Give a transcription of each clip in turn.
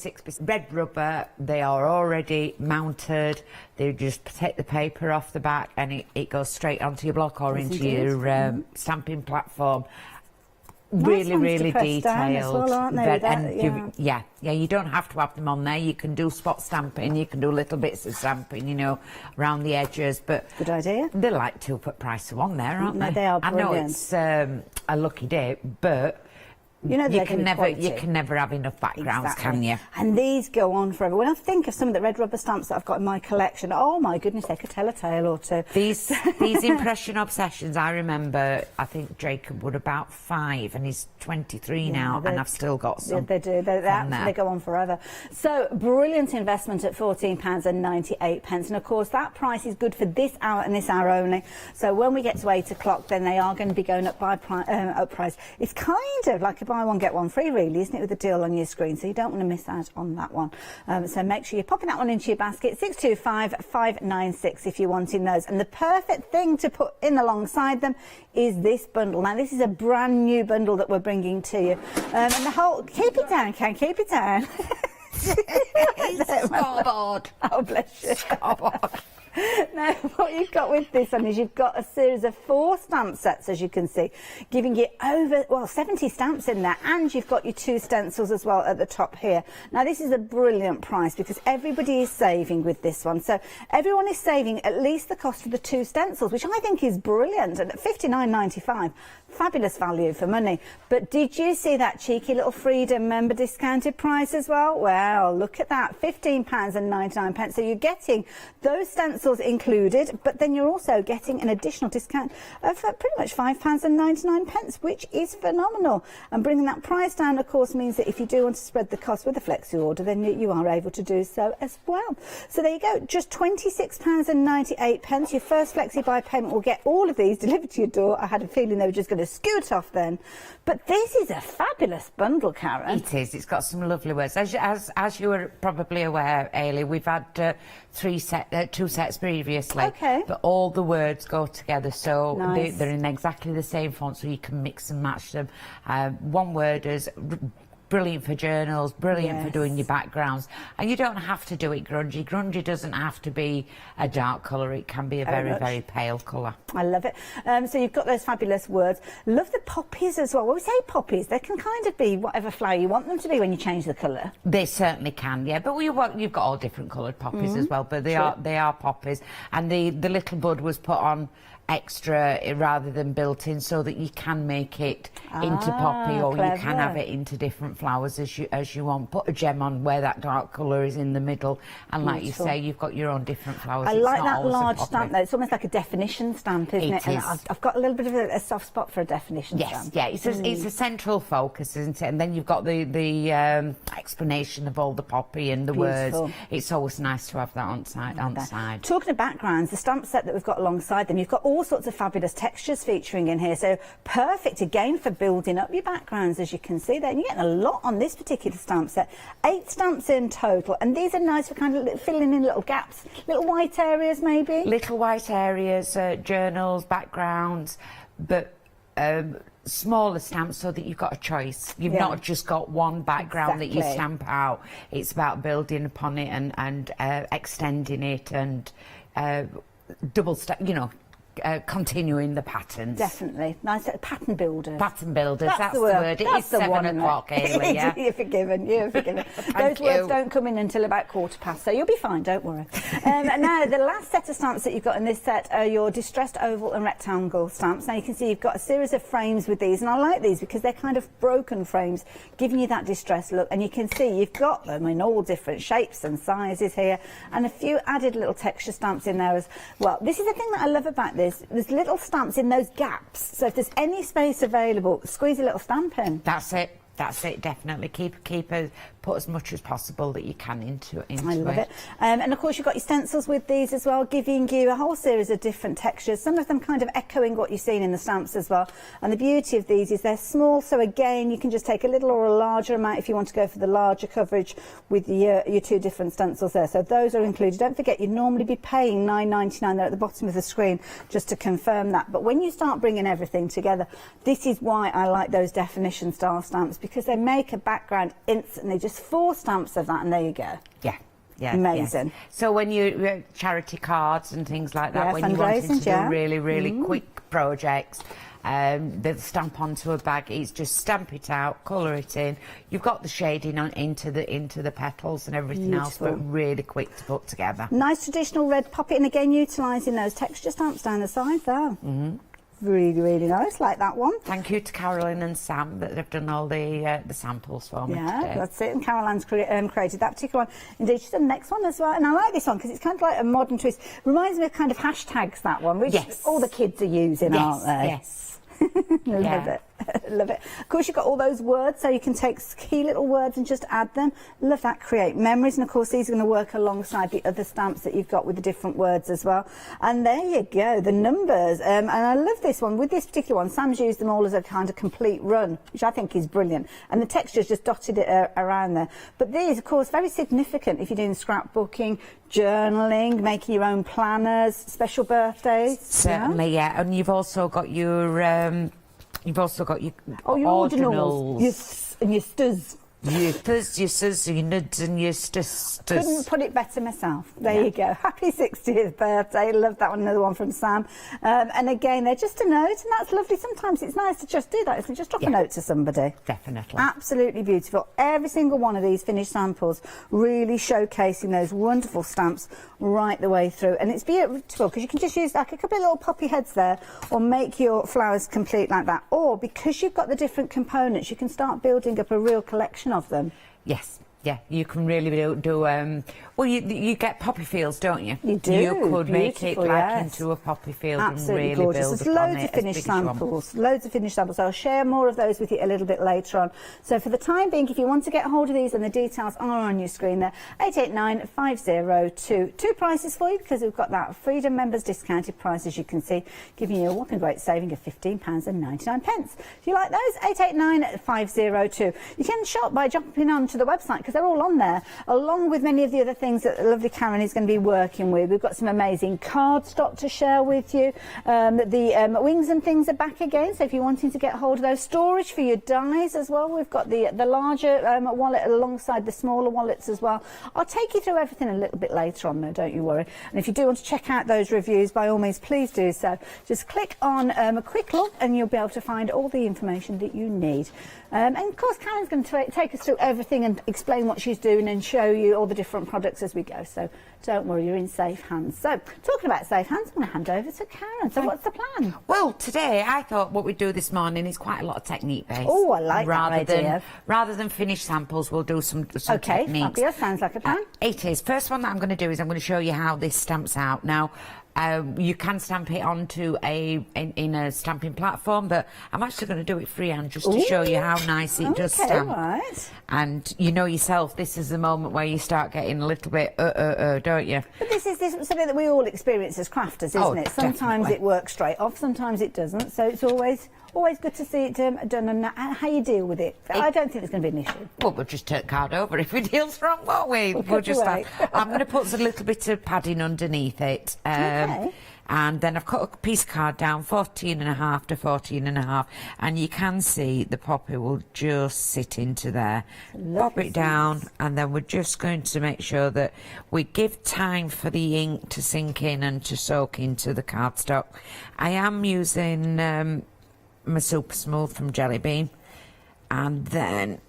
6% red rubber, they are already mounted. They just take the paper off the back and it goes straight onto your block or into your stamping platform. Nice Really detailed. As well, aren't they? Yeah, you don't have to have them on there. You can do spot stamping, you can do little bits of stamping, you know, around the edges. But good idea. They're like £2 for price of one there, aren't they? They are brilliant. I know it's a lucky day, but you know, you can never have enough backgrounds, can you? And these go on forever. When I think of some of the red rubber stamps that I've got in my collection, oh my goodness, they could tell a tale or two. These impression obsessions, I remember, I think Jacob was about 5 and he's 23 now, and I've still got some. They do. They go on forever. So brilliant investment at £14.98, and of course that price is good for this hour and this hour only. So when we get to 8 o'clock, then they are going to be going up by price. It's kind of like a buy one get one free, really, isn't it, with the deal on your screen? So you don't want to miss out on that one. So make sure you're popping that one into your basket. 625596 if you're wanting those. And the perfect thing to put in alongside them is this bundle. Now this is a brand new bundle that we're bringing to you, and the whole keep it down, keep it down. Scoreboard. Oh bless you. Scoreboard. Now, what you've got with this one is you've got a series of 4 stamp sets, as you can see, giving you over 70 stamps in there, and you've got your 2 stencils as well at the top here. Now, this is a brilliant price because everybody is saving with this one. So everyone is saving at least the cost of the 2 stencils, which I think is brilliant. And at £59.95, fabulous value for money. But did you see that cheeky little Freedom member discounted price as well? Well, look at that, £15.99. So you're getting those stencils included, but then you're also getting an additional discount of pretty much £5.99, which is phenomenal. And bringing that price down, of course, means that if you do want to spread the cost with a flexi order, then you are able to do so as well. So there you go, just £26.98. Your first flexi buy payment will get all of these delivered to your door. I had a feeling they were just going to scoot off then, but this is a fabulous bundle, Karen. It is. It's got some lovely words. As you were probably aware, Ailey, we've had 2 sets previously, but all the words go together, so nice. They're in exactly the same font, so you can mix and match them. One word is brilliant for journals, brilliant for doing your backgrounds, and you don't have to do it grungy. Grungy doesn't have to be a dark colour, it can be a very pale colour. I love it. So you've got those fabulous words. Love the poppies as well. When we say poppies, they can kind of be whatever flower you want them to be when you change the colour. They certainly can, yeah, but you've got all different coloured poppies as well, but they are poppies, and the little bud was put on extra rather than built in, so that you can make it into poppy, or clever. You can have it into different flowers as you want. Put a gem on where that dark colour is in the middle, and like you say, you've got your own different flowers. I like that large stamp though. It's almost like a definition stamp, isn't it? Is. And I've got a little bit of a soft spot for a definition stamp. Yeah, it's a central focus, isn't it? And then you've got the explanation of all the poppy and the words. It's always nice to have that on side. Talking of backgrounds, the stamp set that we've got alongside them, you've got all sorts of fabulous textures featuring in here, so perfect again for building up your backgrounds, as you can see there. And you're getting a lot on this particular stamp set. 8 stamps in total, and these are nice for kind of filling in little gaps, little white areas maybe. Little white areas, journals, backgrounds, but smaller stamps, so that you've got a choice. You've not just got one background that you stamp out. It's about building upon it and extending it and continuing the patterns. Definitely. Nice pattern builders. Pattern builders, that's the word. It is 7 o'clock, Ailey, yeah? You're forgiven, Those words don't come in until about 15:15, so you'll be fine, don't worry. Now, the last set of stamps that you've got in this set are your distressed oval and rectangle stamps. Now, you can see you've got a series of frames with these, and I like these because they're kind of broken frames, giving you that distressed look. And you can see you've got them in all different shapes and sizes here, and a few added little texture stamps in there as well. This is the thing that I love about this. There's little stamps in those gaps, so if there's any space available, squeeze a little stamp in. That's it, definitely. Put as much as possible that you can into it. I love it. And of course you've got your stencils with these as well, giving you a whole series of different textures, some of them kind of echoing what you've seen in the stamps as well. And the beauty of these is they're small, so again you can just take a little or a larger amount if you want to go for the larger coverage with your 2 different stencils there. So those are included. Don't forget, you'd normally be paying £9.99 there at the bottom of the screen, just to confirm that. But when you start bringing everything together, this is why I like those definition style stamps, because they make a background instantly just just 4 stamps of that, and there you go. Yeah. Yeah, amazing. Yes. So when you charity cards and things like that, when you wanted to do really quick projects, they'll stamp onto a bag. It's just stamp it out, colour it in. You've got the shading on into the petals and everything else, but really quick to put together. Nice traditional red poppet, and again utilising those texture stamps down the side there. Really, really nice, like that one. Thank you to Carolyn and Sam that have done all the samples for me today. That's it, and Caroline's created that particular one. Indeed, she's done the next one as well, and I like this one because it's kind of like a modern twist. Reminds me of kind of hashtags, that one, which all the kids are using, aren't they? Yes. Love it. Love it. Of course, you've got all those words, so you can take key little words and just add them. Love that. Create memories, and of course these are going to work alongside the other stamps that you've got with the different words as well. And there you go, the numbers. And I love this one. With this particular one, Sam's used them all as a kind of complete run, which I think is brilliant. And the texture's just dotted it around there. But these, of course, very significant if you're doing scrapbooking, journaling, making your own planners, special birthdays. Certainly, yeah. And you've also got your your ordinals. And your stus. Your thuds, your sus, your nuds and your stus. Couldn't put it better myself. There you go. Happy 60th birthday. Love that one. Another one from Sam. And again, they're just a note, and that's lovely. Sometimes it's nice to just do that, isn't it? Just drop a note to somebody. Definitely. Absolutely beautiful. Every single one of these finished samples really showcasing those wonderful stamps right the way through. And it's beautiful because you can just use like a couple of little poppy heads there, or make your flowers complete like that. Or because you've got the different components, you can start building up a real collection of them. Yes. Yeah, you can really do well, you get poppy fields, don't you? You do. You could make it like into a poppy field. Absolutely and really gorgeous. Build There's loads of finished samples. Loads of finished samples. I'll share more of those with you a little bit later on. So for the time being, if you want to get hold of these, and the details are on your screen there, 889502. 2 prices for you, because we've got that Freedom members discounted price, as you can see, giving you a whopping great saving of £15.99. If you like those, 889502. You can shop by jumping onto the website, because they're all on there, along with many of the other things that the lovely Karen is going to be working with. We've got some amazing cardstock to share with you. The wings and things are back again, so if you're wanting to get hold of those, storage for your dies as well. We've got the larger wallet alongside the smaller wallets as well. I'll take you through everything a little bit later on, though, don't you worry. And if you do want to check out those reviews, by all means, please do so. Just click on a quick look and you'll be able to find all the information that you need. And of course, Karen's going to take us through everything and explain what she's doing and show you all the different products as we go. So don't worry, you're in safe hands. So talking about safe hands, I'm going to hand over to Karen. So what's the plan? Well, today I thought what we'd do this morning is quite a lot of technique based. Oh, I like that idea. Rather than finished samples, we'll do some techniques. Fabulous. Sounds like a plan. It is. First one that I'm going to do is I'm going to show you how this stamps out. Now, you can stamp it onto in a stamping platform, but I'm actually going to do it freehand just to show you how nice it does stamp. Right. And you know yourself, this is the moment where you start getting a little bit don't you? But this is something that we all experience as crafters, isn't it? Sometimes it works straight off, sometimes it doesn't. So it's always good to see it done, and how you deal with it. I don't think it's going to be an issue. Well, we'll just turn the card over if it deals wrong, won't we? We'll just I'm going to put a little bit of padding underneath it. And then I've cut a piece of card down, 14.5 to 14.5, and you can see the poppy will just sit into there. Pop it down, and then we're just going to make sure that we give time for the ink to sink in and to soak into the cardstock. I am using my Super Smooth from Jelly Bean, and then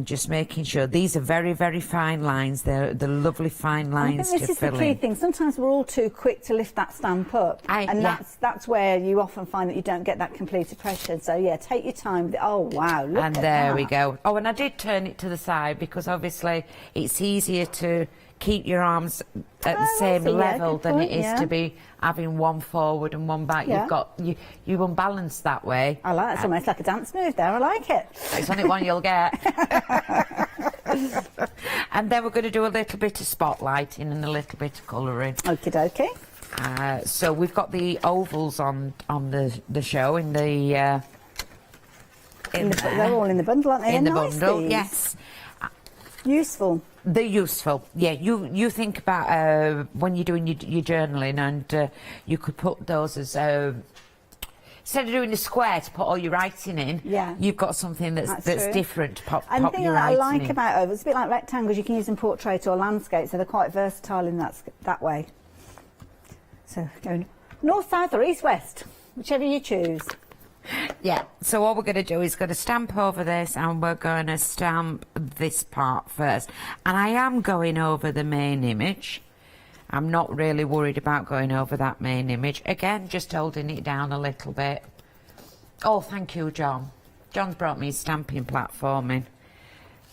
just making sure these are very, very fine lines. They're the lovely fine lines to fill in. I think this is the key thing. Sometimes we're all too quick to lift that stamp up, and that's where you often find that you don't get that complete impression. So yeah, take your time. Oh wow, look at that. And there we go. Oh, and I did turn it to the side because obviously it's easier to keep your arms at the same level than it is to be having one forward and one back. You've got you unbalance that way. I like it. It's almost like a dance move there. I like it. It's only one you'll get. And then we're going to do a little bit of spotlighting and a little bit of colouring. Okie dokie. So we've got the ovals on the show in the they're all in the bundle, aren't they? In the bundle, yes. Useful. They're useful, yeah. You think about when you're doing your journaling, and you could put those as instead of doing a square to put all your writing in, you've got something that's different to pop and your writing in. the thing that I like about ovals, it's a bit like rectangles, you can use in portrait or landscape, so they're quite versatile in that way. So going north, south or east, west, whichever you choose. Yeah, so what we're going to do is going to stamp over this, and we're going to stamp this part first. And I am going over the main image. I'm not really worried about going over that main image. Again, just holding it down a little bit. Oh, thank you, John. John's brought me a stamping platform in.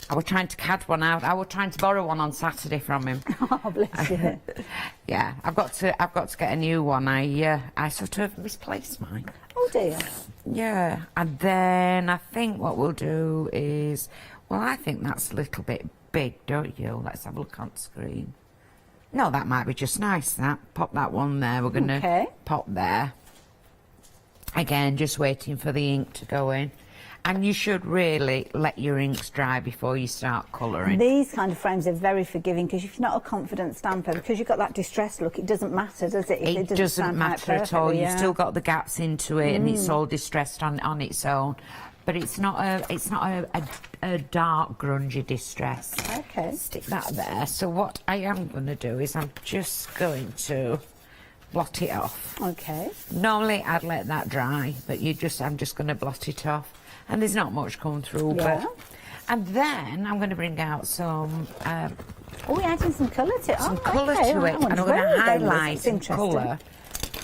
I was trying to CAD one out. I was trying to borrow one on Saturday from him. Oh, bless you. Yeah, I've got to get a new one. I sort of misplaced mine. Oh dear. Yeah, and then I think what we'll do is, well, I think that's a little bit big, don't you? Let's have a look on screen. No, that might be just nice, that. Pop that one there. We're going to pop there. Again, just waiting for the ink to go in. And you should really let your inks dry before you start colouring. These kind of frames are very forgiving, because if you're not a confident stamper, because you've got that distressed look, it doesn't matter, does it? It doesn't matter at all. You've still got the gaps into it, and it's all distressed on its own. But it's not a dark grungy distress. Okay. Stick that there. So what I am going to do is I'm just going to blot it off. Okay. Normally I'd let that dry, but I'm just going to blot it off. And there's not much coming through, but... And then I'm going to bring out some... oh, we're adding some colour to it. Some colour to it. And I'm going to highlight and colour.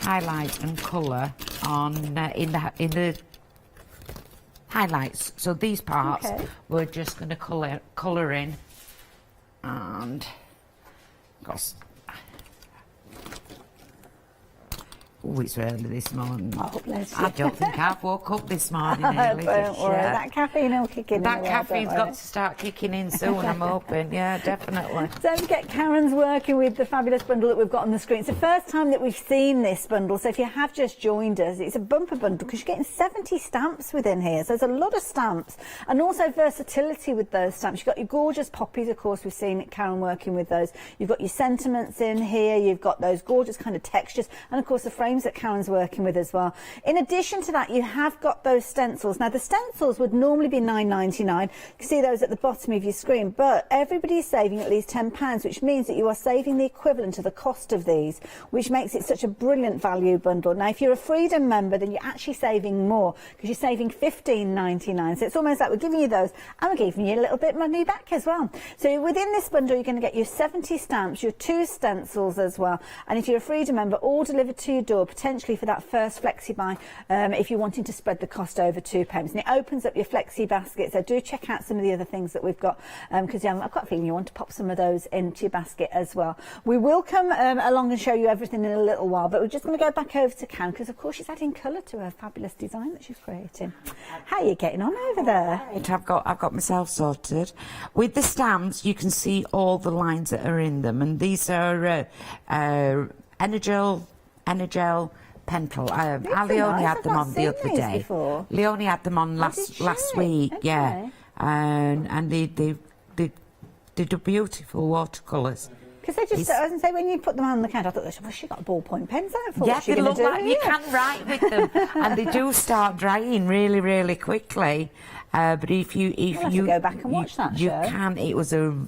Highlight and colour on in the highlights. So these parts we're just going to colour in. And... Oh, it's early this morning. Oh, bless you. I don't think I've woke up this morning early. Don't worry, that caffeine will kick in. That caffeine's got to start kicking in soon, I'm hoping. Yeah, definitely. Don't forget, Karen's working with the fabulous bundle that we've got on the screen. It's the first time that we've seen this bundle, so if you have just joined us, it's a bumper bundle because you're getting 70 stamps within here. So there's a lot of stamps, and also versatility with those stamps. You've got your gorgeous poppies, of course, we've seen Karen working with those. You've got your sentiments in here, you've got those gorgeous kind of textures, and of course the frames that Karen's working with as well. In addition to that, you have got those stencils. Now the stencils would normally be £9.99. You can see those at the bottom of your screen, but everybody is saving at least £10, which means that you are saving the equivalent of the cost of these, which makes it such a brilliant value bundle. Now if you're a Freedom member, then you're actually saving more, because you're saving £15.99. So it's almost like we're giving you those, and we're giving you a little bit money back as well. So within this bundle, you're going to get your 70 stamps, your 2 stencils as well, and if you're a Freedom member, all delivered to your door, potentially for that first flexi buy, if you're wanting to spread the cost over £2. And it opens up your flexi basket, so do check out some of the other things that we've got, because I've got a feeling you want to pop some of those into your basket as well. We will come along and show you everything in a little while, but we're just going to go back over to Karen, because of course she's adding colour to her fabulous design that she's creating. How are you getting on over there? Right, I've got myself sorted. With the stamps, you can see all the lines that are in them, and these are Energel, Pentel. Ali only had them on the other day. Leonie had them on last week, yeah. And they do beautiful watercolours. Because they just, I was say, when you put them on the counter, I thought, well, she got ballpoint pens out for. Yeah, they look like you can write with them, and they do start drying really, really quickly. But if you go back and watch that you show. Can. It was an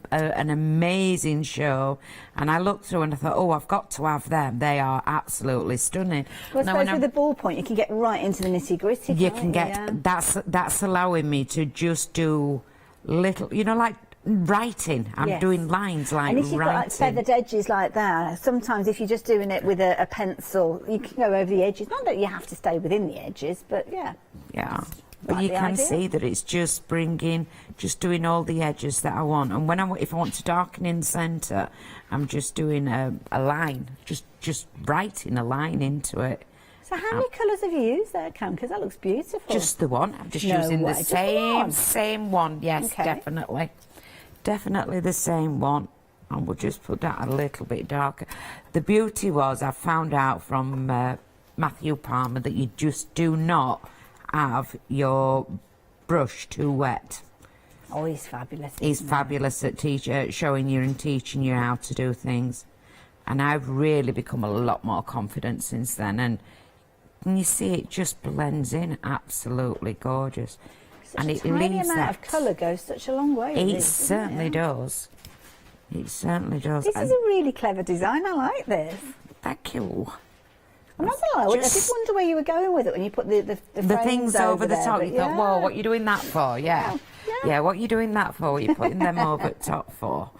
amazing show, and I looked through and I thought, oh, I've got to have them. They are absolutely stunning. Well, I suppose with the ballpoint, you can get right into the nitty gritty. You can get that's allowing me to just do little, like writing. I'm doing lines like writing. And if you've got like feathered edges like that, sometimes if you're just doing it with a pencil, you can go over the edges. Not that you have to stay within the edges, but yeah. Yeah. But you can see that it's just doing all the edges that I want. And if I want to darken in the centre, I'm just doing a line, just writing a line into it. So how many colours have you used there, Cam? Because that looks beautiful. Just the one. I'm just using the same one. Yes, definitely. Definitely the same one. And we'll just put that a little bit darker. The beauty was, I found out from Matthew Palmer that you just do not have your brush too wet. Oh, he's fabulous. He's fabulous at showing you and teaching you how to do things. And I've really become a lot more confident since then. And Can you see it just blends in? Absolutely gorgeous. Such and a it tiny leaves amount that. of colour goes such a long way. It certainly does. It certainly does. This is a really clever design. I like this. Thank you. I'm not gonna lie, I did wonder where you were going with it when you put the things over the top. You thought, whoa, what are you doing that for? Yeah. What are you doing that for? What are you putting them over the top for?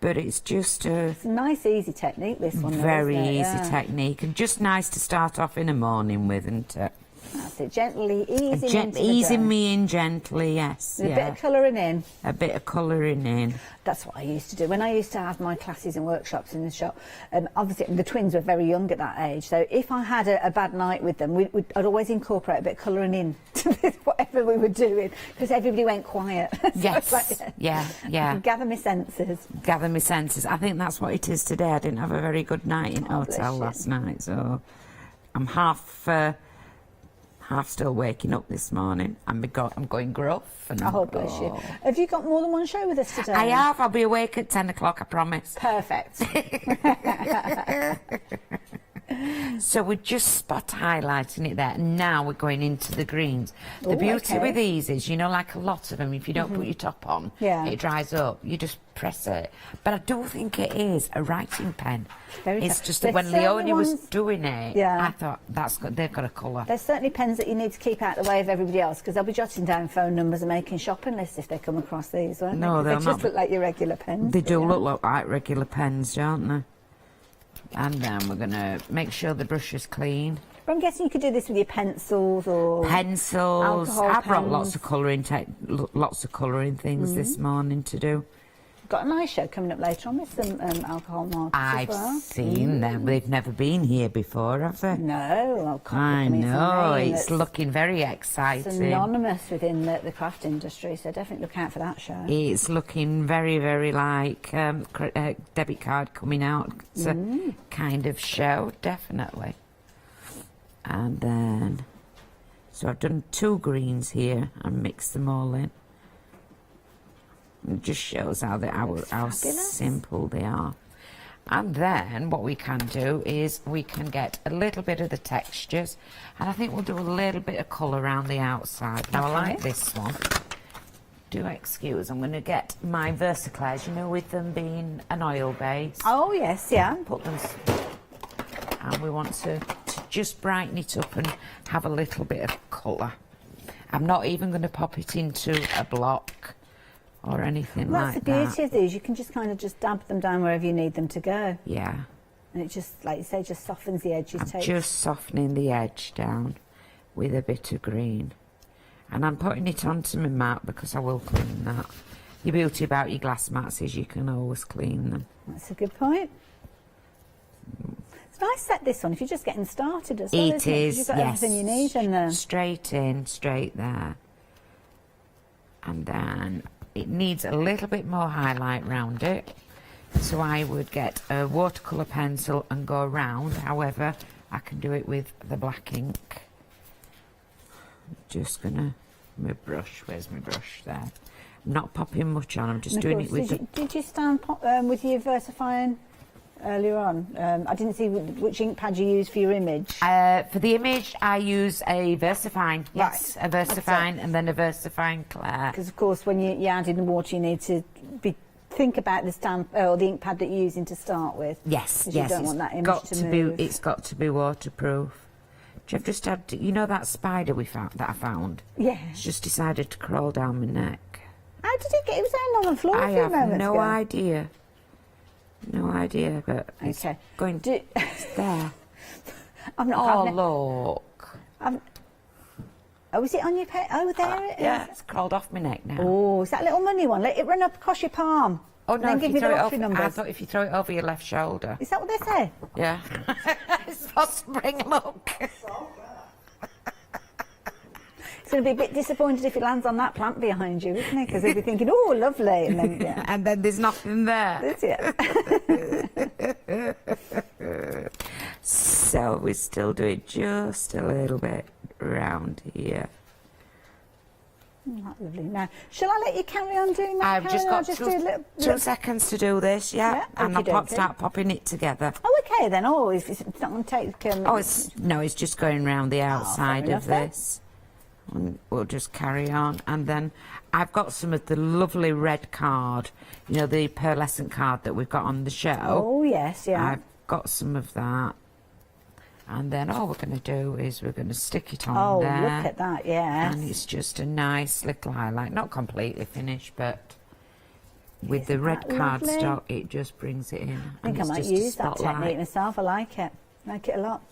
But it's just it's a nice, easy technique, this one. Very easy technique, and just nice to start off in the morning with, isn't it? That's it, gently easing easing me in gently, yes. With a bit of colouring in. A bit of colouring in. That's what I used to do. When I used to have my classes and workshops in the shop, obviously the twins were very young at that age, so if I had a bad night with them, I'd always incorporate a bit of colouring in to whatever we were doing, because everybody went quiet. Yes, yeah. Gather my senses. Gather my senses. I think that's what it is today. I didn't have a very good night in hotel last night, so I'm half still waking up this morning. I'm going gruff. And bless you. Have you got more than one show with us today? I have. I'll be awake at 10 o'clock, I promise. Perfect. So we're just spot highlighting it there. And now we're going into the greens. The beauty with these is, you know, like a lot of them, if you don't put your top on, it dries up. You just press it. But I do think it is a writing pen. It's just that when Leonie was doing it, I thought they've got a colour. There's certainly pens that you need to keep out of the way of everybody else, because they'll be jotting down phone numbers and making shopping lists if they come across these, won't they? No, they just look like your regular pens. They do look like regular pens, don't they? And then we're going to make sure the brush is clean. But I'm guessing you could do this with your pencils or pencils. I've brought lots of colouring things this morning to do. Got a nice show coming up later on with some alcohol markers I've as well. seen them. They've never been here before, have they? No. I know. It's looking very exciting. It's synonymous within the craft industry, so definitely look out for that show. It's looking very, very like debit card coming out. It's a kind of show, definitely. And then, so I've done 2 greens here and mixed them all in. It just shows how simple they are. And then what we can do is we can get a little bit of the textures, and I think we'll do a little bit of colour around the outside. Now I like this one. Do excuse, I'm going to get my Versaclares, you know, with them being an oil base. Oh yes, yeah. Put them, and we want to just brighten it up and have a little bit of colour. I'm not even going to pop it into a block or anything like that. That's the beauty of these. You can just kind of just dab them down wherever you need them to go. Yeah. And it just, like you say, just softens the edges. Just softening the edge down with a bit of green. And I'm putting it onto my mat because I will clean that. The beauty about your glass mats is you can always clean them. That's a good point. It's a nice set, this one, if you're just getting started as well, isn't it? You've got everything you need in there. Straight in, straight there. And then it needs a little bit more highlight round it, so I would get a watercolour pencil and go around. However, I can do it with the black ink. Just gonna, my brush, where's my brush there? I'm not popping much on, I'm just doing it with Did you stand with your VersaFine earlier on? I didn't see which ink pad you used for your image. For the image, I use a VersaFine. Yes, right. A VersaFine and then a VersaFine Claire. Because of course, when you add in the water, you need to think about the stamp or the ink pad that you're using to start with. Yes, yes. You don't want that image to move. It's got to be waterproof. I've just had, you know, that spider that I found. Yeah. It's just decided to crawl down my neck. How did it get? It was down on the floor. I have no idea. No idea, but it's going to... It's there. I'm not... Oh, look. Oh, is it on your pet? Oh, there it is. Yeah, it's crawled off my neck now. Oh, is that little money one? Let it run up across your palm. Oh, no, and then give me the lottery numbers. I thought if you throw it over your left shoulder. Is that what they say? Yeah. It's supposed to bring luck. It's going to be a bit disappointed if it lands on that plant behind you, isn't it? Because they'll be thinking, oh, lovely. And then, yeah. And then there's nothing there. Is it? So we still do it just a little bit around here. Lovely. Now, shall I let you carry on doing that? I've just got two seconds to do this, and I'll start popping it together. Oh, okay then. Oh, if it's not going to take... it's just going round the outside of this. And we'll just carry on. And then I've got some of the lovely red card, you know, the pearlescent card that we've got on the show. Oh, yes, yeah. I've got some of that. And then all we're going to do is we're going to stick it on there. Oh, look at that, yes. And it's just a nice little highlight. Not completely finished, but with the red cardstock, it just brings it in. I think I might use that technique myself. I like it. I like it a lot.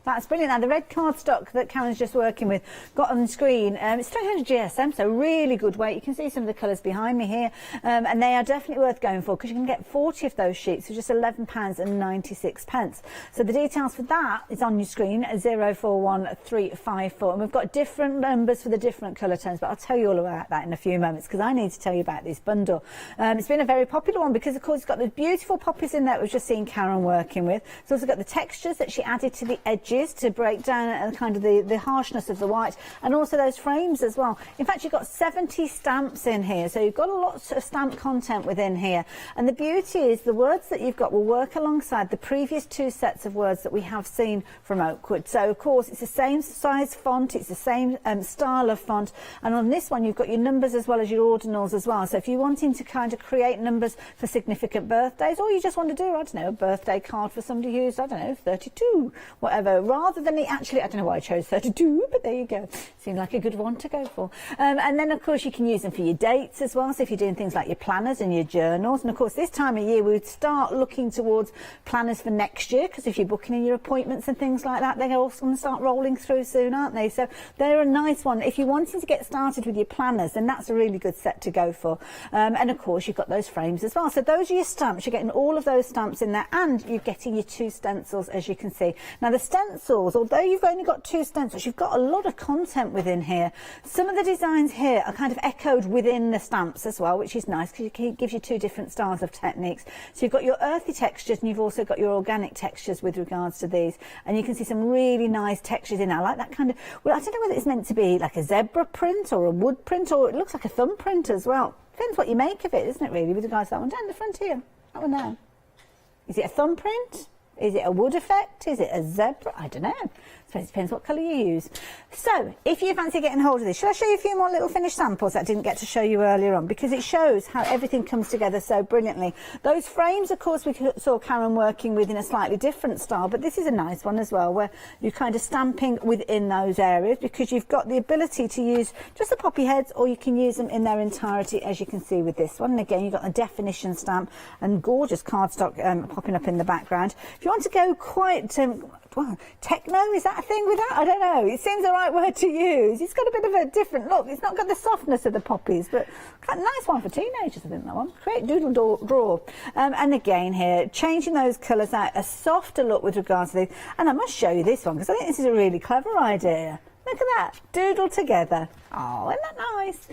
That's brilliant. Now, the red cardstock that Karen's just working with, got on the screen, it's 300 GSM, so really good weight. You can see some of the colours behind me here, and they are definitely worth going for because you can get 40 of those sheets for just £11.96. So the details for that is on your screen, 041354, and we've got different numbers for the different colour tones, but I'll tell you all about that in a few moments because I need to tell you about this bundle. It's been a very popular one because, of course, it's got the beautiful poppies in there that we've just seen Karen working with. It's also got the textures that she added to the edges to break down kind of the harshness of the white, and also those frames as well. In fact, you've got 70 stamps in here, so you've got a lot of stamp content within here. And the beauty is the words that you've got will work alongside the previous two sets of words that we have seen from Oakwood. So, of course, it's the same size font, it's the same style of font, and on this one you've got your numbers as well as your ordinals as well. So if you're wanting to kind of create numbers for significant birthdays, or you just want to do, I don't know, a birthday card for somebody who's, I don't know, 32, whatever, rather than it actually, I don't know why I chose 32, but there you go. Seemed like a good one to go for. And then, of course, you can use them for your dates as well. So if you're doing things like your planners and your journals, and of course, this time of year, we would start looking towards planners for next year, because if you're booking in your appointments and things like that, they're also going to start rolling through soon, aren't they? So they're a nice one. If you're wanting to get started with your planners, then that's a really good set to go for. And of course, you've got those frames as well. So those are your stamps. You're getting all of those stamps in there, and you're getting your two stencils, as you can see. Now, the stencils, although you've only got two stencils, you've got a lot of content within here. Some of the designs here are kind of echoed within the stamps as well, which is nice because it gives you two different styles of techniques. So you've got your earthy textures and you've also got your organic textures with regards to these, and you can see some really nice textures in there. I like that kind of, well, I don't know whether it's meant to be like a zebra print or a wood print, or it looks like a thumb print as well. Depends what you make of it, isn't it, really, with regards to that one down the front here, that one there. Is it a thumb print? Is it a wood effect? Is it a zebra? I don't know. So it depends what colour you use. So, if you fancy getting hold of this, shall I show you a few more little finished samples that I didn't get to show you earlier on, because it shows how everything comes together so brilliantly. Those frames, of course, we saw Karen working with in a slightly different style, but this is a nice one as well, where you're kind of stamping within those areas, because you've got the ability to use just the poppy heads, or you can use them in their entirety, as you can see with this one. And again, you've got the definition stamp and gorgeous cardstock popping up in the background. If you want to go quite well, techno, is that a thing with that? I don't know. It seems the right word to use. It's got a bit of a different look. It's not got the softness of the poppies, but quite a nice one for teenagers, I think, that one. Create, doodle, draw. And again here, changing those colours out, a softer look with regards to these. And I must show you this one, because I think this is a really clever idea. Look at that, doodle together. Oh, isn't that nice?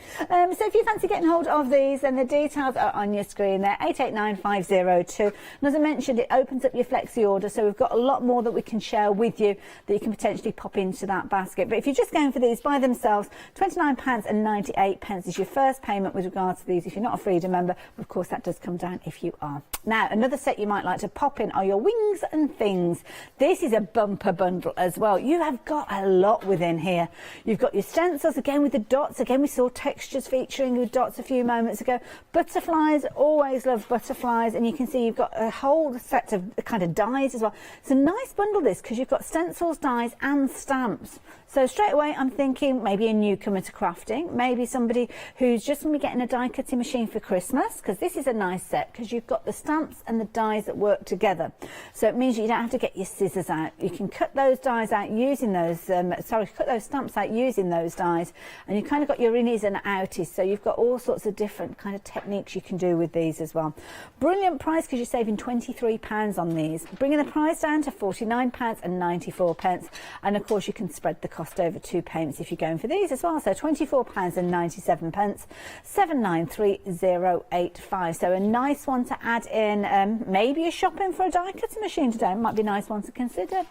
So if you fancy getting hold of these, then the details are on your screen there, 889502. And as I mentioned, it opens up your flexi order, so we've got a lot more that we can share with you that you can potentially pop into that basket. But if you're just going for these by themselves, £29.98 is your first payment with regards to these if you're not a Freedom member. Of course, that does come down if you are. Now, another set you might like to pop in are your wings and things. This is a bumper bundle as well. You have got a lot within here. You've got your stencils, again with the dots. Again, we saw textures featuring with dots a few moments ago. Butterflies, always love butterflies. And you can see you've got a whole set of kind of dies as well. It's a nice bundle, this, because you've got stencils, dies and stamps. So straight away, I'm thinking maybe a newcomer to crafting, maybe somebody who's just going to be getting a die cutting machine for Christmas, because this is a nice set because you've got the stamps and the dies that work together. So it means you don't have to get your scissors out. You can cut those dies out using those, cut those stamps out using those dies, and you've kind of got your innies and outies. So you've got all sorts of different kind of techniques you can do with these as well. Brilliant price because you're saving £23 on these, bringing the price down to £49.94. And of course, you can spread the cost over 2 payments if you're going for these as well. So £24.97, 793085. So a nice one to add in. Maybe you're shopping for a die cutting machine today. It might be a nice one to consider.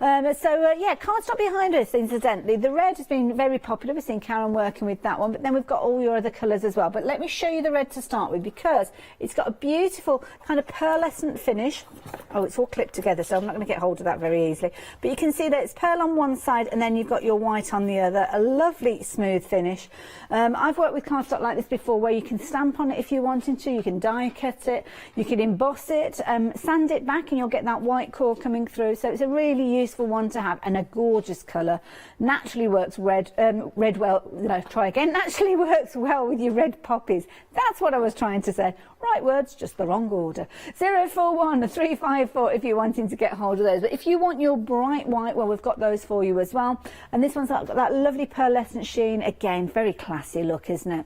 Yeah, can't stop behind us. Things are incidentally, the red has been very popular. We've seen Karen working with that one, but then we've got all your other colours as well. But let me show you the red to start with, because it's got a beautiful kind of pearlescent finish. Oh, it's all clipped together, so I'm not going to get hold of that very easily. But you can see that it's pearl on one side and then you've got your white on the other. A lovely smooth finish. I've worked with cardstock like this before, where you can stamp on it if you're wanting to, you can die cut it, you can emboss it, sand it back, and you'll get that white core coming through. So it's a really useful one to have, and a gorgeous colour. Naturally works naturally works well with your red poppies. That's what I was trying to say. Right words, just the wrong order. 041 354 if you're wanting to get hold of those. But if you want your bright white, well, we've got those for you as well. And this one's got that lovely pearlescent sheen. Again, very classy look, isn't it?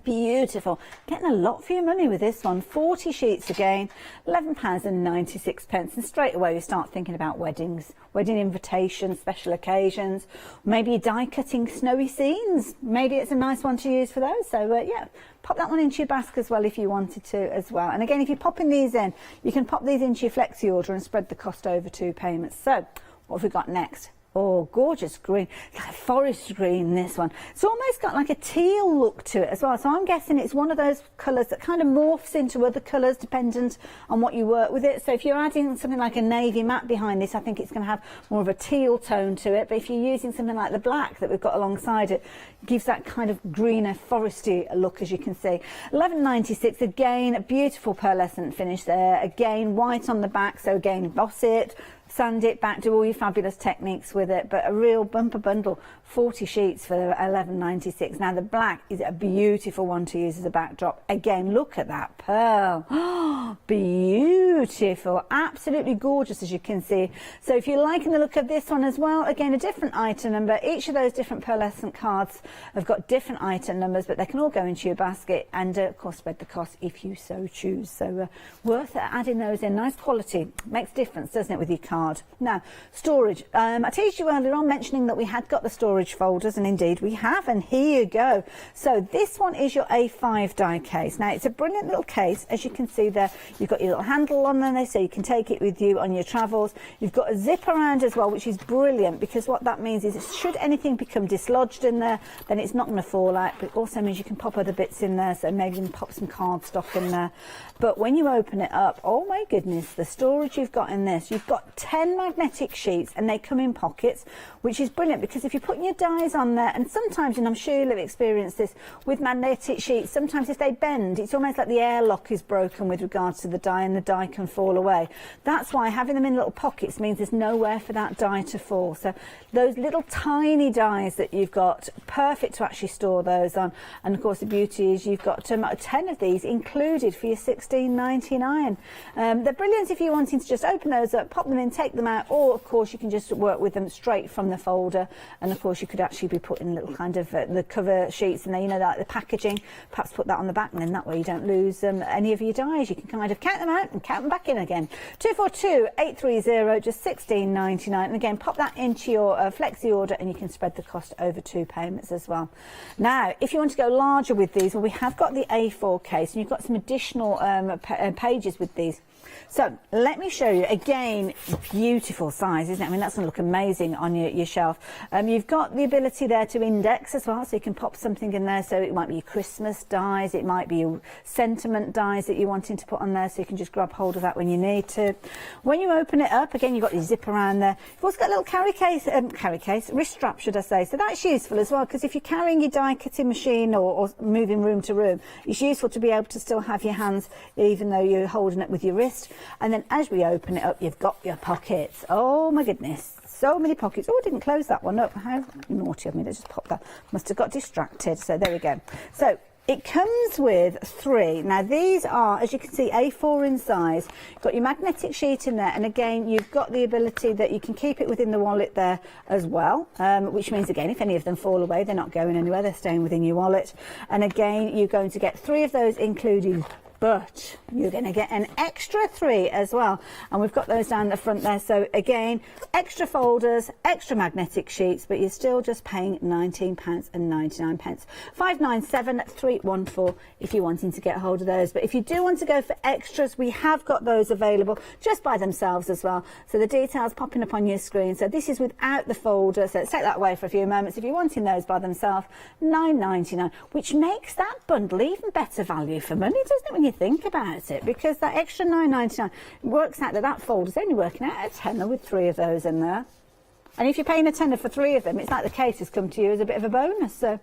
Beautiful. Getting a lot for your money with this one. 40 sheets again, £11.96. And straight away we start thinking about weddings, wedding invitations, special occasions. Maybe you're die cutting snowy scenes. Maybe it's a nice one to use for those. So yeah, pop that one into your basket as well if you wanted to as well. And again, if you're popping these in, you can pop these into your flexi order and spread the cost over 2 payments. So what have we got next? Oh, gorgeous green, like a forest green, this one. It's almost got like a teal look to it as well. So I'm guessing it's one of those colours that kind of morphs into other colours dependent on what you work with it. So if you're adding something like a navy matte behind this, I think it's going to have more of a teal tone to it. But if you're using something like the black that we've got alongside it, it gives that kind of greener, foresty look, as you can see. £11.96, again, a beautiful pearlescent finish there. Again, white on the back, so again, emboss it, sand it back, do all your fabulous techniques with it, but a real bumper bundle. 40 sheets for £11.96. Now the black is a beautiful one to use as a backdrop. Again, look at that pearl. Oh, beautiful, absolutely gorgeous, as you can see. So if you're liking the look of this one as well, again, a different item number. Each of those different pearlescent cards have got different item numbers, but they can all go into your basket, and of course spread the cost if you so choose. So worth adding those in. Nice quality, makes a difference, doesn't it, with your card. Now, storage. I teased you earlier on mentioning that we had got the storage folders, and indeed we have, and here you go. So this one is your A5 die case. Now it's a brilliant little case, as you can see there. You've got your little handle on there, so you can take it with you on your travels. You've got a zip around as well, which is brilliant, because what that means is, should anything become dislodged in there, then it's not going to fall out. But it also means you can pop other bits in there, so maybe you can pop some cardstock in there. But when you open it up, oh my goodness, the storage you've got in this. You've got 10 magnetic sheets, and they come in pockets, which is brilliant, because if you're putting your dies on there, and sometimes, and I'm sure you'll have experienced this with magnetic sheets, sometimes if they bend, it's almost like the airlock is broken with regards to the die, and the die can fall away. That's why having them in little pockets means there's nowhere for that die to fall. So those little tiny dies that you've got, perfect to actually store those on. And of course the beauty is you've got 10 of these included for your £16.99. They're brilliant if you're wanting to just open those up, pop them in, take them out, or of course you can just work with them straight from the folder. And of course you could actually be putting little kind of the cover sheets in there, you know, like the packaging, perhaps put that on the back, and then that way you don't lose any of your dies. You can kind of count them out and count them back in again. 242 830, just £16.99. And again, pop that into your flexi order, and you can spread the cost over 2 payments as well. Now, if you want to go larger with these, well, we have got the A4 case, and you've got some additional pages with these. So let me show you again. Beautiful size, isn't it? I mean, that's going to look amazing on your shelf. You've got the ability there to index as well, so you can pop something in there. So it might be your Christmas dies, it might be your sentiment dies that you're wanting to put on there, so you can just grab hold of that when you need to. When you open it up, again, you've got your zip around there. You've also got a little wrist strap, should I say. So that's useful as well, because if you're carrying your die cutting machine or moving room to room, it's useful to be able to still have your hands, even though you're holding it with your wrist. And then as we open it up, you've got your pockets. Oh my goodness, so many pockets. Oh, I didn't close that one up. How naughty of me, let's just pop that. Must have got distracted. So there we go. So it comes with 3. Now these are, as you can see, A4 in size. You've got your magnetic sheet in there, and again you've got the ability that you can keep it within the wallet there as well, which means again, if any of them fall away, they're not going anywhere, they're staying within your wallet. And again, you're going to get 3 of those included but you're going to get an extra 3 as well, and we've got those down the front there. So again, extra folders, extra magnetic sheets, but you're still just paying £19.99. £597,314 if you're wanting to get hold of those. But if you do want to go for extras, we have got those available just by themselves as well. So the details popping up on your screen. So this is without the folder, so let's take that away for a few moments. If you're wanting those by themselves, £9.99, which makes that bundle even better value for money, doesn't it, when you think about it? Because that extra £9.99 works out that folder's only working out a tenner with 3 of those in there. And if you're paying a tenner for 3 of them, it's like the case has come to you as a bit of a bonus. So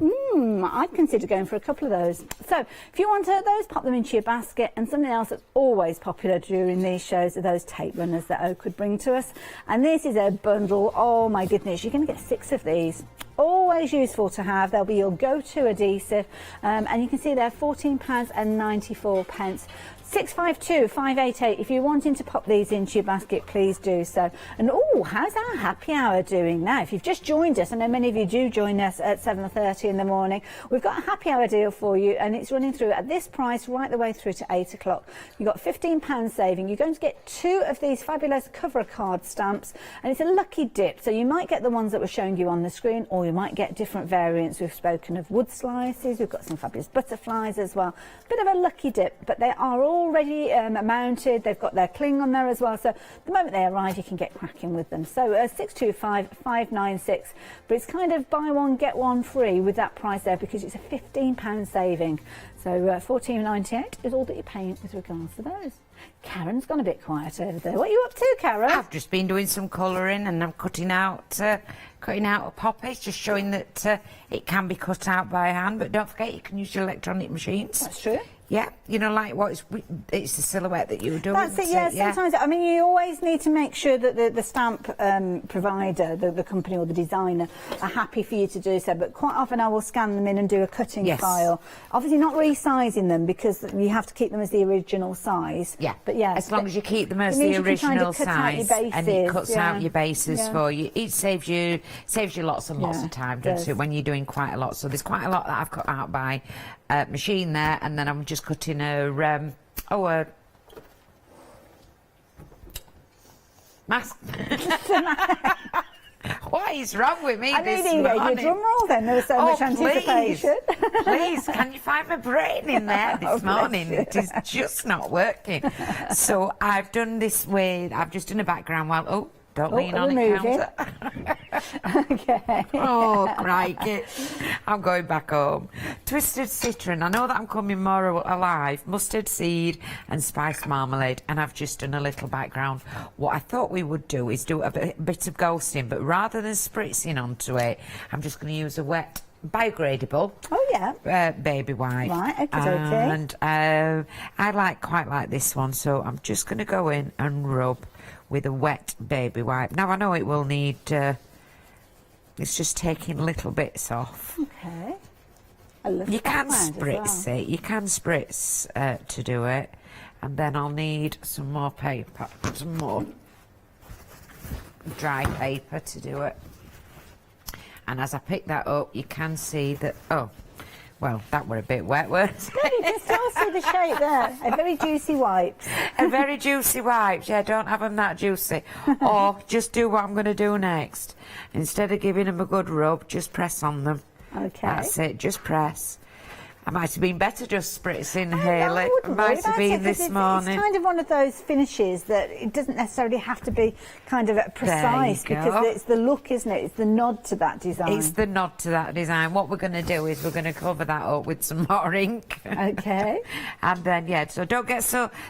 I'd consider going for a couple of those. So if you want those, pop them into your basket. And something else that's always popular during these shows are those tape runners that Oak could bring to us. And this is a bundle. Oh my goodness, you're going to get 6 of these. Always useful to have. They'll be your go-to adhesive, and you can see they're £14.94. 652-588. If you're wanting to pop these into your basket, please do so. And how's our happy hour doing now? If you've just joined us, I know many of you do join us at 7:30 in the morning. We've got a happy hour deal for you, and it's running through at this price right the way through to 8 o'clock. You've got £15 saving. You're going to get 2 of these fabulous cover card stamps, and it's a lucky dip. So you might get the ones that were showing you on the screen, or you might get different variants. We've spoken of wood slices. We've got some fabulous butterflies as well. Bit of a lucky dip, but they are already mounted. They've got their cling on there as well, so the moment they arrive you can get cracking with them. So 625-596, but it's kind of buy one get one free with that price there, because it's a £15 saving. So £14.98 is all that you're paying with regards to those. Karen's gone a bit quiet over there. What are you up to, Karen? I've just been doing some colouring, and I'm cutting out a poppy, just showing that it can be cut out by hand. But don't forget, you can use your electronic machines. That's true. Yeah, you know, like it's the silhouette that you were doing. That's it, yeah. Sometimes, I mean, you always need to make sure that the stamp provider, the company or the designer, are happy for you to do so. But quite often I will scan them in and do a cutting file. Obviously not resizing them, because you have to keep them as the original size. Yeah, but yeah, as long as you keep them as the original size, and it cuts out your bases for you. It saves you lots and lots of time, doesn't it, when you're doing quite a lot. So there's quite a lot that I've cut out by machine there, and then I'm just cutting a mask. What is wrong with me this morning? I need your drum roll then. There was so much anticipation. Please, can you find my brain in there this morning? It is just not working. So I've done this with, I've just done a background while, don't lean on the counter. Okay. Oh, crikey. I'm going back home. Twisted citron. I know that I'm coming more alive. Mustard seed and spiced marmalade. And I've just done a little background. What I thought we would do is do a bit of ghosting, but rather than spritzing onto it, I'm just going to use a wet biodegradable baby wipe. Right, okay. And I quite like this one, so I'm just going to go in and rub with a wet baby wipe. Now I know it will need, it's just taking little bits off. Okay. You can spritz it, you can spritz to do it, and then I'll need some more paper, some more dry paper to do it. And as I pick that up, you can see that, well, that were a bit wet, weren't it? You can still see the shape there. A very juicy wipes. A very juicy wipes, yeah, don't have them that juicy. Or just do what I'm going to do next. Instead of giving them a good rub, just press on them. Okay. That's it, just press. I might have been better just spritzing, Hayley. I might have been this morning. It's kind of one of those finishes that it doesn't necessarily have to be kind of precise, because it's the look, isn't it? It's the nod to that design. It's the nod to that design. What we're going to do is we're going to cover that up with some more ink. Okay. And then, so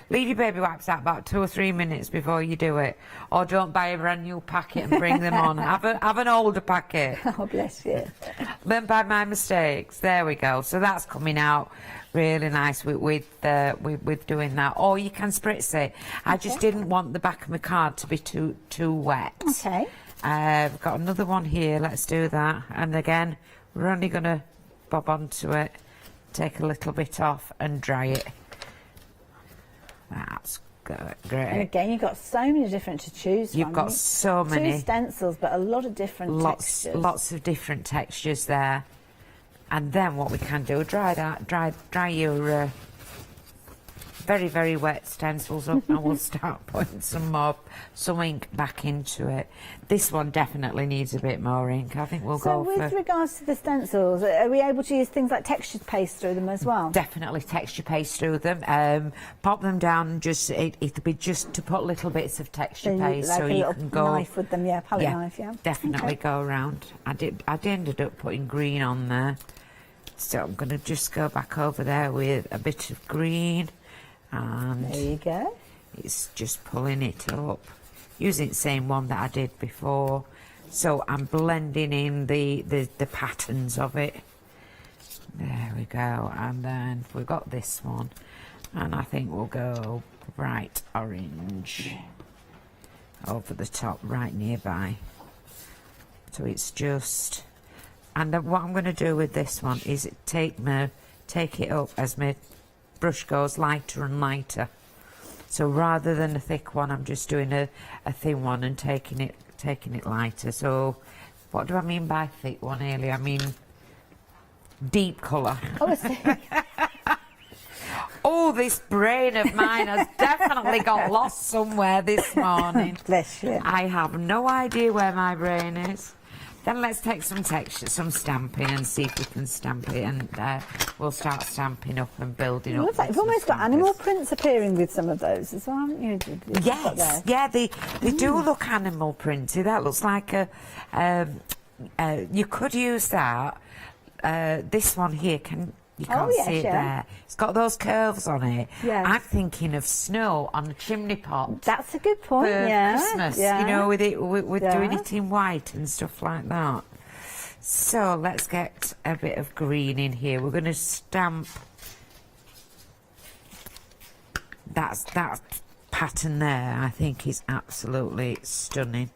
leave your baby wipes out about 2 or 3 minutes before you do it. Or don't buy a brand new packet and bring them on. Have an older packet. Oh, bless you. Learn by my mistakes. There we go. So that's coming out really nice with doing that. Or you can spritz it. I just didn't want the back of my card to be too wet. Okay. I've got another one here. Let's do that. And again, we're only going to bob onto it, take a little bit off and dry it. That's good. Great. And again, you've got so many different to choose from. You've got so many. 2 stencils, but a lot of different textures. Lots of different textures there. And then what we can do, dry your very, very wet stencils up. I will start putting some ink back into it. This one definitely needs a bit more ink. I think we'll go for... So with regards to the stencils, are we able to use things like textured paste through them as well? Definitely texture paste through them. Pop them down and just, it'll be just to put little bits of texture paste, like so you can go... knife with them, yeah, palette knife, yeah. Definitely go around. I ended up putting green on there. So I'm going to just go back over there with a bit of green, and there you go. It's just pulling it up, using the same one that I did before. So I'm blending in the patterns of it. There we go. And then we've got this one, and I think we'll go bright orange over the top, right nearby. So it's just... And then what I'm going to do with this one is take it up as my brush goes lighter and lighter. So rather than a thick one, I'm just doing a thin one and taking it lighter. So what do I mean by thick one, Hayley? I mean deep colour. Oh, I see. Oh, this brain of mine has definitely got lost somewhere this morning. Bless you. I have no idea where my brain is. Then let's take some texture, some stamping, and see if we can stamp it, and we'll start stamping up and building up. Looks like you've almost got animal prints appearing with some of those as well, haven't you? Yes, yeah, they do look animal printy. That looks like you could use that. This one here, you can't see it there. It's got those curves on it. Yes. I'm thinking of snow on a chimney pot. That's a good point, for Christmas, you know, with doing it in white and stuff like that. So let's get a bit of green in here. We're going to stamp that pattern there. I think is absolutely stunning.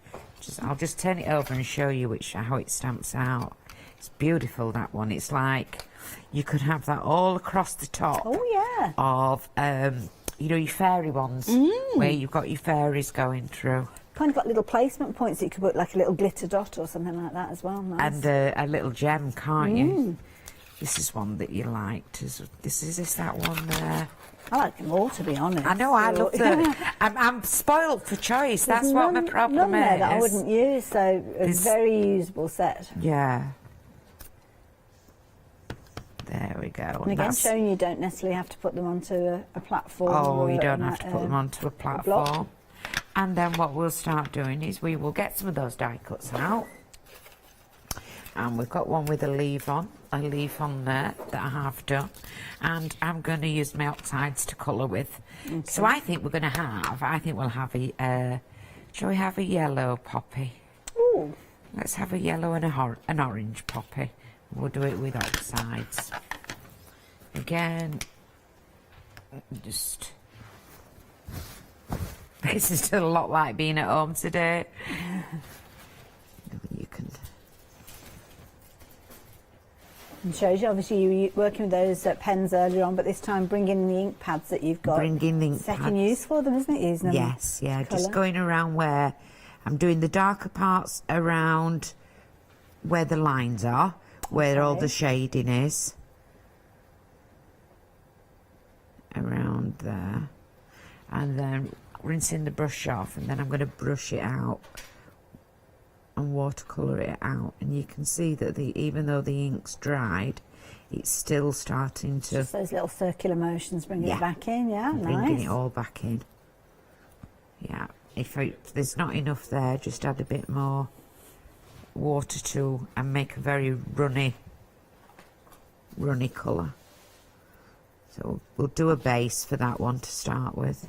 I'll just turn it over and show you how it stamps out. It's beautiful, that one. It's like you could have that all across the top. Oh yeah. Of you know, your fairy ones, where you've got your fairies going through. Kind of got little placement points that you could put, like a little glitter dot or something like that as well. Nice. And a little gem, can't you? This is one that you liked. Is this that one there? I like them all, to be honest. I know, I love them. I'm spoilt for choice. That's what my problem none there is. That I wouldn't use, so a very usable set. Yeah. There we go. And again, showing you don't necessarily have to put them onto a platform. Oh, you don't have to put them onto a platform. And then what we'll start doing is we will get some of those die cuts out. And we've got one with a leaf on there that I have done. And I'm going to use my oxides to colour with. Okay. So I think we'll have a, shall we have a yellow poppy? Ooh. Let's have a yellow and an orange poppy. We'll do it with oxides. Again, just... This is still a lot like being at home today. You can... It shows you, obviously, you were working with those pens earlier on, but this time bringing the ink pads that you've got. Bringing the ink pads. Second use for them, isn't it? Using them. Yes, yeah, just going around where I'm doing the darker parts around where the lines are. Where all the shading is. Around there. And then rinsing the brush off, and then I'm going to brush it out and watercolour it out. And you can see that even though the ink's dried, it's still starting to... Just those little circular motions, bringing it back in, nice. Bringing it all back in. Yeah, if there's not enough there, just add a bit more water to and make a very runny colour. So we'll do a base for that one to start with.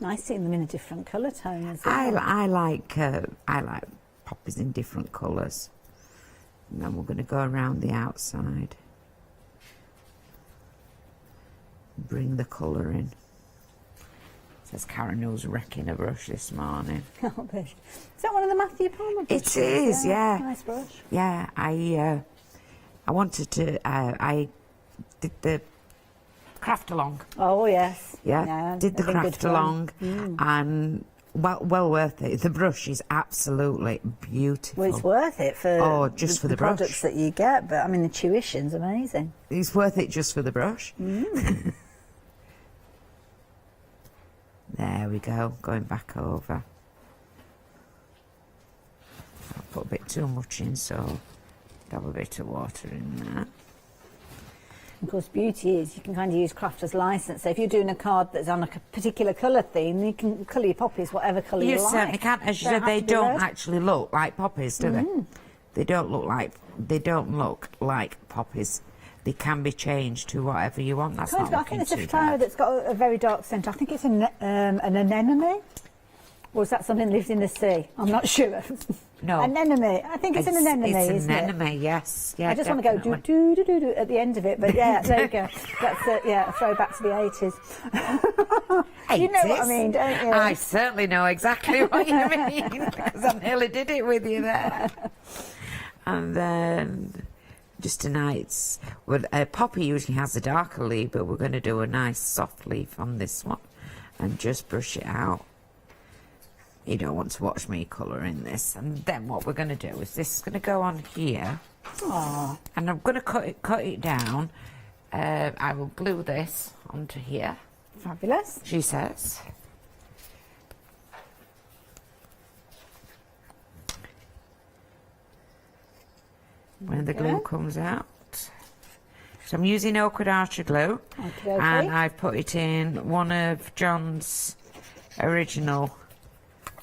Nice seeing them in a different colour tone as well. I like poppies in different colours. And then we're going to go around the outside. Bring the colour in. Says Karen who's wrecking a brush this morning. Oh, is that one of the Matthew Palmer brushes? It is, yeah. Nice brush. Yeah, I wanted to. I did the craft along. Oh yes. Yeah, did the craft along, and well worth it. The brush is absolutely beautiful. Well, it's worth it for just for the products brush that you get, but I mean the tuition's amazing. It's worth it just for the brush. There we go, going back over. I'll put a bit too much in, so dab a bit of water in there. Of course, beauty is you can kind of use craft as license. So if you're doing a card that's on a particular colour theme, you can colour your poppies whatever colour you like. You certainly can. As you said, they don't actually look like poppies, do they? They don't look like poppies. They can be changed to whatever you want. That's not I think it's a flower that's got a very dark centre. I think it's an anemone. Or is that something that lives in the sea? I'm not sure. No. Anemone. I think it's an anemone, isn't it? It's an anemone, yes. Yeah, I just want to go do at the end of it, but yeah, there you go. That's a throwback to the 80s. You know what I mean, don't you? I certainly know exactly what you mean, because I nearly did it with you there. And then just tonight's, well, poppy usually has a darker leaf, but we're going to do a nice soft leaf on this one and just brush it out. You don't want to watch me colouring this. And then what we're going to do is this is going to go on here. Aww. And I'm going to cut it down. I will glue this onto here. Fabulous. She says. When the glue comes out. So I'm using Awkward Archer glue. Okay. And I've put it in one of John's original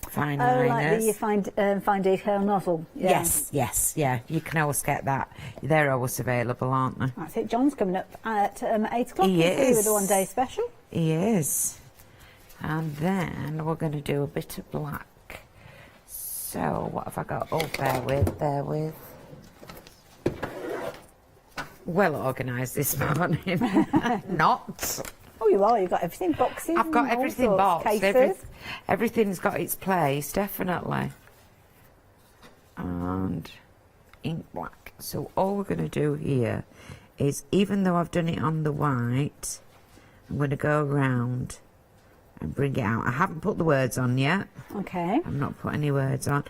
fine liners. Like the fine detail nozzle. Yeah. Yes, yeah. You can always get that. They're always available, aren't they? That's it. John's coming up at 8 o'clock. He is. With a one-day special. He is. And then we're going to do a bit of black. So what have I got? Oh, bear with. Well organised this morning. Not. Oh, you are. You've got everything, boxes. I've got everything boxed. Cases. Everything's got its place, definitely. And ink black. So all we're going to do here is, even though I've done it on the white, I'm going to go around and bring it out. I haven't put the words on yet. Okay. I've not put any words on.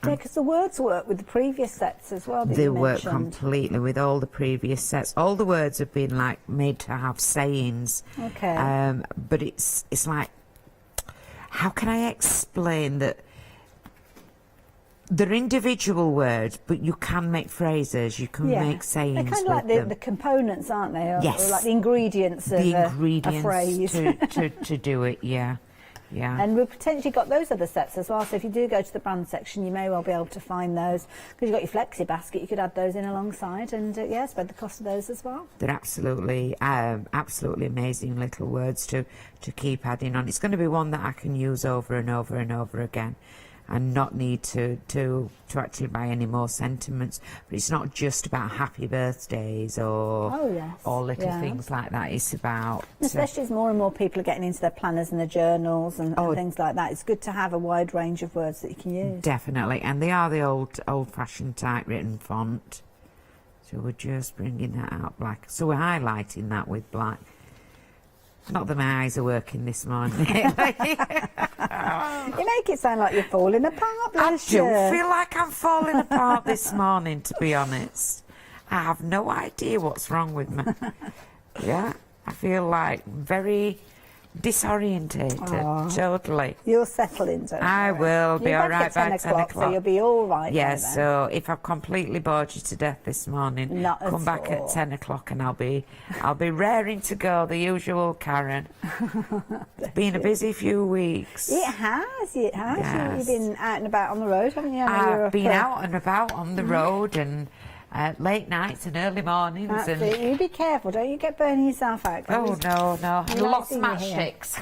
Yeah, because the words work with the previous sets as well. They work completely with all the previous sets. All the words have been like made to have sayings. Okay. But it's like, how can I explain that? They're individual words, but you can make phrases. You can make sayings. They're kind of like the components, aren't they? Or like the ingredients of a phrase. to do it. Yeah. Yeah. And we've potentially got those other sets as well, so if you do go to the brand section, you may well be able to find those, because you've got your flexi basket, you could add those in alongside and spread the cost of those as well. They're absolutely amazing little words to keep adding on. It's going to be one that I can use over and over and over again, and not need to actually buy any more sentiments. But it's not just about happy birthdays or little things like that. It's about, especially as more and more people are getting into their planners and their journals and things like that, it's good to have a wide range of words that you can use. Definitely. And they are the old-fashioned typewritten font. So we're just bringing that out black. So we're highlighting that with black. Not that my eyes are working this morning. You make it sound like you're falling apart, bless you. I do feel like I'm falling apart this morning, to be honest. I have no idea what's wrong with me. Yeah, I feel like very disorientated, totally. You'll settle into it. I will be all right by 10 o'clock. So you'll be all right. Yes, so if I've completely bored you to death this morning, come back at 10 o'clock and I'll be raring to go, the usual Karen. It's been a busy few weeks. It has. Yes. You've been out and about on the road, haven't you? I've been out and about on the road and late nights and early mornings. That's it. You be careful, don't you get burning yourself out. Oh, no. And lots of matchsticks.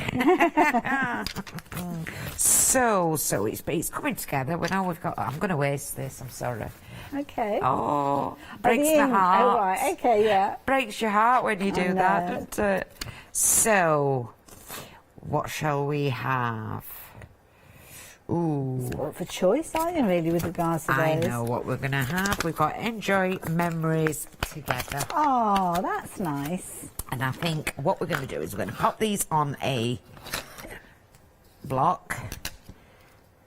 So it's coming together. We know we've got... I'm going to waste this, I'm sorry. Okay. Oh, breaks my heart. Oh, right, okay, yeah. Breaks your heart when you do that, doesn't it? So, what shall we have? Ooh. Sport for choice, aren't you, really, with regards to those? I know what we're going to have. We've got Enjoy Memories Together. Oh, that's nice. And I think what we're going to do is we're going to pop these on a block,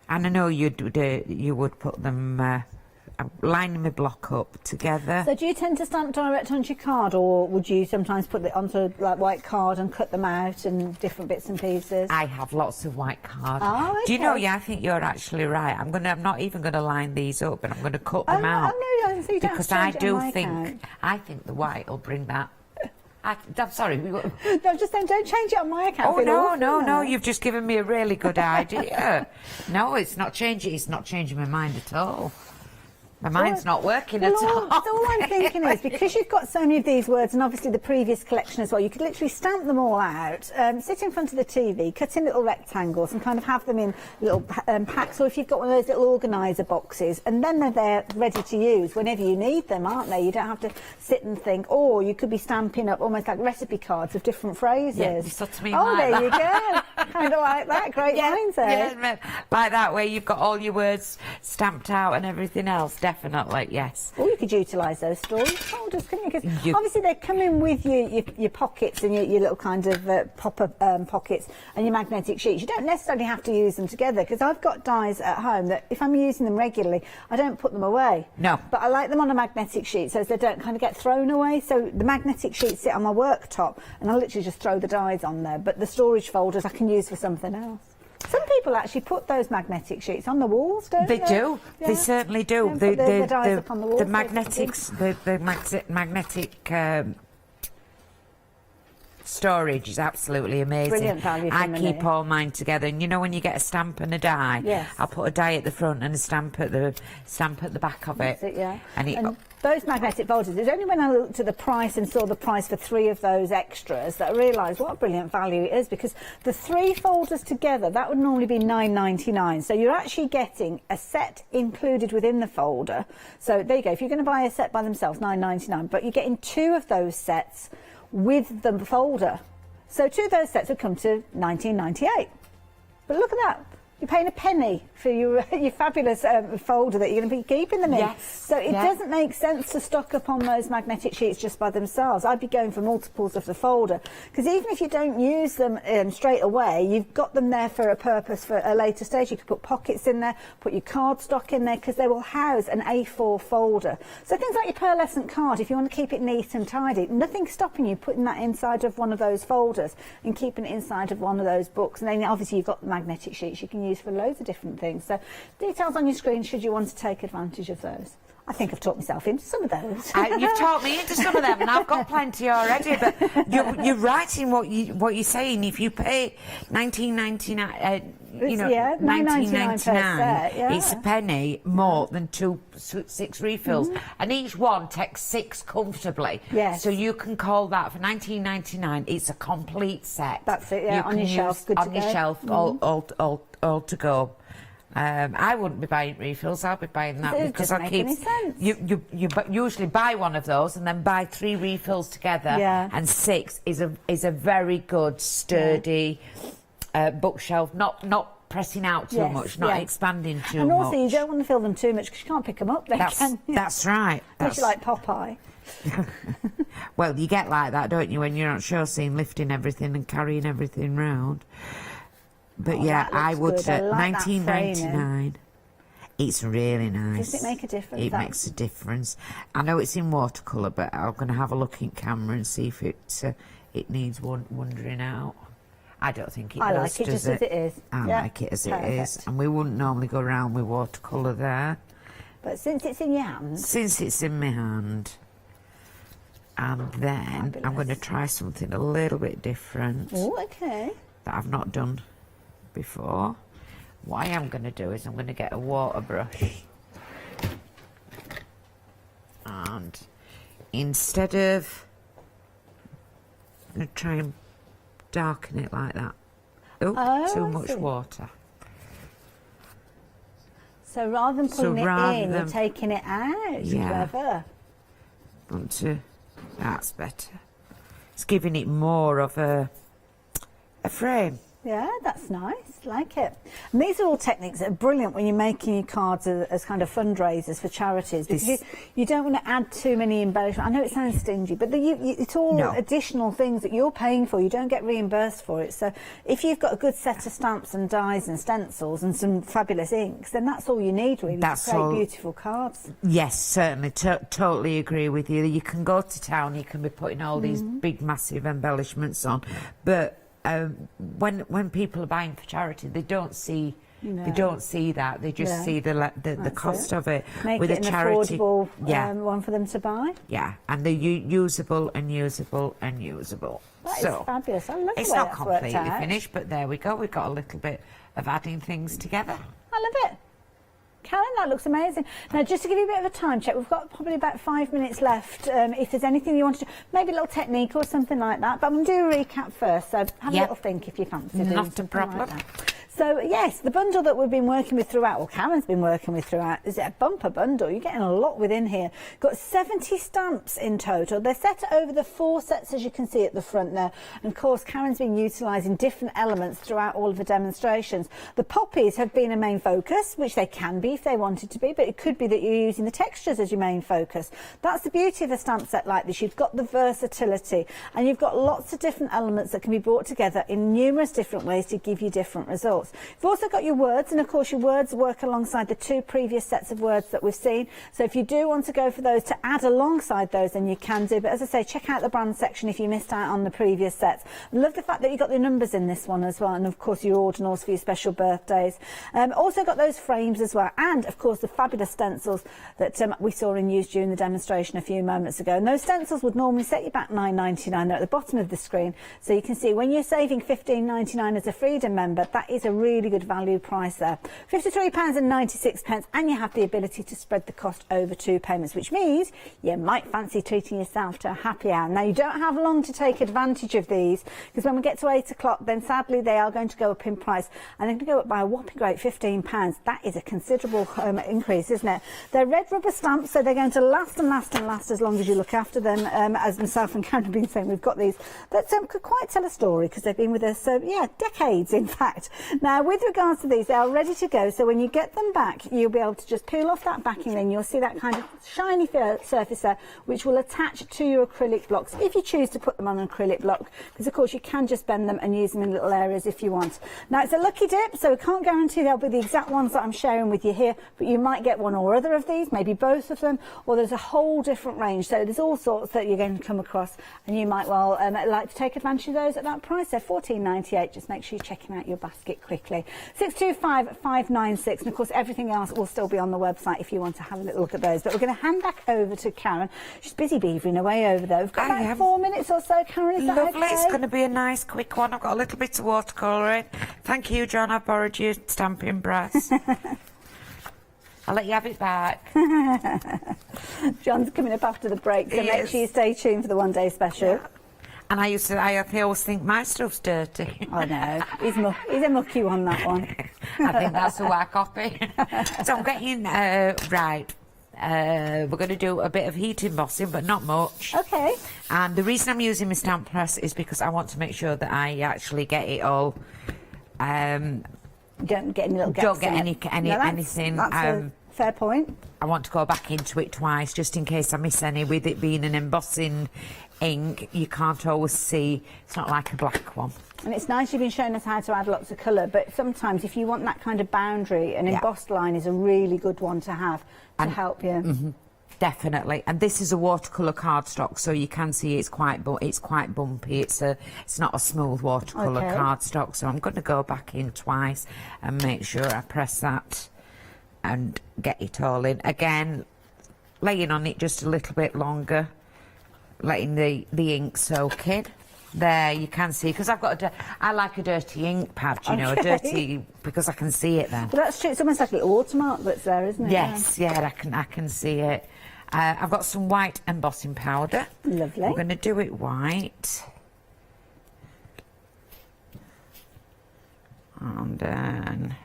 and I know you would put them. I'm lining my block up together. So do you tend to stamp direct onto your card, or would you sometimes put it onto like white card and cut them out in different bits and pieces? I have lots of white card. Oh, okay. Do you know? Yeah, I think you're actually right. I'm not even gonna line these up, but I'm gonna cut them out. Oh no, so you don't because have to change I do it on my think account. I think the white will bring that. I'm sorry. No, just saying, don't change it on my account. Oh no! You've just given me a really good idea. No, it's not changing. It's not changing my mind at all. My mind's not working at all. All I'm thinking is, because you've got so many of these words, and obviously the previous collection as well, you could literally stamp them all out, sit in front of the TV, cut in little rectangles and kind of have them in little packs, or if you've got one of those little organiser boxes, and then they're there ready to use whenever you need them, aren't they? You don't have to sit and think. Or you could be stamping up almost like recipe cards of different phrases. Yeah, you sort of mean there that. you go. Kind of like that. Great minds, eh? Yeah, like that, where you've got all your words stamped out and everything else. Definitely, yes. Or you could utilise those storage folders, couldn't you? Because obviously they come in with your pockets and your little kind of popper pockets and your magnetic sheets. You don't necessarily have to use them together, because I've got dies at home that if I'm using them regularly, I don't put them away. No. But I like them on a magnetic sheet so they don't kind of get thrown away. So the magnetic sheets sit on my worktop and I literally just throw the dies on there. But the storage folders I can use for something else. Some people actually put those magnetic sheets on the walls, don't they? They do. Yeah. They certainly do. Put the dies up on the walls. The magnetics, the magnetic storage is absolutely amazing. Brilliant value for money. I keep all mine together, and you know when you get a stamp and a die, yes. I'll put a die at the front and a stamp at the back of it. That's it, yeah. And those magnetic folders, it's only when I looked at the price and saw the price for 3 of those extras that I realised what a brilliant value it is, because the 3 folders together, that would normally be £9.99. So you're actually getting a set included within the folder. So there you go. If you're going to buy a set by themselves, £9.99, but you're getting 2 of those sets with the folder. So 2 of those sets would come to £19.98. But look at that. You're paying a penny for your fabulous folder that you're going to be keeping them in. Yes. So it doesn't make sense to stock up on those magnetic sheets just by themselves. I'd be going for multiples of the folder, because even if you don't use them straight away, you've got them there for a purpose for a later stage. You could put pockets in there, put your cardstock in there, because they will house an A4 folder. So things like your pearlescent card, if you want to keep it neat and tidy, nothing's stopping you putting that inside of one of those folders and keeping it inside of one of those books. And then obviously you've got the magnetic sheets you can use for loads of different things. So details on your screen should you want to take advantage of those. I think I've talked myself into some of those. You've talked me into some of them, and I've got plenty already. But you're right in what you're saying. If you pay £19.99, £19.99, it's a penny more than 6 refills, and each one takes 6 comfortably. Yes. So you can call that for £19.99. It's a complete set. That's it. Yeah, on your shelf, good to go. On your shelf, all to go. I wouldn't be buying refills. I'll be buying that because I keep. You usually buy one of those and then buy 3 refills together. Yeah. And 6 is a very good sturdy bookshelf. Not pressing out too much, not expanding too much. And also, you don't want to fill them too much because you can't pick them up. That's right. Unless you like Popeye. Well, you get like that, don't you, when you're on show scene, lifting everything and carrying everything round. But yeah, I would say £19.99. It's really nice. Does it make a difference? It makes a difference. I know it's in watercolour, but I'm going to have a look in camera and see if it needs wondering out. I don't think it does. I like it just as it is. I like it as it is. And we wouldn't normally go around with watercolour there. But since it's in your hand. Since it's in my hand. And then I'm going to try something a little bit different. Oh, okay. That I've not done before. What I am going to do is I'm going to get a water brush, and instead of, I'm going to try and darken it like that. Too much water. So rather than putting it in, you're taking it out. Yeah. Clever. That's better. It's giving it more of a frame. Yeah, that's nice. Like it. And these are all techniques that are brilliant when you're making your cards as kind of fundraisers for charities, because you don't want to add too many embellishments. I know it sounds stingy, but it's all additional things that you're paying for. You don't get reimbursed for it. So if you've got a good set of stamps and dies and stencils and some fabulous inks, then that's all you need really to create beautiful cards. Yes, certainly. Totally agree with you. You can go to town, you can be putting all these big, massive embellishments on, but when people are buying for charity, they don't see that. They just see the cost of it. Make with it a an charity, affordable one for them to buy. Yeah, and they're usable and usable and usable. That is fabulous. I love it's the way not that's completely worked out. finished, but there we go. We've got a little bit of adding things together. I love it. Karen, that looks amazing. Now, just to give you a bit of a time check, we've got probably about 5 minutes left. If there's anything you want to do, maybe a little technique or something like that. But I'm going to do a recap first, so have a little think if you fancy doing Not a something problem. like that. So, yes, the bundle that we've been working with throughout, or Karen's been working with throughout, is a bumper bundle. You're getting a lot within here. Got 70 stamps in total. They're set over the 4 sets, as you can see at the front there. And, of course, Karen's been utilising different elements throughout all of the demonstrations. The poppies have been a main focus, which they can be if they wanted to be, but it could be that you're using the textures as your main focus. That's the beauty of a stamp set like this. You've got the versatility, and you've got lots of different elements that can be brought together in numerous different ways to give you different results. You've also got your words, and of course your words work alongside the 2 previous sets of words that we've seen. So if you do want to go for those to add alongside those, then you can do. But as I say, check out the brand section if you missed out on the previous sets. I love the fact that you've got the numbers in this one as well, and of course your ordinals for your special birthdays. Also got those frames as well, and of course the fabulous stencils that we saw in use during the demonstration a few moments ago. And those stencils would normally set you back £9.99. They're at the bottom of the screen, so you can see when you're saving £15.99 as a Freedom member, that is a really good value price there. £53.96, and you have the ability to spread the cost over 2 payments, which means you might fancy treating yourself to a happy hour. Now, you don't have long to take advantage of these, because when we get to 8 o'clock, then sadly they are going to go up in price, and they're going to go up by a whopping great £15. That is a considerable increase, isn't it? They're red rubber stamps, so they're going to last and last and last as long as you look after them. As myself and Karen have been saying, we've got these that could quite tell a story, because they've been with us, decades in fact. Now, with regards to these, they are ready to go, so when you get them back, you'll be able to just peel off that backing, then you'll see that kind of shiny surface there, which will attach to your acrylic blocks if you choose to put them on an acrylic block, because of course you can just bend them and use them in little areas if you want. Now, it's a lucky dip, so we can't guarantee they'll be the exact ones that I'm sharing with you here, but you might get one or other of these, maybe both of them, or there's a whole different range. So there's all sorts that you're going to come across, and you might well like to take advantage of those at that price. They're £14.98. Just make sure you're checking out your basket quickly. 625596, and of course everything else will still be on the website if you want to have a little look at those. But we're going to hand back over to Karen. She's busy beavering away over there. We've got about 4 minutes or so, Karen. Is that lovely? okay? It's going to be a nice quick one. I've got a little bit of watercolouring. Thank you, John. I borrowed your stamping press. I'll let you have it back. John's coming up after the break, so make sure you stay tuned for the one-day special. Yeah. And I always think my stuff's dirty. I know. He's a mucky one, that one. I think that's a whack copy. So I'm getting, right. We're going to do a bit of heat embossing, but not much. Okay. And the reason I'm using my stamp press is because I want to make sure that I actually get it all. Don't get any little gaps. Don't get anything. That's a fair point. I want to go back into it twice, just in case I miss any. With it being an embossing ink, you can't always see. It's not like a black one. And it's nice you've been showing us how to add lots of colour, but sometimes if you want that kind of boundary, an embossed line is a really good one to have to help you. Mm-hmm. Definitely. And this is a watercolour cardstock, so you can see it's quite bumpy. It's not a smooth watercolour cardstock, so I'm going to go back in twice and make sure I press that and get it all in. Again, laying on it just a little bit longer, letting the ink soak in. There, you can see, because I like a dirty ink pad, you know, a dirty, because I can see it then. Well, that's true. It's almost like a little watermark that's there, isn't it? Yes, yeah, I can see it. I've got some white embossing powder. Lovely. I'm going to do it white. And then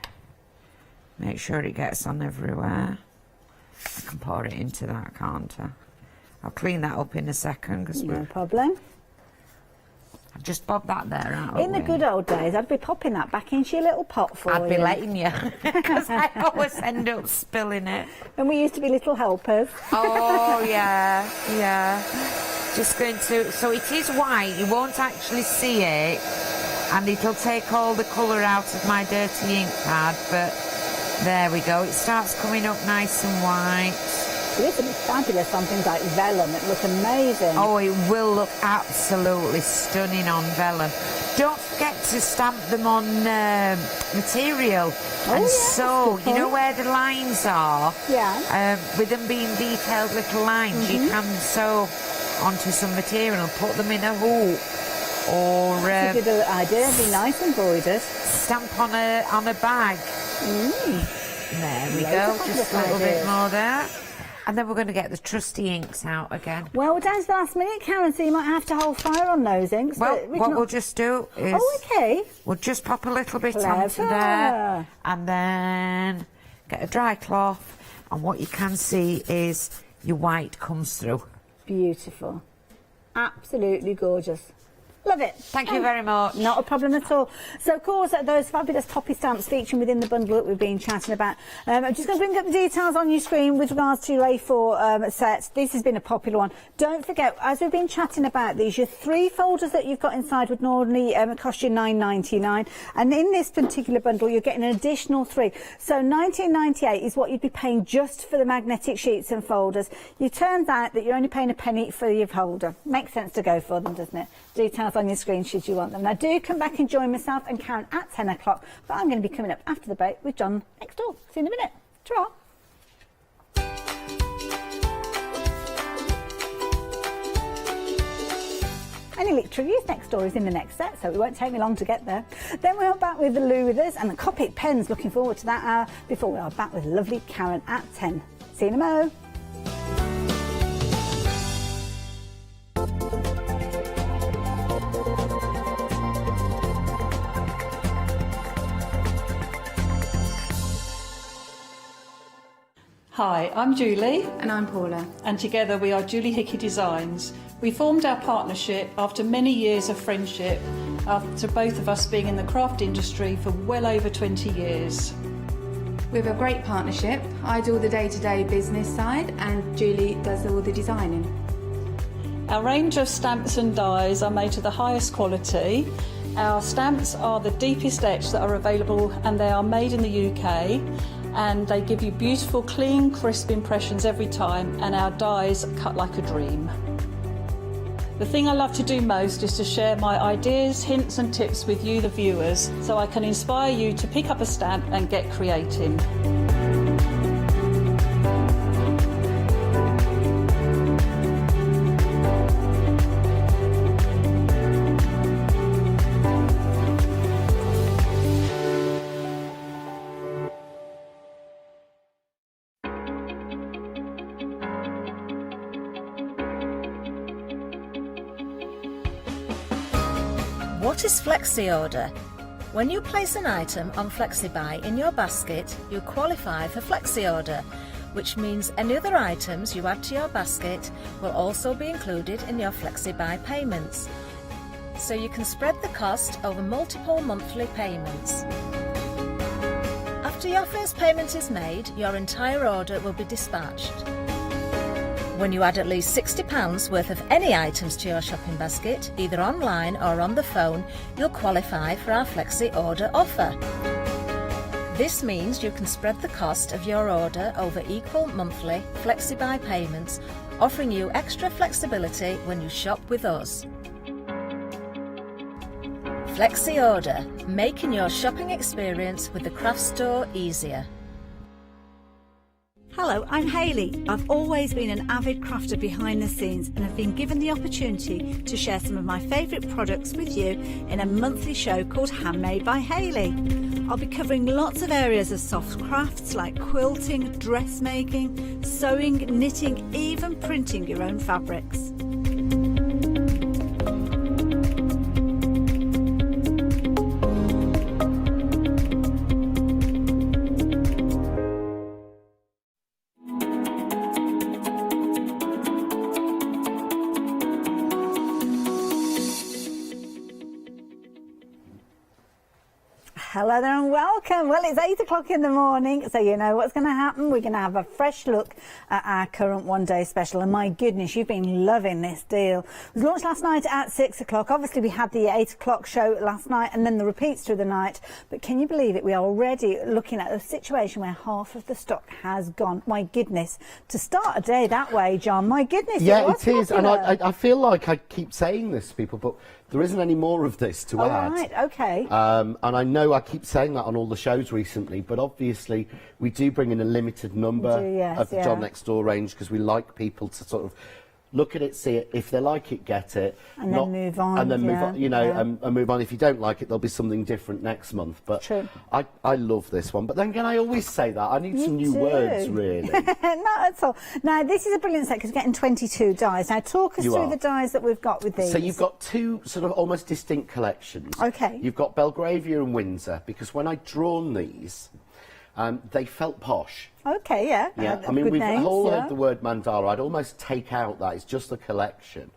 make sure it gets on everywhere. I can pour it into that, can't I? I'll clean that up in a second. No problem. I Just bob that there out. In the good old days, I'd be popping that back into your little pot for you. I'd be letting you, because I always end up spilling it. And we used to be little helpers. Oh, yeah, yeah. Just going to... So it is white, you won't actually see it, and it'll take all the colour out of my dirty ink pad, but there we go. It starts coming up nice and white. This would be fabulous on things like vellum. It look amazing. Oh, it will look absolutely stunning on vellum. Don't forget to stamp them on material. Oh, and yeah, so, you know where the lines are? Yeah. With them being detailed little lines, you can sew onto some material, put them in a hoop. Or that's a good idea. It'd be nice embroidered. Stamp on a bag. There we go. Just a little bit more there. And then we're going to get the trusty inks out again. Well, we're down to the last minute, Karen, so you might have to hold fire on those inks. Well, what we'll just do is... Oh, OK. We'll just pop a little bit onto there, and then get a dry cloth, and what you can see is your white comes through. Beautiful. Absolutely gorgeous. Love it. Thank you very much. Not a problem at all. So, of course, those fabulous poppy stamps featuring within the bundle that we've been chatting about. I'm just going to bring up the details on your screen with regards to your A4 sets. This has been a popular one. Don't forget, as we've been chatting about these, your 3 folders that you've got inside would normally cost you $9.99. And in this particular bundle, you're getting an additional 3. So $19.98 is what you'd be paying just for the magnetic sheets and folders. It turns out that you're only paying a penny for your folder. Makes sense to go for them, doesn't it? Details on your screen should you want them. Now do come back and join myself and Karen at 10 o'clock, but I'm going to be coming up after the break with John next door. See you in a minute. Ta-ra. Any literary use next door is in the next set, so it won't take me long to get there. Then we're back with the Lou with us and the Copic pens. Looking forward to that hour before we are back with lovely Karen at 10. See you in a mo. Hi, I'm Julie. And I'm Paula. And together we are Julie Hickey Designs. We formed our partnership after many years of friendship, after both of us being in the craft industry for well over 20 years. We have a great partnership. I do all the day-to-day business side and Julie does all the designing. Our range of stamps and dies are made to the highest quality. Our stamps are the deepest etch that are available and they are made in the UK. And they give you beautiful, clean, crisp impressions every time, and our dies cut like a dream. The thing I love to do most is to share my ideas, hints and tips with you, the viewers, so I can inspire you to pick up a stamp and get creating. What is Flexi Order? When you place an item on FlexiBuy in your basket, you qualify for Flexi Order, which means any other items you add to your basket will also be included in your FlexiBuy payments. So you can spread the cost over multiple monthly payments. After your first payment is made, your entire order will be dispatched. When you add at least £60 worth of any items to your shopping basket, either online or on the phone, you'll qualify for our Flexi Order offer. This means you can spread the cost of your order over equal monthly FlexiBuy payments, offering you extra flexibility when you shop with us. Flexi Order, making your shopping experience with the craft store easier. Hello, I'm Hayley. I've always been an avid crafter behind the scenes and have been given the opportunity to share some of my favourite products with you in a monthly show called Handmade by Hayley. I'll be covering lots of areas of soft crafts like quilting, dressmaking, sewing, knitting, even printing your own fabrics. Hello there and welcome. Well, it's 8 o'clock in the morning, so you know what's going to happen. We're going to have a fresh look at our current one-day special. And my goodness, you've been loving this deal. It was launched last night at 6 o'clock. Obviously, we had the 8 o'clock show last night and then the repeats through the night. But can you believe it? We are already looking at a situation where half of the stock has gone. My goodness, to start a day that way, John, my goodness. Yeah, it is. And I feel like I keep saying this to people, but there isn't any more of this to add. Right, okay. And I know I keep saying that on all the shows recently, but obviously we do bring in a limited number of the John Next Door range because we like people to sort of look at it, see it. If they like it, get it. And then move on. And then move on, you know, and move on. If you don't like it, there'll be something different next month. But True. I love this one. But then again, I always say that. I need some new words, really. Not at all. Now, this is a brilliant set because we're getting 22 dies. Now, talk us through the dies that we've got with these. So you've got two sort of almost distinct collections. Okay. You've got Belgravia and Windsor, because when I'd drawn these, they felt posh. Okay, yeah. Yeah, I mean, we've all heard the word mandala. I'd almost take out that. It's just a collection.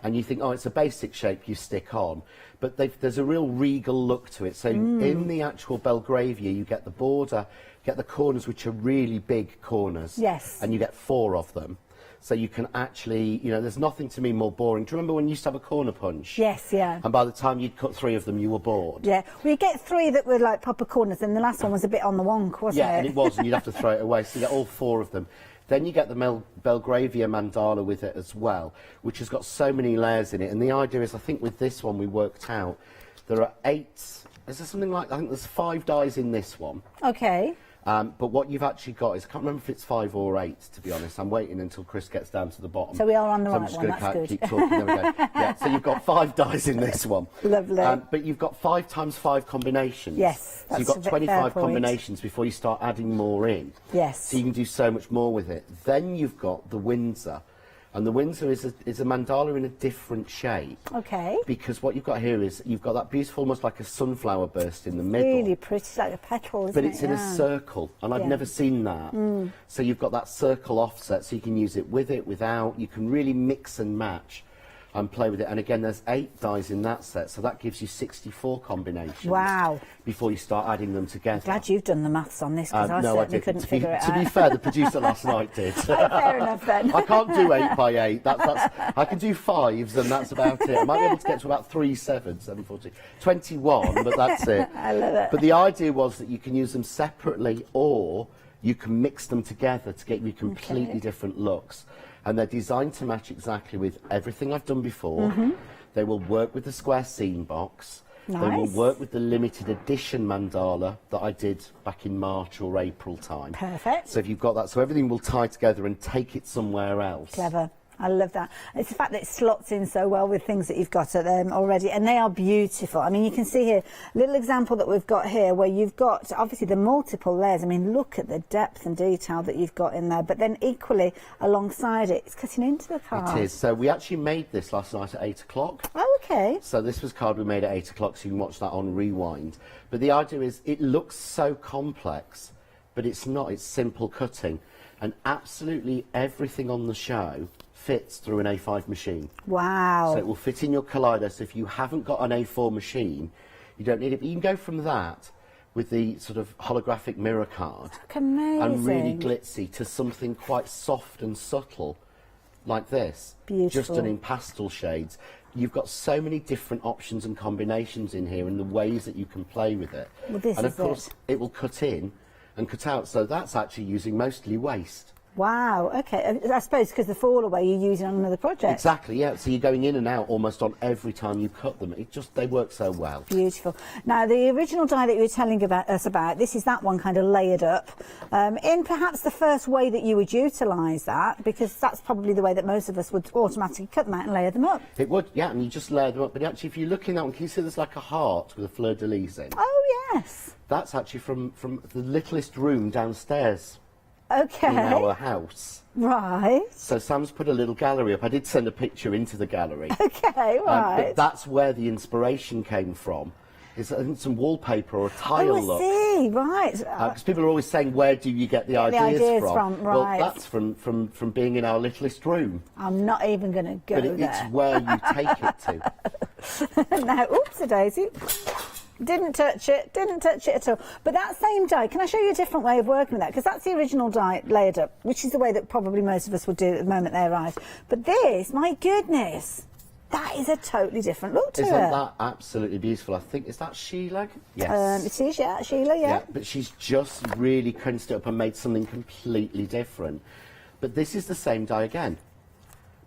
And you think, oh, it's a basic shape you stick on. But there's a real regal look to it. So in the actual Belgravia, you get the border, get the corners, which are really big corners. Yes. And you get 4 of them. So you can actually, you know, there's nothing to me more boring. Do you remember when you used to have a corner punch? Yes, yeah. And by the time you'd cut 3 of them, you were bored. Yeah. Well, you get 3 that were like proper corners, and the last one was a bit on the wonk, wasn't it? Yeah, and it was, and you'd have to throw it away. So you get all 4 of them. Then you get the Belgravia mandala with it as well, which has got so many layers in it. And the idea is, I think with this one we worked out, there are 8, is there something like, I think there's 5 dies in this one. Okay. But what you've actually got is, I can't remember if it's 5 or 8, to be honest. I'm waiting until Chris gets down to the bottom. So we are on the right I'm just one, going that's to good. keep talking. There we go. Yeah, so you've got 5 dies in this one. Lovely. But you've got 5 times 5 combinations. Yes, so you've got 25 combinations before you start adding more in. Yes. So you can do so much more with it. Then you've got the Windsor. And the Windsor is a mandala in a different shape. Okay. Because what you've got here is, you've got that beautiful, almost like a sunflower burst in the middle. Really pretty, like a petal, isn't it? But it's in a circle, and I've never seen that. So you've got that circle offset, so you can use it with it, without. You can really mix and match and play with it. And again, there's 8 dies in that set, so that gives you 64 combinations. Wow. Before you start adding them together. Glad you've done the maths on this, because I no, certainly couldn't figure it out. To be fair, the producer last night did. Oh, fair enough then. I can't do 8 by 8. I can do 5s, and that's about it. I might be able to get to about 3 7s, 7, 14, 21, but that's it. I love it. But the idea was that you can use them separately, or you can mix them together to get you completely different looks. And they're designed to match exactly with everything I've done before. They will work with the square scene box. Nice. They will work with the limited edition mandala that I did back in March or April time. Perfect. So if you've got that, so everything will tie together and take it somewhere else. Clever. I love that. It's the fact that it slots in so well with things that you've got at them already, and they are beautiful. I mean, you can see here, a little example that we've got here where you've got, obviously, the multiple layers. I mean, look at the depth and detail that you've got in there, but then equally, alongside it, it's cutting into the card. It is. So we actually made this last night at 8 o'clock. Oh, okay. So this was card we made at 8 o'clock, so you can watch that on Rewind. But the idea is, it looks so complex, but it's not. It's simple cutting. And absolutely everything on the show fits through an A5 machine. Wow. So it will fit in your Kaleido. So if you haven't got an A4 machine, you don't need it. But you can go from that with the sort of holographic mirror card. Look amazing. And really glitzy to something quite soft and subtle like this. Beautiful. Just done in pastel shades. You've got so many different options and combinations in here and the ways that you can play with it. Well, this and is of course, it will cut in and cut out. So that's actually using mostly waste. Wow, okay. I suppose because the fall away you're using on another project. Exactly, yeah. So you're going in and out almost on every time you cut them. They work so well. Beautiful. Now, the original die that you were telling us about, this is that one kind of layered up. In perhaps the first way that you would utilise that, because that's probably the way that most of us would automatically cut them out and layer them up. It would, yeah, and you just layer them up. But actually, if you look in that one, can you see there's like a heart with a fleur-de-lis in? Oh, yes. That's actually from the littlest room downstairs. Okay. In our house. Right. So Sam's put a little gallery up. I did send a picture into the gallery. Okay, right. But that's where the inspiration came from. It's some wallpaper or a tile look. I see, right. Because people are always saying, where do you get the ideas from? Right. Well, that's from being in our littlest room. I'm not even going to go there. But it's where you take it to. Now, oopsie-daisy. Didn't touch it at all. But that same die, can I show you a different way of working with that? Because that's the original die layered up, which is the way that probably most of us would do it at the moment they arrive. But this, my goodness, that is a totally different look to it. Isn't that absolutely beautiful? I think, is that Sheila? Yes. It is, yeah, Sheila, yeah. But she's just really crunched it up and made something completely different. But this is the same die again,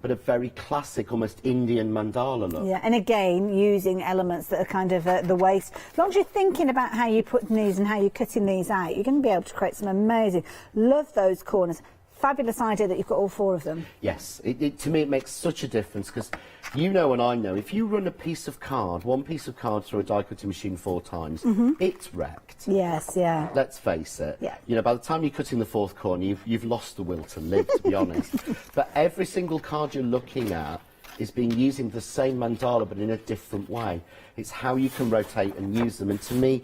but a very classic, almost Indian mandala look. Yeah, and again, using elements that are kind of the waist. As long as you're thinking about how you're putting these and how you're cutting these out, you're going to be able to create some amazing, love those corners. Fabulous idea that you've got all 4 of them. Yes, to me it makes such a difference, because you know and I know, if you run a piece of card, one piece of card through a die cutting machine 4 times, it's wrecked. Yes, yeah. Let's face it. Yeah. You know, by the time you're cutting the 4th corner, you've lost the will to live, to be honest. But every single card you're looking at is being using the same mandala, but in a different way. It's how you can rotate and use them. And to me,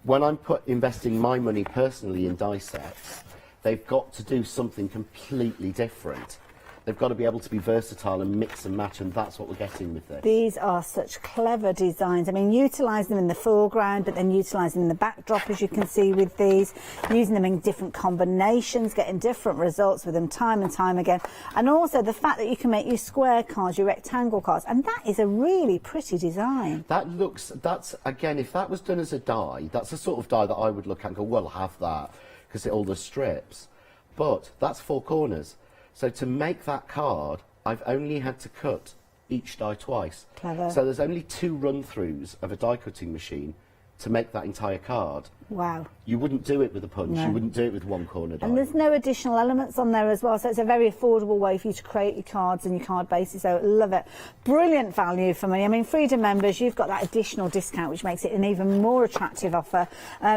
when I'm investing my money personally in die sets, they've got to do something completely different. They've got to be able to be versatile and mix and match, and that's what we're getting with this. These are such clever designs. I mean, utilising them in the foreground, but then utilising them in the backdrop, as you can see with these, using them in different combinations, getting different results with them time and time again. And also the fact that you can make your square cards, your rectangle cards, and that is a really pretty design. That's, again, if that was done as a die, that's the sort of die that I would look at and go, well, I'll have that, because it all the strips. But that's 4 corners. So to make that card, I've only had to cut each die twice. Clever. So there's only 2 run-throughs of a die cutting machine to make that entire card. Wow. You wouldn't do it with a punch, No. you wouldn't do it with 1 corner die. And there's no additional elements on there as well, so it's a very affordable way for you to create your cards and your card bases, so love it. Brilliant value for me. I mean, Freedom members, you've got that additional discount, which makes it an even more attractive offer.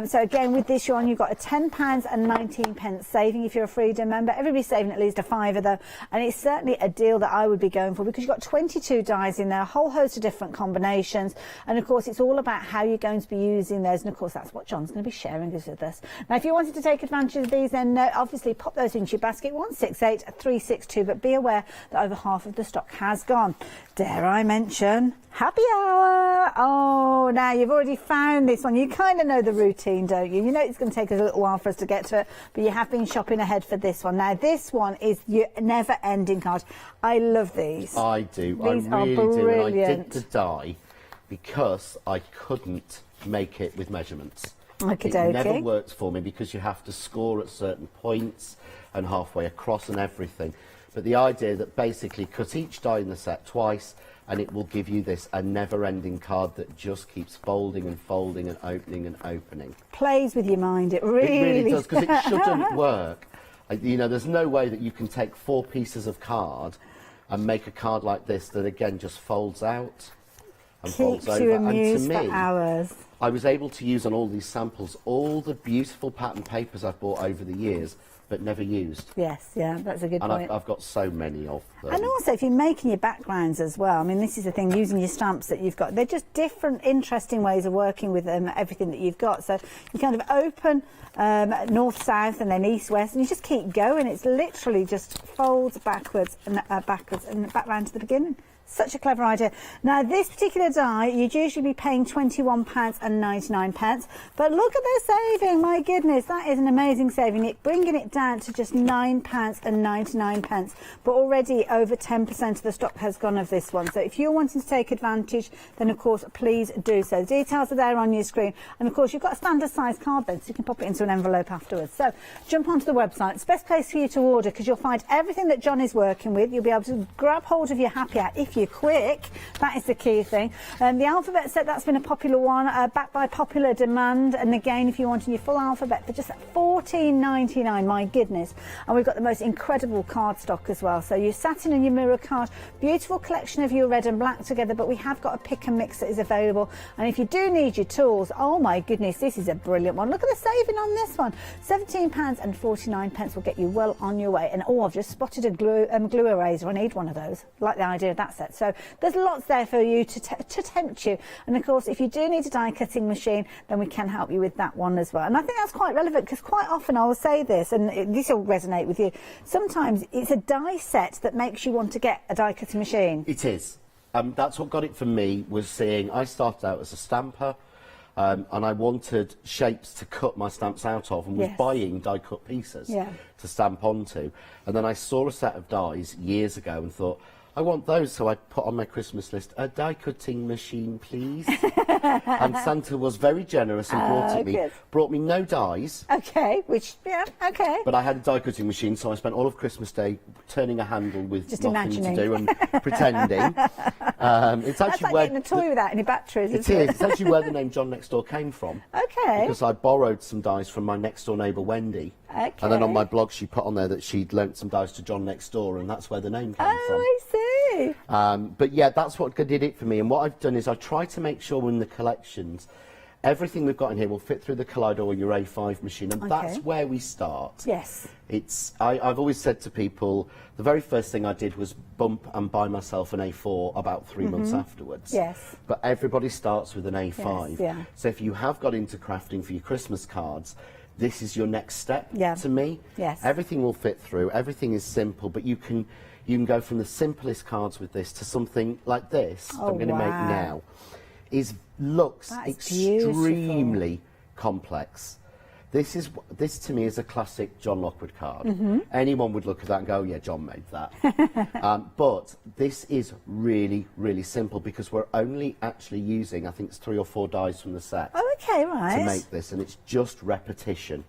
So again, with this, you've got a £10.19 saving if you're a Freedom member. Everybody's saving at least a £5 though, and it's certainly a deal that I would be going for, because you've got 22 dies in there, a whole host of different combinations, and of course it's all about how you're going to be using those, and of course that's what John's going to be sharing with us. Now, if you wanted to take advantage of these, then obviously pop those into your basket, 168362, but be aware that over half of the stock has gone. Dare I mention happy hour? Oh, now you've already found this one. You kind of know the routine, don't you? You know it's going to take us a little while for us to get to it, but you have been shopping ahead for this one. Now, this one is your never-ending card. I love these. I do. These I really are do. And I brilliant. did the die because I couldn't make it with measurements. It never worked for me, because you have to score at certain points and halfway across and everything. But the idea that basically cut each die in the set twice, and it will give you this a never-ending card that just keeps folding and folding and opening and opening. Plays with your mind, it really, it really does, because it shouldn't work. You know, there's no way that you can take 4 pieces of card and make a card like this that again just folds out and folds over. Keeps you amused and to me, for hours. I was able to use on all these samples all the beautiful pattern papers I've bought over the years, but never used. Yes, yeah, that's a good point. And I've got so many of them. And also, if you're making your backgrounds as well, I mean, this is the thing, using your stamps that you've got, they're just different, interesting ways of working with everything that you've got. So you kind of open north-south and then east-west, and you just keep going. It's literally just folds backwards and back round to the beginning. Such a clever idea. Now, this particular die, you'd usually be paying £21.99, but look at the saving. My goodness, that is an amazing saving. Bringing it down to just £9.99, but already over 10% of the stock has gone of this one. So if you're wanting to take advantage, then of course, please do so. The details are there on your screen. And of course, you've got a standard size card then, so you can pop it into an envelope afterwards. So jump onto the website. It's the best place for you to order, because you'll find everything that John is working with. You'll be able to grab hold of your happy hour if you're quick. That is the key thing. The alphabet set, that's been a popular one, backed by popular demand. And again, if you want your full alphabet for just £14.99, my goodness. And we've got the most incredible card stock as well. So your satin and your mirror card, beautiful collection of your red and black together, but we have got a pick and mix that is available. And if you do need your tools, oh my goodness, this is a brilliant one. Look at the saving on this one. £17.49 will get you well on your way. And oh, I've just spotted a glue eraser. I need one of those. Like the idea of that set. So there's lots there for you to tempt you. And of course, if you do need a die cutting machine, then we can help you with that one as well. And I think that's quite relevant, because quite often I will say this, and this will resonate with you. Sometimes it's a die set that makes you want to get a die cutting machine. It is. That's what got it for me, was seeing, I started out as a stamper. and I wanted shapes to cut my stamps out of, and was buying die-cut pieces to stamp onto. And then I saw a set of dies years ago and thought, I want those, so I put on my Christmas list, a die-cutting machine, please. And Santa was very generous and brought me no dies. Okay, But I had a die-cutting machine, so I spent all of Christmas Day turning a handle with just nothing imagining. to do and pretending. It's actually like getting a toy without any batteries, isn't it? It's actually where the name John Next Door came from. Okay. Because I borrowed some dies from my next door neighbour Wendy. Okay. And then on my blog she put on there that she'd lent some dies to John Next Door, and that's where the name came from. I see. But yeah, that's what did it for me. And what I've done is I try to make sure in the collections, everything we've got in here will fit through the Kaleido or your A5 machine, and that's where we start. Yes. I've always said to people, the very first thing I did was bump and buy myself an A4 about 3 months afterwards. Yes. But everybody starts with an A5. Yes, yeah. So if you have got into crafting for your Christmas cards, this is your next step to me. Yes. Everything will fit through, everything is simple, but you can go from the simplest cards with this to something like this I'm going to make now. Looks extremely complex. This to me is a classic John Lockwood card. Anyone would look at that and go, yeah, John made that. But this is really, really simple because we're only actually using, I think it's 3 or 4 dies from the set to make this, and it's just repetition.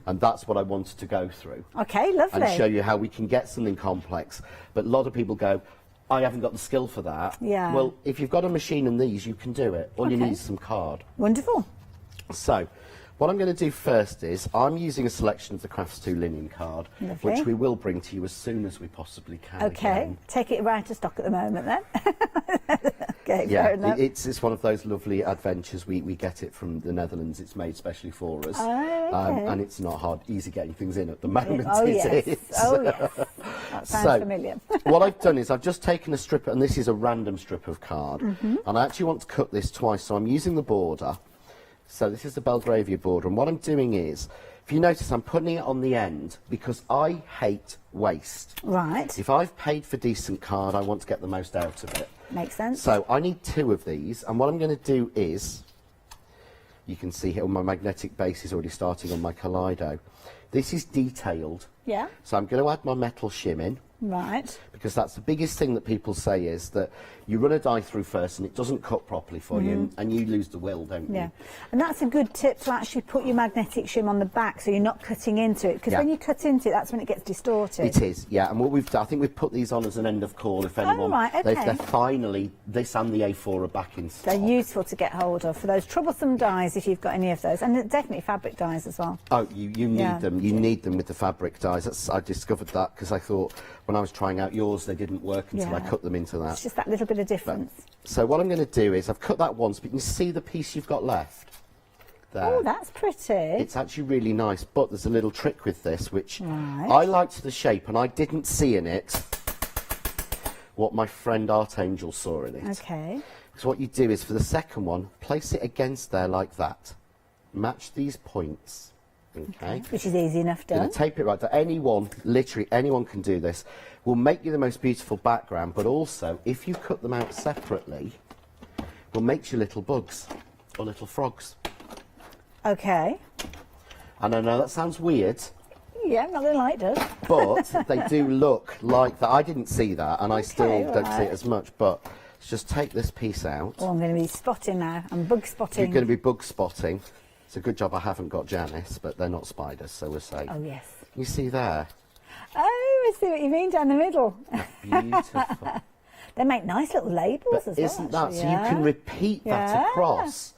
And that's what I wanted to go through. Okay, lovely. And show you how we can get something complex. But a lot of people go, I haven't got the skill for that. Yeah. Well, if you've got a machine and these, you can do it. All you need is some card. Wonderful. So, what I'm going to do first is, I'm using a selection of the Crafts 2 linen card, which we will bring to you as soon as we possibly can. Okay, again. take it right to stock at the moment then. Okay, yeah, fair enough. It's one of those lovely adventures. We get it from the Netherlands. It's made specially for us. And it's not easy getting things in at the moment. Oh, yes. Is. Oh, yes. That sounds familiar. What I've done is I've just taken a strip, and this is a random strip of card, and I actually want to cut this twice, so I'm using the border. So this is the Belgravia border, and what I'm doing is, if you notice, I'm putting it on the end because I hate waste. Right. If I've paid for decent card, I want to get the most out of it. Makes sense. So I need 2 of these, and what I'm going to do is, you can see here my magnetic base is already starting on my Kaleido. This is detailed. Yeah. So I'm going to add my metal shim in. Right. Because that's the biggest thing that people say is that you run a die through first and it doesn't cut properly for you, and you lose the will, don't you? Yeah, and that's a good tip to actually put your magnetic shim on the back so you're not cutting into it, because when you cut into it, that's when it gets distorted. It is, yeah, and what we've done, I think we've put these on as an end of call if anyone... Oh, right, okay. They're finally, this and the A4 are back in stock. They're useful to get hold of for those troublesome dies if you've got any of those, and definitely fabric dies as well. Oh, you need them. You need them with the fabric dies. I discovered that because I thought when I was trying out yours, they didn't work until I cut them into that. It's just that little bit of difference. So what I'm going to do is, I've cut that once, but you can see the piece you've got left there. Oh, that's pretty. It's actually really nice, but there's a little trick with this, which I liked the shape, and I didn't see in it what my friend Archangel saw in it. Okay. So what you do is, for the second one, place it against there like that. Match these points. Okay. Which is easy enough done. Going to tape it right down. Anyone, literally anyone can do this. Will make you the most beautiful background, but also, if you cut them out separately, will make you little bugs or little frogs. Okay. And I know that sounds weird. Yeah, not going to lie, it does. But they do look like that. I didn't see that, and I still don't see it as much, but let's just take this piece out. Oh, I'm going to be spotting now. I'm bug spotting. You're going to be bug spotting. It's a good job I haven't got Janice, but they're not spiders, so we're safe. Oh, yes. You see there? Oh, I see what you mean, down the middle. Beautiful. They make nice little labels as well. Isn't that? So you can repeat that across.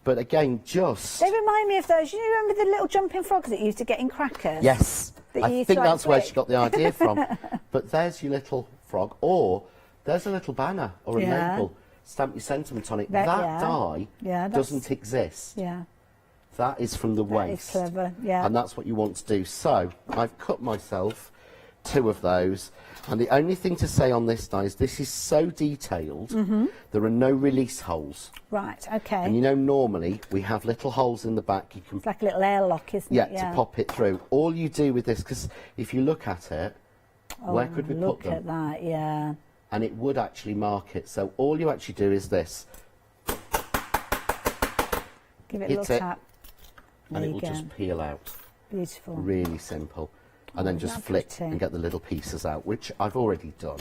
But again, just... They remind me of those, you remember the little jumping frogs that you used to get in crackers? Yes. I think that's where she got the idea from. But there's your little frog, or there's a little banner or a label. Stamp your sentiment on it. That die doesn't exist. Yeah. That is from the waste. That is clever, yeah. And that's what you want to do. So, I've cut myself 2 of those. And the only thing to say on this die is this is so detailed, there are no release holes. Right, okay. And you know, normally, we have little holes in the back. You can... It's like a little airlock, isn't it? Yeah, to pop it through. All you do with this, because if you look at it, where could we put them? Look at that, yeah. And it would actually mark it. So all you actually do is this. Give it a little tap. And it will just peel out. Beautiful. Really simple. And then just flick and get the little pieces out, which I've already done.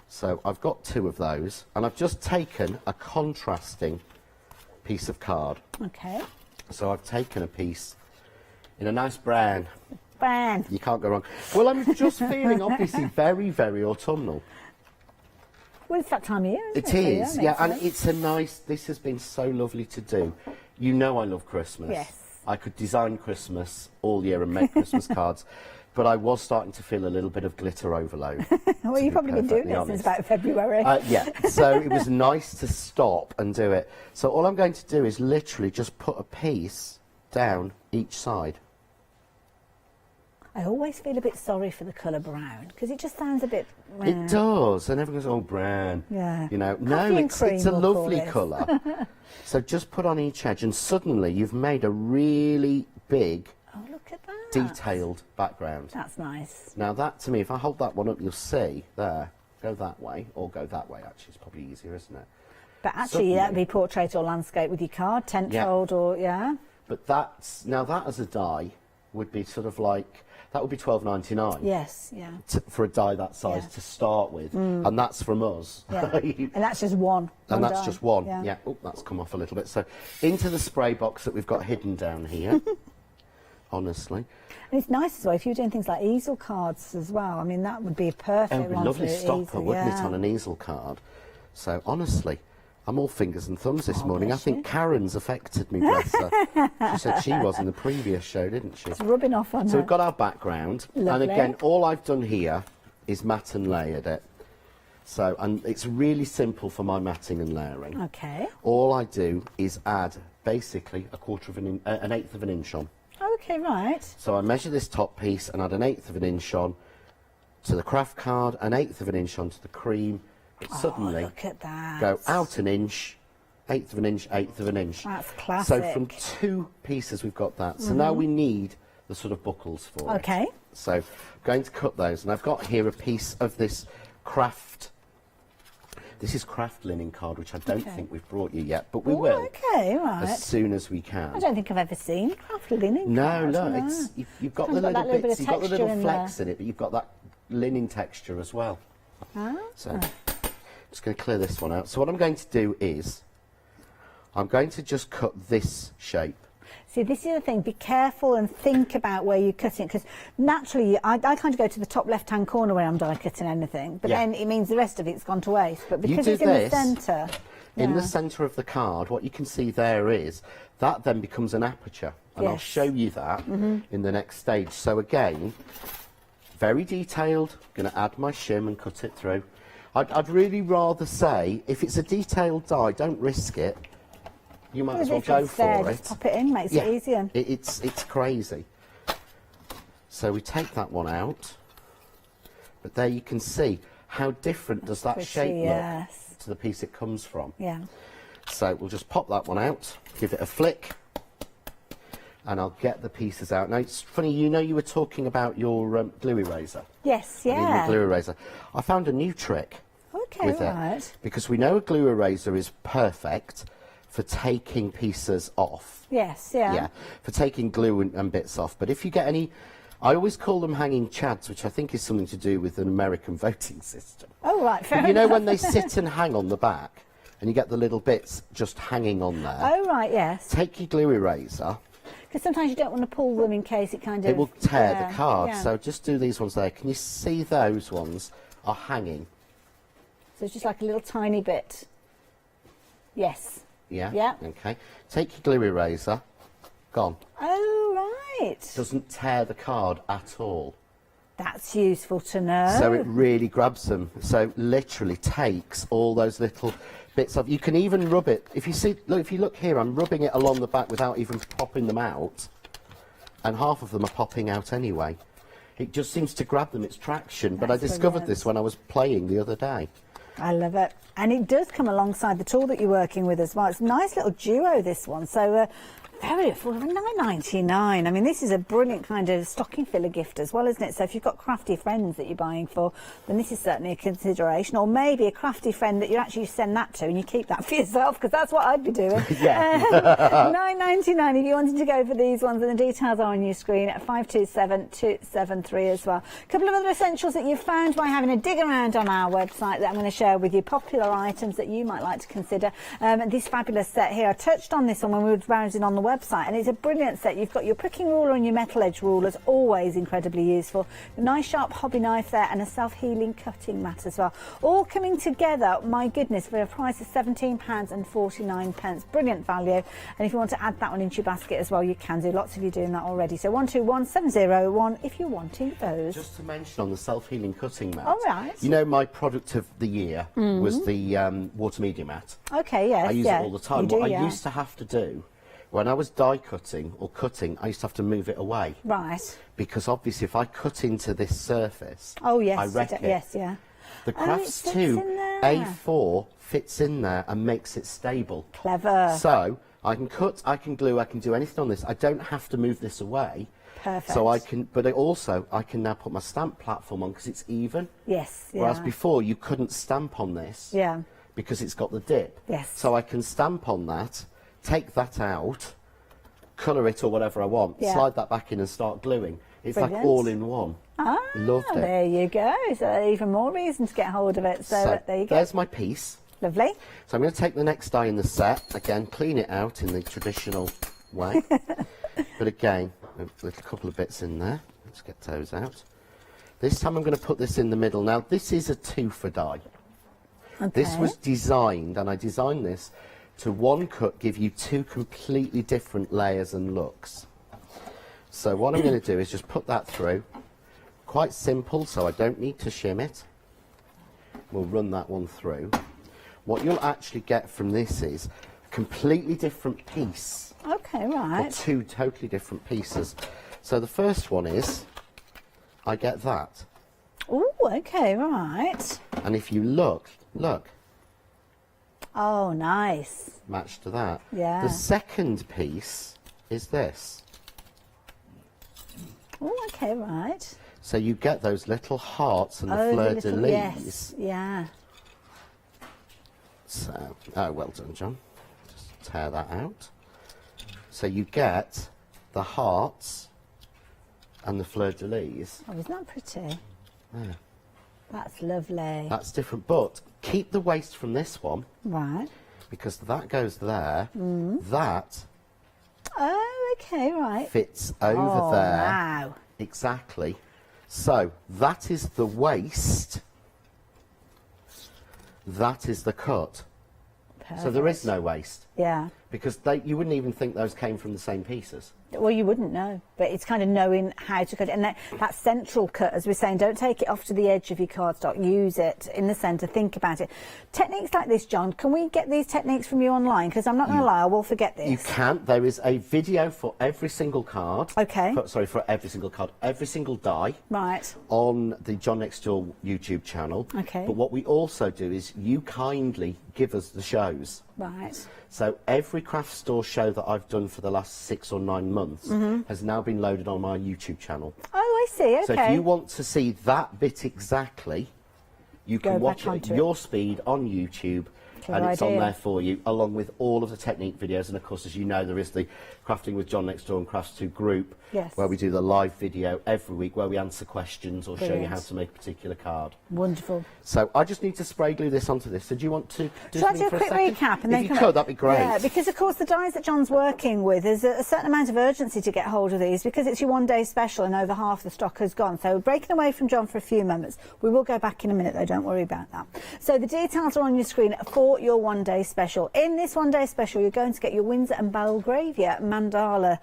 So I've got 2 of those, and I've just taken a contrasting piece of card. Okay. So I've taken a piece in a nice brown. Brown. You can't go wrong. Well, I'm just feeling obviously very, very autumnal. Well, it's that time of year, isn't it? It is, yeah, and it's a nice, this has been so lovely to do. You know I love Christmas. Yes. I could design Christmas all year and make Christmas cards, but I was starting to feel a little bit of glitter overload. Well, you've probably been doing it since about February. Yeah, so it was nice to stop and do it. So all I'm going to do is literally just put a piece down each side. I always feel a bit sorry for the colour brown because it just sounds a bit. It does, and everyone goes, "Oh, brown." Yeah. You know, Coffee no, and cream, it's a we'll lovely colour. So just put on each edge, and suddenly you've made a really big, Oh, look at that. detailed background. That's nice. Now that, to me, if I hold that one up, you'll see there. Go that way, or go that way. Actually, it's probably easier, isn't it? But actually, that would be portrait or landscape with your card, tent-fold or But that's now that as a die would be sort of like. That would be $12.99. Yes, yeah. For a die that size to start with, and that's from us. Yeah. And that's just one. And that's die. just one. Yeah. Yeah. Oh, that's come off a little bit. So into the spray box that we've got hidden down here. Honestly. And it's nice as well if you're doing things like easel cards as well. I mean, that would be a perfect It would be a one lovely for stopper, easel, wouldn't it, on an easel card? So honestly, I'm all fingers and thumbs this morning. I bless think you. Karen's affected me, bless her. She said she was in the previous show, didn't she? It's rubbing off on So her. we've got our background. Lovely. And again, all I've done here is matte and layered it. So, and it's really simple for my matting and layering. Okay. All I do is add basically an eighth of an inch on. Okay, right. So I measure this top piece and add an eighth of an inch on to the craft card, an eighth of an inch onto the cream. But suddenly look at that. go out an inch, eighth of an inch, eighth of an inch. That's classic. So from 2 pieces we've got that. So now we need the sort of buckles for it. Okay. So I'm going to cut those, and I've got here a piece of this craft. This is craft linen card, which I don't think we've brought you yet, but we will. Okay, right. As soon as we can. I don't think I've ever seen craft linen. No, cards, no, no. it's you've got Kind the of got little that little bit bits, of you've got the little texture in flecks in it, but you've got that linen texture as well. So just going to clear this one out. So what I'm going to do is I'm going to just cut this shape. See, this is the thing, be careful and think about where you're cutting, because naturally I kind of go to the top left-hand corner when I'm die cutting anything, but then it means the rest of it's gone to waste. But because it's in the centre... In the centre of the card, what you can see there is, that then becomes an aperture. And I'll show you that in the next stage. So again, very detailed, going to add my shim and cut it through. I'd really rather say, if it's a detailed die, don't risk it. You might as well go for it. Just pop it in, makes it easier. It's crazy. So we take that one out, but there you can see how different does that shape look to the piece it comes from. Yeah. So we'll just pop that one out, give it a flick, and I'll get the pieces out. Now it's funny, you know, you were talking about your glue eraser. Yes, yeah. Glue eraser. I found a new trick with it, because we know a glue eraser is perfect for taking pieces off. Yes, yeah. Yeah, for taking glue and bits off. But if you get any, I always call them hanging chads, which I think is something to do with an American voting system. Oh, right, fair enough. You know when they sit and hang on the back, and you get the little bits just hanging on there? Oh, right, yes. Take your glue eraser. Because sometimes you don't want to pull them in case it kind of... It will tear the card, yeah. so just do these ones there. Can you see those ones are hanging? So it's just like a little tiny bit. Yes. Yeah? Yeah. Okay. Take your glue eraser. Gone. Oh, right. Doesn't tear the card at all. That's useful to know. So it really grabs them. So literally takes all those little bits of. You can even rub it. If you see, look, if you look here, I'm rubbing it along the back without even popping them out, and half of them are popping out anyway. It just seems to grab them. It's traction. But I discovered this when I was playing the other day. I love it. And it does come alongside the tool that you're working with as well. It's a nice little duo, this one. So Very affordable, £9.99. I mean, this is a brilliant kind of stocking filler gift as well, isn't it? So if you've got crafty friends that you're buying for, then this is certainly a consideration. Or maybe a crafty friend that you actually send that to and you keep that for yourself, because that's what I'd be doing. Yeah. £9.99 if you wanted to go for these ones, and the details are on your screen at 527273 as well. A couple of other essentials that you've found by having a dig around on our website that I'm going to share with you, popular items that you might like to consider. This fabulous set here, I touched on this one when we were browsing on the website, and it's a brilliant set. You've got your pricking ruler and your metal edge rulers, always incredibly useful. A nice sharp hobby knife there and a self-healing cutting mat as well. All coming together, my goodness, for a price of £17.49. Brilliant value. And if you want to add that one into your basket as well, you can do. Lots of you doing that already. So 121701 if you're wanting those. Just to mention on the self-healing cutting mat. All right. You know, my product of the year was the water media mat. Okay, yes. I use it all the time. You do, What I used to have to do when I was die cutting or cutting, I used to have to move it away. Right. Because obviously if I cut into this surface, oh yes, I wreck it. Yes, yeah. The Crafts 2 A4 fits in there and makes it stable. Clever. So I can cut, I can glue, I can do anything on this. I don't have to move this away. Perfect. So I can, but I can now put my stamp platform on because it's even. Yes. Yeah. Whereas before you couldn't stamp on this. Yeah. Because it's got the dip. Yes. So I can stamp on that, take that out, colour it or whatever I want, slide that back in and start gluing. It's Brilliant. like all in one. Ah, loved it. There you go. So even more reason to get hold of it. So there you go. There's my piece. Lovely. So I'm going to take the next die in the set, again, clean it out in the traditional way. But again, a couple of bits in there. Let's get those out. This time I'm going to put this in the middle. Now, this is a 2-for die. Okay. This was designed, and I designed this to one cut give you 2 completely different layers and looks. So what I'm going to do is just put that through. Quite simple, so I don't need to shim it. We'll run that one through. What you'll actually get from this is a completely different piece. Okay, right. Or 2 totally different pieces. So the first one is, I get that. Oh, okay, right. And if you look. Oh, nice. Match to that. Yeah. The second piece is this. Oh, okay, right. So you get those little hearts and the fleur-de-lis. Yes, yeah. So, oh, well done, John. Just tear that out. So you get the hearts and the fleur-de-lis. Oh, isn't that pretty? Yeah. That's lovely. That's different, but keep the waste from this one. Right. Because that goes there. That oh, okay, right. fits over there. Wow. Exactly. So that is the waste. That is the cut. Perfect. So there is no waste. Yeah. Because you wouldn't even think those came from the same pieces. Well, you wouldn't know, but it's kind of knowing how to cut it. And that central cut, as we're saying, don't take it off to the edge of your cardstock. Use it in the centre. Think about it. Techniques like this, John, can we get these techniques from you online? Because I'm not going to lie, I will forget this. You can. There is a video for every single card. Okay. For every single card, every single die. Right. On the John Next Door YouTube channel. Okay. But what we also do is you kindly give us the shows. Right. So every craft store show that I've done for the last 6 or 9 months has now been loaded on my YouTube channel. Oh, I see, okay. So if you want to see that bit exactly, you can watch it at your speed on YouTube. And it's on there for you, along with all of the technique videos. And of course, as you know, there is the Crafting with John Next Door and Crafts 2 group, where we do the live video every week, where we answer questions or show you how to make a particular card. Wonderful. So I just need to spray glue this onto this. So do you want to do Shall I do a quick recap? And if you could, that'd be great. Yeah, because of course the dies that John's working with, there's a certain amount of urgency to get hold of these because it's your one-day special and over half the stock has gone. So we're breaking away from John for a few moments. We will go back in a minute though, don't worry about that. So the details are on your screen for your one-day special. In this one-day special, you're going to get your Windsor and Belgravia mandala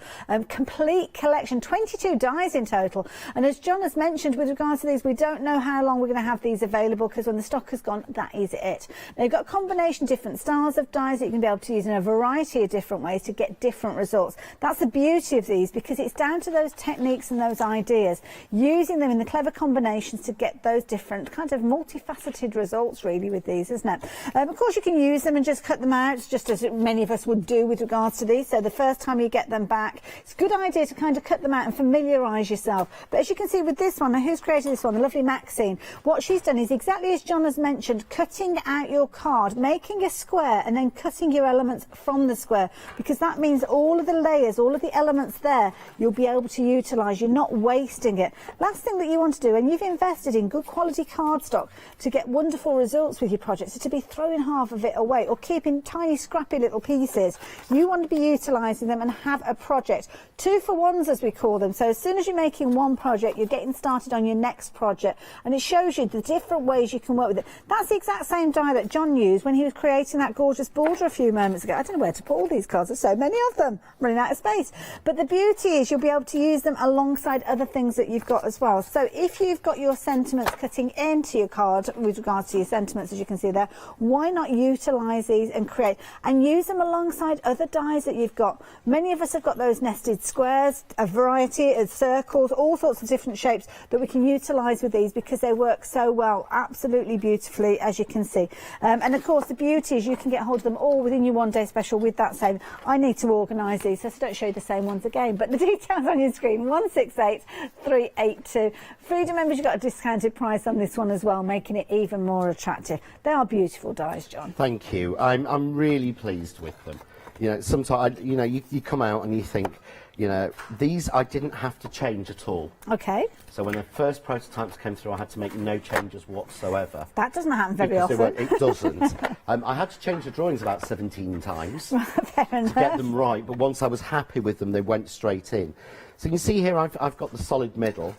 complete collection, 22 dies in total. And as John has mentioned with regards to these, we don't know how long we're going to have these available because when the stock has gone, that is it. Now you've got a combination of different styles of dies that you can be able to use in a variety of different ways to get different results. That's the beauty of these because it's down to those techniques and those ideas, using them in the clever combinations to get those different kind of multifaceted results really with these, isn't it? Of course, you can use them and just cut them out, just as many of us would do with regards to these. So the first time you get them back, it's a good idea to kind of cut them out and familiarise yourself. But as you can see with this one, now who's created this one? The lovely Maxine. What she's done is exactly as John has mentioned, cutting out your card, making a square and then cutting your elements from the square, because that means all of the layers, all of the elements there, you'll be able to utilise. You're not wasting it. Last thing that you want to do, and you've invested in good quality cardstock to get wonderful results with your projects, is to be throwing half of it away or keeping tiny scrappy little pieces. You want to be utilising them and have a project. 2-for-1s as we call them. So as soon as you're making one project, you're getting started on your next project, and it shows you the different ways you can work with it. That's the exact same die that John used when he was creating that gorgeous border a few moments ago. I don't know where to put all these cards, there's so many of them. I'm running out of space. But the beauty is you'll be able to use them alongside other things that you've got as well. So if you've got your sentiments cutting into your card with regards to your sentiments, as you can see there, why not utilise these and create and use them alongside other dies that you've got? Many of us have got those nested squares, a variety of circles, all sorts of different shapes that we can utilise with these because they work so well, absolutely beautifully, as you can see. And of course the beauty is you can get hold of them all within your one-day special with that same. I need to organise these, so don't show you the same ones again, but the details on your screen, 168382. Freedom members, you've got a discounted price on this one as well, making it even more attractive. They are beautiful dies, John. Thank you. I'm really pleased with them. You know, sometimes, you know, you come out and you think, you know, these I didn't have to change at all. Okay. So when the first prototypes came through, I had to make no changes whatsoever. That doesn't happen very often. It doesn't. I had to change the drawings about 17 times to get them right, but once I was happy with them, they went straight in. So you can see here I've got the solid middle,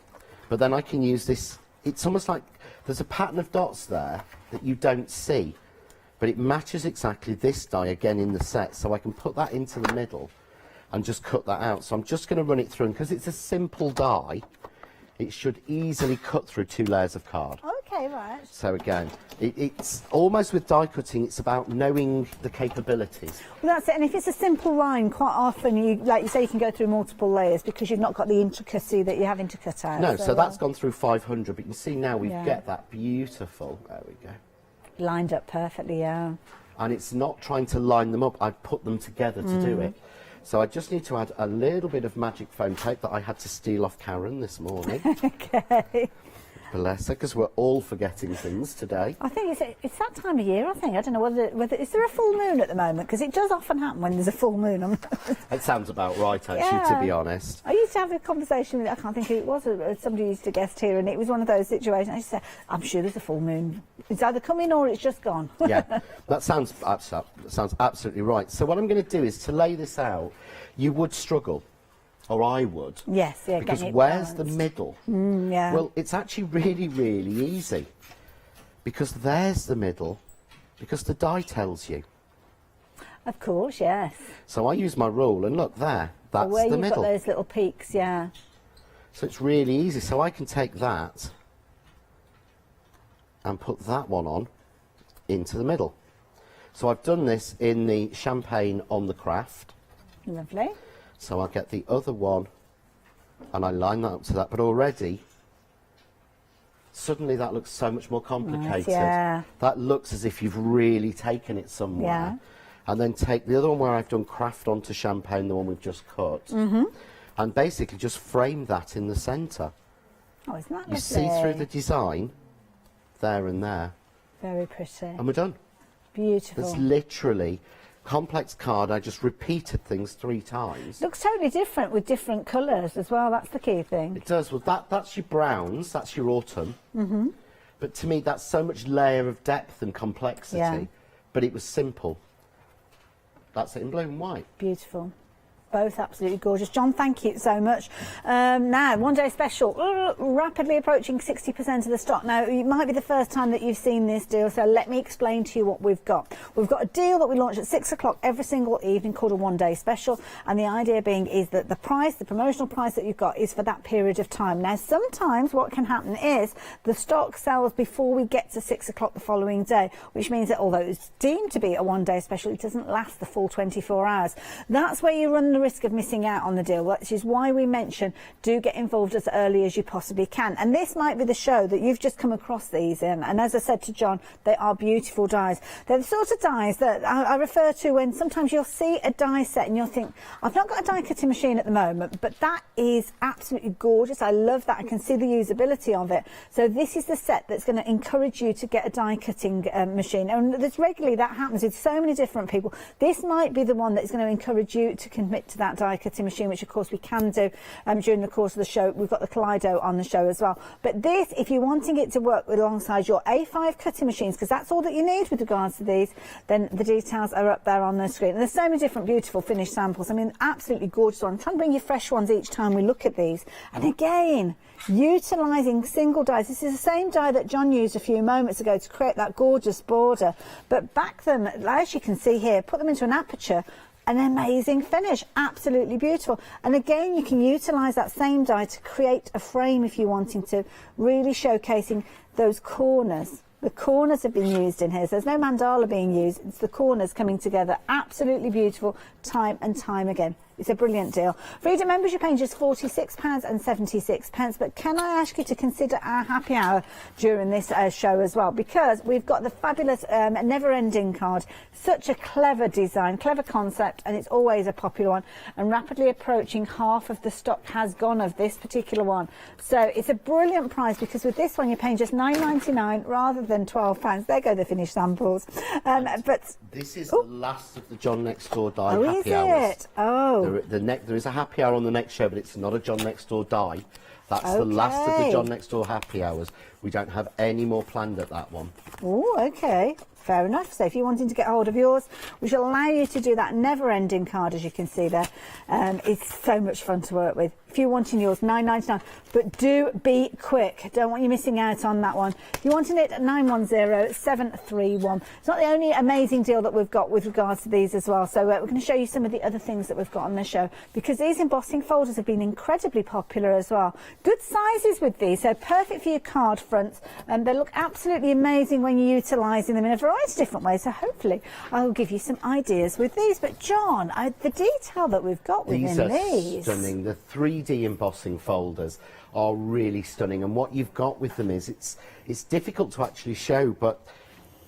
but then I can use this. It's almost like there's a pattern of dots there that you don't see, but it matches exactly this die again in the set, so I can put that into the middle and just cut that out. So I'm just going to run it through, and because it's a simple die, it should easily cut through 2 layers of card. Okay, right. So again, it's almost with die cutting, it's about knowing the capabilities. Well, that's it. And if it's a simple line, quite often, you, like you say, you can go through multiple layers because you've not got the intricacy that you're having to cut out. No, so that's gone through 500, but you can see now we get that beautiful. There we go. Lined up perfectly, yeah. And it's not trying to line them up, I've put them together to do it. So I just need to add a little bit of magic foam tape that I had to steal off Karen this morning. Okay. Bless her, because we're all forgetting things today. I think it's that time of year, I think. I don't know whether is there a full moon at the moment? Because it does often happen when there's a full moon. It sounds about right, actually, to be honest. I used to have a conversation with, I can't think who it was, somebody used to guest here, and it was one of those situations. I said, I'm sure there's a full moon. It's either coming or it's just gone. Yeah, that sounds absolutely right. So what I'm going to do is to lay this out, you would struggle. Or I would. Yes, yeah. Because where's the middle? Yeah. Well, it's actually really, really easy. Because there's the middle. Because the die tells you. Of course, yes. So I use my rule, and look there. That's where the you've middle. got those little peaks, yeah. So it's really easy. So I can take that and put that one on into the middle. So I've done this in the champagne on the craft. Lovely. So I'll get the other one and I line that up to that, but already suddenly that looks so much more complicated. Nice, yeah. That looks as if you've really taken it somewhere. Yeah. And then take the other one where I've done craft onto champagne, the one we've just cut, and basically just frame that in the centre. Oh, isn't that lovely? You see through the design there and there. Very pretty. And we're done. Beautiful. There's literally complex card. I just repeated things 3 times. Looks totally different with different colours as well. That's the key thing. It does. Well, that's your browns. That's your autumn. But to me, that's so much layer of depth and complexity. Yeah. But it was simple. That's it in blue and white. Beautiful. Both absolutely gorgeous. John, thank you so much. Now, one day special, rapidly approaching 60% of the stock. Now, it might be the first time that you've seen this deal, so let me explain to you what we've got. We've got a deal that we launch at 6 o'clock every single evening called a one-day special, and the idea being is that the price, the promotional price that you've got is for that period of time. Now, sometimes what can happen is the stock sells before we get to 6 o'clock the following day, which means that although it's deemed to be a one-day special, it doesn't last the full 24 hours. That's where you run the risk of missing out on the deal, which is why we mention do get involved as early as you possibly can. And this might be the show that you've just come across these in, and as I said to John, they are beautiful dies. They're the sort of dies that I refer to when sometimes you'll see a die set and you'll think, I've not got a die cutting machine at the moment, but that is absolutely gorgeous. I love that. I can see the usability of it. So this is the set that's going to encourage you to get a die cutting machine, and there's regularly that happens with so many different people. This might be the one that's going to encourage you to commit to that die cutting machine, which of course we can do during the course of the show. We've got the Kaleido on the show as well. But this, if you're wanting it to work alongside your A5 cutting machines, because that's all that you need with regards to these, then the details are up there on the screen. And there's so many different beautiful finished samples. I mean, absolutely gorgeous one. I'm trying to bring you fresh ones each time we look at these. And again, utilising single dies. This is the same die that John used a few moments ago to create that gorgeous border, but back them, as you can see here, put them into an aperture, an amazing finish, absolutely beautiful. And again, you can utilise that same die to create a frame if you're wanting to, really showcasing those corners. The corners have been used in here, so there's no mandala being used, it's the corners coming together. Absolutely beautiful, time and time again. It's a brilliant deal. For Reader members, you're paying just £46.76, but can I ask you to consider our happy hour during this show as well, because we've got the fabulous never-ending card. Such a clever design, clever concept, and it's always a popular one, and rapidly approaching half of the stock has gone of this particular one. So it's a brilliant price, because with this one you're paying just £9.99 rather than £12. There go the finished samples. But this is the last of the John Next Door die happy hours. Hours. It? Oh. There is a happy hour on the next show, but it's not a John Next Door die. That's the last of the John Next Door happy hours. We don't have any more planned at that one. Oh, okay. Fair enough. So if you're wanting to get hold of yours, we shall allow you to do that never-ending card, as you can see there. It's so much fun to work with. If you're wanting yours, £9.99, but do be quick. Don't want you missing out on that one. If you're wanting it, 910731. It's not the only amazing deal that we've got with regards to these as well. So we're going to show you some of the other things that we've got on the show, because these embossing folders have been incredibly popular as well. Good sizes with these, so perfect for your card fronts. They look absolutely amazing when you're utilising them in a variety of different ways. So hopefully I'll give you some ideas with these. But John, the detail that we've got within these. Stunning. The 3D embossing folders are really stunning, and what you've got with them is it's difficult to actually show, but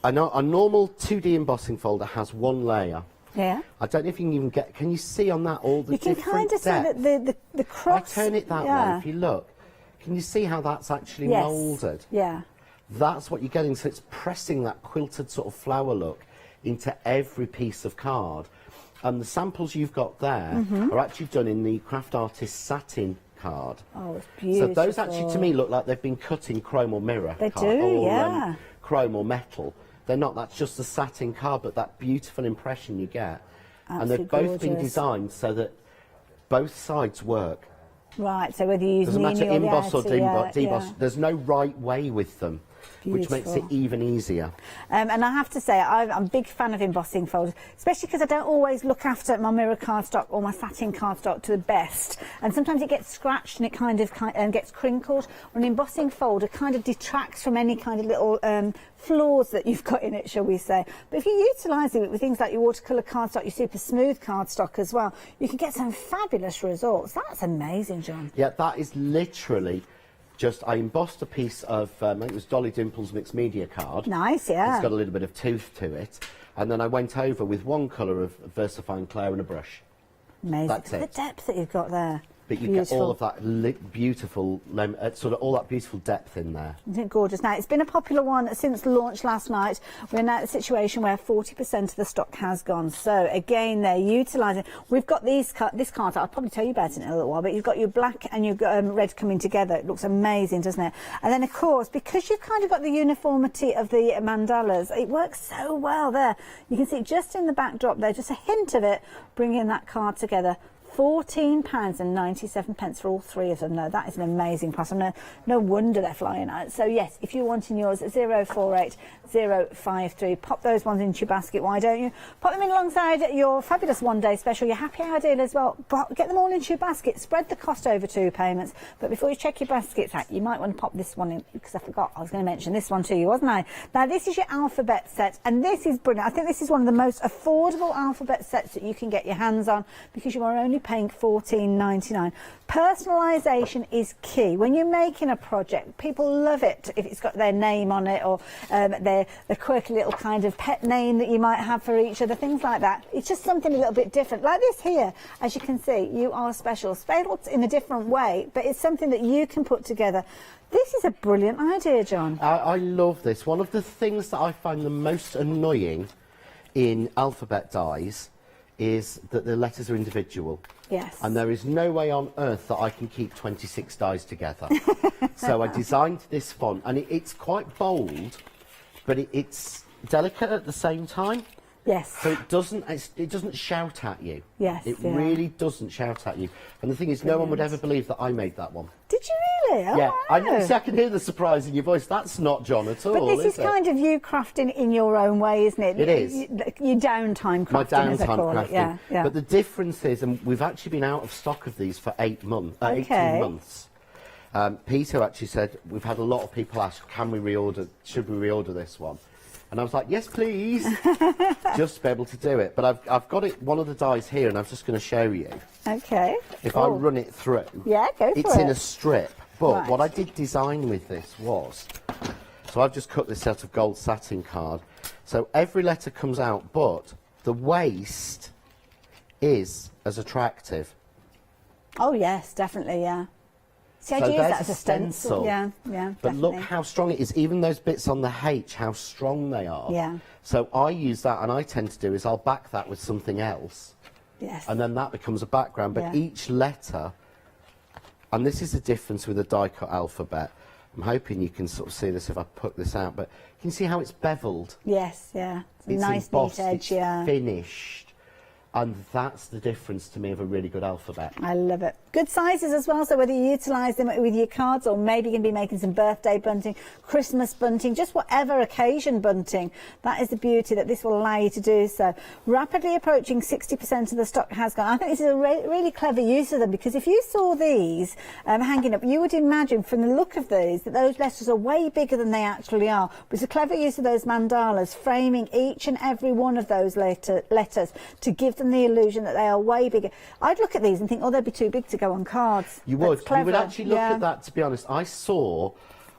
a normal 2D embossing folder has one layer. Yeah. I don't know if you can even get. Can you see on that all the different You can kind of see that the cross. I turn it that way. If you look, can you see how that's actually moulded? Yeah. That's what you're getting. So it's pressing that quilted sort of flower look into every piece of card. And the samples you've got there are actually done in the Craft Artist satin card. Oh, it's beautiful. So those actually, to me, look like they've been cut in chrome or mirror. They card, do, or, yeah. Chrome or metal. They're not. That's just the satin card, but that beautiful impression you get. Absolutely and they've both been gorgeous. Designed so that both sides work. Right. So whether you use doesn't matter emboss or deboss. yeah. There's no right way with them. Which makes it even easier. And I have to say, I'm a big fan of embossing folders, especially because I don't always look after my mirror cardstock or my satin cardstock to the best. And sometimes it gets scratched and it kind of gets crinkled. An embossing folder kind of detracts from any kind of little flaws that you've got in it, shall we say. But if you utilise it with things like your watercolour cardstock, your super smooth cardstock as well, you can get some fabulous results. That's amazing, John. Yeah, that is literally... I embossed a piece of, I think it was Dolly Dimple's mixed media card. Nice, yeah. It's got a little bit of tooth to it. And then I went over with one colour of VersaFine Clair and a brush. Amazing. That's the depth that you've got there. But you get all of that beautiful, sort of all that beautiful depth in there. Isn't it gorgeous? Now, it's been a popular one since the launch last night. We're now at a situation where 40% of the stock has gone. So, again, they're utilising... We've got this card, I'll probably tell you about it in a little while, but you've got your black and your red coming together. It looks amazing, doesn't it? And then, of course, because you've kind of got the uniformity of the mandalas, it works so well there. You can see just in the backdrop there, just a hint of it, bringing that card together. £14.97 for all three of them. No, that is an amazing price. No wonder they're flying out. So yes, if you're wanting yours, 048053. Pop those ones into your basket. Why don't you? Pop them in alongside your fabulous one-day special, your happy hour deal as well. But get them all into your basket. Spread the cost over 2 payments. But before you check your baskets out, you might want to pop this one in, because I forgot I was going to mention this one to you, wasn't I? Now this is your alphabet set, and this is brilliant. I think this is one of the most affordable alphabet sets that you can get your hands on, because you are only only paying $14.99. Personalisation is key. When you're making a project, people love it if it's got their name on it, or their quirky little kind of pet name that you might have for each other, things like that. It's just something a little bit different. Like this here, as you can see, you are special. Special in a different way, but it's something that you can put together. This is a brilliant idea, John. I love this. One of the things that I find the most annoying in alphabet dies is that the letters are individual. Yes. And there is no way on earth that I can keep 26 dies together. So I designed this font, and it's quite bold, but it's delicate at the same time. Yes. So it doesn't shout at you. Yes. It really doesn't shout at you. And the thing is, no one would ever believe that I made that one. Did you really? Oh, yeah. wow. I can hear the surprise in your voice. That's not John at all. But this is kind of you crafting in your own way, isn't it? It is. Your downtime crafting, My downtime as I call crafting. it. Yeah, yeah. But the difference is, and we've actually been out of stock of these for 18 months. Peter actually said, we've had a lot of people ask, should we reorder this one? And I was like, yes, please, just to be able to do it. But I've got it, one of the dies here, and I'm just going to show you. Okay. If I run it through, yeah, go for it's it. in a strip. But Right. what I did design with this was, so I've just cut this out of gold satin card. So every letter comes out, but the waist is as attractive. Oh, yes, definitely, yeah. See, I'd So use there's that as a stencil. Yeah, yeah, But definitely. look how strong it is. Even those bits on the H, how strong they are. Yeah. So I use that, and I tend to do is I'll back that with something else. Yes. And then that becomes a background. But Yeah. each letter, and this is the difference with the die-cut alphabet. I'm hoping you can sort of see this if I put this out, but you can see how it's beveled. Yes, yeah. It's Nice, embossed, neat edge, it's yeah. finished. And that's the difference to me of a really good alphabet. I love it. Good sizes as well, so whether you utilise them with your cards, or maybe you're going to be making some birthday bunting, Christmas bunting, just whatever occasion bunting, that is the beauty that this will allow you to do so. Rapidly approaching 60% of the stock has gone. I think this is a really clever use of them, because if you saw these hanging up, you would imagine from the look of these that those letters are way bigger than they actually are. But it's a clever use of those mandalas, framing each and every one of those letters to give them the illusion that they are way bigger. I'd look at these and think, oh, they'd be too big to go on cards. You would. Clever. You would actually look Yeah. at that, to be honest. I saw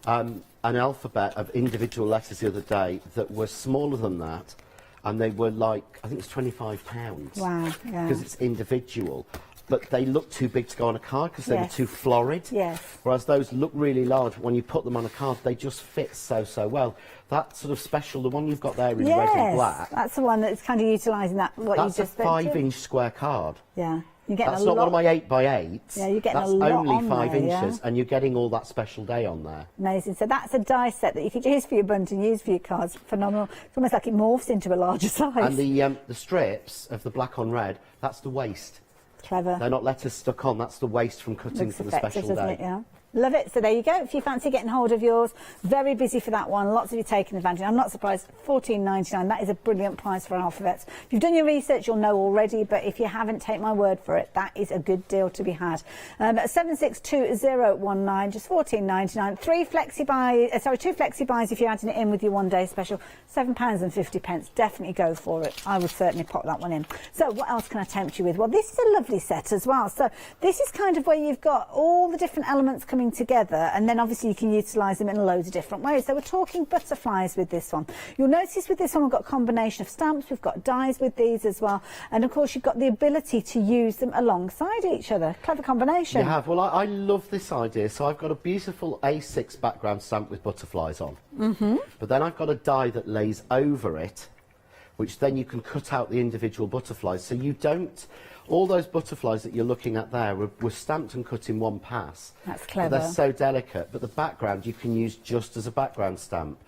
an alphabet of individual letters the other day that were smaller than that, and they were like, I think it's £25. Wow, yeah. Because it's individual. But they look too big to go on a card because they were Yes. too florid. Yes. Whereas those look really large. When you put them on a card, they just fit so well. That sort of special, the one you've got there in red and black, that's the one that's kind of utilising that, what that's you a just said. 5-inch square card. Yeah. You're getting That's a not lot. one of my 8x8s. Yeah, you're getting that's a lot only on 5 there, yeah. inches, and you're getting all that special day on there. Amazing. So that's a die set that you could use for your bunting, use for your cards. Phenomenal. It's almost like it morphs into a larger size. And the strips of the black on red, that's the waist. Clever. They're not letters stuck on, that's the waist from cutting Looks for the effective, special doesn't day. it? Yeah. Love it. So there you go. If you fancy getting hold of yours, very busy for that one. Lots of you taking advantage. I'm not surprised. $14.99. That is a brilliant price for alphabets. If you've done your research, you'll know already. But if you haven't, take my word for it. That is a good deal to be had. 762019, just $14.99. Two flexi buys if you're adding it in with your one-day special. £7.50. Definitely go for it. I would certainly pop that one in. So what else can I tempt you with? Well, this is a lovely set as well. So this is kind of where you've got all the different elements coming together, and then obviously you can utilise them in loads of different ways. So we're talking butterflies with this one. You'll notice with this one we've got a combination of stamps, we've got dies with these as well, and of course you've got the ability to use them alongside each other. Clever combination. You have. Well, I love this idea. So I've got a beautiful A6 background stamp with butterflies on. But then I've got a die that lays over it, which then you can cut out the individual butterflies. So you don't... All those butterflies that you're looking at there were stamped and cut in one pass. That's clever. But they're so delicate. But the background you can use just as a background stamp.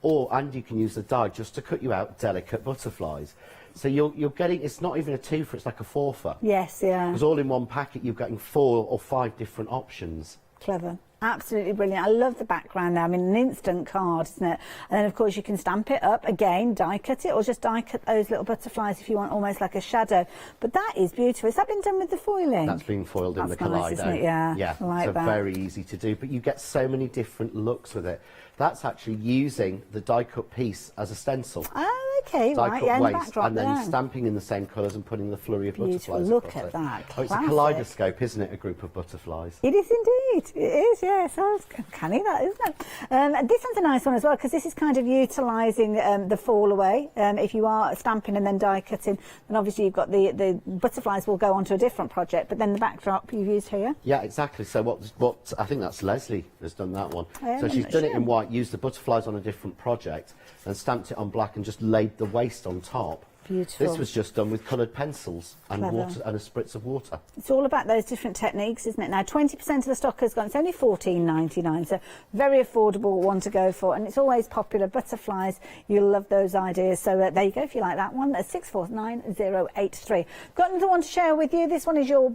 And you can use the die just to cut you out delicate butterflies. So you're getting... It's not even a twofer, it's like a fourfer. Yes, yeah. Because all in one packet you're getting 4 or 5 different options. Clever. Absolutely brilliant. I love the background there. I mean, an instant card, isn't it? And then, of course, you can stamp it up again, die cut it, or just die cut those little butterflies if you want almost like a shadow. But that is beautiful. Has that been done with the foiling? That's been foiled in the That's nice, Kaleido. isn't it? Yeah, yeah. I like so that. very easy to do. But you get so many different looks with it. that's actually using the die-cut piece as a stencil. Oh, okay, right, Die-cut waste, backdrop, and then stamping in the same colours and putting the flurry of butterflies Look across at it. that, Oh, it's a kaleidoscope, isn't it, a group of butterflies? It is indeed. It is, yes. Sounds canny, that, isn't it? And this one's a nice one as well, because this is kind of utilising the fall away. If you are stamping and then die cutting, then obviously you've got the butterflies will go on to a different project, but then the backdrop you've used here. Yeah, exactly. So what I think that's Leslie has done that one. So she's done it in white, used the butterflies on a different project, and stamped it on black and just laid the waste on top. Beautiful. This was just done with coloured pencils and water and a spritz of water. It's all about those different techniques, isn't it? Now, 20% of the stock has gone. It's only $14.99, so very affordable one to go for. And it's always popular. Butterflies, you'll love those ideas. So there you go, if you like that one. 649083. Got another one to share with you. This one is your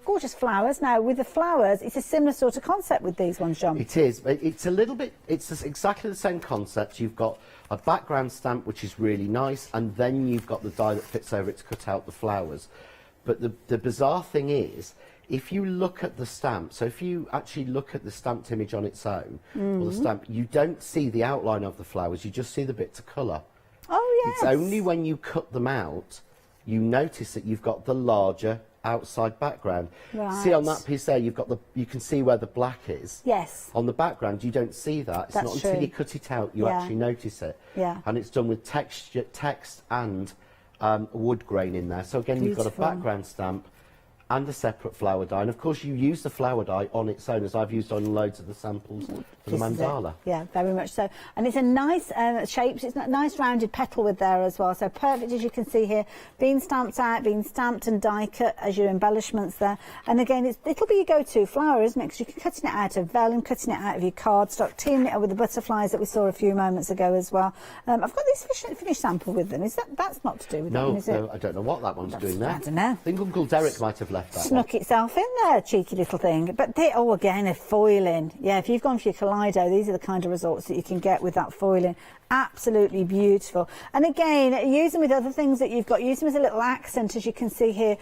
gorgeous flowers. Now, with the flowers, it's a similar sort of concept with these ones, John. It is. It's a little bit. It's exactly the same concept. You've got a background stamp, which is really nice, and then you've got the die that fits over it to cut out the flowers. But the bizarre thing is, if you look at the stamp, so if you actually look at the stamped image on its own, or the stamp, you don't see the outline of the flowers, you just see the bits of colour. Oh, yes. It's only when you cut them out, you notice that you've got the larger outside background. Right. See on that piece there, you can see where the black is. Yes. On the background, you don't see that. It's That's not until true. you cut it out you actually notice it. Yeah. And it's done with text and wood grain in there. So again, you've got a background stamp and a separate flower die. And of course, you use the flower die on its own, as I've used on loads of the samples for the mandala. Yeah, very much so. And it's a nice shape. It's a nice rounded petal with there as well. So perfect, as you can see here, being stamped out, being stamped and die cut as your embellishments there. And again, it'll be your go-to flower, isn't it? Because you can cutting it out of vellum, cutting it out of your cardstock, teaming it up with the butterflies that we saw a few moments ago as well. I've got this finished sample with them. That's not to do with that one, is it? No, I don't know what that one's doing there. I don't know. I think Uncle Derek might have left that Snuck itself in there, cheeky little thing. But again, a foiling. Yeah, if you've gone for your Kaleido, these are the kind of results that you can get with that foiling. Absolutely beautiful. And again, use them with other things that you've got. Use them as a little accent, as you can see here,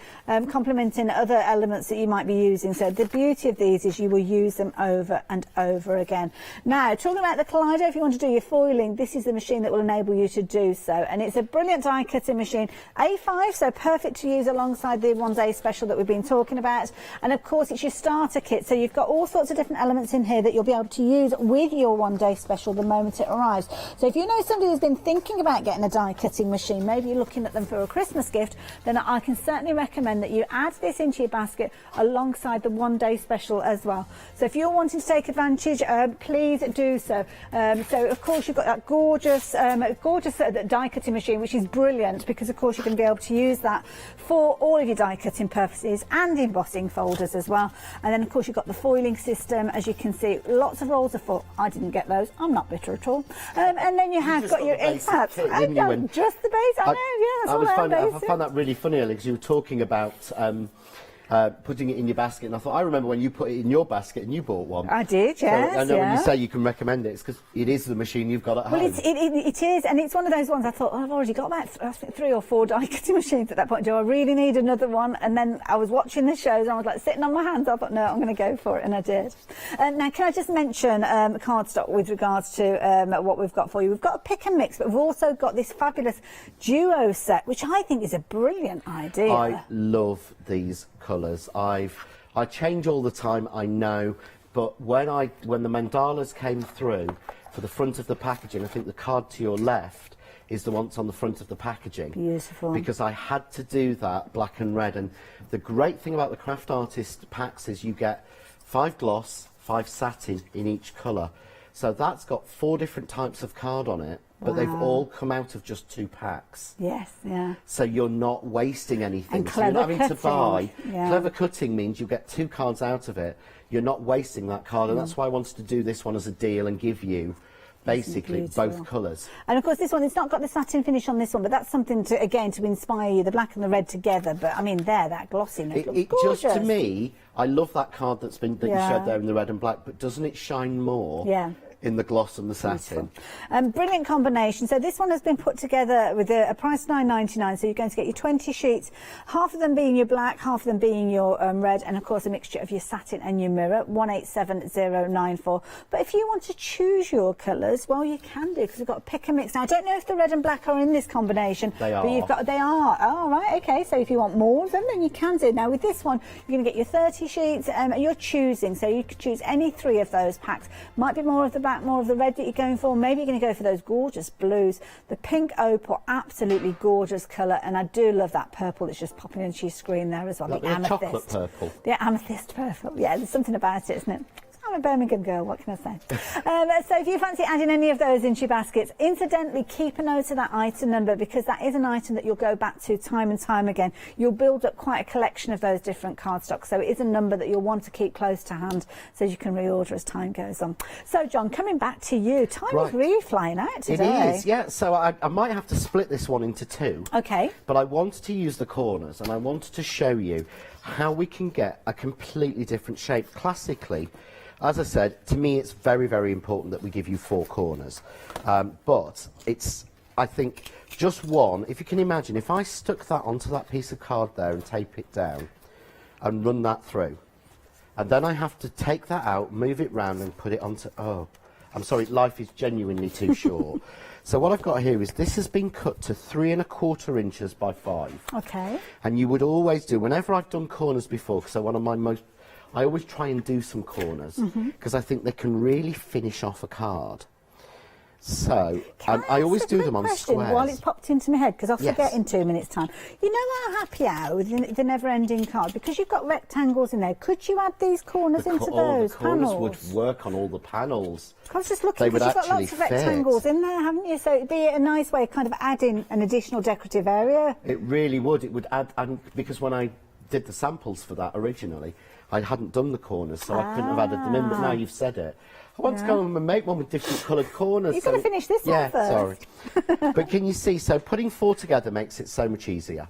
complementing other elements that you might be using. So the beauty of these is you will use them over and over again. Now, talking about the Kaleido, if you want to do your foiling, this is the machine that will enable you to do so. And it's a brilliant die cutting machine. A5, so perfect to use alongside the One Day Special that we've been talking about. And of course, it's your starter kit. So you've got all sorts of different elements in here that you'll be able to use with your One Day Special the moment it arrives. So if you know somebody who's been thinking about getting a die cutting machine, maybe you're looking at them for a Christmas gift, then I can certainly recommend that you add this into your basket alongside the One Day Special as well. So if you're wanting to take advantage, please do so. So of course you've got that gorgeous die cutting machine, which is brilliant because of course you're going to be able to use that for all of your die cutting purposes and embossing folders as well. And then of course you've got the foiling system, as you can see, lots of rolls of foil. I didn't get those. I'm not bitter at all. And then you have got your exact kit, I've done just the base. I know, yeah, I found that really funny, Alex. You were talking about putting it in your basket, and I thought, I remember when you put it in your basket and you bought one. I did, yes. So I know when you say you can recommend it, it's because it is the machine you've got at home. Well, it is, and it's one of those ones I thought, oh, I've already got about 3 or 4 die cutting machines at that point. Do I really need another one? And then I was watching the shows and I was like sitting on my hands. I thought, no, I'm going to go for it, and I did. Now, can I just mention cardstock with regards to what we've got for you? We've got a pick and mix, but we've also got this fabulous duo set, which I think is a brilliant idea. I love these colours. I change all the time, I know, but when the mandalas came through for the front of the packaging, I think the card to your left is the one that's on the front of the packaging. Beautiful. Because I had to do that black and red, and the great thing about the craft artist packs is you get 5 gloss, 5 satin in each colour. So that's got 4 different types of card on it. But they've all come out of just 2 packs. Yes, yeah. So you're not wasting anything. And so you're not having to buy. Yeah. Clever cutting means you get 2 cards out of it. You're not wasting that card, and that's why I wanted to do this one as a deal and give you basically both colours. And of course this one, it's not got the satin finish on this one, but that's something to, again, to inspire you, the black and the red together. But I mean, that glossiness looks gorgeous. Just to me, I love that card that you showed there in the red and black, but doesn't it shine more? Yeah. in the gloss and the satin. Brilliant combination. So this one has been put together with a price of £9.99. So you're going to get your 20 sheets, half of them being your black, half of them being your red, and of course a mixture of your satin and your mirror. 187094. But if you want to choose your colours, well, you can do, because we've got a pick and mix. Now I don't know if the red and black are in this combination. They are. But they are. Oh right, okay. So if you want more of them, then you can do. Now with this one, you're going to get your 30 sheets. You're choosing, so you could choose any 3 of those packs. Might be more of the black, more of the red that you're going for. Maybe you're going to go for those gorgeous blues. The pink opal, absolutely gorgeous colour, and I do love that purple that's just popping into your screen there as well. Like the amethyst. chocolate purple. The amethyst purple. Yeah, there's something about it, isn't it? I'm a Birmingham girl, what can I say? So if you fancy adding any of those into your baskets, incidentally, keep a note of that item number, because that is an item that you'll go back to time and time again. You'll build up quite a collection of those different cardstocks, so it is a number that you'll want to keep close to hand so you can reorder as time goes on. So, John, coming back to you, time is really flying out today. It is, yeah. So I might have to split this one into 2. Okay. But I wanted to use the corners, and I wanted to show you how we can get a completely different shape. Classically, as I said, to me it's very, very important that we give you 4 corners. But it's, I think, just one. If you can imagine, if I stuck that onto that piece of card there and tape it down and run that through, and then I have to take that out, move it round and put it onto, oh, I'm sorry, life is genuinely too short. So what I've got here is this has been cut to 3 1/4 inches by 5. Okay. And you would always do, whenever I've done corners before, because one of my most, I always try and do some corners because I think they can really finish off a card. So I always do them on squares. While it's popped into my head, because I'll forget in 2 minutes' time. You know how happy I am with the never-ending card, because you've got rectangles in there. Could you add these corners into those the corners panels? would work on all the panels. I was just looking, because you've got lots of rectangles in there, haven't you? So it'd be a nice way of kind of adding an additional decorative area. It really would. It would add, and because when I did the samples for that originally, I hadn't done the corners, so I couldn't have added them in, but now you've said it. I want to go and make one with different coloured corners. You've got to finish this one first. Sorry. But can you see, so putting 4 together makes it so much easier.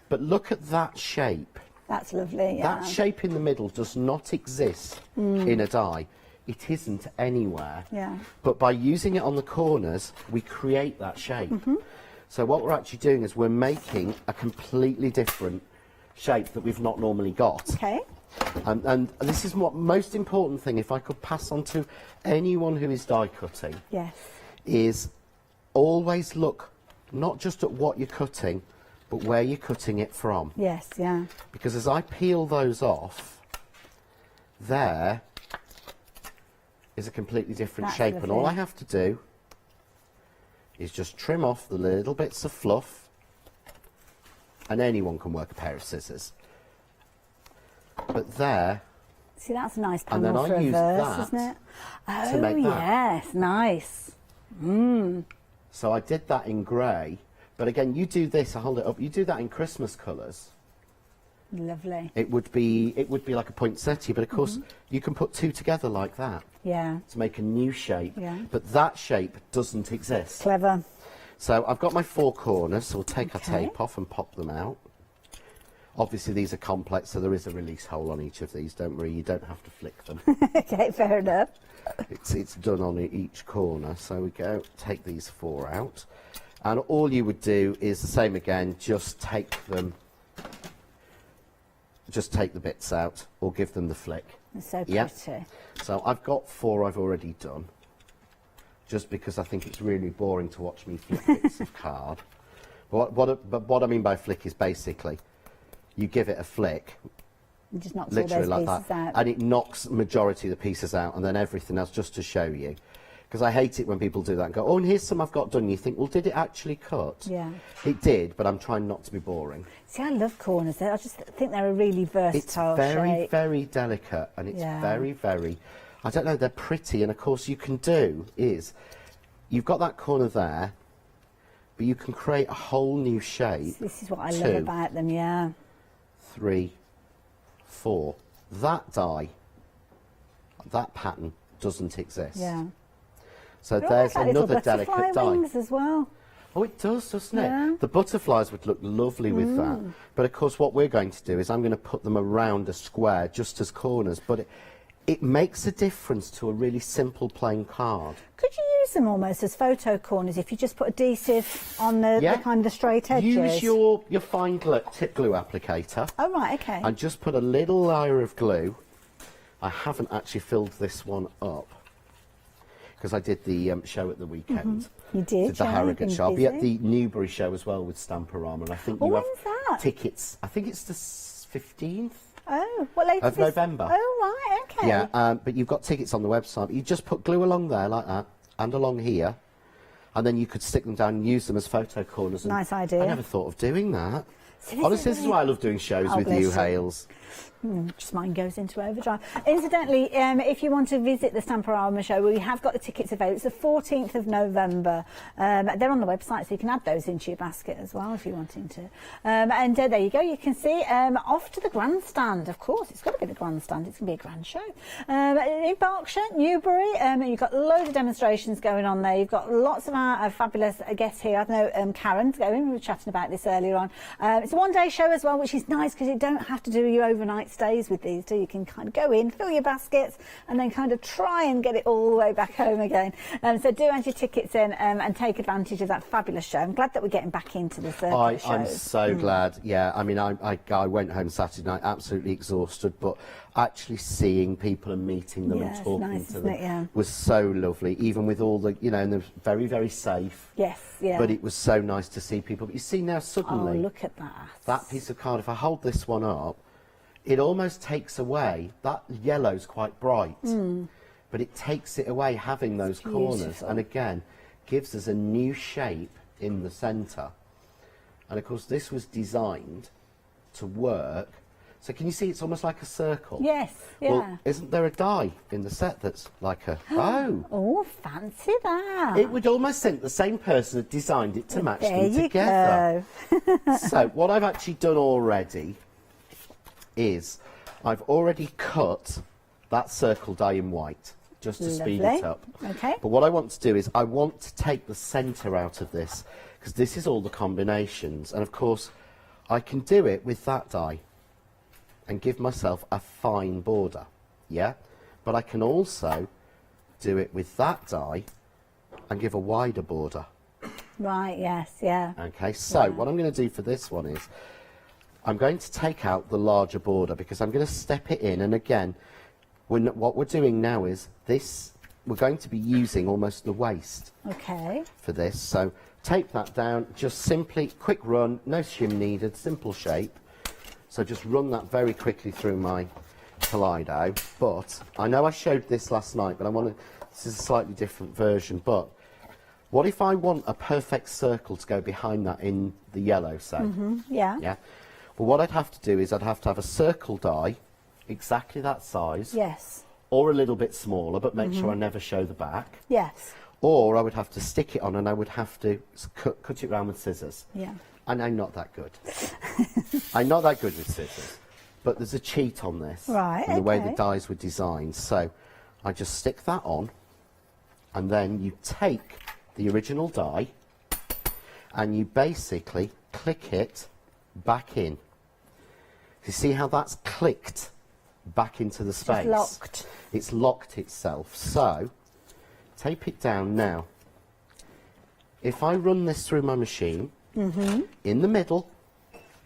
But look at that shape. That's lovely, yeah. That shape in the middle does not exist in a die. It isn't anywhere. Yeah. But by using it on the corners, we create that shape. So what we're actually doing is we're making a completely different shape that we've not normally got. Okay. And this is what most important thing, if I could pass on to anyone who is die cutting, is always look not just at what you're cutting, but where you're cutting it from. Yes, yeah. Because as I peel those off, there is a completely different shape. And all I have to do is just trim off the little bits of fluff, and anyone can work a pair of scissors. But there, see, that's a nice and panel then for I use reverse, that isn't it? to make that. Yes, nice. So I did that in grey, but again, you do this. I hold it up. You do that in Christmas colours. Lovely. It would be like a poinsettia, but of course you can put 2 together like that. Yeah. To make a new shape. Yeah. But that shape doesn't exist. Clever. So I've got my 4 corners. So we'll take our tape off and pop them out. Obviously, these are complex, so there is a release hole on each of these. Don't worry, you don't have to flick them. Okay, fair enough. It's done on each corner. So we go, take these 4 out. And all you would do is the same again, just take the bits out or give them the flick. It's so pretty. So I've got 4 I've already done, just because I think it's really boring to watch me flick bits of card. But what I mean by flick is basically, you give it a flick, it just knocks literally all those like pieces that, out. and it knocks majority of the pieces out, and then everything else, just to show you. Because I hate it when people do that and go, oh, and here's some I've got done. You think, well, did it actually cut? Yeah. It did, but I'm trying not to be boring. See, I love corners. I just think they're a really versatile It's very, shape. very delicate, and it's very, very, I don't know, they're pretty. And of course, you can do is, you've got that corner there, but you can create a whole new shape. This is what I love about them, yeah. 3, 4. That die, that pattern doesn't exist. Yeah. So They're there's like another little delicate butterfly die. wings as well. Oh, it does, doesn't Yeah. it? The butterflies would look lovely with that. But of course, what we're going to do is I'm going to put them around a square just as corners. But it makes a difference to a really simple plain card. Could you use them almost as photo corners if you just put adhesive on the kind of the straight edges? Use your fine tip glue applicator. Oh, right, okay. And just put a little layer of glue. I haven't actually filled this one up because I did the show at the weekend. You did, the Harrogate show. I'll be at the Newbury show as well with Stamporama, and I think you have that? tickets. I think it's the 15th. Oh, what latest of November. Oh, right, okay. Yeah, but you've got tickets on the website. You just put glue along there like that, and along here, and then you could stick them down and use them as photo corners. Nice idea. I never thought of doing that. So Honestly, this is why I love doing shows with you, Hales. Just mine goes into overdrive. Incidentally, if you want to visit the Stamporama show, we have got the tickets available. It's the 14th of November. They're on the website, so you can add those into your basket as well if you're wanting to. And there you go. You can see off to the grandstand. Of course, it's got to be the grandstand. It's going to be a grand show. In Berkshire, Newbury, you've got loads of demonstrations going on there. You've got lots of our fabulous guests here. I know Karen's going. We were chatting about this earlier on. It's a one-day show as well, which is nice because you don't have to do your overnight stays with these, do you? Can kind of go in, fill your baskets, and then kind of try and get it all the way back home again. So do add your tickets in and take advantage of that fabulous show. I'm glad that we're getting back into the circuit shows. I'm so glad. Yeah, I mean, I went home Saturday night absolutely exhausted, but actually seeing people and meeting them and talking to them was so lovely. Even with all the, and they're very, very safe. Yes, yeah. But it was so nice to see people. But you see now suddenly, look at that. That piece of card. If I hold this one up, it almost takes away, that yellow's quite bright, but it takes it away having those corners, and again, gives us a new shape in the centre. And of course, this was designed to work. So can you see it's almost like a circle? Yes, yeah. Well, isn't there a die in the set that's like a, Oh, fancy that. It would almost think the same person had designed it to match them together. Go. So what I've actually done already is I've already cut that circle die in white just to speed it up. Okay. But what I want to do is I want to take the centre out of this because this is all the combinations, and of course I can do it with that die and give myself a fine border, but I can also do it with that die and give a wider border. Right, yes, yeah. Okay, so what I'm going to do for this one is I'm going to take out the larger border because I'm going to step it in, and again, what we're doing now is this, we're going to be using almost the waist for this. So tape that down, just simply, quick run, no shim needed, simple shape. So just run that very quickly through my Kaleido. But I know I showed this last night, but this is a slightly different version. But what if I want a perfect circle to go behind that in the yellow, say? Yeah. Well, what I'd have to do is I'd have to have a circle die, exactly that size. Yes. Or a little bit smaller, but make sure I never show the back. Yes. Or I would have to stick it on and I would have to cut it round with scissors. Yeah. And I'm not that good. I'm not that good with scissors. But there's a cheat on this. Right, in the way the dies were designed. So I just stick that on, and then you take the original die and you basically click it back in. You see how that's clicked back into the space? It's locked. It's locked itself. So tape it down now. If I run this through my machine, in the middle,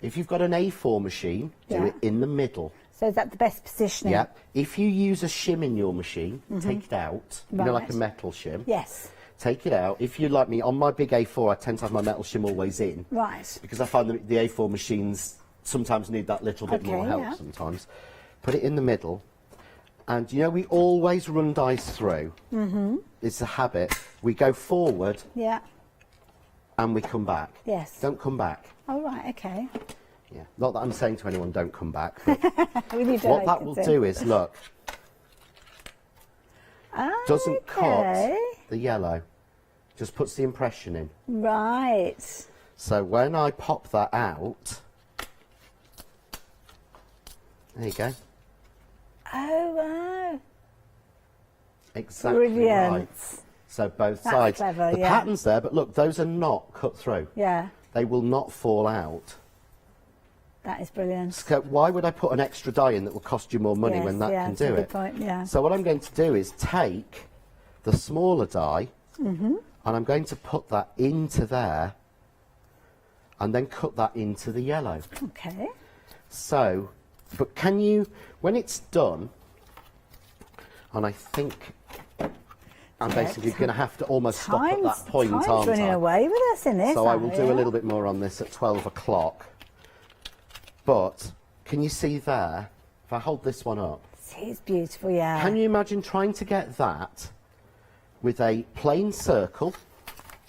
if you've got an A4 machine, do it in the middle. So is that the best positioning? Yeah. If you use a shim in your machine, take it out. You know, like a metal shim. Yes. Take it out. If you like me, on my big A4, I tend to have my metal shim always in. Right. Because I find that the A4 machines sometimes need that little bit more help sometimes. Put it in the middle. And, we always run dice through. It's a habit. We go forward. Yeah. And we come back. Yes. Don't come back. Oh, right, okay. Yeah. Not that I'm saying to anyone, don't come back. But what that will do is, look, doesn't cut the yellow. Just puts the impression in. Right. So when I pop that out, there you go. Oh, wow. Exactly Brilliant. right. So both That's sides. clever, the pattern's there, but look, those are not cut through. Yeah. They will not fall out. That is brilliant. So why would I put an extra die in that will cost you more money when that can do it? Point, yeah. So what I'm going to do is take the smaller die and I'm going to put that into there and then cut that into the yellow. Okay. So, but can you, when it's done, and I think I'm basically going to have to almost stop at that point, aren't I? Time's running away with us in this. So I will do a little bit more on this at 12 o'clock. But can you see there, if I hold this one up? It's beautiful, yeah. Can you imagine trying to get that with a plain circle?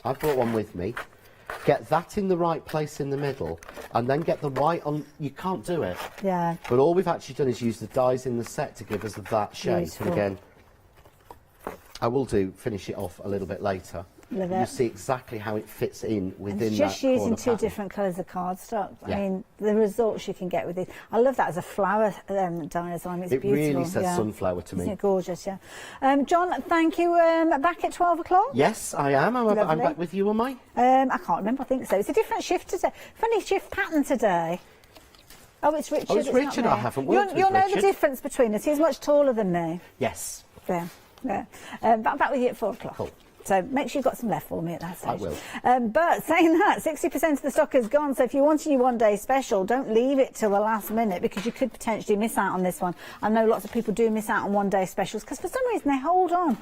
I've brought one with me. Get that in the right place in the middle and then get the white on. You can't do it. Yeah. But all we've actually done is use the dies in the set to give us that shape. Beautiful. And again, I will finish it off a little bit later. Love it. You see exactly how it fits in within and that just using two pattern. different colours of cardstock. Yeah. I mean, the results you can get with it. I love that as a flower die as well. It's it beautiful. Really says sunflower to me. Isn't it gorgeous, yeah. John, thank you. Back at 12 o'clock? Yes, I am. I'm back with you, am I? I can't remember. I think so. It's a different shift today. Funny shift pattern today. Oh, it's Richard. Oh, it's Richard. I haven't worked with Richard. You'll know the difference between us. He's much taller than me. Yes. Yeah. Back with you at 4 o'clock. Cool. So make sure you've got some left for me at that stage. I will. But saying that, 60% of the stock is gone. So if you want a new one-day special, don't leave it till the last minute because you could potentially miss out on this one. I know lots of people do miss out on one-day specials because for some reason they hold on.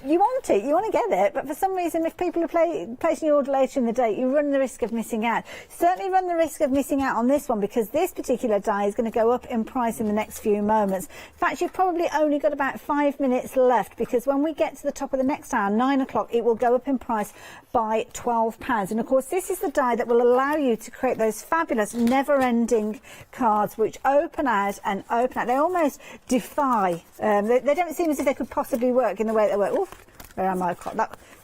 You want it, you want to get it, but for some reason if people are placing your order later in the day, you run the risk of missing out. Certainly run the risk of missing out on this one because this particular die is going to go up in price in the next few moments. In fact, you've probably only got about 5 minutes left because when we get to the top of the next hour, 9 o'clock, it will go up in price by £12. And of course, this is the die that will allow you to create those fabulous never-ending cards which open out and open out. They almost defy. They don't seem as if they could possibly work in the way they work. Oof, where am I?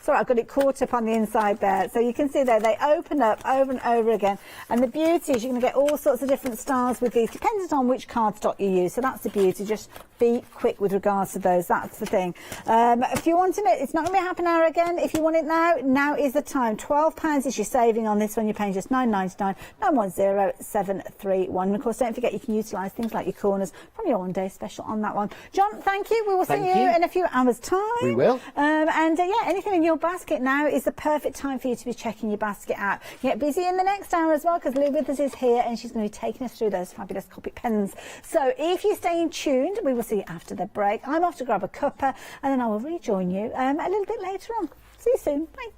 Sorry, I've got it caught up on the inside there. So you can see there, they open up over and over again. And the beauty is you're going to get all sorts of different styles with these, depending on which cardstock you use. So that's the beauty. Just be quick with regards to those. That's the thing. If you want it, it's not going to be half an hour again. If you want it now is the time. £12 is your saving on this one. You're paying just £9.99, 910731. And of course, don't forget you can utilise things like your corners from your one-day special on that one. John, thank you. We will see you in a few hours' time. We will. Anything in your basket now is the perfect time for you to be checking your basket out. Get busy in the next hour as well because Lou Withers is here and she's going to be taking us through those fabulous copy pens. So if you stay tuned, we will see you after the break. I'm off to grab a cuppa and then I will rejoin you a little bit later on. See you soon. Bye.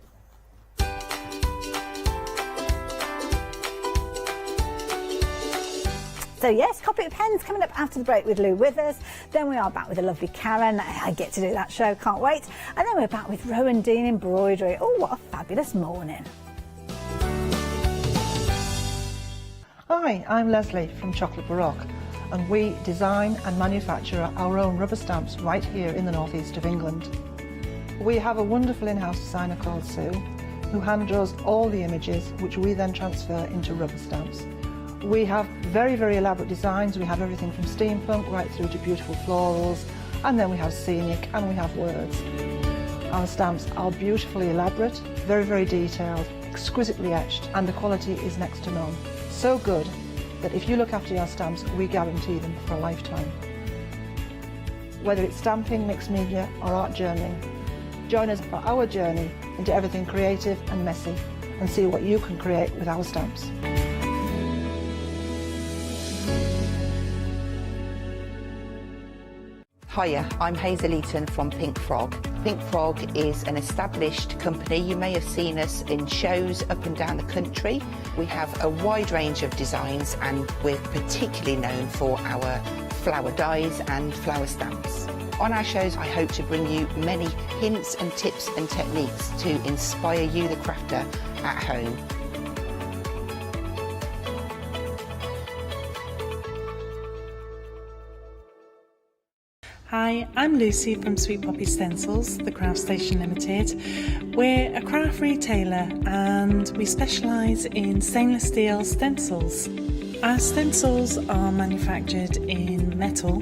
So yes, Copy It Pens coming up after the break with Lou Withers. Then we are back with the lovely Karen. I get to do that show, can't wait. And then we're back with Rowan Dean Embroidery. Oh, what a fabulous morning. Hi, I'm Leslie from Chocolate Baroque, and we design and manufacture our own rubber stamps right here in the northeast of England. We have a wonderful in-house designer called Sue, who hand draws all the images, which we then transfer into rubber stamps. We have very, very elaborate designs. We have everything from steampunk right through to beautiful florals, and then we have scenic and we have words. Our stamps are beautifully elaborate, very, very detailed, exquisitely etched, and the quality is next to none. So good that if you look after your stamps, we guarantee them for a lifetime. Whether it's stamping, mixed media or art journaling, join us for our journey into everything creative and messy and see what you can create with our stamps. Hiya, I'm Hazel Eaton from Pink Frog. Pink Frog is an established company. You may have seen us in shows up and down the country. We have a wide range of designs and we're particularly known for our flower dies and flower stamps. On our shows, I hope to bring you many hints and tips and techniques to inspire you, the crafter, at home. Hi, I'm Lucy from Sweet Poppy Stencils, the Craft Station Limited. We're a craft retailer and we specialise in stainless steel stencils. Our stencils are manufactured in metal.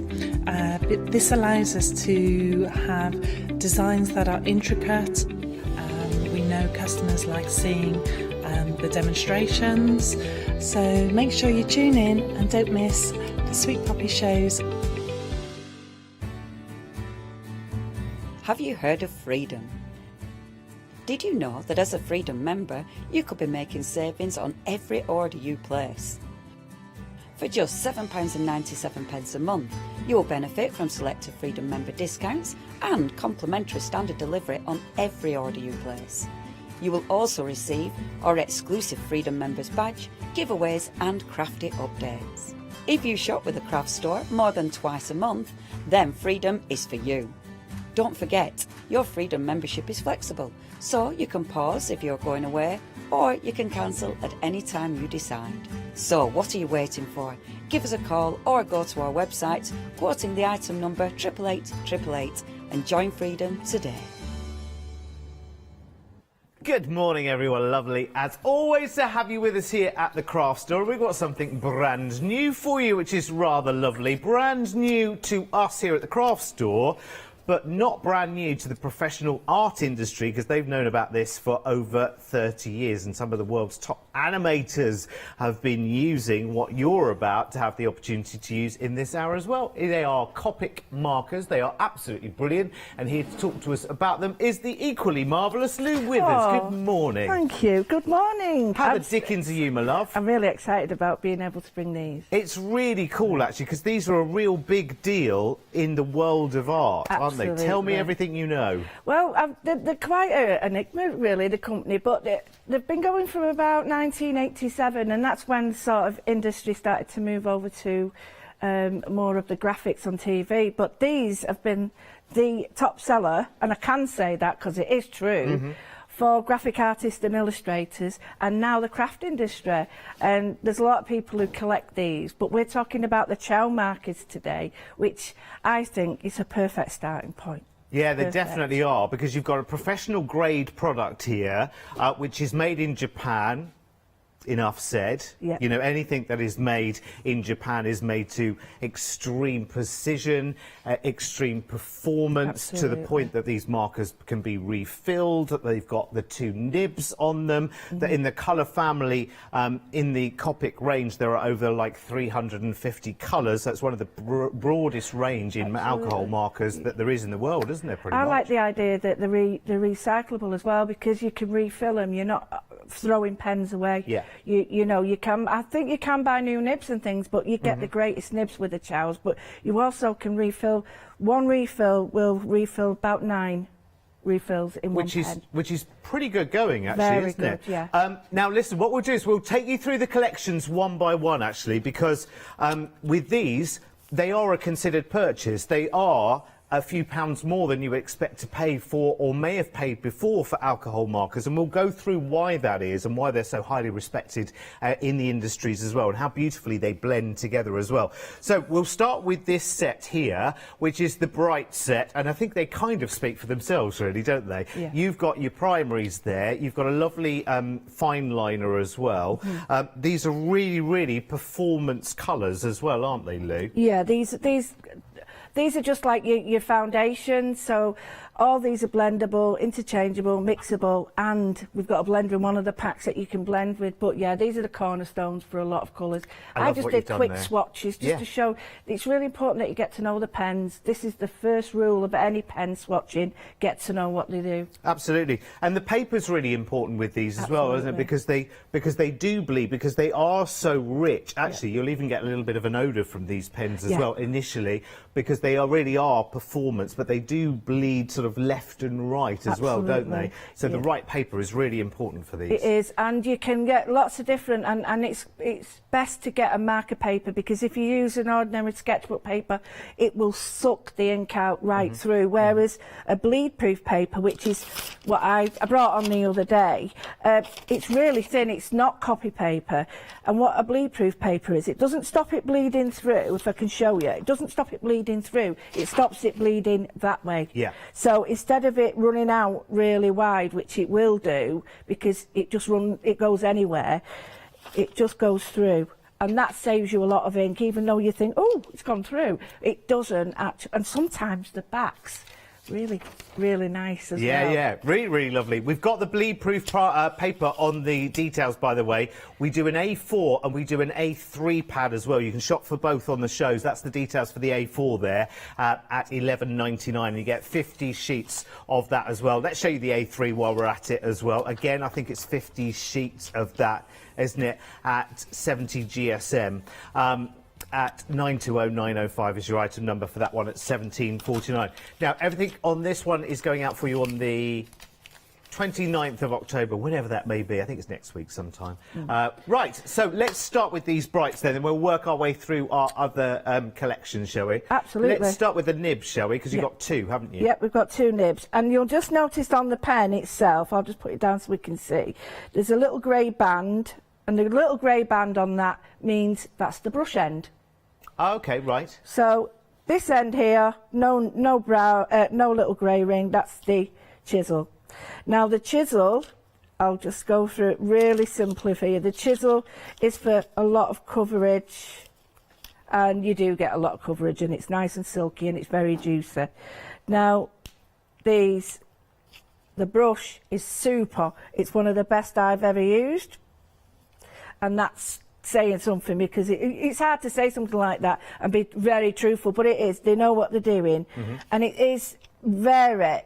This allows us to have designs that are intricate. We know customers like seeing and the demonstrations. So make sure you tune in and don't miss the Sweet Poppy shows. Have you heard of Freedom? Did you know that as a Freedom member, you could be making savings on every order you place? For just £7.97 a month, you will benefit from selected Freedom member discounts and complimentary standard delivery on every order you place. You will also receive our exclusive Freedom Members badge, giveaways and crafty updates. If you shop with a craft store more than twice a month, then Freedom is for you. Don't forget, your Freedom membership is flexible, so you can pause if you're going away, or you can cancel at any time you decide. So what are you waiting for? Give us a call or go to our website, quoting the item number 88888, and join Freedom today. Good morning, everyone. Lovely, as always, to have you with us here at the craft store. We've got something brand new for you, which is rather lovely. Brand new to us here at the craft store, but not brand new to the professional art industry, because they've known about this for over 30 years, and some of the world's top animators have been using what you're about to have the opportunity to use in this hour as well. They are Copic markers. They are absolutely brilliant, and here to talk to us about them is the equally marvellous Lou Withers. Good morning. Thank you. Good morning. How the dickens are you, my love? I'm really excited about being able to bring these. It's really cool, actually, because these are a real big deal in the world of art, aren't they? Tell me everything you know. Well, they're quite an enigma, really, the company, but they've been going from about 1987, and that's when sort of industry started to move over to more of the graphics on TV. But these have been the top seller, and I can say that because it is true, for graphic artists and illustrators, and now the craft industry. And there's a lot of people who collect these, but we're talking about the chow markers today, which I think is a perfect starting point. Yeah, they definitely are, because you've got a professional grade product here, which is made in Japan. Enough said. Yep. You know, anything that is made in Japan is made to extreme precision, extreme performance, to the point that these markers can be refilled. They've got the two nibs on them. In the colour family, in the Copic range, there are over like 350 colours. That's one of the broadest range in alcohol markers that there is in the world, isn't there? Pretty much. I like the idea that they're recyclable as well, because you can refill them. You're not throwing pens away. Yeah. You know, you can, I think you can buy new nibs and things, but you get the greatest nibs with the chows. But you also can refill. One refill will refill about 9 refills in one pen. Which is pretty good going, actually, isn't it? Yeah. Now, listen, what we'll do is we'll take you through the collections one by one, actually, because with these, they are a considered purchase. They are a few pounds more than you expect to pay for, or may have paid before, for alcohol markers, and we'll go through why that is and why they're so highly respected in the industries as well, and how beautifully they blend together as well. So we'll start with this set here, which is the Bright set, and I think they kind of speak for themselves, really, don't they? Yeah. You've got your primaries there, you've got a lovely fine liner as well. These are really, really performance colours as well, aren't they, Lou? Yeah, these are just like your foundation, so all these are blendable, interchangeable, mixable, and we've got a blender in one of the packs that you can blend with. But yeah, these are the cornerstones for a lot of colours. I just did quick swatches just to show. It's really important that you get to know the pens. This is the first rule of any pen swatching: get to know what they do. Absolutely, and the paper's really important with these as well, isn't it? Because they do bleed, because they are so rich. Actually, you'll even get a little bit of an odour from these pens as well initially, because they really are performance, but they do bleed sort of left and right as well, don't they? So the right paper is really important for these. It is, and you can get lots of different, and it's best to get a marker paper, because if you use an ordinary sketchbook paper, it will suck the ink out right through, whereas a bleed-proof paper, which is what I brought on the other day, it's really thin, it's not copy paper, and what a bleed-proof paper is, it doesn't stop it bleeding through, if I can show you, it doesn't stop it bleeding through, it stops it bleeding that way. Yeah. So instead of it running out really wide, which it will do, because it goes anywhere, it just goes through. And that saves you a lot of ink, even though you think, oh, it's gone through. It doesn't actually, and sometimes the backs really, really nice as well. Yeah, really, really lovely. We've got the bleed-proof paper on the details, by the way. We do an A4 and we do an A3 pad as well. You can shop for both on the shows. That's the details for the A4 there at $11.99. You get 50 sheets of that as well. Let's show you the A3 while we're at it as well. Again, I think it's 50 sheets of that, isn't it, at 70 GSM. At 920905 is your item number for that one at 17.49. Now, everything on this one is going out for you on the 29th of October, whenever that may be. I think it's next week sometime. Right, so let's start with these brights then, and we'll work our way through our other collections, shall we? Absolutely. Let's start with the nibs, shall we? Because you've got two, haven't you? Yep, we've got two nibs. And you'll just notice on the pen itself, I'll just put it down so we can see, there's a little grey band, and the little grey band on that means that's the brush end. Okay, right. So this end here, no little grey ring, that's the chisel. Now the chisel, I'll just go through it really simply for you. The chisel is for a lot of coverage, and you do get a lot of coverage, and it's nice and silky and it's very juicy. Now the brush is super. It's one of the best I've ever used, and that's saying something, because it's hard to say something like that and be very truthful, but it is. They know what they're doing, and it is very,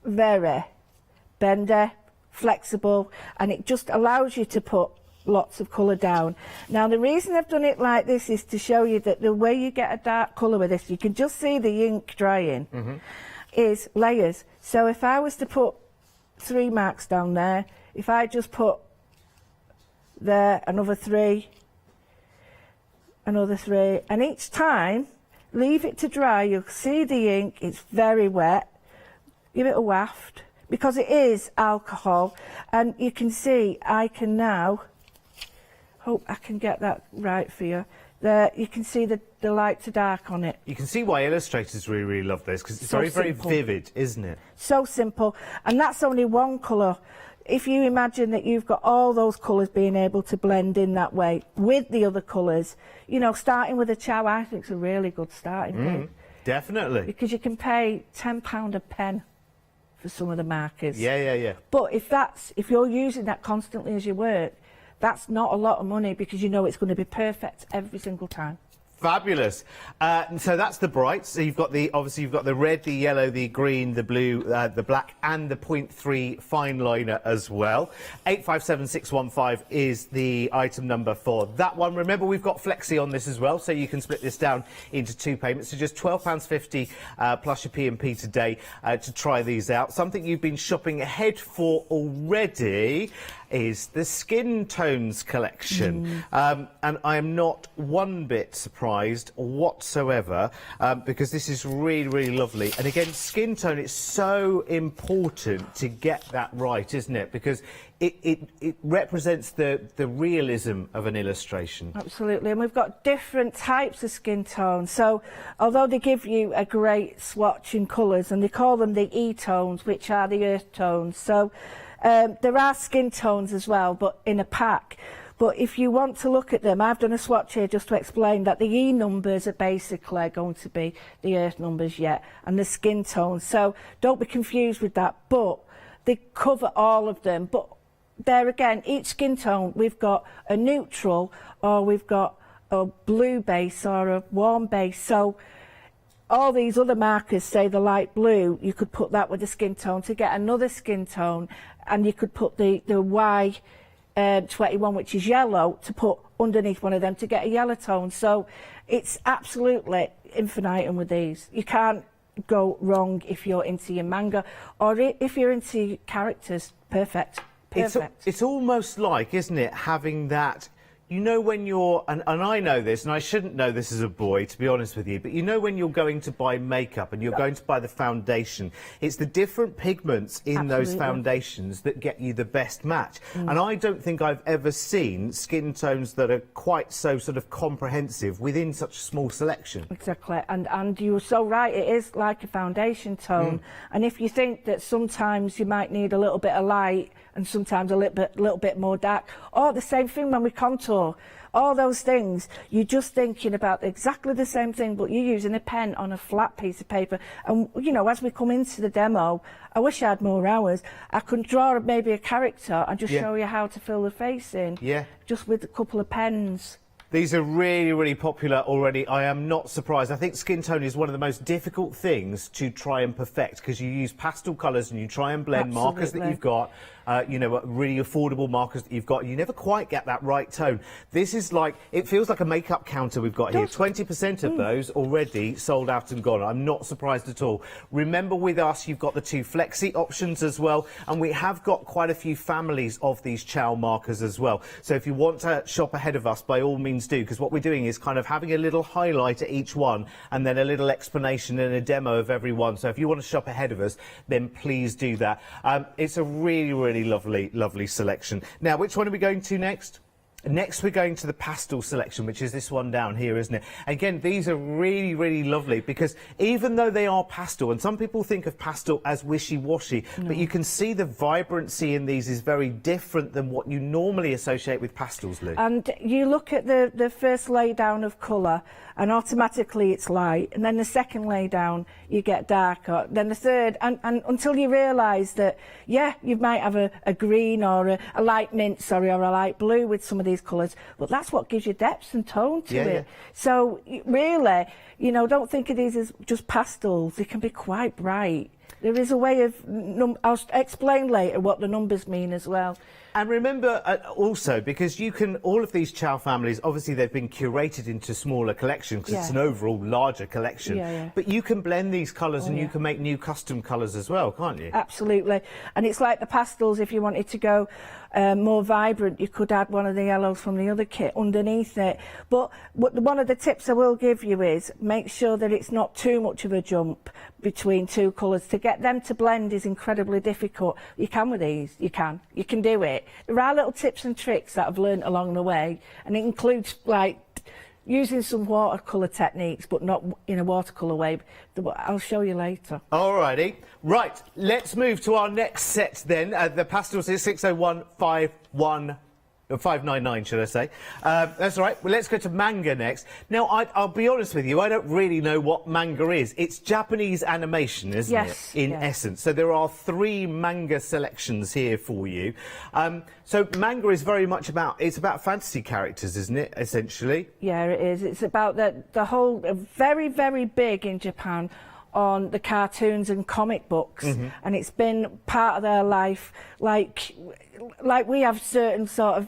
very bendy, flexible, and it just allows you to put lots of colour down. Now, the reason I've done it like this is to show you that the way you get a dark colour with this, you can just see the ink drying, is layers. So if I was to put 3 marks down there, if I just put there, another 3, another 3, and each time leave it to dry. You'll see the ink, it's very wet. Give it a waft, because it is alcohol, and you can see I can now, hope I can get that right for you, there you can see the light to dark on it. You can see why illustrators really, really love this, because it's so very vivid, isn't it? So simple, and that's only one colour. If you imagine that you've got all those colours being able to blend in that way with the other colours, you know, starting with a chow, I think is a really good starting point. Definitely. Because you can pay £10 a pen for some of the markers. Yeah. But if you're using that constantly as you work, that's not a lot of money, because you know it's going to be perfect every single time. Fabulous. So that's the brights. So you've got obviously you've got the red, the yellow, the green, the blue, the black, and the 0.3 fine liner as well. 857615 is the item number for that one. Remember, we've got Flexi on this as well, so you can split this down into 2 payments. So just £12.50 plus your P&P today to try these out. Something you've been shopping ahead for already is the Skin Tones collection. And I am not one bit surprised whatsoever, because this is really, really lovely. And again, skin tone, it's so important to get that right, isn't it? Because it represents the realism of an illustration. Absolutely, and we've got different types of skin tones. So although they give you a great swatch in colours, and they call them the E-tones, which are the earth tones. So there are skin tones as well, but in a pack. But if you want to look at them, I've done a swatch here just to explain that the E numbers are basically going to be the earth numbers yet, and the skin tones. So don't be confused with that, but they cover all of them. But there again, each skin tone, we've got a neutral, or we've got a blue base or a warm base. So all these other markers, say the light blue, you could put that with the skin tone to get another skin tone, and you could put the Y21, which is yellow, to put underneath one of them to get a yellow tone. So it's absolutely infinitum with these. You can't go wrong if you're into your manga, or if you're into characters. Perfect. It's almost like, isn't it, having that, you know, when you're, and I know this, and I shouldn't know this as a boy, to be honest with you, but you know when you're going to buy makeup and you're going to buy the foundation, it's the different pigments in those foundations that get you the best match. And I don't think I've ever seen skin tones that are quite so sort of comprehensive within such a small selection. Exactly, and you're so right, it is like a foundation tone. And if you think that sometimes you might need a little bit of light and sometimes a little bit more dark. Or the same thing when we contour. All those things, you're just thinking about exactly the same thing, but you're using a pen on a flat piece of paper. And, you know, as we come into the demo, I wish I had more hours. I could draw maybe a character and just show you how to fill the face in. Yeah. Just with a couple of pens. These are really, really popular already. I am not surprised. I think skin tone is one of the most difficult things to try and perfect, because you use pastel colours and you try and blend markers that you've got, you know, really affordable markers that you've got. You never quite get that right tone. This is like, it feels like a makeup counter we've got here. 20% of those already sold out and gone. I'm not surprised at all. Remember, with us, you've got the 2 flexi options as well, and we have got quite a few families of these chow markers as well. So if you want to shop ahead of us, by all means do, because what we're doing is kind of having a little highlight at each one and then a little explanation and a demo of every one. So if you want to shop ahead of us, then please do that. It's a really, really lovely selection. Now, which one are we going to next? Next, we're going to the pastel selection, which is this one down here, isn't it? Again, these are really, really lovely, because even though they are pastel, and some people think of pastel as wishy-washy, but you can see the vibrancy in these is very different than what you normally associate with pastels, Lou. And you look at the first lay down of colour, and automatically it's light, and then the second lay down you get darker, then the third, and until you realise that, yeah, you might have a green or a light mint, sorry, or a light blue with some of these colours, but that's what gives you depth and tone to it. So really, you know, don't think of these as just pastels. They can be quite bright. There is a way of, I'll explain later what the numbers mean as well. And remember also, because you can, all of these chow families, obviously they've been curated into smaller collections because it's an overall larger collection. But you can blend these colours and you can make new custom colours as well, can't you? Absolutely. And it's like the pastels, if you wanted to go more vibrant, you could add one of the yellows from the other kit underneath it. But one of the tips I will give you is make sure that it's not too much of a jump between 2 colours. To get them to blend is incredibly difficult. You can with these, you can do it. There are little tips and tricks that I've learned along the way, and it includes like using some watercolour techniques, but not in a watercolour way. I'll show you later. Alrighty. Right, let's move to our next set then. The pastels is 599, should I say. That's all right. Well, let's go to manga next. Now, I'll be honest with you, I don't really know what manga is. It's Japanese animation, isn't it? In essence. So there are 3 manga selections here for you. So manga is very much about fantasy characters, isn't it, essentially? Yeah, it is. It's about the whole, very, very big in Japan on the cartoons and comic books, and it's been part of their life, like we have certain sort of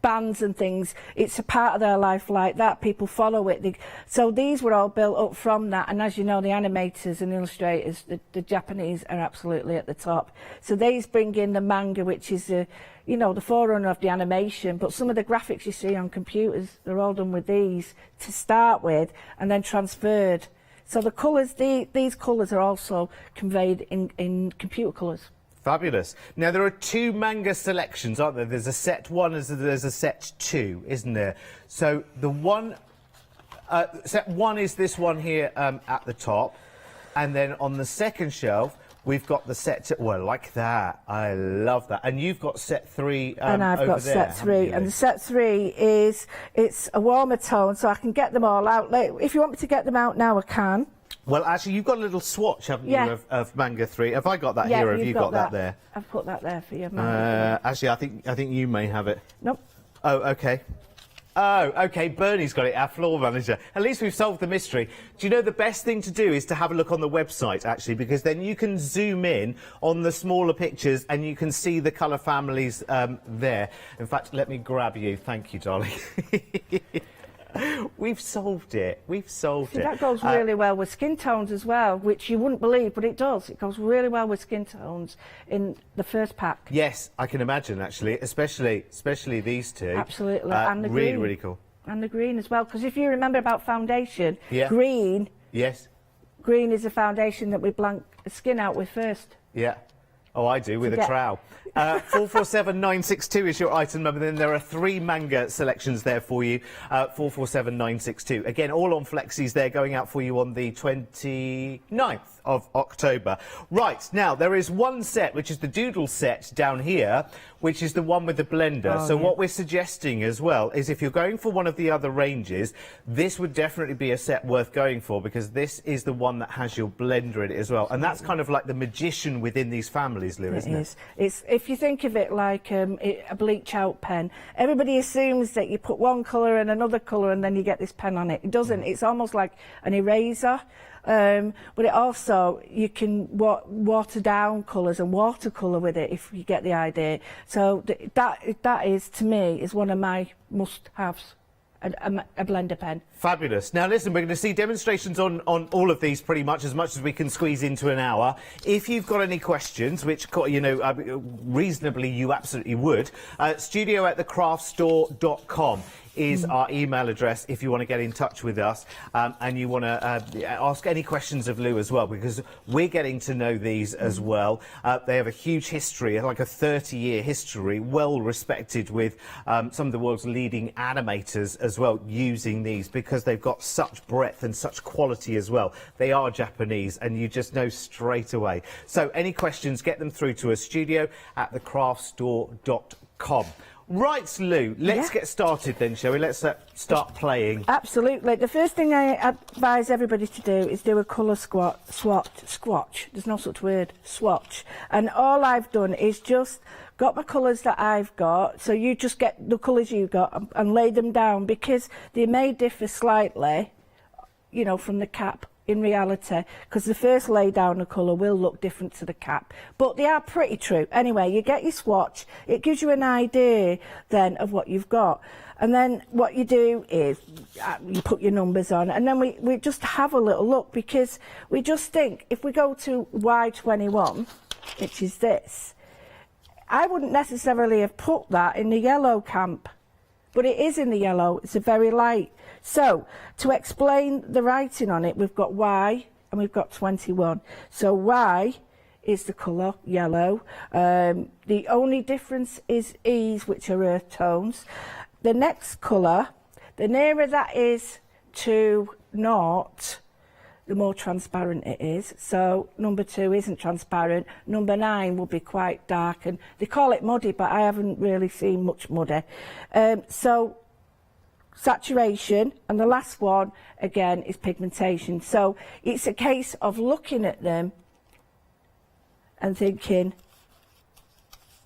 bands and things. It's a part of their life like that. People follow it. So these were all built up from that, and as you know, the animators and illustrators, the Japanese are absolutely at the top. So these bring in the manga, which is you know, the forerunner of the animation, but some of the graphics you see on computers, they're all done with these to start with and then transferred. So the colours, these colours are also conveyed in computer colours. Fabulous. Now, there are 2 manga selections, aren't there? There's a set 1 and there's a set 2, isn't there? So the set 1 is this one here at the top. And then on the second shelf, we've got the set, well, like that. I love that. And you've got set 3 and I've got set 3. And the set 3 it's a warmer tone, so I can get them all out. If you want me to get them out now, I can. Well, actually, you've got a little swatch, haven't you, of manga 3? Have I got that here, or have you got that there? I've put that there for you. Actually, I think you may have it. Nope. Oh, OK. Oh, OK, Bernie's got it, our floor manager. At least we've solved the mystery. Do you know the best thing to do is to have a look on the website, actually, because then you can zoom in on the smaller pictures and you can see the colour families there. In fact, let me grab you. Thank you, darling. We've solved it. We've solved it. That goes really well with skin tones as well, which you wouldn't believe, but it does. It goes really well with skin tones in the first pack. Yes, I can imagine, actually, especially these 2. Absolutely. And the really, green. really cool. And the green as well, because if you remember about foundation, green. Yes. Green is a foundation that we blank the skin out with first. Yeah. Oh, I do, with a trowel. 447962 is your item number. Then there are 3 manga selections there for you. 447962. Again, all on Flexies. They're going out for you on the 29th of October. Right, now there is one set, which is the Doodle set down here, which is the one with the blender. So what we're suggesting as well is if you're going for one of the other ranges, this would definitely be a set worth going for, because this is the one that has your blender in it as well. And that's kind of like the magician within these families, Lou, isn't it? It's, if you think of it like a bleach out pen, everybody assumes that you put one colour and another colour and then you get this pen on it. It doesn't. It's almost like an eraser. But it also, you can water down colours and watercolour with it, if you get the idea. So that is, to me, is one of my must-haves, a blender pen. Fabulous. Now listen, we're going to see demonstrations on all of these pretty much as we can squeeze into an hour. If you've got any questions, which, you know, reasonably you absolutely would, studio@thecraftstore.com is our email address if you want to get in touch with us, and you want to ask any questions of Lou as well, because we're getting to know these as well. They have a huge history, like a 30-year history, well respected with some of the world's leading animators as well, using these because they've got such breadth and such quality as well. They are Japanese, and you just know straight away. So any questions, get them through to us, studio@thecraftstore.com. Right, Lou, let's get started then, shall we? Let's start playing. Absolutely. The first thing I advise everybody to do is do a colour swatch. There's no such word, swatch. And all I've done is just got my colours that I've got, so you just get the colours you got and lay them down, because they may differ slightly, you know, from the cap in reality, because the first lay down of colour will look different to the cap, but they are pretty true. Anyway, you get your swatch, it gives you an idea then of what you've got, and then what you do is you put your numbers on, and then we just have a little look, because we just think if we go to Y21, which is this, I wouldn't necessarily have put that in the yellow camp, but it is in the yellow. It's a very light. So to explain the writing on it, we've got Y and we've got 21. So Y is the colour yellow. The only difference is E's, which are earth tones. The next colour, the nearer that is to 0, the more transparent it is. So number 2 isn't transparent. Number 9 will be quite dark, and they call it muddy, but I haven't really seen much muddy. So saturation, and the last one again is pigmentation. So it's a case of looking at them and thinking,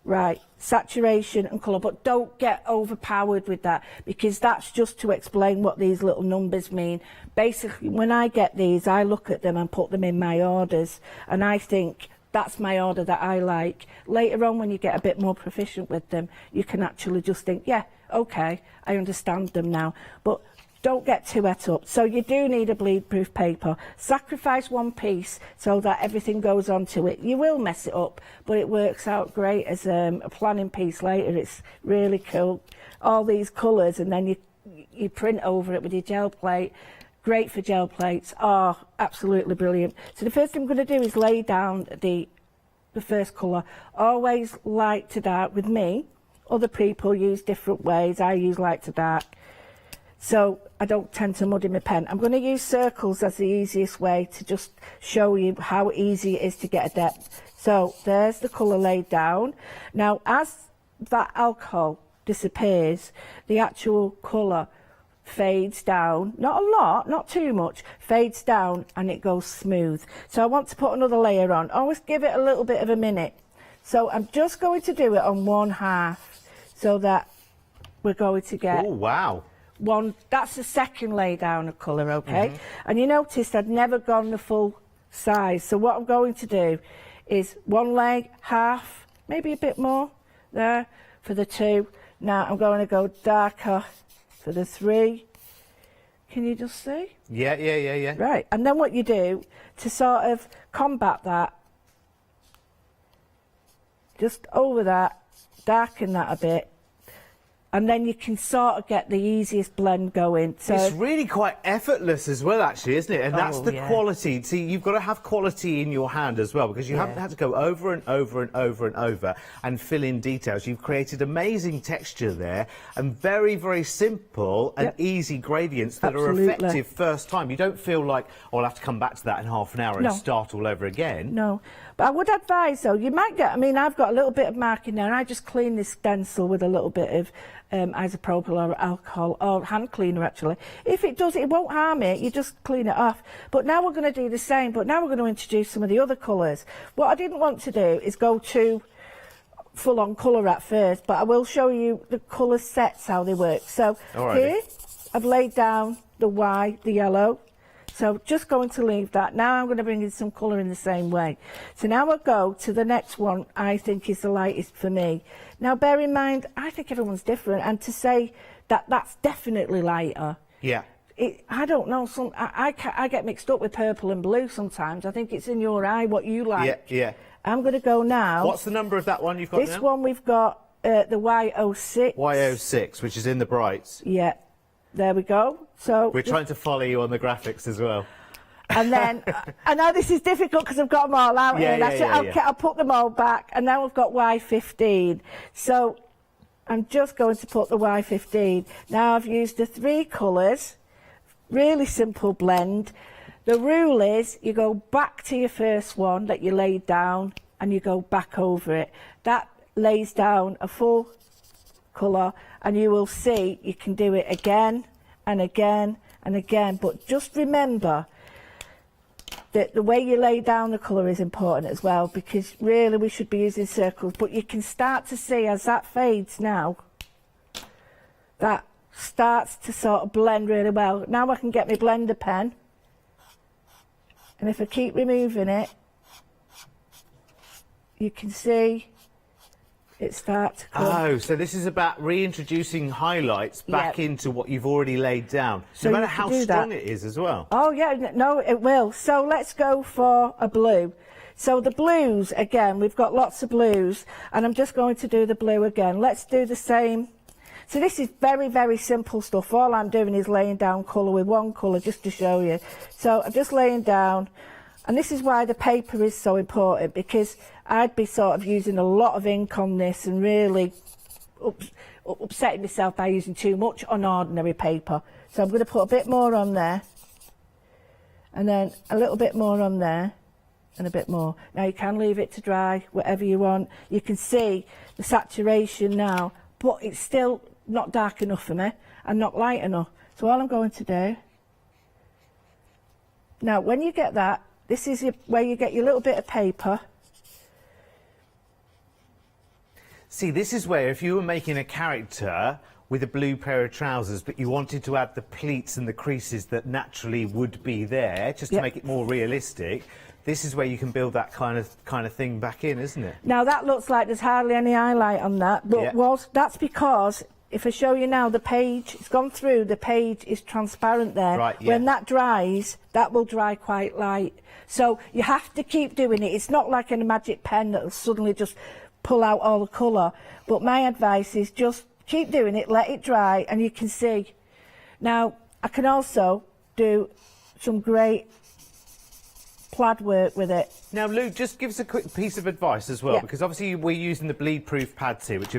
right, saturation and colour, but don't get overpowered with that, because that's just to explain what these little numbers mean. Basically, when I get these, I look at them and put them in my orders, and I think that's my order that I like. Later on, when you get a bit more proficient with them, you can actually just think, yeah, okay, I understand them now. But don't get too het up. So you do need a bleed-proof paper. Sacrifice one piece so that everything goes onto it. You will mess it up, but it works out great as a planning piece later. It's really cool. All these colours, and then you print over it with your gel plate. Great for gel plates. Oh, absolutely brilliant. So the first thing I'm going to do is lay down the first colour. Always light to dark with me. Other people use different ways. I use light to dark, so I don't tend to muddy my pen. I'm going to use circles as the easiest way to just show you how easy it is to get a depth. So there's the colour laid down. Now, as that alcohol disappears, the actual colour fades down, not a lot, not too much, fades down, and it goes smooth. So I want to put another layer on. Always give it a little bit of a minute. So I'm just going to do it on 1/2, so that we're going to get... Oh, wow. That's the second lay down of colour, okay? And you noticed I'd never gone the full size. So what I'm going to do is 1 leg, 1/2, maybe a bit more there for the 2. Now I'm going to go darker for the 3. Can you just see? Yeah. Right, and then what you do to sort of combat that, just over that, darken that a bit, and then you can sort of get the easiest blend going. So it's really quite effortless as well, actually, isn't it? And that's the quality. See, you've got to have quality in your hand as well, because you haven't had to go over and over and over and over and fill in details. You've created amazing texture there and very, very simple and easy gradients that are effective first time. You don't feel like, oh, I'll have to come back to that in half an hour and start all over again. No. But I would advise, though, you might get, I mean, I've got a little bit of marking there, and I just clean this stencil with a little bit of isopropyl or alcohol, or hand cleaner, actually. If it does, it won't harm it, you just clean it off. But now we're going to do the same, but now we're going to introduce some of the other colours. What I didn't want to do is go too full-on colour at first, but I will show you the colour sets, how they work. So here, I've laid down the white, the yellow. So just going to leave that. Now I'm going to bring in some colour in the same way. So now I'll go to the next one I think is the lightest for me. Now bear in mind, I think everyone's different, and to say that that's definitely lighter. Yeah. I don't know, I get mixed up with purple and blue sometimes. I think it's in your eye what you like. Yeah. I'm going to go now. What's the number of that one you've got now? This one we've got the Y06. Y06, which is in the brights. Yeah. There we go. So we're trying to follow you on the graphics as well. And then I know this is difficult because I've got them all out here. I'll put them all back, and now we've got Y15. So I'm just going to put the Y15. Now I've used the 3 colours. Really simple blend. The rule is you go back to your first one that you laid down, and you go back over it. That lays down a full colour, and you will see you can do it again and again and again. But just remember that the way you lay down the colour is important as well, because really we should be using circles. But you can start to see as that fades now, that starts to sort of blend really well. Now I can get my blender pen, and if I keep removing it, you can see it starts to come. Oh, so this is about reintroducing highlights back into what you've already laid down, so no matter how strong it is as well. Oh yeah, no, it will. So let's go for a blue. So the blues, again, we've got lots of blues, and I'm just going to do the blue again. Let's do the same. So this is very, very simple stuff. All I'm doing is laying down colour with one colour just to show you. So I'm just laying down, and this is why the paper is so important, because I'd be sort of using a lot of ink on this and really upsetting myself by using too much on ordinary paper. So I'm going to put a bit more on there, and then a little bit more on there, and a bit more. Now you can leave it to dry, whatever you want. You can see the saturation now, but it's still not dark enough for me and not light enough. So all I'm going to do, now when you get that, this is where you get your little bit of paper. See, this is where if you were making a character with a blue pair of trousers, but you wanted to add the pleats and the creases that naturally would be there, just to make it more realistic, this is where you can build that kind of thing back in, isn't it? Now that looks like there's hardly any highlight on that, but that's because if I show you now, the page, it's gone through, the page is transparent there. Right, When that dries, that will dry quite light. So you have to keep doing it. It's not like a magic pen that will suddenly just pull out all the colour. But my advice is just keep doing it, let it dry, and you can see. Now, I can also do some great plaid work with it. Now, Lou, just give us a quick piece of advice as well, because obviously we're using the bleed-proof pads here, which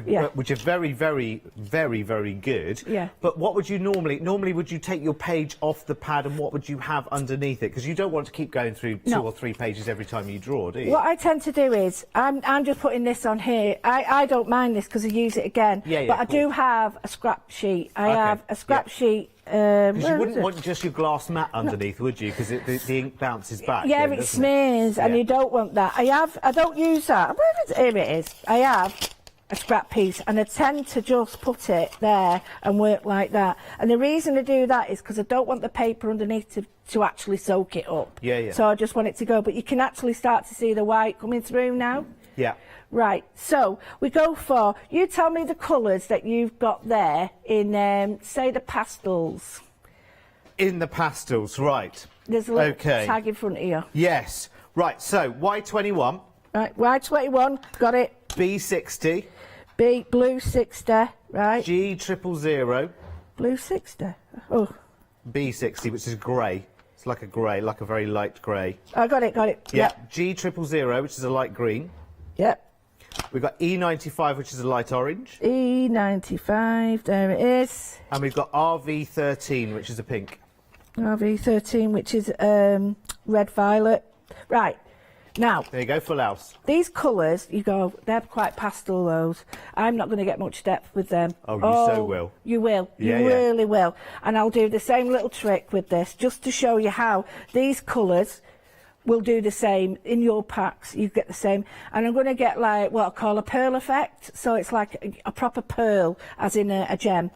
are very, very, very, very good. Yeah. But what would you normally would you take your page off the pad, and what would you have underneath it? Because you don't want to keep going through 2 or 3 pages every time you draw, do you? What I tend to do is, I'm just putting this on here. I don't mind this because I use it again. Yeah, but I do have a scrap sheet. I have a scrap sheet. Because you wouldn't want just your glass mat underneath, would you? Because the ink bounces back. Yeah, it smears, and you don't want that. I don't use that. Here it is. I have a scrap piece, and I tend to just put it there and work like that. And the reason I do that is because I don't want the paper underneath to actually soak it up. Yeah. So I just want it to go. But you can actually start to see the white coming through now. Yeah. Right, so we go for, you tell me the colours that you've got there in, say, the pastels. In the pastels, right. There's a little tag in front of you. Yes. Right, so Y21. Right, Y21, got it. B60. blue 60, right? G000. Blue 60. Oh. B60, which is grey. It's like a grey, like a very light grey. I got it. Yeah. G000, which is a light green. Yep. We've got E95, which is a light orange. E95, there it is. And we've got RV13, which is a pink. RV13, which is red violet. Right. Now, there you go, full house. These colours, they're quite pastel, those. I'm not going to get much depth with them. Oh, you so will. You will. Yeah, you really will. And I'll do the same little trick with this, just to show you how these colours will do the same in your packs. You get the same. And I'm going to get like what I call a pearl effect. So it's like a proper pearl, as in a gem.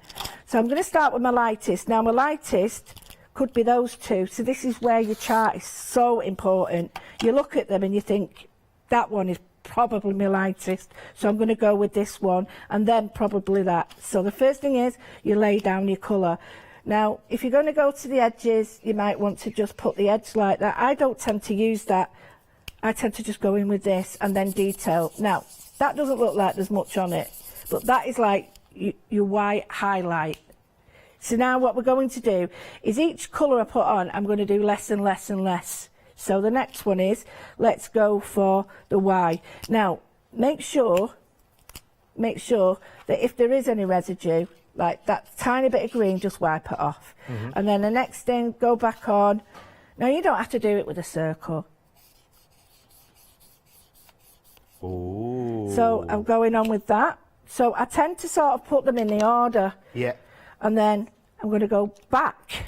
So I'm going to start with my lightest. Now, my lightest could be those two. So this is where your chart is so important. You look at them and you think, that one is probably my lightest. So I'm going to go with this one and then probably that. So the first thing is you lay down your colour. Now, if you're going to go to the edges, you might want to just put the edge like that. I don't tend to use that. I tend to just go in with this and then detail. Now, that doesn't look like there's much on it, but that is like your white highlight. So now what we're going to do is each colour I put on, I'm going to do less and less and less. So the next one is, let's go for the Y. Now, make sure that if there is any residue, like that tiny bit of green, just wipe it off. And then the next thing, go back on. Now, you don't have to do it with a circle. Ooh. So I'm going on with that. So I tend to sort of put them in the order. Yeah. And then I'm going to go back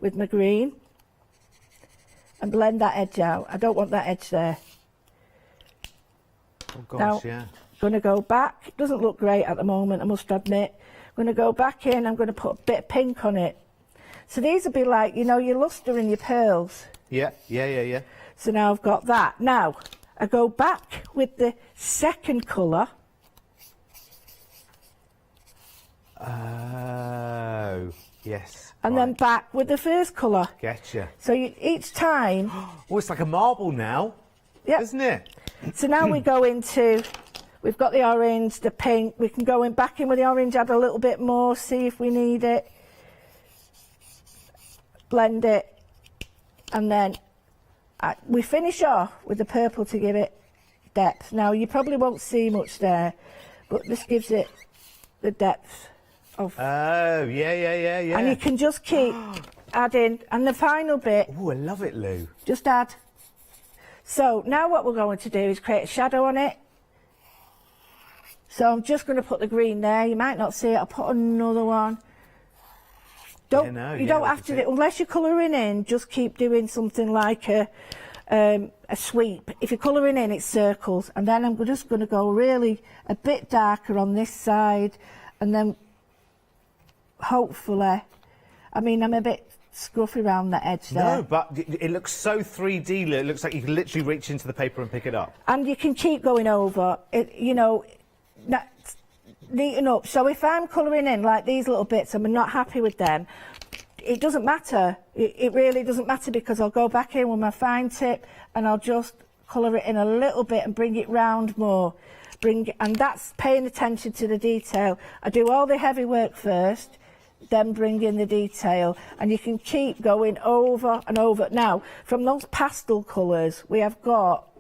with my green and blend that edge out. I don't want that edge there. Oh gosh, now, yeah. I'm going to go back. It doesn't look great at the moment, I must admit. I'm going to go back in. I'm going to put a bit of pink on it. So these will be like, you know, your luster and your pearls. Yeah. So now I've got that. Now, I go back with the second colour. Oh, yes. And then back with the first colour. Getcha. So each time... Oh, it's like a marble now, isn't it? So now we go into... We've got the orange, the pink. We can go in back in with the orange, add a little bit more, see if we need it. Blend it. And then we finish off with the purple to give it depth. Now, you probably won't see much there, but this gives it the depth of... Oh, yeah. And you can just keep adding. And the final bit... Oh, I love it, Lou. Just add. So now what we're going to do is create a shadow on it. So I'm just going to put the green there. You might not see it. I'll put another one. You don't have to do, unless you're colouring in, just keep doing something like a sweep. If you're colouring in, it's circles. And then I'm just going to go really a bit darker on this side. And then hopefully, I mean, I'm a bit scruffy around the edge there. No, but it looks so 3D. It looks like you can literally reach into the paper and pick it up. And you can keep going over it, you know, neaten up. So if I'm colouring in like these little bits and I'm not happy with them, it doesn't matter. It really doesn't matter, because I'll go back in with my fine tip and I'll just colour it in a little bit and bring it round more. And that's paying attention to the detail. I do all the heavy work first, then bring in the detail, and you can keep going over and over. Now, from those pastel colours, we have got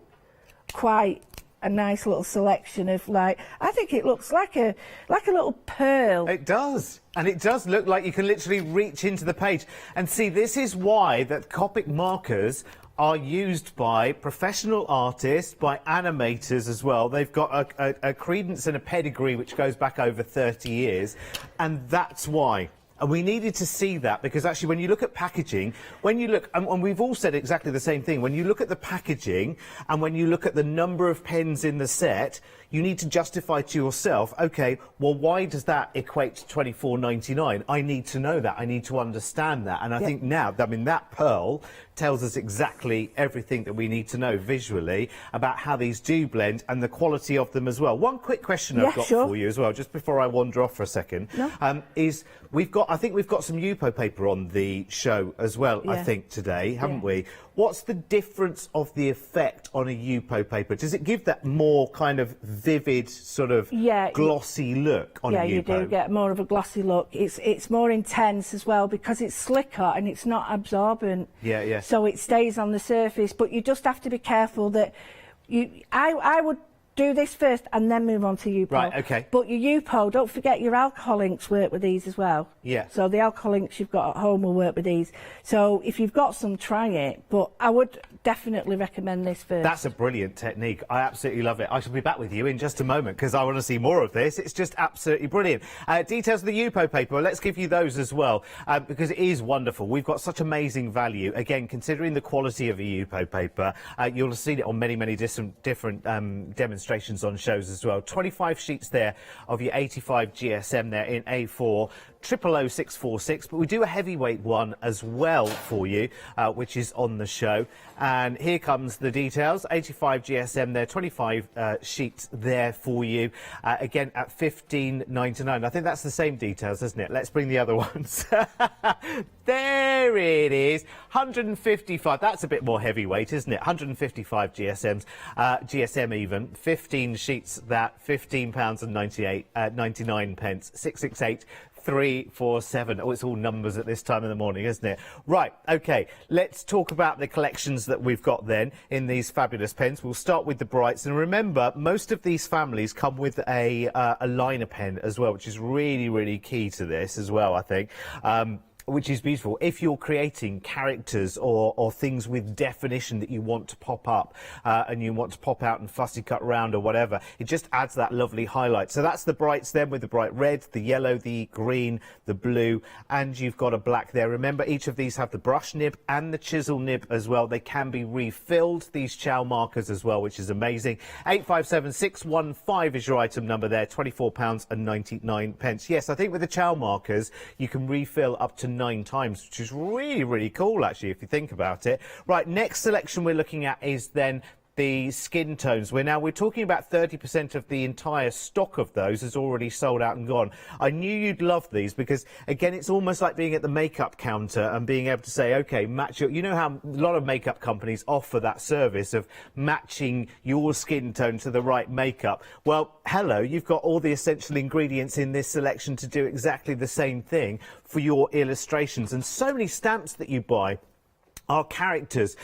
quite a nice little selection of, like, I think it looks like a little pearl. It does. And it does look like you can literally reach into the page. And see, this is why that Copic markers are used by professional artists, by animators as well. They've got a credence and a pedigree which goes back over 30 years. And that's why. And we needed to see that, because actually when you look at packaging, when you look, and we've all said exactly the same thing, when you look at the packaging and when you look at the number of pens in the set, you need to justify to yourself, okay, well, why does that equate to £24.99? I need to know that. I need to understand that. And I think now, I mean, that pearl tells us exactly everything that we need to know visually about how these do blend and the quality of them as well. One quick question I've got for you as well, just before I wander off for a second, is I think we've got some Yupo paper on the show as well, I think, today, haven't we? What's the difference of the effect on a Yupo paper? Does it give that more kind of vivid sort of glossy look on a Yeah, Yupo. you do get more of a glossy look. It's more intense as well because it's slicker and it's not absorbent. Yeah. So it stays on the surface, but you just have to be careful that I would do this first and then move on to Yupo. Right, okay. But your Yupo, don't forget your alcohol inks work with these as well. Yeah. So the alcohol inks you've got at home will work with these. So if you've got some, try it. But I would definitely recommend this first. That's a brilliant technique. I absolutely love it. I shall be back with you in just a moment because I want to see more of this. It's just absolutely brilliant. Details of the Yupo paper, let's give you those as well because it is wonderful. We've got such amazing value. Again, considering the quality of a Yupo paper, you'll have seen it on many different demonstrations on shows as well. 25 sheets there of your 85 GSM there in A4. 000646, but we do a heavyweight one as well for you, which is on the show. And here comes the details. 85 GSM there, 25 sheets there for you. Again at $15.99. I think that's the same details, isn't it? Let's bring the other ones. There it is. 155. That's a bit more heavyweight, isn't it? 155 GSMs, GSM even. 15 sheets. That £15.99 pence. 668. 347. Oh, it's all numbers at this time of the morning, isn't it? Right, okay, let's talk about the collections that we've got then in these fabulous pens. We'll start with the Brights, and remember, most of these families come with a liner pen as well, which is really key to this as well, I think. Which is beautiful. If you're creating characters or things with definition that you want to pop up and you want to pop out and fussy cut round or whatever, it just adds that lovely highlight. So that's the Brights then with the bright red, the yellow, the green, the blue, and you've got a black there. Remember, each of these have the brush nib and the chisel nib as well. They can be refilled, these chow markers as well, which is amazing. 857615 is your item number there, £24.99. Yes, I think with the chow markers, you can refill up to 9 times, which is really cool actually if you think about it. Right, next selection we're looking at is then the skin tones. We're talking about 30% of the entire stock of those is already sold out and gone. I knew you'd love these because again it's almost like being at the makeup counter and being able to say, okay, match your, you know how a lot of makeup companies offer that service of matching your skin tone to the right makeup. Well, hello, you've got all the essential ingredients in this selection to do exactly the same thing for your illustrations. And so many stamps that you buy are characters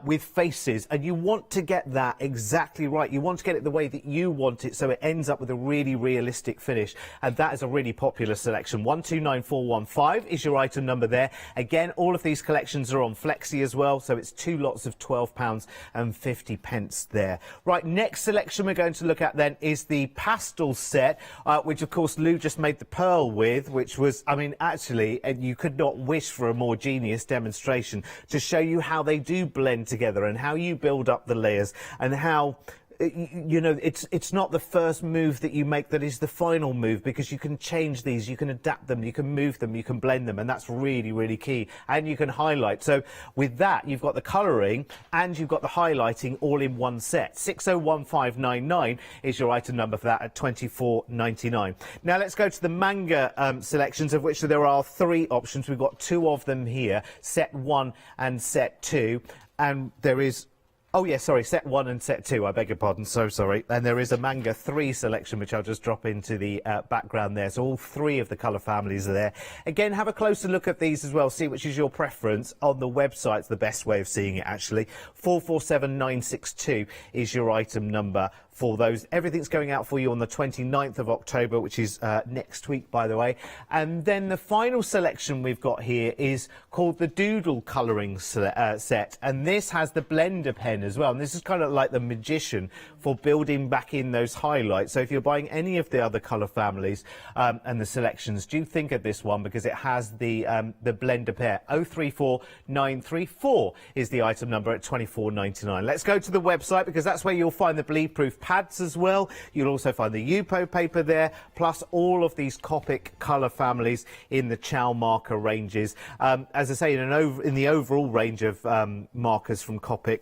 with faces, and you want to get that exactly right. You want to get it the way that you want it, so it ends up with a really realistic finish, and that is a really popular selection. 129415 is your item number there. Again, all of these collections are on Flexi as well, so it's 2 lots of £12.50 there. Right, next selection we're going to look at then is the pastel set, which of course Lou just made the pearl with, which was, I mean, actually, you could not wish for a more genius demonstration to show you how they do blend together and how you build up the layers and how you know, it's not the first move that you make that is the final move, because you can change these, you can adapt them, you can move them, you can blend them, and that's really key. And you can highlight. So with that, you've got the colouring and you've got the highlighting all in one set. 601599 is your item number for that at £24.99. Now let's go to the manga selections, of which there are 3 options. We've got 2 of them here, set 1 and set 2, and there is, oh yeah, sorry, set 1 and set 2, I beg your pardon, so sorry. And there is a manga 3 selection, which I'll just drop into the background there. So all 3 of the colour families are there. Again, have a closer look at these as well, see which is your preference. On the website's the best way of seeing it, actually. 447962 is your item number for those. Everything's going out for you on the 29th of October, which is next week, by the way. And then the final selection we've got here is called the Doodle colouring set, and this has the blender pen as well, and this is kind of like the magician for building back in those highlights. So if you're buying any of the other colour families and the selections, do think of this one, because it has the blender pair. 034934 is the item number at £24.99. Let's go to the website, because that's where you'll find the bleed proof pads as well. You'll also find the Yupo paper there, plus all of these Copic colour families in the chow marker ranges. As I say, in the overall range of markers from Copic,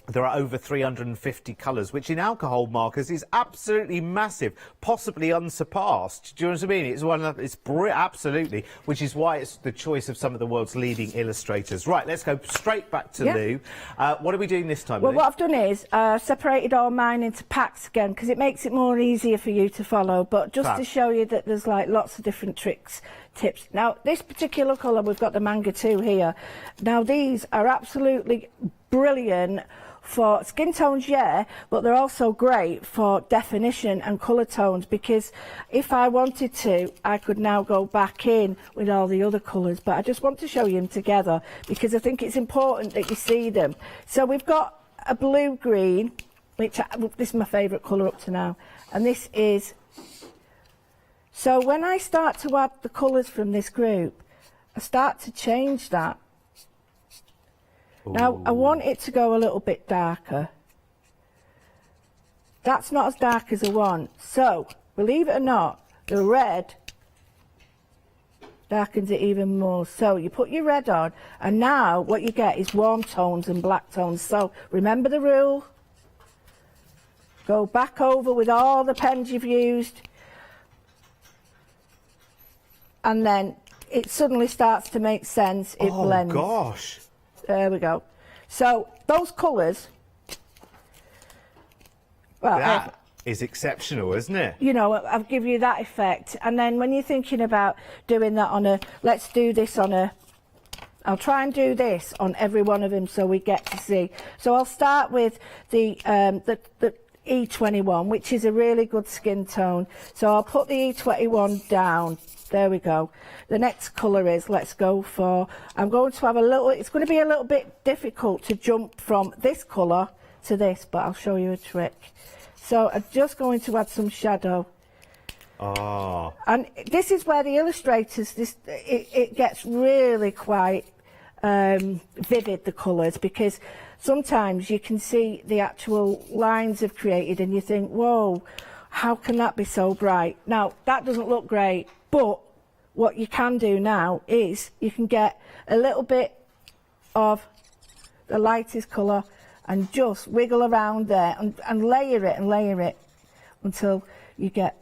There are over 350 colours, which in alcohol markers is absolutely massive, possibly unsurpassed. Do you know what I mean? It's one of absolutely, which is why it's the choice of some of the world's leading illustrators. Right, let's go straight back to Lou. What are we doing this time, Well, Lou? what I've done is separated all mine into packs again, because it makes it more easier for you to follow. But just to show you that there's like lots of different tricks, tips. Now, this particular colour, we've got the Manga 2 here. Now, these are absolutely brilliant for skin tones, but they're also great for definition and colour tones, because if I wanted to, I could now go back in with all the other colours, but I just want to show you them together because I think it's important that you see them. So we've got a blue-green, which this is my favourite colour up to now, and this is... So when I start to add the colours from this group, I start to change that. Now, I want it to go a little bit darker. That's not as dark as I want. So, believe it or not, the red darkens it even more. So, you put your red on, and now what you get is warm tones and black tones. So, remember the rule. Go back over with all the pens you've used. And then it suddenly starts to make sense. It blends. Oh, gosh. There we go. So those colours, well, that is exceptional, isn't it? You know, I'll give you that effect. And then when you're thinking about doing that on a, let's do this on a, I'll try and do this on every one of them so we get to see. So I'll start with the E21, which is a really good skin tone. So I'll put the E21 down. There we go. The next colour is, let's go for, I'm going to have a little, it's going to be a little bit difficult to jump from this colour to this, but I'll show you a trick. So I'm just going to add some shadow. Oh. And this is where the illustrators, it gets really quite vivid, the colours, because sometimes you can see the actual lines they've created and you think, whoa, how can that be so bright? Now, that doesn't look great. But what you can do now is you can get a little bit of the lightest colour and just wiggle around there and layer it until you get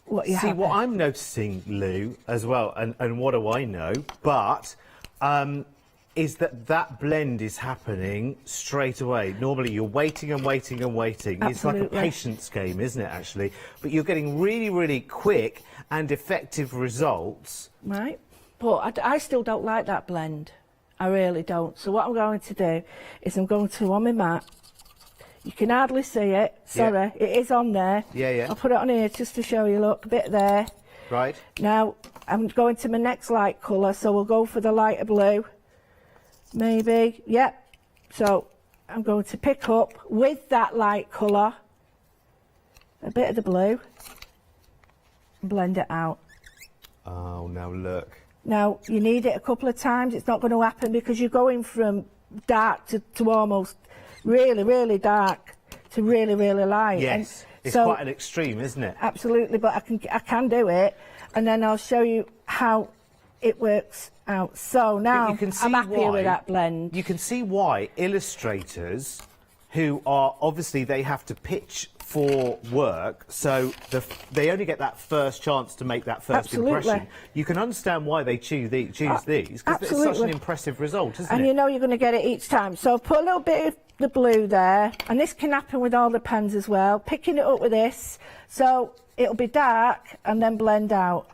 what you have. See, what I'm noticing, Lou, as well, and what do I know, but is that blend is happening straight away. Normally you're waiting and waiting and waiting. Absolutely. It's like a patience game, isn't it, actually? But you're getting really, really quick and effective results. Right. But I still don't like that blend. I really don't. So what I'm going to do is I'm going to, on my mat, you can hardly see it. Sorry, it is on there. Yeah. I'll put it on here just to show you, look, a bit there. Right. Now, I'm going to my next light colour, so we'll go for the lighter blue. Maybe, yep. So I'm going to pick up with that light colour a bit of the blue and blend it out. Oh, now look. Now you need it a couple of times. It's not going to happen because you're going from dark to almost really, really dark to really, really light. Yes, and it's so, quite an extreme, isn't it? Absolutely, but I can do it, and then I'll show you how it works out. So now I'm happier with that blend. You can see why illustrators who are obviously, they have to pitch for work, so they only get that first chance to make that first impression. You can understand why they choose these, because it's such an impressive result, isn't it? And you know you're going to get it each time. So put a little bit of the blue there, and this can happen with all the pens as well. Picking it up with this, so it'll be dark and then blend out.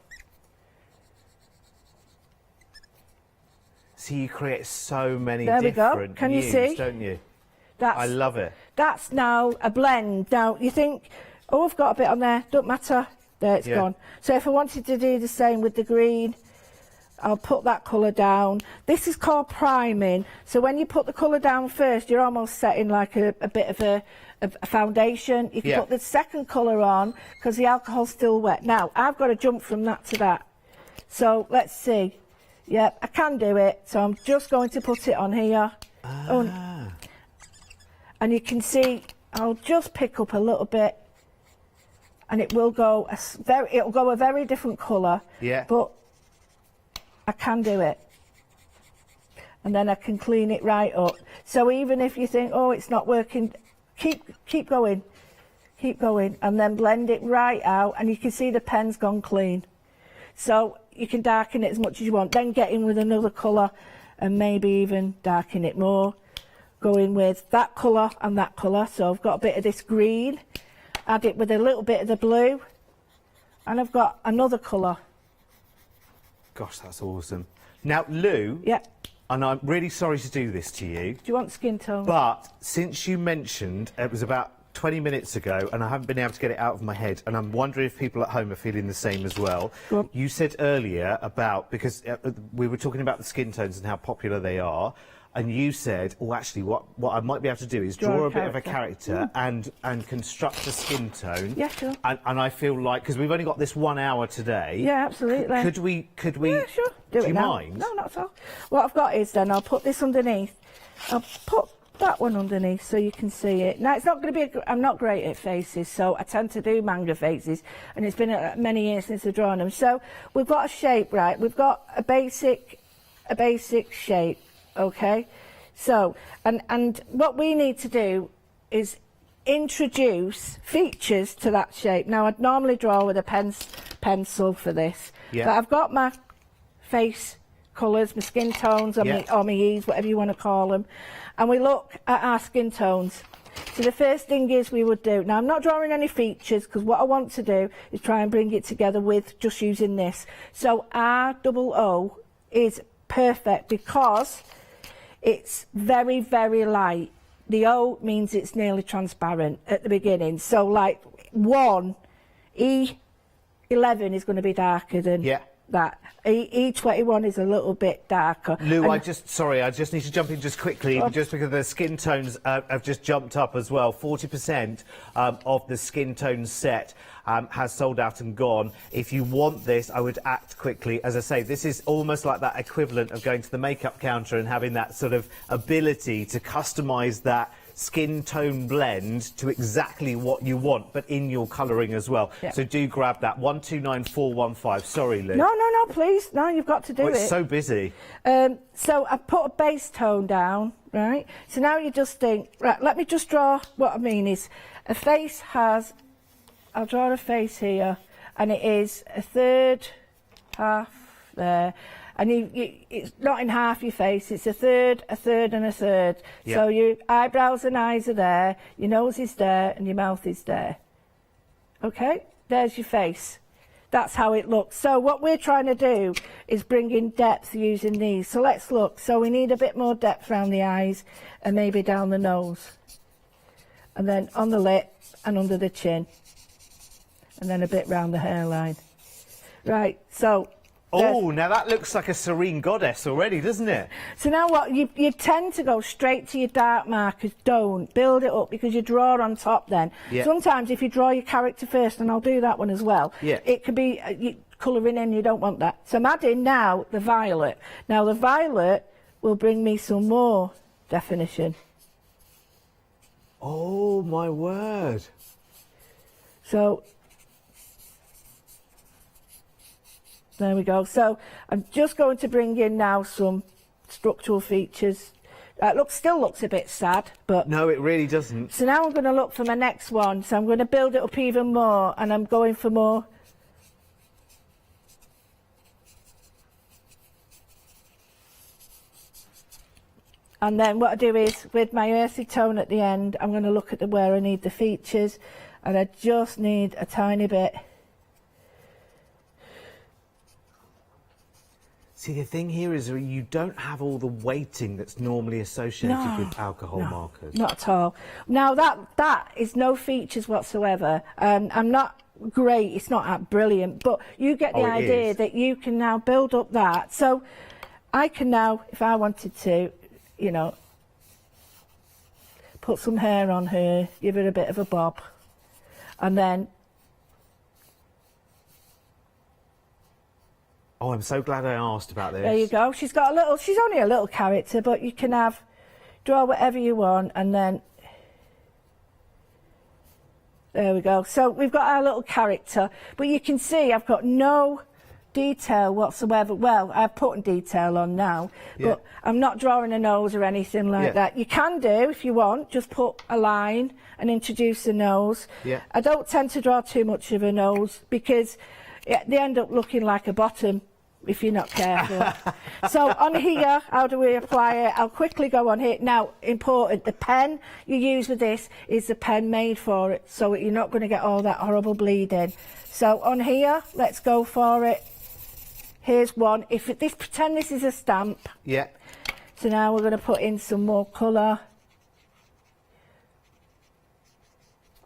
See, you create so many there different we go. Can you hues, see? Don't you? I love it. That's now a blend. Now you think, oh, I've got a bit on there. Don't matter. There, it's gone. So if I wanted to do the same with the green, I'll put that colour down. This is called priming. So when you put the colour down first, you're almost setting like a bit of a foundation. You can put the second colour on because the alcohol's still wet. Now, I've got to jump from that to that. So let's see. Yep, I can do it. So I'm just going to put it on here. And you can see, I'll just pick up a little bit, and it will go a very different colour. Yeah. But I can do it. And then I can clean it right up. So even if you think, oh, it's not working, keep going, and then blend it right out, and you can see the pen's gone clean. So you can darken it as much as you want, then get in with another colour and maybe even darken it more. Go in with that colour and that colour. So I've got a bit of this green, add it with a little bit of the blue, and I've got another colour. Gosh, that's awesome. Now, Lou, yeah, and I'm really sorry to do this to you. Do you want skin tone? But since you mentioned, it was about 20 minutes ago, and I haven't been able to get it out of my head, and I'm wondering if people at home are feeling the same as well. You said earlier about, because we were talking about the skin tones and how popular they are, and you said, oh, actually, what I might be able to do is draw a bit of a character and construct a skin tone. Yeah, sure. And I feel like, because we've only got this 1 hour today. Yeah, absolutely. Could we? Yeah, sure. Do you mind? No, not at all. What I've got is then I'll put this underneath. I'll put that one underneath so you can see it. Now, it's not going to be, I'm not great at faces, so I tend to do manga faces, and it's been many years since I've drawn them. So we've got a shape, right? We've got a basic shape, okay? So, and what we need to do is introduce features to that shape. Now, I'd normally draw with a pencil for this, but I've got my face colours, my skin tones, or my E's, whatever you want to call them, and we look at our skin tones. So the first thing is we would do, now I'm not drawing any features because what I want to do is try and bring it together with just using this. So R-O-O is perfect because it's very, very light. The O means it's nearly transparent at the beginning. So like E11 is going to be darker than that. E21 is a little bit darker. Lou, I just need to jump in just quickly, just because the skin tones have just jumped up as well. 40% of the skin tone set has sold out and gone. If you want this, I would act quickly. As I say, this is almost like that equivalent of going to the makeup counter and having that sort of ability to customise that skin tone blend to exactly what you want, but in your colouring as well. So do grab that. 129415. Sorry, Lou. No, please. No, you've got to do it. It's so busy. So I've put a base tone down, right? So now you just think, right, let me just draw. What I mean is a face has, I'll draw a face here, and it is a third, half there. And it's not in half your face, it's a third, and a third. Yep. So your eyebrows and eyes are there, your nose is there, and your mouth is there. Okay, there's your face. That's how it looks. So what we're trying to do is bring in depth using these. So let's look. So we need a bit more depth around the eyes and maybe down the nose. And then on the lip and under the chin. And then a bit round the hairline. Right, so... Oh, now that looks like a serene goddess already, doesn't it? So now what, you tend to go straight to your dark markers. Don't build it up because you draw on top then. Sometimes if you draw your character first, and I'll do that one as well, it could be colouring in, you don't want that. So I'm adding now the violet. Now the violet will bring me some more definition. Oh my word. So there we go. So I'm just going to bring in now some structural features. Still looks a bit sad, but... No, it really doesn't. So now I'm going to look for my next one. So I'm going to build it up even more, and I'm going for more... And then what I do is, with my earthy tone at the end, I'm going to look at where I need the features, and I just need a tiny bit... See, the thing here is you don't have all the weighting that's normally associated with alcohol markers. Not at all. Now, that is no features whatsoever. I'm not great, it's not that brilliant, but you get the idea that you can now build up that. So I can now, if I wanted to, you know, put some hair on her, give her a bit of a bob, and then... Oh, I'm so glad I asked about this. There you go. She's only a little character, but you can draw whatever you want, and then, there we go. So we've got our little character, but you can see I've got no detail whatsoever. Well, I've put in detail on now, but I'm not drawing a nose or anything like that. You can do, if you want, just put a line and introduce a nose. I don't tend to draw too much of a nose because they end up looking like a bottom if you're not careful. So on here, how do we apply it? I'll quickly go on here. Now, important, the pen you use with this is the pen made for it, so you're not going to get all that horrible bleeding. So on here, let's go for it. Here's one. Pretend this is a stamp. So now we're going to put in some more colour.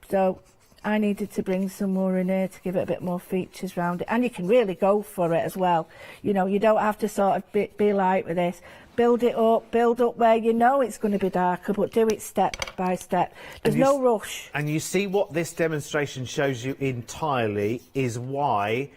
So I needed to bring some more in here to give it a bit more features around it. And you can really go for it as well. You know, you don't have to sort of be light with this. Build up where you know it's going to be darker, but do it step by step. There's no rush. And you see what this demonstration shows you entirely is why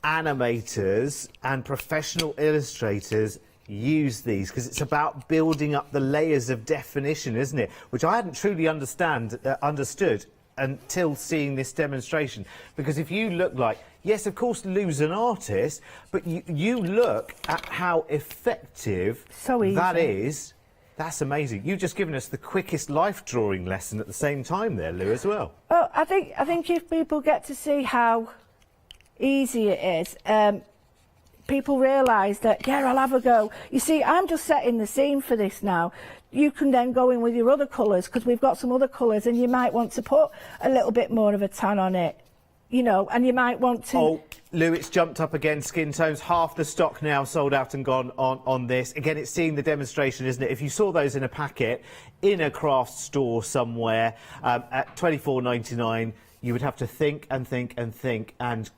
animators and professional illustrators use these, because it's about building up the layers of definition, isn't it? Which I hadn't truly understood until seeing this demonstration. Because if you look like, yes, of course, Lou's an artist, but you look at how effective that is. That's amazing. You've just given us the quickest life drawing lesson at the same time there, Lou, as well. Well, I think if people get to see how easy it is, people realise that, yeah, I'll have a go. You see, I'm just setting the scene for this now. You can then go in with your other colours, because we've got some other colours, and you might want to put a little bit more of a tan on it, you know, and you might want to... Oh, Lou, it's jumped up again, skin tones. Half the stock now sold out and gone on this. Again, it's seeing the demonstration, isn't it? If you saw those in a packet in a craft store somewhere at $24.99, you would have to think and think and think, and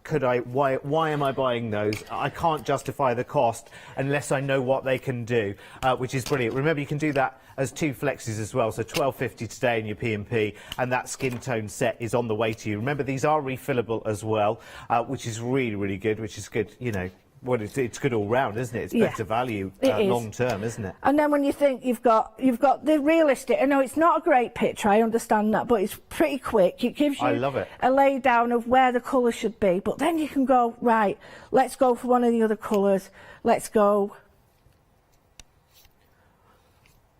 why am I buying those? I can't justify the cost unless I know what they can do, which is brilliant. Remember, you can do that as 2 flexes as well, so $12.50 today in your P&P, and that skin tone set is on the way to you. Remember, these are refillable as well, which is really, really good, which is good, you know. Well, it's good all round, isn't it? It's better value long term, isn't it? And then when you think you've got the realistic, I know it's not a great picture, I understand that, but it's pretty quick. It gives you a lay down of where the colour should be, but then you can go, right, let's go for one of the other colours, let's go.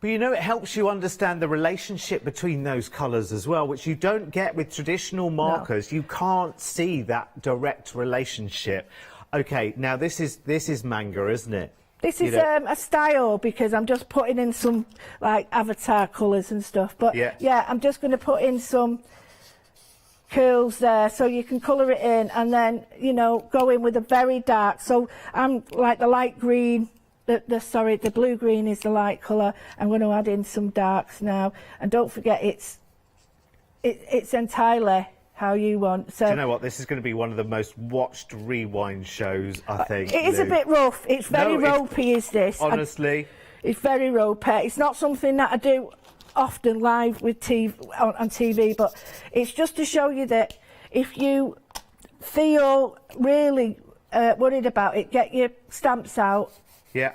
But you know, it helps you understand the relationship between those colours as well, which you don't get with traditional markers. No. You can't see that direct relationship. OK, now this is manga, isn't it? This is a style, because I'm just putting in some, like, avatar colours and stuff. But, yeah, I'm just going to put in some curls there, so you can colour it in, and then, you know, go in with a very dark. So I'm, like, the light green, the blue-green is the light colour. I'm going to add in some darks now. And don't forget, it's entirely how you want. So, do you know what? This is going to be one of the most watched rewind shows, I think. It is a bit rough. It's very ropey, is this? Honestly. It's very ropey. It's not something that I do often live with on TV, but it's just to show you that if you feel really worried about it, get your stamps out. Yeah.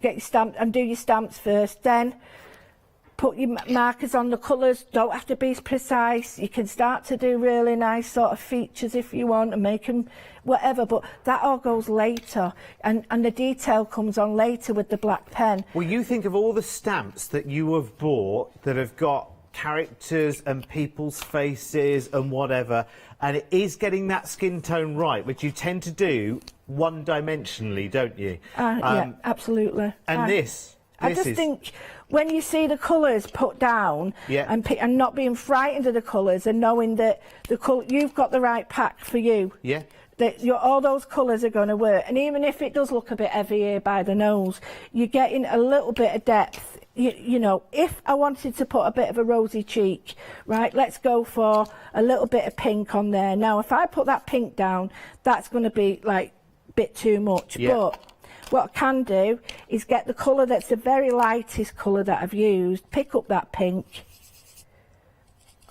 Get your stamp and do your stamps first, then put your markers on the colours. Don't have to be precise. You can start to do really nice sort of features if you want and make them whatever, but that all goes later, and the detail comes on later with the black pen. Well, you think of all the stamps that you have bought that have got characters and people's faces and whatever, and it is getting that skin tone right, which you tend to do one-dimensionally, don't you? Yeah, absolutely. And I just think when you see the colours put down and not being frightened of the colours and knowing that you've got the right pack for you. Yeah. That all those colours are going to work, and even if it does look a bit heavy here by the nose, you're getting a little bit of depth. You know, if I wanted to put a bit of a rosy cheek, right, let's go for a little bit of pink on there. Now, if I put that pink down, that's going to be like a bit too much. Yeah. But what I can do is get the colour that's the very lightest colour that I've used, pick up that pink.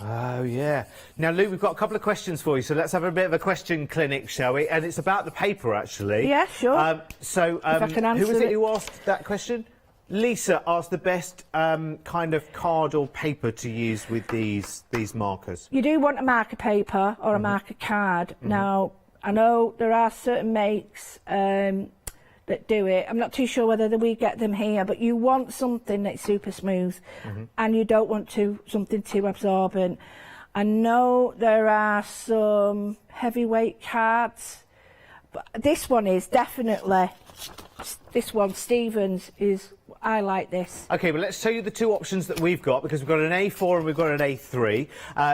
Oh, yeah. Now, Lou, we've got a couple of questions for you, so let's have a bit of a question clinic, shall we? And it's about the paper, actually. Yeah, sure. Who was it who asked that question? Lisa asked the best kind of card or paper to use with these markers. You do want a marker paper or a marker card. Now, I know there are certain makes that do it. I'm not too sure whether we get them here, but you want something that's super smooth, and you don't want something too absorbent. I know there are some heavyweight cards, but this one is definitely, this one, Stevens, is, I like this. Okay, well, let's show you the two options that we've got, because we've got an A4 and we've got an A3.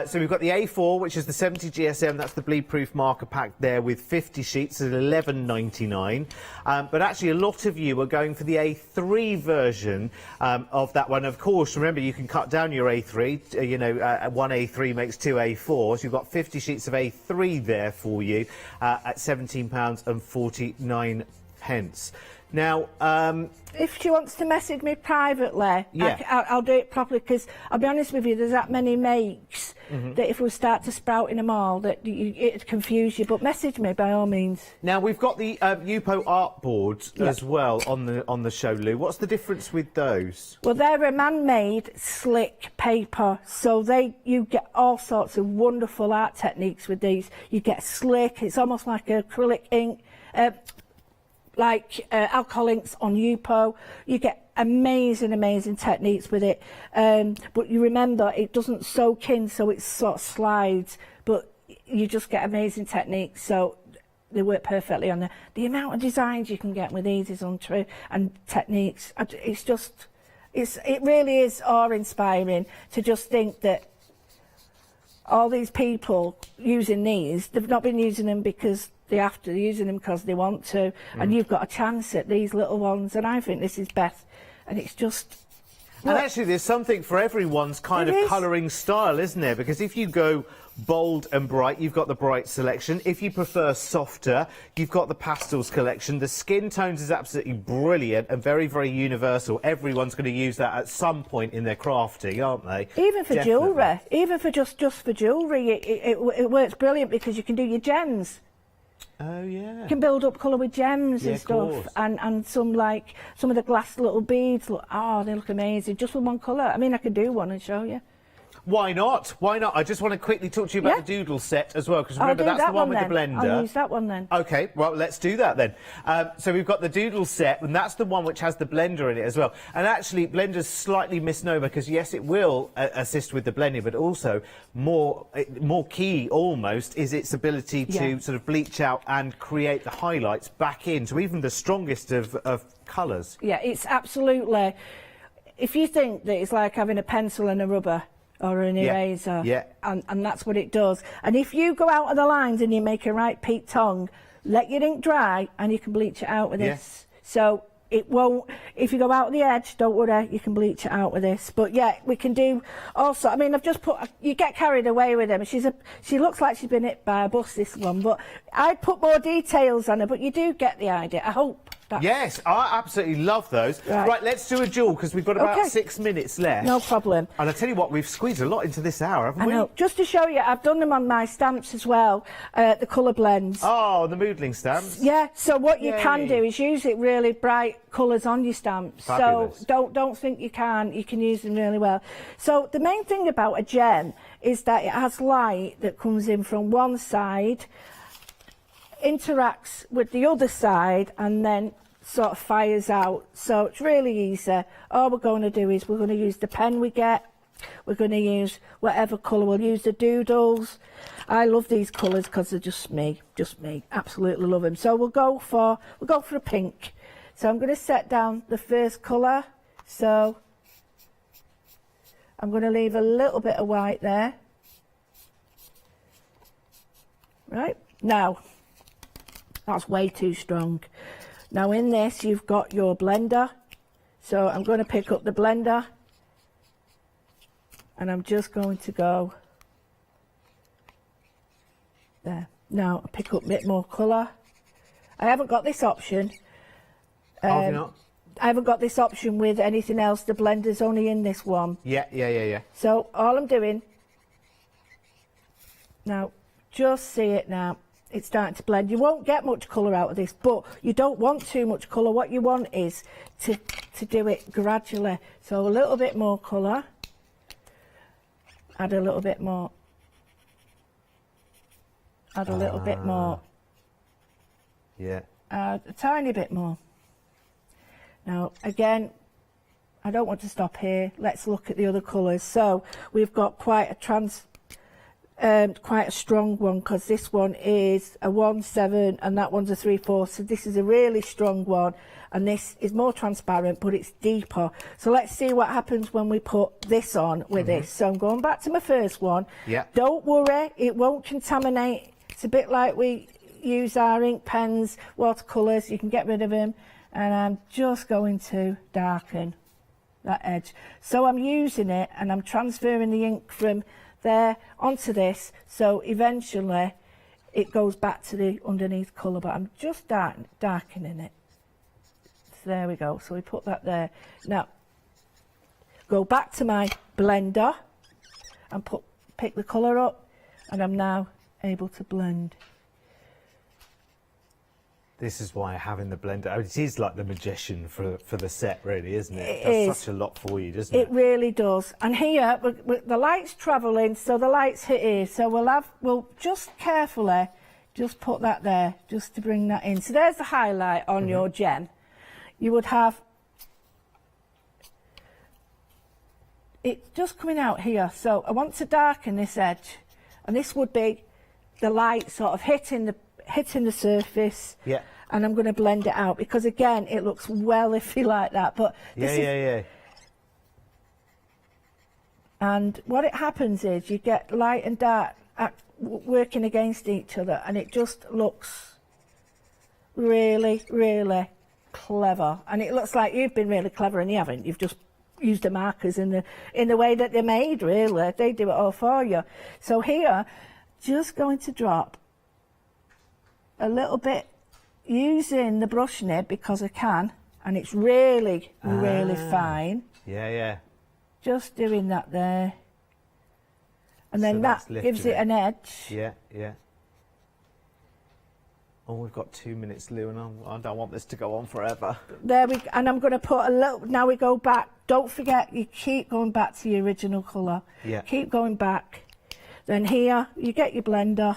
So we've got the A4, which is the 70 GSM, that's the bleed-proof marker pack there with 50 sheets at $11.99. But actually, a lot of you are going for the A3 version of that one. Of course, remember, you can cut down your A3. You know, one A3 makes two A4s. So you've got 50 sheets of A3 there for you at £17.49. Now, if she wants to message me privately, yeah. I'll do it properly, because I'll be honest with you, there's that many makes that if we start to sprout in them all, that it'd confuse you. But message me by all means. Now we've got the Yupo art boards as well on the show, Lou. What's the difference with those? Well, they're a man-made slick paper, so you get all sorts of wonderful art techniques with these. You get slick. It's almost like acrylic ink. Like alcohol inks on Yupo, you get amazing techniques with it. But you remember, it doesn't soak in, so it sort of slides. But you just get amazing techniques, so they work perfectly on there. The amount of designs you can get with these is untrue, and techniques. It's just, it really is awe-inspiring to just think that all these people using these, they've not been using them because they have to, they're using them because they want to, and you've got a chance at these little ones, and I think this is best, and it's just... And actually, there's something for everyone's kind of colouring style, isn't there? Because if you go bold and bright, you've got the bright selection. If you prefer softer, you've got the pastels collection. The skin tones is absolutely brilliant and very, very universal. Everyone's going to use that at some point in their crafting, aren't they? Even for jewellery, even for just for jewellery, it works brilliant, because you can do your gems. Oh yeah. You can build up colour with gems and stuff, and some of the glass little beads. They look amazing just with one colour. I mean, I could do one and show you. Why not? Why not? I just want to quickly talk to you about the doodle set as well, because remember, that's the one with the blender. I'll use that one then. OK, well, let's do that then. So we've got the doodle set, and that's the one which has the blender in it as well. And actually, blender's slightly misnomer, because yes, it will assist with the blending, but also more key almost is its ability to sort of bleach out and create the highlights back into even the strongest of colours. Yeah, it's absolutely... If you think that it's like having a pencil and a rubber, or an eraser, and that's what it does. And if you go out of the lines and you make a right peak tongue, let your ink dry and you can bleach it out with this. So it won't, if you go out of the edge, don't worry, you can bleach it out with this. But yeah, we can do also, I mean, I've just put, you get carried away with them. She looks like she's been hit by a bus, this one, but I'd put more details on her, but you do get the idea, I hope. Yes, I absolutely love those. Right, let's do a jewel, because we've got about 6 minutes left. No problem. And I tell you what, we've squeezed a lot into this hour, haven't we? I know. Just to show you, I've done them on my stamps as well, the colour blends. Oh, the moodling stamps. Yeah, so what you can do is use it really bright colours on your stamps. Fabulous. So don't think you can use them really well. So the main thing about a gem is that it has light that comes in from one side, interacts with the other side, and then sort of fires out. So it's really easy. All we're going to do is we're going to use the pen we get. We're going to use whatever colour. We'll use the doodles. I love these colours because they're just me. Absolutely love them. So we'll go for a pink. So I'm going to set down the first colour. So I'm going to leave a little bit of white there. Right, now that's way too strong. Now in this you've got your blender, so I'm going to pick up the blender and I'm just going to go there. Now I'll pick up a bit more colour. I haven't got this option. Have you not? I haven't got this option with anything else. The blender's only in this one. Yeah. So all I'm doing now, just see it now. It's starting to blend. You won't get much colour out of this, but you don't want too much colour. What you want is to do it gradually. So a little bit more colour. Add a little bit more. Add a little bit more. Yeah. A tiny bit more. Now, again, I don't want to stop here. Let's look at the other colours. So we've got quite a strong one, because this one is a 1/7 and that one's a 3/4. So this is a really strong one, and this is more transparent, but it's deeper. So let's see what happens when we put this on with this. So I'm going back to my first one. Yeah. Don't worry, it won't contaminate. It's a bit like we use our ink pens, watercolours. You can get rid of them. And I'm just going to darken that edge. So I'm using it and I'm transferring the ink from there onto this, so eventually it goes back to the underneath colour, but I'm just darkening it. So there we go, so we put that there. Now, go back to my blender and pick the colour up, and I'm now able to blend. This is why having the blender, I mean, it is like the magician for the set, really, isn't it? It does is. Such a lot for you, doesn't it? It really does. And here, the light's travelling, so the light's hit here. So we'll just carefully just put that there, just to bring that in. So there's the highlight on your gem. You would have it just coming out here. So I want to darken this edge, and this would be the light sort of hitting the surface. Yeah. And I'm going to blend it out, because again it looks well iffy like that, but this yeah. And what it happens is you get light and dark working against each other, and it just looks really, really clever. And it looks like you've been really clever, and you haven't. You've just used the markers in the way that they're made, really. They do it all for you. So here, just going to drop a little bit using the brush nib, because I can, and it's really, really fine. Yeah. Just doing that there. And then So that that's gives lifted it an edge. Yeah. Oh, we've got 2 minutes, Lou, and I don't want this to go on forever. There we go. And I'm going to put a little, now we go back. Don't forget, you keep going back to your original colour. Yeah. Keep going back. Then here, you get your blender.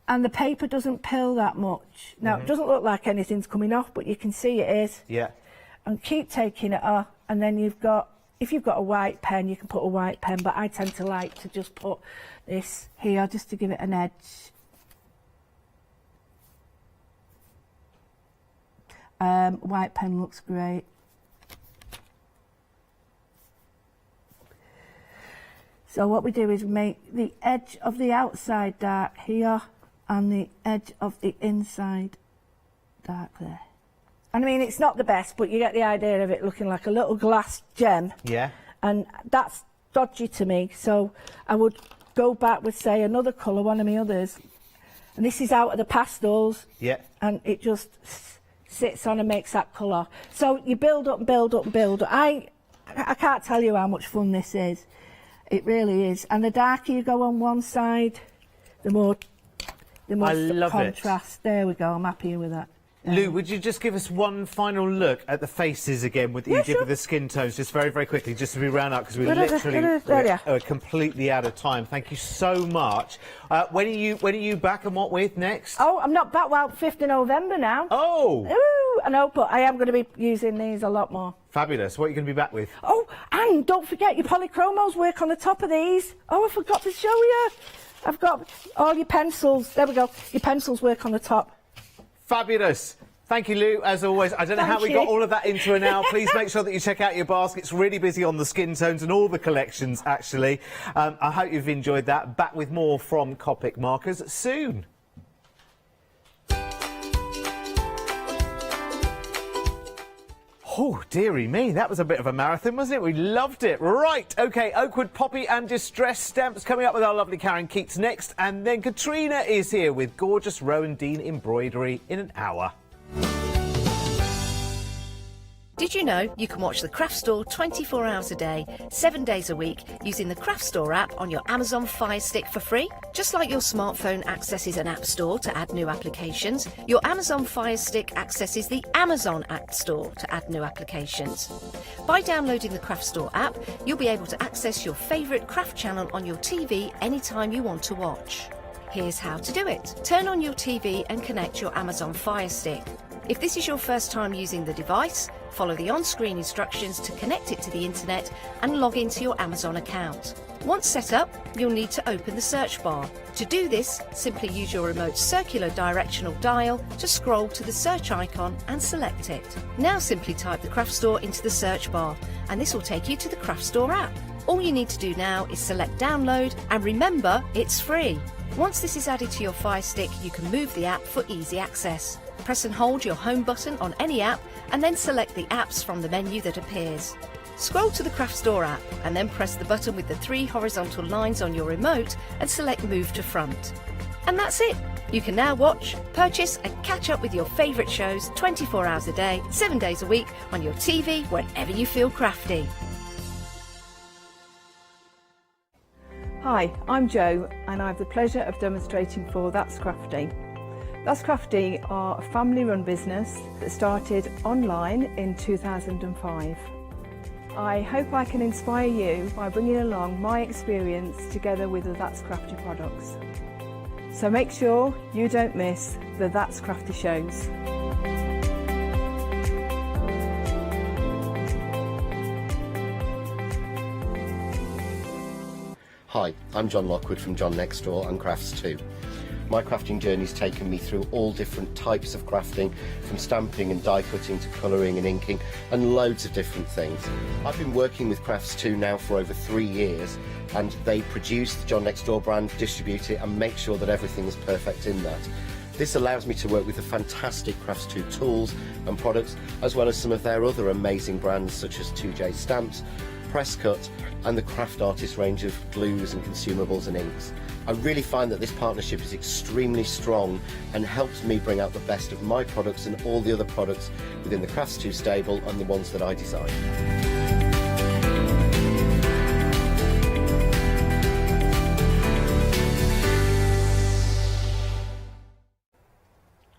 And the paper doesn't pill that much. Now, it doesn't look like anything's coming off, but you can see it is. Yeah. And keep taking it off. And then if you've got a white pen, you can put a white pen, but I tend to like to just put this here, just to give it an edge. White pen looks great. So what we do is make the edge of the outside dark here, and the edge of the inside dark there. And I mean, it's not the best, but you get the idea of it looking like a little glass gem. Yeah. And that's dodgy to me, so I would go back with, say, another colour, one of my others. And this is out of the pastels. Yeah. And it just sits on and makes that colour. So you build up and build up and build up. I can't tell you how much fun this is. It really is. And the darker you go on one side, the more I love contrast. it. There we go. I'm happy with that. Lou, would you just give us one final look at the faces again with Yeah, Egypt sure. with the skin tones, just very, very quickly, just as we round up, because we're completely out of time. Thank you so much. When are you back, and what with next? Oh, I'm not back. Well, 5th of November now. Oh! Ooh, I know, but I am going to be using these a lot more. Fabulous. What are you going to be back with? Oh, and don't forget your polychromos work on the top of these. Oh, I forgot to show you. I've got all your pencils. There we go. Your pencils work on the top. Fabulous. Thank you, Lou, as always. I don't know how we got all of that into an hour. Please make sure that you check out your basket. It's really busy on the skin tones and all the collections, actually. I hope you've enjoyed that. Back with more from Copic Markers soon. Oh, dearie me, that was a bit of a marathon, wasn't it? We loved it. Right, OK, Oakwood Poppy and Distress Stamps coming up with our lovely Karen Keats next. And then Katrina is here with gorgeous Rowan Dean embroidery in an hour. Did you know you can watch the Craft Store 24 hours a day, 7 days a week, using the Craft Store app on your Amazon Fire Stick for free? Just like your smartphone accesses an app store to add new applications, your Amazon Fire Stick accesses the Amazon App Store to add new applications. By downloading the Craft Store app, you'll be able to access your favourite craft channel on your TV anytime you want to watch. Here's how to do it. Turn on your TV and connect your Amazon Fire Stick. If this is your first time using the device, follow the on-screen instructions to connect it to the internet and log into your Amazon account. Once set up, you'll need to open the search bar. To do this, simply use your remote circular directional dial to scroll to the search icon and select it. Now simply type the Craft Store into the search bar and this will take you to the Craft Store app. All you need to do now is select download and remember, it's free. Once this is added to your Fire Stick, you can move the app for easy access. Press and hold your home button on any app and then select the apps from the menu that appears. Scroll to the Craft Store app and then press the button with the 3 horizontal lines on your remote and select Move to Front. And that's it! You can now watch, purchase and catch up with your favourite shows 24 hours a day, 7 days a week on your TV whenever you feel crafty. Hi, I'm Jo and I have the pleasure of demonstrating for That's Crafty. That's Crafty are a family-run business that started online in 2005. I hope I can inspire you by bringing along my experience together with the That's Crafty products. So make sure you don't miss the That's Crafty shows. Hi, I'm John Lockwood from John Next Door and Crafts 2. My crafting journey's taken me through all different types of crafting, from stamping and die cutting to colouring and inking, and loads of different things. I've been working with Crafts 2 now for over 3 years, and they produce the John Next Door brand, distribute it, and make sure that everything is perfect in that. This allows me to work with the fantastic Crafts 2 tools and products, as well as some of their other amazing brands such as 2J Stamps, Presscut, and the Craft Artist range of glues and consumables and inks. I really find that this partnership is extremely strong and helps me bring out the best of my products and all the other products within the Crafts 2 stable and the ones that I design.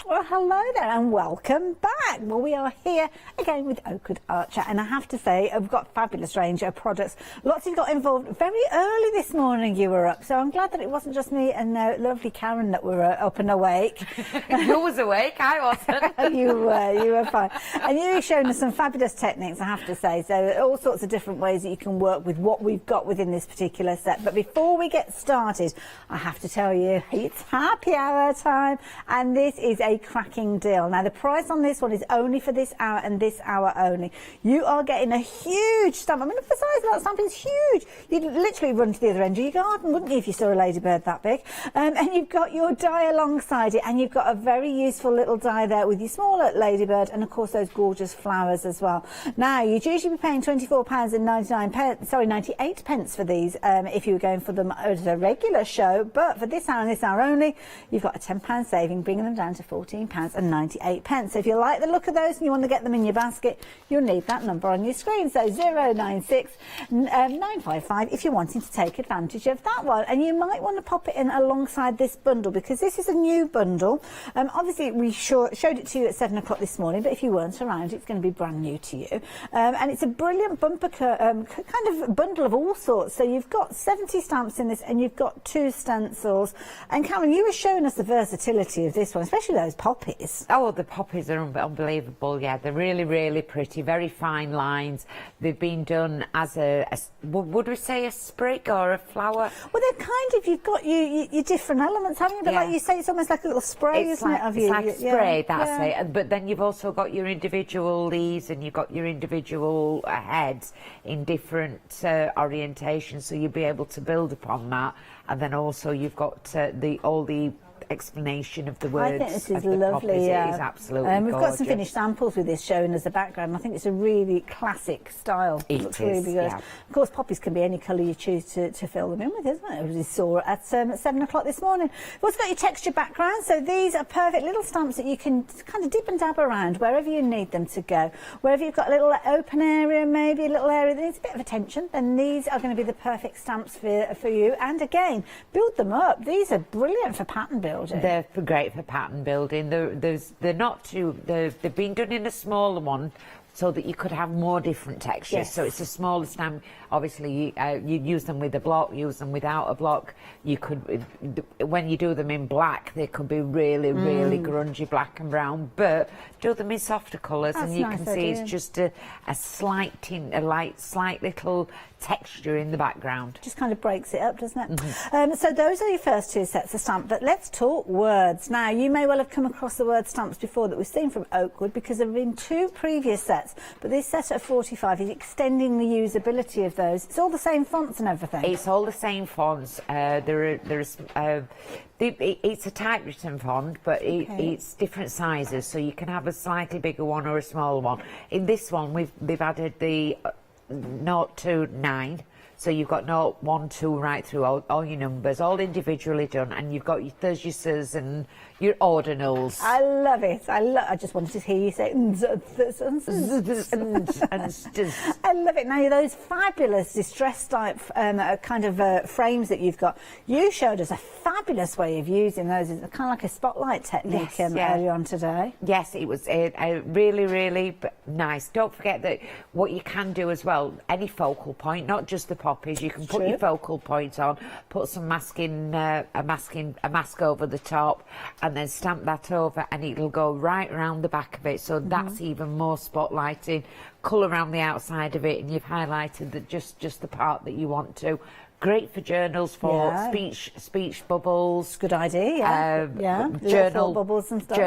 Well, hello there and welcome back. Well, we are here again with Oakwood Archer, and I have to say, I've got a fabulous range of products. Lots of you got involved very early this morning. You were up, so I'm glad that it wasn't just me and lovely Karen that were up and awake. You was awake, I wasn't. You were fine. And you've shown us some fabulous techniques, I have to say. So all sorts of different ways that you can work with what we've got within this particular set. But before we get started, I have to tell you, it's happy hour time, and this is a cracking deal. Now the price on this one is only for this hour and this hour only. You are getting a huge stamp. I mean, the size of that stamp is huge. You'd literally run to the other end of your garden, wouldn't you, if you saw a ladybird that big? And you've got your die alongside it, and you've got a very useful little die there with your smaller ladybird, and of course those gorgeous flowers as well. Now you'd usually be paying £98 for these if you were going for them as a regular show, but for this hour and this hour only, you've got a £10 saving, bringing them down to £14.98. So if you like the look of those and you want to get them in your basket, you'll need that number on your screen. So 096 955 if you're wanting to take advantage of that one. And you might want to pop it in alongside this bundle, because this is a new bundle. Obviously we showed it to you at 7 o'clock this morning, but if you weren't around, it's going to be brand new to you. And it's a brilliant bumper kind of bundle of all sorts. So you've got 70 stamps in this, and you've got 2 stencils. And Karen, you were showing us the versatility of this one, especially those poppies. Oh, the poppies are unbelievable. Yeah, they're really, really pretty, very fine lines. They've been done as would we say a sprig or a flower? Well, they're kind of, you've got your different elements, haven't you? But like you say, it's almost like a little spray, isn't it? It's like spray, that's it. But then you've also got your individual leaves, and you've got your individual heads in different orientations, so you'll be able to build upon that. And then also you've got all the explanation of the words. I think this is lovely. It is absolutely we've gorgeous. got some finished samples with this showing as a background. I think it's a really classic style. It looks is, really good. yeah. Of course, poppies can be any colour you choose to fill them in with, isn't it? As we saw at 7 o'clock this morning. We've also got your texture background, so these are perfect little stamps that you can kind of dip and dab around wherever you need them to go. Wherever you've got a little open area, maybe a little area that needs a bit of attention, then these are going to be the perfect stamps for you. And again, build them up. These are brilliant for pattern building. They're great for pattern building. They're not too. They've been done in a smaller one, so that you could have more different textures. Yes. So it's a smaller stamp. Obviously, you use them with a block, use them without a block. You could, when you do them in black, they could be really, really grungy black and brown, but do them in softer colours, and you can see it's just a slight tint, slight little texture in the background. Just kind of breaks it up, doesn't it? So those are your first two sets of stamps, but let's talk words. Now, you may well have come across the word stamps before that we've seen from Oakwood, because there have been two previous sets, but this set of 45 is extending the usability of those. It's all the same fonts and everything. It's all the same fonts. It's a typewritten font, but it's different sizes, so you can have a slightly bigger one or a smaller one. In this one, they've added the 0 to 9. So you've got 0, 1, 2 right through, all your numbers, all individually done, and you've got your thirties and your ordinals. I love it. I just wanted to hear you say I love it. Now, those fabulous distress type kind of frames that you've got, you showed us a fabulous way of using those. It's kind of like a spotlight technique earlier on today. Yes, it was really, really nice. Don't forget that what you can do as well, any focal point, not just the poppies, you can put your focal point on, put some masking, a mask over the top, and then stamp that over, and it'll go right around the back of it, so that's even more spotlighting. Colour around the outside of it, and you've highlighted just the part that you want to. Great for journals, for speech bubbles. Good idea. Journal bubbles and stuff.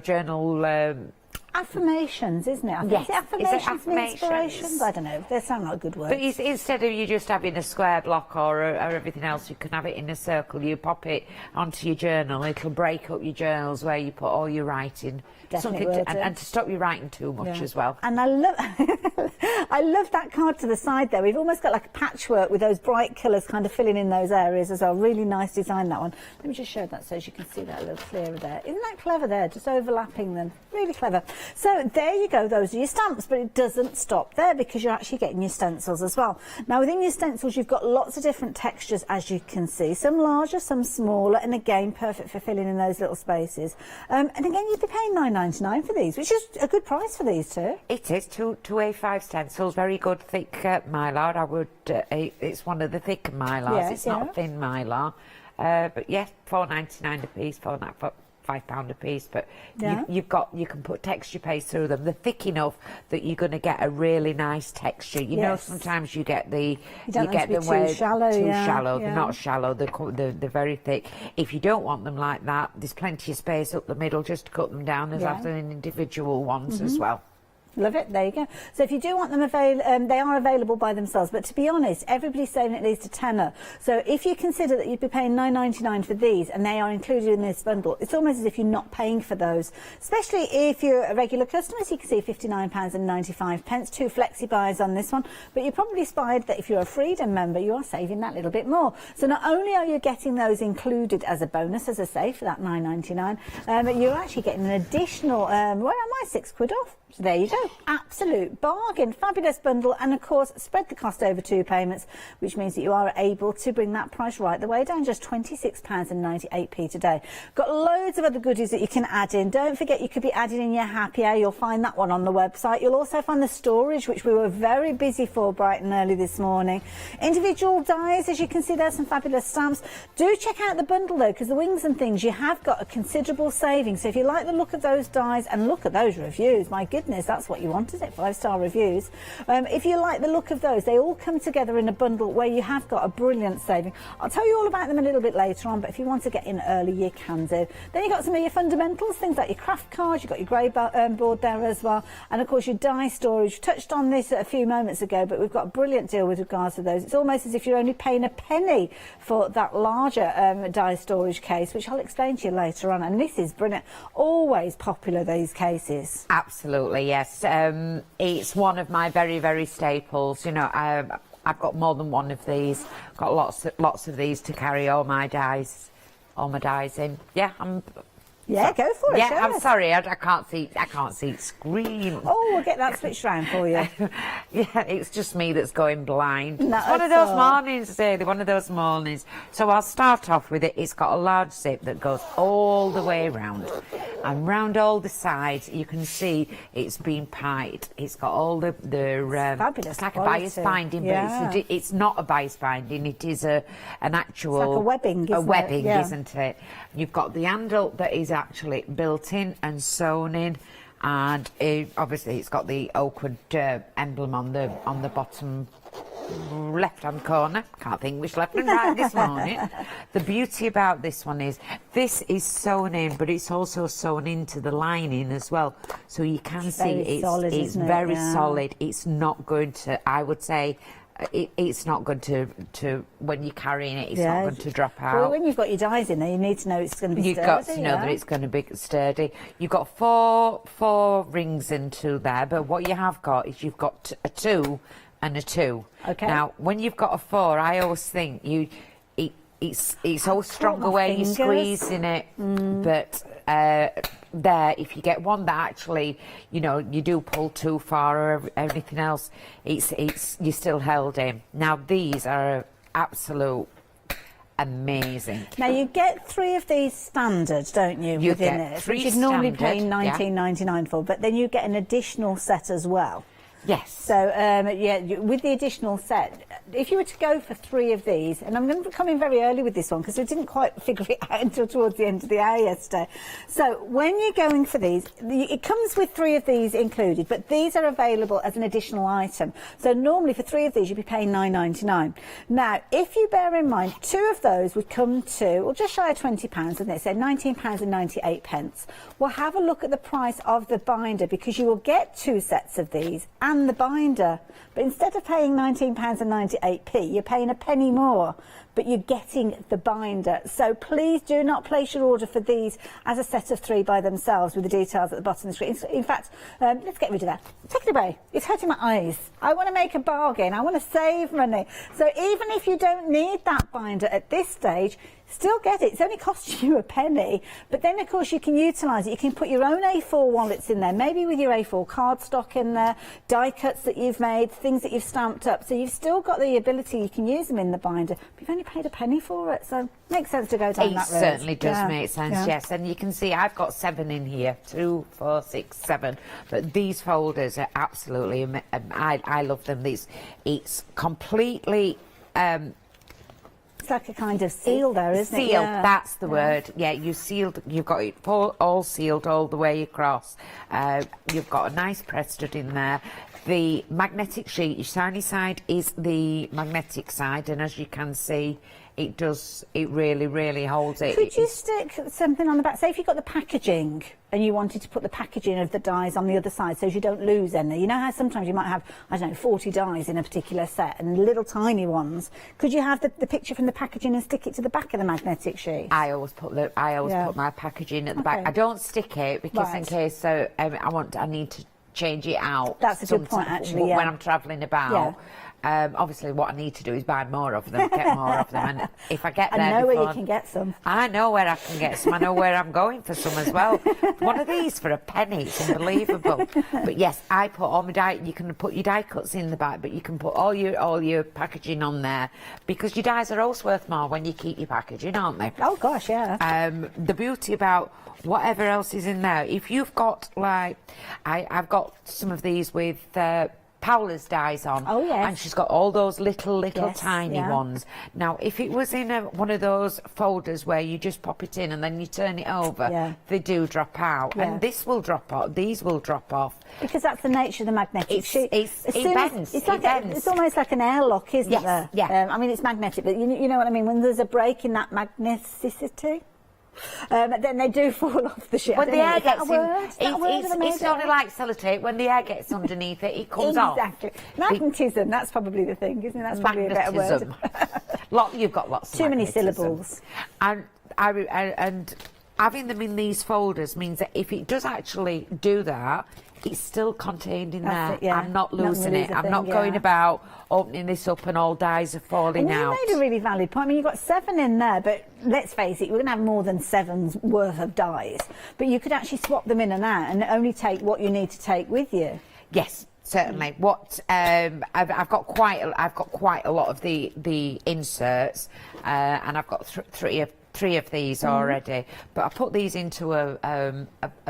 Journal. Affirmations, isn't it? Yes. Affirmations and inspirations. I don't know. They sound like good words. But instead of you just having a square block or everything else, you can have it in a circle. You pop it onto your journal. It'll break up your journals where you put all your writing. And to stop you writing too much as well. And I love I love that card to the side there. We've almost got like a patchwork with those bright colours kind of filling in those areas as well. Really nice design, that one. Let me just show that so you can see that a little clearer there. Isn't that clever there? Just overlapping them. Really clever. So there you go. Those are your stamps, but it doesn't stop there, because you're actually getting your stencils as well. Now, within your stencils, you've got lots of different textures, as you can see. Some larger, some smaller, and again, perfect for filling in those little spaces. And again, you'd be paying £9.99 for these, which is a good price for these too. It is. Two A5 stencils, very good thick mylar. I would. It's one of the thicker mylars. It's not thin mylar. But yes, £4.99 a piece, £5 a piece, but you can put texture paste through them. They're thick enough that you're going to get a really nice texture. You know, sometimes you get them where too shallow. They're not shallow. They're very thick. If you don't want them like that, there's plenty of space up the middle just to cut them down. There's often individual ones as well. Love it. There you go. So if you do want them they are available by themselves. But to be honest, everybody's saying at least a tenner. So if you consider that you'd be paying £9.99 for these, and they are included in this bundle, it's almost as if you're not paying for those. Especially if you're a regular customer, so you can see £59.95. 2 flexi buys on this one. But you're probably spied that if you're a Freedom member, you are saving that little bit more. So not only are you getting those included as a bonus, as I say, for that £9.99, but you're actually getting an additional, where am I, £6 off? So there you go. Absolute bargain. Fabulous bundle. And of course, spread the cost over 2 payments, which means that you are able to bring that price right the way down, just £26.98 today. Got loads of other goodies that you can add in. Don't forget, you could be adding in your happier. You'll find that one on the website. You'll also find the storage, which we were very busy for bright and early this morning. Individual dies, as you can see, there's some fabulous stamps. Do check out the bundle though, because the wings and things, you have got a considerable saving. So if you like the look of those dies, and look at those reviews, my goodness, that's what you want, is it? 5-star reviews. If you like the look of those, they all come together in a bundle where you have got a brilliant saving. I'll tell you all about them a little bit later on, but if you want to get in early, you can do. Then you've got some of your fundamentals, things like your craft cards, you've got your grey board there as well, and of course your die storage. Touched on this a few moments ago, but we've got a brilliant deal with regards to those. It's almost as if you're only paying a penny for that larger die storage case, which I'll explain to you later on, and this is brilliant. Always popular, these cases. Absolutely. Yes, it's one of my very, very staples. You know, I've got more than one of these. Got lots of these to carry all my dies in. Yeah, Yeah, go for it. Yeah, show I'm us. sorry, I can't see screen. Oh, we'll get that switched round for you. Yeah, it's just me that's going blind. No, It's one of those mornings, Sadie, one of those mornings. So I'll start off with it. It's got a large zip that goes all the way around. And round all the sides, you can see it's been pied. It's got all the fabulous. It's like quality. a bias binding, yeah. but it's not a bias binding. It is an actual... It's like a webbing, isn't it? A webbing, Yeah. isn't it? You've got the handle that is actually built in and sewn in, and obviously it's got the Oakwood emblem on the bottom left-hand corner. Can't think which left and right this morning. The beauty about this one is this is sewn in, but it's also sewn into the lining as well, so you can see it's very solid. It's not going to, I would say, it's not going to when you're carrying it, it's not going to drop out. Well, when you've got your dies in there, you need to know it's going to be sturdy. You've got to know that it's going to be sturdy. You've got four rings into there, but what you have got is you've got a 2 and a 2. Okay. Now, when you've got a 4, I always think it's always stronger where you're squeezing it, but there, if you get one that actually, you know, you do pull too far or anything else, you're still held in. Now, these are absolute amazing. Now, you get 3 of these standard, don't you, You within get it, 3 which you'd normally pay standard, $19.99 for, but then you get an additional set as well. Yes. So, yeah, with the additional set, if you were to go for 3 of these, and I'm going to come in very early with this one because we didn't quite figure it out until towards the end of the hour yesterday. So, when you're going for these, it comes with 3 of these included, but these are available as an additional item. So, normally for 3 of these, you'd be paying $9.99. Now, if you bear in mind, 2 of those would come to, well, just shy of £20, wouldn't it? So, £19.98. We'll have a look at the price of the binder because you will get 2 sets of these and the binder, but instead of paying £19.98, you're paying a penny more, but you're getting the binder. So please do not place your order for these as a set of 3 by themselves with the details at the bottom of the screen. In fact, let's get rid of that. Take it away. It's hurting my eyes. I want to make a bargain. I want to save money. So even if you don't need that binder at this stage, still get it. It's only costing you a penny, but then of course you can utilise it. You can put your own A4 wallets in there, maybe with your A4 cardstock in there, die cuts that you've made, things that you've stamped up. So you've still got the ability, you can use them in the binder, but you've only paid a penny for it. So it makes sense to go down that road. It certainly does make sense, yes. And you can see I've got 7 in here, 2, 4, 6, 7. But these folders are absolutely, I love them. It's completely... it's like a kind of seal there, isn't it? Sealed, that's the word. Yeah, you've got it all sealed all the way across. You've got a nice press stud in there. The magnetic sheet, your shiny side is the magnetic side, and as you can see, it really, really holds it. Could you stick something on the back? Say if you've got the packaging and you wanted to put the packaging of the dies on the other side so you don't lose any. You know how sometimes you might have, I don't know, 40 dies in a particular set and little tiny ones. Could you have the picture from the packaging and stick it to the back of the magnetic sheet? I always put my packaging at the back. I don't stick it because in case I need to change it out. That's a good point, actually, when I'm travelling about. Obviously, what I need to do is buy more of them, get more of them, and if I get there, I know where you can get some. I know where I can get some. I know where I'm going for some as well. One of these for a penny, it's unbelievable. But yes, I put all my die. You can put your die cuts in the back, but you can put all your packaging on there because your dies are always worth more when you keep your packaging, aren't they? Oh gosh, yeah. The beauty about whatever else is in there, if you've got like, I've got some of these with. Paula's dies on, and she's got all those little tiny ones. Now, if it was in one of those folders where you just pop it in and then you turn it over, they do drop out, and this will drop off. These will drop off because that's the nature of the magnetic sheet. It bends. It's almost like an airlock, isn't it? Yeah. I mean, it's magnetic, but you know what I mean. When there's a break in that magneticity. Then they do fall off the ship. When the air gets in, it's only like sellotape. When the air gets underneath it, it comes off. Exactly. Magnetism, that's probably the thing, isn't it? That's probably a better word. You've got lots of too many syllables. And having them in these folders means that if it does actually do that, it's still contained in That's there. it, yeah. I'm not Not losing gonna it. lose a I'm thing, not going yeah. about opening this up and all dies are falling And you out. made a really valid point. I mean, you've got 7 in there, but let's face it, you're going to have more than 7's worth of dies. But you could actually swap them in and out and only take what you need to take with you. Yes, certainly. What I've got quite a lot of the inserts, and I've got three of these already. But I put these into a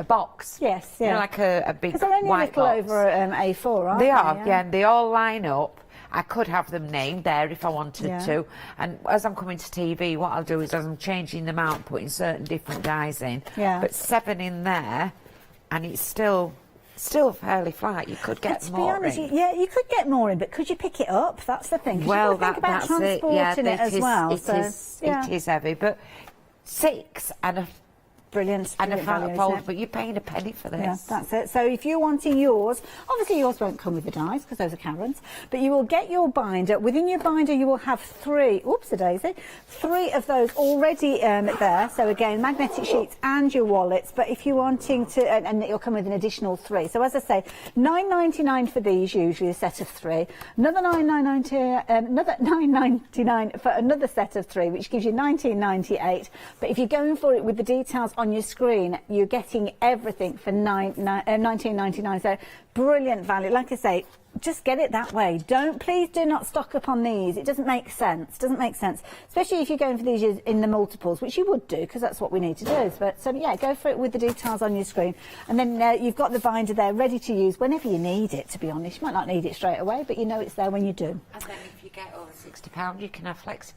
box. Yes, yeah. You know, like a big Because they're only white a little box. over A4, aren't They they? are, yeah, and they all line up. I could have them named there if I wanted to. And as I'm coming to TV, what I'll do is as I'm changing them out, putting certain different dies in. Yeah. But 7 in there, and it's still fairly flat. You could get to more be honest, in. you could get more in, but could you pick it up? That's the thing. 'Cause Well, you've got to think about that's it. Yeah, transporting it as well. It is heavy, but 6 and a brilliant. and a Brilliant value, fold, isn't it? but you're paying a penny for this. Yeah, that's it. So if you're wanting yours, obviously yours won't come with the dies because those are Karen's, but you will get your binder. Within your binder, you will have 3. Oops-a-daisy, 3 of those already there. So again, magnetic sheets and your wallets. But if you're wanting to, and it'll come with an additional 3. So as I say, £9.99 for these, usually a set of 3. Another £9.99 for another set of 3, which gives you £19.98. But if you're going for it with the details on your screen, you're getting everything for £19.99. So brilliant value. Like I say, just get it that way. Please do not stock up on these. It doesn't make sense. Doesn't make sense, especially if you're going for these in the multiples, which you would do because that's what we need to do. But so yeah, go for it with the details on your screen, and then you've got the binder there ready to use whenever you need it. To be honest, you might not need it straight away, but you know it's there when you do. And then if you get over £60, you can have flexi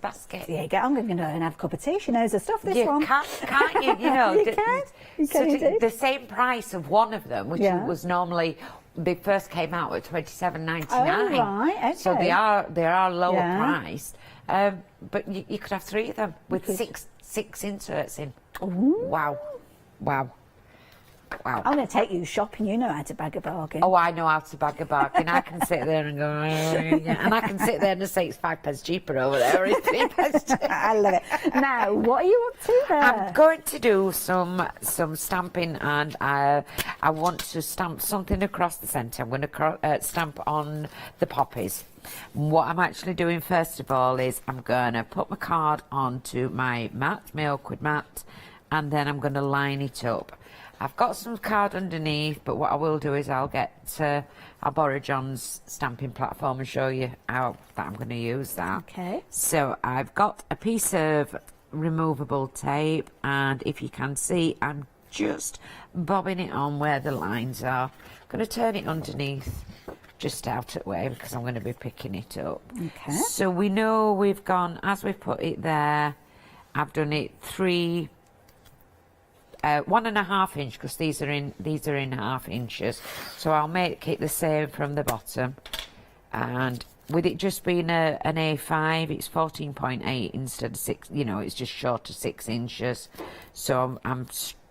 basket. Yeah, I'm going to go and have a cup of tea. She knows her stuff. This you one. Can't you? You know, you can. You can indeed. The same price of one of them, which was normally. They first came out at £27.99. Oh, right, okay. So they are lower priced. But you could have 3 of them with six inserts in. Ooh. Wow. I'm going to take you shopping. You know how to bag a bargain. Oh, I know how to bag a bargain. I can sit there and go, and I can sit there and say it's 5 pence cheaper over there, or it's 3 pence cheaper. I love it. Now, what are you up to there? I'm going to do some stamping, and I want to stamp something across the centre. I'm going to stamp on the poppies. What I'm actually doing first of all is I'm going to put my card onto my mat, my Oakwood mat, and then I'm going to line it up. I've got some card underneath, but what I will do is I'll borrow John's stamping platform and show you how that I'm going to use that. Okay. So I've got a piece of removable tape, and if you can see, I'm just bobbing it on where the lines are. I'm going to turn it underneath, just out of the way, because I'm going to be picking it up. Okay. So we know we've gone, as we've put it there, I've done it 1.5 inch, because these are in 1/2 inches. So I'll make it the same from the bottom, and with it just being an A5, it's 14.8 instead of 6. You know, it's just short of 6 inches. So I'm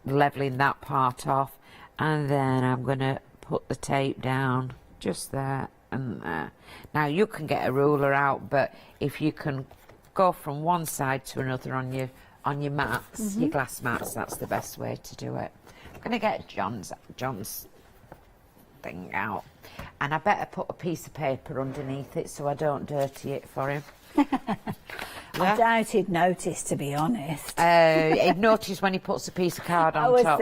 leveling that part off, and then I'm going to put the tape down just there and there. Now you can get a ruler out, but if you can go from one side to another on your mats, your glass mats, that's the best way to do it. I'm going to get John's thing out, and I better put a piece of paper underneath it so I don't dirty it for him. I doubt he'd notice, to be honest. He'd notice when he puts a piece of card on top.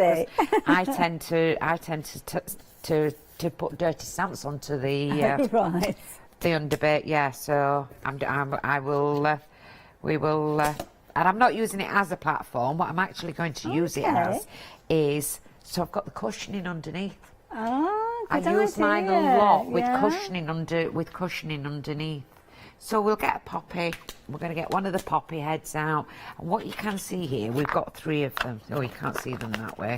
I tend to put dirty stamps onto the right. the underbit. Yeah, so we will. And I'm not using it as a platform. What I'm actually going to use it as is, so I've got the cushioning underneath. Oh, I use mine a lot with cushioning underneath. So we'll get a poppy. We're going to get one of the poppy heads out. And what you can see here, we've got 3 of them. Oh, you can't see them that way.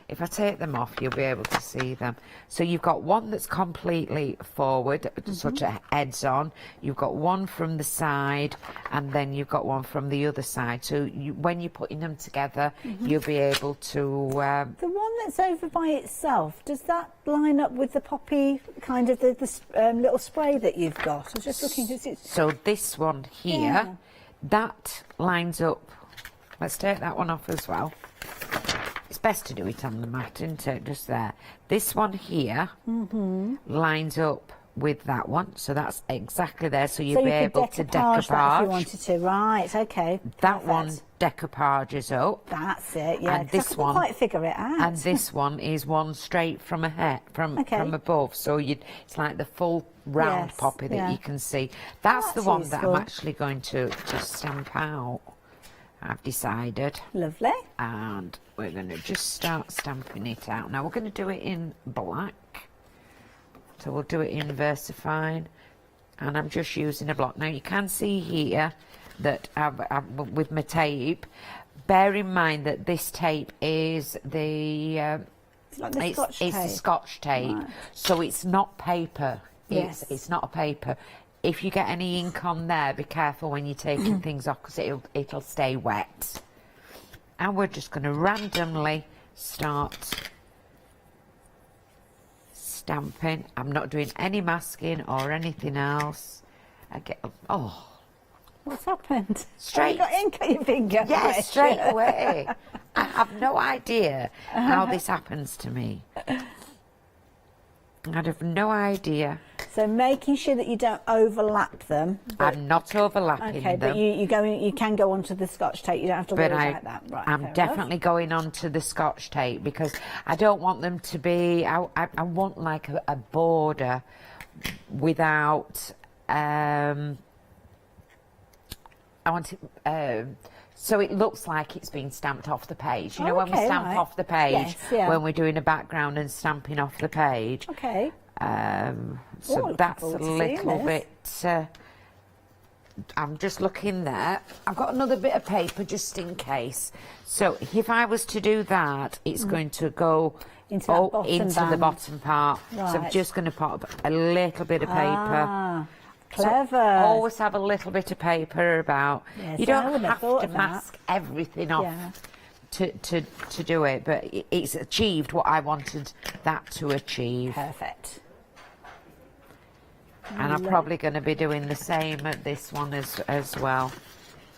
If I take them off, you'll be able to see them. So you've got one that's completely forward, such a heads on. You've got one from the side, and then you've got one from the other side. So when you're putting them together, you'll be able to... the one that's over by itself, does that line up with the poppy, kind of the little spray that you've got? I was just looking to see. So this one here, that lines up. Let's take that one off as well. It's best to do it on the mat, isn't it? Just there. This one here lines up with that one, so that's exactly there. So you'll be able to decoupage that if you wanted to. Right, okay. That one decoupages up. That's it. Yeah. And this I couldn't one quite figure it out. And this one is one straight from from above. So it's like the full round poppy that you can see. That's the one that I'm actually going to stamp out. I've decided. Lovely. And we're going to just start stamping it out. Now we're going to do it in black. So we'll do it in VersaFine. And I'm just using a block. Now you can see here that with my tape, bear in mind that this tape is the it's Scotch tape. Right. So it's not paper. It's not a paper. If you get any ink on there, be careful when you're taking things off, because it'll stay wet. And we're just going to randomly start stamping. I'm not doing any masking or anything else. What's happened? Straight. You got ink on your finger. Yes, straight away. I have no idea how this happens to me. I'd have no idea. So making sure that you don't overlap them. I'm not overlapping them. Okay, but you can go onto the Scotch tape. You don't have to worry about that. Right, I'm definitely going onto the Scotch tape, because I don't want them to be. I want like a border without. I want it. So it looks like it's been stamped off the page. You know, when we stamp off the page, when we're doing a background and stamping off the page. Okay. So that's a little bit... I'm just looking there. I've got another bit of paper just in case. So if I was to do that, it's going to go into the bottom part. Right. So I'm just going to pop a little bit of paper. Clever. So always have a little bit of paper about. Yes, you don't have to mask everything off to do it, but it's achieved what I wanted that to achieve. Perfect. And I'm probably going to be doing the same at this one as well.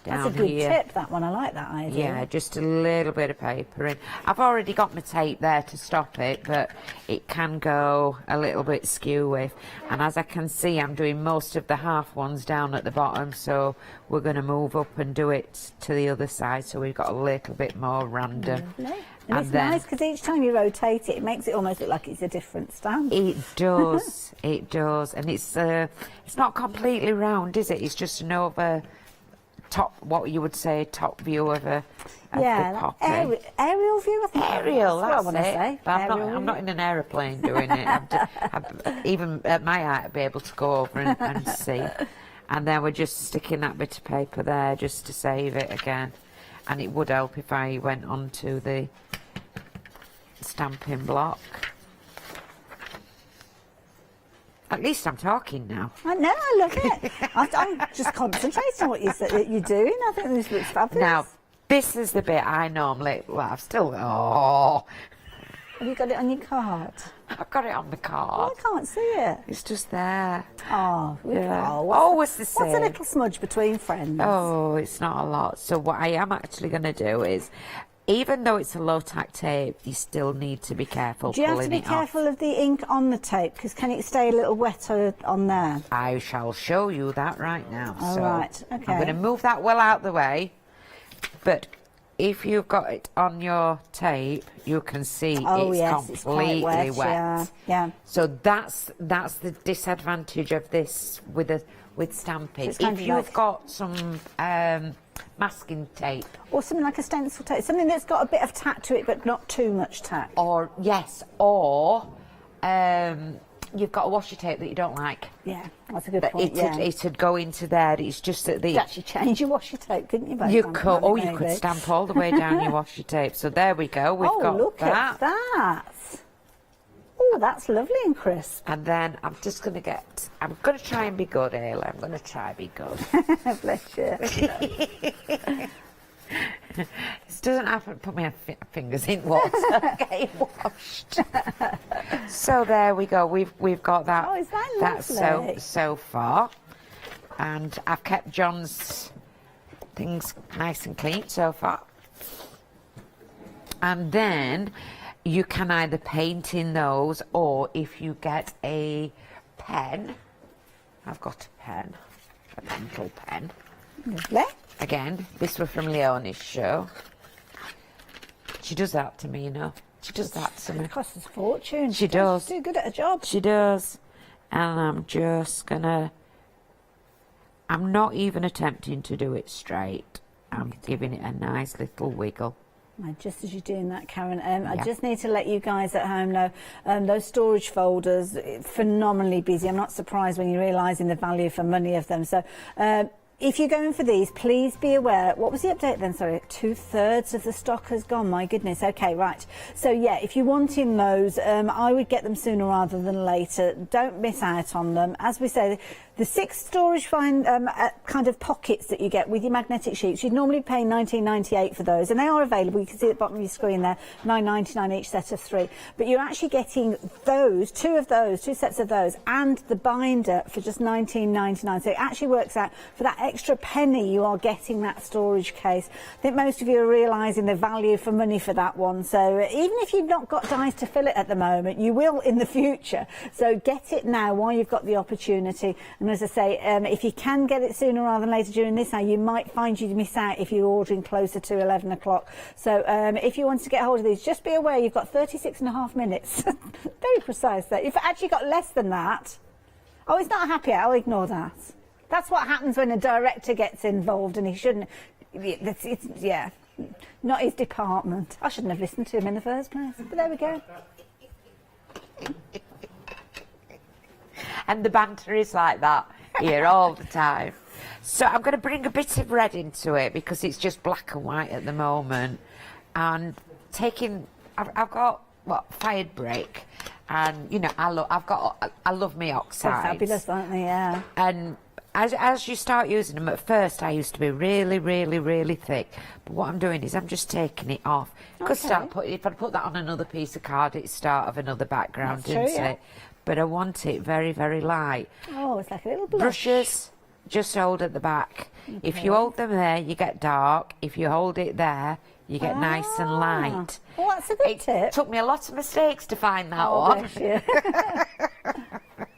That's a good tip, that one. I like that idea. Yeah, just a little bit of paper in. I've already got my tape there to stop it, but it can go a little bit skew with. And as I can see, I'm doing most of the half ones down at the bottom, so we're going to move up and do it to the other side, so we've got a little bit more random. Lovely. And it's nice because each time you rotate it, it makes it almost look like it's a different stamp. It does, it does. And it's not completely round, is it? It's just an over... top, what you would say, top view of the poppy. Aerial view, I think. Aerial, that's what I want to say. But I'm not in an aeroplane doing it. Even at my height, I'd be able to go over and see. And then we're just sticking that bit of paper there just to save it again. And it would help if I went onto the stamping block. At least I'm talking now. I know, I love it. I'm just concentrating on what you're doing. I think this looks fabulous. Now, this is the bit I normally... Well, I've still... Oh! Have you got it on your card? I've got it on the card. Oh, I can't see it. It's just there. Oh, yeah. Always the same. What's a little smudge between friends? Oh, it's not a lot. So what I am actually going to do is... Even though it's a low-tack tape, you still need to be careful pulling it off. Do you have to be careful of the ink on the tape? Because can it stay a little wetter on there? I shall show you that right now. All right, okay. I'm going to move that well out the way. But if you've got it on your tape, you can see it's completely wet. Yeah. So that's the disadvantage of this with stamping. So if you've got some... masking tape. Or something like a stencil tape. Something that's got a bit of tack to it, but not too much tack. Or you've got a washi tape that you don't like. Yeah, that's a good point. It'd go into there. It's just that you'd actually change your washi tape, couldn't you? You could. Oh, you could stamp all the way down your washi tape. So there we go. We've got look at that. Oh, that's lovely and crisp. And then I'm just going to get... I'm going to try and be good, Ayla. I'm going to try and be good. Bless you. This doesn't have to put my fingers in water. Get washed. So there we go. We've got that. Oh, is that lovely? So far. And I've kept John's things nice and clean so far. And then you can either paint in those, or if you get a pen, I've got a pen, a Pentel pen. Lovely. Again, this was from Leonie's show. She does that to me, you know. She does that to me. It costs us a fortune. She does. She's too good at her job. She does. And I'm just gonna... I'm not even attempting to do it straight. I'm giving it a nice little wiggle. Just as you're doing that, Karen, I just need to let you guys at home know those storage folders, phenomenally busy. I'm not surprised when you're realising the value for money of them. So if you're going for these, please be aware. What was the update then? Sorry, 2/3 of the stock has gone. My goodness. Okay, right. So yeah, if you're wanting those, I would get them sooner rather than later. Don't miss out on them. As we say, the 6 storage kind of pockets that you get with your magnetic sheets, you'd normally pay $19.98 for those, and they are available. You can see at the bottom of your screen there, $9.99 each set of 3. But you're actually getting those, 2 sets of those, and the binder for just $19.99. So it actually works out for that extra penny you are getting that storage case. I think most of you are realising the value for money for that one. So even if you've not got dies to fill it at the moment, you will in the future. So get it now while you've got the opportunity. And as I say, if you can get it sooner rather than later during this hour, you might find you miss out if you're ordering closer to 11 o'clock. So if you want to get hold of these, just be aware you've got 36.5 minutes. Very precise there. You've actually got less than that. Oh, it's not a happy hour. I'll ignore that. That's what happens when a director gets involved, and he shouldn't. Yeah, not his department. I shouldn't have listened to him in the first place. But there we go. And the banter is like that here all the time. So I'm going to bring a bit of red into it because it's just black and white at the moment. And I've got fired brick, and you know I love my oxides. They're fabulous, aren't they? Yeah. And as you start using them, at first I used to be really, really, really thick. But what I'm doing is I'm just taking it off. If I put that on another piece of card, it's start of another background, That's true, yeah. But I want it very, very light. Oh, it's like a little blush. Brushes, just hold at the back. Okay. If you hold them there, you get dark. If you hold it there, you get nice and light. Well, that's a good tip. It took me a lot of mistakes to find that one. Bless you.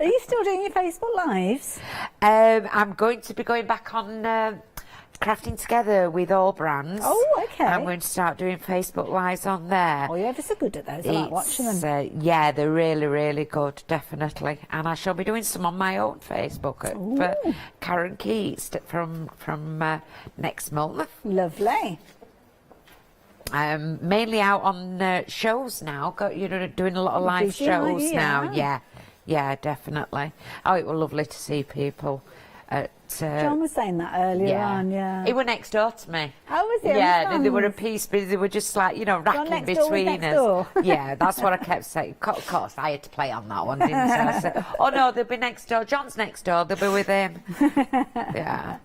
Are you still doing your Facebook Lives? I'm going to be going back on Crafting Together with all brands. Oh, okay. I'm going to start doing Facebook Lives on there. Oh, you're ever so good at those. I like watching them. Yeah, they're really, really good, definitely. And I shall be doing some on my own Facebook for Karen Keats from next month. Lovely. Mainly out on shows now. Doing a lot of live shows now. Yeah, definitely. Oh, it was lovely to see people. John was saying that earlier on, yeah. He were next door to me. How was he? Yeah, they were a piece, but they were just like, rattling between us. Yeah, that's what I kept saying. Of course, I had to play on that one, didn't I? I said, oh no, they'll be next door. John's next door, they'll be with him. Yeah,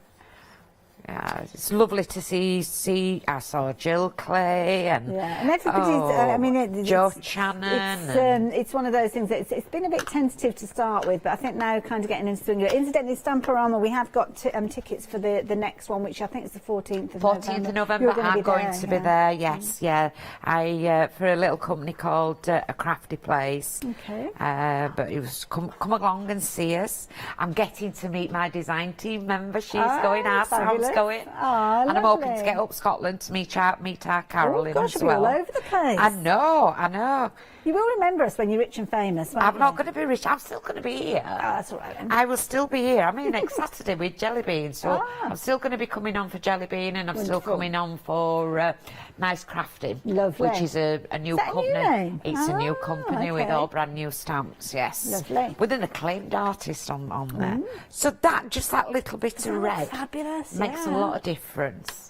it's lovely to see. I saw Jill Clay and everybody's. Joe Channon. It's one of those things that it's been a bit tentative to start with, but I think now kind of getting into swing. Incidentally, Stamperama, we have got tickets for the next one, which I think is the 14th of November. 14th of November. I'm going to be there. Yes, yeah. I for a little company called A Crafty Place. Okay. But it was come along and see us. I'm getting to meet my design team member. She's going. Our sounds going. Oh, and I'm hoping to get up Scotland to meet our Carolyn as well. All over the place. I know. You will remember us when you're rich and famous. I'm not going to be rich. I'm still going to be here. Oh, that's all right then. I will still be here. I'm here next Saturday with Jellybean, so I'm still going to be coming on for Jellybean, and I'm still coming on for Nice Crafting, lovely, which is a new company. It's a new company with all brand new stamps. Yes, lovely, with an acclaimed artist on there. So that little bit of red makes a lot of difference.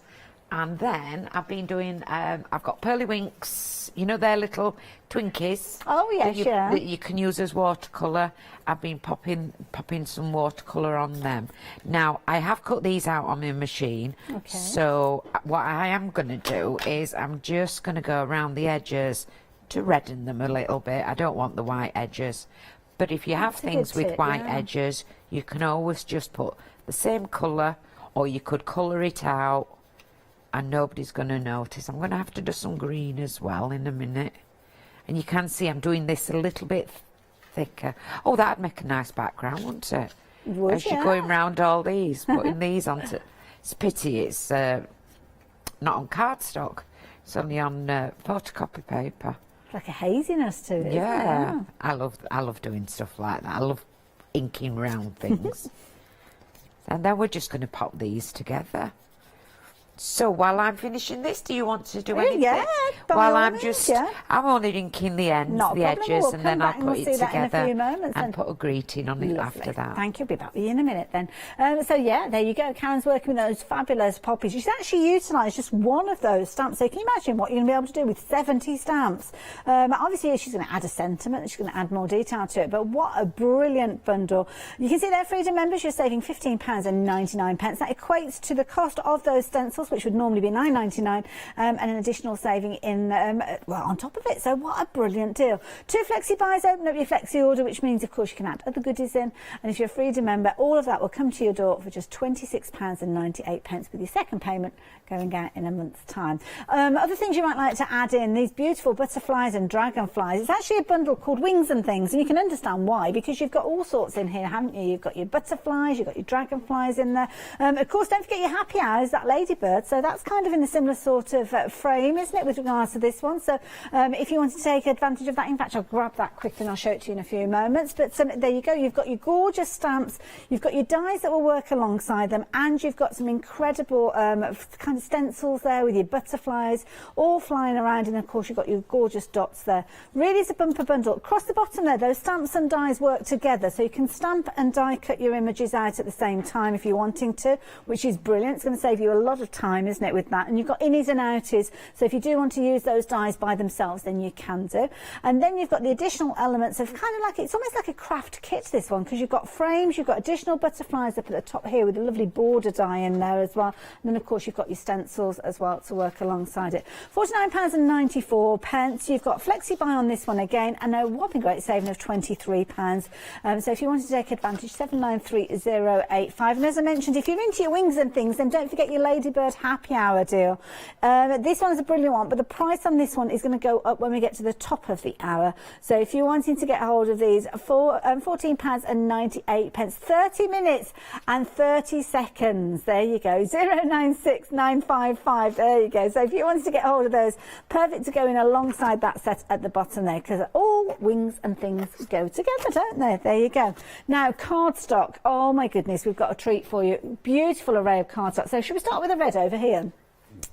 And then I've been doing, I've got Pearly Winks, they're little Twinkies. Oh, yes, that you can use as watercolour. I've been popping some watercolour on them. Now, I have cut these out on my machine. Okay. So what I am going to do is I'm just going to go around the edges to redden them a little bit. I don't want the white edges. But if you have things with white edges, you can always just put the same colour, or you could colour it out and nobody's going to notice. I'm going to have to do some green as well in a minute. And you can see I'm doing this a little bit thicker. Oh, that'd make a nice background, wouldn't it? Would, as you're going round all these, putting these onto... It's a pity it's not on cardstock. It's only on photocopy paper. Like a haziness to it. Yeah. I love doing stuff like that. I love inking round things. And then we're just going to pop these together. So while I'm finishing this, do you want to do anything? Yeah, while I'm just, I'm only inking the ends, the edges, and then I'll put it together and put a greeting on it after that. Thank you. I'll be back with you in a minute then. So yeah, there you go. Karen's working with those fabulous poppies. You should actually utilise just one of those stamps. So can you imagine what you're going to be able to do with 70 stamps? Obviously, she's going to add a sentiment. She's going to add more detail to it. But what a brilliant bundle. You can see there, Freedom members, you're saving £15.99. That equates to the cost of those stencils, which would normally be £9.99, and an additional saving in on top of it. So what a brilliant deal. 2 flexi buys open up your flexi order, which means of course you can add other goodies in, and if you're a Freedom member, all of that will come to your door for just £26.98 with your second payment going out in a month's time. Other things you might like to add in, these beautiful butterflies and dragonflies. It's actually a bundle called Wings and Things, and you can understand why, because you've got all sorts in here, haven't you? You've got your butterflies, you've got your dragonflies in there. Of course, don't forget your happy hours, that ladybird. So that's kind of in a similar sort of frame, isn't it, with regards to this one? So if you want to take advantage of that, in fact, I'll grab that quickly and I'll show it to you in a few moments. But there you go. You've got your gorgeous stamps, you've got your dies that will work alongside them, and you've got some incredible kind of stencils there with your butterflies all flying around, and of course you've got your gorgeous dots there. Really is a bumper bundle. Across the bottom there, those stamps and dies work together, so you can stamp and die cut your images out at the same time if you're wanting to, which is brilliant. It's going to save you a lot of time, isn't it, with that? And you've got innies and outies, so if you do want to use those dies by themselves, then you can do. And then you've got the additional elements of kind of like, it's almost like a craft kit, this one, because you've got frames, you've got additional butterflies up at the top here with a lovely border die in there as well. And then of course you've got your stencils as well to work alongside it. £49.94. You've got flexi buy on this one again, and a whopping great saving of £23. So if you wanted to take advantage, 793085. And as I mentioned, if you're into your Wings and Things, then don't forget your Ladybird Happy Hour deal. This one's a brilliant one, but the price on this one is going to go up when we get to the top of the hour. So if you're wanting to get hold of these, for £14.98, 30 minutes and 30 seconds. There you go, 096955. There you go. So if you wanted to get hold of those, perfect to go in alongside that set at the bottom there, because all Wings and Things go together, don't they? There you go. Now, cardstock. Oh my goodness, we've got a treat for you. Beautiful array of cardstock. So should we start with the red over here?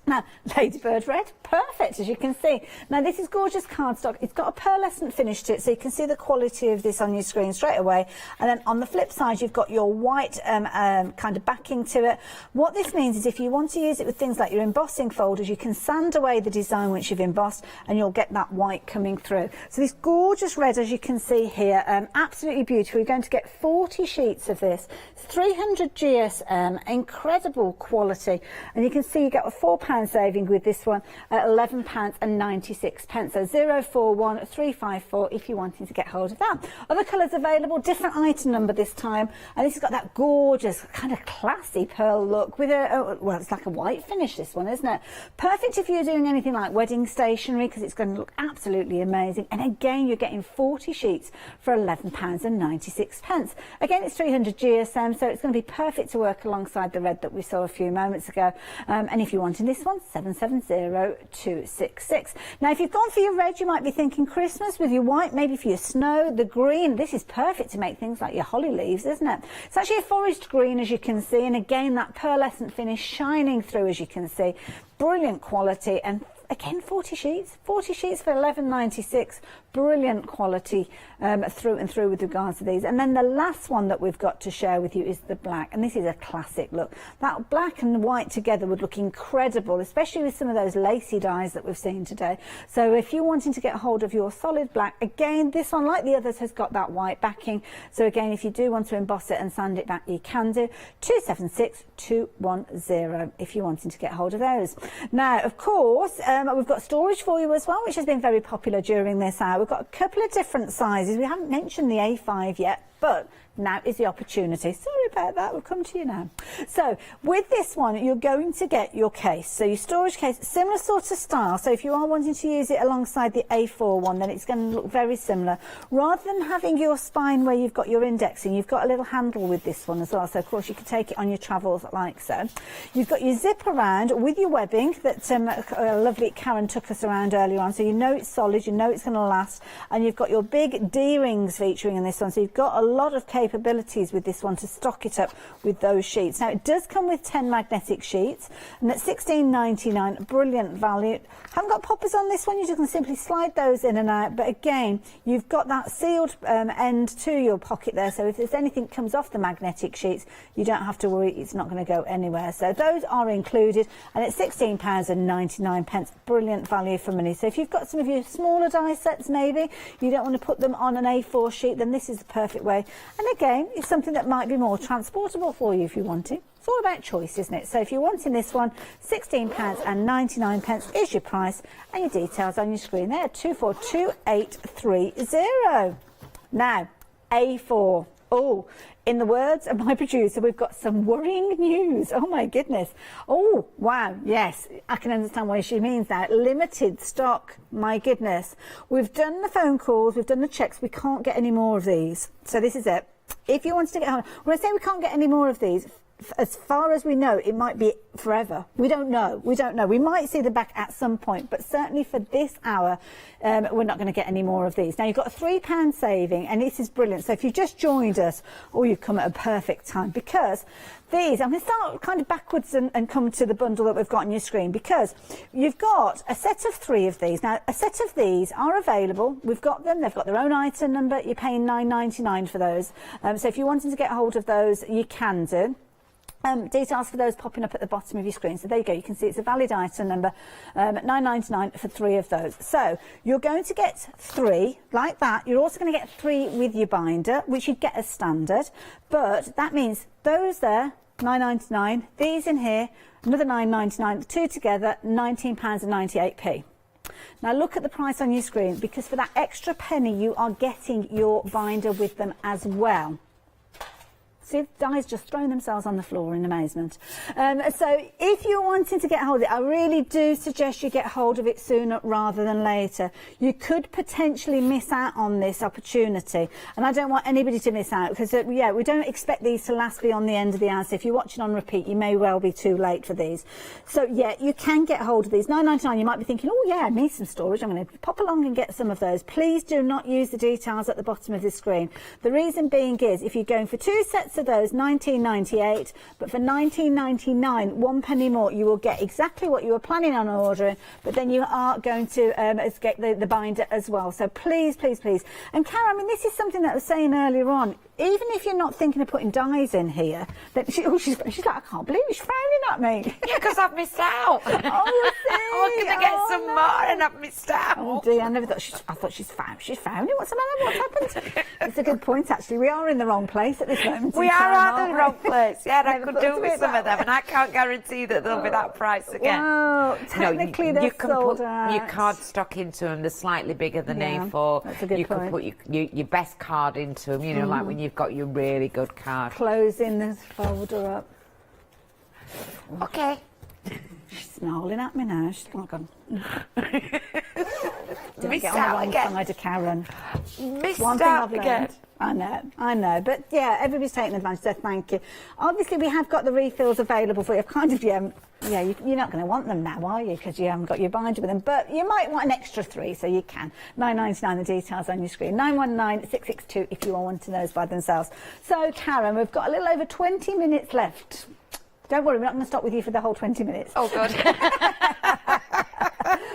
Now, Ladybird Red, perfect, as you can see. Now, this is gorgeous cardstock. It's got a pearlescent finish to it, so you can see the quality of this on your screen straight away. And then on the flip side, you've got your white kind of backing to it. What this means is if you want to use it with things like your embossing folders, you can sand away the design which you've embossed, and you'll get that white coming through. So this gorgeous red, as you can see here, absolutely beautiful. You're going to get 40 sheets of this. It's 300 GSM, incredible quality. And you can see you get a £4 saving with this one at £11.96. So 041354 if you're wanting to get hold of that. Other colours available, different item number this time, and this has got that gorgeous kind of classy pearl look with a well, it's like a white finish, this one, isn't it? Perfect if you're doing anything like wedding stationery, because it's going to look absolutely amazing. And again, you're getting 40 sheets for £11.96. Again, it's 300 GSM, so it's going to be perfect to work alongside the red that we saw a few moments ago. And if you're wanting this one, 770266. Now, if you've gone for your red, you might be thinking Christmas with your white, maybe for your snow. The green, this is perfect to make things like your holly leaves, isn't it? It's actually a forest green, as you can see, and again, that pearlescent finish shining through, as you can see. Brilliant quality, and again, 40 sheets for £11.96. Brilliant quality through and through with regards to these. And then the last one that we've got to share with you is the black, and this is a classic look. That black and white together would look incredible, especially with some of those lacy dies that we've seen today. So if you're wanting to get hold of your solid black, again, this one, like the others, has got that white backing. So again, if you do want to emboss it and sand it back, you can do. 276210 if you're wanting to get hold of those. Now, of course, we've got storage for you as well, which has been very popular during this hour. We've got a couple of different sizes. We haven't mentioned the A5 yet. but now is the opportunity. Sorry about that, we'll come to you now. So with this one, you're going to get your case. So your storage case, similar sort of style. So if you are wanting to use it alongside the A4 one, then it's going to look very similar. Rather than having your spine where you've got your indexing, you've got a little handle with this one as well. So of course you can take it on your travels like so. You've got your zip around with your webbing that lovely Karen took us around earlier on. So you know it's solid, you know it's going to last. And you've got your big D-rings featuring in this one. So you've got a lot of capabilities with this one to stock it up with those sheets. Now it does come with 10 magnetic sheets, and at £16.99, brilliant value. Haven't got poppers on this one, you just can simply slide those in and out, but again you've got that sealed end to your pocket there, so if there's anything comes off the magnetic sheets you don't have to worry, it's not going to go anywhere. So those are included, and at £16.99, brilliant value for money. So if you've got some of your smaller die sets, maybe you don't want to put them on an A4 sheet, then this is the perfect way. And again, it's something that might be more transportable for you if you want to. It's all about choice, isn't it? So if you're wanting this one, £16.99 is your price, and your details on your screen there, 242830. Now, A4. Oh, in the words of my producer, we've got some worrying news. Oh my goodness. Oh, wow. Yes, I can understand why she means that. Limited stock. My goodness. We've done the phone calls, we've done the checks. We can't get any more of these. So this is it. If you want to get home, when I say we can't get any more of these, as far as we know, it might be forever. We don't know. We don't know. We might see the back at some point, but certainly for this hour, we're not going to get any more of these. Now, you've got a £3 saving, and this is brilliant. So if you've just joined us, you've come at a perfect time, because these, I'm going to start kind of backwards and come to the bundle that we've got on your screen, because you've got a set of 3 of these. Now, a set of these are available. We've got them. They've got their own item number. You're paying £9.99 for those. So if you're wanting to get hold of those, you can do. Details for those popping up at the bottom of your screen. So there you go, you can see it's a valid item number, £9.99 for 3 of those. So you're going to get 3 like that. You're also going to get 3 with your binder, which you'd get as standard, but that means those there, £9.99, these in here, another £9.99, the 2 together, £19.98. Now look at the price on your screen, because for that extra penny you are getting your binder with them as well. See, dies just throwing themselves on the floor in amazement. So if you're wanting to get hold of it, I really do suggest you get hold of it sooner rather than later. You could potentially miss out on this opportunity, and I don't want anybody to miss out, because yeah, we don't expect these to last beyond the end of the hour. So if you're watching on repeat, you may well be too late for these. So yeah, you can get hold of these. £9.99. You might be thinking, oh yeah, I need some storage, I'm going to pop along and get some of those. Please do not use the details at the bottom of the screen. The reason being is, if you're going for 2 sets of those, £19.98, but for £19.99, 1 penny more, you will get exactly what you were planning on ordering, but then you are going to get the binder as well. So please, please, please. And Karen, I mean, this is something that I was saying earlier on. Even if you're not thinking of putting dies in here, then she's like, I can't believe it, she's frowning at me. Yeah, because I've missed out. Oh, I was going to get some more and I've missed out. Oh dear, I thought she's frowning. What's the matter? What's happened? It's a good point, actually. We are in the wrong place at this moment. We are at the wrong place. Yeah, I could do with some of them, and I can't guarantee that they'll be that price again. Well, technically they're sold out. Your card stock into them. They're slightly bigger than A4. That's a good point. You could put your best card into them, you know, like when you've got your really good card. Closing this folder up. Okay. She's snarling at me now. She's like, don't Missed get on the out wrong again. side of Karen. Missed One thing out I've again. learned. I know, but yeah, everybody's taking advantage, so thank you. Obviously, we have got the refills available for you. Kind of, you're not going to want them now, are you? Because you haven't got your binder with them, but you might want an extra 3, so you can. £9.99, the details on your screen. 919-662 if you are wanting those by themselves. So, Karen, we've got a little over 20 minutes left. Don't worry, we're not going to stop with you for the whole 20 minutes. Oh, God.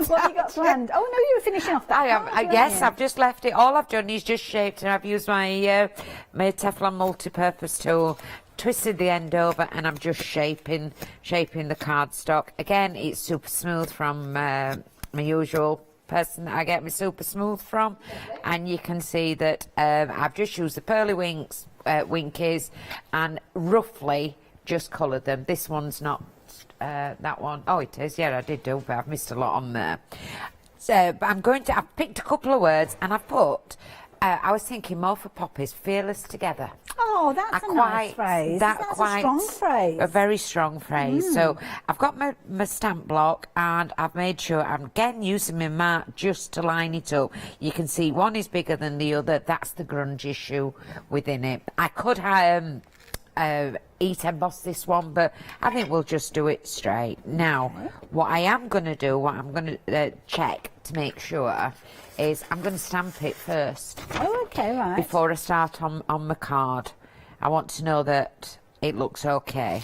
What have you got planned? Oh, no, you were finishing off that. I am. Yes, I've just left it. All I've done is just shaped, and I've used my Teflon multi-purpose tool, twisted the end over, and I'm just shaping the cardstock. Again, it's super smooth from my usual person that I get my super smooth from, and you can see that I've just used the pearly winkies and roughly just coloured them. This one's not that one. Oh, it is. Yeah, I did do, but I've missed a lot on there. So, but I've picked a couple of words and I've put I was thinking more for poppies, fearless together. Oh, that's a nice phrase. That's a strong phrase. A very strong phrase. So I've got my stamp block and I've made sure I'm again using my mark just to line it up. You can see one is bigger than the other. That's the grunge issue within it. I could heat emboss this one, but I think we'll just do it straight. Now, what I am going to do, what I'm going to check to make sure is I'm going to stamp it first. Oh, okay, right. Before I start on my card. I want to know that it looks okay.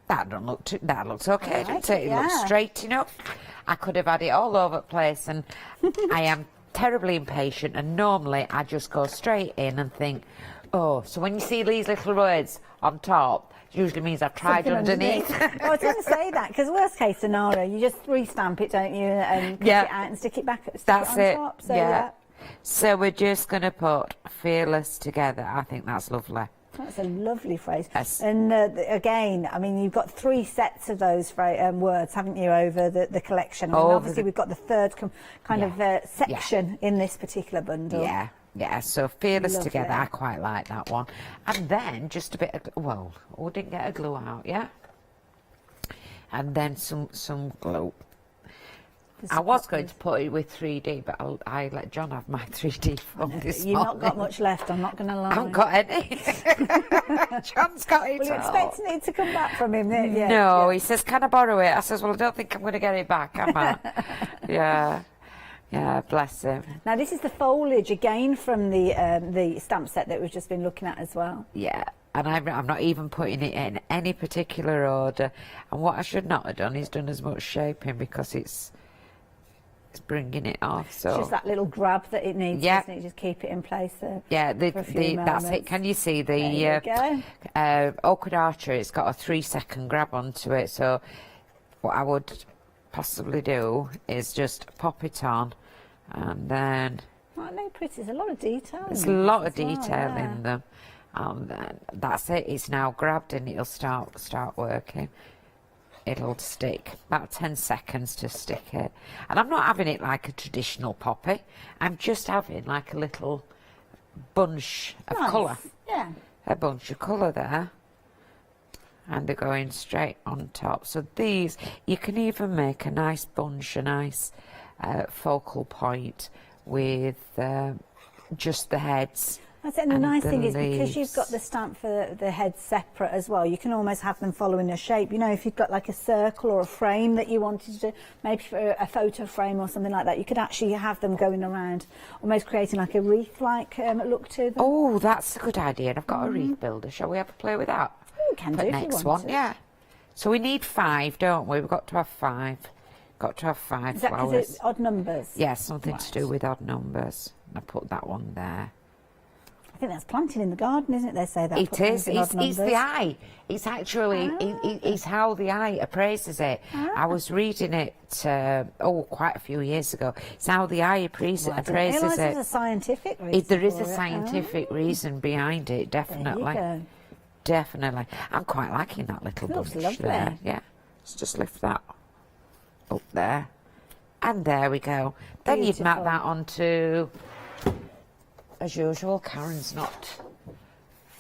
That looks okay, doesn't it? It looks straight enough. I could have had it all over the place, and I am terribly impatient, and normally I just go straight in and think, oh, so when you see these little words on top, it usually means I've tried underneath. I was going to say that, because worst case scenario, you just re-stamp it, don't you, and cut it out and stick it back That's it. on top. So, yeah. So we're just going to put fearless together. I think that's lovely. That's a lovely phrase. Yes. And again, I mean, you've got 3 sets of those words, haven't you, over the collection? And obviously we've got the third kind of section in this particular bundle. Yeah. Yeah, so fearless together, I quite like that one. And then just a bit of, well, we didn't get a glue out, yeah? And then some glue. I was going to put it with 3D, but I let John have my 3D from this You've morning. not got much left, I'm not going to lie. I haven't got any. John's got it all. Well, you're expecting it to come back from him, yeah. No, he says, can I borrow it? I says, well, I don't think I'm going to get it back, am I? Yeah, bless him. Now, this is the foliage, again, from the stamp set that we've just been looking at as well. Yeah. And I'm not even putting it in any particular order. And what I should not have done is done as much shaping, because it's bringing it off. So it's just that little grab that it needs, doesn't it? Just keep it in place. For that's it. Can you see the awkward archery? It's got a 3-second grab onto it. So what I would possibly do is just pop it on, and then. Oh, no, pretty. There's a lot of detail. There's a lot of detail in them. Then that's it. It's now grabbed, and it'll start working. It'll stick about 10 seconds to stick it, and I'm not having it like a traditional poppy. I'm just having like a little bunch of colour. Yeah, a bunch of colour there, and they're going straight on top. So these, you can even make a nice bunch, a nice focal point with just the heads. That's it. And the nice thing is, because you've got the stamp for the head separate as well, you can almost have them following a shape. You know, if you've got like a circle or a frame that you wanted to do, maybe for a photo frame or something like that, you could actually have them going around, almost creating like a wreath-like look to them. Oh, that's a good idea. And I've got a wreath builder. Shall we have a play with that? We can do next if you want one, to. yeah. So we need 5, don't we? We've got to have 5. Got to have 5 Is that flowers. because it's odd numbers? Yeah, something to do with odd numbers. And I put that one there. I think that's planted in the garden, isn't it? They say that. It is. It's the eye. It's actually, it's how the eye appraises it. I was reading it, quite a few years ago. It's how the eye appraises it. There's a scientific reason. There is a scientific reason behind it, definitely. There you go. Definitely. I'm quite liking that little bunch there. Yeah. Let's just lift that up there. And there we go. Then you'd map that onto... As usual, Karen's not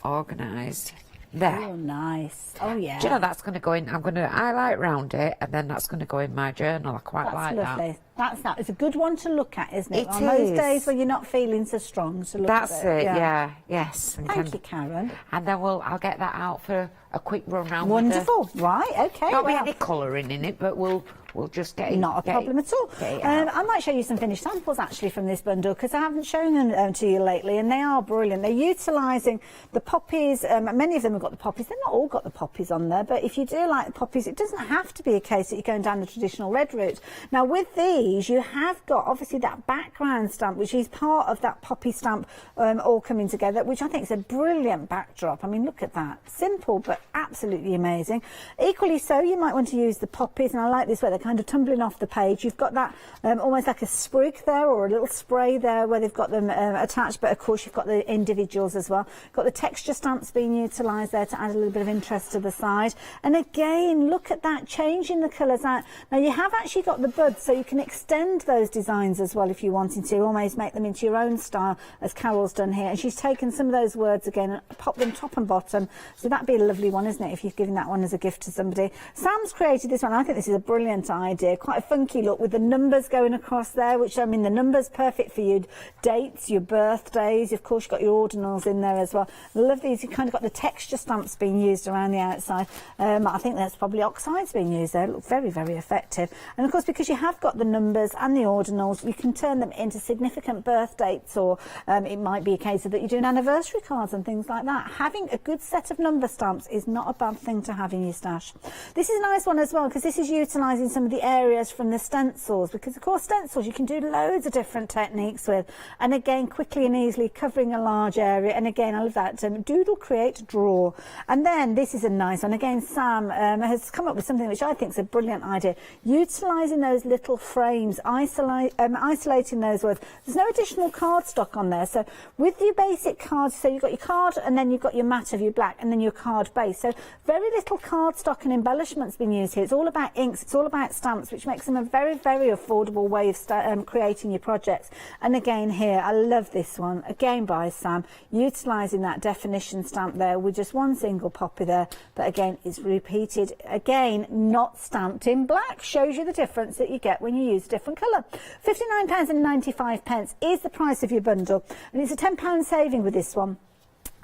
organised. There. Oh, nice. Oh, yeah. Do you know that's going to go in? I'm going to highlight round it, and then that's going to go in my journal. I quite like lovely. That. It's a good one to look at, isn't it? It On is. those days when you're not feeling so strong to look That's at it. yeah. Yes. Thank you, Karen. And then I'll get that out for a quick run round. Wonderful. Right. Okay. Not be any colouring in it, but we'll just get it. Not a problem at all. I might show you some finished samples actually from this bundle, because I haven't shown them to you lately, and they are brilliant. They're utilising the poppies. Many of them have got the poppies. They've not all got the poppies on there, but if you do like the poppies, it doesn't have to be a case that you're going down the traditional red route. Now with these, you have got obviously that background stamp, which is part of that poppy stamp all coming together, which I think is a brilliant backdrop. I mean, look at that. Simple, but absolutely amazing. Equally so, you might want to use the poppies, and I like this where they're kind of tumbling off the page. You've got that almost like a sprig there, or a little spray there where they've got them attached, but of course you've got the individuals as well. Got the texture stamps being utilised there to add a little bit of interest to the side. And again, look at that, changing the colours out. Now you have actually got the buds, so you can extend those designs as well if you wanted to, almost make them into your own style, as Carol's done here. And she's taken some of those words again and popped them top and bottom. So that'd be a lovely one, isn't it, if you've given that one as a gift to somebody. Sam's created this one. I think this is a brilliant idea. Quite a funky look with the numbers going across there, which, I mean, the numbers perfect for your dates, your birthdays. Of course, you've got your ordinals in there as well. I love these. You've kind of got the texture stamps being used around the outside. I think that's probably oxides being used there. It looks very, very effective. And of course, because you have got the numbers and the ordinals, you can turn them into significant birth dates, or it might be a case of that you're doing anniversary cards and things like that. Having a good set of number stamps is not a bad thing to have in your stash. This is a nice one as well, because this is utilising some of the areas from the stencils, because of course stencils you can do loads of different techniques with, and again quickly and easily covering a large area. And again, I love that doodle, create, draw. And then this is a nice one. Again, Sam has come up with something which I think is a brilliant idea, utilising those little frames, isolating those words. There's no additional cardstock on there, so with your basic cards, so you've got your card and then you've got your matte of your black and then your card base, so very little cardstock and embellishments being used here. It's all about inks, it's all about stamps, which makes them a very, very affordable way of creating your projects. And again here, I love this one, again by Sam, utilising that definition stamp there with just one single poppy there, but again it's repeated, again not stamped in black. Shows you the difference that you get when you use a different colour. £59.95 is the price of your bundle, and it's a £10 saving with this one.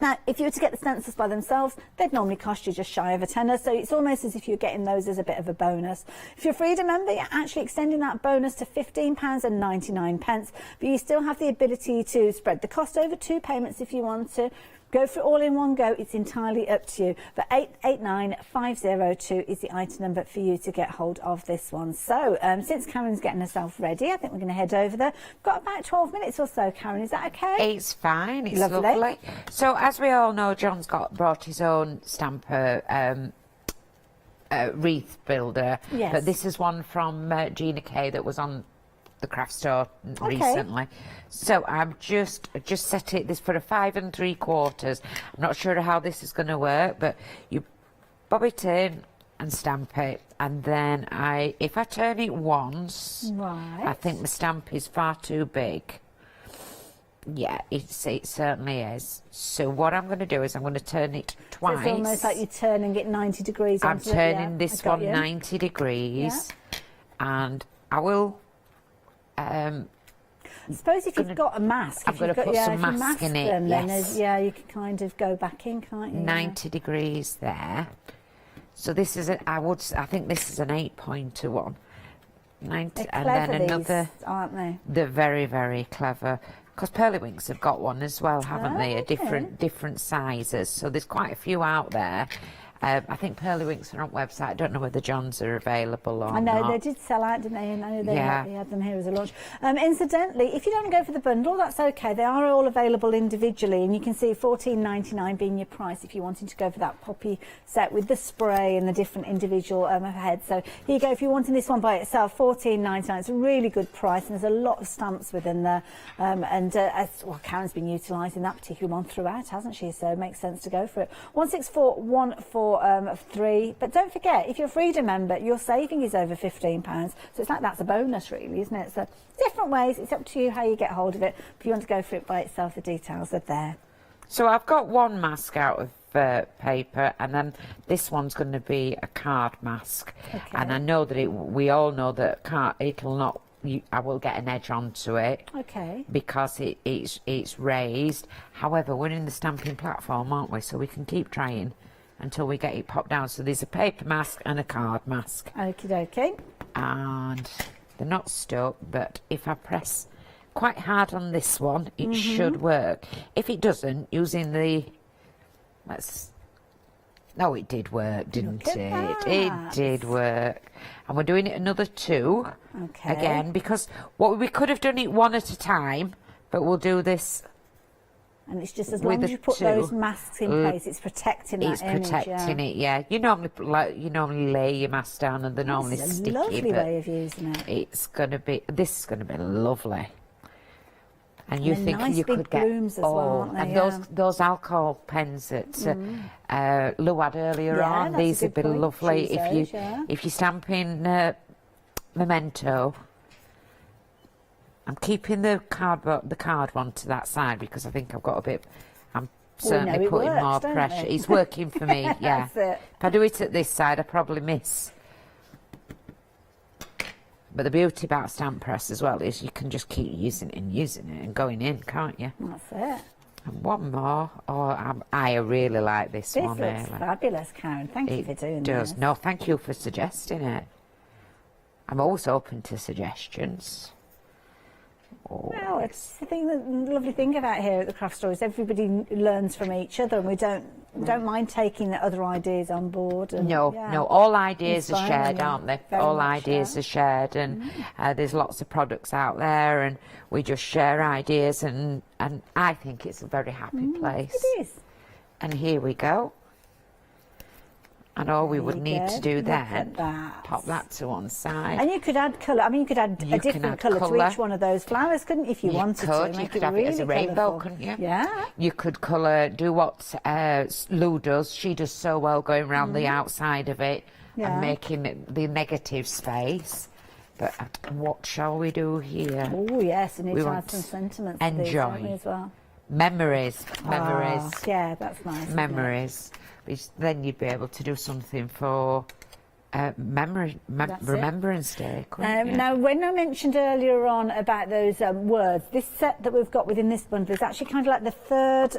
Now, if you were to get the stencils by themselves, they'd normally cost you just shy of a tenner, so it's almost as if you're getting those as a bit of a bonus. If you're a Freedom member, you're actually extending that bonus to £15.99, but you still have the ability to spread the cost over 2 payments if you want to. Go for it all in one go. It's entirely up to you. But 889502 is the item number for you to get hold of this one. So since Karen's getting herself ready, I think we're going to head over there. We've got about 12 minutes or so, Karen. Is that okay? It's fine. It's lovely. So as we all know, John's brought his own stamper wreath builder. Yes. But this is one from Gina Kay that was on the craft store recently. So I've just set it this for a 5 3/4. I'm not sure how this is going to work, but you bob it in and stamp it, and then if I turn it once, right, I think the stamp is far too big. Yeah, it certainly is. So what I'm going to do is I'm going to turn it twice. So it's almost like you're turning it 90 degrees. I'm turning this one 90 degrees, and I will. I suppose if you've got a mask, I'm going to put some mask in it. Then you can kind of go back in, can't you? 90 degrees there. So this is I think this is an 8-pointer one. 90, They're and clever, then another. these, aren't they? They're very, very clever. Because Pearlywinks have got one as well, haven't they? Different sizes. So there's quite a few out there. I think Pearlywinks are on website. I don't know whether John's are available or not. I know, they did sell out, didn't they? And I know they had them here as a launch. Incidentally, if you don't go for the bundle, that's okay. They are all available individually, and you can see $14.99 being your price if you're wanting to go for that poppy set with the spray and the different individual heads. So here you go. If you're wanting this one by itself, $14.99. It's a really good price, and there's a lot of stamps within there. Karen's been utilising that particular one throughout, hasn't she? So it makes sense to go for it. 164143. But don't forget, if you're a Freedom member, your saving is over £15. So it's like that's a bonus, really, isn't it? So different ways. It's up to you how you get hold of it. If you want to go for it by itself, the details are there. So I've got one mask out of paper, and then this one's going to be a card mask. Okay. And I know that we all know that it'll not. I will get an edge onto it. Okay. Because it's raised. However, we're in the stamping platform, aren't we? So we can keep trying until we get it popped down. So there's a paper mask and a card mask. Okie dokie. And they're not stuck, but if I press quite hard on this one, it should work. If it doesn't, using the... No, it did work, didn't it? It did work. And we're doing it another 2. Okay. Again, because we could have done it 1 at a time, but we'll do this. And it's just as long as you put those masks in place, it's protecting that image. It's protecting it, yeah. You normally lay your mask down, and they're normally sticky. It's a lovely way of using it. This is going to be lovely. And you think nice you big could get blooms as well, aren't they? And those alcohol pens that Lou had earlier on, these would be lovely if you're stamping Memento. I'm keeping the card one to that side because I think I've got a bit. I'm certainly putting more pressure. It's working for me. Yeah. That's it. If I do it at this side, I probably miss. But the beauty about a stamp press as well is you can just keep using it and going in, can't you? That's it. And one more. Oh, I really like this one. This looks fabulous, Karen. Thank you for doing this. No, thank you for suggesting it. I'm always open to suggestions. Oh, well, it's the lovely thing about here at the Craft Store is everybody learns from each other, and we don't mind taking the other ideas on board. And, no, all ideas are shared, aren't they? All ideas are shared, and there's lots of products out there, and we just share ideas, and I think it's a very happy place. It is. And here we go. And all we would need to do then, pop that to one side. And you could add colour. I mean, you could add a different colour to each one of those flowers, couldn't you, if you wanted to? You could have it as a rainbow, couldn't you? Yeah. You could do what Lou does. She does so well going around the outside of it and making it the negative space. But what shall we do here? Oh, yes, and it has some sentiments. Enjoy. As well. Memories. Yeah, that's nice. Memories. Then you'd be able to do something for Remembrance Day, couldn't you? Now, when I mentioned earlier on about those words, this set that we've got within this bundle is actually kind of like the third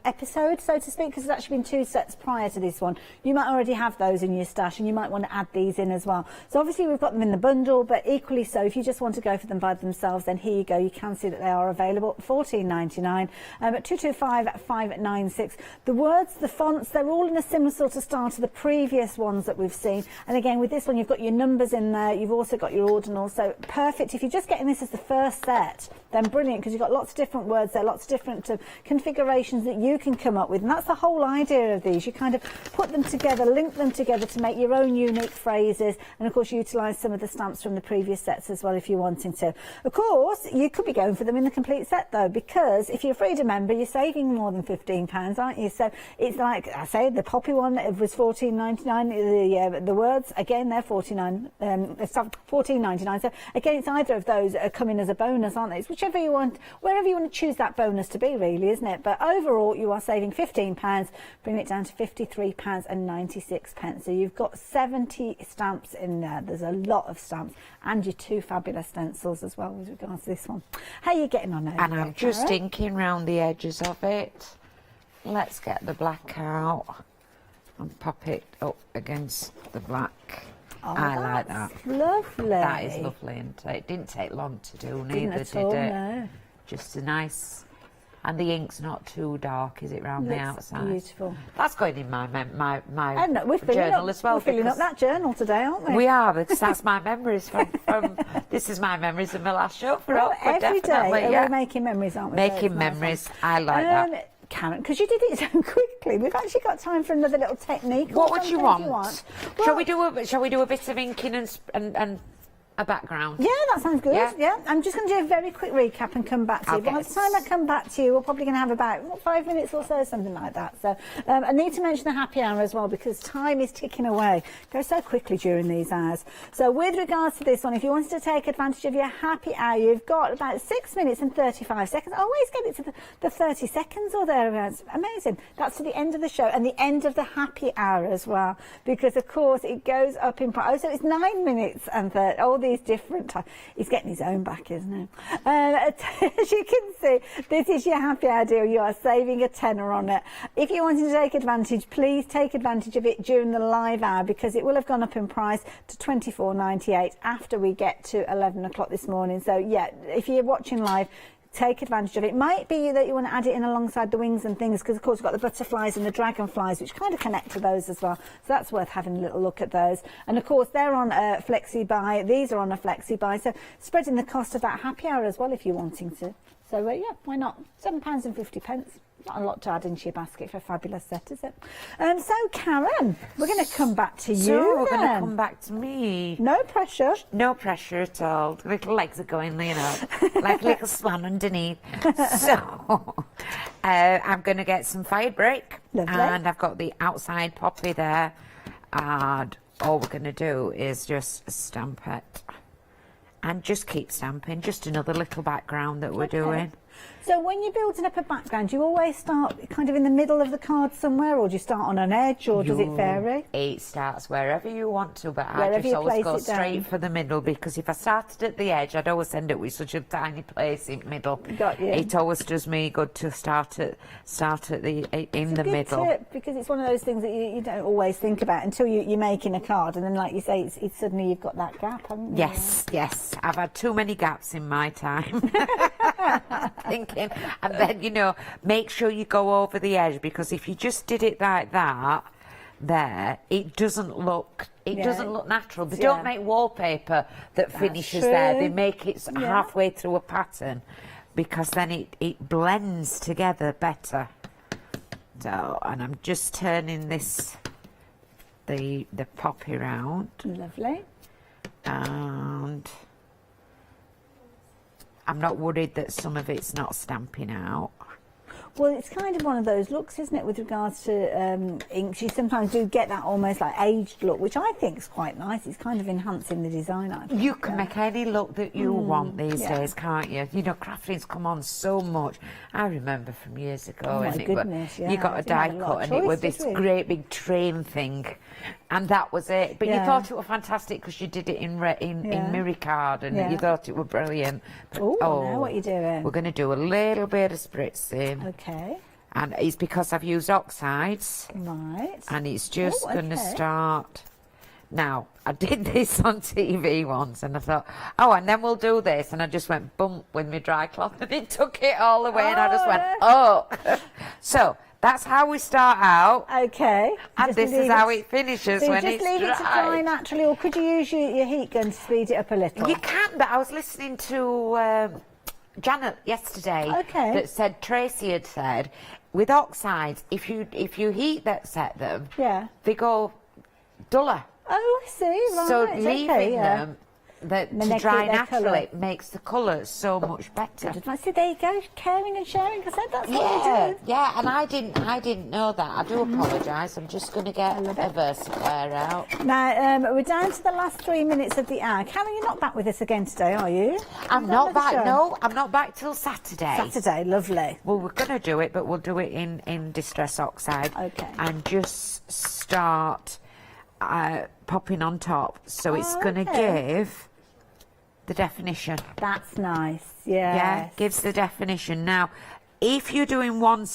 episode, so to speak, because there's actually been 2 sets prior to this one. You might already have those in your stash, and you might want to add these in as well. So obviously we've got them in the bundle, but equally so, if you just want to go for them by themselves, then here you go. You can see that they are available, $14.99 at 225,596. The words, the fonts, they're all in a similar sort of style to the previous ones that we've seen. And again, with this one, you've got your numbers in there. You've also got your ordinals. So perfect. If you're just getting this as the first set, then brilliant, because you've got lots of different words there, lots of different configurations that you can come up with. And that's the whole idea of these. You kind of put them together, link them together to make your own unique phrases. And of course, utilise some of the stamps from the previous sets as well if you're wanting to. Of course, you could be going for them in the complete set though, because if you're a Freedom member, you're saving more than £15, aren't you? So it's like I say, the poppy one was $14.99. The words again, they're $14.99. So again, it's either of those are coming as a bonus, aren't they? It's whichever you want, wherever you want to choose that bonus to be, really, isn't it? But overall, you are saving £15, bringing it down to £53.96. So you've got 70 stamps in there. There's a lot of stamps, and your 2 fabulous stencils as well with regards to this one. How are you getting on over And there, I'm just Cara? inking round the edges of it. Let's get the black out and pop it up against the black. Oh, I like that. Lovely. That is lovely, and it didn't take long to do, neither did it. No. Just a nice, and the ink's not too dark, is it, round the outside? Beautiful. That's going in my we're journal as well. We're filling up that journal today, aren't we? We are, because that's my memories from this is my memories of my last show. Every day we're making memories, aren't we? Making memories. I like that. Karen, because you did it so quickly, we've actually got time for another little technique. What would you want? Well, shall we do a bit of inking and a background? Yeah, that sounds good. Yeah. I'm just going to do a very quick recap and come back to you. By the time I come back to you, we're probably going to have about 5 minutes or so, something like that. So I need to mention the happy hour as well, because time is ticking away. It goes so quickly during these hours. So with regards to this one, if you wanted to take advantage of your happy hour, you've got about 6 minutes and 35 seconds. I always get it to the 30 seconds or thereabouts. Amazing. That's to the end of the show and the end of the happy hour as well, because of course it goes up in price. Oh, so it's 9 minutes and 30. All these different times. He's getting his own back, isn't he? As you can see, this is your happy hour deal. You are saving a tenner on it. If you wanted to take advantage, please take advantage of it during the live hour, because it will have gone up in price to $24.98 after we get to 11 o'clock this morning. So yeah, if you're watching live, take advantage of it. It might be that you want to add it in alongside the wings and things, because of course we've got the butterflies and the dragonflies, which kind of connect to those as well. So that's worth having a little look at those. And of course they're on a flexi buy. These are on a flexi buy. So spreading the cost of that happy hour as well if you're wanting to. So yeah, why not? £7.50. Not a lot to add into your basket for a fabulous set, is it? So, Karen, we're going to come back to you. So we're going to come back to me. No pressure. No pressure at all. The little legs are going, you know, like a little swan underneath. So, I'm going to get some fabric. Lovely. And I've got the outside poppy there. And all we're going to do is just stamp it. and just keep stamping. Just another little background that we're doing. So when you're building up a background, do you always start kind of in the middle of the card somewhere, or do you start on an edge, or does it vary? It starts wherever you want to, but Wherever I just you always place go it down. straight for the middle, because if I started at the edge, I'd always end up with such a tiny place in the middle. Got you. It always does me good to start at in the middle. Tip, because it's one of those things that you don't always think about until you're making a card, and then, like you say, it's suddenly you've got that gap, haven't you? Yes. I've had too many gaps in my time. Thinking, and then, you know, make sure you go over the edge, because if you just did it like that, there, it doesn't look natural. They don't make wallpaper that finishes there. They make it halfway through a pattern, because then it blends together better. So, and I'm just turning this, the poppy round. Lovely. And I'm not worried that some of it's not stamping out. Well, it's kind of one of those looks, isn't it, with regards to inks. You sometimes do get that almost like aged look, which I think is quite nice. It's kind of enhancing the design, I think. You can make any look that you want these days, can't you? You know, crafting's come on so much. I remember from years ago. Oh, my goodness, you got a die cut and it was this great big train thing. And that was it. But you thought it was fantastic because you did it in Miricard and you thought it was brilliant. But, now what are you doing? We're going to do a little bit of spritzing. Okay. And it's because I've used oxides. Right. And it's just going to start. Now, I did this on TV once and I thought, and then we'll do this. And I just went bump with my dry cloth and it took it all away and I just went, So, that's how we start out. Okay. And this is how it finishes when it's dry. Just leave it to dry naturally, or could you use your heat gun to speed it up a little? You can, but I was listening to Janet yesterday that said, Tracy had said, with oxides, if you heat them, they go duller. Oh, I see. Right. So leaving them to dry naturally makes the colour so much better. See, there you go, caring and sharing. I said that's what we do. Yeah, and I didn't know that. I do apologise. I'm just going to get a versifier out. Now we're down to the last 3 minutes of the hour. Karen, you're not back with us again today, are you? I'm not back. No, I'm not back till Saturday. Saturday, lovely. Well, we're going to do it, but we'll do it in Distress Oxide. Okay. And just start popping on top, so it's going to give the definition. That's nice. Yeah, gives the definition. Now, if you're doing one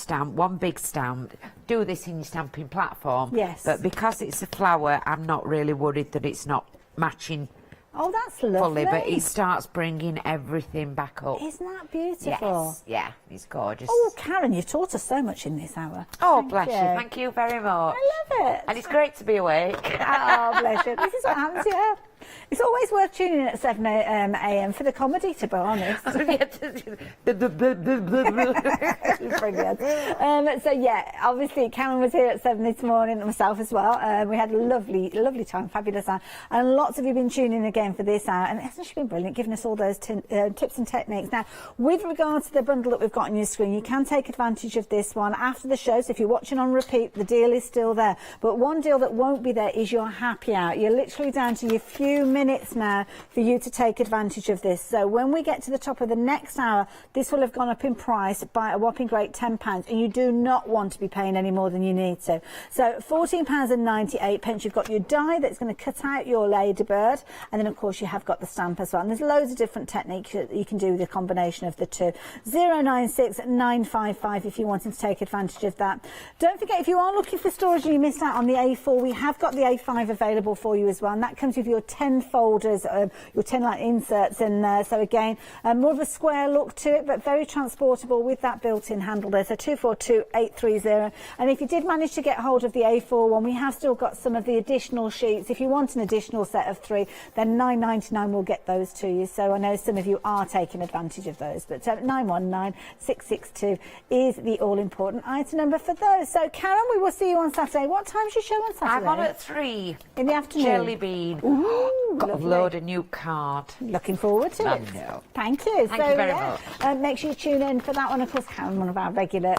big stamp, do this in your stamping platform. Yes. But because it's a flower, I'm not really worried that it's not matching. Oh, that's lovely. Fully, but it starts bringing everything back up. Isn't that beautiful? Yes, yeah, it's gorgeous. Oh, Karen, you've taught us so much in this hour. Oh, bless you. Thank you very much. I love it. And it's great to be awake. Oh, bless you. This is what happens, It's always worth tuning in at 7 a.m. for the comedy, to be honest. Brilliant. So, obviously, Karen was here at 7 this morning, and myself as well. We had a lovely time, fabulous time. And lots of you have been tuning in again for this hour. And it's actually been brilliant, giving us all those tips and techniques. Now, with regard to the bundle that we've got on your screen, you can take advantage of this one after the show. So if you're watching on repeat, the deal is still there. But one deal that won't be there is your happy hour. You're literally down to your few minutes now for you to take advantage of this. So when we get to the top of the next hour, this will have gone up in price by a whopping great £10, and you do not want to be paying any more than you need to. So £14.98. You've got your die that's going to cut out your ladybird, and then of course you have got the stamp as well. And there's loads of different techniques that you can do with a combination of the two. 096955 if you're wanting to take advantage of that. Don't forget, if you are looking for storage and you missed out on the A4, we have got the A5 available for you as well, and that comes with your 10 folders, your 10 like inserts in there. So again, more of a square look to it, but very transportable with that built-in handle there. So 242830. And if you did manage to get hold of the A4 one, we have still got some of the additional sheets. If you want an additional set of 3, then £9.99 will get those to you. So I know some of you are taking advantage of those, but 919662 is the all-important item number for those. So Karen, we will see you on Saturday. What time's your show on Saturday? I'm on at 3 in the afternoon. Jelly bean. Ooh, got a load of new card. Looking forward to it. Know. Thank you. Thank you very much. Make sure you tune in for that one. Of course, Karen, one of our regular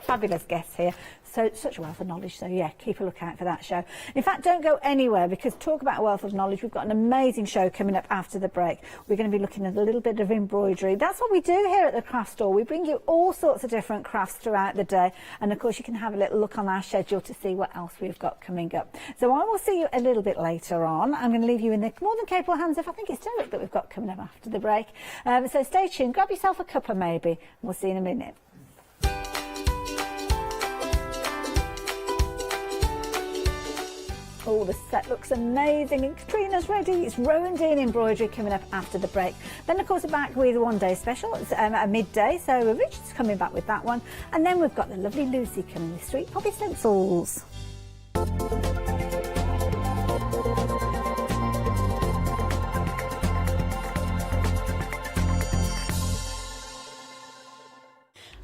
fabulous guests here. So such a wealth of knowledge. So yeah, keep a lookout for that show. In fact, don't go anywhere, because talk about a wealth of knowledge. We've got an amazing show coming up after the break. We're going to be looking at a little bit of embroidery. That's what we do here at the craft store. We bring you all sorts of different crafts throughout the day, and of course you can have a little look on our schedule to see what else we've got coming up. So I will see you a little bit later on. I'm going to leave you in the more than capable hands of, I think it's Derek, that we've got coming up after the break. So stay tuned, grab yourself a cuppa maybe, and we'll see you in a minute. Oh, the set looks amazing, and Katrina's ready. It's Rowan Dean embroidery coming up after the break. Then, of course, we're back with one day special. It's at midday, so Richard's coming back with that one. And then we've got the lovely Lucy coming with Sweet Poppy Stencils.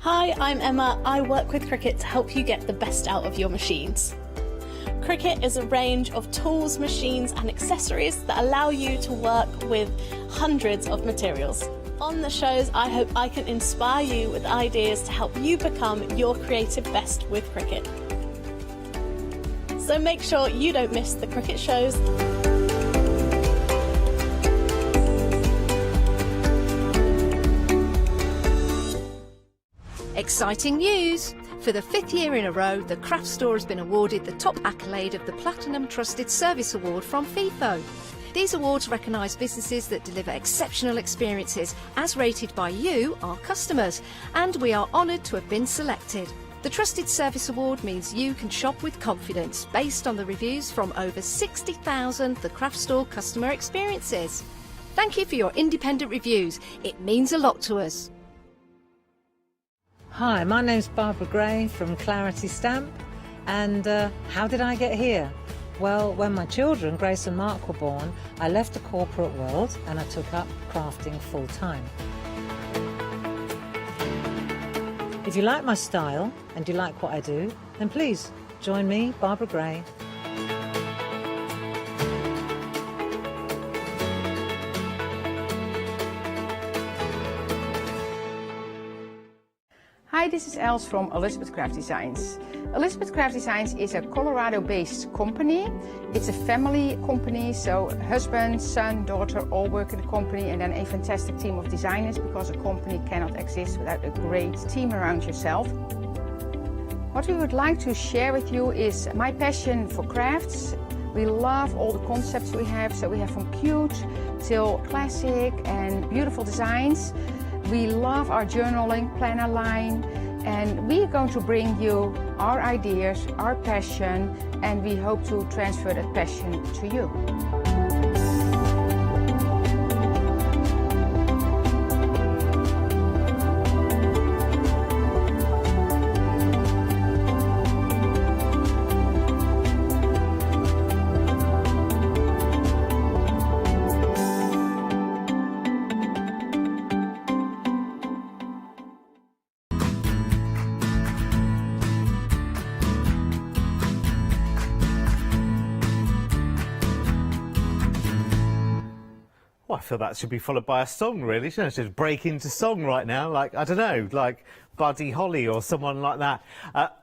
Hi, I'm Emma. I work with Cricut to help you get the best out of your machines. Cricut is a range of tools, machines and accessories that allow you to work with hundreds of materials. On the shows, I hope I can inspire you with ideas to help you become your creative best with Cricut. So make sure you don't miss the Cricut shows. Exciting news! For the 5th year in a row, the craft store has been awarded the top accolade of the Platinum Trusted Service Award from FIFO. These awards recognise businesses that deliver exceptional experiences as rated by you, our customers, and we are honoured to have been selected. The Trusted Service Award means you can shop with confidence based on the reviews from over 60,000 The Craft Store customer experiences. Thank you for your independent reviews. It means a lot to us. Hi, my name's Barbara Gray from Clarity Stamp, and how did I get here? Well, when my children, Grace and Mark, were born, I left the corporate world and I took up crafting full time. If you like my style and you like what I do, then please join me, Barbara Gray. Hi, this is Els from Elizabeth Craft Designs. Elizabeth Craft Designs is a Colorado-based company. It's a family company, so husband, son, daughter all work in the company, and then a fantastic team of designers, because a company cannot exist without a great team around yourself. What we would like to share with you is my passion for crafts. We love all the concepts we have, so we have from cute till classic and beautiful designs. We love our journaling planner line, and we're going to bring you our ideas, our passion, and we hope to transfer that passion to you. Well, I feel that should be followed by a song, really, shouldn't it? Should break into song right now, like, I don't know, like Buddy Holly or someone like that.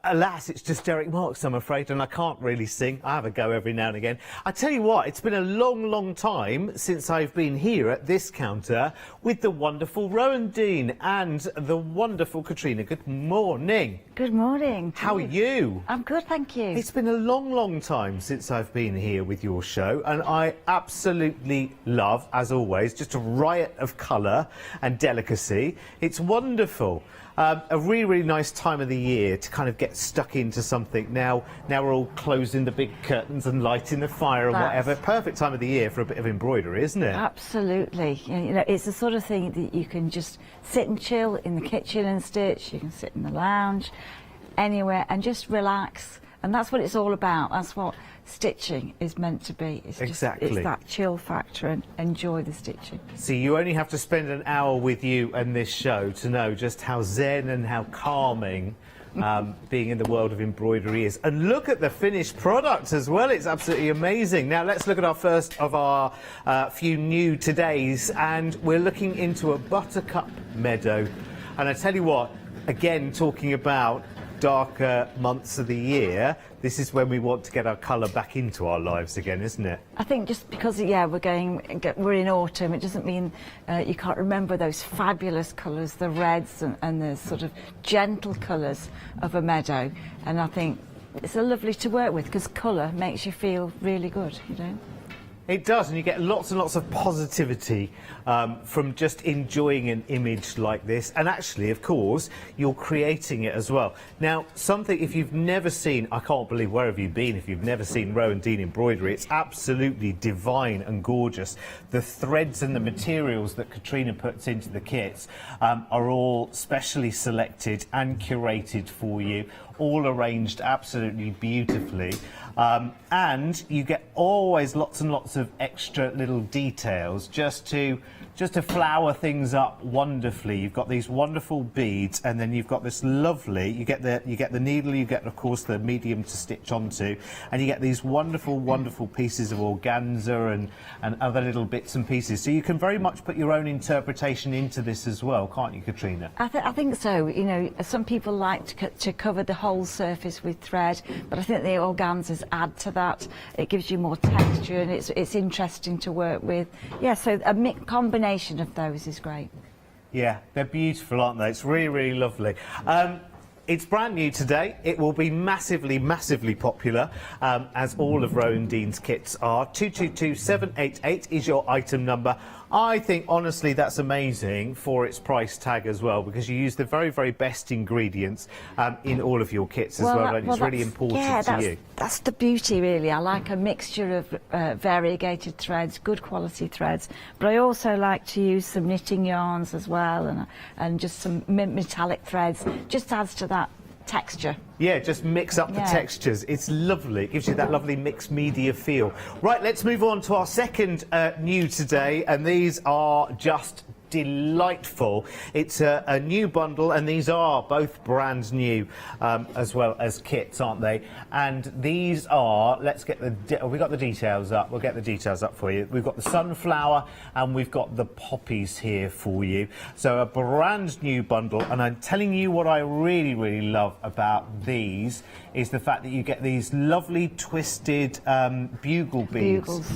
Alas, it's just Derek Marks, I'm afraid, and I can't really sing. I have a go every now and again. I tell you what, it's been a long, long time since I've been here at this counter with the wonderful Rowan Dean and the wonderful Katrina. Good morning. Good morning. How are you? I'm good, thank you. It's been a long, long time since I've been here with your show, and I absolutely love, as always, just a riot of colour and delicacy. It's wonderful. A really, really nice time of the year to kind of get stuck into something. Now we're all closing the big curtains and lighting the fire and whatever. Perfect time of the year for a bit of embroidery, isn't it? Absolutely. You know, it's the sort of thing that you can just sit and chill in the kitchen and stitch. You can sit in the lounge, anywhere, and just relax. And that's what it's all about. That's what stitching is meant to be. It's exactly. Just, it's that chill factor, and enjoy the stitching. See, you only have to spend an hour with you and this show to know just how zen and how calming being in the world of embroidery is. And look at the finished product as well. It's absolutely amazing. Now let's look at our first of our few new todays, and we're looking into a buttercup meadow. And I tell you what, again, talking about darker months of the year, this is when we want to get our colour back into our lives again, isn't it? I think just because, yeah, we're in autumn, it doesn't mean you can't remember those fabulous colours, the reds and the sort of gentle colours of a meadow. And I think it's lovely to work with because colour makes you feel really good, you know. It does, and you get lots and lots of positivity from just enjoying an image like this. And actually, of course, you're creating it as well. Now, something, if you've never seen, I can't believe, where have you been if you've never seen Rowan Dean embroidery? It's absolutely divine and gorgeous. The threads and the materials that Katrina puts into the kits are all specially selected and curated for you, all arranged absolutely beautifully. And you get always lots and lots of extra little details just to flower things up wonderfully. You've got these wonderful beads, and then you've got this lovely, you get the needle, you get of course the medium to stitch onto, and you get these wonderful pieces of organza and other little bits and pieces. So you can very much put your own interpretation into this as well, can't you, Katrina? I think so. You know, some people like to cover the whole surface with thread, but I think the organzas add to that. It gives you more texture, and it's interesting to work with. Yeah, so a combination of those is great. Yeah, they're beautiful, aren't they? It's really, really lovely. It's brand new today. It will be massively, massively popular, as all of Rowan Dean's kits are. 222788 is your item number. I think, honestly, that's amazing for its price tag as well, because you use the very, very best ingredients in all of your kits as well, and it's really important to you. That's the beauty, really. I like a mixture of variegated threads, good quality threads, but I also like to use some knitting yarns as well, and just some metallic threads. Just adds to that texture. Yeah, just mix up the textures. It's lovely. It gives you that lovely mixed media feel. Right, let's move on to our second new today, and these are just delightful. It's a new bundle, and these are both brand new as well as kits, aren't they? And these are, let's get we got the details up. We'll get the details up for you. We've got the sunflower and we've got the poppies here for you. So a brand new bundle, and I'm telling you what I really, really love about these is the fact that you get these lovely twisted bugle beads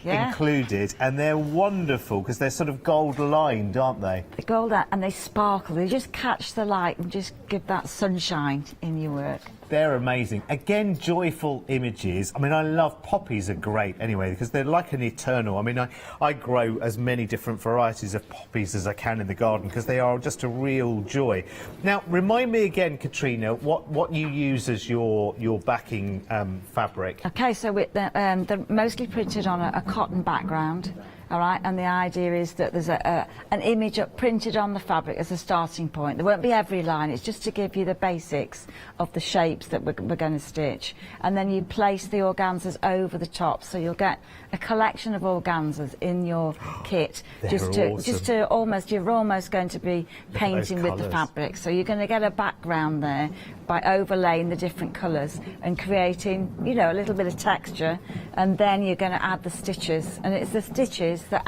included, and they're wonderful because they're sort of gold lined, aren't they? They're gold and they sparkle. They just catch the light and just give that sunshine in your work. They're amazing. Again, joyful images. I mean, I love poppies are great anyway, because they're like an eternal. I mean, I grow as many different varieties of poppies as I can in the garden because they are just a real joy. Now, remind me again, Katrina, what you use as your backing fabric. Okay, so they're mostly printed on a cotton background. All right, and the idea is that there's an image printed on the fabric as a starting point. There won't be every line, it's just to give you the basics of the shapes that we're going to stitch. And then you place the organzas over the top, so you'll get a collection of organzas in your kit. You're almost going to be painting with the fabric. So you're going to get a background there by overlaying the different colours and creating, you know, a little bit of texture, and then you're going to add the stitches, and it's the stitches that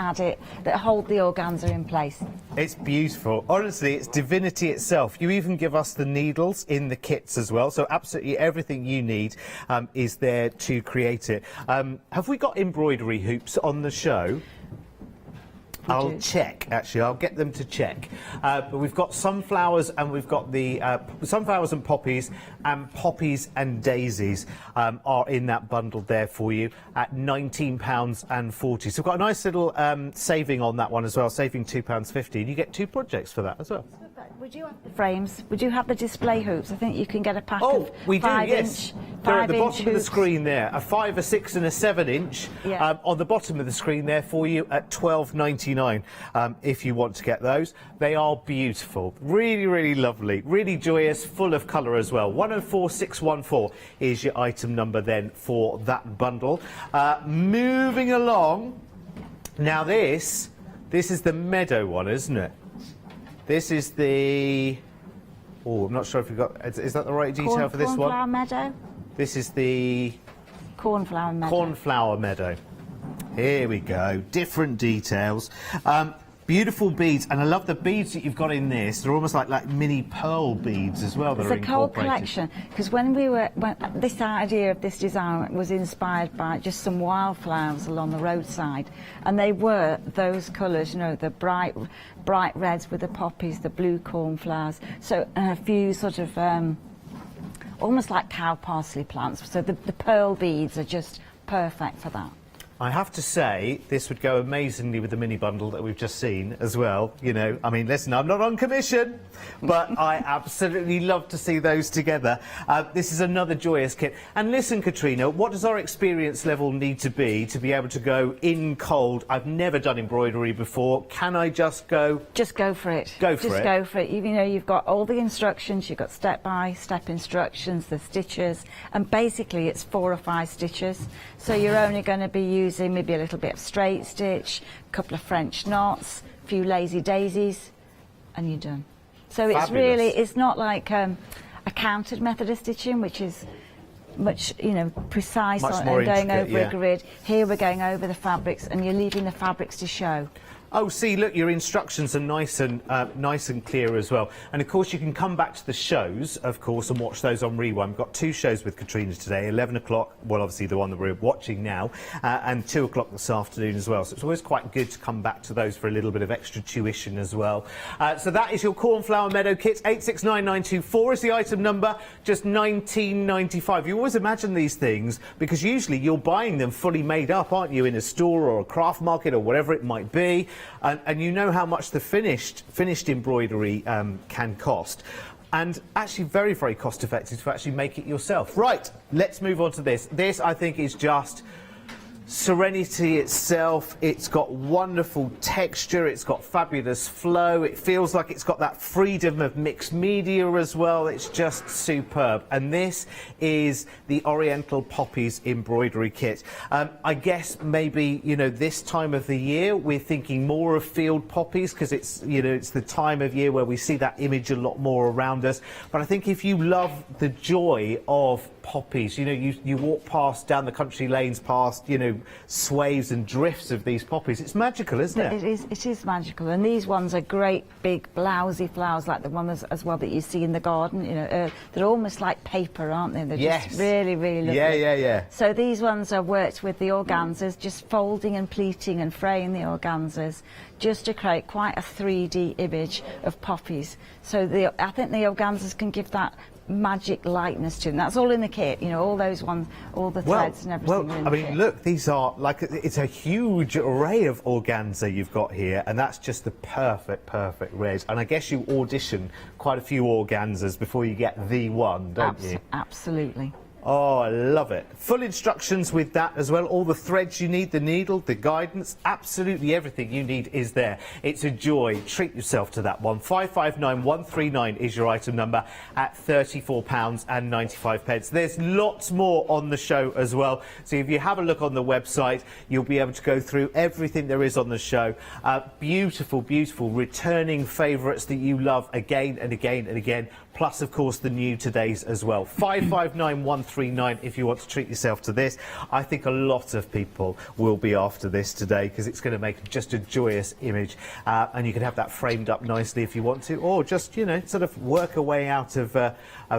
hold the organza in place. It's beautiful. Honestly, it's divinity itself. You even give us the needles in the kits as well, so absolutely everything you need is there to create it. Have we got embroidery hoops on the show? I'll check, actually. I'll get them to check. But we've got sunflowers, and we've got the sunflowers and poppies and daisies are in that bundle there for you at £19.40. So we've got a nice little saving on that one as well, saving £2.50. And you get 2 projects for that as well. Would you have the frames? Would you have the display hoops? I think you can get a pack of we do, yes. They're at the bottom hoops. of the screen there. A 5, a 6 and a 7-inch on the bottom of the screen there for you at £12.99 if you want to get those. They are beautiful. Really, really lovely. Really joyous, full of colour as well. 104614 is your item number then for that bundle. Moving along. Now this is the meadow one, isn't it? This is the... Oh, I'm not sure if we've got... Is that the right detail for this one? Cornflower meadow. This is the... Cornflower meadow. Cornflower meadow. Here we go. Different details. Beautiful beads, and I love the beads that you've got in this. They're almost like mini pearl beads as well. It's a cold collection, because when this idea of this design was inspired by just some wildflowers along the roadside, and they were those colours, you know, the bright reds with the poppies, the blue cornflowers, so and a few sort of almost like cow parsley plants. So the pearl beads are just perfect for that. I have to say, this would go amazingly with the mini bundle that we've just seen as well. You know, I mean, listen, I'm not on commission, but I absolutely love to see those together. This is another joyous kit. And listen, Katrina, what does our experience level need to be able to go in cold? I've never done embroidery before. Can I just go? Just go for it. Go for it. Just go for it. You know, you've got all the instructions, you've got step-by-step instructions, the stitches, and basically it's 4 or 5 stitches. So you're only going to be using maybe a little bit of straight stitch, a couple of French knots, a few lazy daisies, and you're done. So it's really, it's not like a counted method of stitching, which is much, you know, precise and going over a grid. Here we're going over the fabrics, and you're leaving the fabrics to show. Oh, see, look, your instructions are nice and clear as well. And of course, you can come back to the shows, of course, and watch those on rewind. We've got 2 shows with Katrina today, 11 o'clock, well, obviously the one that we're watching now, and 2 o'clock this afternoon as well. So it's always quite good to come back to those for a little bit of extra tuition as well. So that is your Cornflower Meadow kit. 869924 is the item number, just £19.95. You always imagine these things because usually you're buying them fully made up, aren't you, in a store or a craft market or whatever it might be. And you know how much the finished embroidery can cost. And actually very, very cost effective to actually make it yourself. Right, let's move on to this. This, I think, is just serenity itself. It's got wonderful texture, it's got fabulous flow, it feels like it's got that freedom of mixed media as well. It's just superb. And this is the Oriental Poppies embroidery kit. I guess maybe, you know, this time of the year we're thinking more of field poppies because it's, you know, it's the time of year where we see that image a lot more around us. But I think if you love the joy of poppies, you know, you walk past down the country lanes past, you know, sways and drifts of these poppies. It's magical, isn't it? It is magical, and these ones are great big blousy flowers like the ones as well that you see in the garden. You know, they're almost like paper, aren't they? They're just really, really lovely. Yeah. So these ones are worked with the organzas, just folding and pleating and fraying the organzas just to create quite a 3D image of poppies. So I think the organzas can give that magic lightness to them. That's all in the kit, you know, all those ones, all the threads and everything. Well, I mean, look, these are like, it's a huge array of organza you've got here, and that's just the perfect range. And I guess you audition quite a few organzas before you get the one, don't you? Absolutely. Oh, I love it. Full instructions with that as well. All the threads you need, the needle, the guidance, absolutely everything you need is there. It's a joy. Treat yourself to that one. 559139 is your item number at £34.95. There's lots more on the show as well. So if you have a look on the website, you'll be able to go through everything there is on the show. Beautiful, beautiful returning favourites that you love again and again and again. Plus, of course, the new todays as well. 559139 if you want to treat yourself to this. I think a lot of people will be after this today because it's going to make just a joyous image. And you can have that framed up nicely if you want to, or just, you know, sort of work a way out of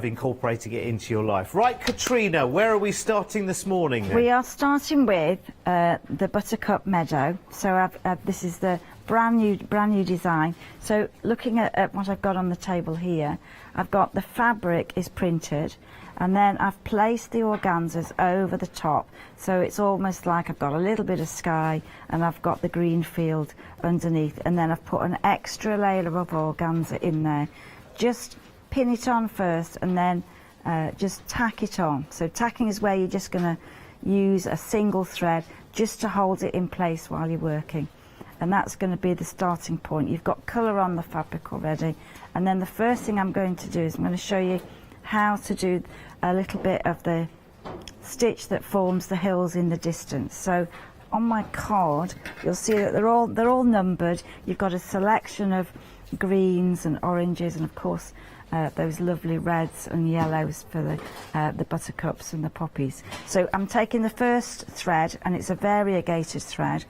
incorporating it into your life. Right, Katrina, where are we starting this morning then? We are starting with the Buttercup Meadow. So this is the brand new design. So looking at what I've got on the table here, I've got the fabric is printed, and then I've placed the organzas over the top, so it's almost like I've got a little bit of sky and I've got the green field underneath, and then I've put an extra layer of organza in there. Just pin it on first and then just tack it on. So tacking is where you're just going to use a single thread just to hold it in place while you're working. And that's going to be the starting point. You've got colour on the fabric already, and then the first thing I'm going to do is I'm going to show you how to do a little bit of the stitch that forms the hills in the distance. So on my card you'll see that they're all numbered. You've got a selection of greens and oranges, and of course those lovely reds and yellows for the buttercups and the poppies. So I'm taking the first thread, and it's a variegated thread,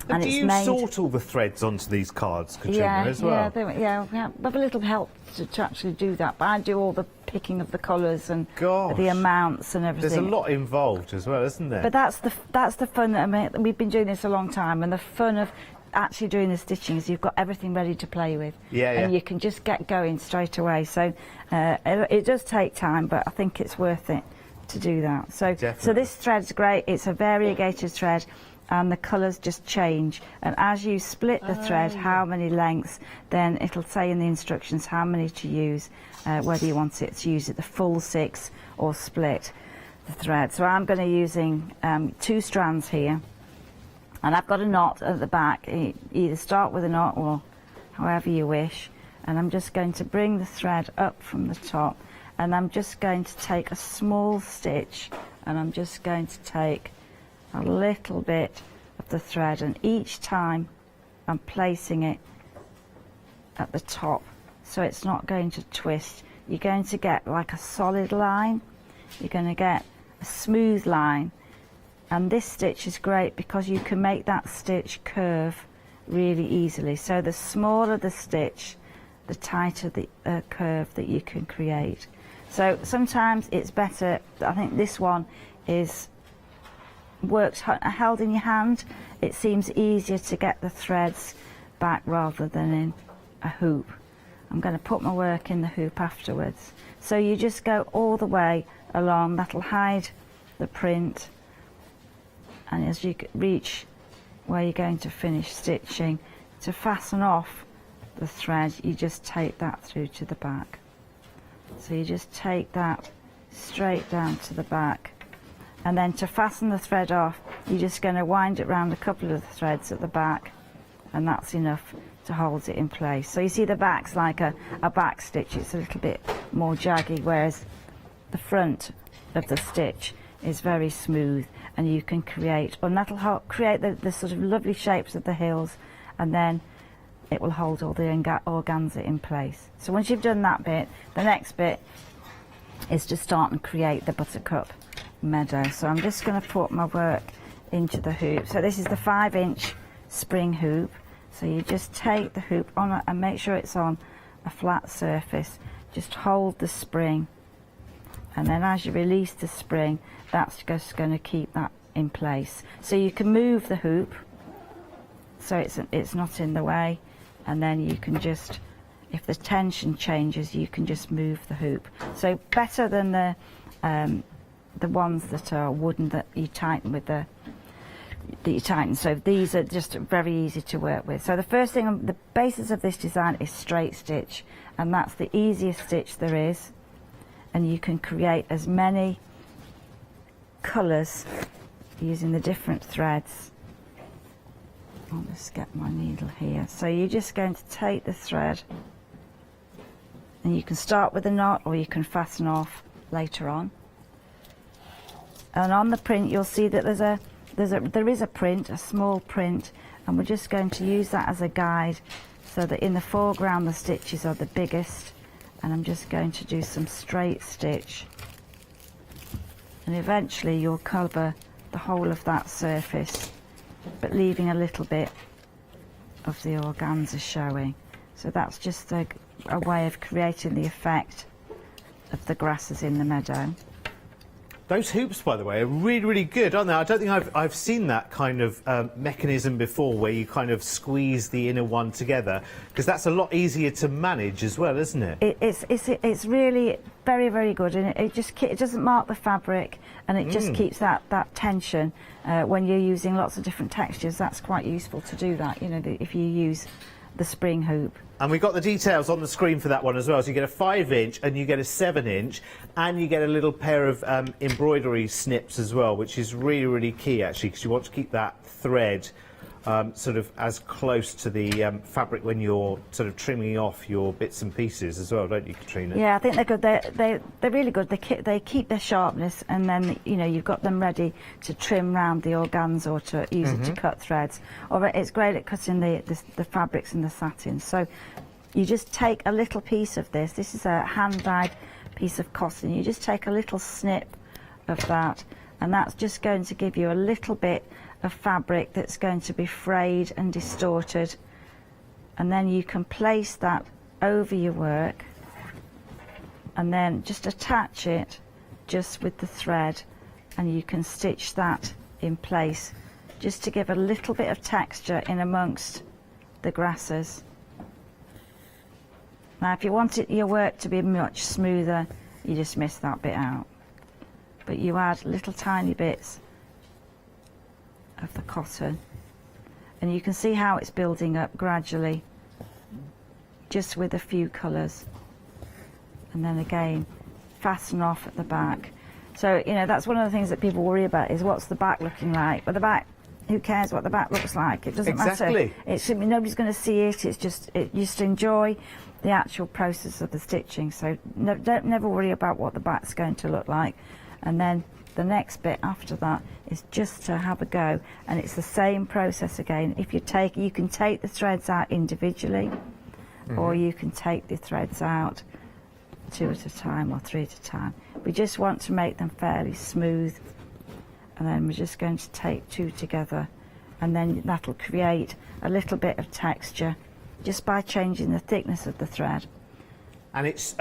And do you sort all the threads onto these cards, Katrina, as well? Yeah, we have a little help to actually do that, but I do all the picking of the colours and the amounts and everything. There's a lot involved as well, isn't there? But that's the fun. I mean, we've been doing this a long time, and the fun of actually doing the stitching is you've got everything ready to play with, and you can just get going straight away. So it does take time, but I think it's worth it to do that. So this thread's great. It's a variegated thread, and the colours just change, and as you split the thread how many lengths, then it'll say in the instructions how many to use, whether you want it to use it the full 6 or split the thread. So I'm going to be using 2 strands here, and I've got a knot at the back. Either start with a knot or however you wish, and I'm just going to bring the thread up from the top, and I'm just going to take a small stitch, and I'm just going to take a little bit of the thread, and each time I'm placing it at the top so it's not going to twist. You're going to get like a solid line, you're going to get a smooth line, and this stitch is great because you can make that stitch curve really easily. So the smaller the stitch, the tighter the curve that you can create. So sometimes it's better, I think this one works held in your hand. It seems easier to get the threads back rather than in a hoop. I'm going to put my work in the hoop afterwards. So you just go all the way along, that'll hide the print, and as you reach where you're going to finish stitching, to fasten off the thread you just take that through to the back. So you just take that straight down to the back, and then to fasten the thread off you're just going to wind it round a couple of the threads at the back, and that's enough to hold it in place. So you see the back's like a back stitch, it's a little bit more jaggy, whereas the front of the stitch is very smooth, and you can create, and that'll create the sort of lovely shapes of the hills, and then it will hold all the organza in place. So once you've done that bit, the next bit is to start and create the buttercup meadow. So I'm just going to put my work into the hoop. So this is the 5-inch spring hoop. So you just take the hoop on and make sure it's on a flat surface. Just hold the spring, and then as you release the spring, that's just going to keep that in place. So you can move the hoop so it's not in the way, and then you can just, if the tension changes, you can just move the hoop. So better than the ones that are wooden that you tighten with the so these are just very easy to work with. So the first thing, the basis of this design is straight stitch, and that's the easiest stitch there is, and you can create as many colours using the different threads. I'll just get my needle here. So you're just going to take the thread, and you can start with a knot or you can fasten off later on. And on the print you'll see that there is a print, a small print, and we're just going to use that as a guide so that in the foreground the stitches are the biggest, and I'm just going to do some straight stitch, and eventually you'll cover the whole of that surface but leaving a little bit of the organza showing. So that's just a way of creating the effect of the grasses in the meadow. Those hoops, by the way, are really, really good, aren't they? I don't think I've seen that kind of mechanism before, where you kind of squeeze the inner one together, because that's a lot easier to manage as well, isn't it? It's really very, very good, and it doesn't mark the fabric, and it just keeps that tension. When you're using lots of different textures, that's quite useful to do that, you know, if you use the spring hoop. And we've got the details on the screen for that one as well. So you get a 5-inch and you get a 7-inch, and you get a little pair of embroidery snips as well, which is really, really key actually, because you want to keep that thread sort of as close to the fabric when you're sort of trimming off your bits and pieces as well, don't you, Katrina? Yeah, I think they're good. They're really good. They keep their sharpness, and then you know you've got them ready to trim round the organza or to use it to cut threads. Or it's great at cutting the fabrics and the satin. So you just take a little piece of this. This is a hand-dyed piece of cotton. You just take a little snip of that, and that's just going to give you a little bit of fabric that's going to be frayed and distorted, and then you can place that over your work and then just attach it just with the thread, and you can stitch that in place just to give a little bit of texture in amongst the grasses. Now if you want your work to be much smoother, you just miss that bit out, but you add little tiny bits of the cotton, and you can see how it's building up gradually just with a few colours, and then again fasten off at the back. So you know, that's one of the things that people worry about, is what's the back looking like. But the back, who cares what the back looks like? It doesn't matter. It's, nobody's going to see it. It's just, just enjoy the actual process of the stitching. So don't never worry about what the back's going to look like. And then the next bit after that is just to have a go, and it's the same process again. If you can take the threads out individually, or you can take the threads out 2 at a time or 3 at a time. We just want to make them fairly smooth, and then we're just going to take 2 together, and then that'll create a little bit of texture just by changing the thickness of the thread. And it's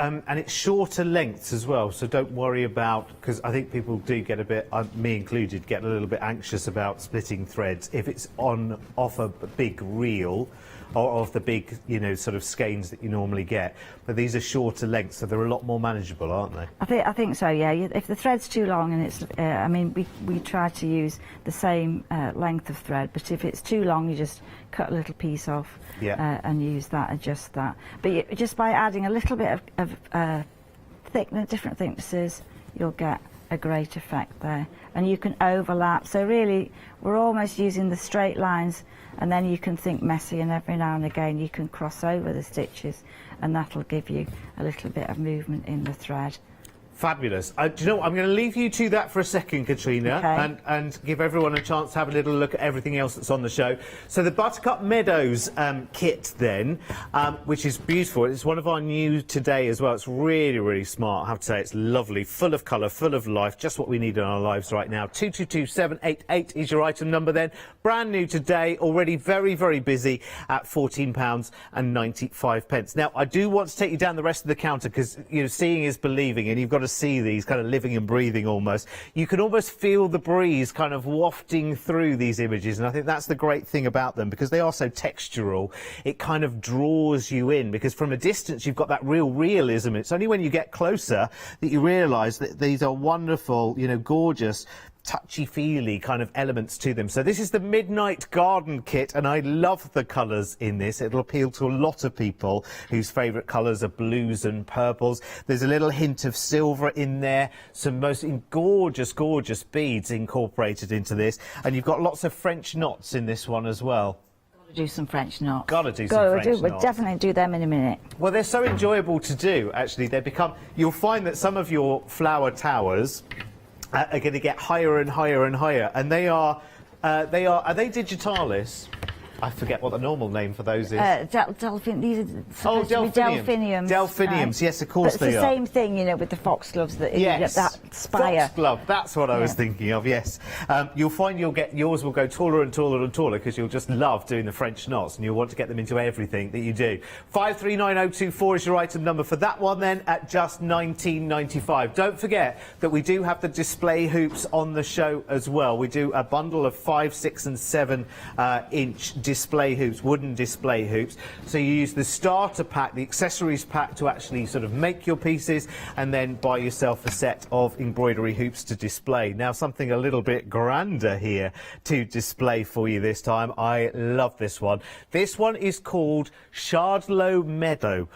shorter lengths as well, so don't worry about, because I think people do get a bit, me included, get a little bit anxious about splitting threads if it's off a big reel or off the big, you know, sort of skeins that you normally get. But these are shorter lengths, so they're a lot more manageable, aren't they? I think so, yeah. If the thread's too long, and it's, I mean, we try to use the same length of thread, but if it's too long, you just cut a little piece off. Yeah. And use that, adjust that. But just by adding a little bit of thickness, different thicknesses, you'll get a great effect there. And you can overlap. So really, we're almost using the straight lines, and then you can think messy, and every now and again you can cross over the stitches, and that'll give you a little bit of movement in the thread. Fabulous. Do you know what? I'm going to leave you to that for a second, Katrina, and give everyone a chance to have a little look at everything else that's on the show. So the Buttercup Meadows kit then, which is beautiful. It's one of our new today as well. It's really, really smart, I have to say. It's lovely, full of colour, full of life, just what we need in our lives right now. 222788 is your item number then. Brand new today, already very, very busy at £14.95. Now, I do want to take you down the rest of the counter, because, you know, seeing is believing, and you've got to see these kind of living and breathing almost. You can almost feel the breeze kind of wafting through these images, and I think that's the great thing about them, because they are so textural. It kind of draws you in, because from a distance you've got that real realism. It's only when you get closer that you realise that these are wonderful, you know, gorgeous, touchy-feely kind of elements to them. So this is the Midnight Garden kit, and I love the colours in this. It'll appeal to a lot of people whose favourite colours are blues and purples. There's a little hint of silver in there, some most gorgeous, gorgeous beads incorporated into this, and you've got lots of French knots in this one as well. Do some French knots. Got to do some French knots. We'll definitely do them in a minute. Well, they're so enjoyable to do, actually. You'll find that some of your flower towers are going to get higher and higher and higher, and are they digitalis? I forget what the normal name for those is. These are supposed to be delphiniums. Delphiniums, yes, of course they are. It's the same thing, you know, with the foxgloves that spire. Foxglove, that's what I was thinking of, yes. You'll find yours will go taller and taller and taller, because you'll just love doing the French knots, and you'll want to get them into everything that you do. 539024 is your item number for that one then, at just £19.95. Don't forget that we do have the display hoops on the show as well. We do a bundle of 5, 6 and 7 inch display hoops, wooden display hoops. So you use the starter pack, the accessories pack, to actually sort of make your pieces, and then buy yourself a set of embroidery hoops to display. Now, something a little bit grander here to display for you this time. I love this one. This one is called Shardlow Meadow.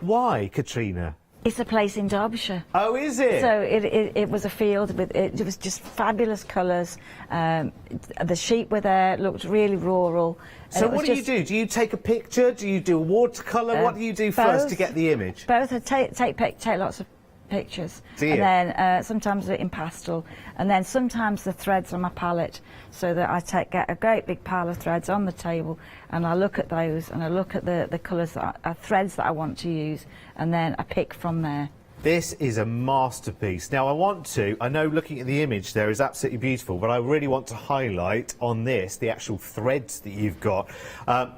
Why, Katrina? It's a place in Derbyshire. Oh, is it? So it was a field with, it was just fabulous colours. The sheep were there, looked really rural. So what do you do? Do you take a picture? Do you do a watercolour? What do you do first to get the image? Both. I take lots of pictures, and then sometimes in pastel, and then sometimes the threads on my palette, so that I get a great big pile of threads on the table, and I look at those, and I look at the colours, threads that I want to use, and then I pick from there. This is a masterpiece. Now I know looking at the image there is absolutely beautiful, but I really want to highlight on this the actual threads that you've got,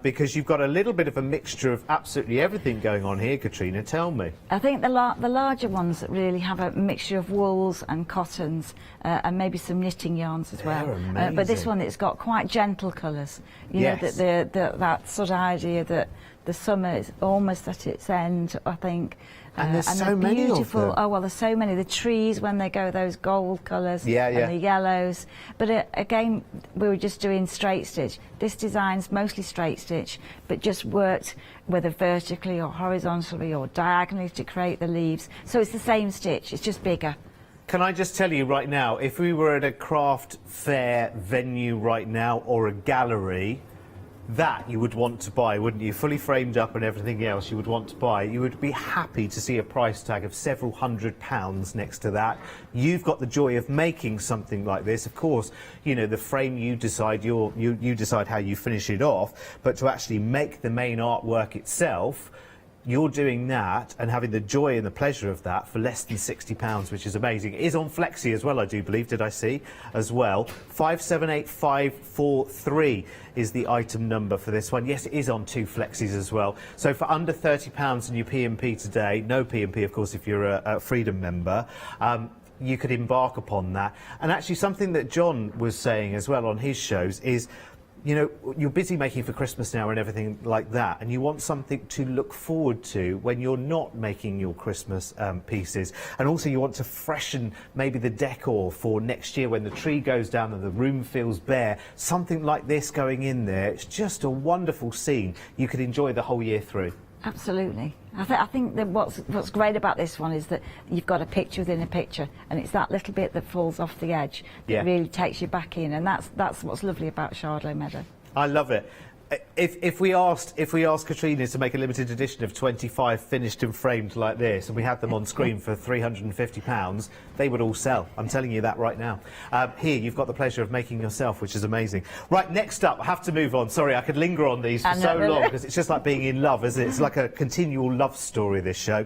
because you've got a little bit of a mixture of absolutely everything going on here. Katrina, tell me. I think the larger ones really have a mixture of wools and cottons and maybe some knitting yarns as well. But this one, it's got quite gentle colours. You know, that sort of idea that the summer is almost at its end, I think. And there's so many of them. Oh, well, there's so many. The trees, when they go those gold colours and the yellows. But again, we were just doing straight stitch. This design's mostly straight stitch, but just worked whether vertically or horizontally or diagonally to create the leaves. So it's the same stitch, it's just bigger. Can I just tell you right now, if we were at a craft fair venue right now or a gallery, that you would want to buy, wouldn't you? Fully framed up and everything else you would want to buy. You would be happy to see a price tag of several £100s next to that. You've got the joy of making something like this. Of course, you know, the frame you decide, you decide how you finish it off, but to actually make the main artwork itself, you're doing that and having the joy and the pleasure of that for less than £60, which is amazing. It is on Flexi as well, I do believe, did I see, as well. 578543 is the item number for this one. Yes, it is on 2 Flexis as well. So for under £30 in your P&P today, no P&P, of course, if you're a Freedom member, you could embark upon that. And actually something that John was saying as well on his shows is, you know, you're busy making for Christmas now and everything like that, and you want something to look forward to when you're not making your Christmas pieces. And also you want to freshen maybe the decor for next year when the tree goes down and the room feels bare. Something like this going in there, it's just a wonderful scene you could enjoy the whole year through. Absolutely. I think that what's great about this one is that you've got a picture within a picture, and it's that little bit that falls off the edge that really takes you back in, and that's what's lovely about Shardlow Meadow. I love it. If we asked Katrina to make a limited edition of 25 finished and framed like this, and we had them on screen for £350, they would all sell. I'm telling you that right now. Here, you've got the pleasure of making yourself, which is amazing. Right, next up, I have to move on. Sorry, I could linger on these for so long, because it's just like being in love, isn't it? It's like a continual love story, this show.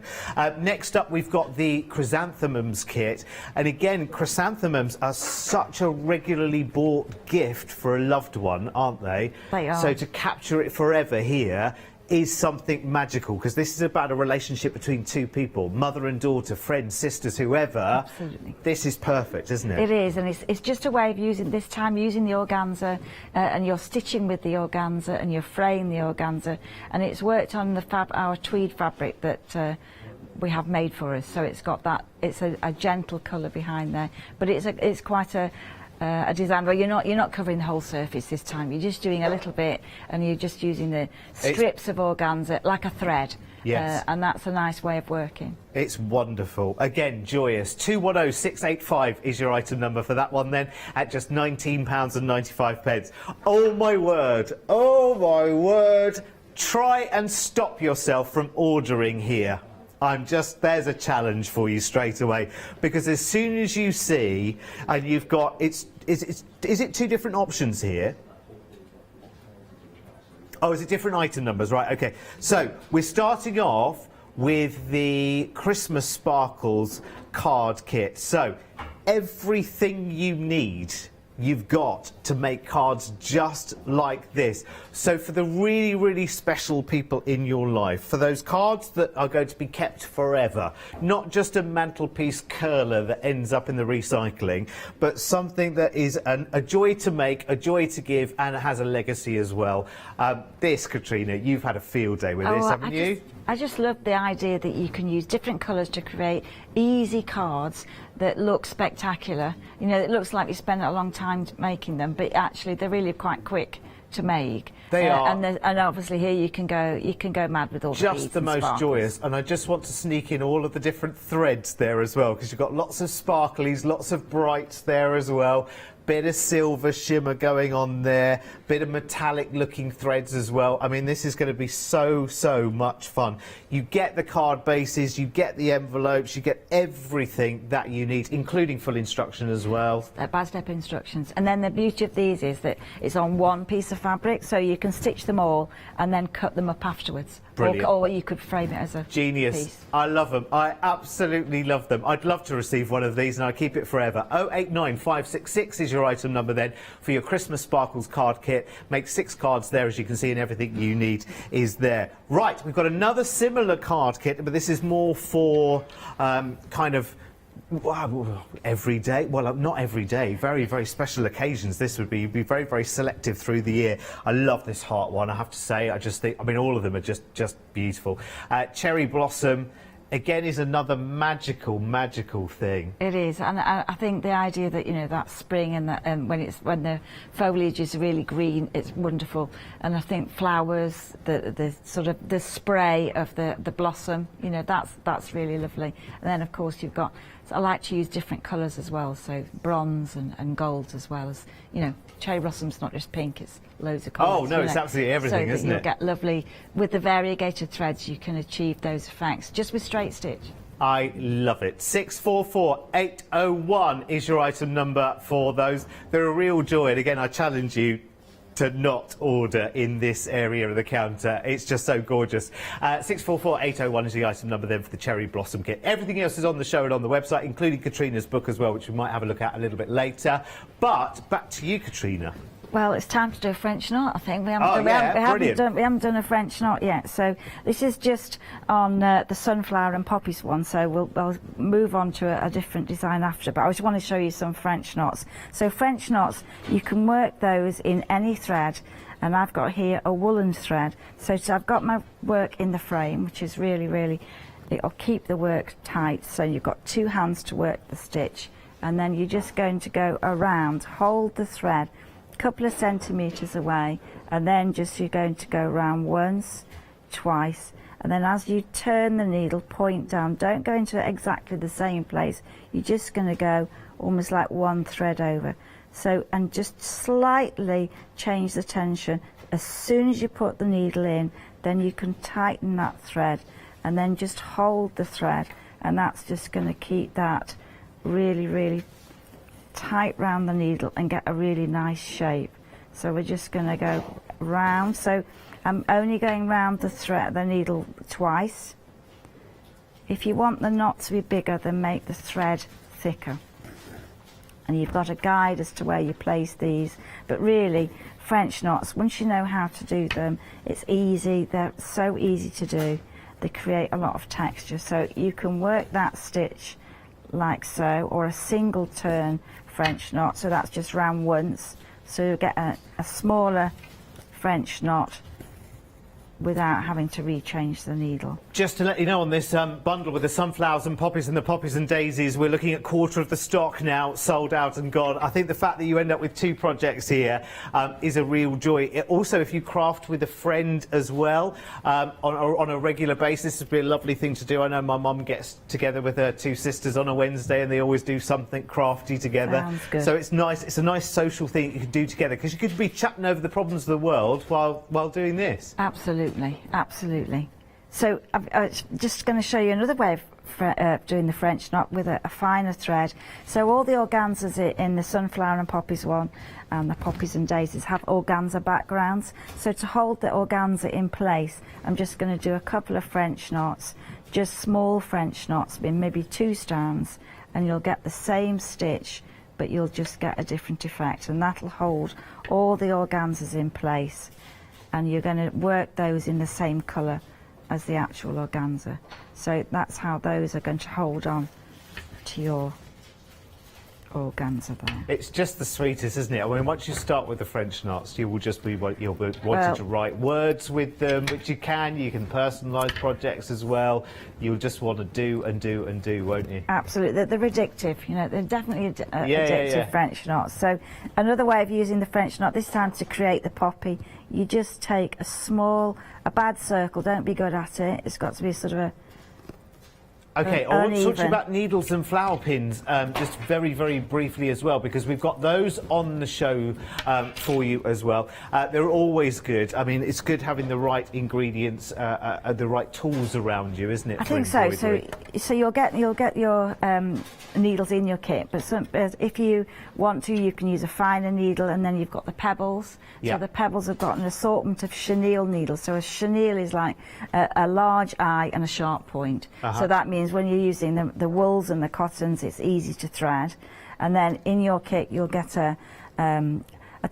Next up, we've got the chrysanthemums kit. And again, chrysanthemums are such a regularly bought gift for a loved one, aren't they? They are. So to capture it forever here is something magical, because this is about a relationship between two people, mother and daughter, friends, sisters, whoever. Absolutely. This is perfect, isn't it? It is, and it's just a way of using the organza, and you're stitching with the organza and you're fraying the organza, and it's worked on our tweed fabric that we have made for us. So it's got that, it's a gentle colour behind there, but it's quite a design where you're not covering the whole surface this time. You're just doing a little bit, and you're just using the strips of organza like a thread. Yes. And that's a nice way of working. It's wonderful. Again, joyous. 210685 is your item number for that one then, at just £19.95. Oh my word. Oh my word. Try and stop yourself from ordering here. There's a challenge for you straight away, because as soon as you see, and you've got, is it 2 different options here? Oh, is it different item numbers? Right, okay. So we're starting off with the Christmas Sparkles card kit. So everything you need, you've got to make cards just like this. So for the really, really special people in your life, for those cards that are going to be kept forever, not just a mantelpiece curler that ends up in the recycling, but something that is a joy to make, a joy to give, and it has a legacy as well. This, Katrina, you've had a field day with this, haven't you? I just love the idea that you can use different colours to create easy cards that look spectacular. You know, it looks like you spent a long time making them, but actually they're really quite quick to make. They are. And obviously here you can go mad with all the beads. Just the most sparkles. joyous, and I just want to sneak in all of the different threads there as well, because you've got lots of sparklies, lots of brights there as well. Bit of silver shimmer going on there, bit of metallic looking threads as well. I mean, this is going to be so much fun. You get the card bases, you get the envelopes, you get everything that you need, including full instruction as well. By-step instructions. And then the beauty of these is that it's on one piece of fabric, so you can stitch them all and then cut them up afterwards. Brilliant. Or you could frame it as a genius piece. I love them. I absolutely love them. I'd love to receive one of these, and I keep it forever. 089566 is your item number then for your Christmas Sparkles card kit. Make 6 cards there, as you can see, and everything you need is there. Right, we've got another similar card kit, but this is more for kind of every day. Well, not every day. Very, very special occasions. This would be very, very selective through the year. I love this heart one, I have to say. I just think, I mean, all of them are just beautiful. Cherry Blossom, again, is another magical thing. It is, and I think the idea that, you know, that spring and that when the foliage is really green, it's wonderful. And I think flowers, the sort of the spray of the blossom, you know, that's really lovely. And then of course you've got, so I like to use different colours as well, so bronze and golds as well as, you know, cherry blossom's not just pink, it's loads of colours. Oh no, it's absolutely everything, so isn't that it? you'll get lovely, with the variegated threads you can achieve those effects just with straight stitch. I love it. 644801 is your item number for those. They're a real joy, and again I challenge you to not order in this area of the counter. It's just so gorgeous. 644801 is the item number then for the Cherry Blossom kit. Everything else is on the show and on the website, including Katrina's book as well, which we might have a look at a little bit later. But back to you, Katrina. Well, it's time to do a French knot, I think. We haven't done a French knot yet. So this is just on the sunflower and poppies one. So we'll move on to a different design after. But I just want to show you some French knots. So French knots, you can work those in any thread. And I've got here a woolen thread. So I've got my work in the frame, which is really, it'll keep the work tight. So you've got 2 hands to work the stitch. And then you're just going to go around, hold the thread couple of centimetres away, and then you're going to go around once, twice, and then as you turn the needle, point down. Don't go into exactly the same place. You're just going to go almost like one thread over. So, and just slightly change the tension. As soon as you put the needle in, then you can tighten that thread, and then just hold the thread, and that's just going to keep that really tight round the needle and get a really nice shape. So we're just going to go round. So I'm only going round the needle twice. If you want the knot to be bigger, then make the thread thicker. And you've got a guide as to where you place these. But really, French knots, once you know how to do them, it's easy. They're so easy to do. They create a lot of texture. So you can work that stitch like so, or a single turn French knot, so that's just round once, so you'll get a smaller French knot without having to rechange the needle. Just to let you know, on this bundle with the sunflowers and the poppies and daisies, we're looking at quarter of the stock now, sold out and gone. I think the fact that you end up with 2 projects here is a real joy. Also, if you craft with a friend as well on a regular basis, would be a lovely thing to do. I know my mum gets together with her 2 sisters on a Wednesday, and they always do something crafty together. Sounds good. So it's nice. It's a nice social thing you can do together, because you could be chatting over the problems of the world while doing this. Absolutely. So I'm just going to show you another way of doing the French knot with a finer thread. So all the organzas in the sunflower and poppies one, and the poppies and daisies, have organza backgrounds. So to hold the organza in place, I'm just going to do a couple of French knots, just small French knots, maybe 2 strands, and you'll get the same stitch, but you'll just get a different effect, and that'll hold all the organzas in place. And you're going to work those in the same colour as the actual organza. So that's how those are going to hold on to your organza there. It's just the sweetest, isn't it? I mean, once you start with the French knots, you will just be wanting to write words with them, which you can personalise projects as well. You'll just want to do and do and do, won't you? Absolutely. They're addictive, you know, they're definitely addictive French knots. So another way of using the French knot, this time to create the poppy, you just take a bad circle, don't be good at it, it's got to be sort of Okay, I want to talk to you about needles and flower pins just very, very briefly as well, because we've got those on the show for you as well. They're always good. I mean, it's good having the right ingredients, the right tools around you, isn't it? I think so. So you'll get your needles in your kit, but if you want to, you can use a finer needle, and then you've got the pebbles. Yeah. So the pebbles have got an assortment of chenille needles. So a chenille is like a large eye and a sharp point. So that means when you're using the wools and the cottons, it's easy to thread. And then in your kit, you'll get a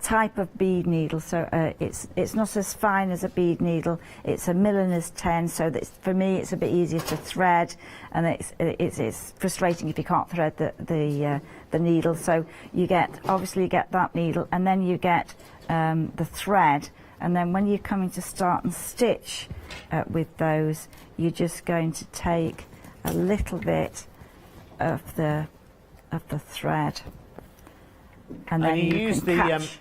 type of bead needle. So it's not as fine as a bead needle. It's a milliner's 10. So that for me, it's a bit easier to thread, and it's frustrating if you can't thread the needle. So obviously you get that needle, and then you get the thread. And then when you're coming to start and stitch with those, you're just going to take a little bit of the thread, and then you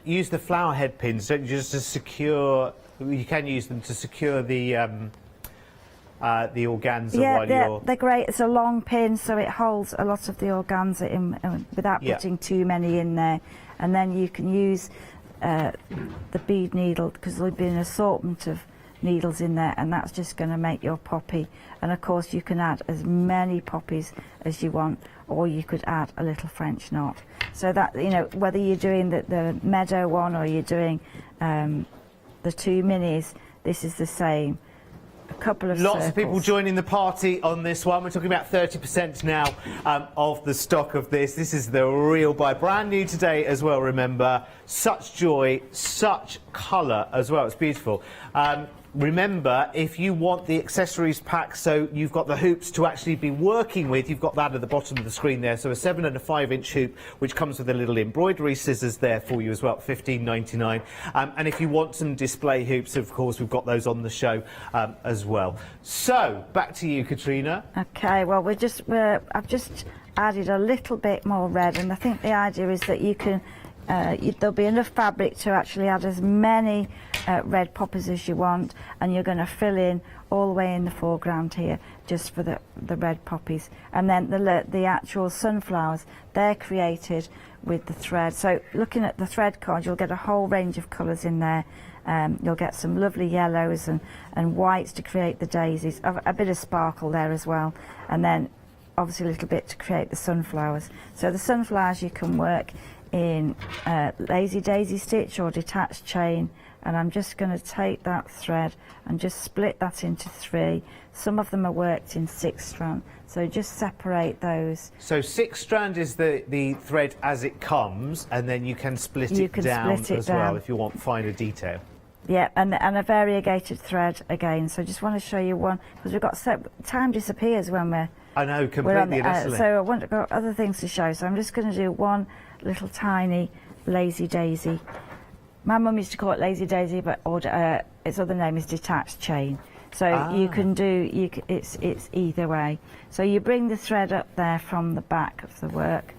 use the flower head pins, don't you, just to secure? You can use them to secure the organza. Yeah, they're great. It's a long pin, so it holds a lot of the organza in without putting too many in there. And then you can use the bead needle, because there'll be an assortment of needles in there, and that's just going to make your poppy. And of course you can add as many poppies as you want, or you could add a little French knot. So that, you know, whether you're doing the meadow one or you're doing the 2 minis, this is the same. A couple of Lots of people joining the party on this one. We're talking about 30% now of the stock of this. This is the real buy, brand new today as well, remember. Such joy, such colour as well, it's beautiful. Remember, if you want the accessories pack, so you've got the hoops to actually be working with, you've got that at the bottom of the screen there. So a 7 and a 5-inch hoop, which comes with a little embroidery scissors there for you as well, $15.99. And if you want some display hoops, of course, we've got those on the show as well. So, back to you, Katrina. Okay, well, I've just added a little bit more red, and I think the idea is that you can there'll be enough fabric to actually add as many red poppies as you want, and you're going to fill in all the way in the foreground here just for the red poppies. And then the actual sunflowers, they're created with the thread. So looking at the thread card, you'll get a whole range of colours in there. You'll get some lovely yellows and whites to create the daisies, a bit of sparkle there as well, and then obviously a little bit to create the sunflowers. So the sunflowers you can work in lazy daisy stitch or detached chain, and I'm just going to take that thread and just split that into 3. Some of them are worked in 6 strand, so just separate those. So 6 strand is the thread as it comes, and then you can split it down as well if you want finer detail. Yeah, and a variegated thread again. So I just want to show you one, because we've got time disappears when we're I know, completely. So I've got other things to show, so I'm just going to do one little tiny lazy daisy. My mum used to call it lazy daisy, but its other name is detached chain. So you can do, it's either way. So you bring the thread up there from the back of the work,